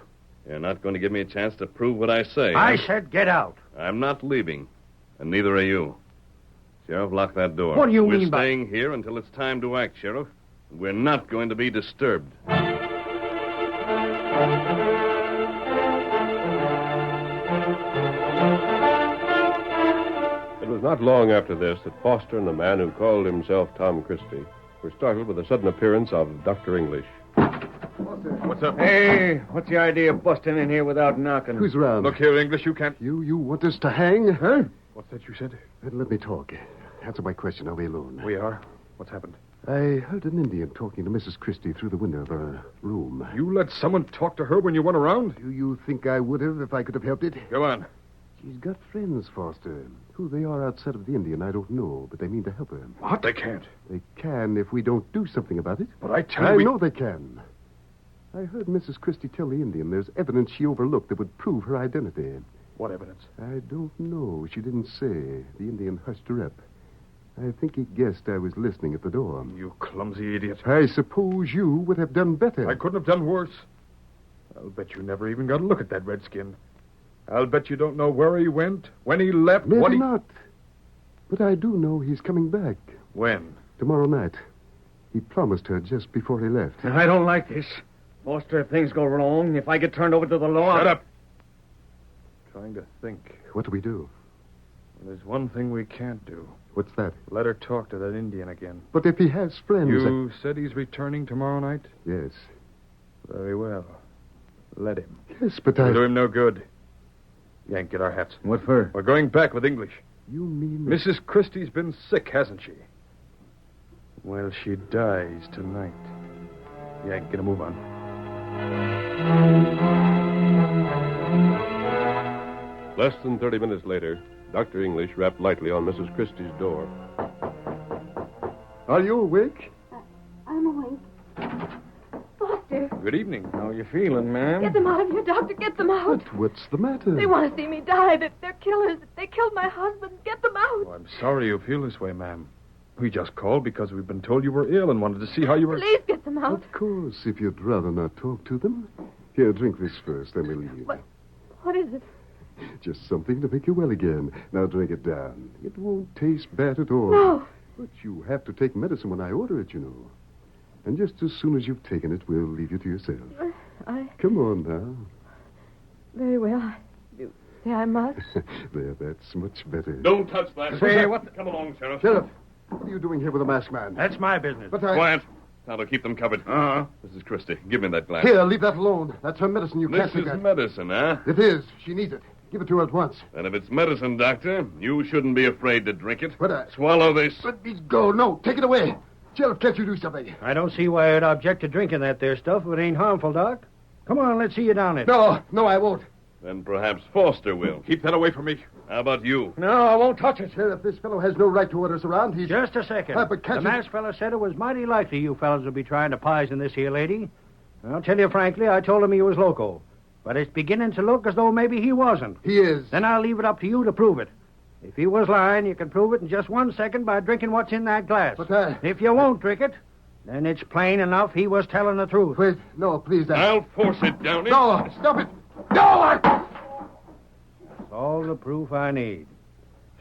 You're not going to give me a chance to prove what I say. I said get out. I'm not leaving. And neither are you. Sheriff, lock that door. What do you mean We're staying here until it's time to act, Sheriff. We're not going to be disturbed. It was not long after this that Foster and the man who called himself Tom Christie were startled with the sudden appearance of Dr. English. What's up? Hey, what's the idea of busting in here without knocking? Who's around? Look here, English, you can't... You want us to hang, huh? What's that you said? Let me talk. Answer my question. Are we alone? We are. What's happened? I heard an Indian talking to Mrs. Christie through the window of her room. You let someone talk to her when you weren't around? Do you think I would have if I could have helped it? Go on. She's got friends, Foster. Who they are outside of the Indian, I don't know, but they mean to help her. What? They can't. They can if we don't do something about it. But I tell you... I know they can. I heard Mrs. Christie tell the Indian there's evidence she overlooked that would prove her identity. What evidence? I don't know. She didn't say. The Indian hushed her up. I think he guessed I was listening at the door. You clumsy idiot. I suppose you would have done better. I couldn't have done worse. I'll bet you never even got a look at that redskin. I'll bet you don't know where he went, when he left, Maybe what he... not. But I do know he's coming back. When? Tomorrow night. He promised her just before he left. I don't like this. Foster, if things go wrong, if I get turned over to the law... Shut up. Trying to think. What do we do? There's one thing we can't do. What's that? Let her talk to that Indian again. But if he has friends... You said he's returning tomorrow night? Yes. Very well. Let him. Yes, but It'll do him no good. Yank, get our hats. What for? We're going back with English. You mean... Mrs. Christie's been sick, hasn't she? Well, she dies tonight. Yank, get a move on. Less than 30 minutes later, Dr. English rapped lightly on Mrs. Christie's door. Are you awake? I'm awake. Foster. Good evening. How you feeling, ma'am? Get them out of here, Doctor. Get them out. What's the matter? They want to see me die. They're killers. They killed my husband. Get them out. Oh, I'm sorry you feel this way, ma'am. We just called because we've been told you were ill and wanted to see how you were... Please get them out. Of course, if you'd rather not talk to them. Here, drink this first, then we'll leave. What is it? Just something to make you well again. Now drink it down. It won't taste bad at all. No. But you have to take medicine when I order it, you know. And just as soon as you've taken it, we'll leave you to yourself. Come on now. Very well. You say I must? There, that's much better. Don't touch that. Say, what? Come along, Sheriff. Sheriff, what are you doing here with a masked man? That's my business. But Quiet. Now to keep them covered. Uh-huh. Mrs. Christie, give me that glass. Here, leave that alone. That's her medicine. You can't This take is that. medicine, huh? It is. She needs it. Give it to her at once. And if it's medicine, Doctor, you shouldn't be afraid to drink it. But Swallow this. Let me go. No, take it away. Sheriff, can't you do something? I don't see why I'd object to drinking that there stuff if it ain't harmful, Doc. Come on, let's see you down it. No, I won't. Then perhaps Foster will. Keep that away from me. How about you? No, I won't touch it. Sheriff, this fellow has no right to order us around. He's... Just a second. But can't the you... masked fella said it was mighty likely you fellas would be trying to poison this here lady. I'll tell you frankly, I told him he was loco. But it's beginning to look as though maybe he wasn't. He is. Then I'll leave it up to you to prove it. If he was lying, you can prove it in just 1 second by drinking what's in that glass. But If you won't drink it, then it's plain enough he was telling the truth. Wait, no, please, I'll force it down it. No, stop it. No, All the proof I need.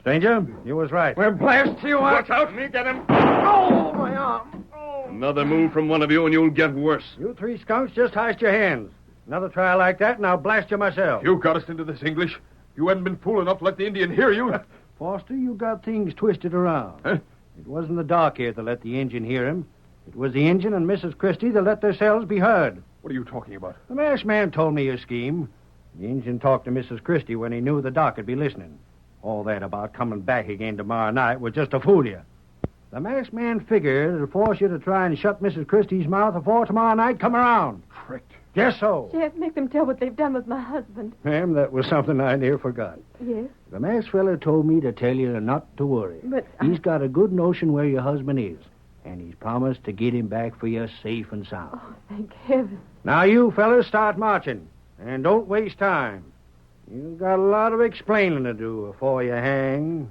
Stranger, you was right. Well, blast you! Watch out, me get him. Oh, my arm. Another move from one of you and you'll get worse. You three skunks just heist your hands. Another trial like that, and I'll blast you myself. You got us into this, English. You hadn't been fool enough to let the Indian hear you. Foster, you got things twisted around. Huh? It wasn't the dark here that let the Injun hear him. It was the Injun and Mrs. Christie that let themselves be heard. What are you talking about? The masked man told me your scheme. The Injun talked to Mrs. Christie when he knew the doc would be listening. All that about coming back again tomorrow night was just to fool you. The masked man figured it'd force you to try and shut Mrs. Christie's mouth before tomorrow night come around. Tricked. Yes, so. Jeff, make them tell what they've done with my husband. Ma'am, that was something I near forgot. Yes? The masked fella told me to tell you not to worry. But he's got a good notion where your husband is, and he's promised to get him back for you safe and sound. Oh, thank heaven. Now, you fellas start marching, and don't waste time. You've got a lot of explaining to do before you hang.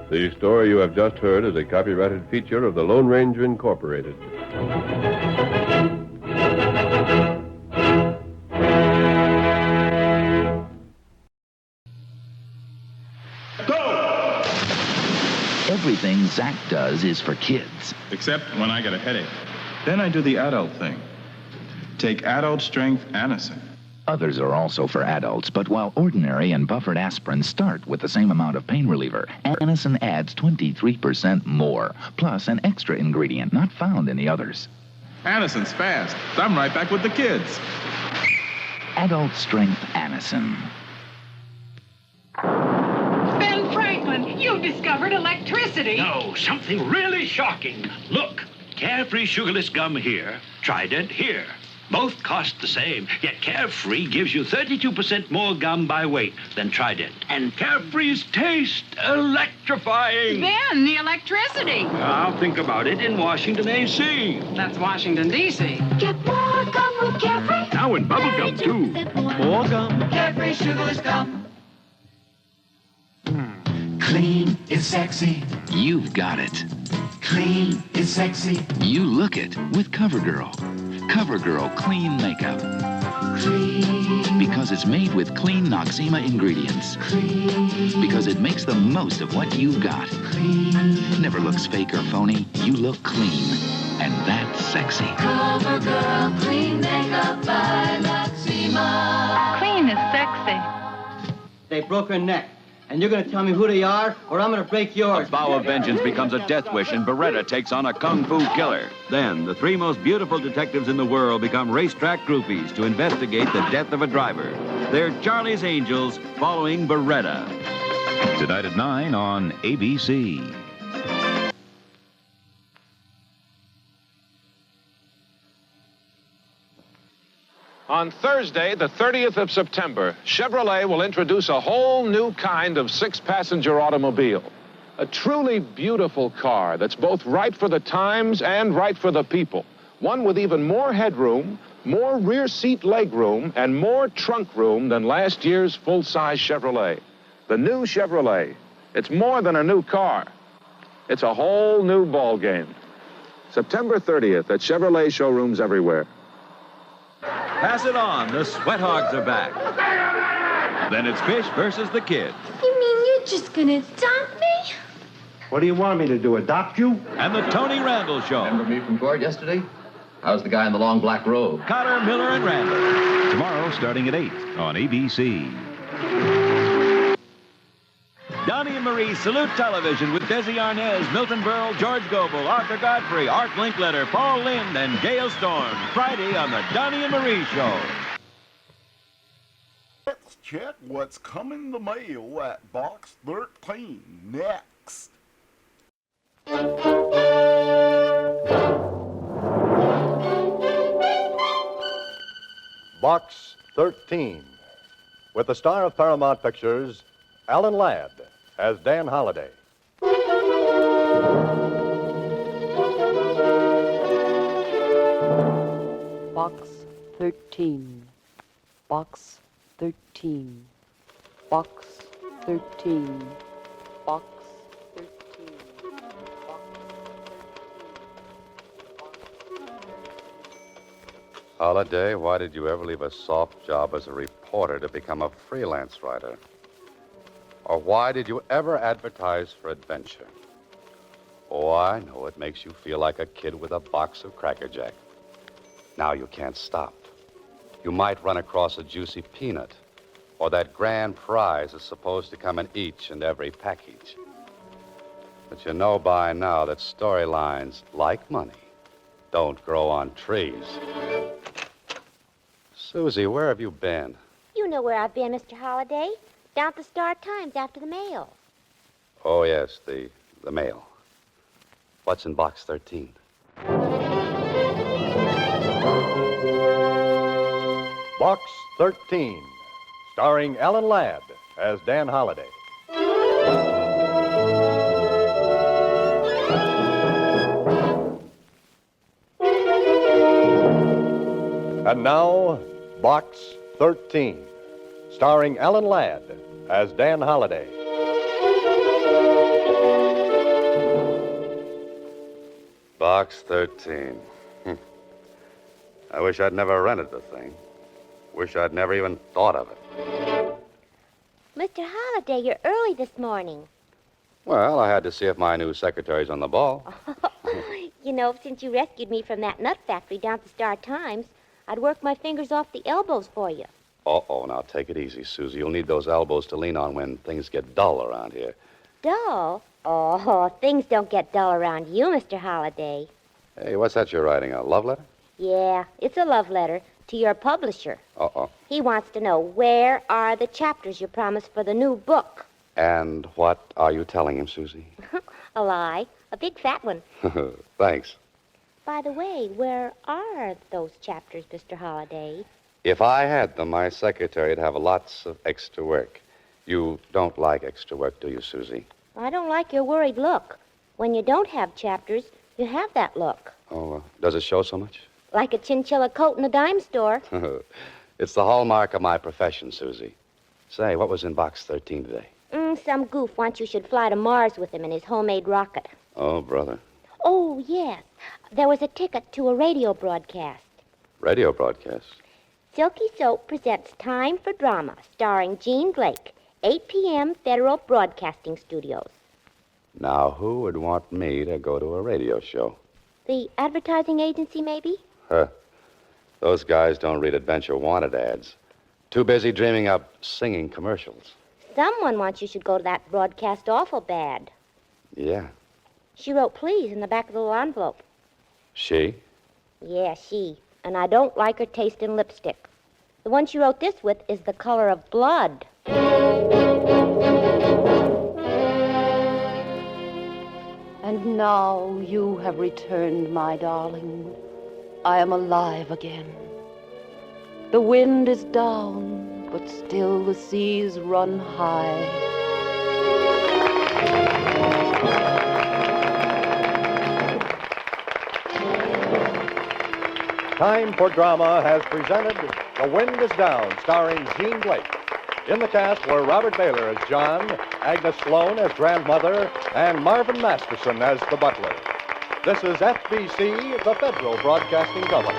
The story you have just heard is a copyrighted feature of the Lone Ranger Incorporated. Everything Zach does is for kids. Except when I get a headache. Then I do the adult thing. Take adult strength Anacin. Others are also for adults, but while ordinary and buffered aspirin start with the same amount of pain reliever, Anacin adds 23% more, plus an extra ingredient not found in the others. Anacin's fast. I'm right back with the kids. Adult strength Anacin. Ben Franklin, you've discovered electricity. No, something really shocking. Look, Carefree Sugarless Gum here, Trident here. Both cost the same, yet Carefree gives you 32% more gum by weight than Trident. And Carefree's taste, electrifying. Ben, the electricity. Now think about it in Washington, A.C. That's Washington, D.C. Get more gum with Carefree. Now in bubble gum, too. More gum. Carefree Sugarless Gum. Clean is sexy. You've got it. Clean is sexy. You look it with CoverGirl. CoverGirl Clean Makeup. Clean. Because it's made with clean Noxzema ingredients. Clean. Because it makes the most of what you've got. Clean. Never looks fake or phony. You look clean. And that's sexy. CoverGirl Clean Makeup by Noxzema. Clean is sexy. They broke her neck. And you're going to tell me who they are, or I'm going to break yours. A vow of vengeance becomes a death wish, and Beretta takes on a kung fu killer. Then, the three most beautiful detectives in the world become racetrack groupies to investigate the death of a driver. They're Charlie's Angels, following Beretta. Tonight at 9 on ABC. On Thursday, the 30th of September, Chevrolet will introduce a whole new kind of six-passenger automobile. A truly beautiful car that's both right for the times and right for the people. One with even more headroom, more rear seat legroom, and more trunk room than last year's full-size Chevrolet. The new Chevrolet. It's more than a new car. It's a whole new ball game. September 30th at Chevrolet showrooms everywhere. Pass it on. The Sweat Hogs are back. Then it's Fish versus the Kid. You mean you're just gonna dump me? What do you want me to do, adopt you? And the Tony Randall Show. Remember me from court yesterday? How's the guy in the long black robe? Cotter, Miller, and Randall. Tomorrow, starting at 8 on ABC. Donnie and Marie salute television with Desi Arnaz, Milton Berle, George Gobel, Arthur Godfrey, Art Linkletter, Paul Lynde, and Gail Storm. Friday on the Donnie and Marie Show. Let's check what's coming in the mail at Box 13 next. Box 13. With the star of Paramount Pictures, Alan Ladd, as Dan Holliday. Box 13. Box 13. Box 13. Box 13. Holliday, why did you ever leave a soft job as a reporter to become a freelance writer? Or why did you ever advertise for adventure? Oh, I know it makes you feel like a kid with a box of Cracker Jack. Now you can't stop. You might run across a juicy peanut, or that grand prize is supposed to come in each and every package. But you know by now that storylines, like money, don't grow on trees. Susie, where have you been? You know where I've been, Mr. Holliday. Down at the Star-Times after the mail. Oh, yes, the mail. What's in Box 13? Box 13, starring Alan Ladd as Dan Holliday. And now, Box 13, starring Alan Ladd as Dan Holliday. Box 13. I wish I'd never rented the thing. Wish I'd never even thought of it. Mr. Holliday, you're early this morning. Well, I had to see if my new secretary's on the ball. You know, since you rescued me from that nut factory down at the Star-Times, I'd work my fingers off the elbows for you. Uh-oh, now take it easy, Susie. You'll need those elbows to lean on when things get dull around here. Dull? Oh, things don't get dull around you, Mr. Holliday. Hey, what's that you're writing, a love letter? Yeah, it's a love letter to your publisher. Uh-oh. He wants to know where are the chapters you promised for the new book. And what are you telling him, Susie? A lie. A big fat one. Thanks. By the way, where are those chapters, Mr. Holliday? If I had them, my secretary'd have lots of extra work. You don't like extra work, do you, Susie? I don't like your worried look. When you don't have chapters, you have that look. Oh, does it show so much? Like a chinchilla coat in a dime store. It's the hallmark of my profession, Susie. Say, what was in Box 13 today? Some goof wants you should fly to Mars with him in his homemade rocket. Oh, brother. Oh, yes. There was a ticket to a radio broadcast. Radio broadcast? Silky Soap presents Time for Drama, starring Jean Blake, 8 p.m. Federal Broadcasting Studios. Now, who would want me to go to a radio show? The advertising agency, maybe? Those guys don't read Adventure Wanted ads. Too busy dreaming up singing commercials. Someone wants you should go to that broadcast awful bad. Yeah. She wrote please in the back of the little envelope. She? Yeah, she. And I don't like her taste in lipstick. The one she wrote this with is the color of blood. And now you have returned, my darling. I am alive again. The wind is down, but still the seas run high. Time for Drama has presented The Wind is Down, starring Jean Blake. In the cast were Robert Baylor as John, Agnes Sloan as grandmother, and Marvin Masterson as the butler. This is FBC, the Federal Broadcasting Company.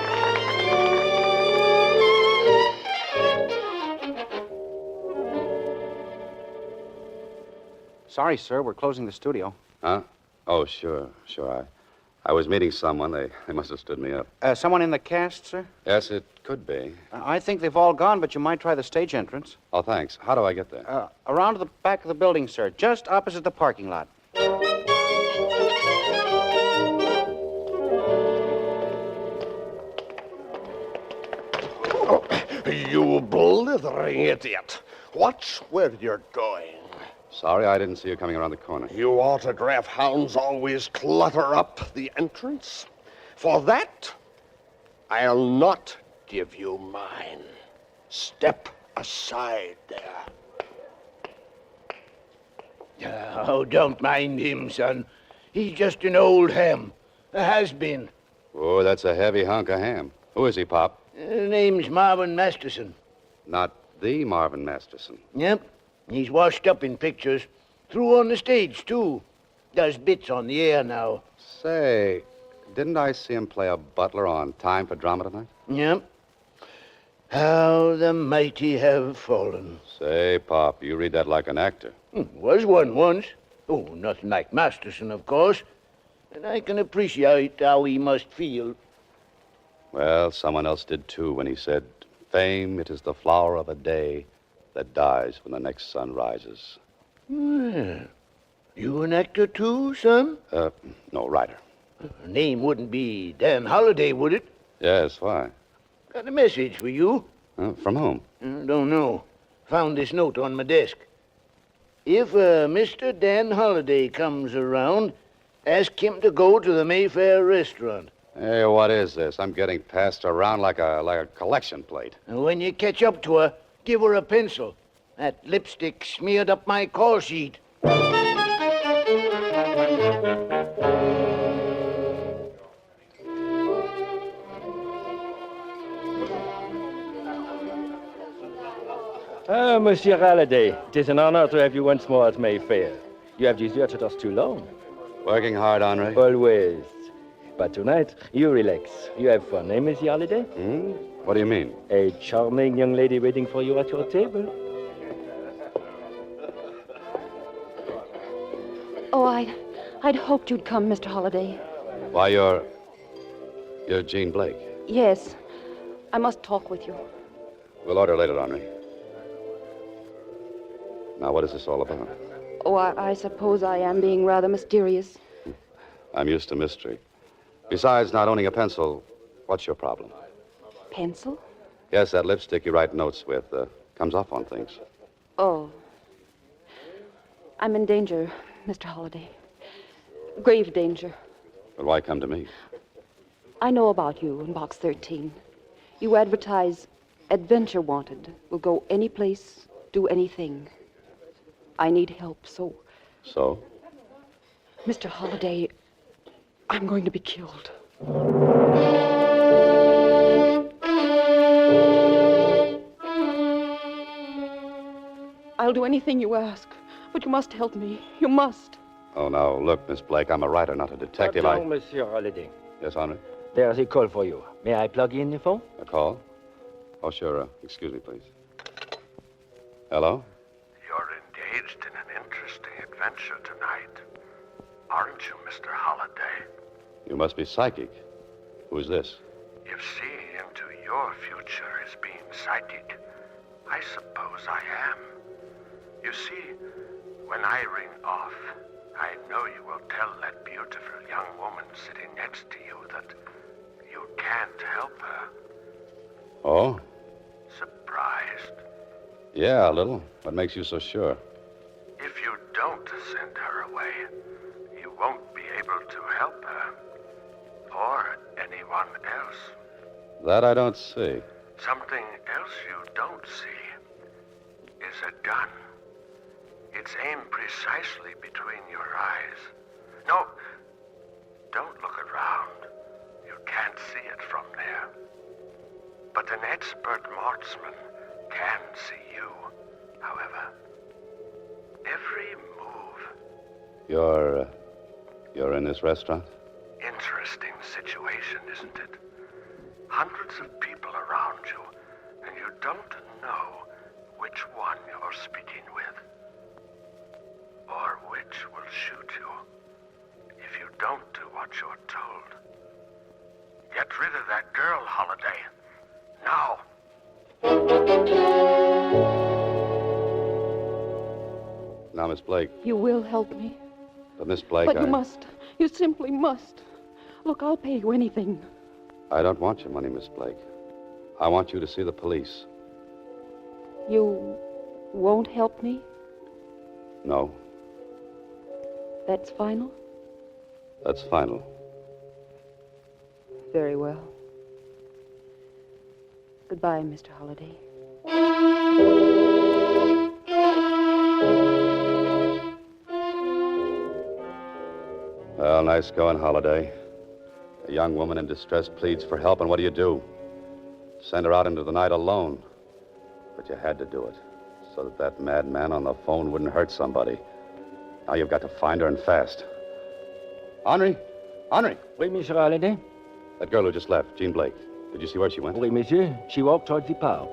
Sorry, sir, we're closing the studio. Huh? Oh, sure. I was meeting someone. They must have stood me up. Someone in the cast, sir? Yes, it could be. I think they've all gone, but you might try the stage entrance. Oh, thanks. How do I get there? Around to the back of the building, sir, just opposite the parking lot. Oh, you blithering idiot. Watch where you're going. Sorry, I didn't see you coming around the corner. You autograph hounds always clutter up the entrance. For that, I'll not give you mine. Step aside there. Oh, don't mind him, son. He's just an old ham. A has-been. Oh, that's a heavy hunk of ham. Who is he, Pop? Name's Marvin Masterson. Not the Marvin Masterson. Yep. He's washed up in pictures. Through on the stage, too. Does bits on the air now. Say, didn't I see him play a butler on Time for Drama tonight? Yep. How the mighty have fallen. Say, Pop, you read that like an actor. Was one once. Oh, nothing like Masterson, of course. And I can appreciate how he must feel. Well, someone else did, too, when he said, "Fame, it is the flower of a day that dies when the next sun rises." Well, you an actor, too, son? No, writer. Name wouldn't be Dan Holliday, would it? Yes, why? Got a message for you. From whom? Don't know. Found this note on my desk. If Mr. Dan Holliday comes around, ask him to go to the Mayfair restaurant. Hey, what is this? I'm getting passed around like a collection plate. And when you catch up to her, give her a pencil. That lipstick smeared up my call sheet. Monsieur Halliday, it is an honor to have you once more at Mayfair. You have deserted us too long. Working hard, Henri? Always. But tonight, you relax. You have fun, eh, Monsieur Halliday? What do you mean? A charming young lady waiting for you at your table. Oh, I'd hoped you'd come, Mr. Holliday. Why, you're Jean Blake. Yes. I must talk with you. We'll order later, Henri. Now, what is this all about? Oh, I suppose I am being rather mysterious. I'm used to mystery. Besides not owning a pencil, what's your problem? Pencil? Yes, that lipstick you write notes with comes off on things. Oh. I'm in danger, Mr. Holliday. Grave danger. But why come to me? I know about you in Box 13. You advertise adventure wanted. Will go any place, do anything. I need help, so... So? Mr. Holliday, I'm going to be killed. I'll do anything you ask, but you must help me. You must. Oh, now, look, Miss Blake, I'm a writer, not a detective. Pardon, Monsieur Holliday. Yes, Henri? There's a call for you. May I plug in the phone? A call? Oh, sure. Excuse me, please. Hello? You're engaged in an interesting adventure tonight. Aren't you, Mr. Holliday? You must be psychic. Who's this? If seeing into your future is being psychic, I suppose I am. You see, when I ring off, I know you will tell that beautiful young woman sitting next to you that you can't help her. Oh? Surprised? Yeah, a little. What makes you so sure? If you don't send her away, you won't be able to help her. Or anyone else. That I don't see. Something else you don't see is a gun. It's aimed precisely between your eyes. No, don't look around. You can't see it from there. But an expert marksman can see you, however. Every move. You're in this restaurant? Interesting situation, isn't it? Hundreds of people around you, and you don't know which one you're speaking with. Or which will shoot you if you don't do what you're told. Get rid of that girl, Holiday. Now. Now, Miss Blake. You will help me. But Miss Blake, But you must. You simply must. Look, I'll pay you anything. I don't want your money, Miss Blake. I want you to see the police. You won't help me? No, That's final? that's final. Very well. Goodbye, Mr. Holliday. Well, nice going, Holiday. A young woman in distress pleads for help, and what do? Send her out into the night alone. But you had to do it, so that that madman on the phone wouldn't hurt somebody. Now you've got to find her, and fast. Henri! Henri! Oui, Monsieur Holliday? That girl who just left, Jean Blake. Did you see where she went? Oui, monsieur. She walked towards the park.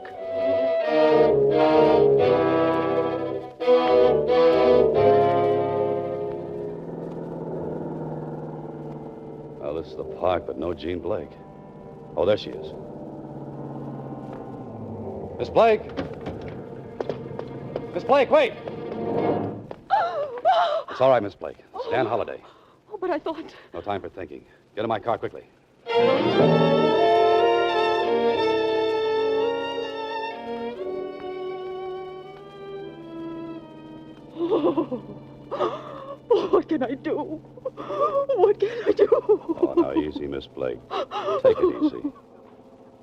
Well, this is the park, but no Jean Blake. Oh, there she is. Miss Blake! Miss Blake, wait! It's all right, Miss Blake. It's Dan Holiday. Oh, but I thought... No time for thinking. Get in my car quickly. Oh, what can I do? What can I do? Oh, now, easy, Miss Blake. Take it easy.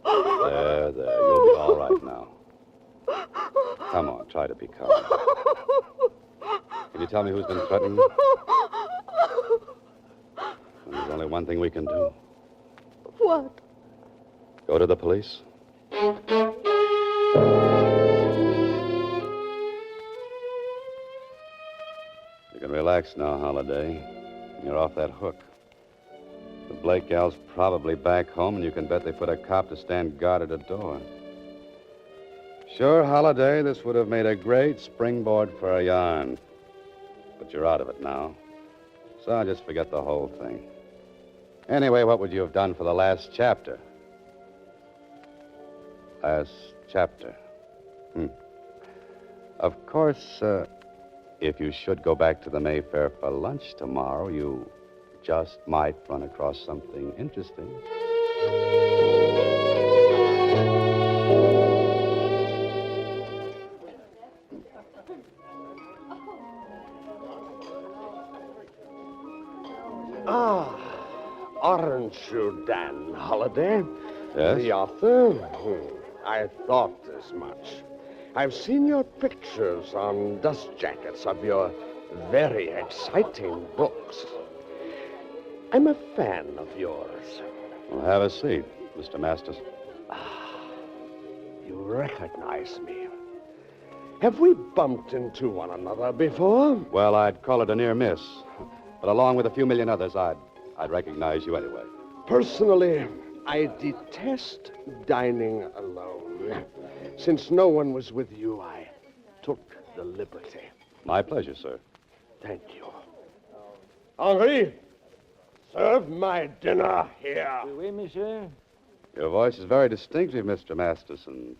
There. You'll be all right now. Come on, try to be calm. Can you tell me who's been threatening you? There's only one thing we can do. What? Go to the police. You can relax now, Holiday. You're off that hook. The Blake gal's probably back home, and you can bet they put a cop to stand guard at the door. Sure, Holiday, this would have made a great springboard for a yarn. But you're out of it now. So I'll just forget the whole thing. Anyway, what would you have done for the last chapter? Last chapter. Of course, if you should go back to the Mayfair for lunch tomorrow, you just might run across something interesting. Aren't you Dan Holiday? Yes? The author? I thought as much. I've seen your pictures on dust jackets of your very exciting books. I'm a fan of yours. Well, have a seat, Mr. Masters. You recognize me. Have we bumped into one another before? Well, I'd call it a near miss. But along with a few million others, I'd recognize you anyway. Personally, I detest dining alone. Since no one was with you, I took the liberty. My pleasure, sir. Thank you. Henri, serve my dinner here. Oui, monsieur. Your voice is very distinctive, Mr. Masterson.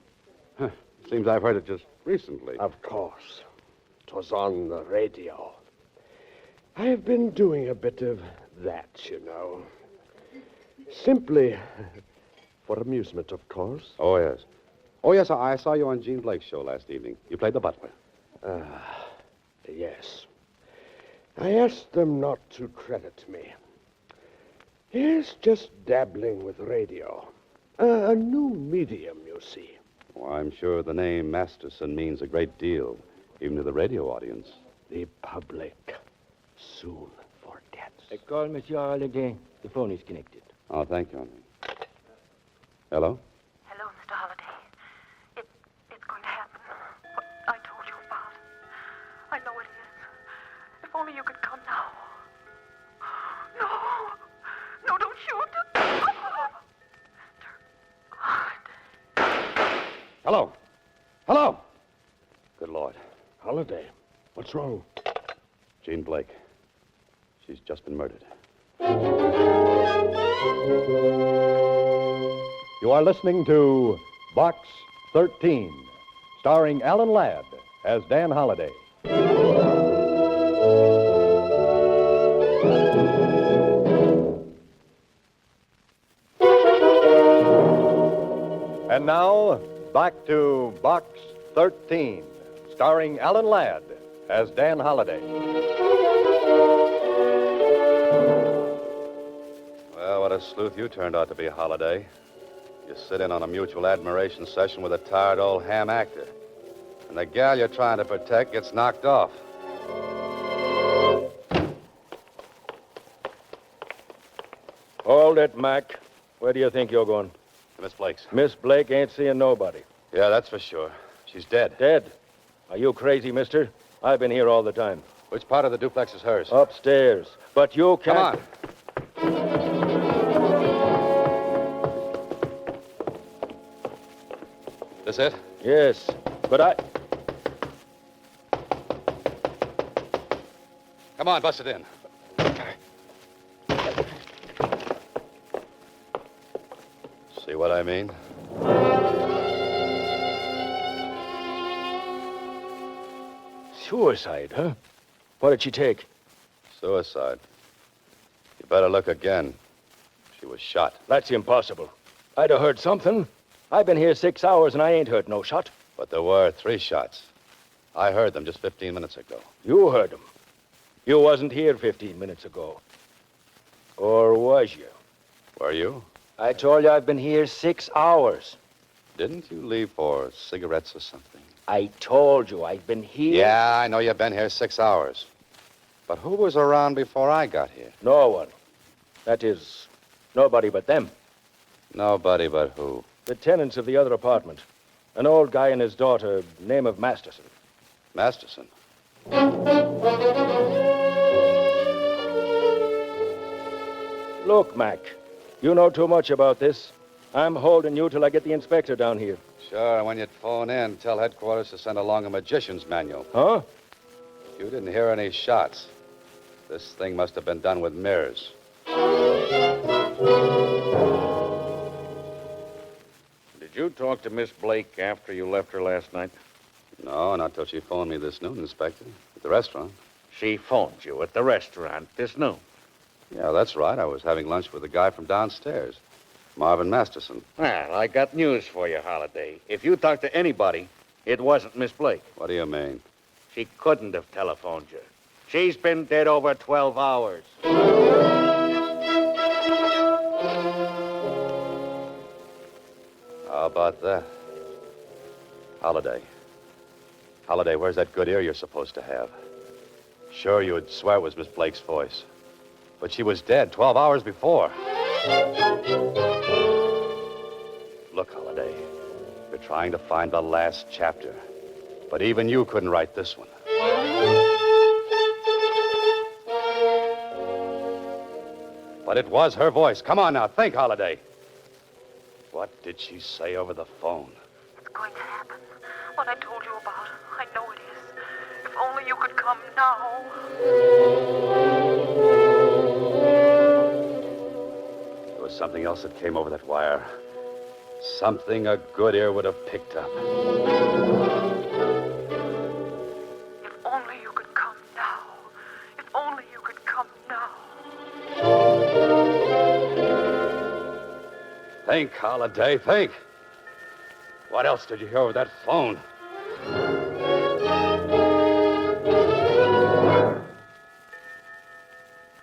Seems I've heard it just recently. Of course. It was on the radio. I've been doing a bit of that, you know. Simply for amusement, of course. Oh, yes. Oh, yes, I saw you on Jean Blake's show last evening. You played the butler. Yes. I asked them not to credit me. Yes, just dabbling with radio. A new medium, you see. Well, I'm sure the name Masterson means a great deal, even to the radio audience. The public soon forgets. I call Monsieur Holliday. The phone is connected. Oh, thank you, Henry. Hello? Hello, Mr. Hello. Hello. Good Lord. Holiday, what's wrong? Jean Blake. She's just been murdered. You are listening to Box 13, starring Alan Ladd as Dan Holliday. And now, back to Box 13, starring Alan Ladd as Dan Holliday. Well, what a sleuth you turned out to be, Holliday. You sit in on a mutual admiration session with a tired old ham actor. And the gal you're trying to protect gets knocked off. Hold it, Mac. Where do you think you're going? To Miss Blake's. Miss Blake ain't seeing nobody. Yeah, that's for sure. She's dead. Dead? Are you crazy, mister? I've been here all the time. Which part of the duplex is hers? Upstairs. But you can't... Come on. This it? Yes, but I... Come on, bust it in. See what I mean? Suicide, huh? What did she take? Suicide. You better look again. She was shot. That's impossible. I'd have heard something. I've been here 6 hours and I ain't heard no shot. But there were 3 shots. I heard them just 15 minutes ago. You heard them. You wasn't here 15 minutes ago. Or was you? Were you? I told you I've been here 6 hours. Didn't you leave for cigarettes or something? I told you I've been here. Yeah, I know you've been here 6 hours. But who was around before I got here? No one. That is, nobody but them. Nobody but who? The tenants of the other apartment. An old guy and his daughter, name of Masterson. Masterson? Look, Mac, you know too much about this. I'm holding you till I get the inspector down here. Sure, and when you phone in, tell headquarters to send along a magician's manual. Huh? You didn't hear any shots. This thing must have been done with mirrors. Did you talk to Miss Blake after you left her last night? No, not till she phoned me this noon, Inspector, at the restaurant. She phoned you at the restaurant this noon? Yeah, that's right. I was having lunch with the guy from downstairs, Marvin Masterson. Well, I got news for you, Holiday. If you talked to anybody, it wasn't Miss Blake. What do you mean? She couldn't have telephoned you. She's been dead over 12 hours. How about that? Holiday. Holiday, where's that good ear you're supposed to have? Sure, you'd swear it was Miss Blake's voice. But she was dead 12 hours before. Look, Holiday, you're trying to find the last chapter. But even you couldn't write this one. But it was her voice. Come on now, think, Holiday. What did she say over the phone? It's going to happen. What I told you about. I know it is. If only you could come now. There was something else that came over that wire. Something a good ear would have picked up. If only you could come now. If only you could come now. Think, Holiday, think. What else did you hear over that phone?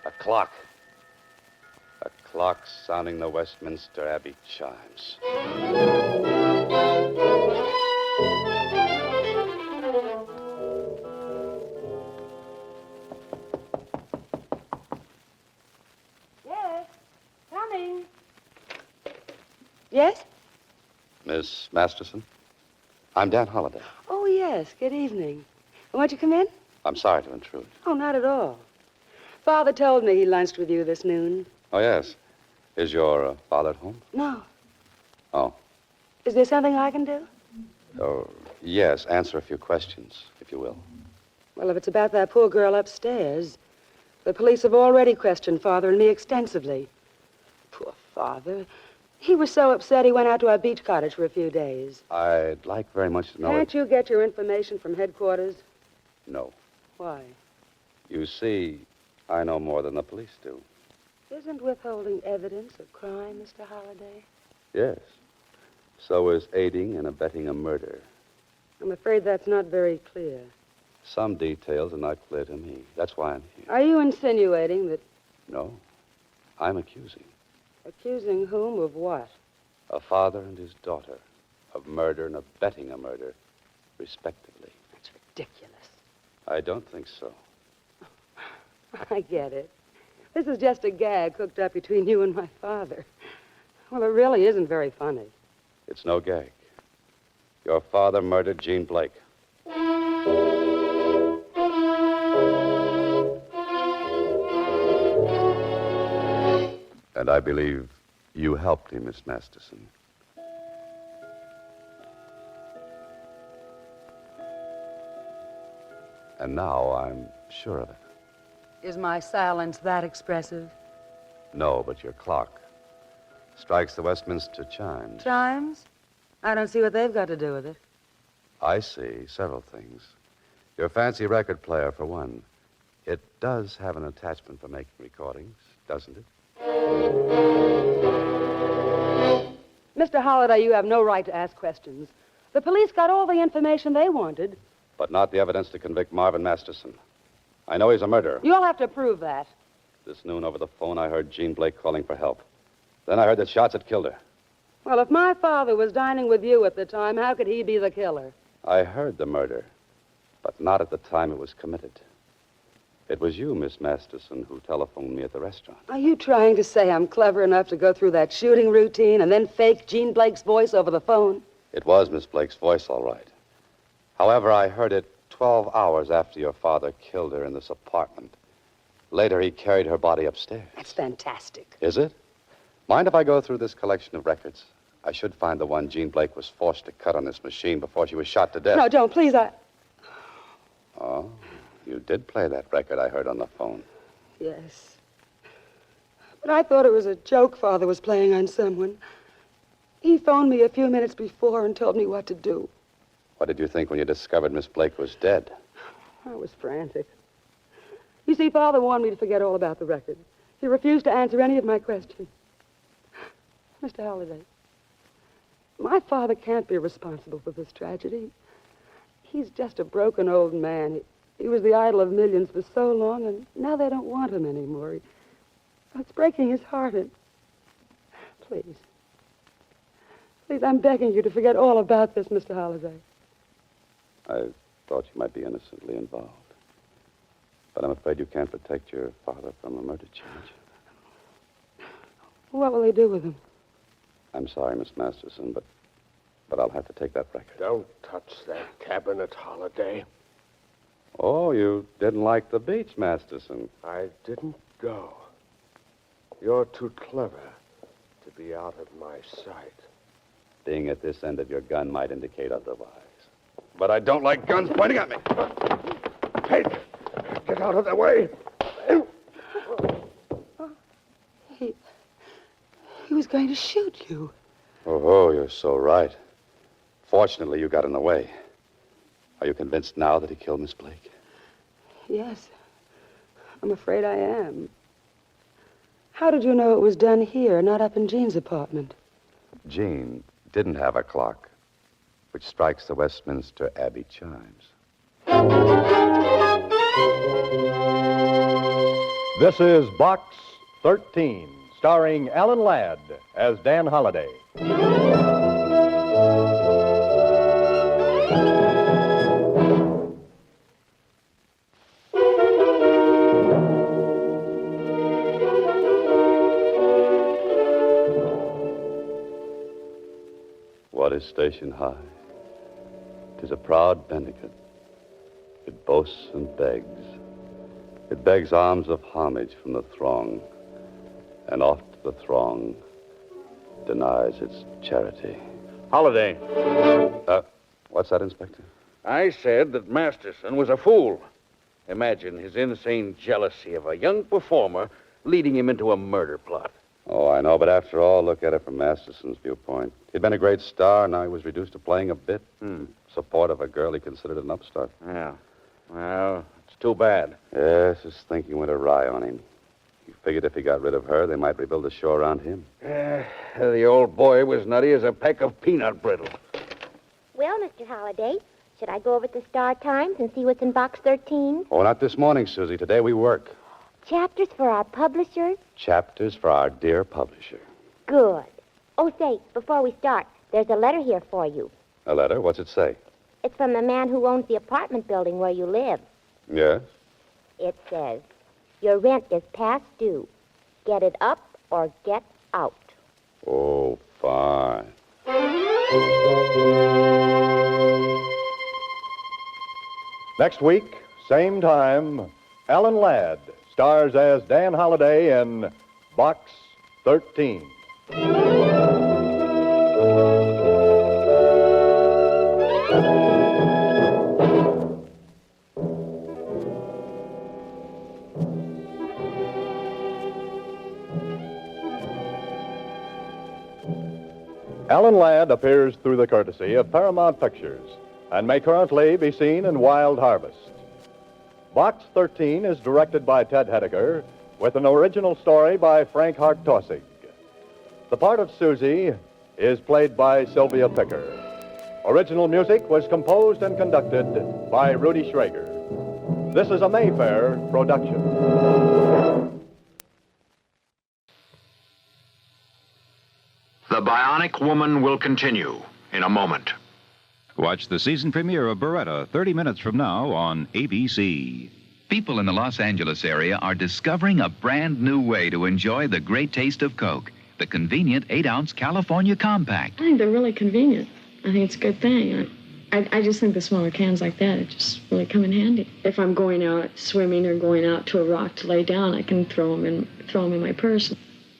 A clock. A clock sounding the Westminster Abbey chimes. Yes, coming. Yes? Miss Masterson? I'm Dan Holliday. Oh, yes. Good evening. Won't you come in? I'm sorry to intrude. Oh, not at all. Father told me he lunched with you this noon. Oh, yes. Is your father at home? No. Oh. Is there something I can do? Oh, yes. Answer a few questions, if you will. Well, if it's about that poor girl upstairs, the police have already questioned Father and me extensively. Poor Father. He was so upset he went out to our beach cottage for a few days. I'd like very much to know... Can't you get your information from headquarters? No. Why? You see, I know more than the police do. Isn't withholding evidence a crime, Mr. Holliday? Yes. So is aiding and abetting a murder. I'm afraid that's not very clear. Some details are not clear to me. That's why I'm here. Are you insinuating that... No. I'm accusing Accusing whom of what? a father and his daughter of murder and abetting a murder, respectively. That's ridiculous. I don't think so. I get it. This is just a gag cooked up between you and my father. Well, it really isn't very funny. It's no gag. Your father murdered Jean Blake. And I believe you helped him, Miss Masterson. And now I'm sure of it. Is my silence that expressive? No, but your clock strikes the Westminster chimes. Chimes? I don't see what they've got to do with it. I see several things. Your fancy record player, for one. It does have an attachment for making recordings, doesn't it? Mr. Holliday, you have no right to ask questions. The police got all the information they wanted. But not the evidence to convict Marvin Masterson. I know he's a murderer. You'll have to prove that. This noon over the phone, I heard Jean Blake calling for help. Then I heard that shots had killed her. Well, if my father was dining with you at the time, how could he be the killer? I heard the murder, but not at the time it was committed. It was you, Miss Masterson, who telephoned me at the restaurant. Are you trying to say I'm clever enough to go through that shooting routine and then fake Jean Blake's voice over the phone? It was Miss Blake's voice, all right. However, I heard it 12 hours after your father killed her in this apartment. Later, he carried her body upstairs. That's fantastic. Is it? Mind if I go through this collection of records? I should find the one Jean Blake was forced to cut on this machine before she was shot to death. No, don't, please, Oh, you did play that record I heard on the phone. Yes. But I thought it was a joke Father was playing on someone. He phoned me a few minutes before and told me what to do. What did you think when you discovered Miss Blake was dead? I was frantic. You see, Father warned me to forget all about the record. He refused to answer any of my questions. Mr. Halliday, my father can't be responsible for this tragedy. He's just a broken old man. He was the idol of millions for so long, and now they don't want him anymore. It's breaking his heart. And please, I'm begging you to forget all about this, Mr. Halliday. I thought you might be innocently involved. But I'm afraid you can't protect your father from a murder charge. What will they do with him? I'm sorry, Miss Masterson, but I'll have to take that record. Don't touch that cabinet, Holiday. Oh, you didn't like the beach, Masterson. I didn't go. You're too clever to be out of my sight. Being at this end of your gun might indicate otherwise. But I don't like guns pointing at me. Hey, get out of the way. He was going to shoot you. Oh, you're so right. Fortunately, you got in the way. Are you convinced now that he killed Miss Blake? Yes. I'm afraid I am. How did you know it was done here, not up in Jean's apartment? Jean didn't have a clock, which strikes the Westminster Abbey chimes. This is Box 13, starring Alan Ladd as Dan Holliday. What is station high? 'Tis a proud benedict. It boasts and begs. It begs alms of homage from the throng, and oft the throng denies its charity. Holiday. What's that, Inspector? I said that Masterson was a fool. Imagine his insane jealousy of a young performer leading him into a murder plot. Oh, I know, but after all, look at it from Masterson's viewpoint. He'd been a great star, now he was reduced to playing a bit in support of a girl he considered an upstart. Yeah. Well, it's too bad. Yes, his thinking went awry on him. He figured if he got rid of her, they might rebuild the show around him. The old boy was nutty as a peck of peanut brittle. Well, Mr. Holliday, should I go over to Star Times and see what's in Box 13? Oh, not this morning, Susie. Today we work. Chapters for our publishers? Chapters for our dear publisher. Good. Oh, say, before we start, there's a letter here for you. A letter? What's it say? It's from the man who owns the apartment building where you live. Yes? It says, your rent is past due. Get it up or get out. Oh, fine. Next week, same time, Alan Ladd stars as Dan Holliday in Box 13. Alan Ladd appears through the courtesy of Paramount Pictures and may currently be seen in Wild Harvest. Box 13 is directed by Ted Hediger with an original story by Frank Hartosig. The part of Susie is played by Sylvia Picker. Original music was composed and conducted by Rudy Schrager. This is a Mayfair production. The Bionic Woman will continue in a moment. Watch the season premiere of Beretta 30 minutes from now on ABC. People in the Los Angeles area are discovering a brand new way to enjoy the great taste of Coke, the convenient 8-ounce California Compact. I think they're really convenient. I think it's a good thing. I just think the smaller cans like that just really come in handy. If I'm going out swimming or going out to a rock to lay down, I can throw them in my purse.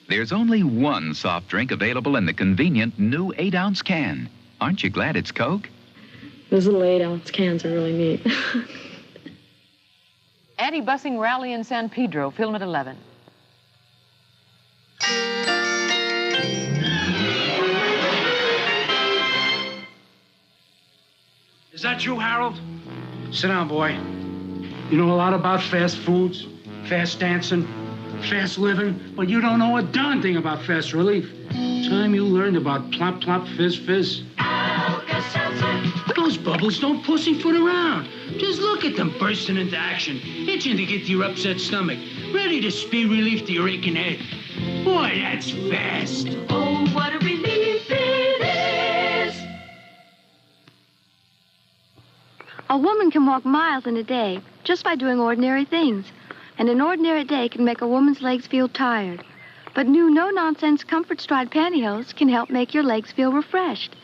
There's only one soft drink available in the convenient new 8-ounce can. Aren't you glad it's Coke? Those little 8-ounce cans are really neat. Anti-busing rally in San Pedro, film at 11. Is that you, Harold? Sit down, boy. You know a lot about fast foods, fast dancing, fast living, but you don't know a darn thing about fast relief. Time you learned about plop, plop, fizz, fizz. Those bubbles don't pussyfoot around. Just look at them bursting into action, itching to get to your upset stomach, ready to speed relief to your aching head. Boy, that's fast. Oh, what a relief it is. A woman can walk miles in a day just by doing ordinary things. And an ordinary day can make a woman's legs feel tired. But new no-nonsense Comfort Stride pantyhose can help make your legs feel refreshed.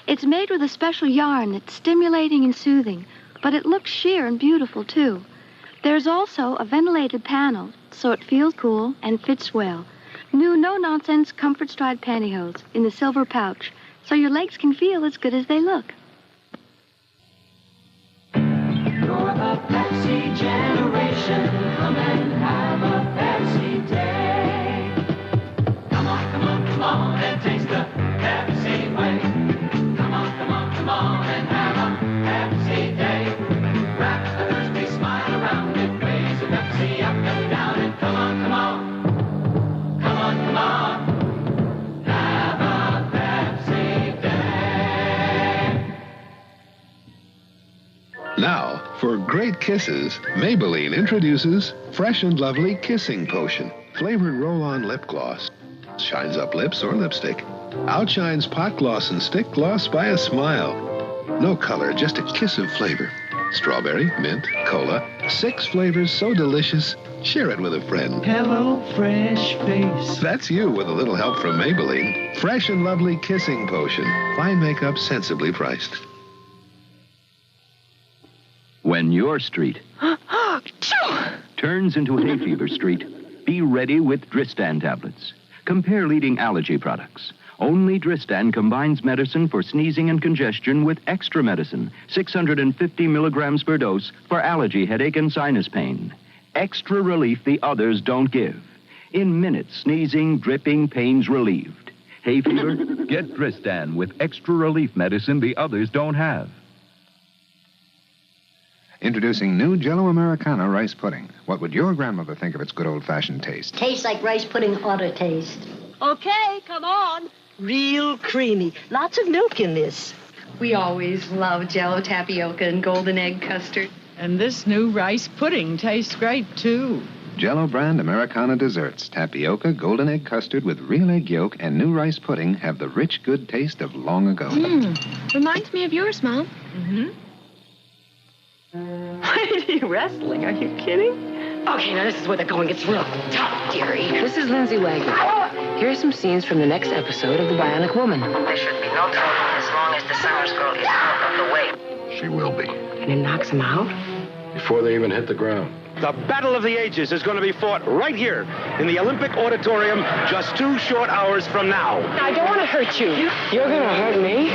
It's made with a special yarn that's stimulating and soothing, but it looks sheer and beautiful, too. There's also a ventilated panel, so it feels cool and fits well. New no-nonsense Comfort Stride pantyhose in the silver pouch, so your legs can feel as good as they look. You're the Pepsi generation. Come and have a Pepsi day. Come on, come on, come on and taste the Pepsi way. Come on, come on, come on and have a Pepsi day. Wrap a thirsty smile around it, raise a Pepsi up and down and come on, come on. Come on, come on. Have a Pepsi day. Now, for great kisses, Maybelline introduces Fresh and Lovely Kissing Potion. Flavored roll-on lip gloss. Shines up lips or lipstick. Outshines pot gloss and stick gloss by a smile. No color, just a kiss of flavor. Strawberry, mint, cola. 6 flavors so delicious, share it with a friend. Hello, fresh face. That's you with a little help from Maybelline. Fresh and Lovely Kissing Potion. Fine makeup sensibly priced. When your street turns into hay fever street, be ready with Dristan tablets. Compare leading allergy products. Only Dristan combines medicine for sneezing and congestion with extra medicine, 650 milligrams per dose for allergy, headache, and sinus pain. Extra relief the others don't give. In minutes, sneezing, dripping, pains relieved. Hay fever? Get Dristan with extra relief medicine the others don't have. Introducing new Jell-O Americana rice pudding. What would your grandmother think of its good old-fashioned taste? Tastes like rice pudding ought to taste. Okay, come on. Real creamy. Lots of milk in this. We always love Jell-O tapioca and golden egg custard. And this new rice pudding tastes great, too. Jell-O brand Americana desserts, tapioca, golden egg custard with real egg yolk, and new rice pudding have the rich, good taste of long ago. Reminds me of yours, Mom. Why are you wrestling? Are you kidding? Okay, now this is where the going gets real tough, dearie. This is Lindsay Wagner. Here are some scenes from the next episode of The Bionic Woman. There should be no trouble as long as the Summers girl is out of the way. She will be. And it knocks him out? Before they even hit the ground. The Battle of the Ages is going to be fought right here in the Olympic Auditorium just 2 short hours from now. I don't want to hurt you. You're going to hurt me?